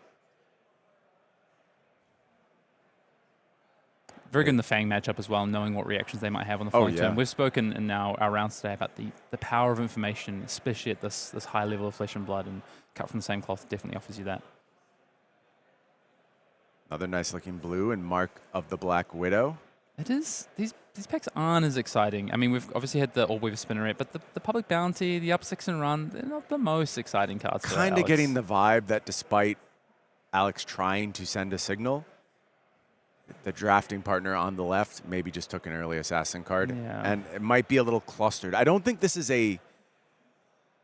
S16: Very good in the Fang matchup as well, knowing what reactions they might have on the following turn. We've spoken in our rounds today about the power of information, especially at this high level of Flesh and Blood, and cut from the same cloth definitely offers you that.
S18: Another nice looking blue and Mark of the Black Widow.
S16: It is. These packs aren't as exciting. I mean, we've obviously had the Orb Weaver Spinneret, but the Public Bounty, the up 6 and run, they're not the most exciting cards.
S18: Kind of getting the vibe that despite Alex trying to send a signal, the drafting partner on the left maybe just took an early assassin card.
S16: Yeah.
S18: And it might be a little clustered. I don't think this is a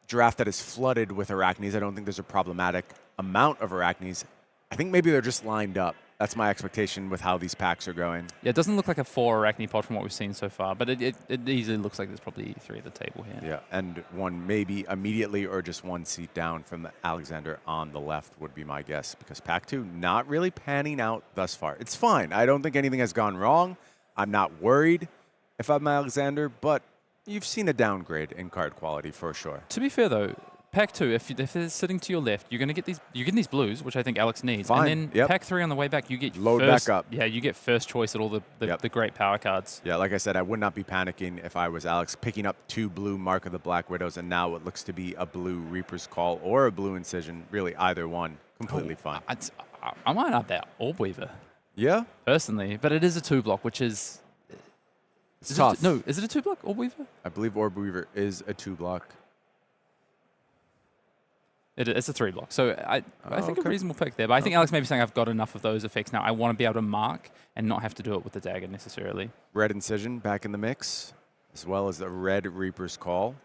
S18: draft that is flooded with Arachnes. I don't think there's a problematic amount of Arachnes. I think maybe they're just lined up. That's my expectation with how these packs are going.
S16: Yeah, it doesn't look like a 4 Arachne pod from what we've seen so far, but it easily looks like there's probably 3 at the table here.
S18: Yeah, and one maybe immediately or just one seat down from the Alexander on the left would be my guess, because pack 2 not really panning out thus far. It's fine. I don't think anything has gone wrong. I'm not worried if I'm Alexander, but you've seen a downgrade in card quality for sure.
S16: To be fair though, pack 2, if it's sitting to your left, you're going to get these blues, which I think Alex needs.
S18: Fine.
S16: And then pack 3 on the way back, you get
S18: Load
S16: first,
S18: back up.
S16: Yeah, you get first choice at all the great power cards.
S18: Yeah, like I said, I would not be panicking if I was Alex, picking up 2 blue Mark of the Black Widows, and now it looks to be a blue Reaper's Call or a blue Incision. Really, either one. Completely fine.
S16: I might up that Orb Weaver.
S18: Yeah?
S16: Personally, but it is a 2-block, which is...
S18: It's tough.
S16: Is it a 2-block, Orb Weaver?
S18: I believe Orb Weaver is a 2-block.
S16: It's a 3-block. So I think a reasonable pick there. But I think Alex may be saying I've got enough of those effects now. I want to be able to mark and not have to do it with the dagger necessarily.
S18: Red Incision back in the mix, as well as the red Reaper's Call.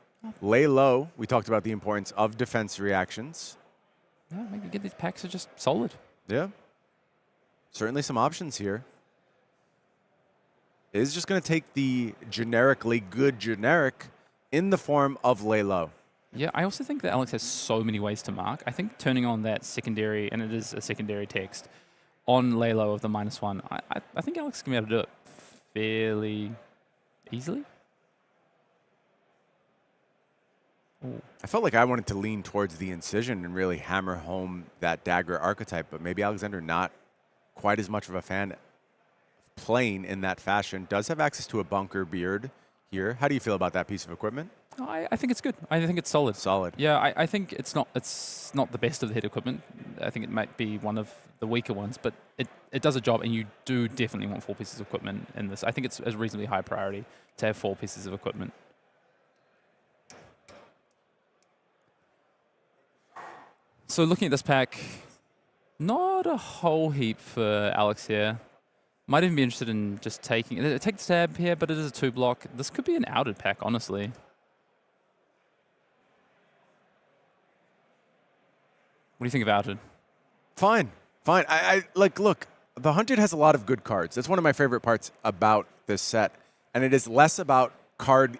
S18: Lay low. We talked about the importance of defense reactions.
S16: Yeah, maybe get these packs are just solid.
S18: Yeah. Certainly some options here. It is just going to take the generically good generic in the form of lay low.
S16: Yeah, I also think that Alex has so many ways to mark. I think turning on that secondary, and it is a secondary text, on lay low of the -1, I think Alex is going to be able to do it fairly easily. Ooh.
S18: I felt like I wanted to lean towards the Incision and really hammer home that dagger archetype, but maybe Alexander not quite as much of a fan of playing in that fashion. Does have access to a bunker beard here. How do you feel about that piece of equipment?
S16: I think it's good. I think it's solid.
S18: Solid.
S16: Yeah, I think it's not the best of the head equipment. I think it might be one of the weaker ones, but it does a job, and you do definitely want 4 pieces of equipment in this. I think it's a reasonably high priority to have 4 pieces of equipment. So looking at this pack, not a whole heap for Alex here. Might even be interested in just take the stab here, but it is a 2-block. This could be an outed pack, honestly. What do you think of outed?
S18: Fine. I look, the Hunted has a lot of good cards. That's one of my favorite parts about this set. And it is less about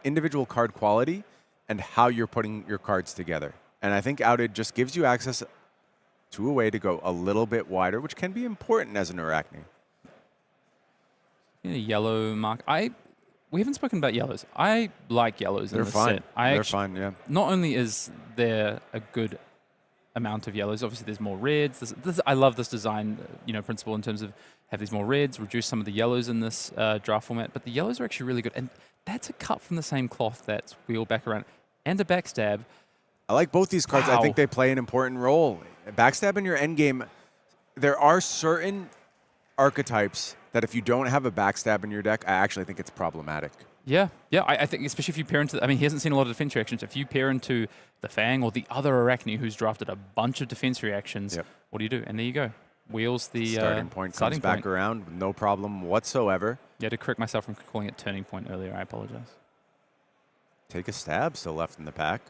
S18: individual card quality and how you're putting your cards together. And I think outed just gives you access to a way to go a little bit wider, which can be important as an Arachne.
S16: A yellow mark. We haven't spoken about yellows. I like yellows in this set.
S18: They're fine, yeah.
S16: Not only is there a good amount of yellows. Obviously, there's more reds. I love this design, principle in terms of have these more reds, reduce some of the yellows in this draft format. But the yellows are actually really good, and that's a cut from the same cloth that's wheel back around and a backstab.
S18: I like both these cards.
S16: Wow.
S18: I think they play an important role. Backstab in your endgame, there are certain archetypes that if you don't have a backstab in your deck, I actually think it's problematic.
S16: Yeah. I think especially if you pair into, he hasn't seen a lot of defense reactions. If you pair into the Fang or the other Arachne who's drafted a bunch of defense reactions, what do you do? And there you go. Wheels the
S18: starting point comes back around with no problem whatsoever.
S16: Yeah, to correct myself from calling it turning point earlier, I apologize.
S18: Take a stab still left in the pack.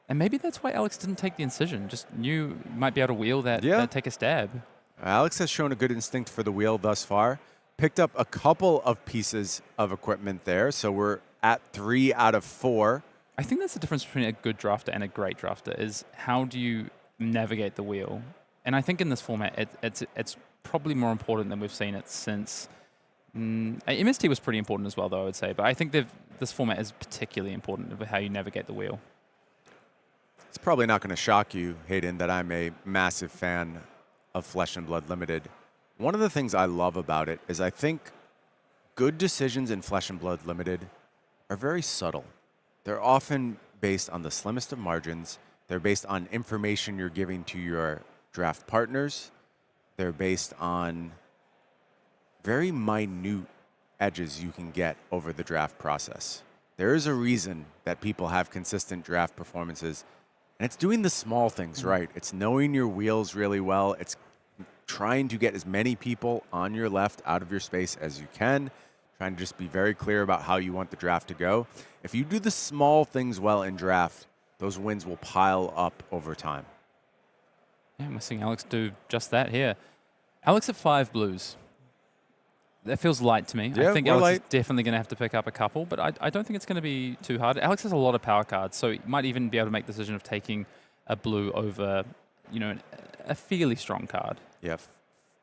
S16: And maybe that's why Alex didn't take the incision. Just knew you might be able to wheel that, take a stab.
S18: Alex has shown a good instinct for the wheel thus far. Picked up a couple of pieces of equipment there, so we're at 3 out of 4.
S16: I think that's the difference between a good drafter and a great drafter is how do you navigate the wheel? And I think in this format, it's probably more important than we've seen it since. MST was pretty important as well, though, I would say. But I think this format is particularly important of how you navigate the wheel.
S18: It's probably not going to shock you, Hayden, that I'm a massive fan of Flesh and Blood Limited. One of the things I love about it is I think good decisions in Flesh and Blood Limited are very subtle. They're often based on the slimmest of margins. They're based on information you're giving to your draft partners. They're based on very minute edges you can get over the draft process. There is a reason that people have consistent draft performances, and it's doing the small things right. It's knowing your wheels really well. It's trying to get as many people on your left out of your space as you can, trying to just be very clear about how you want the draft to go. If you do the small things well in draft, those wins will pile up over time.
S16: Yeah, we're seeing Alex do just that here. Alex at 5 blues. That feels light to me.
S18: Yeah,
S16: I think Alex is definitely going to have to pick up a couple, but I don't think it's going to be too hard. Alex has a lot of power cards, so he might even be able to make the decision of taking a blue over, a fairly strong card.
S18: Yeah,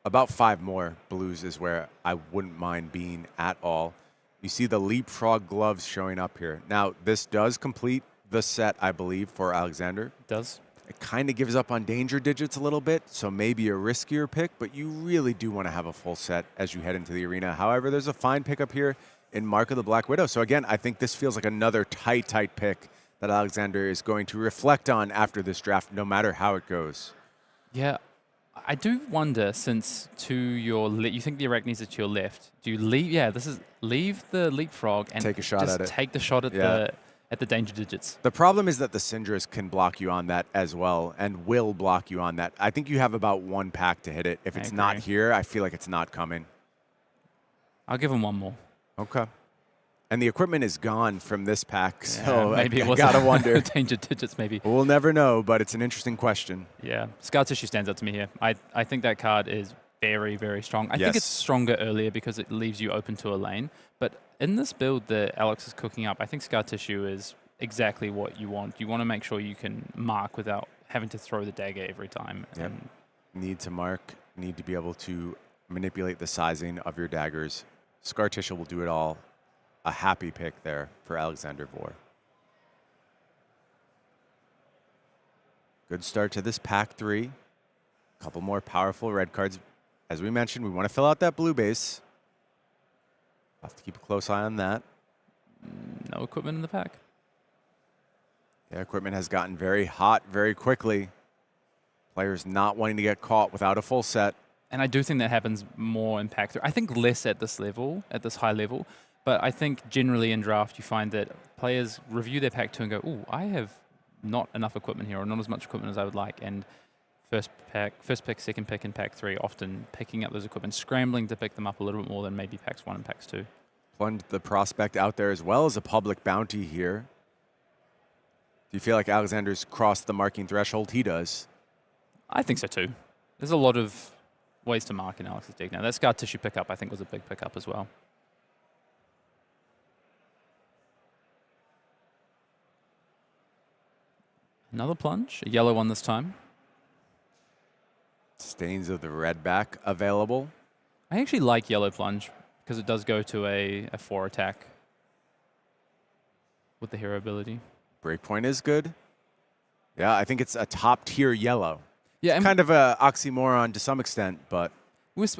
S18: about 5 more blues is where I wouldn't mind being at all. You see the leapfrog gloves showing up here. Now, this does complete the set, I believe, for Alexander.
S16: It does.
S18: It kind of gives up on danger digits a little bit, so maybe a riskier pick, but you really do want to have a full set as you head into the arena. However, there's a fine pickup here in Mark of the Black Widow. So again, I think this feels like another tight pick that Alexander is going to reflect on after this draft, no matter how it goes.
S16: Yeah, I do wonder, since to your you think the Arachnes are to your left, do you leave? Yeah, leave the leapfrog and
S18: take a shot at it.
S16: Take the shot at the danger digits.
S18: The problem is that the Syndras can block you on that as well and will block you on that. I think you have about 1 pack to hit it. If it's not here, I feel like it's not coming.
S16: I'll give him 1 more.
S18: Okay. And the equipment is gone from this pack, so
S16: maybe
S18: I gotta wonder.
S16: Danger digits, maybe.
S18: We'll never know, but it's an interesting question.
S16: Yeah, Scar Tissue stands out to me here. I think that card is very, very strong. I think it's stronger earlier because it leaves you open to a lane. But in this build that Alex is cooking up, I think Scar Tissue is exactly what you want. You want to make sure you can mark without having to throw the dagger every time.
S18: Yep. Need to mark, need to be able to manipulate the sizing of your daggers. Scar Tissue will do it all. A happy pick there for Alexander Vor. Good start to this pack 3. A couple more powerful red cards. As we mentioned, we want to fill out that blue base. Have to keep a close eye on that.
S16: No equipment in the pack.
S18: Yeah, equipment has gotten very hot very quickly. Players not wanting to get caught without a full set.
S16: And I do think that happens more in pack 3. I think less at this level, at this high level. But I think generally in draft, you find that players review their pack 2 and go, "Ooh, I have not enough equipment here, or not as much equipment as I would like." And first pick, second pick in pack 3, often picking up those equipment, scrambling to pick them up a little bit more than maybe packs 1 and packs 2.
S18: Plunge the prospect out there as well as a public bounty here. Do you feel like Alexander's crossed the marking threshold? He does.
S16: I think so too. There's a lot of ways to mark in Alex's deck now. That Scar Tissue pickup, I think, was a big pickup as well. Another plunge, a yellow one this time.
S18: Stains of the red back available.
S16: I actually like yellow plunge because it does go to a 4 attack with the hero ability.
S18: Breakpoint is good. Yeah, I think it's a top-tier yellow.
S16: Yeah,
S18: It's kind of a oxymoron to some extent, but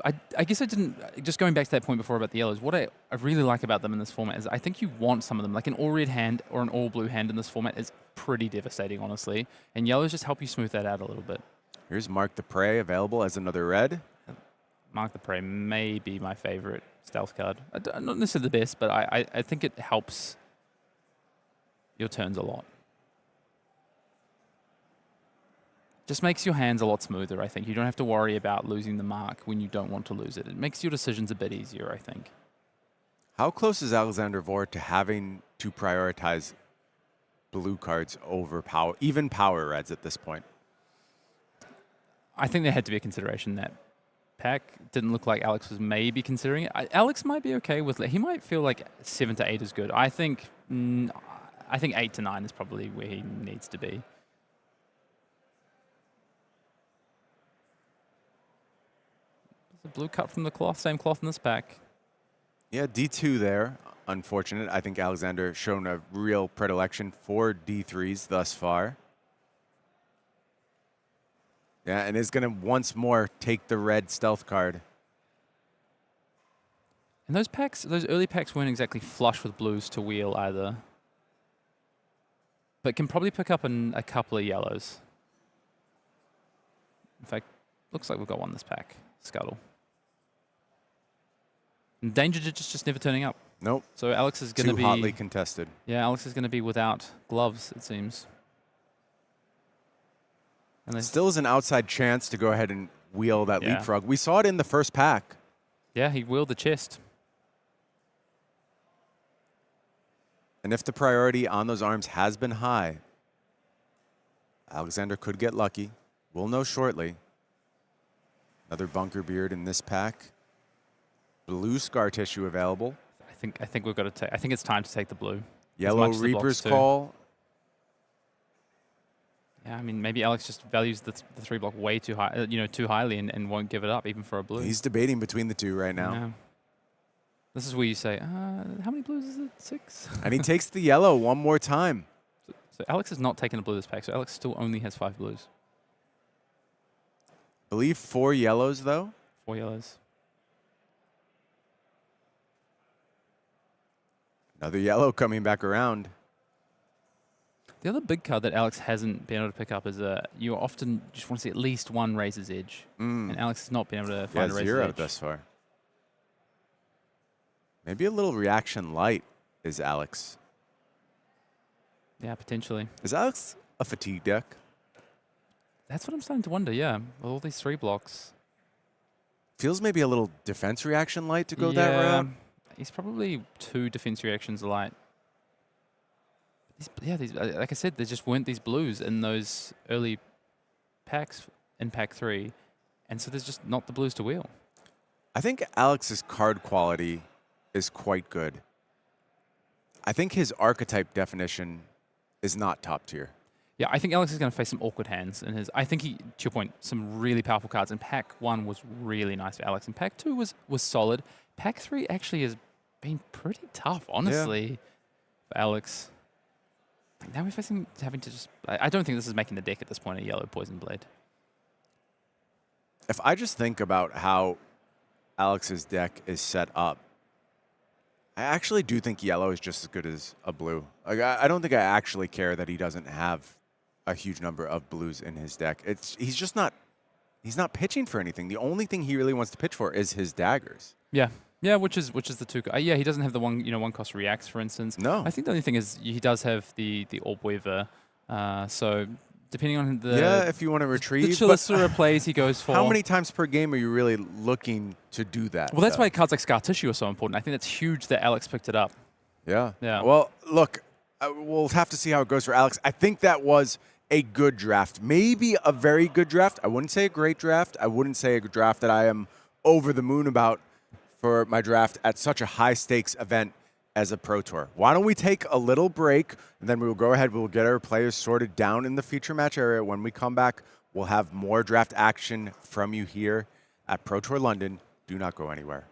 S16: I guess I didn't, just going back to that point before about the yellows, what I really like about them in this format is I think you want some of them. Like an all-red hand or an all-blue hand in this format is pretty devastating, honestly. And yellows just help you smooth that out a little bit.
S18: Here's Mark the Prey available as another red.
S16: Mark the Prey may be my favorite stealth card. Not necessarily the best, but I think it helps your turns a lot. Just makes your hands a lot smoother, I think. You don't have to worry about losing the mark when you don't want to lose it. It makes your decisions a bit easier, I think.
S18: How close is Alexander Vore to having to prioritize blue cards over even power reds at this point?
S16: I think there had to be a consideration that pack. Didn't look like Alex was maybe considering it. Alex might be okay with it. He might feel like 7 to 8 is good. I think 8 to 9 is probably where he needs to be. The blue cut from the cloth, same cloth in this pack.
S18: Yeah, D2 there. Unfortunate. I think Alexander shown a real predilection for D3s thus far. Yeah, and is going to once more take the red stealth card.
S16: And those packs, those early packs weren't exactly flush with blues to wheel either. But can probably pick up a couple of yellows. In fact, looks like we've got one this pack. Scuttle. And Danger just never turning up.
S18: Nope.
S16: So Alex is going to be...
S18: Too hotly contested.
S16: Yeah, Alex is going to be without gloves, it seems. And
S18: still is an outside chance to go ahead and wheel that leapfrog. We saw it in the first pack.
S16: Yeah, he wheeled the chest.
S18: And if the priority on those arms has been high, Alexander could get lucky. We'll know shortly. Another bunker beard in this pack. Blue scar tissue available.
S16: I think we've got to take. I think it's time to take the blue.
S18: Yellow Reaper's Call.
S16: Yeah, I mean maybe Alex just values the 3-block way too high, too highly, and won't give it up even for a blue.
S18: He's debating between the two right now.
S16: Yeah. This is where you say, how many blues is it? 6?
S18: And he takes the yellow one more time.
S16: So Alex has not taken a blue this pack, so Alex still only has 5 blues.
S18: I believe 4 yellows, though.
S16: 4 yellows.
S18: Another yellow coming back around.
S16: The other big card that Alex hasn't been able to pick up is you often just want to see at least one Razor's Edge. And Alex has not been able to find a Razor's Edge.
S18: 0 thus far. Maybe a little reaction light is Alex.
S16: Yeah, potentially.
S18: Is Alex a fatigue deck?
S16: That's what I'm starting to wonder, yeah. With all these 3 blocks.
S18: Feels maybe a little defense reaction light to go that route.
S16: He's probably 2 defense reactions light. These, like I said, there just weren't these blues in those early packs in pack 3. And so there's just not the blues to wheel.
S18: I think Alex's card quality is quite good. I think his archetype definition is not top tier.
S16: Yeah, I think Alex is going to face some awkward hands in his. I think he, to your point, some really powerful cards. And pack 1 was really nice for Alex, and pack 2 was solid. Pack 3 actually has been pretty tough, honestly, for Alex. Now we're facing having to just. I don't think this is making the deck at this point a yellow Poison Blade.
S18: If I just think about how Alex's deck is set up, I actually do think yellow is just as good as a blue. Like I don't think I actually care that he doesn't have a huge number of blues in his deck. He's just not. He's not pitching for anything. The only thing he really wants to pitch for is his daggers.
S16: Yeah. Yeah, which is the 2. Yeah, he doesn't have the one cost reacts, for instance.
S18: No.
S16: I think the only thing is he does have the Orb Weaver. So depending on the
S18: if you want to retrieve.
S16: The Chalisera plays he goes for.
S18: How many times per game are you really looking to do that?
S16: Well, that's why cards like Scar Tissue are so important. I think that's huge that Alex picked it up.
S18: Yeah.
S16: Yeah.
S18: Well, look, we'll have to see how it goes for Alex. I think that was a good draft. Maybe a very good draft. I wouldn't say a great draft. I wouldn't say a draft that I am over the moon about for my draft at such a high-stakes event as a Pro Tour. Why don't we take a little break, and then we will go ahead, we'll get our players sorted down in the feature match area. When we come back, we'll have more draft action from you here at Pro Tour London. Do not go anywhere.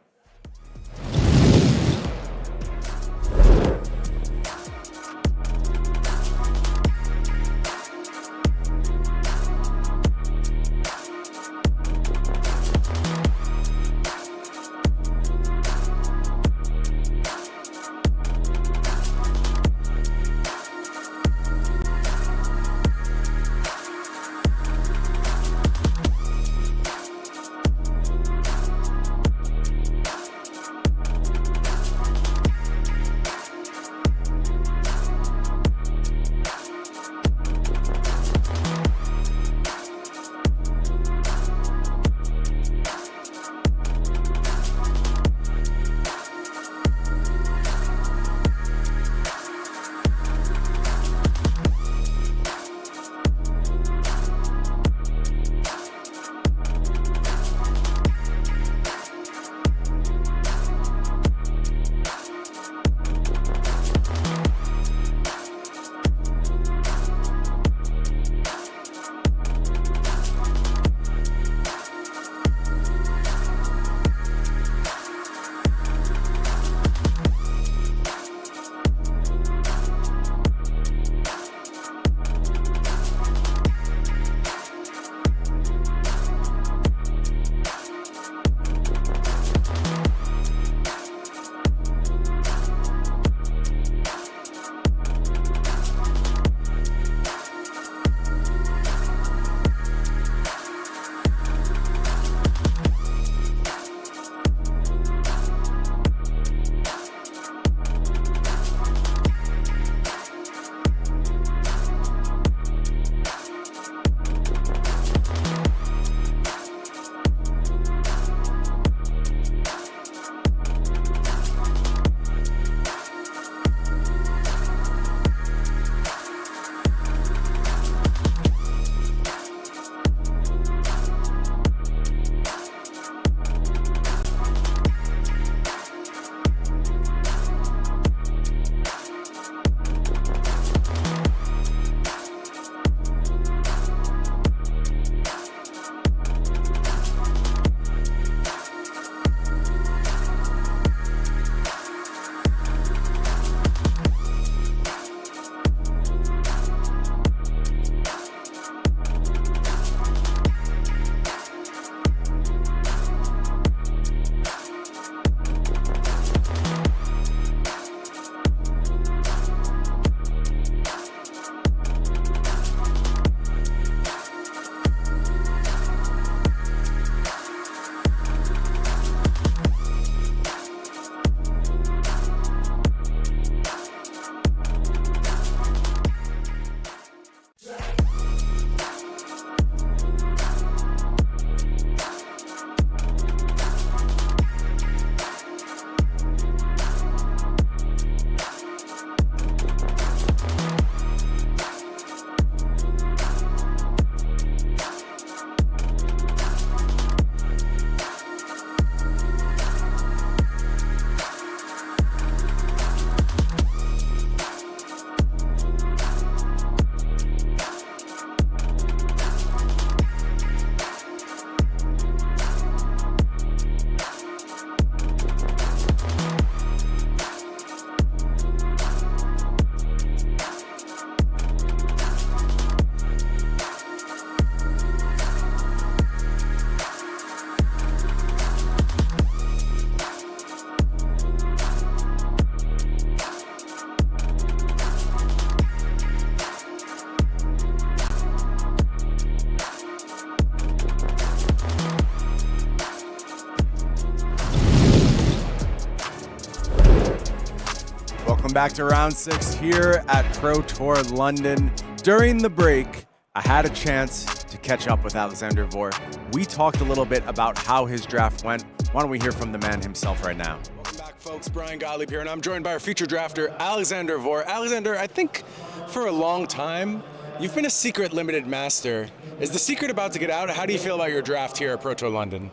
S18: Welcome back to round 6 here at Pro Tour London. During the break, I had a chance to catch up with Alexander Vor. We talked a little bit about how his draft went. Why don't we hear from the man himself right now? Welcome back, folks. Brian Gottlieb here, and I'm joined by our feature drafter, Alexander Vor. Alexander, I think for a long time, you've been a secret limited master. Is the secret about to get out? How do you feel about your draft here at Pro Tour London?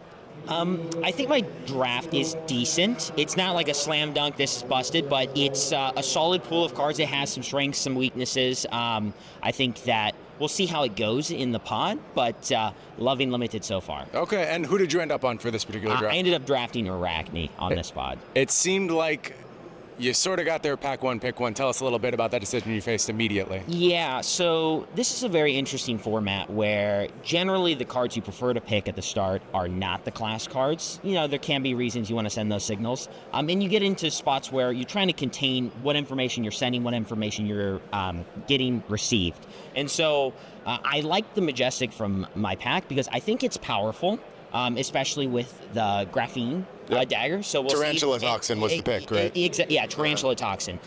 S19: I think my draft is decent. It's not like a slam dunk, this is busted, but it's a solid pool of cards. It has some strengths, some weaknesses. I think that we'll see how it goes in the pod, but loving limited so far.
S18: Okay, and who did you end up on for this particular draft?
S19: I ended up drafting Arachne on this pod.
S18: It seemed like you sort of got there, pack one, pick one. Tell us a little bit about that decision you faced immediately.
S19: Yeah, so this is a very interesting format where generally the cards you prefer to pick at the start are not the class cards. You know, there can be reasons you want to send those signals. And you get into spots where you're trying to contain what information you're sending, what information you're getting received. And so I like the Majestic from my pack because I think it's powerful. Especially with the graphene dagger. So we'll
S18: Tarantula Toxin was the pick, right?
S19: Yeah, Tarantula Toxin.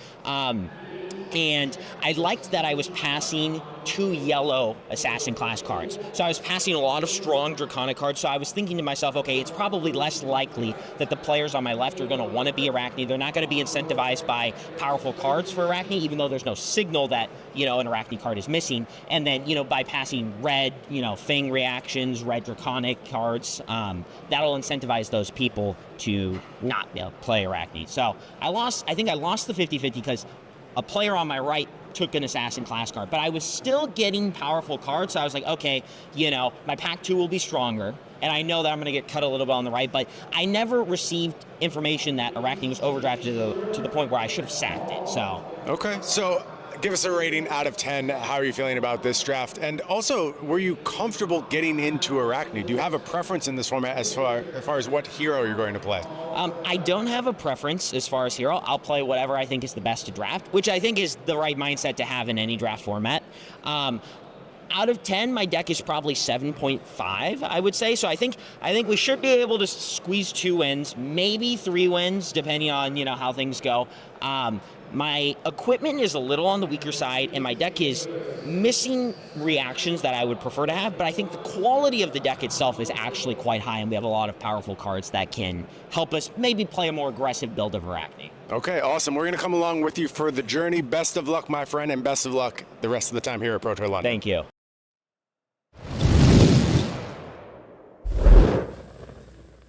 S19: And I liked that I was passing 2 yellow assassin class cards. So I was passing a lot of strong Draconic cards. So I was thinking to myself, okay, it's probably less likely that the players on my left are going to want to be Arachne. They're not going to be incentivized by powerful cards for Arachne, even though there's no signal that, you know, an Arachne card is missing. And then, you know, by passing red, you know, Fang reactions, red Draconic cards, that'll incentivize those people to not play Arachne. So I think I lost the 50-50 because a player on my right took an assassin class card, but I was still getting powerful cards, so I was like, okay, you know, my pack 2 will be stronger, and I know that I'm going to get cut a little bit on the right, but I never received information that Arachne was overdrafted to the point where I should have sacked it, so.
S18: Okay, so give us a rating out of 10. How are you feeling about this draft? And also, were you comfortable getting into Arachne? Do you have a preference in this format as far as what hero you're going to play?
S19: I don't have a preference as far as hero. I'll play whatever I think is the best to draft, which I think is the right mindset to have in any draft format. Out of 10, my deck is probably 7.5, I would say. So I think we should be able to squeeze 2 wins, maybe 3 wins, depending on, you know, how things go. My equipment is a little on the weaker side, and my deck is missing reactions that I would prefer to have, but I think the quality of the deck itself is actually quite high, and we have a lot of powerful cards that can help us maybe play a more aggressive build of Arachne.
S18: Okay, awesome. We're going to come along with you for the journey. Best of luck, my friend, and best of luck the rest of the time here at Pro Tour London.
S19: Thank you.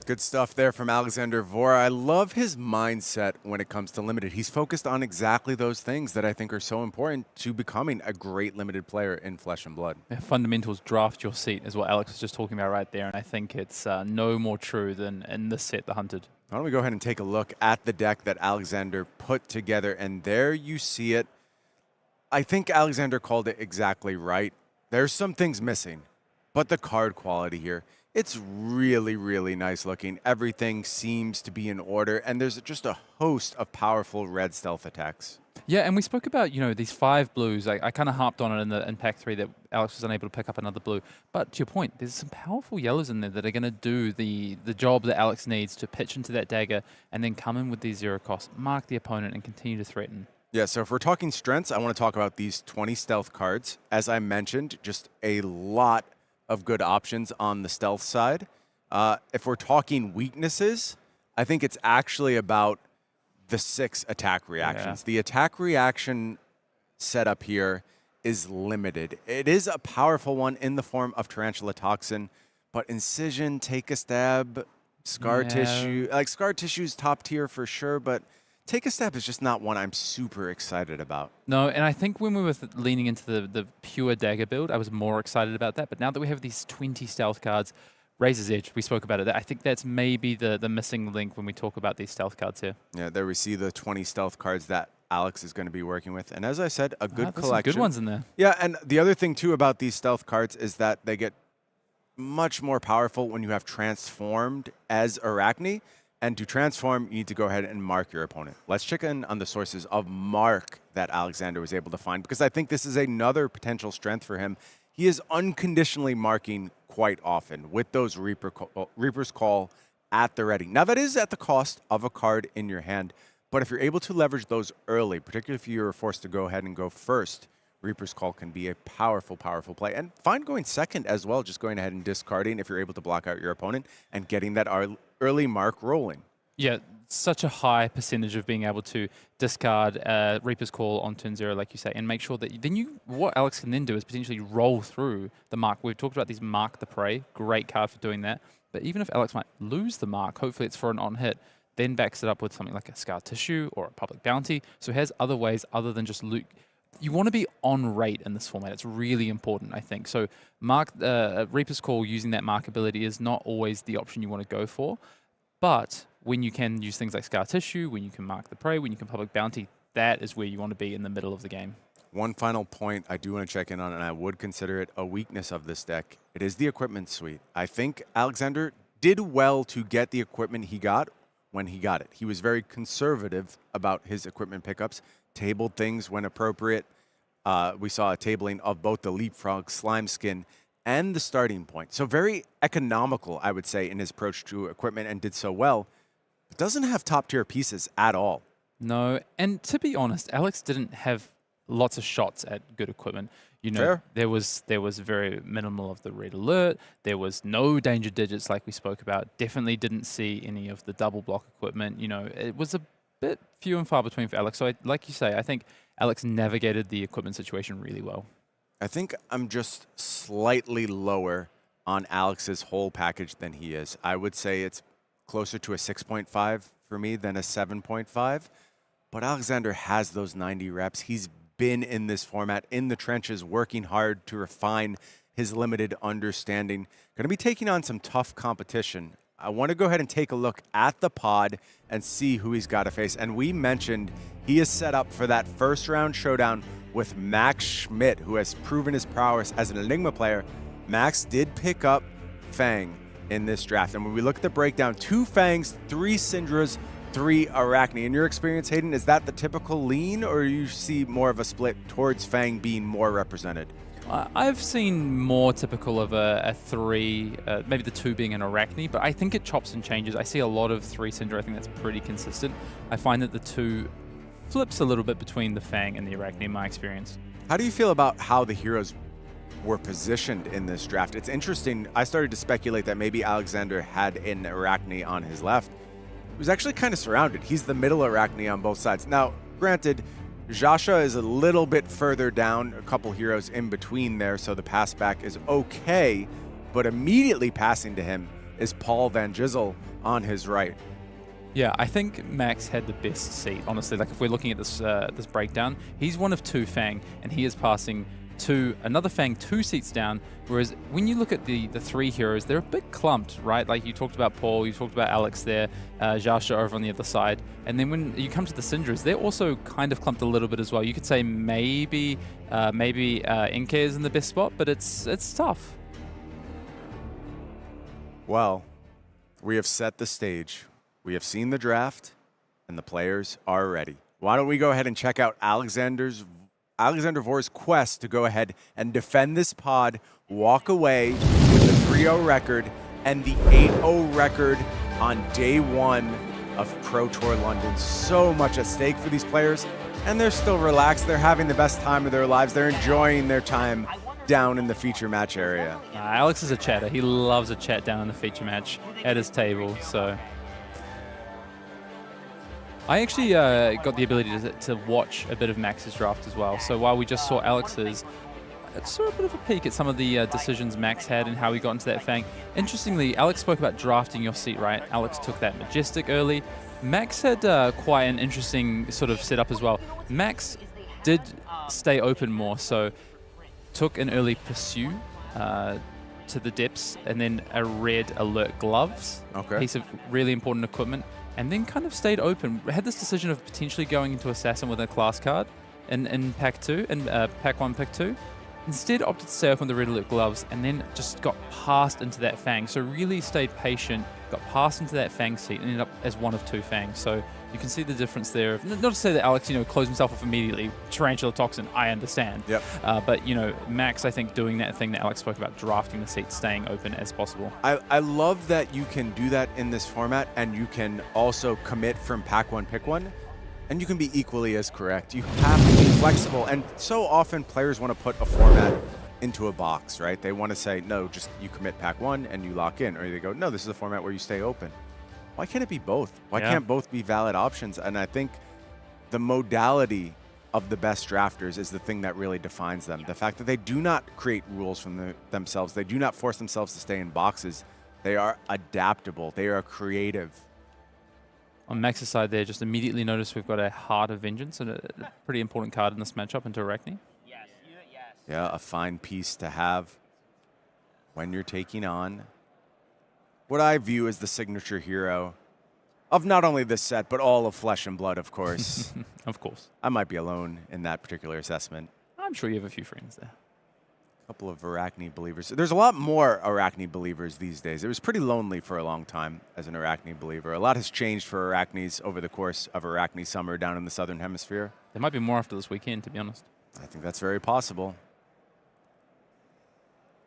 S18: Good stuff there from Alexander Vor. I love his mindset when it comes to limited. He's focused on exactly those things that I think are so important to becoming a great limited player in Flesh and Blood.
S16: Yeah, fundamentals draft your seat is what Alex was just talking about right there, and I think it's no more true than in this set, The Hunted.
S18: Why don't we go ahead and take a look at the deck that Alexander put together, and there you see it. I think Alexander called it exactly right. There's some things missing, but the card quality here, it's really, really nice looking. Everything seems to be in order, and there's just a host of powerful red stealth attacks.
S16: Yeah, and we spoke about, you know, these 5 blues. I kind of harped on it in pack 3 that Alex was unable to pick up another blue. But to your point, there's some powerful yellows in there that are going to do the job that Alex needs to pitch into that dagger and then come in with these 0 cost, mark the opponent, and continue to threaten.
S18: Yeah, so if we're talking strengths, I want to talk about these 20 stealth cards. As I mentioned, just a lot of good options on the stealth side. If we're talking weaknesses, I think it's actually about the 6 attack reactions. Yeah. The attack reaction setup here is limited. It is a powerful one in the form of Tarantula Toxin, but Incision, Take a Stab, Scar Tissue, like Scar Tissue's top tier for sure, but Take a Stab is just not one I'm super excited about.
S16: No, and I think when we were leaning into the pure dagger build, I was more excited about that. But now that we have these 20 stealth cards, Razor's Edge, we spoke about it. I think that's maybe the missing link when we talk about these stealth cards here.
S18: Yeah, there we see the 20 stealth cards that Alex is going to be working with. And as I said, a good collection.
S16: Some good ones in there.
S18: Yeah, and the other thing, too, about these stealth cards is that they get much more powerful when you have transformed as Arachne. And to transform, you need to go ahead and mark your opponent. Let's check in on the sources of mark that Alexander was able to find, because I think this is another potential strength for him. He is unconditionally marking quite often with those Reaper's Call at the ready. Now, that is at the cost of a card in your hand, But if you're able to leverage those early, particularly if you're forced to go ahead and go first, Reaper's Call can be a powerful, powerful play. And fine going second as well, just going ahead and discarding if you're able to block out your opponent and getting that early mark rolling.
S16: Yeah, such a high percentage of being able to discard Reaper's Call on turn 0, like you say, and make sure that what Alex can then do is potentially roll through the mark. We've talked about these Mark the Prey, great card for doing that. But even if Alex might lose the mark, hopefully it's for an on-hit, then backs it up with something like a Scar Tissue or a Public Bounty. So it has other ways other than just loot. You want to be on rate in this format. It's really important, I think. So Reaper's Call using that mark ability is not always the option you want to go for. But when you can use things like Scar Tissue, when you can Mark the Prey, when you can Public Bounty, that is where you want to be in the middle of the game.
S18: One final point I do want to check in on, and I would consider it a weakness of this deck. It is the equipment suite. I think Alexander did well to get the equipment he got when he got it. He was very conservative about his equipment pickups, tabled things when appropriate. We saw a tabling of both the Leapfrog, Slime Skin, and the starting point. So very economical, I would say, in his approach to equipment, and did so well. But doesn't have top-tier pieces at all.
S16: No, and to be honest, Alex didn't have lots of shots at good equipment. You know,
S18: Fair.
S16: there was very minimal of the red alert. There was no danger digits like we spoke about. Definitely didn't see any of the double block equipment. You know, it was a bit few and far between for Alex. So like you say, I think Alex navigated the equipment situation really well.
S18: I think I'm just slightly lower on Alex's whole package than he is. I would say it's closer to a 6.5 for me than a 7.5. But Alexander has those 90 reps. He's been in this format, in the trenches, working hard to refine his limited understanding. Going to be taking on some tough competition. I want to go ahead and take a look at the pod and see who he's got to face. And we mentioned he is set up for that first round showdown with Max Schmidt, who has proven his prowess as an Enigma player. Max did pick up Fang in this draft. And when we look at the breakdown, 2 Fangs, 3 Syndras, 3 Arachne. In your experience, Hayden, is that the typical lean, or you see more of a split towards Fang being more represented?
S16: I've seen more typical of a 3, maybe the 2 being an Arachne, but I think it chops and changes. I see a lot of 3 Syndra. I think that's pretty consistent. I find that the 2 flips a little bit between the Fang and the Arachne in my experience.
S18: How do you feel about how the heroes were positioned in this draft? It's interesting. I started to speculate that maybe Alexander had an Arachne on his left. He was actually kind of surrounded. He's the middle Arachne on both sides. Now, granted, Jasha is a little bit further down, a couple heroes in between there, so the pass back is okay, but immediately passing to him is Paul Van Gisel on his right.
S16: Yeah, I think Max had the best seat, honestly. Like, if we're looking at this this breakdown, he's one of 2 Fang, and he is passing to another Fang 2 seats down, whereas when you look at the 3 heroes, they're a bit clumped, right? Like, you talked about Paul, you talked about Alex there, Jasha over on the other side, and then when you come to the Syndras, they're also kind of clumped a little bit as well. You could say maybe Inke is in the best spot, but it's tough.
S18: Well, we have set the stage. We have seen the draft, and the players are ready. Why don't we go ahead and check out Alexander Vor's quest to go ahead and defend this pod, walk away with the 3-0 record and the 8-0 record on day 1 of Pro Tour London. So much at stake for these players, and they're still relaxed. They're having the best time of their lives. They're enjoying their time down in the feature match area.
S16: Alex is a chatter. He loves a chat down in the feature match at his table, so... I actually got the ability to watch a bit of Max's draft as well. So while we just saw Alex's, I saw a bit of a peek at some of the decisions Max had and how he got into that Fang. Interestingly, Alex spoke about drafting your seat, right? Alex took that Majestic early. Max had quite an interesting sort of setup as well. Max did stay open more, so took an early Pursue to the depths, and then a red Alert Gloves.
S18: Okay.
S16: Piece of really important equipment. And then kind of stayed open. Had this decision of potentially going into Assassin with a class card in Pack 2, in Pack 1, Pack 2. Instead opted to stay open with the Red Alert Gloves and then just got passed into that Fang. So really stayed patient, got passed into that Fang seat and ended up as one of 2 Fangs. So you can see the difference there. Not to say that Alex, closed himself off immediately. Tarantula Toxin, I understand.
S18: Yep.
S16: But, Max, I think, doing that thing that Alex spoke about, drafting the seat, staying open as possible.
S18: I love that you can do that in this format, and you can also commit from Pack 1, Pick 1. And you can be equally as correct. You have to be flexible. And so often players want to put a format into a box, right? They want to say, no, just you commit pack 1 and you lock in. Or they go, no, this is a format where you stay open. Why can't it be both? Why can't both be valid options? And I think the modality of the best drafters is the thing that really defines them. The fact that they do not create rules from themselves. They do not force themselves to stay in boxes. They are adaptable. They are creative.
S16: On Max's side there, just immediately notice we've got a Heart of Vengeance, and a pretty important card in this matchup into Arachne.
S18: Yeah, a fine piece to have when you're taking on what I view as the signature hero of not only this set, but all of Flesh and Blood, of course.
S16: Of course.
S18: I might be alone in that particular assessment.
S16: I'm sure you have a few friends there.
S18: A couple of Arachne believers. There's a lot more Arachne believers these days. It was pretty lonely for a long time as an Arachne believer. A lot has changed for Arachnes over the course of Arachne summer down in the Southern Hemisphere.
S16: There might be more after this weekend, to be honest.
S18: I think that's very possible.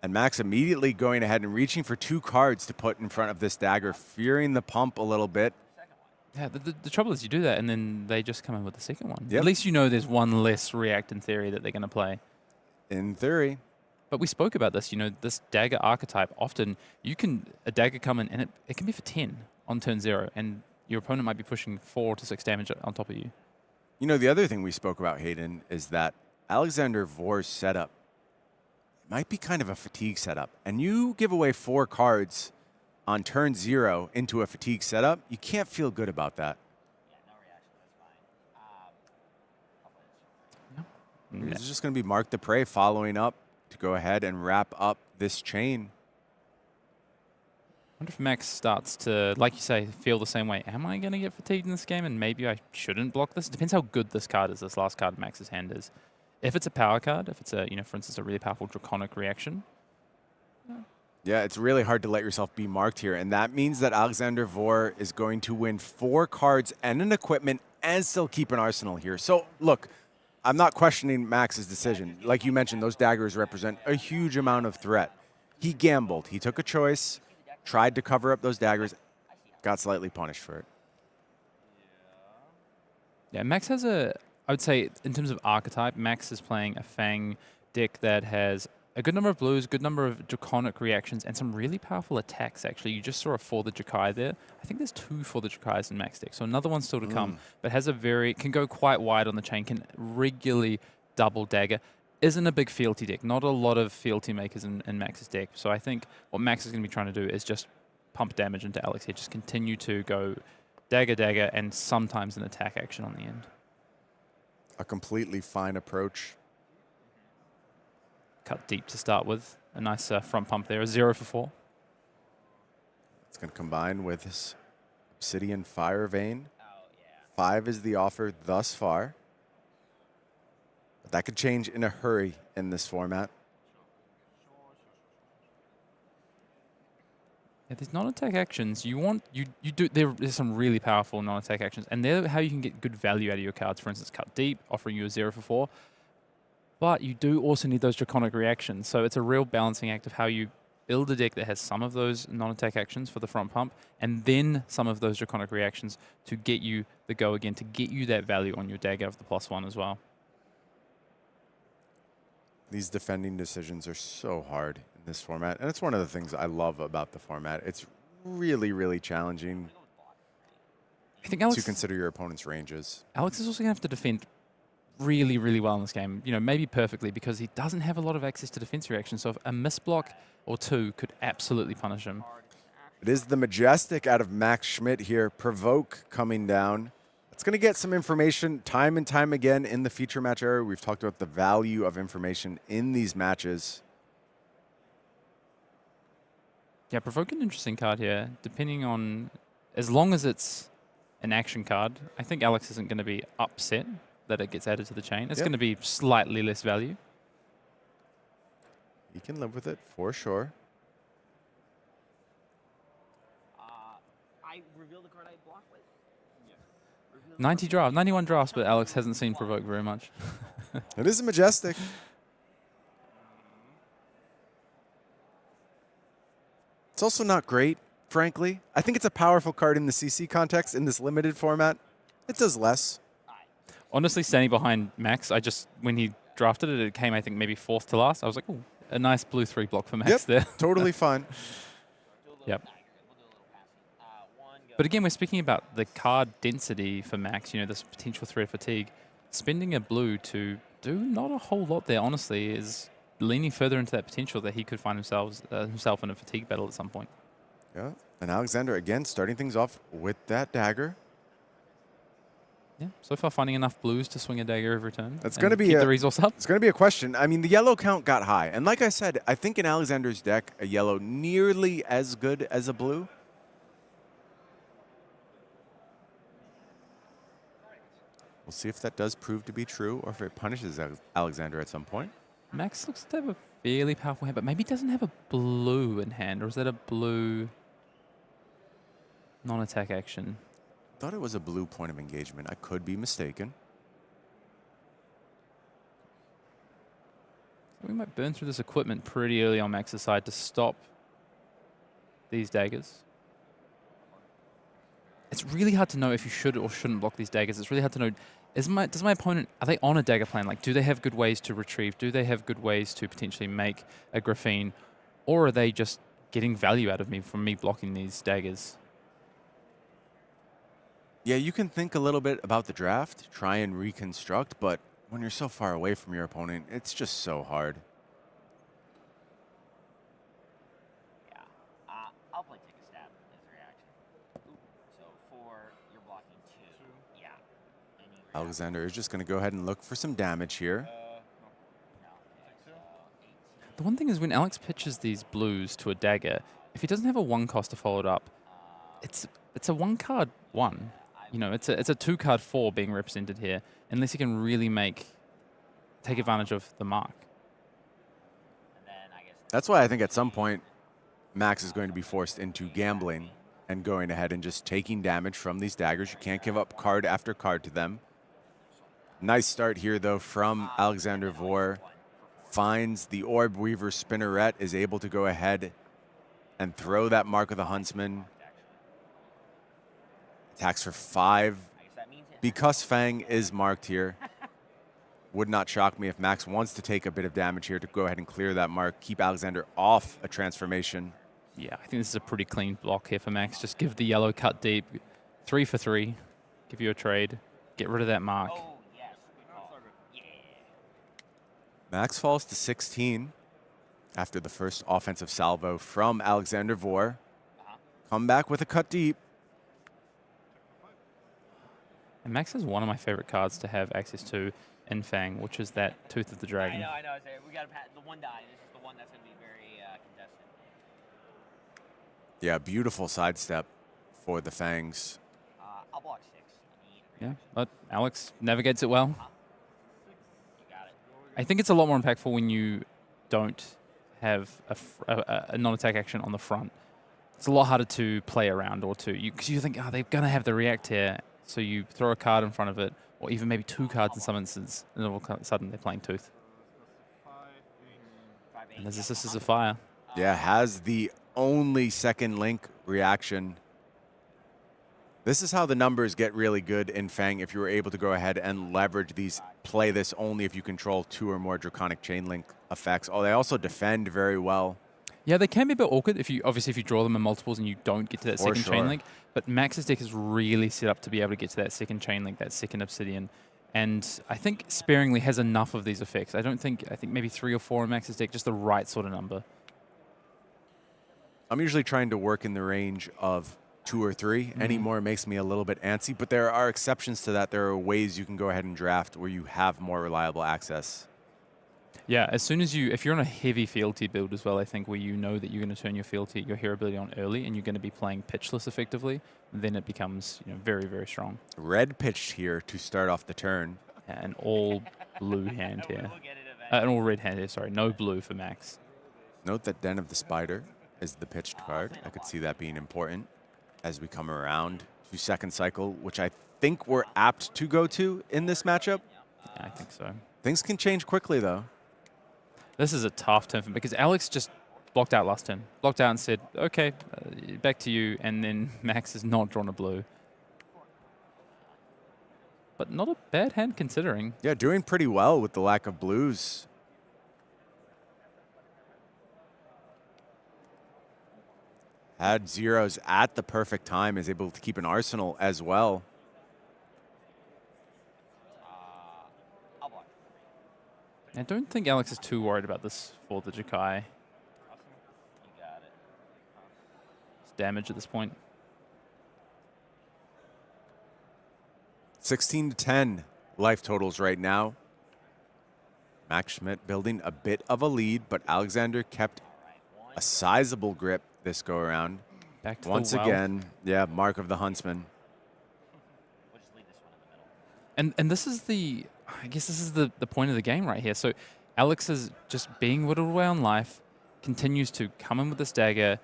S18: And Max immediately going ahead and reaching for 2 cards to put in front of this dagger, fearing the pump a little bit.
S16: Yeah, the trouble is you do that and then they just come in with the second one.
S18: Yep.
S16: At least you know there's one less react in theory that they're going to play.
S18: In theory.
S16: But we spoke about this, you know, this dagger archetype, often a dagger come in and it can be for 10 on turn 0 and your opponent might be pushing 4 to 6 damage on top of you.
S18: You know, the other thing we spoke about, Hayden, is that Alexander Vor's setup might be kind of a fatigue setup. And you give away 4 cards on turn 0 into a fatigue setup, you can't feel good about that. This is just going to be Mark the Prey following up to go ahead and wrap up this chain.
S16: I wonder if Max starts to, like you say, feel the same way. Am I going to get fatigued in this game and maybe I shouldn't block this? It depends how good this card is, this last card in Max's hand is. If it's a power card, if it's a, you know, for instance, a really powerful draconic reaction.
S18: Yeah, it's really hard to let yourself be marked here. And that means that Alexander Vor is going to win 4 cards and an equipment and still keep an arsenal here. So, look, I'm not questioning Max's decision. Like you mentioned, those daggers represent a huge amount of threat. He gambled. He took a choice, tried to cover up those daggers, got slightly punished for it.
S16: Yeah, Max has I would say, in terms of archetype, Max is playing a Fang deck that has a good number of blues, good number of draconic reactions, and some really powerful attacks, actually. You just saw a For the Drakai there. I think there's 2 For the Drakais in Max deck, so another one still to come, but has can go quite wide on the chain, can regularly double dagger. Isn't a big fealty deck. Not a lot of fealty makers in Max's deck, so I think what Max is going to be trying to do is just pump damage into Alex here, just continue to go dagger, and sometimes an attack action on the end.
S18: A completely fine approach.
S16: Cut deep to start with. A nice front pump there, a 0 for 4.
S18: It's going to combine with this Obsidian Fire Vein. 5 is the offer thus far. But that could change in a hurry in this format.
S16: Yeah, these non-attack actions, there's some really powerful non-attack actions, and they're how you can get good value out of your cards. For instance, Cut Deep, offering you a 0 for 4. But you do also need those draconic reactions, so it's a real balancing act of how you build a deck that has some of those non-attack actions for the front pump, and then some of those draconic reactions to get you the go again, to get you that value on your dagger of the +1 as well.
S18: These defending decisions are so hard in this format, and it's one of the things I love about the format. It's really, really challenging to consider your opponent's ranges.
S16: Alex is also going to have to defend really, really well in this game. You know, maybe perfectly, because he doesn't have a lot of access to defense reactions, so if a misblock or 2 could absolutely punish him.
S18: It is the Majestic out of Max Schmidt here. Provoke coming down. It's going to get some information time and time again in the feature match area. We've talked about the value of information in these matches.
S16: Yeah, Provoke an interesting card here, depending on, as long as it's an action card, I think Alex isn't going to be upset that it gets added to the chain. It's going to be slightly less value.
S18: You can live with it, for sure.
S19: I revealed the card I blocked with.
S16: 91 drafts, but Alex hasn't seen Provoke very much.
S18: It is a Majestic. It's also not great, frankly. I think it's a powerful card in the CC context in this limited format. It does less.
S16: Honestly, standing behind Max, when he drafted it, it came, I think, maybe 4th to last. I was like, oh, a nice blue 3 block for Max there.
S18: Totally fine.
S16: Yep. But again, we're speaking about the card density for Max, this potential threat of fatigue. Spending a blue to do not a whole lot there, honestly, is leaning further into that potential that he could find himself in a fatigue battle at some point.
S18: Yeah, and Alexander, again, starting things off with that dagger.
S16: Yeah, so far finding enough blues to swing a dagger every turn.
S18: It's going to be
S16: keep the resource up.
S18: It's going to be a question. I mean, the yellow count got high. And like I said, I think in Alexander's deck, a yellow nearly as good as a blue. We'll see if that does prove to be true or if it punishes Alexander at some point.
S16: Max looks to have a fairly powerful hand, but maybe doesn't have a blue in hand. Or is that a blue non-attack action?
S18: Thought it was a blue point of engagement. I could be mistaken.
S16: We might burn through this equipment pretty early on Max's side to stop these daggers. It's really hard to know if you should or shouldn't block these daggers. It's really hard to know, does my opponent, are they on a dagger plan? Like, do they have good ways to retrieve? Do they have good ways to potentially make a graphene? Or are they just getting value out of me from me blocking these daggers?
S18: Yeah, you can think a little bit about the draft, try and reconstruct, but when you're so far away from your opponent, it's just so hard.
S19: Yeah, I'll play take a stab as a reaction. So 4, you're blocking 2. Yeah.
S18: Alexander is just going to go ahead and look for some damage here.
S16: The one thing is when Alex pitches these blues to a dagger, if he doesn't have a 1 cost to follow it up, it's a 1 card 1. It's a 2 card 4 being represented here, unless he can really take advantage of the mark.
S18: That's why I think at some point Max is going to be forced into gambling and going ahead and just taking damage from these daggers. You can't give up card after card to them. Nice start here, though, from Alexander Vor. Finds the Orb Weaver Spinneret, is able to go ahead and throw that Mark of the Huntsman. Attacks for 5. Because Fang is marked here, would not shock me if Max wants to take a bit of damage here to go ahead and clear that mark, keep Alexander off a transformation.
S16: Yeah, I think this is a pretty clean block here for Max. Just give the yellow cut deep, 3 for 3, give you a trade, get rid of that mark.
S18: Max falls to 16 after the first offensive salvo from Alexander Vor. Come back with a cut deep.
S16: And Max is one of my favorite cards to have access to in Fang, which is that Tooth of the Dragon.
S19: I know. We got the 1 die. This is the one that's going to be very contested.
S18: Yeah, beautiful sidestep for the Fangs.
S19: I'll block 6.
S16: Yeah, but Alex navigates it well. I think it's a lot more impactful when you don't have a non-attack action on the front. It's a lot harder to play around because you think, they're going to have the react here. So you throw a card in front of it, or even maybe 2 cards in some instances, and all of a sudden they're playing Tooth. And this is a fire.
S18: Yeah, has the only second link reaction. This is how the numbers get really good in Fang if you were able to go ahead and leverage these, play this only if you control 2 or more Draconic Chain Link effects. Oh, they also defend very well.
S16: Yeah, they can be a bit awkward if you draw them in multiples and you don't get to that second chain link. But Max's deck is really set up to be able to get to that second chain link, that second obsidian. And I think sparingly has enough of these effects. I think maybe 3 or 4 in Max's deck, just the right sort of number.
S18: I'm usually trying to work in the range of 2 or 3. Any more makes me a little bit antsy, but there are exceptions to that. There are ways you can go ahead and draft where you have more reliable access.
S16: Yeah, as soon as if you're on a heavy fealty build as well, I think where you know that you're going to turn your fealty, your hero ability on early, and you're going to be playing pitchless effectively, then it becomes very, very strong.
S18: Red pitched here to start off the turn.
S16: Yeah, an all blue hand here. An all red hand here, sorry. No blue for Max.
S18: Note that Den of the Spider is the pitched card. I could see that being important as we come around to second cycle, which I think we're apt to go to in this matchup.
S16: Yeah, I think so.
S18: Things can change quickly, though.
S16: This is a tough turn for me because Alex just blocked out last turn. Blocked out and said, okay, back to you. And then Max has not drawn a blue. but not a bad hand considering.
S18: Yeah, doing pretty well with the lack of blues. Had zeros at the perfect time, is able to keep an arsenal as well.
S16: I don't think Alex is too worried about this for the Jakai. It's damage at this point.
S18: 16-10 life totals right now. Max Schmidt building a bit of a lead, but Alexander kept a sizable grip this go around.
S16: Back to
S18: once
S16: the well.
S18: again, yeah, mark of the huntsman.
S16: And this is the, I guess this is the point of the game right here. So Alex is just being whittled away on life, continues to come in with this dagger,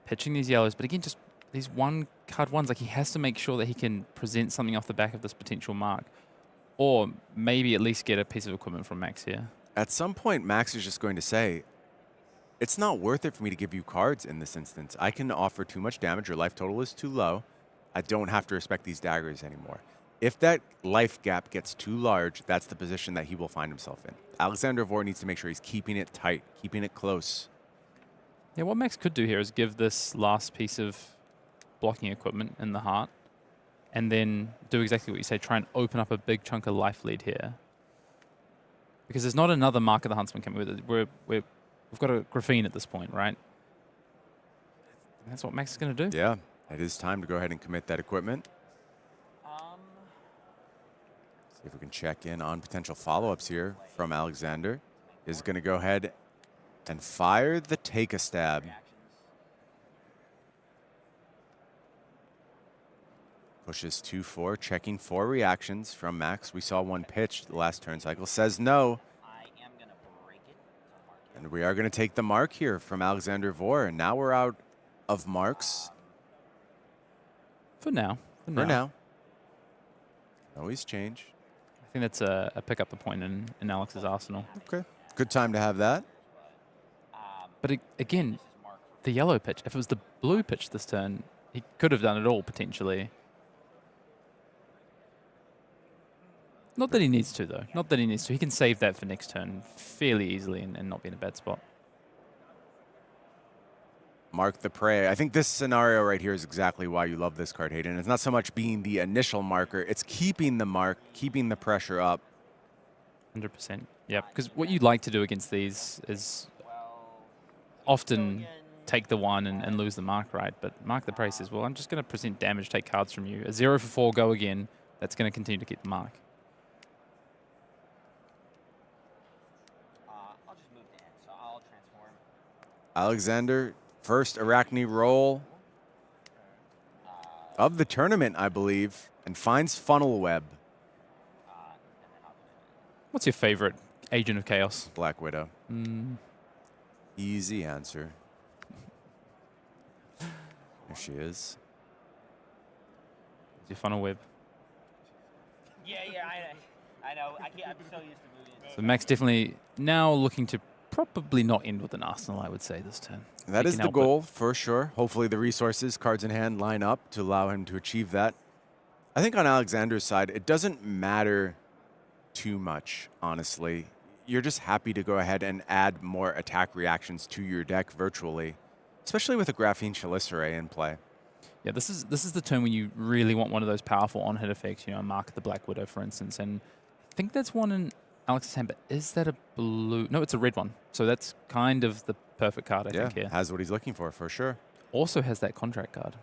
S16: pitching these yellows, but again, just these one card ones, like he has to make sure that he can present something off the back of this potential mark, or maybe at least get a piece of equipment from Max here.
S18: At some point, Max is just going to say, it's not worth it for me to give you cards in this instance. I can offer too much damage. Your life total is too low. I don't have to respect these daggers anymore. If that life gap gets too large, that's the position that he will find himself in. Alexander Vor needs to make sure he's keeping it tight, keeping it close.
S16: Yeah, what Max could do here is give this last piece of blocking equipment in the heart, and then do exactly what you say, try and open up a big chunk of life lead here. Because there's not another mark of the Huntsman coming with it. We've got a Graphene at this point, right? And that's what Max is going to do.
S18: Yeah, it is time to go ahead and commit that equipment. See if we can check in on potential follow-ups here from Alexander. Is going to go ahead and fire the take a stab. Pushes 2-4, checking 4 reactions from Max. We saw one pitched the last turn cycle. Says no. And we are going to take the mark here from Alexander Vor. And now we're out of marks.
S16: For now.
S18: For now. Always change.
S16: I think that's a pick up the point in Alex's arsenal.
S18: Okay. Good time to have that.
S16: But again, the yellow pitch, if it was the blue pitch this turn, he could have done it all potentially. Not that he needs to, though. Not that he needs to. He can save that for next turn fairly easily and not be in a bad spot.
S18: Mark the prey. I think this scenario right here is exactly why you love this card, Hayden. It's not so much being the initial marker. It's keeping the mark, keeping the pressure up.
S16: 100%. Yeah, because what you'd like to do against these is often take the one and lose the mark, right? But Mark the prey says, well, I'm just going to present damage, take cards from you. A 0 for 4, go again. That's going to continue to keep the mark.
S18: Alexander, first Arachne roll of the tournament, I believe, and finds Funnel Web.
S16: What's your favorite Agent of Chaos?
S18: Black Widow. Easy answer. There she is.
S16: Your Funnel Web.
S19: Yeah, I know. I'm so used to movies.
S16: So Max definitely now looking to probably not end with an arsenal, I would say, this turn.
S18: That is the goal, for sure. Hopefully the resources, cards in hand, line up to allow him to achieve that. I think on Alexander's side, it doesn't matter too much, honestly. You're just happy to go ahead and add more attack reactions to your deck virtually, especially with a Graphene Chelicerae in play.
S16: Yeah, this is the turn when you really want one of those powerful on-hit effects, Mark the Black Widow, for instance. And I think that's one in Alex's hand, but is that a blue? No, it's a red one. So that's kind of the perfect card, I think, here.
S18: Has what he's looking for sure.
S16: Also has that contract card.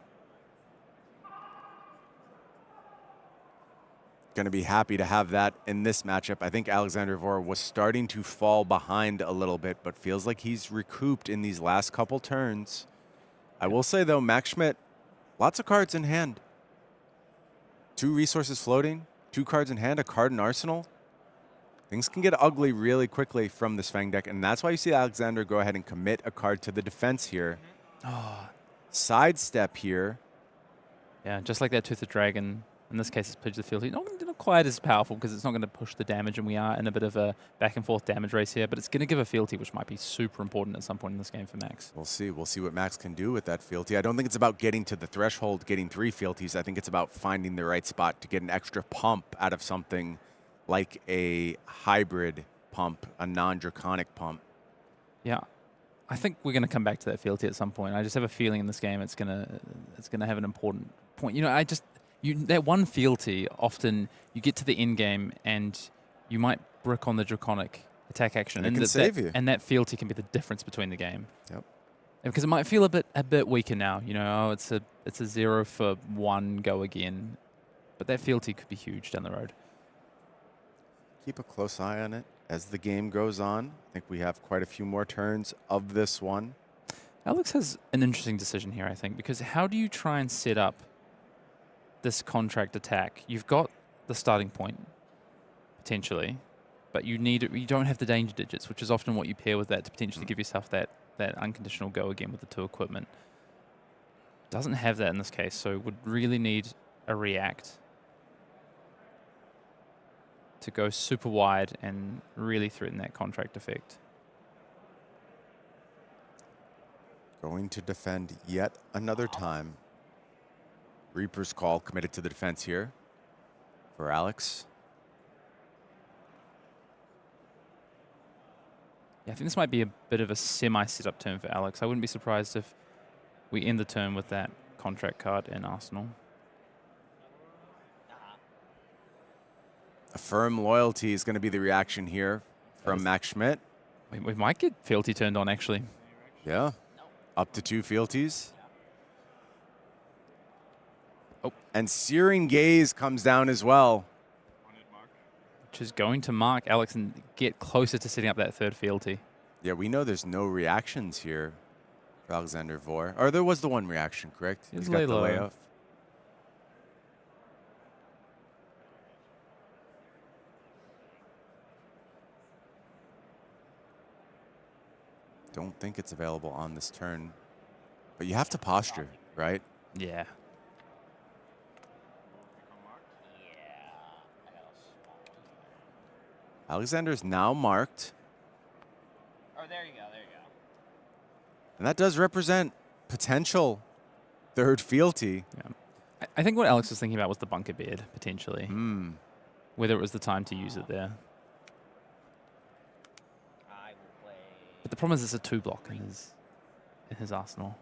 S18: Going to be happy to have that in this matchup. I think Alexander Vor was starting to fall behind a little bit, but feels like he's recouped in these last couple turns. I will say, though, Max Schmidt, lots of cards in hand. 2 resources floating, 2 cards in hand, a card in arsenal. Things can get ugly really quickly from this Fang deck, and that's why you see Alexander go ahead and commit a card to the defense here. Sidestep here.
S16: Yeah, just like that Tooth of Dragon. In this case, it's Pidge the Field. He's not going to not quite as powerful because it's not going to push the damage, and we are in a bit of a back and forth damage race here, but it's going to give a fealty, which might be super important at some point in this game for Max.
S18: We'll see. We'll see what Max can do with that fealty. I don't think it's about getting to the threshold, getting 3 fealties. I think it's about finding the right spot to get an extra pump out of something like a hybrid pump, a non-draconic pump.
S16: Yeah. I think we're going to come back to that fealty at some point. I just have a feeling in this game it's going to have an important point. You know, that one fealty, often you get to the end game and you might brick on the draconic attack action,
S18: and it can save you.
S16: And that fealty can be the difference between the game.
S18: Yep.
S16: And because it might feel a bit weaker now. You know, it's a 0 for 1 go again, but that fealty could be huge down the road.
S18: Keep a close eye on it as the game goes on. I think we have quite a few more turns of this one.
S16: Alex has an interesting decision here, I think, because how do you try and set up this contract attack? You've got the starting point, potentially, but you don't have the danger digits, which is often what you pair with that to potentially give yourself that unconditional go again with the 2 equipment. Doesn't have that in this case, so would really need a react to go super wide and really threaten that contract effect.
S18: Going to defend yet another time. Reaper's Call committed to the defense here for Alex.
S16: Yeah, I think this might be a bit of a semi-setup turn for Alex. I wouldn't be surprised if we end the turn with that contract card in Arsenal.
S18: A firm loyalty is going to be the reaction here from Max Schmidt.
S16: We might get fealty turned on, actually.
S18: Yeah. Up to 2 fealties. Oh. And Searing Gaze comes down as well.
S16: Which is going to mark Alex and get closer to setting up that 3rd fealty.
S18: Yeah, we know there's no reactions here for Alexander Vor. Or there was the one reaction, correct? He's got the layoff. Don't think it's available on this turn. But you have to posture, right?
S16: Yeah.
S18: Alexander's now marked.
S19: Oh, there you go, there you go.
S18: And that does represent potential 3rd fealty.
S16: Yeah. I think what Alex was thinking about was the bunker beard, potentially. Whether it was the time to use it there. But the problem is it's a 2 block in his arsenal.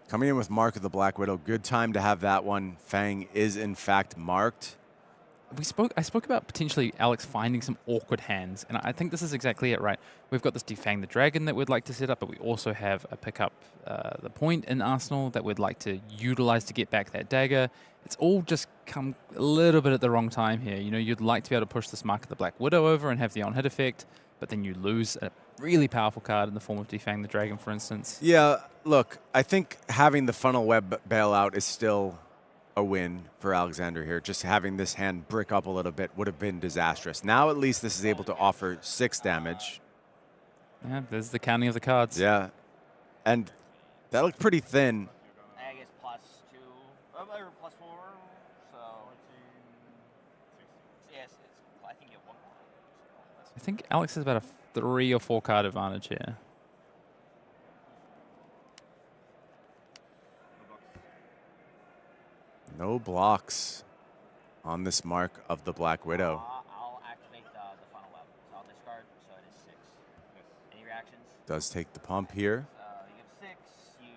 S18: Coming in with Mark of the Black Widow. Good time to have that one. Fang is in fact marked.
S16: I spoke about potentially Alex finding some awkward hands, and I think this is exactly it, right? We've got this Defang the Dragon that we'd like to set up, but we also have a pick up the point in Arsenal that we'd like to utilize to get back that dagger. It's all just come a little bit at the wrong time here. You know, you'd like to be able to push this Mark of the Black Widow over and have the on-hit effect, but then you lose a really powerful card in the form of Defang the Dragon, for instance.
S18: Yeah, look, I think having the Funnel Web bailout is still a win for Alexander here. Just having this hand brick up a little bit would have been disastrous. Now at least this is able to offer 6 damage.
S16: Yeah, there's the counting of the cards.
S18: Yeah, and that looked pretty thin.
S19: I guess +2, or +4, so yes, I think you have 1 more.
S16: I think Alex has about a 3 or 4 card advantage here.
S18: No blocks on this Mark of the Black Widow.
S19: I'll activate the Funnel Web. So I'll discard, so it is 6. Any reactions?
S18: Does take the pump here.
S19: You have 6, you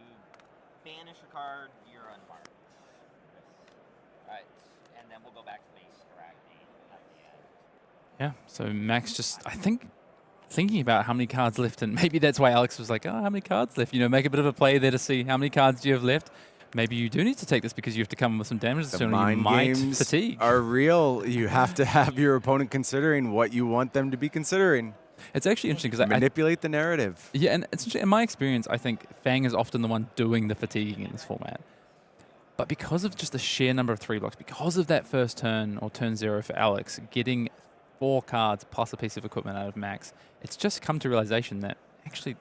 S19: banish a card, you're unmarked. Alright, and then we'll go back to base, correct?
S16: Yeah, so Max just, I think, thinking about how many cards left, and maybe that's why Alex was like, oh, how many cards left? You know, make a bit of a play there to see how many cards do you have left. Maybe you do need to take this because you have to come with some damage.
S18: The
S16: so
S18: mind
S16: you might
S18: games
S16: fatigue.
S18: are real. You have to have your opponent considering what you want them to be considering.
S16: It's actually interesting because
S18: manipulate the narrative.
S16: Yeah, and it's in my experience, I think Fang is often the one doing the fatiguing in this format. But because of just the sheer number of 3 blocks, because of that first turn or turn 0 for Alex, getting 4 cards plus a piece of equipment out of Max, it's just come to realization that actually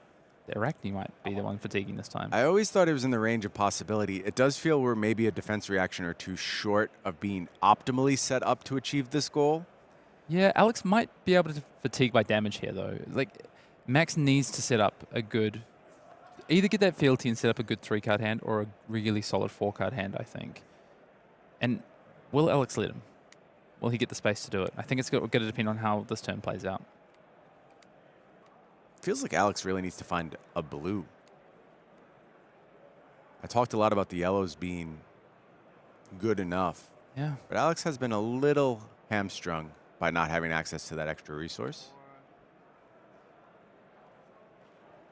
S16: Arachne might be the one fatiguing this time.
S18: I always thought it was in the range of possibility. It does feel we're maybe a defense reaction or two short of being optimally set up to achieve this goal.
S16: Yeah, Alex might be able to fatigue by damage here, though. Like, Max needs to set up a good... Either get that fealty and set up a good 3-card hand or a really solid 4-card hand, I think. And will Alex let him? Will he get the space to do it? I think it's going to depend on how this turn plays out.
S18: Feels like Alex really needs to find a blue. I talked a lot about the yellows being good enough.
S16: Yeah.
S18: But Alex has been a little hamstrung by not having access to that extra resource.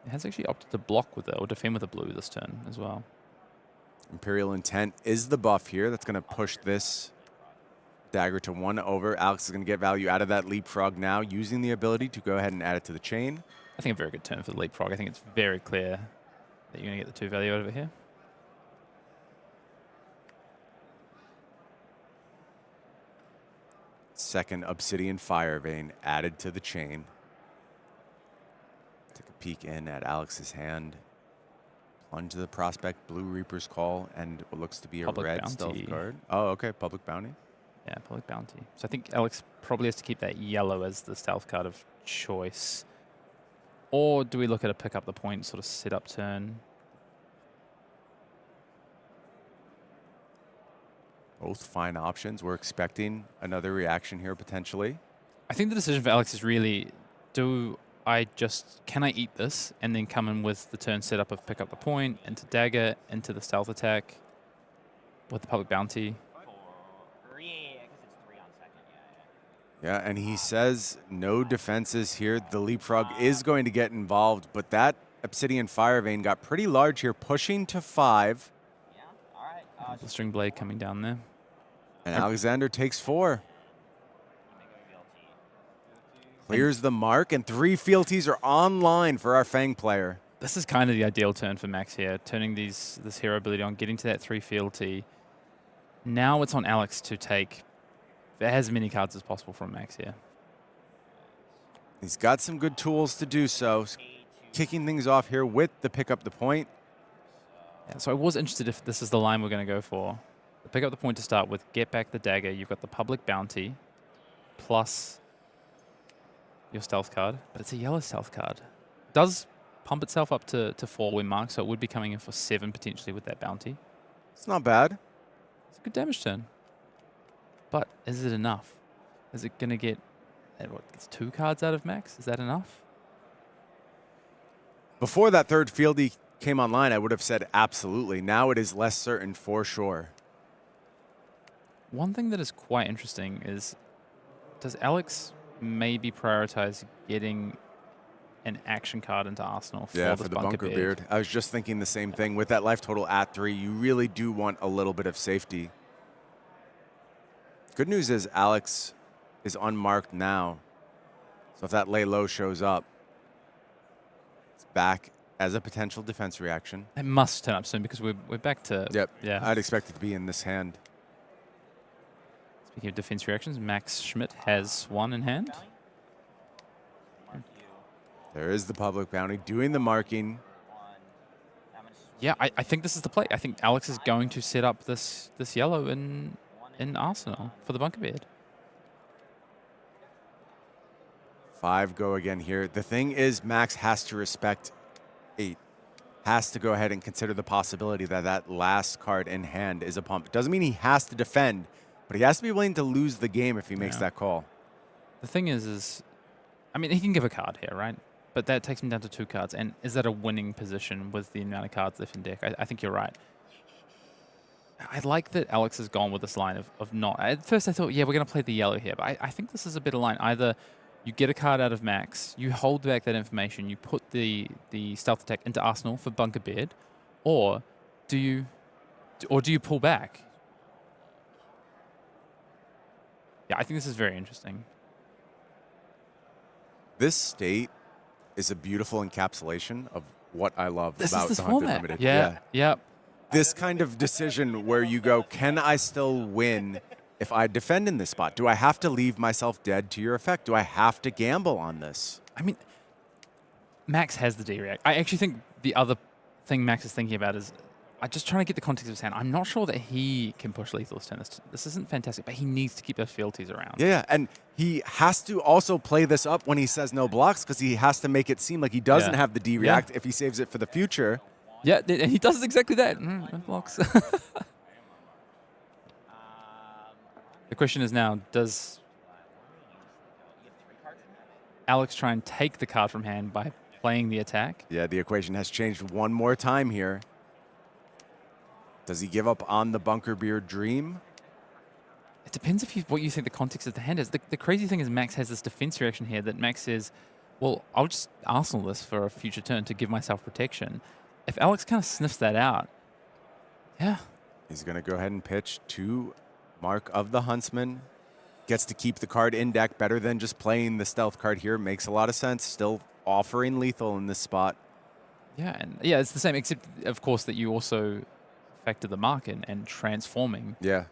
S16: He has actually opted to block with it or defend with a blue this turn as well.
S18: Imperial Intent is the buff here. That's going to push this dagger to 1 over. Alex is going to get value out of that leapfrog now, using the ability to go ahead and add it to the chain.
S16: I think a very good turn for the leapfrog. I think it's very clear that you're going to get the 2 value over here.
S18: Second Obsidian Fire Vein added to the chain. Take a peek in at Alex's hand. Plunge to the prospect, Blue Reaper's Call, and what looks to be a
S16: Public
S18: red
S16: Bounty.
S18: stealth card. Oh, okay, Public Bounty.
S16: Yeah, Public Bounty. So I think Alex probably has to keep that yellow as the stealth card of choice. Or do we look at a pick up the point sort of setup turn?
S18: Both fine options. We're expecting another reaction here potentially.
S16: I think the decision for Alex is really, can I eat this and then come in with the turn setup of pick up the point, into dagger, into the stealth attack with the Public Bounty?
S18: Yeah, and he says no defenses here. The leapfrog is going to get involved, but that Obsidian Fire Vein got pretty large here, pushing to 5.
S16: The string blade coming down there.
S18: And Alexander takes 4. Clears the mark, and 3 fealties are online for our Fang player.
S16: This is kind of the ideal turn for Max here, turning this hero ability on, getting to that 3 fealty. Now it's on Alex to take as many cards as possible from Max here.
S18: He's got some good tools to do so. Kicking things off here with the pick up the point.
S16: Yeah, so I was interested if this is the line we're going to go for. Pick up the point to start with, get back the dagger. You've got the Public Bounty plus your stealth card, but it's a yellow stealth card. It does pump itself up to 4 when marked, so it would be coming in for 7 potentially with that bounty.
S18: It's not bad.
S16: It's a good damage turn. But is it enough? Is it going to get, gets 2 cards out of Max? Is that enough?
S18: Before that third fealty came online, I would have said absolutely. Now it is less certain for sure.
S16: One thing that is quite interesting is, does Alex maybe prioritize getting an action card into Arsenal for,
S18: for the Bunker Beard? I was just thinking the same thing. With that life total at 3, you really do want a little bit of safety. Good news is Alex is unmarked now. So if that lay low shows up, it's back as a potential defense reaction.
S16: It must turn up soon because we're back to...
S18: Yep.
S16: Yeah.
S18: I'd expect it to be in this hand.
S16: Speaking of defense reactions, Max Schmidt has 1 in hand.
S18: There is the Public Bounty doing the marking.
S16: Yeah, I think this is the play. I think Alex is going to set up this yellow in Arsenal for the Bunker Beard.
S18: 5 go again here. The thing is, Max has to respect 8. Has to go ahead and consider the possibility that that last card in hand is a pump. Doesn't mean he has to defend, but he has to be willing to lose the game if he makes that call.
S16: The thing is, I mean, he can give a card here, right? But that takes him down to 2 cards. And is that a winning position with the amount of cards left in deck? I think you're right. I like that Alex has gone with this line of not. At first I thought, yeah, we're going to play the yellow here. But I think this is a better line. Either you get a card out of Max, you hold back that information, you put the stealth attack into Arsenal for Bunker Beard, or do you pull back? Yeah, I think this is very interesting.
S18: This state is a beautiful encapsulation of what I love
S16: This
S18: about
S16: is
S18: the
S16: this
S18: 100
S16: format.
S18: Limited.
S16: Yeah.
S18: This kind of decision where you go, can I still win if I defend in this spot? Do I have to leave myself dead to your effect? Do I have to gamble on this?
S16: I mean, Max has the D-React. I actually think the other thing Max is thinking about is, I'm just trying to get the context of his hand. I'm not sure that he can push lethal this turn. This isn't fantastic, but he needs to keep those fealties around.
S18: Yeah, and he has to also play this up when he says no blocks because he has to make it seem like he doesn't have the D-React if he saves it for the future.
S16: Yeah, and he does exactly that. No blocks. The question is now, does Alex try and take the card from hand by playing the attack?
S18: Yeah, the equation has changed one more time here. Does he give up on the Bunker Beard Dream?
S16: It depends what you think the context of the hand is. The crazy thing is Max has this defense reaction here that Max says, well, I'll just Arsenal this for a future turn to give myself protection. If Alex kind of sniffs that out, yeah.
S18: He's going to go ahead and pitch to Mark of the Huntsman. Gets to keep the card in deck better than just playing the stealth card here. Makes a lot of sense. Still offering lethal in this spot.
S16: Yeah, and yeah, it's the same, except of course that you also factor the mark in and transforming.
S18: Yeah.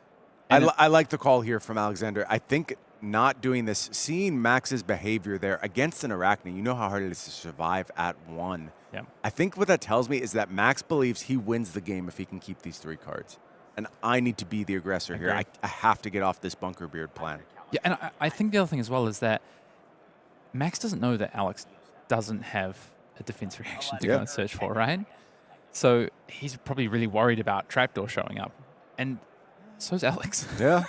S18: I like the call here from Alexander. I think not doing this, seeing Max's behavior there against an Arachne, you know how hard it is to survive at 1.
S16: Yeah.
S18: I think what that tells me is that Max believes he wins the game if he can keep these 3 cards. And I need to be the aggressor here. I have to get off this Bunker Beard plan.
S16: Yeah, and I think the other thing as well is that Max doesn't know that Alex doesn't have a defense reaction to go and search for, right? So he's probably really worried about Trapdoor showing up. And so's Alex.
S18: Yeah.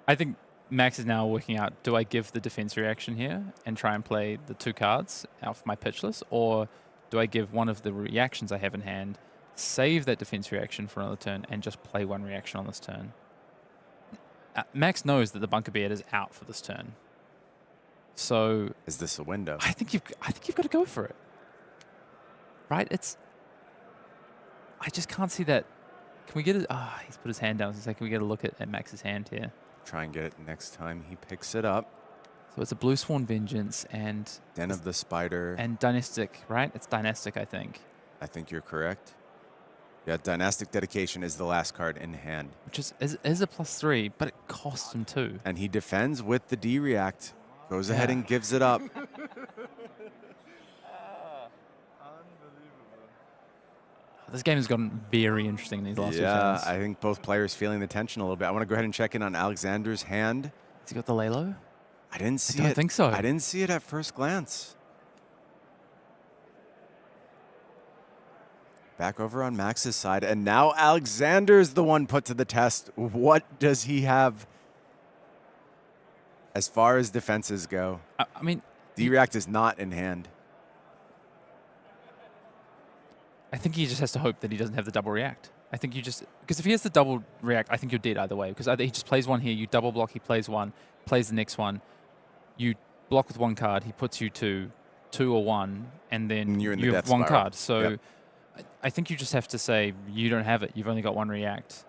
S16: I think Max is now working out, do I give the defense reaction here and try and play the 2 cards off my pitch list, or do I give one of the reactions I have in hand, save that defense reaction for another turn, and just play 1 reaction on this turn? Max knows that the Bunker Beard is out for this turn. So
S18: is this a window?
S16: I think you've got to go for it. Right? I just can't see that. Can we get it? He's put his hand down. So can we get a look at Max's hand here?
S18: Try and get it next time he picks it up.
S16: So it's a Blue Sworn Vengeance and
S18: Den of the Spider.
S16: And Dynastic, right? It's Dynastic, I think.
S18: I think you're correct. Yeah, Dynastic Dedication is the last card in hand.
S16: Which is a +3, but it costs him 2.
S18: And he defends with the D-React. Goes ahead and gives it up.
S16: This game has gotten very interesting in these last 2 turns.
S18: Yeah, I think both players feeling the tension a little bit. I want to go ahead and check in on Alexander's hand.
S16: Has he got the Leylo?
S18: I didn't see it.
S16: I don't think so.
S18: I didn't see it at first glance. Back over on Max's side, and now Alexander's the one put to the test. What does he have as far as defenses go?
S16: I mean,
S18: D-React is not in hand.
S16: I think he just has to hope that he doesn't have the double react. I think you just, because if he has the double react, I think you're dead either way. Because either he just plays 1 here, you double block, he plays 1, plays the next one, you block with 1 card, he puts you to 2 or 1, and then
S18: you
S16: have 1 card. So I think you just have to say, you don't have it, you've only got 1 react,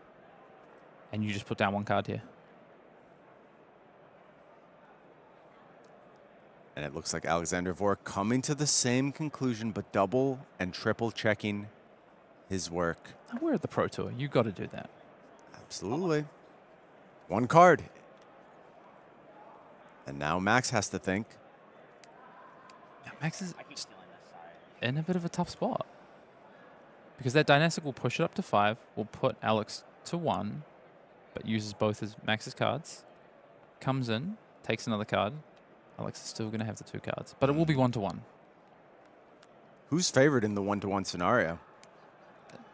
S16: and you just put down 1 card here.
S18: And it looks like Alexander Vor coming to the same conclusion, but double and triple checking his work.
S16: We're at the Pro Tour. You got to do that.
S18: Absolutely. 1 card. And now Max has to think.
S16: Yeah, Max is in a bit of a tough spot. Because that Dynastic will push it up to 5, will put Alex to 1, but uses both his Max's cards. Comes in, takes another card. Alex is still going to have the 2 cards, but it will be 1-1.
S18: Who's favored in the 1-1 scenario?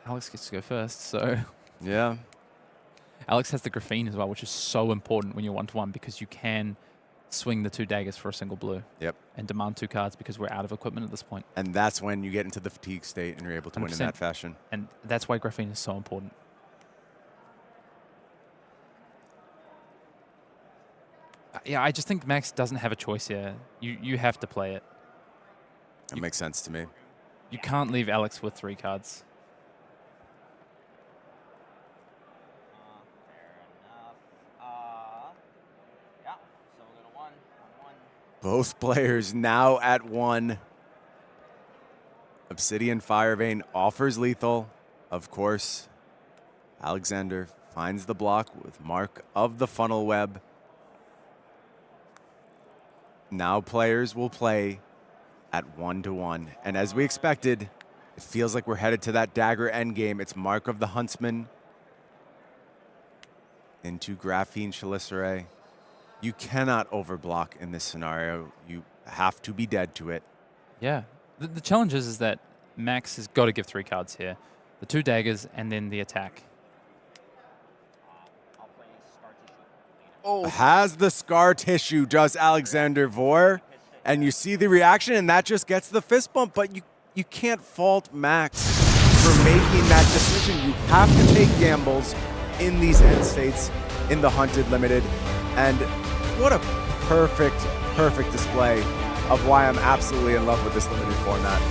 S16: Alex gets to go first, so.
S18: Yeah.
S16: Alex has the Graphene as well, which is so important when you're 1-1 because you can swing the 2 daggers for a single blue.
S18: Yep.
S16: And demand 2 cards because we're out of equipment at this point.
S18: And that's when you get into the fatigue state and you're able to win in that fashion.
S16: And that's why Graphene is so important. Yeah, I just think Max doesn't have a choice here. You have to play it.
S18: That makes sense to me.
S16: You can't leave Alex with 3 cards.
S18: Both players now at 1. Obsidian Firevein offers lethal. Of course, Alexander finds the block with Mark of the Funnel Web. Now players will play at 1-1. And as we expected, it feels like we're headed to that dagger endgame. It's Mark of the Huntsman into Graphene Chelicerae. You cannot overblock in this scenario. You have to be dead to it.
S16: Yeah. The challenge is that Max has got to give 3 cards here. The 2 daggers and then the attack.
S18: Oh. Has the scar tissue, does Alexander Vor. And you see the reaction, and that just gets the fist bump. But you can't fault Max for making that decision. You have to take gambles in these end states in the Hunted Limited. And what a perfect display of why I'm absolutely in love with this limited format.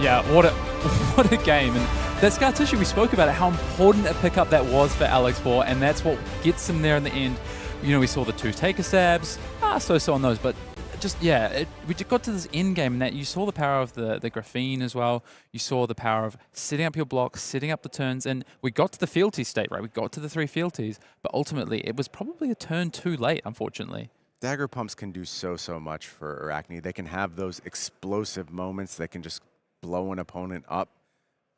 S16: Yeah, what a game. And that scar tissue, we spoke about it, how important a pickup that was for Alex Vor, and that's what gets him there in the end. You know, we saw the 2 taker stabs, so on those, but just, yeah, we got to this end game, and that you saw the power of the graphene as well. You saw the power of setting up your blocks, setting up the turns, and we got to the fealty state, right? We got to the 3 fealties, but ultimately it was probably a turn too late, unfortunately.
S18: Dagger pumps can do so much for Arachne. They can have those explosive moments that can just blow an opponent up.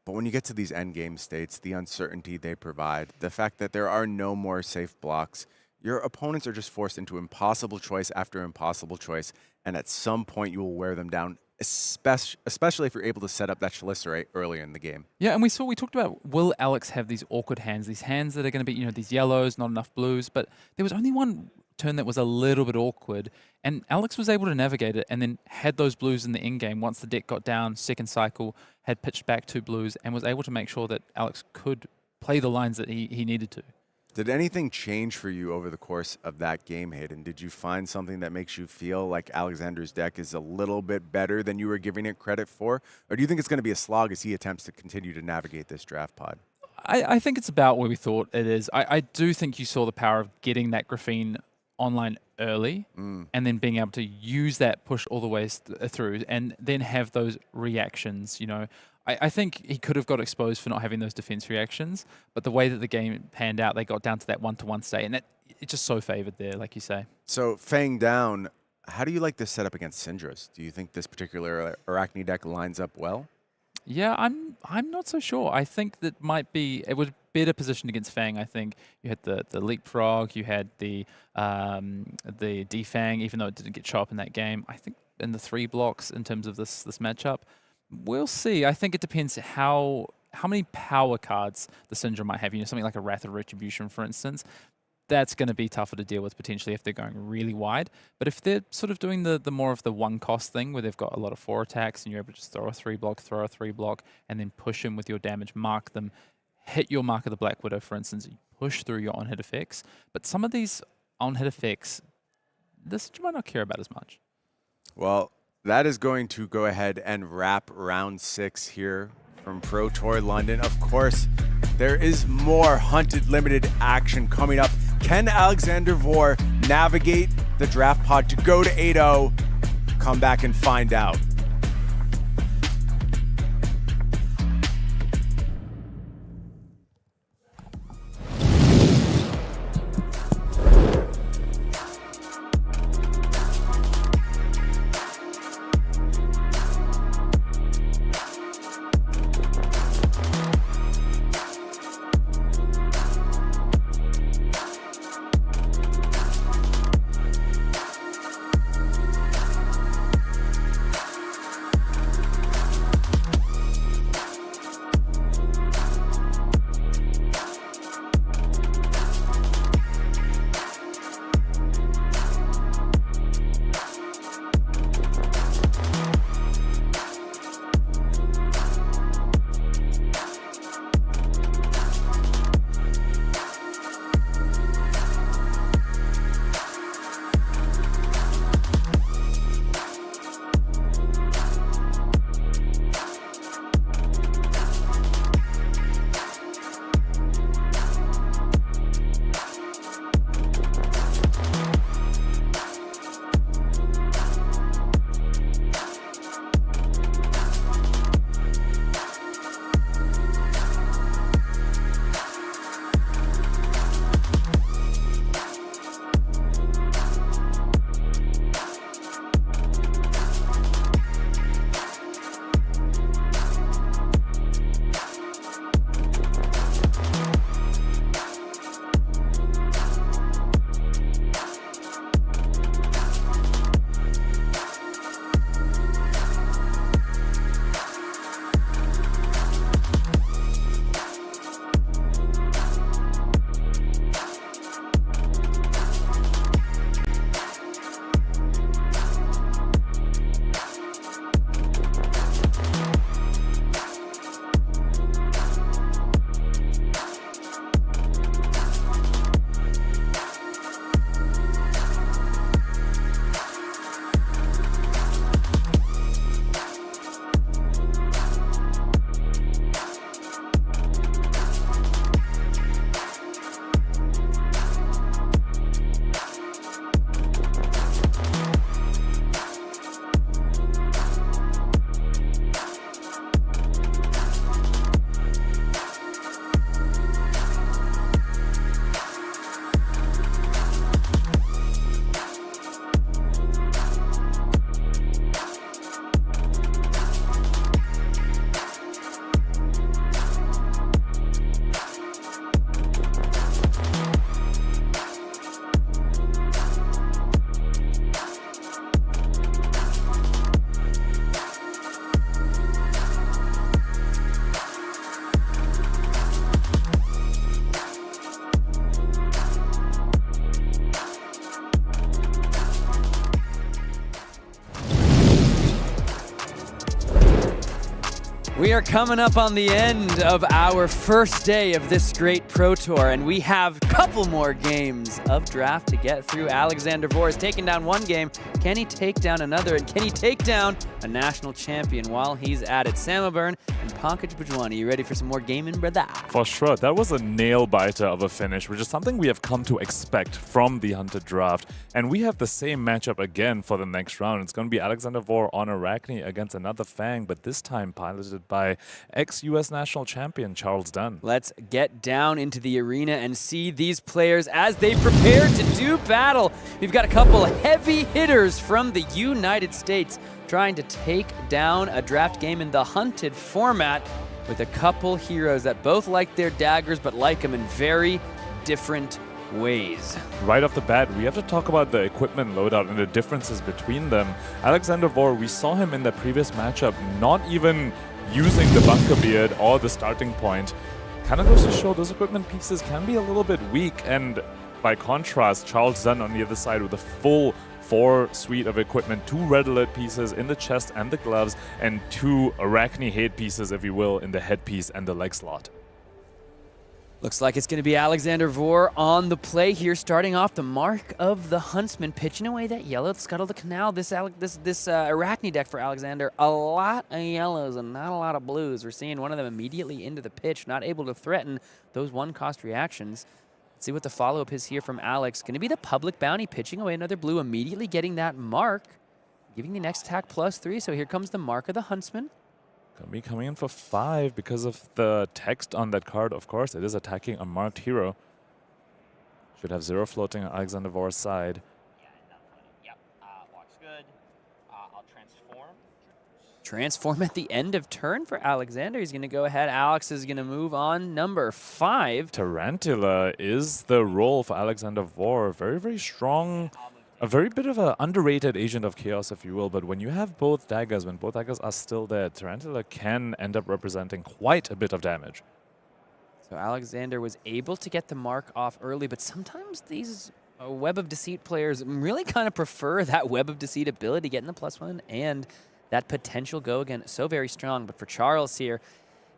S18: But when you get to these end game states, the uncertainty they provide, the fact that there are no more safe blocks, your opponents are just forced into impossible choice after impossible choice, and at some point you will wear them down, especially if you're able to set up that Chelicerae earlier in the game.
S16: Yeah, and we talked about, will Alex have these awkward hands, these hands that are going to be, you know, these yellows, not enough blues, but there was only one turn that was a little bit awkward, and Alex was able to navigate it and then had those blues in the end game once the deck got down, second cycle, had pitched back 2 blues, and was able to make sure that Alex could play the lines that he needed to.
S18: Did anything change for you over the course of that game, Hayden? Did you find something that makes you feel like Alexander's deck is a little bit better than you were giving it credit for? Or do you think it's going to be a slog as he attempts to continue to navigate this draft pod?
S16: I think it's about where we thought it is. I do think you saw the power of getting that graphene online early and then being able to use that push all the way through and then have those reactions, you know. I think he could have got exposed for not having those defense reactions, but the way that the game panned out, they got down to that 1-to-1 state, and it just so favored there, like you say.
S18: So Fang down, how do you like this setup against Syndras? Do you think this particular Arachne deck lines up well?
S16: Yeah, I'm not so sure. I think that it was better positioned against Fang. I think you had the leapfrog, you had the defang, even though it didn't get sharp in that game. I think in the 3 blocks in terms of this matchup. We'll see. I think it depends how many power cards the Syndra might have. You know, something like a Wrath of Retribution, for instance. That's going to be tougher to deal with potentially if they're going really wide. But if they're sort of doing the more of the 1-cost thing where they've got a lot of 4 attacks and you're able to just throw a 3 block, and then push them with your damage, mark them, hit your Mark of the Black Widow, for instance, you push through your on-hit effects. But some of these on-hit effects, the Syndra might not care about as much.
S18: Well, that is going to go ahead and wrap round 6 here from Pro Tour London. Of course, there is more Hunted Limited action coming up. Can Alexander Vor navigate the draft pod to go to 8-0? Come back and find out.
S12: We are coming up on the end of our first day of this great Pro Tour, and we have a couple more games of draft to get through. Alexander Vor has taken down one game. Can he take down another? And can he take down a national champion while he's at it? Samaburn and Pankaj Bhujwani, you ready for some more gaming, brother?
S13: For sure. That was a nail-biter of a finish, which is something we have come to expect from the Hunted Draft. And we have the same matchup again for the next round. It's going to be Alexander Vor on Arachne against another Fang, but this time piloted by ex-US national champion Charles Dunn.
S12: Let's get down into the arena and see these players as they prepare to do battle. We've got a couple heavy hitters from the United States trying to take down a draft game in the Hunted format with a couple heroes that both like their daggers but like them in very different ways.
S13: Right off the bat, we have to talk about the equipment loadout and the differences between them. Alexander Vor, we saw him in the previous matchup not even using the bunker beard or the starting point. Kind of goes to show those equipment pieces can be a little bit weak, and by contrast, Charles Dunn on the other side with a full 4 suite of equipment, 2 red alert pieces in the chest and the gloves, and 2 Arachne head pieces, if you will, in the headpiece and the leg slot.
S12: Looks like it's going to be Alexander Vor on the play here, starting off the Mark of the Huntsman, pitching away that yellow, Scuttle the Canal. This Arachne deck for Alexander, a lot of yellows and not a lot of blues. We're seeing one of them immediately into the pitch, not able to threaten those 1-cost reactions. Let's see what the follow-up is here from Alex. Going to be the Public Bounty, pitching away another blue, immediately getting that mark, giving the next attack +3. So here comes the Mark of the Huntsman.
S13: Gonna be coming in for 5 because of the text on that card, of course. It is attacking a marked hero. Should have 0 floating on Alexander Vor's side.
S19: Yep, walks good. I'll transform.
S12: Transform at the end of turn for Alexander. He's going to go ahead. Alex is going to move on. Number 5.
S13: Tarantula is the role for Alexander Vor. Very, very strong. A very bit of an underrated agent of chaos, if you will, but when you have both daggers, when both daggers are still there, Tarantula can end up representing quite a bit of damage.
S12: So Alexander was able to get the mark off early, but sometimes these Web of Deceit players really kind of prefer that Web of Deceit ability, getting the +1 and that potential go again. So very strong, but for Charles here,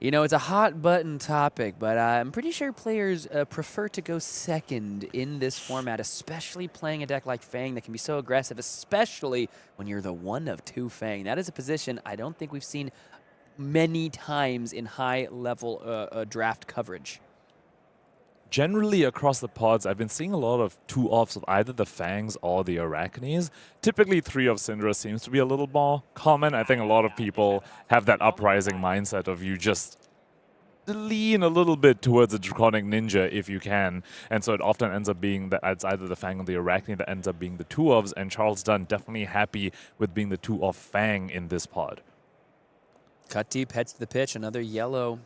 S12: you know, it's a hot button topic, but I'm pretty sure players prefer to go second in this format, especially playing a deck like Fang that can be so aggressive, especially when you're the 1 of 2 Fang. That is a position I don't think we've seen many times in high-level draft coverage.
S13: Generally, across the pods, I've been seeing a lot of 2-offs of either the Fangs or the Arachnes. Typically, 3 of Syndra seems to be a little more common. I think a lot of people have that uprising mindset of you just lean a little bit towards a Draconic Ninja if you can. And so it often ends up being that it's either the Fang or the Arachne that ends up being the 2-offs. And Charles Dunn definitely happy with being the 2-off Fang in this pod.
S12: Cut deep, heads to the pitch. Another yellow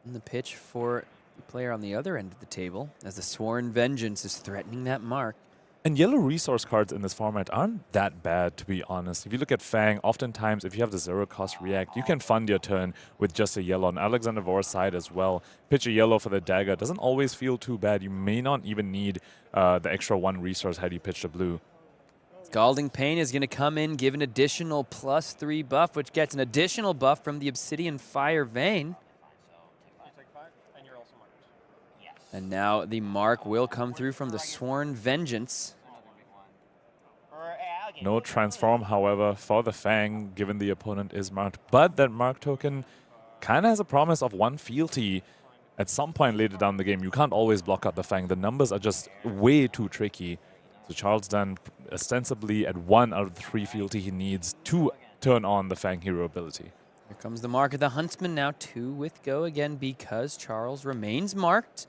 S12: in the pitch for player on the other end of the table as the Sworn Vengeance is threatening that mark.
S13: And yellow resource cards in this format aren't that bad, to be honest. If you look at Fang, oftentimes if you have the 0-cost react, you can fund your turn with just a yellow. On Alexander Vor's side as well, pitch a yellow for the dagger. Doesn't always feel too bad. You may not even need the extra 1 resource had you pitched a blue.
S12: Scalding Pain is going to come in, give an additional +3 buff, which gets an additional buff from the Obsidian Fire Vein. And now the mark will come through from the Sworn Vengeance.
S13: No transform, however, for the Fang, given the opponent is marked. But that mark token kind of has a promise of 1 fealty at some point later down the game. You can't always block out the Fang. The numbers are just way too tricky. So Charles Dunn ostensibly at 1 out of the 3 fealty he needs to turn on the Fang hero ability.
S12: Here comes the mark of the Huntsman, now 2 with go again because Charles remains marked.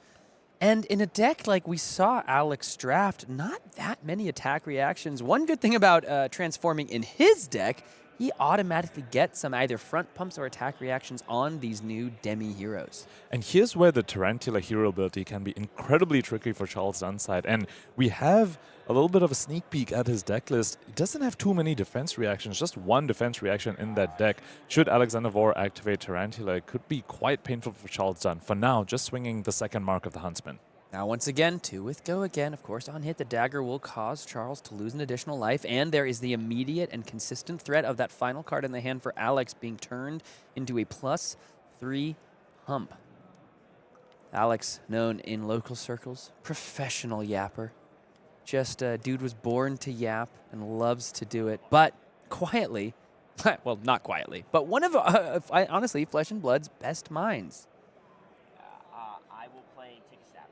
S12: And in a deck like we saw Alex draft, not that many attack reactions. One good thing about transforming in his deck, he automatically gets some either front pumps or attack reactions on these new Demi heroes.
S13: And here's where the Tarantula hero ability can be incredibly tricky for Charles Dunn's side. And we have a little bit of a sneak peek at his deck list. It doesn't have too many defense reactions, just 1 defense reaction in that deck. Should Alexander Vor activate Tarantula, it could be quite painful for Charles Dunn. For now, just swinging the 2nd mark of the Huntsman.
S12: Now, once again, 2 with go again. Of course, on hit, the dagger will cause Charles to lose an additional life, and there is the immediate and consistent threat of that final card in the hand for Alex being turned into a +3 hump. Alex, known in local circles, professional yapper. Just a dude was born to yap and loves to do it, but quietly, well, not quietly, but one of, honestly, Flesh and Blood's best minds.
S19: I will play Take a Stab.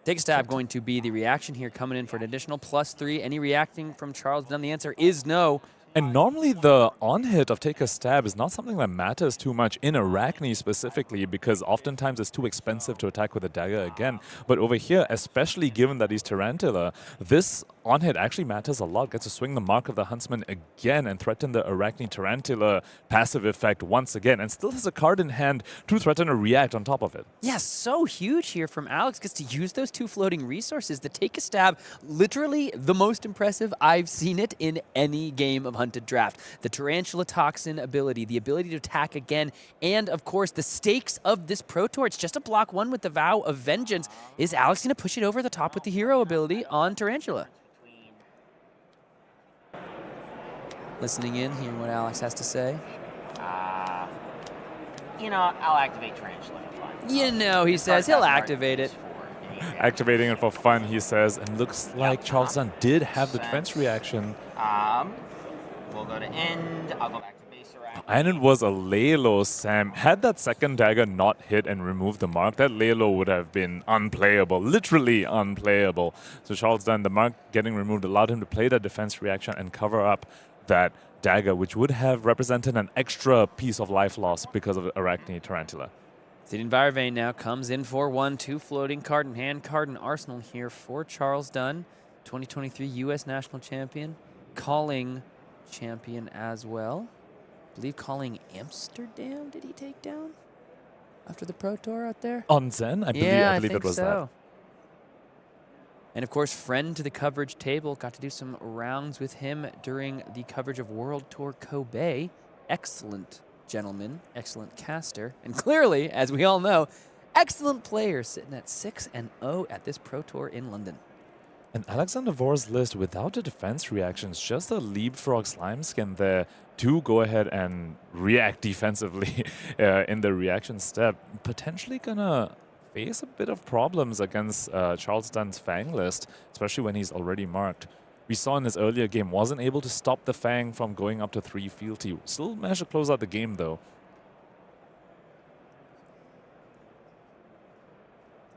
S12: Take a Stab going to be the reaction here, coming in for an additional +3. Any reacting from Charles Dunn? The answer is no.
S13: And normally the on-hit of Take a Stab is not something that matters too much in Arachne specifically, because oftentimes it's too expensive to attack with a dagger again. But over here, especially given that he's Tarantula, this on-hit actually matters a lot. Gets to swing the Mark of the Huntsman again and threaten the Arachne Tarantula passive effect once again, and still has a card in hand to threaten a react on top of it.
S12: Yeah, so huge here from Alex. Gets to use those 2 floating resources. The Take a Stab, literally the most impressive I've seen it in any game of Hunted Draft. The Tarantula Toxin ability, the ability to attack again, and of course the stakes of this Pro Tour. It's just a block 1 with the Vow of Vengeance. Is Alex going to push it over the top with the hero ability on Tarantula? Listening in, hearing what Alex has to say.
S19: You know, I'll activate Tarantula for fun.
S12: You know, he says he'll activate it.
S13: Activating it for fun, he says, and looks like Charles Dunn did have the defense reaction.
S19: We'll go to end. I'll go back to base Arachne.
S13: And it was a Leylo, Sam. Had that second dagger not hit and removed the mark, that Leylo would have been unplayable, literally unplayable. So Charles Dunn, the mark getting removed, allowed him to play that defense reaction and cover up that dagger, which would have represented an extra piece of life loss because of Arachne Tarantula.
S12: Sidon Viravain now comes in for 1, 2 floating card in hand, card in arsenal here for Charles Dunn, 2023 U.S. National Champion, calling champion as well. I believe calling Amsterdam, did he take down after the Pro Tour out there?
S13: On Zen, I believe,
S12: yeah,
S13: I believe
S12: think
S13: it was
S12: so.
S13: that.
S12: And of course, friend to the coverage table, got to do some rounds with him during the coverage of World Tour Kobe. Excellent gentleman, excellent caster, and clearly, as we all know, excellent player, sitting at 6-0 at this Pro Tour in London.
S13: And Alexander Vor's list without the defense reactions, just a leapfrog slime skin there to go ahead and react defensively in the reaction step. Potentially gonna face a bit of problems against Charles Dunn's Fang list, especially when he's already marked. We saw in his earlier game, wasn't able to stop the Fang from going up to 3 fealty. Still managed to close out the game though.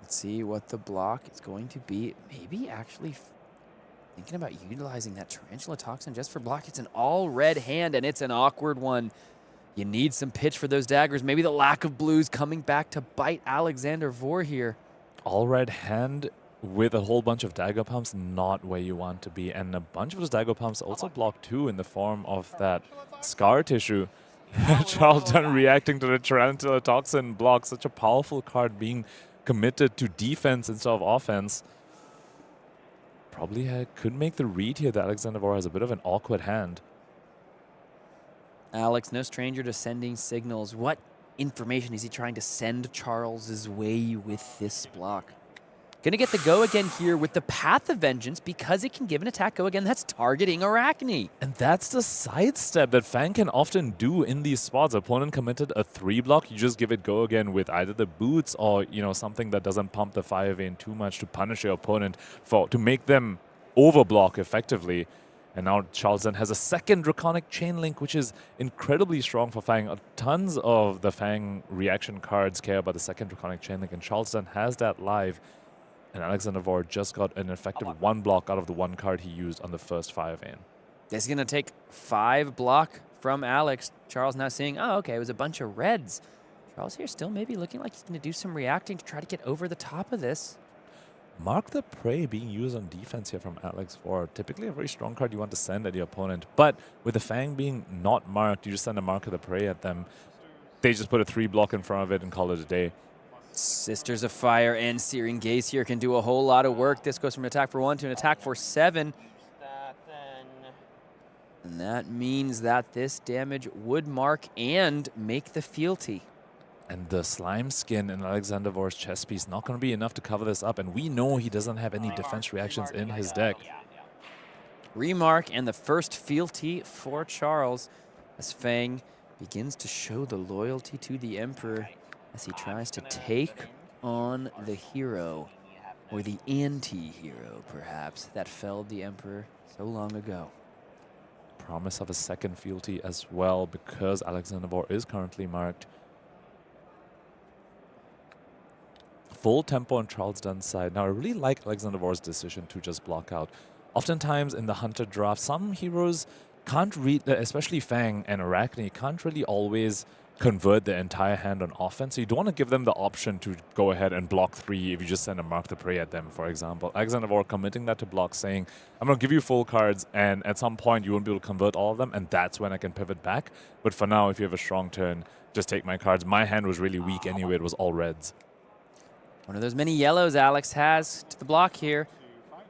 S12: Let's see what the block is going to be. Maybe actually thinking about utilizing that Tarantula Toxin just for block. It's an all red hand and it's an awkward one. You need some pitch for those daggers. Maybe the lack of blues coming back to bite Alexander Vor here.
S13: All red hand with a whole bunch of dagger pumps, not where you want to be. And a bunch of those dagger pumps also block too in the form of that scar tissue. Charles Dunn reacting to the Tarantula Toxin block. Such a powerful card being committed to defense instead of offense. Probably could make the read here that Alexander Vor has a bit of an awkward hand.
S12: Alex, no stranger to sending signals. What information is he trying to send Charles's way with this block? Gonna get the go again here with the Path of Vengeance because it can give an attack go again that's targeting Arachne.
S13: And that's the sidestep that Fang can often do in these spots. Opponent committed a 3 block, you just give it go again with either the boots or, you know, something that doesn't pump the fire vein too much to punish your opponent to make them overblock effectively. And now Charles Dunn has a second Draconic Chain Link, which is incredibly strong for Fang. Tons of the Fang reaction cards care about the second Draconic Chain Link, and Charles Dunn has that live. And Alexander Vor just got an effective 1 block out of the 1 card he used on the first fire vein.
S12: This is going to take 5 block from Alex. Charles now seeing, oh, okay, it was a bunch of reds. Charles here still maybe looking like he's going to do some reacting to try to get over the top of this.
S13: Mark the Prey being used on defense here from Alex Vor. Typically a very strong card you want to send at your opponent. But with the Fang being not marked, you just send a Mark of the Prey at them. They just put a 3 block in front of it and call it a day.
S12: Sisters of Fire and Searing Gaze here can do a whole lot of work. This goes from an attack for 1 to an attack for 7. And that means that this damage would mark and make the fealty.
S13: And the slime skin in Alexander Vor's chest piece not going to be enough to cover this up. And we know he doesn't have any defense reactions in his deck.
S12: Remark and the first fealty for Charles as Fang begins to show the loyalty to the Emperor. as he tries to take on the hero, or the anti-hero, perhaps, that felled the Emperor so long ago.
S13: Promise of a second fealty as well, because Alexandros is currently marked. Full tempo on Charles Dunn's side. Now, I really like Alexandros' decision to just block out. Oftentimes in the Hunter draft, some heroes can't read, especially Fang and Arachne, can't really always convert their entire hand on offense. So you don't want to give them the option to go ahead and block 3 if you just send a Mark the Prey at them, for example. Alexandros committing that to block, saying, I'm going to give you full cards, and at some point you won't be able to convert all of them, and that's when I can pivot back. But for now, if you have a strong turn, just take my cards. My hand was really weak anyway. It was all reds.
S12: One of those many yellows Alex has to the block here.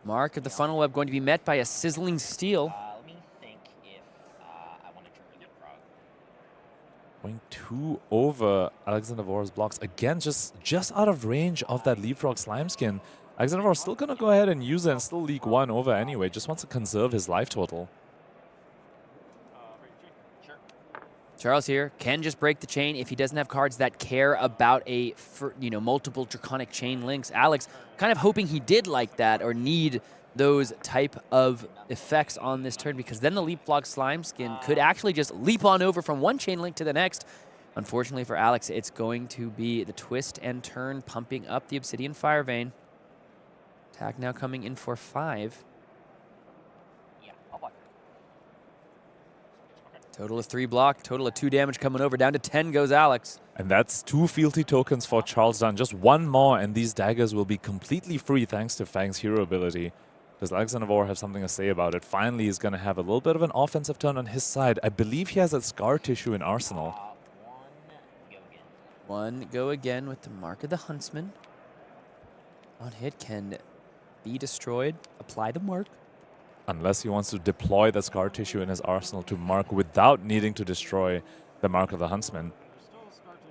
S12: Mark of the Funnel Web going to be met by a Sizzling Steel.
S19: Let me think if I want to trigger the frog.
S13: Going 2 over Alexandros' blocks. Again, just out of range of that Leapfrog Slime Skin. Alexandros still going to go ahead and use it and still leak 1 over anyway. Just wants to conserve his life total.
S12: Charles here can just break the chain if he doesn't have cards that care about multiple Draconic Chain links. Alex kind of hoping he did like that or need those type of effects on this turn, because then the Leapfrog Slime Skin could actually just leap on over from one chain link to the next. Unfortunately for Alex, it's going to be the twist and turn pumping up the Obsidian Fire Vein. Attack now coming in for 5. Total of 3 block, total of 2 damage coming over. Down to 10 goes Alex.
S13: And that's 2 fealty tokens for Charles Dunn. Just 1 more, and these daggers will be completely free thanks to Fang's hero ability. Does Alexandros have something to say about it? Finally, he's going to have a little bit of an offensive turn on his side. I believe he has that Scar Tissue in Arsenal.
S12: 1 go again with the Mark of the Huntsman. On hit can be destroyed. Apply the mark.
S13: Unless he wants to deploy the Scar Tissue in his arsenal to mark without needing to destroy the Mark of the Huntsman.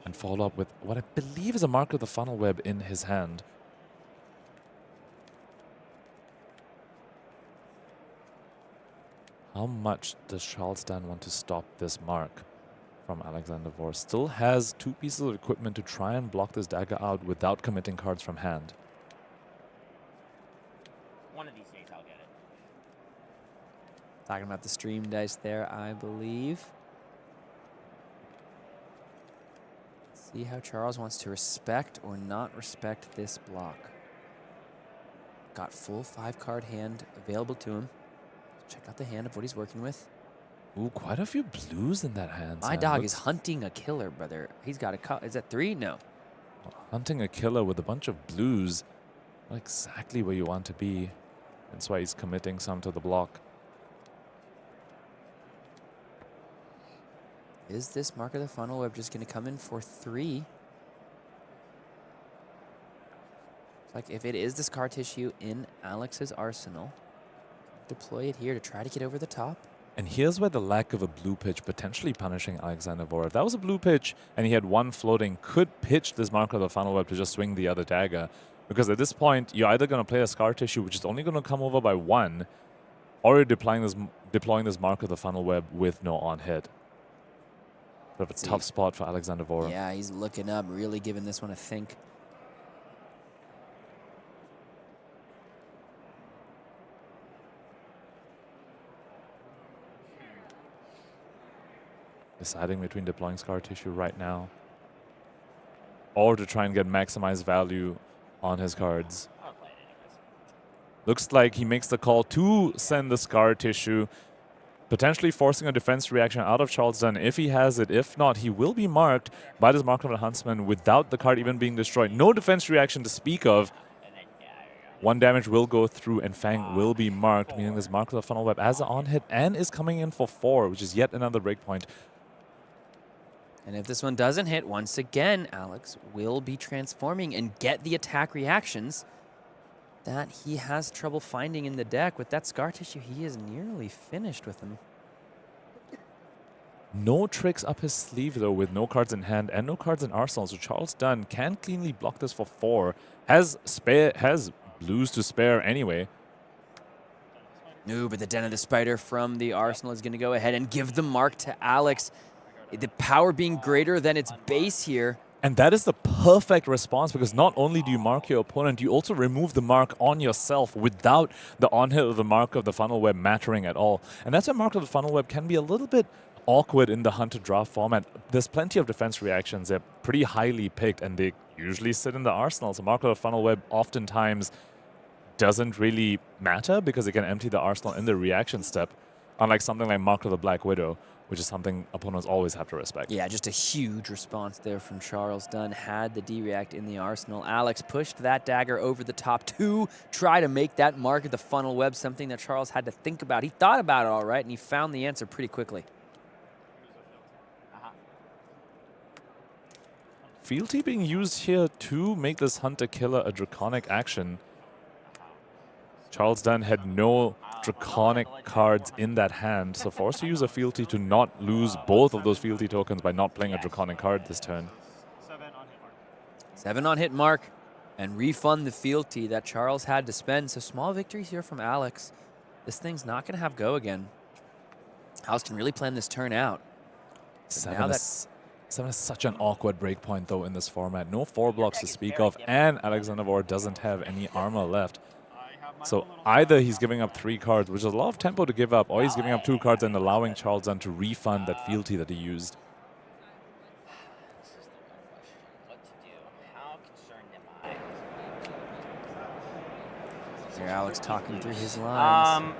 S13: And follow up with what I believe is a Mark of the Funnel Web in his hand. How much does Charles Dunn want to stop this mark from Alexandros? Still has 2 pieces of equipment to try and block this dagger out without committing cards from hand.
S19: One of these days I'll get it.
S12: Talking about the stream dice there, I believe. Let's see how Charles wants to respect or not respect this block. Got full 5-card hand available to him. Check out the hand of what he's working with.
S13: Ooh, quite a few blues in that hand.
S12: My dog is hunting a killer, brother. He's got a is that 3? No.
S13: Hunting a killer with a bunch of blues. Not exactly where you want to be. That's why he's committing some to the block.
S12: Is this Mark of the Funnel Web just going to come in for 3? It's like if it is the Scar Tissue in Alex's arsenal, deploy it here to try to get over the top.
S13: And here's where the lack of a blue pitch potentially punishing Alexandros. If that was a blue pitch and he had 1 floating, could pitch this Mark of the Funnel Web to just swing the other dagger. Because at this point, you're either going to play a Scar Tissue, which is only going to come over by 1, or you're deploying this Mark of the Funnel Web with no on-hit. Bit of a tough spot for Alexandros.
S12: Yeah, he's looking up, really giving this one a think.
S13: Deciding between deploying Scar Tissue right now or to try and get maximized value on his cards. Looks like he makes the call to send the Scar Tissue, potentially forcing a defense reaction out of Charles Dunn if he has it. If not, he will be marked by this Mark of the Huntsman without the card even being destroyed. No defense reaction to speak of. 1 damage will go through and Fang will be marked, meaning this Mark of the Funnel Web has an on-hit and is coming in for 4, which is yet another breakpoint.
S12: And if this one doesn't hit, once again, Alex will be transforming and get the attack reactions that he has trouble finding in the deck. With that Scar Tissue, he is nearly finished with them.
S13: No tricks up his sleeve, though, with no cards in hand and no cards in arsenal. So Charles Dunn can cleanly block this for 4. Has blues to spare anyway.
S12: No, but the Den of the Spider from the arsenal is going to go ahead and give the mark to Alex. The power being greater than its base here.
S13: And that is the perfect response, because not only do you mark your opponent, you also remove the mark on yourself without the on-hit of the mark of the funnel web mattering at all. And that's why mark of the funnel web can be a little bit awkward in the hunt-to-draft format. There's plenty of defense reactions. They're pretty highly picked, and they usually sit in the arsenal. So mark of the funnel web oftentimes doesn't really matter because it can empty the arsenal in the reaction step, unlike something like mark of the Black Widow, which is something opponents always have to respect.
S12: Yeah, just a huge response there from Charles Dunn. Had the D-React in the arsenal. Alex pushed that dagger over the top to try to make that mark of the funnel web, something that Charles had to think about. He thought about it all right, and he found the answer pretty quickly.
S13: Fealty being used here to make this hunter-killer a draconic action. Charles Dunn had no draconic cards in that hand, so forced to use a fealty to not lose both of those fealty tokens by not playing a draconic card this turn.
S12: 7 on hit mark, and refund the fealty that Charles had to spend. So small victories here from Alex. This thing's not going to have go again. Alex can really plan this turn out.
S13: 7 is such an awkward breakpoint, though, in this format. No 4 blocks to speak of, and Alexandros doesn't have any armor left. So either he's giving up 3 cards, which is a lot of tempo to give up, or he's giving up 2 cards and allowing Charles Dunn to refund that fealty that he used.
S12: Here, Alex talking through his lines.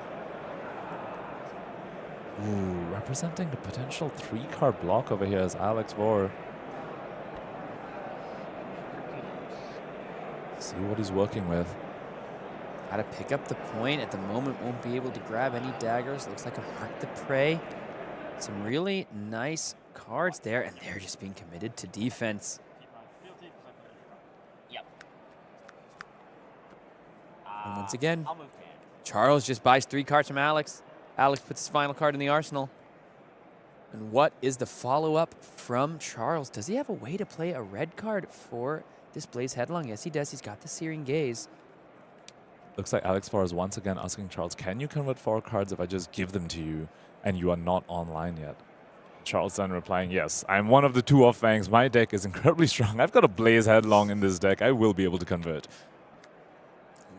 S13: Ooh, representing the potential 3-card block over here is Alexandros. See what he's working with.
S12: Got to pick up the point. At the moment, won't be able to grab any daggers. Looks like a Mark the Prey. Some really nice cards there, and they're just being committed to defense. And once again, Charles just buys 3 cards from Alex. Alex puts his final card in the arsenal. And what is the follow-up from Charles? Does he have a way to play a red card for this Blaze Headlong? Yes, he does. He's got the Searing Gaze.
S13: Looks like Alexandros is once again asking Charles, can you convert 4 cards if I just give them to you and you are not online yet? Charles then replying, yes, I'm one of the 2 off Fangs. My deck is incredibly strong. I've got a Blaze Headlong in this deck. I will be able to convert.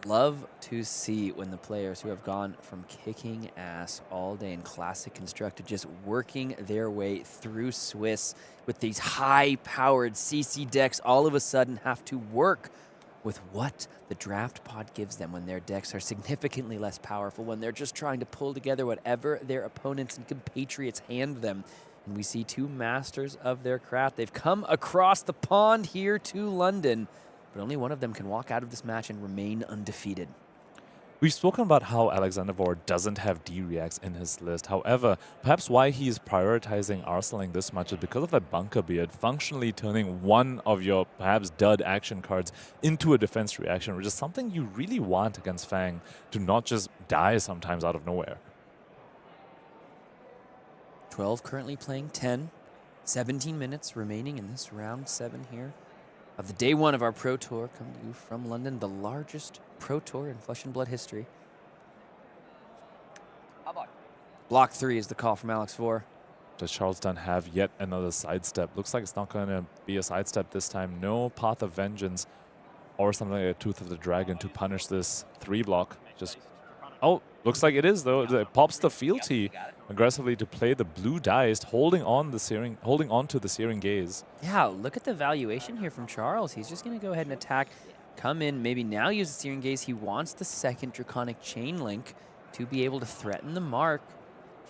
S12: Love to see when the players who have gone from kicking ass all day in Classic Constructed, just working their way through Swiss with these high-powered CC decks, all of a sudden have to work with what the draft pod gives them when their decks are significantly less powerful, when they're just trying to pull together whatever their opponents and compatriots hand them. And we see 2 masters of their craft. They've come across the pond here to London, but only one of them can walk out of this match and remain undefeated.
S13: We've spoken about how Alexandros doesn't have D-Reacts in his list. However, perhaps why he's prioritizing arsenaling this much is because of that Bunker Beard, functionally turning one of your perhaps dud action cards into a defense reaction, which is something you really want against Fang, to not just die sometimes out of nowhere.
S12: 12 currently playing 10. 17 minutes remaining in this round 7 here of the day 1 of our Pro Tour, coming to you from London, the largest Pro Tour in Flesh and Blood history. Block 3 is the call from Alexandros.
S13: Does Charles Dunn have yet another sidestep? Looks like it's not going to be a sidestep this time. No Path of Vengeance or something like a Tooth of the Dragon to punish this 3 block. Just, oh, looks like it is though. It pops the fealty aggressively to play the blue dice, holding on to the Searing Gaze.
S12: Yeah, look at the valuation here from Charles. He's just going to go ahead and attack, come in, maybe now use the Searing Gaze. He wants the 2nd Draconic Chain Link to be able to threaten the mark.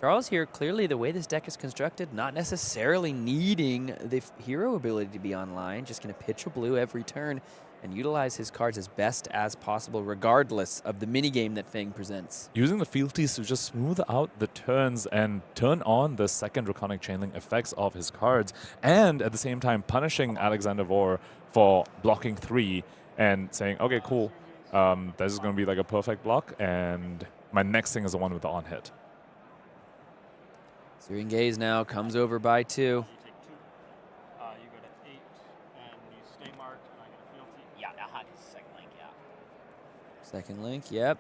S12: Charles here, clearly the way this deck is constructed, not necessarily needing the hero ability to be online, just going to pitch a blue every turn and utilize his cards as best as possible, regardless of the minigame that Fang presents.
S13: Using the fealties to just smooth out the turns and turn on the 2nd Draconic Chainlink effects of his cards, and at the same time punishing Alexandros for blocking 3 and saying, okay, cool, this is going to be like a perfect block, and my next thing is the one with the on-hit.
S12: Searing Gaze now comes over by 2. Second link, yep.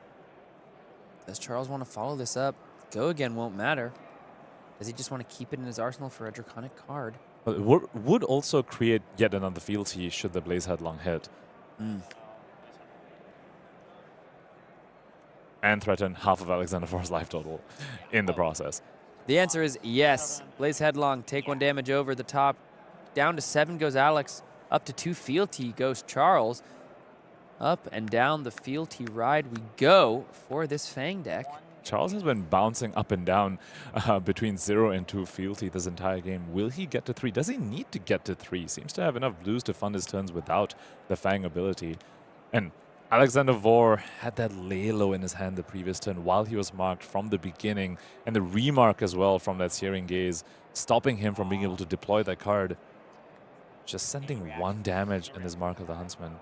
S12: Does Charles want to follow this up? Go again won't matter. Does he just want to keep it in his arsenal for a Draconic card?
S13: But it would also create yet another fealty should the Blaze Headlong hit. And threaten half of Alexander Vor's life total in the process.
S12: The answer is yes. Blaze Headlong, take 1 damage over the top. Down to 7 goes Alex. Up to 2 fealty goes Charles. Up and down the fealty ride we go for this Fang deck.
S13: Charles has been bouncing up and down between 0 and 2 fealty this entire game. Will he get to 3? Does he need to get to 3? Seems to have enough blues to fund his turns without the Fang ability. And Alexander Vor had that Leyva in his hand the previous turn while he was marked from the beginning, and the remark as well from that Searing Gaze, stopping him from being able to deploy that card. Just sending 1 damage in his Mark of the Huntsman.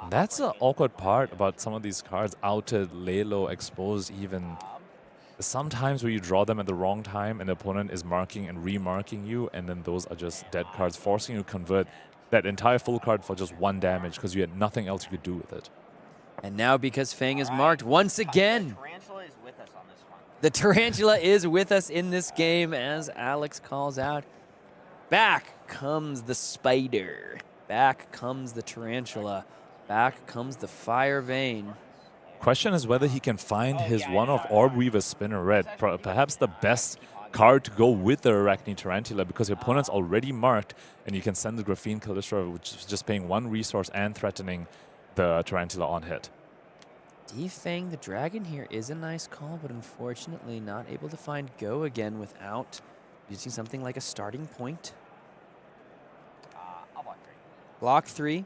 S13: And that's the awkward part about some of these cards, outed, Leyva, exposed even. Sometimes where you draw them at the wrong time and the opponent is marking and remarking you, and then those are just dead cards, forcing you to convert that entire full card for just 1 damage because you had nothing else you could do with it.
S12: And now because Fang is marked once again. The Tarantula is with us in this game as Alex calls out. Back comes the Spider. Back comes the Tarantula. Back comes the Fire Vein.
S13: Question is whether he can find his one-off Orb Weaver Spinneret, perhaps the best card to go with the Arachne Tarantula because your opponent's already marked and you can send the Graphene Calistro, which is just paying 1 resource and threatening the Tarantula on hit.
S12: Defang the Dragon here is a nice call, but unfortunately not able to find Go again without using something like a starting point. Block 3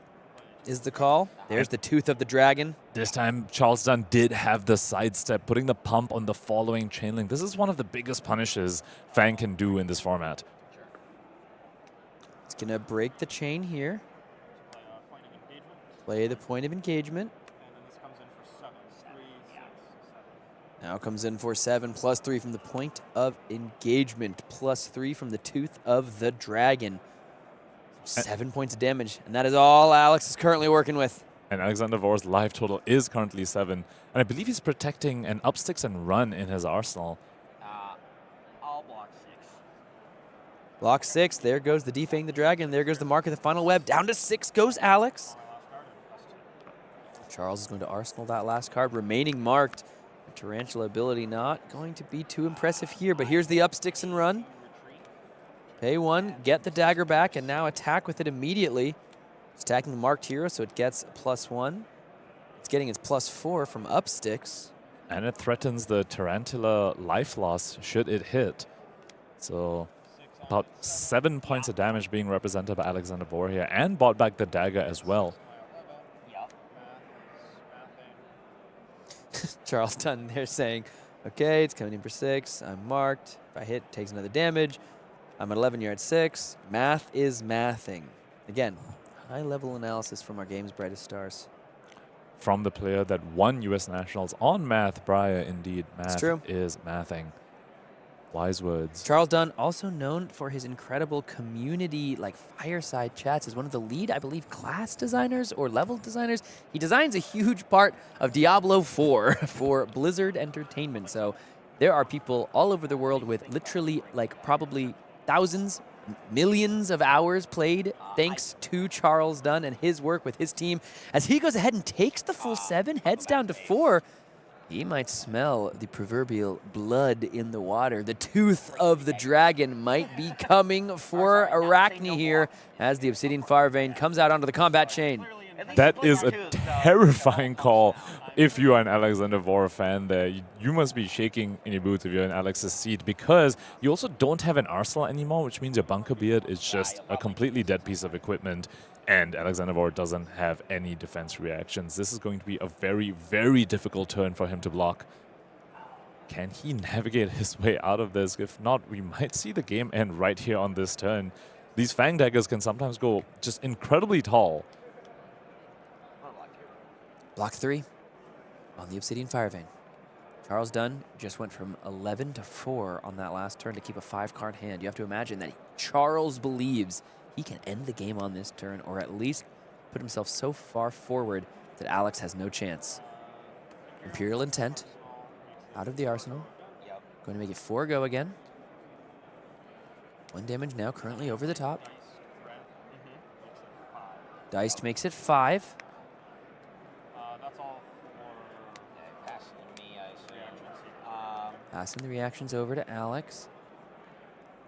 S12: is the call. There's the Tooth of the Dragon.
S13: This time, Charles Dunn did have the sidestep, putting the pump on the following chain link. This is one of the biggest punishes Fang can do in this format.
S12: It's going to break the chain here. Play the point of engagement. Now comes in for 7, plus 3 from the point of engagement, plus 3 from the Tooth of the Dragon. 7 points of damage, and that is all Alex is currently working with.
S13: And Alexander Vor's life total is currently 7. And I believe he's protecting an Upsticks and Run in his arsenal.
S19: I'll block 6.
S12: Block 6, there goes the Defang the Dragon, there goes the Mark of the Final Web. Down to 6 goes Alex. Charles is going to arsenal that last card, remaining marked. The Tarantula ability not going to be too impressive here, but here's the Upsticks and Run. Pay 1, get the dagger back, and now attack with it immediately. It's attacking the marked hero, so it gets +1. It's getting its +4 from Upsticks.
S13: And it threatens the Tarantula life loss should it hit. So about 7 points of damage being represented by Alexander Vor here, and bought back the dagger as well.
S12: Charles Dunn there saying, okay, it's coming in for 6. I'm marked. If I hit, it takes another damage. I'm at 11, you're at 6. Math is mathing. Again, high-level analysis from our game's brightest stars.
S13: From the player that won U.S. Nationals on Math, Briar, indeed. Math is mathing. Wise words.
S12: Charles Dunn, also known for his incredible community, like fireside chats, is one of the lead, I believe, class designers or level designers. He designs a huge part of Diablo 4 for Blizzard Entertainment. So there are people all over the world with literally, like, probably thousands, millions of hours played thanks to Charles Dunn and his work with his team. As he goes ahead and takes the full 7, heads down to 4, he might smell the proverbial blood in the water. The Tooth of the Dragon might be coming for Arachne here as the Obsidian Fire Vein comes out onto the combat chain.
S13: That is a terrifying call. If you are an Alexander Vor fan there, you must be shaking in your boots if you're in Alex's seat, because you also don't have an arsenal anymore, which means your Bunker Beard is just a completely dead piece of equipment, and Alexander Vor doesn't have any defense reactions. This is going to be a very, very difficult turn for him to block. Can he navigate his way out of this? If not, we might see the game end right here on this turn. These Fang daggers can sometimes go just incredibly tall.
S12: Block 3 on the Obsidian Fire Vein. Charles Dunn just went from 11 to 4 on that last turn to keep a 5-card hand. You have to imagine that Charles believes he can end the game on this turn, or at least put himself so far forward that Alex has no chance. Imperial Intent out of the arsenal. Going to make it 4 go again. 1 damage now, currently over the top. Diced makes it 5.
S14: That's all for passing me, I assume.
S12: Passing the reactions over to Alex.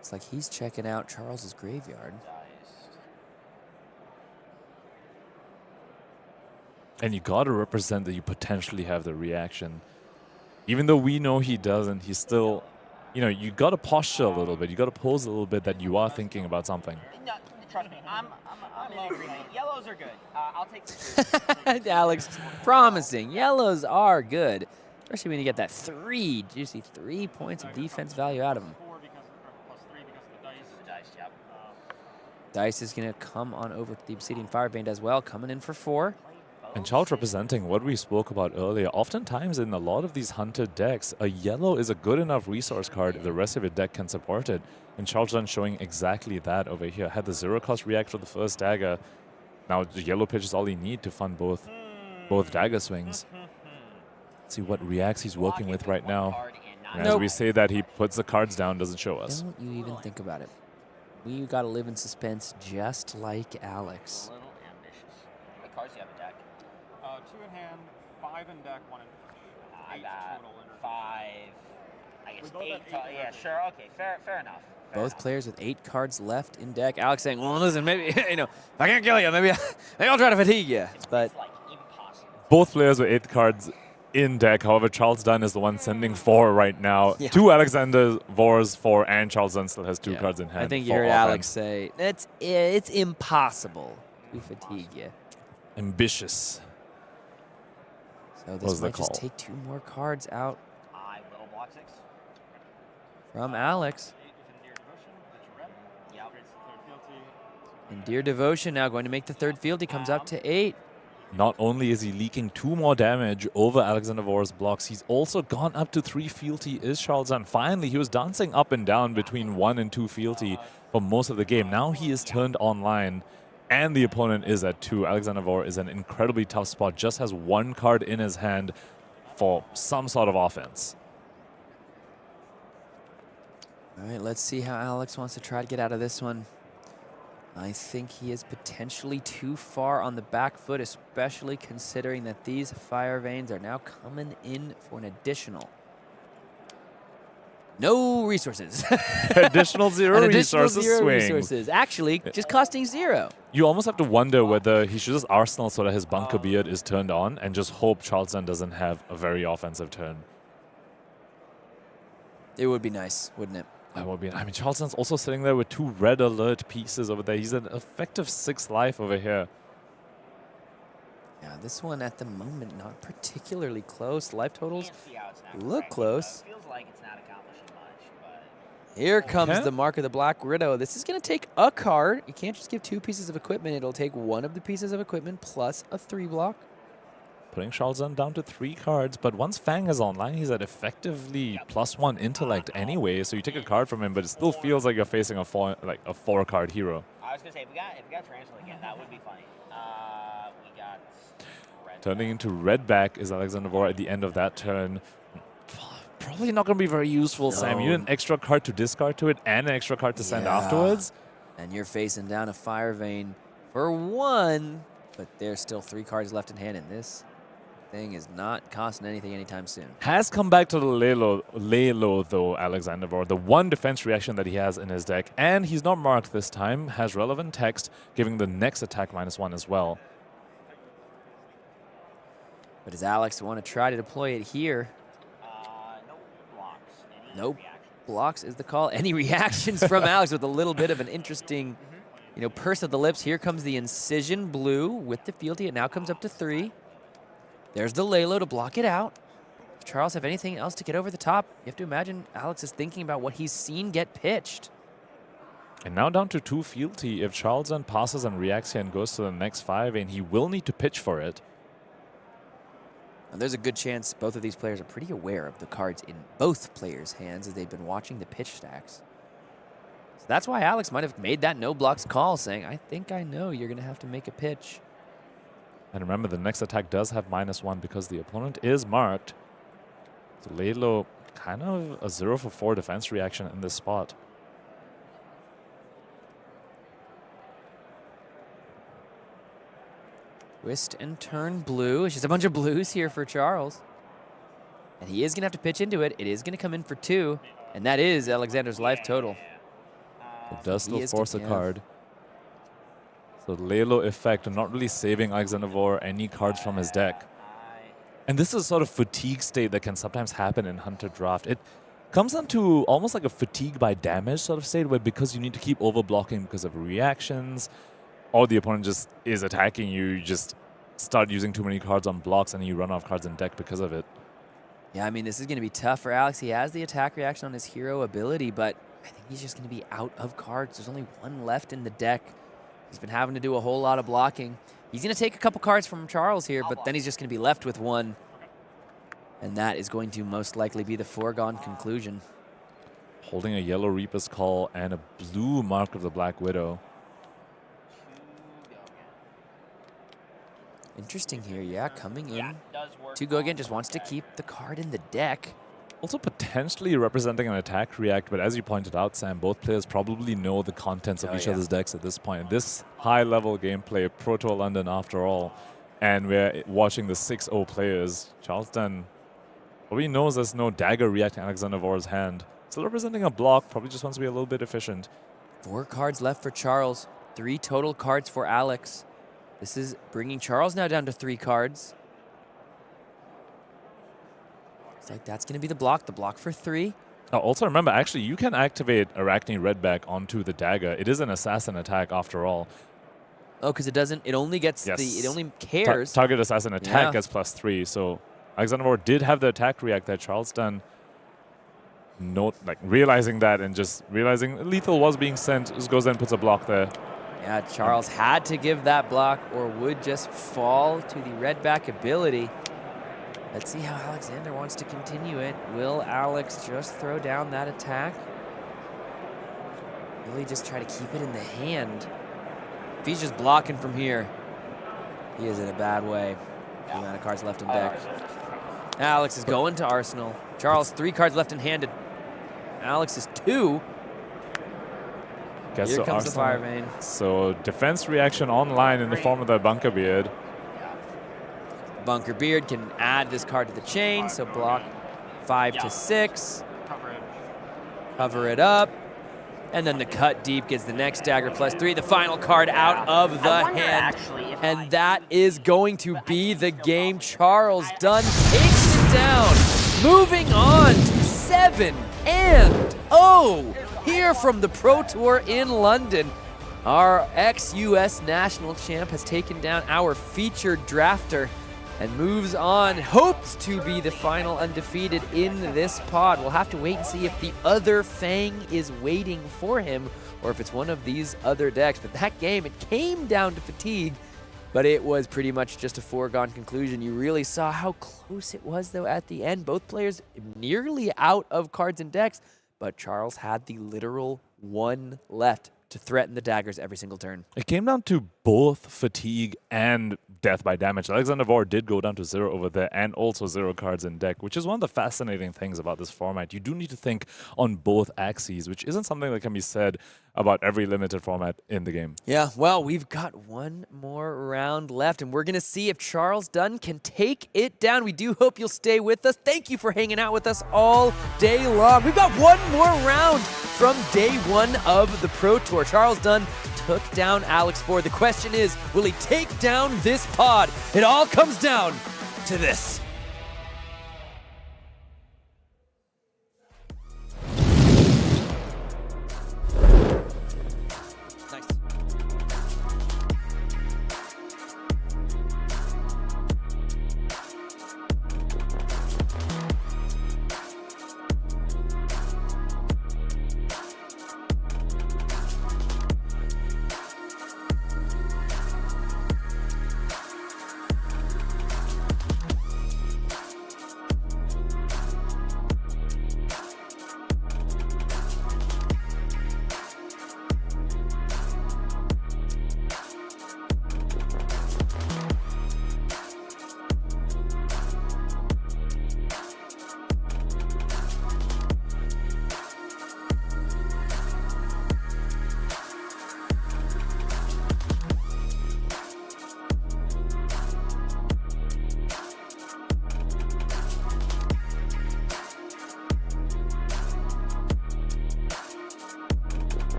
S12: It's like he's checking out Charles's graveyard.
S13: And you got to represent that you potentially have the reaction. Even though we know he doesn't, he's still, you know, you got to posture a little bit. You got to pose a little bit that you are thinking about something.
S19: No, trust me, I'm in agreement. Yellows are good. I'll take the
S12: Alex promising. Yellows are good. Especially when you get that 3 juicy 3 points of defense value out of him. Dice is going to come on over to the Obsidian Fireband as well, coming in for 4.
S13: And Charles representing what we spoke about earlier. Oftentimes in a lot of these hunted decks, a yellow is a good enough resource card if the rest of your deck can support it. And Charles then showing exactly that over here. Had the 0-cost react for the first dagger. Now the yellow pitch is all you need to fund both dagger swings. Let's see what reacts he's working with right now. And as we say that, he puts the cards down, doesn't show us.
S12: Don't you even think about it. We got to live in suspense just like Alex.
S19: A little ambitious. How many cards do you have in deck?
S14: 2 in hand, 5 in deck, 1 in
S19: I got 5. I guess 8. Yeah, sure. Okay, fair enough.
S12: Both players with 8 cards left in deck. Alex saying, well, listen, maybe, you know, if I can't kill you, maybe I'll try to fatigue you. But
S13: Both players with 8 cards in deck. However, Charles Dunn is the one sending 4 right now.
S12: Yeah.
S13: 2 Alexander Vors, 4, and Charles Dunn still has 2 cards in hand.
S12: I think you heard Alex say, it's impossible to fatigue you.
S13: Ambitious.
S12: So this might just take 2 more cards out
S19: I will block 6.
S12: from Alex.
S19: Yep.
S12: And Dear Devotion now going to make the 3rd field. He comes up to 8.
S13: Not only is he leaking 2 more damage over Alexander Vors' blocks, he's also gone up to 3 fealty is Charles Dunn. Finally, he was dancing up and down between 1 and 2 fealty for most of the game. Now he is turned online, and the opponent is at 2. Alexander Vors is an incredibly tough spot, just has 1 card in his hand for some sort of offense.
S12: All right, let's see how Alex wants to try to get out of this one. I think he is potentially too far on the back foot, especially considering that these fire veins are now coming in for an additional. No resources.
S13: Additional 0 resources swing.
S12: Resources. Actually, just costing 0.
S13: You almost have to wonder whether he should just arsenal so that his bunker beard is turned on and just hope Charles Dunn doesn't have a very offensive turn.
S12: It would be nice, wouldn't it?
S13: That would be. I mean, Charles Dunn's also sitting there with 2 red alert pieces over there. He's an effective 6 life over here.
S12: Yeah, this one at the moment not particularly close. Life totals look close.
S19: Feels like it's not accomplishing much, but
S12: Here comes the Mark of the Black Widow. This is going to take a card. You can't just give 2 pieces of equipment. It'll take 1 of the pieces of equipment plus a 3 block.
S13: Putting Charles Dunn down to 3 cards, but once Fang is online, he's at effectively +1 intellect anyway, so you take a card from him, but it still feels like you're facing a 4-card hero.
S19: I was gonna say if we got Tarantula again, that would be funny. We got red.
S13: Turning into red back is Alexander Vors at the end of that turn. Probably not going to be very useful, Sam. You need an extra card to discard to it and an extra card to send afterwards.
S12: And you're facing down a Fire Vein for 1, but there's still 3 cards left in hand, and this thing is not costing anything anytime soon.
S13: Has come back to the Leylo though, Alexander Vors. The 1 defense reaction that he has in his deck, and he's not marked this time, has relevant text, giving the next attack -1 as well.
S12: But does Alex want to try to deploy it here?
S19: No blocks.
S12: Nope. Blocks is the call. Any reactions from Alex with a little bit of an interesting, purse of the lips. Here comes the Incision Blue with the fealty. It now comes up to 3. There's the Leylo to block it out. Does Charles have anything else to get over the top? You have to imagine Alex is thinking about what he's seen get pitched.
S13: And now down to 2 fealty. If Charles then passes and reacts here and goes to the next 5, and he will need to pitch for it.
S12: And there's a good chance both of these players are pretty aware of the cards in both players' hands as they've been watching the pitch stacks. So that's why Alex might have made that no blocks call, saying, I think I know you're going to have to make a pitch.
S13: And remember, the next attack does have -1 because the opponent is marked. So Leylo kind of a 0 for 4 defense reaction in this spot.
S12: Twist and turn blue. It's just a bunch of blues here for Charles. And he is going to have to pitch into it. It is going to come in for 2. And that is Alexander's life total.
S13: It does still force a card. So the Lelo effect of not really saving Alexandros any cards from his deck. And this is a sort of fatigue state that can sometimes happen in Hunter Draft. It comes down to almost like a fatigue by damage sort of state, where because you need to keep overblocking because of reactions, or the opponent just is attacking you, you just start using too many cards on blocks and you run off cards in deck because of it.
S12: Yeah, I mean, this is going to be tough for Alex. He has the attack reaction on his hero ability, but I think he's just going to be out of cards. There's only 1 left in the deck. He's been having to do a whole lot of blocking. He's going to take a couple cards from Charles here, but then he's just going to be left with 1. And that is going to most likely be the foregone conclusion.
S13: Holding a yellow Reaper's Call and a blue Mark of the Black Widow.
S12: Interesting here, yeah, coming in. To go again, just wants to keep the card in the deck.
S13: Also potentially representing an attack react, but as you pointed out, Sam, both players probably know the contents of each other's decks at this point. This high-level gameplay, Pro Tour London after all, and we're watching the 6-0 players. Charles Dunn probably knows there's no dagger reacting Alexandros' hand. Still representing a block, probably just wants to be a little bit efficient.
S12: 4 cards left for Charles, 3 total cards for Alex. This is bringing Charles now down to 3 cards. Looks like that's going to be the block for 3.
S13: Also remember, actually, you can activate Arachne Redback onto the dagger. It is an assassin attack after all.
S12: Oh, because it only gets it only cares.
S13: Target assassin attack gets +3. So Alexandros did have the attack react that Charles Dunn realizing that and just realizing lethal was being sent, just goes in and puts a block there.
S12: Yeah, Charles had to give that block or would just fall to the Redback ability. Let's see how Alexander wants to continue it. Will Alex just throw down that attack? Really just try to keep it in the hand. If he's just blocking from here, he is in a bad way. The amount of cards left in deck. Alex is going to Arsenal. Charles, 3 cards left in hand. Alex is 2. Here comes the Fire Vein.
S13: So defense reaction online in the form of the Bunker Beard.
S12: Bunker Beard can add this card to the chain, so block 5 to 6. Cover it up. And then the Cut Deep gets the next dagger +3. The final card out of the hand. And that is going to be the game. Charles Dunn takes it down. Moving on to 7-0 here from the Pro Tour in London. Our ex-US national champ has taken down our featured drafter and moves on, hopes to be the final undefeated in this pod. We'll have to wait and see if the other Fang is waiting for him or if it's one of these other decks. But that game, it came down to fatigue, but it was pretty much just a foregone conclusion. You really saw how close it was, though, at the end. Both players nearly out of cards and decks, but Charles had the literal 1 left to threaten the daggers every single turn.
S13: It came down to both fatigue and death by damage. Alexandros did go down to 0 over there and also 0 cards in deck, which is one of the fascinating things about this format. You do need to think on both axes, which isn't something that can be said about every limited format in the game.
S12: Yeah, well, we've got 1 more round left, and we're going to see if Charles Dunn can take it down. We do hope you'll stay with us. Thank you for hanging out with us all day long. We've got 1 more round from day 1 of the Pro Tour. Charles Dunn took down Alex Ford. The question is, will he take down this pod? It all comes down to this.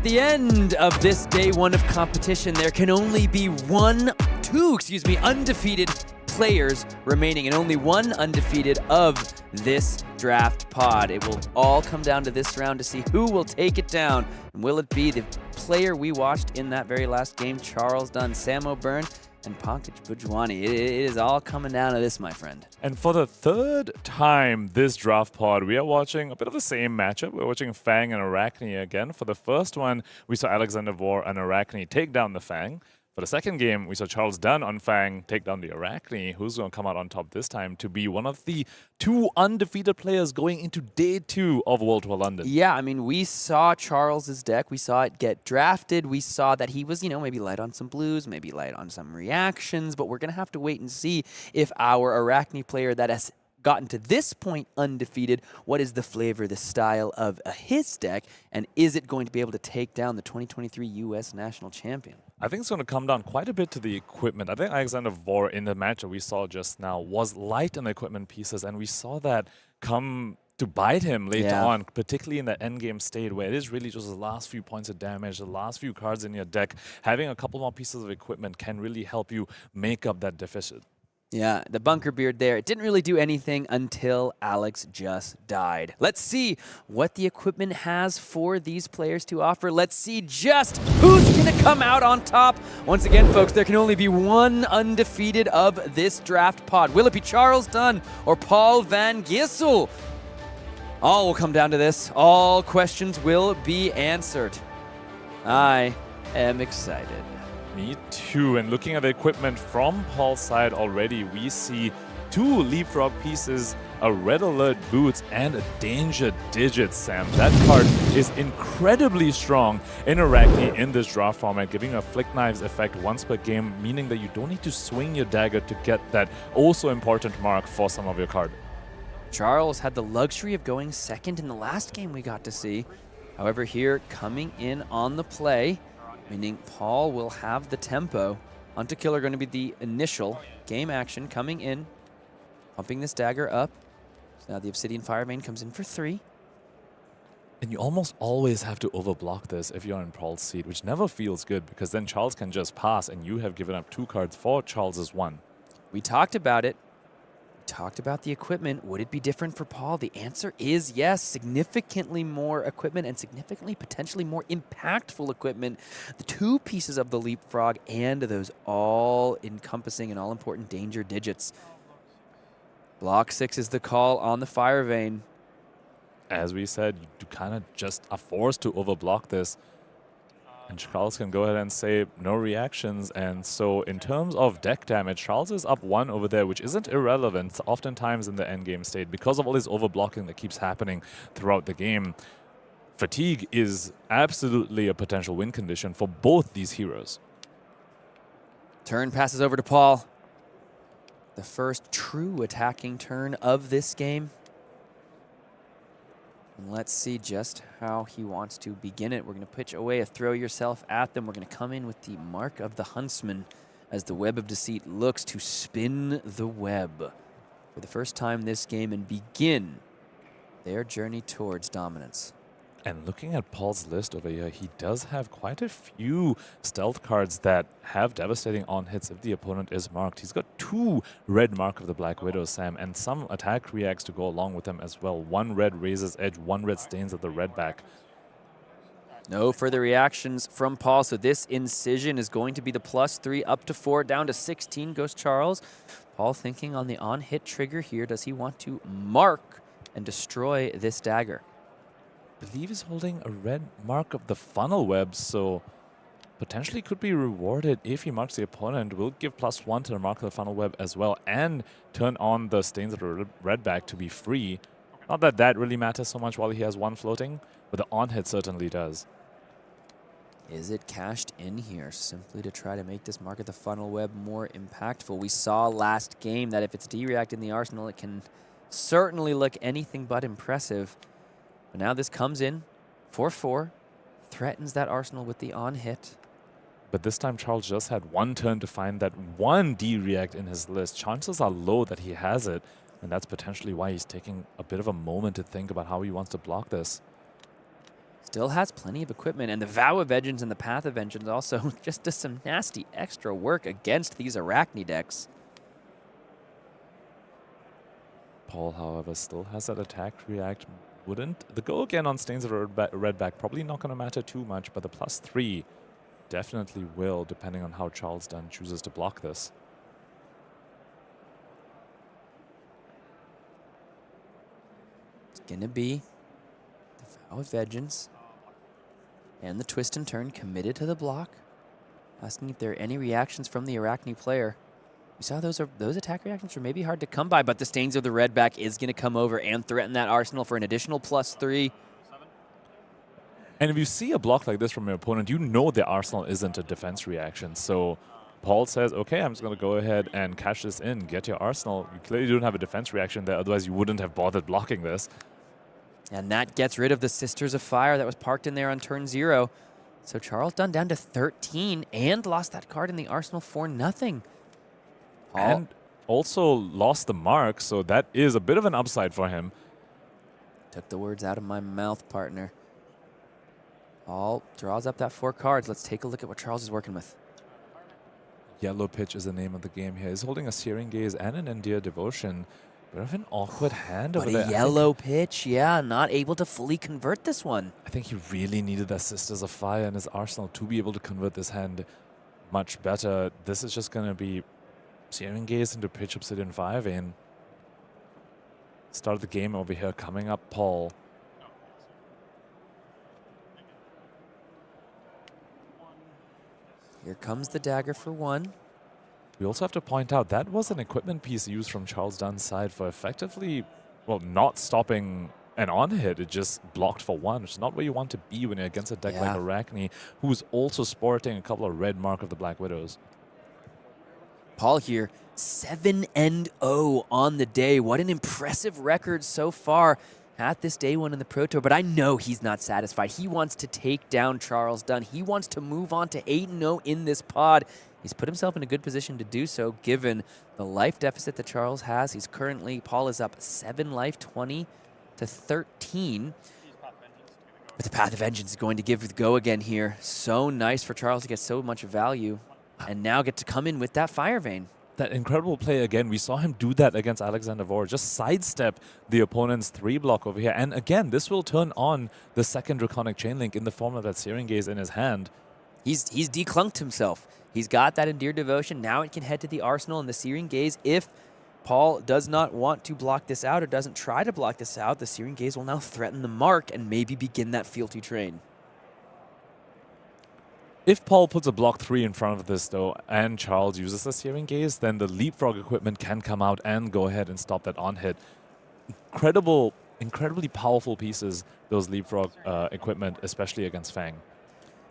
S12: the end of this day one of competition, there can only be two undefeated players remaining, and only one undefeated of this draft pod. It will all come down to this round to see who will take it down. And will it be the player we watched in that very last game, Charles Dunn, Samo Byrne, and Pankaj Bhujwani? It is all coming down to this, my friend.
S13: And for the third time this draft pod, we are watching a bit of the same matchup. We're watching Fang and Arachne again. For the first one, we saw Alexandros and Arachne take down the Fang. For the second game, we saw Charles Dunn on Fang take down the Arachne. Who's going to come out on top this time to be one of the two undefeated players going into day 2 of World Tour London?
S12: Yeah, I mean, we saw Charles's deck. We saw it get drafted. We saw that he was, maybe light on some blues, maybe light on some reactions. But we're going to have to wait and see if our Arachne player that has gotten to this point undefeated, what is the flavor, the style of his deck, and is it going to be able to take down the 2023 U.S. national champion?
S13: I think it's going to come down quite a bit to the equipment. I think Alexandros in the match that we saw just now was light on the equipment pieces, and we saw that come to bite him later on, particularly in the endgame state where it is really just the last few points of damage, the last few cards in your deck. Having a couple more pieces of equipment can really help you make up that deficit.
S12: Yeah, the bunker beard there, it didn't really do anything until Alex just died. Let's see what the equipment has for these players to offer. Let's see just who's going to come out on top. Once again, folks, there can only be one undefeated of this draft pod. Will it be Charles Dunn or Paul van Gissel? All will come down to this. All questions will be answered. I am excited.
S13: Me too. And looking at the equipment from Paul's side already, we see 2 leapfrog pieces, a red alert boots, and a danger digit, Sam. That card is incredibly strong in Arachne in this draft format, giving a flick knives effect once per game, meaning that you don't need to swing your dagger to get that also important mark for some of your card.
S12: Charles had the luxury of going second in the last game we got to see. However, here coming in on the play, meaning Paul will have the tempo. Hunt to Kill are going to be the initial game action coming in, pumping this dagger up. So now the Obsidian Firevein comes in for 3.
S13: And you almost always have to overblock this if you're in Paul's seat, which never feels good because then Charles can just pass and you have given up 2 cards for Charles's 1.
S12: We talked about it. Talked about the equipment. Would it be different for Paul? The answer is yes. Significantly more equipment and significantly potentially more impactful equipment. The 2 pieces of the leapfrog and those all-encompassing and all-important danger digits. Block 6 is the call on the Firevein.
S13: As we said, you kind of just are forced to overblock this. And Charles can go ahead and say no reactions. And so in terms of deck damage, Charles is up 1 over there, which isn't irrelevant oftentimes in the endgame state because of all this overblocking that keeps happening throughout the game. Fatigue is absolutely a potential win condition for both these heroes.
S12: Turn passes over to Paul. The first true attacking turn of this game. And let's see just how he wants to begin it. We're going to pitch away a throw yourself at them. We're going to come in with the Mark of the Huntsman as the Web of Deceit looks to spin the web for the first time this game and begin their journey towards dominance.
S13: And looking at Paul's list over here, he does have quite a few stealth cards that have devastating on-hits if the opponent is marked. He's got 2 red Mark of the Black Widow, Sam, and some attack reacts to go along with them as well. 1 red Razor's Edge, 1 red Stains at the red back.
S12: No further reactions from Paul, so this incision is going to be the +3 up to 4, down to 16 goes Charles. Paul thinking on the on-hit trigger here. Does he want to mark and destroy this dagger?
S13: I believe he's holding a red Mark of the Funnel Web, so potentially could be rewarded if he marks the opponent. Will give +1 to the Mark of the Funnel Web as well, and turn on the Stains of the red back to be free. Not that that really matters so much while he has 1 floating, but the on-hit certainly does.
S12: Is it cashed in here simply to try to make this Mark of the Funnel Web more impactful? We saw last game that if it's D-React in the arsenal, it can certainly look anything but impressive. But now this comes in for 4, threatens that arsenal with the on-hit.
S13: But this time Charles just had 1 turn to find that 1 D-React in his list. Chances are low that he has it, and that's potentially why he's taking a bit of a moment to think about how he wants to block this.
S12: Still has plenty of equipment, and the Vow of Vengeance and the Path of Vengeance also just does some nasty extra work against these Arachne decks.
S13: Paul, however, still has that attack react. Wouldn't the go again on Stains of Redback probably not going to matter too much, but the +3 definitely will, depending on how Charles Dunn chooses to block this.
S12: It's going to be the Vow of Vengeance and the Twist and Turn committed to the block. Asking if there are any reactions from the Arachne player. We saw those attack reactions were maybe hard to come by, but the Stains of the Redback is going to come over and threaten that arsenal for an additional +3.
S13: And if you see a block like this from your opponent, you know the arsenal isn't a defense reaction. So Paul says, okay, I'm just going to go ahead and cash this in, get your arsenal. You clearly don't have a defense reaction there, otherwise you wouldn't have bothered blocking this.
S12: And that gets rid of the Sisters of Fire that was parked in there on turn 0. So Charles Dunn down to 13 and lost that card in the arsenal for nothing.
S13: And also lost the mark, so that is a bit of an upside for him.
S12: Took the words out of my mouth, partner. Paul draws up that 4 cards. Let's take a look at what Charles is working with.
S13: Yellow Pitch is the name of the game here. He's holding a Searing Gaze and an Endear Devotion. Bit of an awkward hand over there.
S12: But a yellow pitch, yeah, not able to fully convert this one.
S13: I think he really needed that Sisters of Fire in his arsenal to be able to convert this hand much better. This is just going to be Searing Gaze into Pitch Obsidian Firevein. Start the game over here, coming up Paul.
S12: Here comes the dagger for 1.
S13: We also have to point out that was an equipment piece used from Charles Dunn's side for effectively, well, not stopping an on-hit. It just blocked for 1, which is not where you want to be when you're against a deck like Arachne, who's also sporting a couple of red Mark of the Black Widows.
S12: Paul here, 7-0 on the day. What an impressive record so far at this day 1 in the Pro Tour. But I know he's not satisfied. He wants to take down Charles Dunn. He wants to move on to 8-0 in this pod. He's put himself in a good position to do so, given the life deficit that Charles has. He's currently, Paul is up 7 life, 20 to 13. But the Path of Vengeance is going to give it the go again here. So nice for Charles to get so much value and now get to come in with that Fire Vein.
S13: That incredible play again. We saw him do that against Alexandros. Just sidestep the opponent's 3 block over here. And again, this will turn on the second Draconic Chainlink in the form of that Searing Gaze in his hand.
S12: He's declunked himself. He's got that Endeared Devotion. Now it can head to the arsenal and the Searing Gaze. If Paul does not want to block this out or doesn't try to block this out, the Searing Gaze will now threaten the mark and maybe begin that fealty train.
S13: If Paul puts a block 3 in front of this, though, and Charles uses the Searing Gaze, then the Leapfrog equipment can come out and go ahead and stop that on-hit. Incredibly powerful pieces, those Leapfrog equipment, especially against Fang.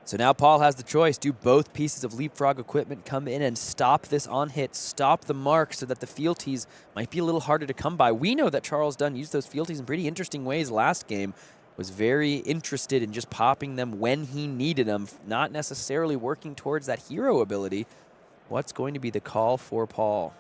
S12: So now Paul has the choice. Do both pieces of Leapfrog equipment come in and stop this on-hit, stop the mark so that the fealties might be a little harder to come by? We know that Charles Dunn used those fealties in pretty interesting ways last game. Was very interested in just popping them when he needed them, not necessarily working towards that hero ability. What's going to be the call for Paul?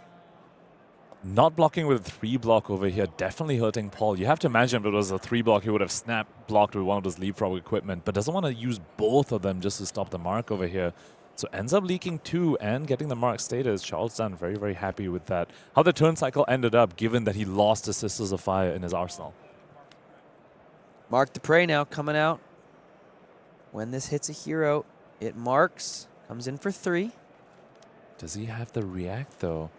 S13: Not blocking with a 3 block over here, definitely hurting Paul. You have to imagine if it was a 3 block, he would have snap blocked with one of those Leapfrog equipment, but doesn't want to use both of them just to stop the mark over here. So ends up leaking 2 and getting the mark status. Charles Dunn very, very happy with that. How the turn cycle ended up, given that he lost the Sisters of Fire in his arsenal.
S12: Mark the Prey now coming out. When this hits a hero, it marks, comes in for 3.
S13: Does he have the react, though?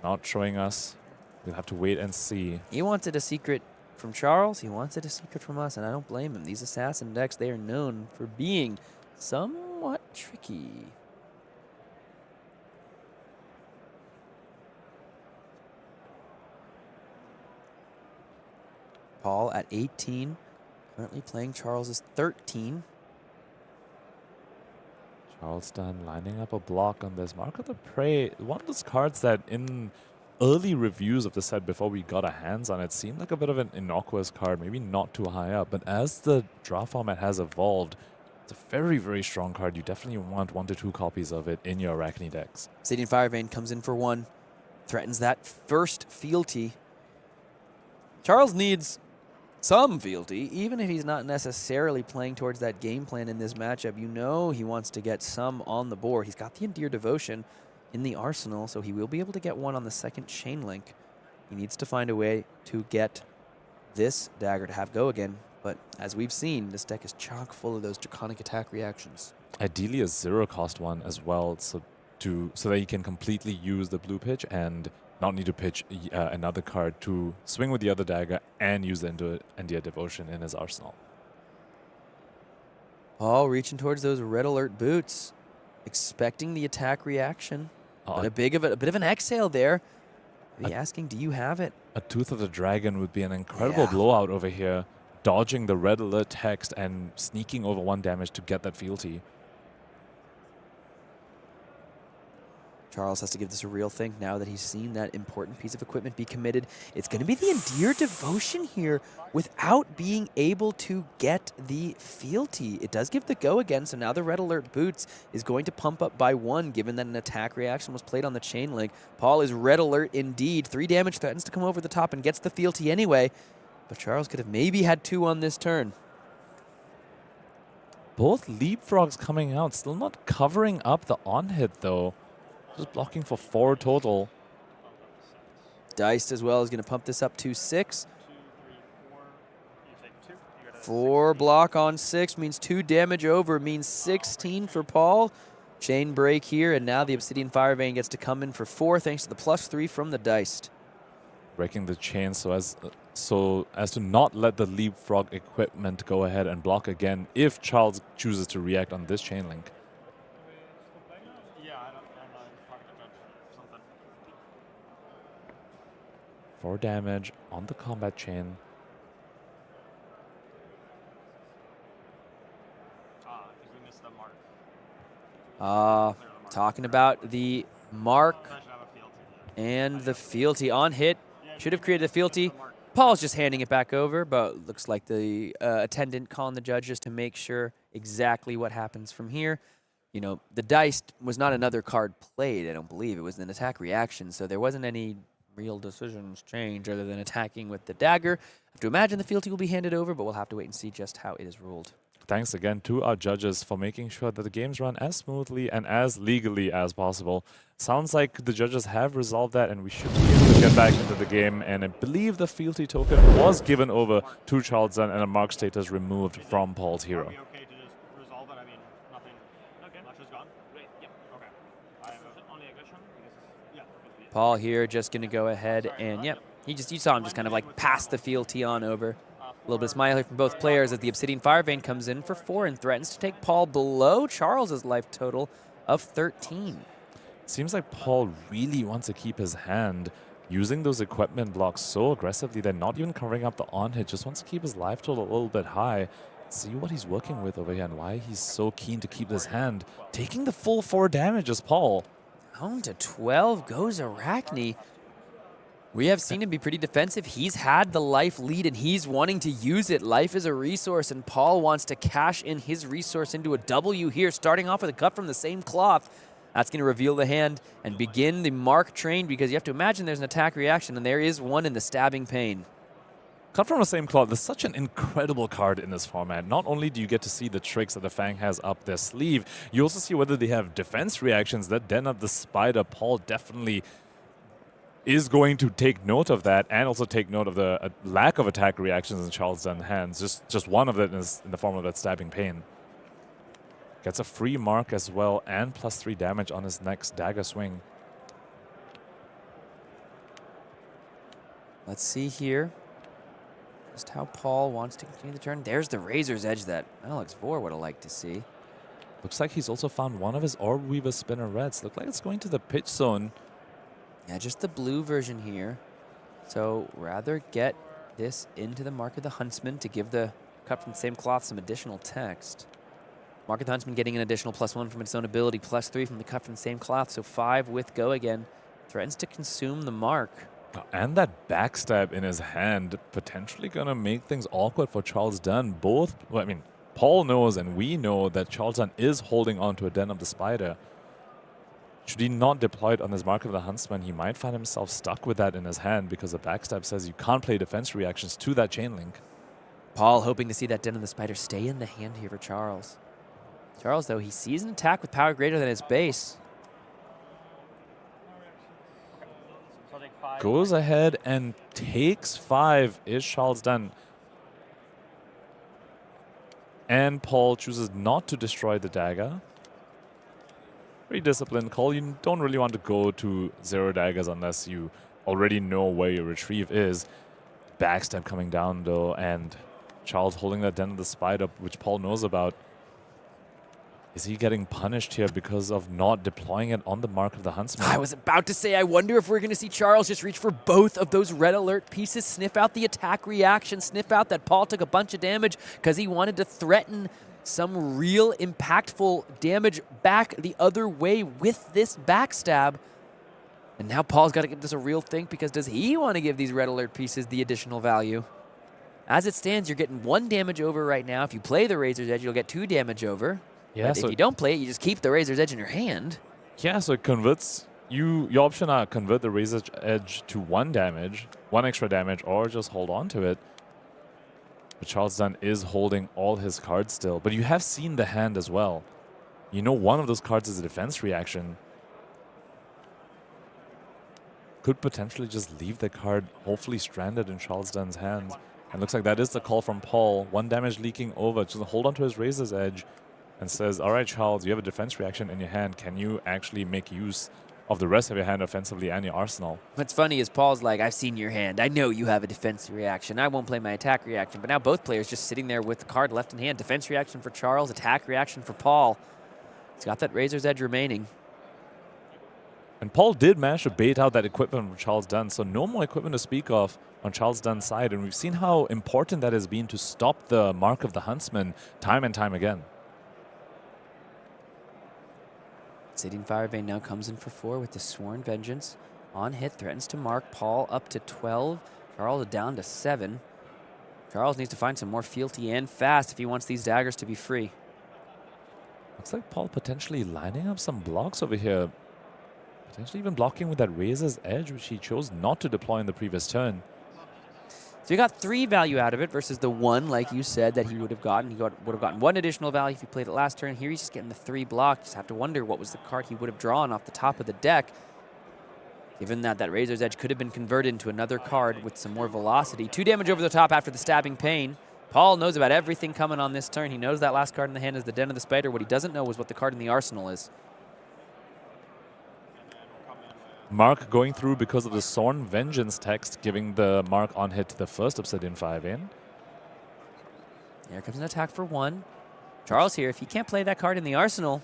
S13: Not showing us. We'll have to wait and see.
S12: He wanted a secret from Charles. He wanted a secret from us, and I don't blame him. These assassin decks, they are known for being somewhat tricky. Paul at 18, currently playing Charles is 13.
S13: Charles Dunn lining up a block on this. Mark of the Prey, one of those cards that in early reviews of the set before we got our hands on it seemed like a bit of an innocuous card, maybe not too high up. But as the draw format has evolved, it's a very, very strong card. You definitely want 1 to 2 copies of it in your Arachne decks.
S12: Obsidian Firevein comes in for 1, threatens that first fealty. Charles needs some fealty, even if he's not necessarily playing towards that game plan in this matchup. You know he wants to get some on the board. He's got the Endear Devotion in the arsenal, so he will be able to get one on the second chain link. He needs to find a way to get this dagger to have go again, but as we've seen, this deck is chock full of those draconic attack reactions.
S13: Ideally a 0-cost one as well, so that he can completely use the blue pitch and not need to pitch another card to swing with the other dagger and use the Endear Devotion in his arsenal.
S12: Paul reaching towards those red alert boots, expecting the attack reaction. But a bit of an exhale there. Maybe asking, do you have it?
S13: A Tooth of the Dragon would be an incredible blowout over here, dodging the red alert text and sneaking over 1 damage to get that fealty.
S12: Charles has to give this a real think now that he's seen that important piece of equipment be committed. It's going to be the Endear Devotion here without being able to get the fealty. It does give the go again, so now the red alert boots is going to pump up by 1, given that an attack reaction was played on the chain link. Paul is red alert indeed. 3 damage threatens to come over the top and gets the fealty anyway, but Charles could have maybe had 2 on this turn.
S13: Both leapfrogs coming out, still not covering up the on-hit though. Just blocking for 4 total.
S12: Diced as well is going to pump this up to 6. 4 block on 6 means 2 damage over, means 16 for Paul. Chain break here, and now the Obsidian Fire Vein gets to come in for 4 thanks to the +3 from the Diced.
S13: Breaking the chain so as to not let the leapfrog equipment go ahead and block again if Charles chooses to react on this chain link. 4 damage on the combat chain.
S12: Talking about the mark and the fealty on hit. Should have created a fealty. Paul's just handing it back over, but looks like the attendant calling the judges to make sure exactly what happens from here. You know, the dice was not another card played, I don't believe. It was an attack reaction, so there wasn't any real decisions change other than attacking with the dagger. I have to imagine the fealty will be handed over, but we'll have to wait and see just how it is ruled.
S13: Thanks again to our judges for making sure that the games run as smoothly and as legally as possible. Sounds like the judges have resolved that, and we should be able to get back into the game. And I believe the fealty token was given over to Charles and a mark status removed from Paul's hero.
S12: Paul here just going to go ahead and, yep, you saw him just kind of like pass the fealty on over. A little bit of smile here from both players as the Obsidian Fire Vein comes in for 4 and threatens to take Paul below Charles's life total of 13.
S13: Seems like Paul really wants to keep his hand using those equipment blocks so aggressively. They're not even covering up the on-hit, just wants to keep his life total a little bit high. See what he's working with over here and why he's so keen to keep this hand. Taking the full 4 damage is Paul.
S12: Down to 12 goes Arachne. We have seen him be pretty defensive. He's had the life lead, and he's wanting to use it. Life is a resource, and Paul wants to cash in his resource into a W here, starting off with a cut from the same cloth. That's going to reveal the hand and begin the mark train, because you have to imagine there's an attack reaction, and there is one in the Stabbing Pain.
S13: Cut from the same cloth is such an incredible card in this format. Not only do you get to see the tricks that the Fang has up their sleeve, you also see whether they have defense reactions that den up the spider. Paul definitely is going to take note of that and also take note of the lack of attack reactions in Charles' hands. Just one of it is in the form of that Stabbing Pain. Gets a free mark as well and +3 damage on his next dagger swing.
S12: Let's see here just how Paul wants to continue the turn. There's the Razor's Edge that Alexandros would have liked to see.
S13: Looks like he's also found one of his Orb Weaver Spinnerets. Look like it's going to the pitch zone.
S12: Yeah, just the blue version here. So rather get this into the Mark of the Huntsman to give the cut from the same cloth some additional text. Mark of the Huntsman getting an additional +1 from its own ability, +3 from the cut from the same cloth, so 5 with go again. Threatens to consume the mark.
S13: And that backstab in his hand potentially going to make things awkward for Charles Dunn. Both, well, I mean, Paul knows and we know that Charles Dunn is holding on to a Den of the Spider. Should he not deploy it on his Mark of the Huntsman, he might find himself stuck with that in his hand because the backstab says you can't play defense reactions to that chain link.
S12: Paul hoping to see that Den of the Spider stay in the hand here for Charles. Charles, though, he sees an attack with power greater than his base.
S13: Goes ahead and takes 5. Is Charles done? And Paul chooses not to destroy the dagger. Very disciplined call. You don't really want to go to 0 daggers unless you already know where your retrieve is. Backstab coming down, though, and Charles holding that Den of the Spider, which Paul knows about. Is he getting punished here because of not deploying it on the mark of the Huntsman?
S12: I was about to say, I wonder if we're going to see Charles just reach for both of those red alert pieces, sniff out the attack reaction, sniff out that Paul took a bunch of damage because he wanted to threaten some real impactful damage back the other way with this backstab. And now Paul's got to give this a real think, because does he want to give these red alert pieces the additional value? As it stands, you're getting 1 damage over right now. If you play the Razor's Edge, you'll get 2 damage over.
S13: Yeah,
S12: but if you don't play it, you just keep the Razor's Edge in your hand.
S13: Yeah, so it converts you. Your option are convert the Razor's Edge to 1 damage, 1 extra damage, or just hold on to it. But Charles Dunn is holding all his cards still. But you have seen the hand as well. You know one of those cards is a defense reaction. Could potentially just leave the card hopefully stranded in Charles Dunn's hands. And looks like that is the call from Paul. 1 damage leaking over. Just hold on to his Razor's Edge. And says, all right, Charles, you have a defense reaction in your hand. Can you actually make use of the rest of your hand offensively and your arsenal?
S12: What's funny is Paul's like, I've seen your hand. I know you have a defense reaction. I won't play my attack reaction. But now both players just sitting there with the card left in hand. Defense reaction for Charles, attack reaction for Paul. He's got that Razor's Edge remaining.
S13: And Paul did manage to bait out that equipment from Charles Dunn, so no more equipment to speak of on Charles Dunn's side. And we've seen how important that has been to stop the mark of the Huntsman time and time again.
S12: Sitting Firevein now comes in for 4 with the Sworn Vengeance. On hit, threatens to mark. Paul up to 12. Charles down to 7. Charles needs to find some more fealty and fast if he wants these daggers to be free.
S13: Looks like Paul potentially lining up some blocks over here. Potentially even blocking with that Razor's Edge, which he chose not to deploy in the previous turn.
S12: So you got 3 value out of it versus the 1, like you said, that he would have gotten. He would have gotten 1 additional value if he played it last turn. Here he's just getting the 3 block. Just have to wonder what was the card he would have drawn off the top of the deck. Given that that Razor's Edge could have been converted into another card with some more velocity. 2 damage over the top after the Stabbing Pain. Paul knows about everything coming on this turn. He knows that last card in the hand is the Den of the Spider. What he doesn't know is what the card in the arsenal is.
S13: Mark going through because of the Sworn Vengeance text, giving the mark on hit to the first Obsidian 5 in.
S12: Here comes an attack for 1. Charles here, if he can't play that card in the arsenal,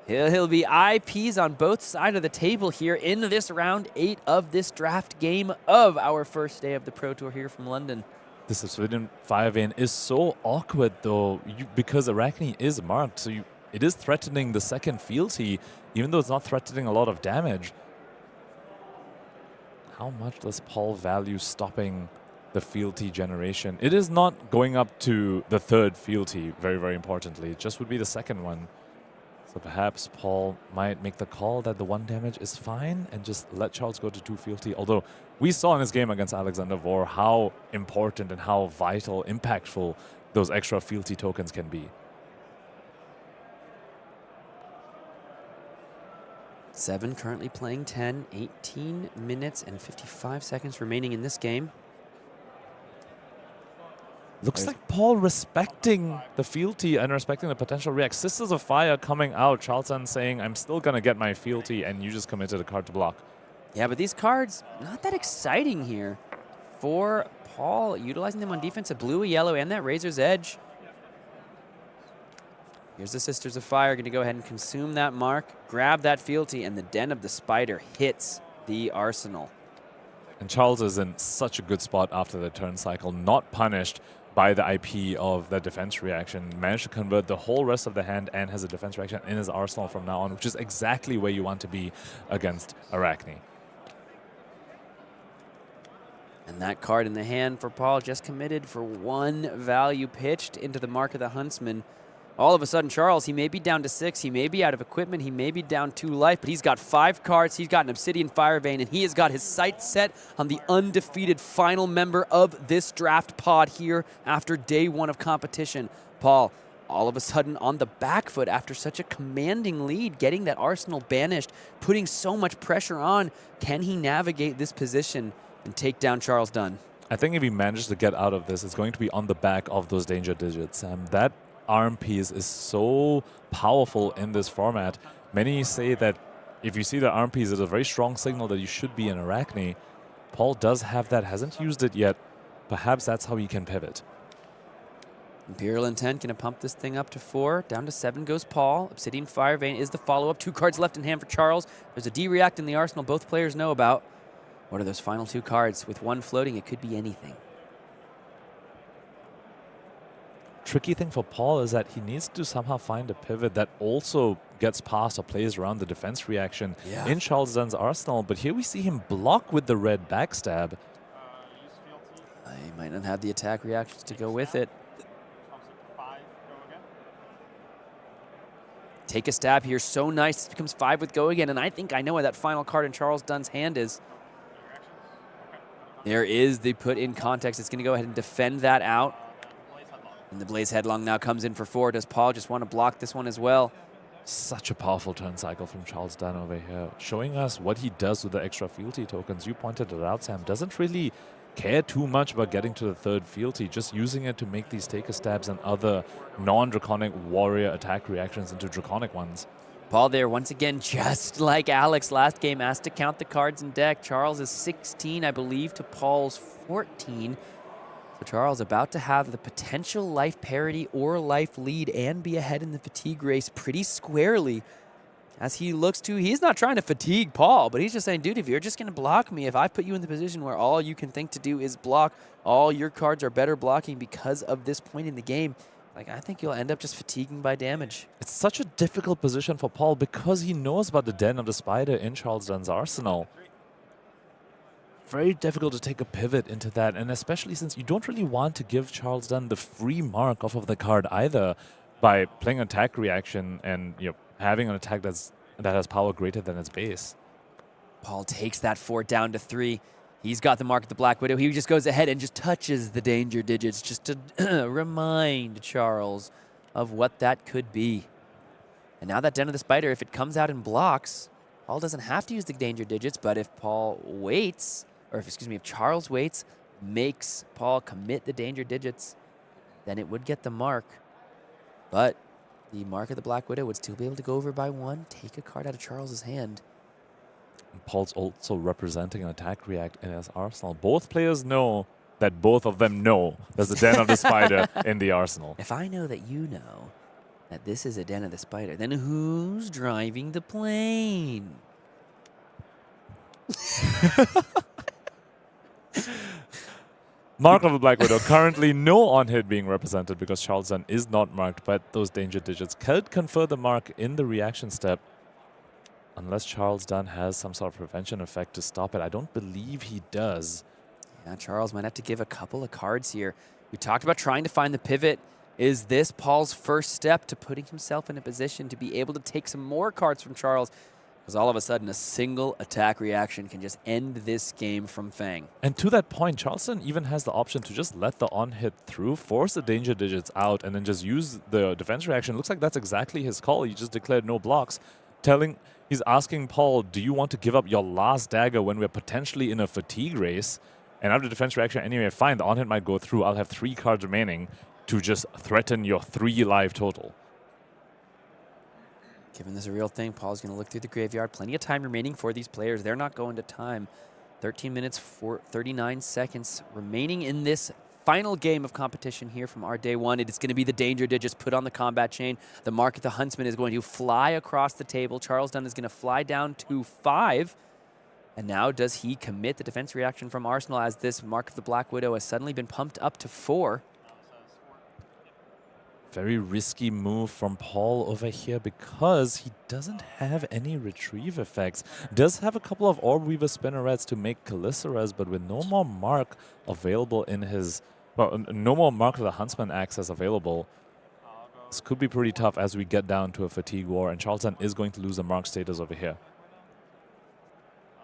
S12: he'll be IPs on both sides of the table here in this round 8 of this draft game of our first day of the Pro Tour here from London.
S13: This Obsidian 5 in is so awkward though, because Arachne is marked, so it is threatening the second fealty, even though it's not threatening a lot of damage. How much does Paul value stopping the fealty generation? It is not going up to the 3rd fealty, very, very importantly. It just would be the 2nd one. So perhaps Paul might make the call that the 1 damage is fine and just let Charles go to 2 fealty. Although we saw in his game against Alexandros how important and how vital, impactful those extra fealty tokens can be.
S12: 7 currently playing 10, 18 minutes and 55 seconds remaining in this game.
S13: Looks like Paul respecting the fealty and respecting the potential react. Sisters of Fire coming out. Charlton saying, I'm still going to get my fealty, and you just committed a card to block.
S12: Yeah, but these cards, not that exciting here for Paul. Utilizing them on defense, a blue, a yellow, and that Razor's Edge. Here's the Sisters of Fire, going to go ahead and consume that mark, grab that fealty, and the Den of the Spider hits the arsenal.
S13: And Charles is in such a good spot after the turn cycle, not punished by the IP of the defense reaction. Managed to convert the whole rest of the hand and has a defense reaction in his arsenal from now on, which is exactly where you want to be against Arachne.
S12: And that card in the hand for Paul just committed for 1 value pitched into the mark of the Huntsman. All of a sudden, Charles, he may be down to 6, he may be out of equipment, he may be down 2 life, but he's got 5 cards, he's got an Obsidian Fire Vein, and he has got his sights set on the undefeated final member of this draft pod here after day 1 of competition. Paul, all of a sudden on the back foot after such a commanding lead, getting that Arsenal banished, putting so much pressure on. Can he navigate this position and take down Charles Dunn?
S13: I think if he manages to get out of this, it's going to be on the back of those danger digits. That arm piece is so powerful in this format. Many say that if you see the arm piece, it's a very strong signal that you should be in Arachne. Paul does have that, hasn't used it yet. Perhaps that's how he can pivot.
S12: Imperial Intent going to pump this thing up to 4. Down to 7 goes Paul. Obsidian Fire Vein is the follow-up. 2 cards left in hand for Charles. There's a D-React in the arsenal both players know about. What are those final 2 cards? With 1 floating, it could be anything.
S13: Tricky thing for Paul is that he needs to somehow find a pivot that also gets past or plays around the defense reaction in Charles Dunn's arsenal. But here we see him block with the red backstab.
S12: He might not have the attack reactions to go with it. Take a stab here, so nice. It becomes 5 with go again, and I think I know why that final card in Charles Dunn's hand is. There is the put in context. It's going to go ahead and defend that out. And the Blaze Headlong now comes in for 4. Does Paul just want to block this one as well?
S13: Such a powerful turn cycle from Charles Dunn over here, showing us what he does with the extra fealty tokens. You pointed it out, Sam. Doesn't really care too much about getting to the 3rd fealty, just using it to make these take-a-stabs and other non-draconic warrior attack reactions into draconic ones.
S12: Paul there, once again, just like Alex last game, asked to count the cards in deck. Charles is 16, I believe, to Paul's 14. So Charles about to have the potential life parity or life lead and be ahead in the fatigue race pretty squarely. As he looks to, he's not trying to fatigue Paul, but he's just saying, dude, if you're just going to block me, if I put you in the position where all you can think to do is block, all your cards are better blocking because of this point in the game, like, I think you'll end up just fatiguing by damage.
S13: It's such a difficult position for Paul because he knows about the Den of the Spider in Charles Dunn's arsenal. Very difficult to take a pivot into that, and especially since you don't really want to give Charles Dunn the free mark off of the card either by playing an attack reaction and having an attack that has power greater than its base.
S12: Paul takes that 4 down to 3. He's got the mark of the Black Widow. He just goes ahead and just touches the danger digits just to remind Charles of what that could be. And now that Den of the Spider, if it comes out and blocks, Paul doesn't have to use the danger digits, but if Paul waits, or if Charles waits, makes Paul commit the danger digits, then it would get the mark. But the mark of the Black Widow would still be able to go over by 1, take a card out of Charles's hand.
S13: And Paul's also representing an attack react in his arsenal. Both players know that both of them know there's a Den of the Spider in the arsenal.
S12: If I know that you know that this is a Den of the Spider, then who's driving the plane?
S13: Mark of the Black Widow, currently no on-hit being represented because Charles Dunn is not marked by those danger digits. Could confer the mark in the reaction step unless Charles Dunn has some sort of prevention effect to stop it. I don't believe he does.
S12: Yeah, Charles might have to give a couple of cards here. We talked about trying to find the pivot. Is this Paul's first step to putting himself in a position to be able to take some more cards from Charles? Because all of a sudden, a single attack reaction can just end this game from Fang.
S13: And to that point, Charleston even has the option to just let the on-hit through, force the danger digits out, and then just use the defense reaction. Looks like that's exactly his call. He just declared no blocks, he's asking Paul, do you want to give up your last dagger when we're potentially in a fatigue race? And after defense reaction, anyway, fine, the on-hit might go through. I'll have 3 cards remaining to just threaten your 3 life total.
S12: Given this a real thing, Paul's going to look through the graveyard. Plenty of time remaining for these players. They're not going to time. 13 minutes, 39 seconds remaining in this final game of competition here from our day 1. It is going to be the danger digits put on the combat chain. The mark of the Huntsman is going to fly across the table. Charles Dunn is going to fly down to 5. And now does he commit the defense reaction from Arsenal as this mark of the Black Widow has suddenly been pumped up to 4?
S13: Very risky move from Paul over here because he doesn't have any retrieve effects. Does have a couple of Orb Weaver Spinnerets to make Calyceras, but with no more mark available in his... Well, no more mark of the Huntsman access available. This could be pretty tough as we get down to a fatigue war, and Charles is going to lose the mark status over here.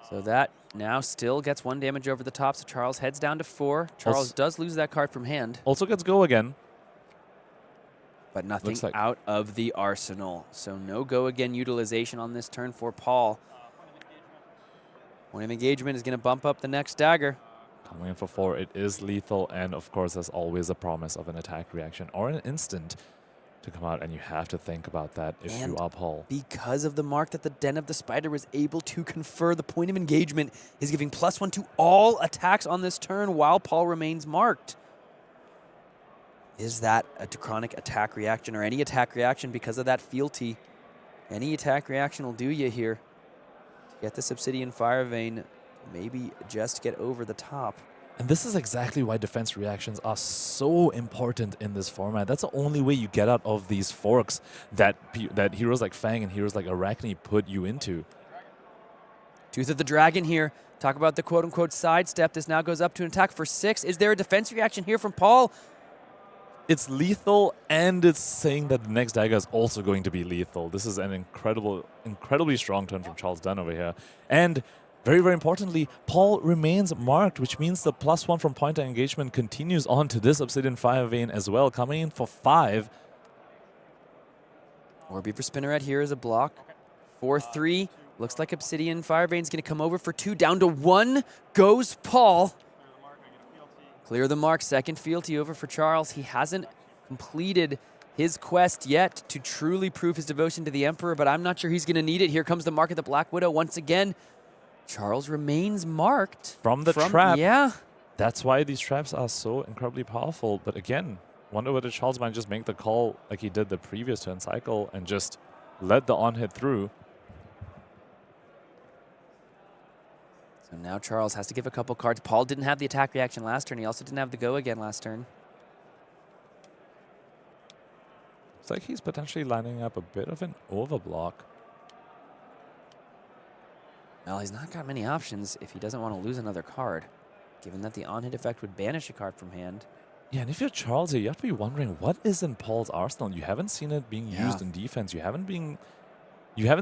S12: So that now still gets 1 damage over the top, so Charles heads down to 4. Charles does lose that card from hand.
S13: Also gets go again.
S12: But nothing out of the arsenal. So no go again utilization on this turn for Paul. Point of engagement is going to bump up the next dagger.
S13: Coming in for 4, it is lethal, and of course, there's always a promise of an attack reaction or an instant to come out, and you have to think about that if you are Paul.
S12: Because of the mark that the Den of the Spider was able to confer, the point of engagement is giving +1 to all attacks on this turn while Paul remains marked. Is that a chronic attack reaction or any attack reaction because of that fealty? Any attack reaction will do you here. To get this Obsidian Fire Vein, maybe just get over the top.
S13: And this is exactly why defense reactions are so important in this format. That's the only way you get out of these forks that heroes like Fang and heroes like Arachne put you into.
S12: Tooth of the Dragon here. Talk about the quote-unquote sidestep. This now goes up to an attack for 6. Is there a defense reaction here from Paul?
S13: It's lethal, and it's saying that the next dagger is also going to be lethal. This is an incredibly strong turn from Charles Dunn over here. And very, very importantly, Paul remains marked, which means the +1 from pointer engagement continues on to this Obsidian Fire Vein as well, coming in for 5.
S12: Or Beaver Spinneret here is a block. 4-3. Looks like Obsidian Fire Vein's going to come over for 2. Down to 1 goes Paul. Clear the mark. Second fealty over for Charles. He hasn't completed his quest yet to truly prove his devotion to the Emperor, but I'm not sure he's going to need it. Here comes the mark of the Black Widow once again. Charles remains marked.
S13: From the trap.
S12: Yeah.
S13: That's why these traps are so incredibly powerful. But again, wonder whether Charles might just make the call like he did the previous turn cycle and just let the on-hit through.
S12: So now Charles has to give a couple cards. Paul didn't have the attack reaction last turn. He also didn't have the go again last turn.
S13: It's like he's potentially lining up a bit of an overblock.
S12: Well, he's not got many options if he doesn't want to lose another card, given that the on-hit effect would banish a card from hand.
S13: Yeah, and if you're Charles here, you have to be wondering, what is in Paul's arsenal? You haven't seen it being used in defense. You haven't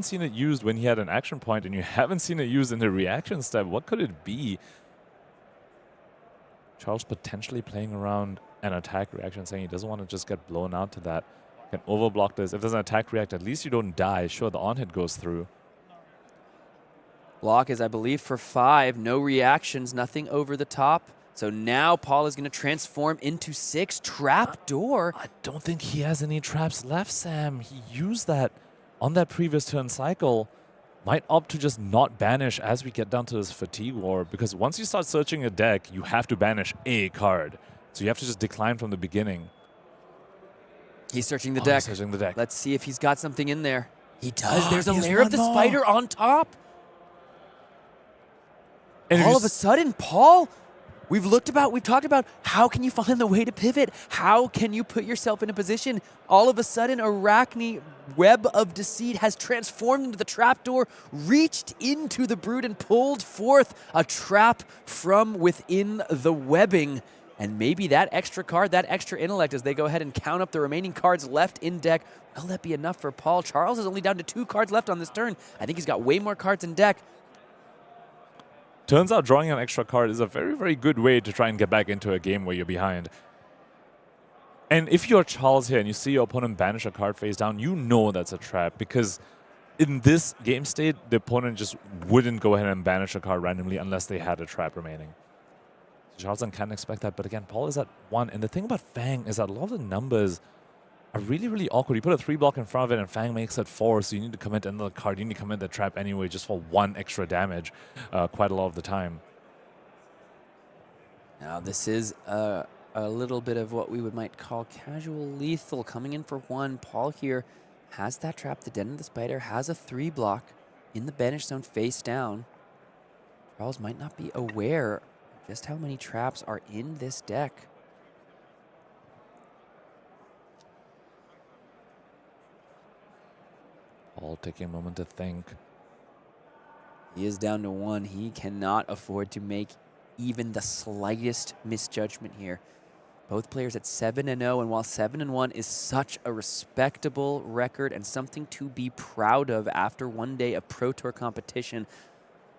S13: seen it used when he had an action point, and you haven't seen it used in the reaction step. What could it be? Charles potentially playing around an attack reaction, saying he doesn't want to just get blown out to that. Can overblock this. If there's an attack react, at least you don't die. Sure, the on-hit goes through.
S12: Block is, I believe, for 5. No reactions, nothing over the top. So now Paul is going to transform into 6. Trapdoor.
S13: I don't think he has any traps left, Sam. He used that on that previous turn cycle. Might opt to just not banish as we get down to this fatigue war, because once you start searching a deck, you have to banish a card. So you have to just decline from the beginning.
S12: He's searching the deck.
S13: He's searching the deck.
S12: Let's see if he's got something in there. He does. There's a lair of the spider on top. And all of a sudden, Paul, we've talked about how can you find the way to pivot? How can you put yourself in a position? All of a sudden, Arachne Web of Deceit has transformed into the trapdoor, reached into the brood and pulled forth a trap from within the webbing. And maybe that extra card, that extra intellect, as they go ahead and count up the remaining cards left in deck, will that be enough for Paul? Charles is only down to 2 cards left on this turn. I think he's got way more cards in deck.
S13: Turns out drawing an extra card is a very, very good way to try and get back into a game where you're behind. And if you're Charles here and you see your opponent banish a card face down, you know that's a trap, because in this game state, the opponent just wouldn't go ahead and banish a card randomly unless they had a trap remaining. Charles can't expect that, but again, Paul is at 1. And the thing about Fang is that a lot of the numbers are really, really awkward. You put a 3 block in front of it and Fang makes it 4, so you need to commit another card. You need to commit the trap anyway just for 1 extra damage quite a lot of the time.
S12: Now this is a little bit of what we might call casual lethal coming in for 1. Paul here has that trap. The Den of the Spider has a 3 block in the banish zone face down. Charles might not be aware of just how many traps are in this deck.
S13: Paul taking a moment to think.
S12: He is down to 1. He cannot afford to make even the slightest misjudgment here. Both players at 7-0, and while 7-1 is such a respectable record and something to be proud of after one day of Pro Tour competition,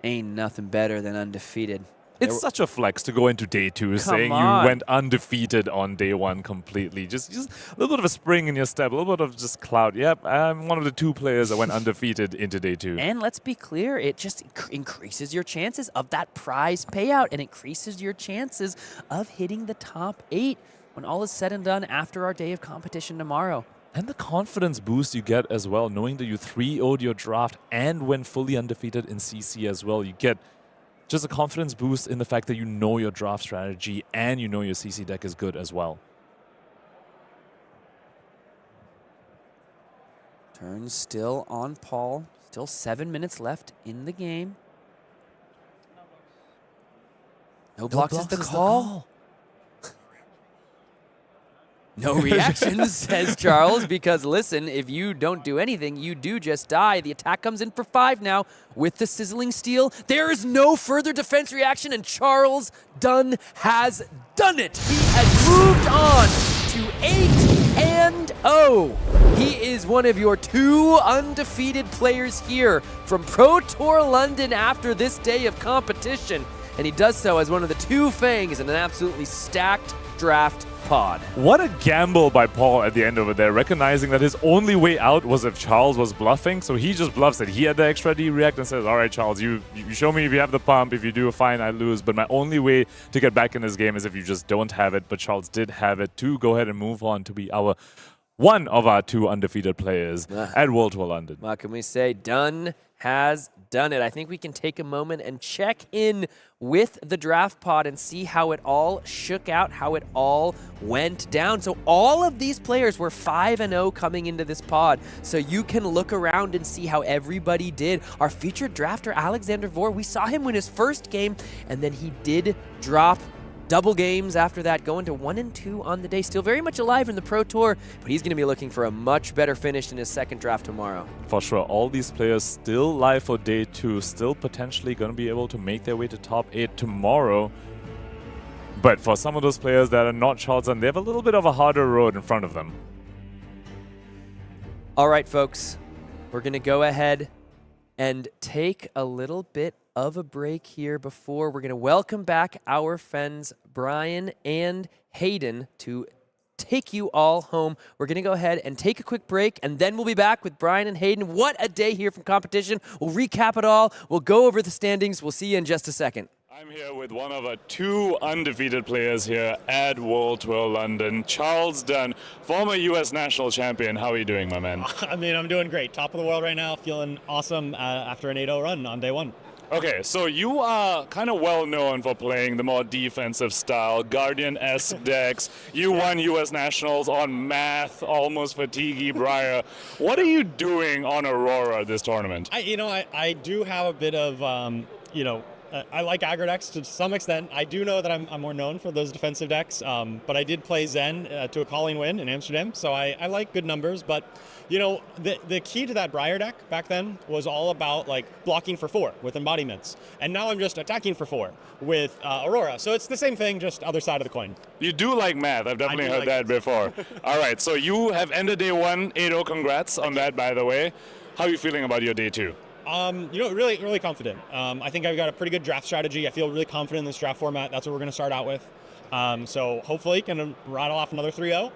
S12: ain't nothing better than undefeated.
S13: It's such a flex to go into day 2 saying you went undefeated on day 1 completely. Just a little bit of a spring in your step, a little bit of just clout. Yep, I'm one of the 2 players that went undefeated into day 2.
S12: And let's be clear, it just increases your chances of that prize payout and increases your chances of hitting the top 8 when all is said and done after our day of competition tomorrow.
S13: And the confidence boost you get as well, knowing that you 3-0'd your draft and went fully undefeated in CC as well. You get just a confidence boost in the fact that you know your draft strategy and you know your CC deck is good as well.
S12: Turn still on Paul. Still 7 minutes left in the game. No blocks is the call. No reactions, says Charles, because listen, if you don't do anything, you do just die. The attack comes in for 5 now with the sizzling steel. There is no further defense reaction, and Charles Dunn has done it. He has moved on to 8-0. He is one of your 2 undefeated players here from Pro Tour London after this day of competition, and he does so as one of the 2 Fangs in an absolutely stacked draft pod.
S13: What a gamble by Paul at the end over there, recognizing that his only way out was if Charles was bluffing, so he just bluffs it. He had the extra D react and says, all right, Charles, you show me if you have the pump. If you do, fine, I lose. But my only way to get back in this game is if you just don't have it. But Charles did have it to go ahead and move on to be one of our 2 undefeated players at World Tour London.
S12: What can we say? Dunn has done it. I think we can take a moment and check in with the draft pod and see how it all shook out, how it all went down. So all of these players were 5-0 coming into this pod. So you can look around and see how everybody did. Our featured drafter, Alexandros, we saw him win his first game, and then he did drop double games after that, going to 1-2 on the day. Still very much alive in the Pro Tour, but he's going to be looking for a much better finish in his second draft tomorrow.
S13: For sure, all these players still live for day 2, still potentially going to be able to make their way to top 8 tomorrow. But for some of those players that are not Charles, and they have a little bit of a harder road in front of them.
S12: All right, folks, we're going to go ahead and take a little bit of a break here before we're going to welcome back our friends Brian and Hayden to take you all home. We're going to go ahead and take a quick break, and then we'll be back with Brian and Hayden. What a day here from competition. We'll recap it all. We'll go over the standings. We'll see you in just a second.
S13: I'm here with one of our 2 undefeated players here at World Tour London, Charles Dunn, former U.S. national champion. How are you doing, my man?
S17: I mean, I'm doing great. Top of the world right now. Feeling awesome after an 8-0 run on day 1.
S13: Okay, so you are kind of well known for playing the more defensive style, Guardian-esque decks. You won U.S. Nationals on Math, almost fatiguey Briar. What are you doing on Aurora this tournament?
S17: I do have a bit of, I like aggro decks to some extent. I do know that I'm more known for those defensive decks, but I did play Zen to a calling win in Amsterdam, so I like good numbers. But, the key to that Briar deck back then was all about blocking for 4 with embodiments. And now I'm just attacking for 4 with Aurora. So it's the same thing, just other side of the coin.
S13: You do like Math. I've definitely heard that before. All right, so you have ended day 1, 8-0. Congrats on that, by the way. How are you feeling about your day 2?
S17: Really, really confident. I think I've got a pretty good draft strategy. I feel really confident in this draft format. That's what we're going to start out with. So hopefully can rattle off another 3-0,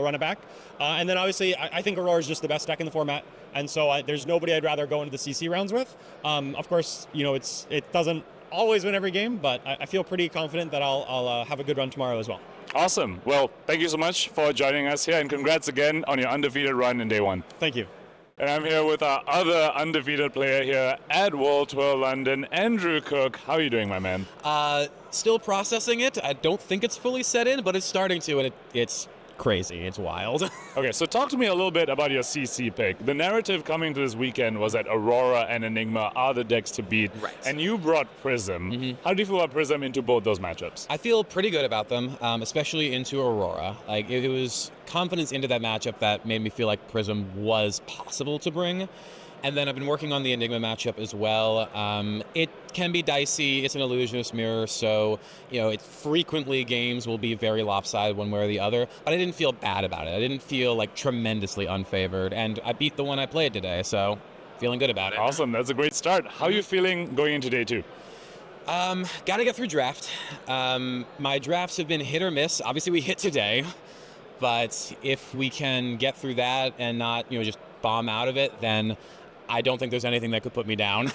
S17: run it back. And then obviously I think Aurora is just the best deck in the format. And so there's nobody I'd rather go into the CC rounds with. Of course, it doesn't always win every game, but I feel pretty confident that I'll have a good run tomorrow as well.
S13: Awesome. Well, thank you so much for joining us here, and congrats again on your undefeated run in day 1.
S17: Thank you.
S13: And I'm here with our other undefeated player here at World Tour London, Andrew Cook. How are you doing, my man?
S20: Still processing it. I don't think it's fully set in, but it's starting to, and it's crazy. It's wild.
S13: Okay, so talk to me a little bit about your CC pick. The narrative coming to this weekend was that Aurora and Enigma are the decks to beat,
S20: right?
S13: And you brought Prism. Mm-hmm. How do you feel about Prism into both those matchups?
S20: I feel pretty good about them, especially into Aurora. It was confidence into that matchup that made me feel like Prism was possible to bring. And then I've been working on the Enigma matchup as well. It can be dicey. It's an illusionist mirror, so frequently games will be very lopsided one way or the other. But I didn't feel bad about it. I didn't feel like tremendously unfavored, and I beat the one I played today, so feeling good about it.
S13: Awesome, that's a great start. How are you feeling going into day 2?
S20: Got to get through draft. My drafts have been hit or miss. Obviously, we hit today, but if we can get through that and not, just bomb out of it, then I don't think there's anything that could put me down.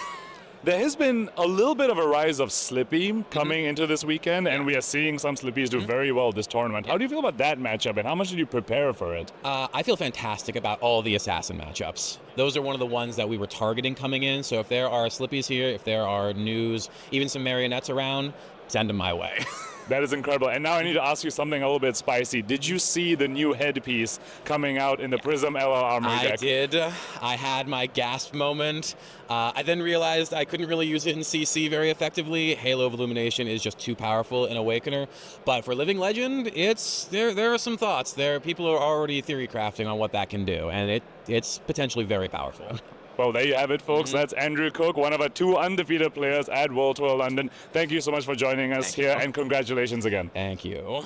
S13: There has been a little bit of a rise of Slippy coming into this weekend, and we are seeing some Slippies do very well this tournament. How do you feel about that matchup, and how much did you prepare for it?
S20: I feel fantastic about all the Assassin matchups. Those are one of the ones that we were targeting coming in, so if there are Slippies here, if there are news, even some marionettes around, send them my way.
S13: That is incredible. And now I need to ask you something a little bit spicy. Did you see the new headpiece coming out in the Prism LR Armory deck?
S20: I did. I had my gasp moment. I then realized I couldn't really use it in CC very effectively. Halo of Illumination is just too powerful in Awakener. But for Living Legend, there are some thoughts. People are already theory crafting on what that can do, and it's potentially very powerful.
S13: Well, there you have it, folks. That's Andrew Cook, one of our 2 undefeated players at World Tour London. Thank you so much for joining us here, and congratulations again.
S20: Thank you.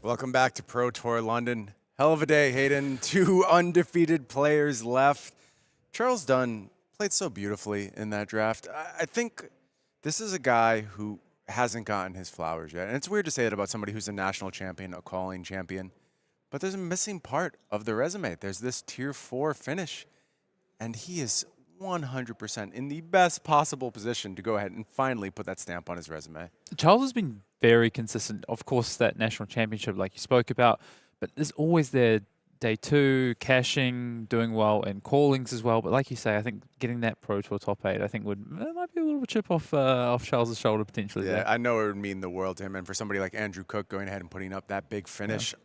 S18: Welcome back to Pro Tour London. Hell of a day, Hayden. 2 undefeated players left. Charles Dunn played so beautifully in that draft. I think this is a guy who hasn't gotten his flowers yet. And it's weird to say that about somebody who's a national champion, a calling champion. But there's a missing part of the resume. There's this tier 4 finish, and he is 100% in the best possible position to go ahead and finally put that stamp on his resume.
S16: Charles has been very consistent. Of course, that national championship, like you spoke about, but there's always their day 2, cashing, doing well, and callings as well. But like you say, I think getting that Pro Tour top 8, I think might be a little chip off Charles' shoulder potentially.
S18: Yeah,
S16: there.
S18: I know it would mean the world to him, and for somebody like Andrew Cook going ahead and putting up that big finish. Yeah.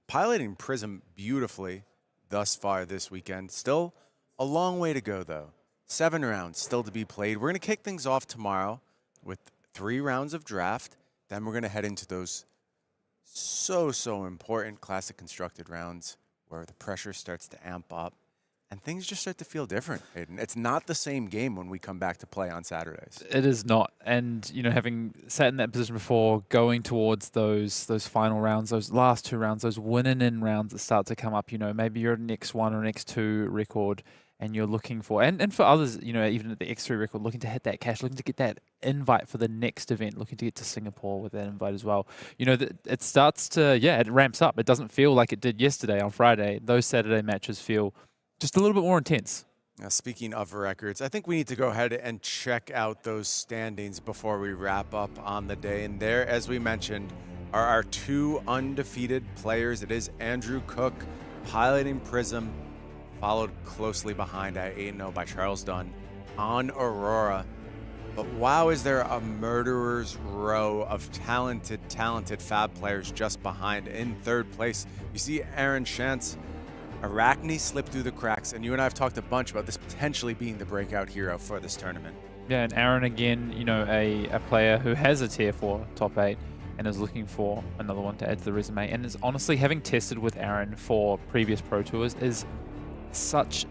S18: Piloting Prism beautifully thus far this weekend. Still a long way to go, though. 7 rounds still to be played. We're going to kick things off tomorrow with 3 rounds of draft. Then we're going to head into those so important classic constructed rounds where the pressure starts to amp up and things just start to feel different, Hayden. It's not the same game when we come back to play on Saturdays.
S16: It is not. And, having sat in that position before, going towards those final rounds, those last 2 rounds, those winning rounds that start to come up, maybe you're an X1 or an X2 record and you're looking for, and for others, even at the X3 record, looking to hit that cash, looking to get that invite for the next event, looking to get to Singapore with that invite as well. It starts to, it ramps up. It doesn't feel like it did yesterday on Friday. Those Saturday matches feel just a little bit more intense.
S18: Now, speaking of records, I think we need to go ahead and check out those standings before we wrap up on the day. And there, as we mentioned, are our 2 undefeated players. It is Andrew Cook piloting Prism, followed closely behind at 8-0 by Charles Dunn on Aurora. But wow, is there a murderer's row of talented Fab players just behind. In 3rd place, you see Aaron Shantz. Arachne slipped through the cracks, and you and I have talked a bunch about this potentially being the breakout hero for this tournament.
S16: Yeah, and Aaron again, a player who has a tier 4 top 8 and is looking for another one to add to the resume. And is honestly, having tested with Aaron for previous Pro Tours, is such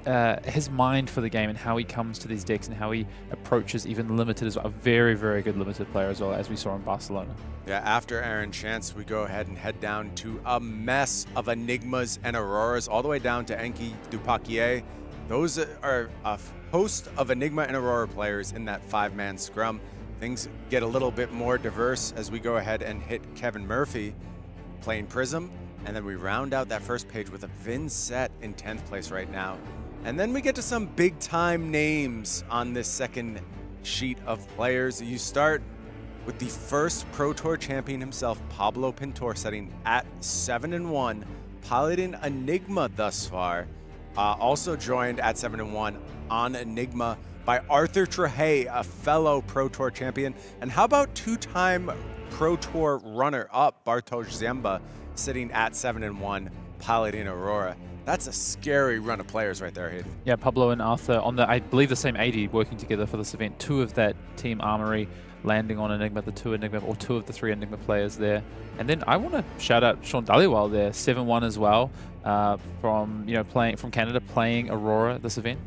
S16: his mind for the game and how he comes to these decks and how he approaches even limited as well. A very, very good limited player as well, as we saw in Barcelona.
S18: Yeah, after Aaron Shantz, we go ahead and head down to a mess of Enigmas and Auroras, all the way down to Enki Dupaquier. Those are a host of Enigma and Aurora players in that 5-man scrum. Things get a little bit more diverse as we go ahead and hit Kevin Murphy playing Prism. And then we round out that first page with a Vynnset in 10th place right now. And then we get to some big-time names on this second sheet of players. You start with the first Pro Tour champion himself, Pablo Pintor, setting at 7-1, piloting Enigma thus far. Also joined at 7-1 on Enigma by Arthur Trahey, a fellow Pro Tour champion. And how about 2-time Pro Tour runner-up Bartosz Ziemba, sitting at 7-1, piloting Aurora. That's a scary run of players right there, Hayden.
S16: Yeah, Pablo and Arthur on the, I believe, the same 80 working together for this event. 2 of that Team Armory landing on Enigma, the 2 of the 3 Enigma players there. And then I want to shout out Sean Dhaliwal there, 7-1 as well, from playing from Canada, playing Aurora this event.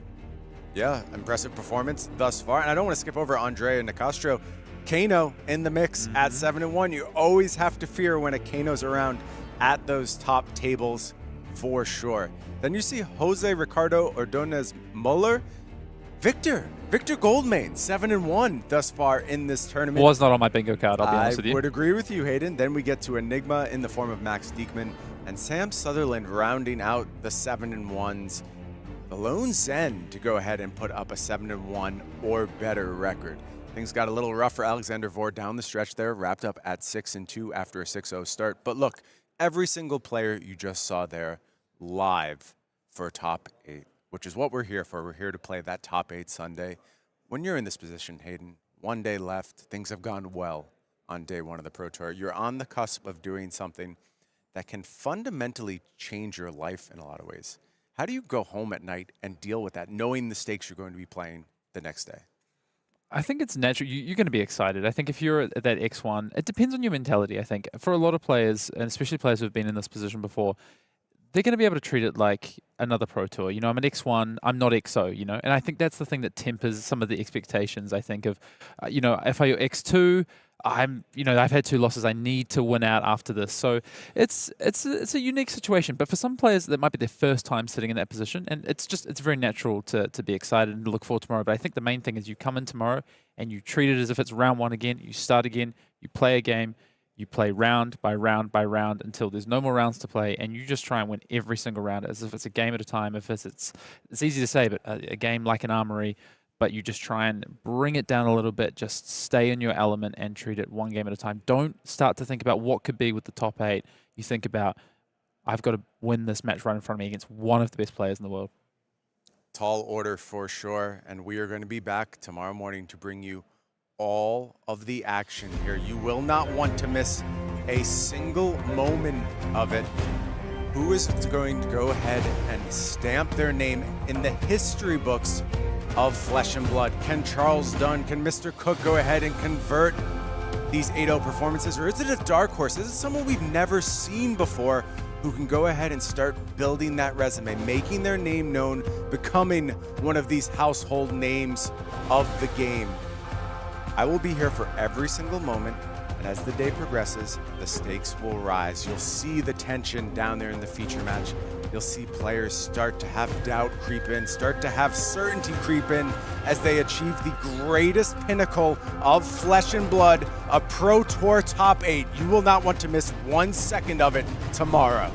S18: Yeah, impressive performance thus far. And I don't want to skip over Andrea Nicastro. Kano in the mix at 7-1. You always have to fear when a Kano's around at those top tables for sure. Then you see Jose Ricardo Ordonez Muller. Victor Goldmane, 7-1 thus far in this tournament.
S16: Was not on my bingo card, I'll be honest with you.
S18: I would agree with you, Hayden. Then we get to Enigma in the form of Max Diekman and Sam Sutherland rounding out the 7-1s. The lone Zen to go ahead and put up a 7-1 or better record. Things got a little rough for Alexander Vore down the stretch there, wrapped up at 6-2 after a 6-0 start. But look, every single player you just saw there live for top 8, which is what we're here for. We're here to play that top 8 Sunday. When you're in this position, Hayden, 1 day left, things have gone well on day 1 of the Pro Tour. You're on the cusp of doing something that can fundamentally change your life in a lot of ways. How do you go home at night and deal with that, knowing the stakes you're going to be playing the next day?
S16: I think it's natural. You're going to be excited. I think if you're at that X1, it depends on your mentality, I think. For a lot of players, and especially players who've been in this position before, they're going to be able to treat it like another Pro Tour. You know, I'm an X1, I'm not XO, you know? And I think that's the thing that tempers some of the expectations, I think, of, if I'm X2, I've had 2 losses. I need to win out after this. So it's a unique situation. But for some players, that might be their first time sitting in that position. And it's very natural to be excited and to look forward to tomorrow. But I think the main thing is you come in tomorrow and you treat it as if it's round 1 again. You start again, you play a game, you play round by round by round until there's no more rounds to play, and you just try and win every single round as if it's a game at a time. If it's easy to say, but a game like an Armory, but you just try and bring it down a little bit, just stay in your element and treat it 1 game at a time. Don't start to think about what could be with the top 8. You think about, I've got to win this match right in front of me against one of the best players in the world.
S18: Tall order for sure, and we are going to be back tomorrow morning to bring you all of the action here. You will not want to miss a single moment of it. Who is going to go ahead and stamp their name in the history books of Flesh and Blood? Can Charles Dunn, can Mr. Cook go ahead and convert these 8-0 performances? Or is it a dark horse? Is it someone we've never seen before who can go ahead and start building that resume, making their name known, becoming one of these household names of the game? I will be here for every single moment, and as the day progresses, the stakes will rise. You'll see the tension down there in the feature match. You'll see players start to have doubt creep in, start to have certainty creep in as they achieve the greatest pinnacle of Flesh and Blood, a Pro Tour top 8. You will not want to miss 1 second of it tomorrow.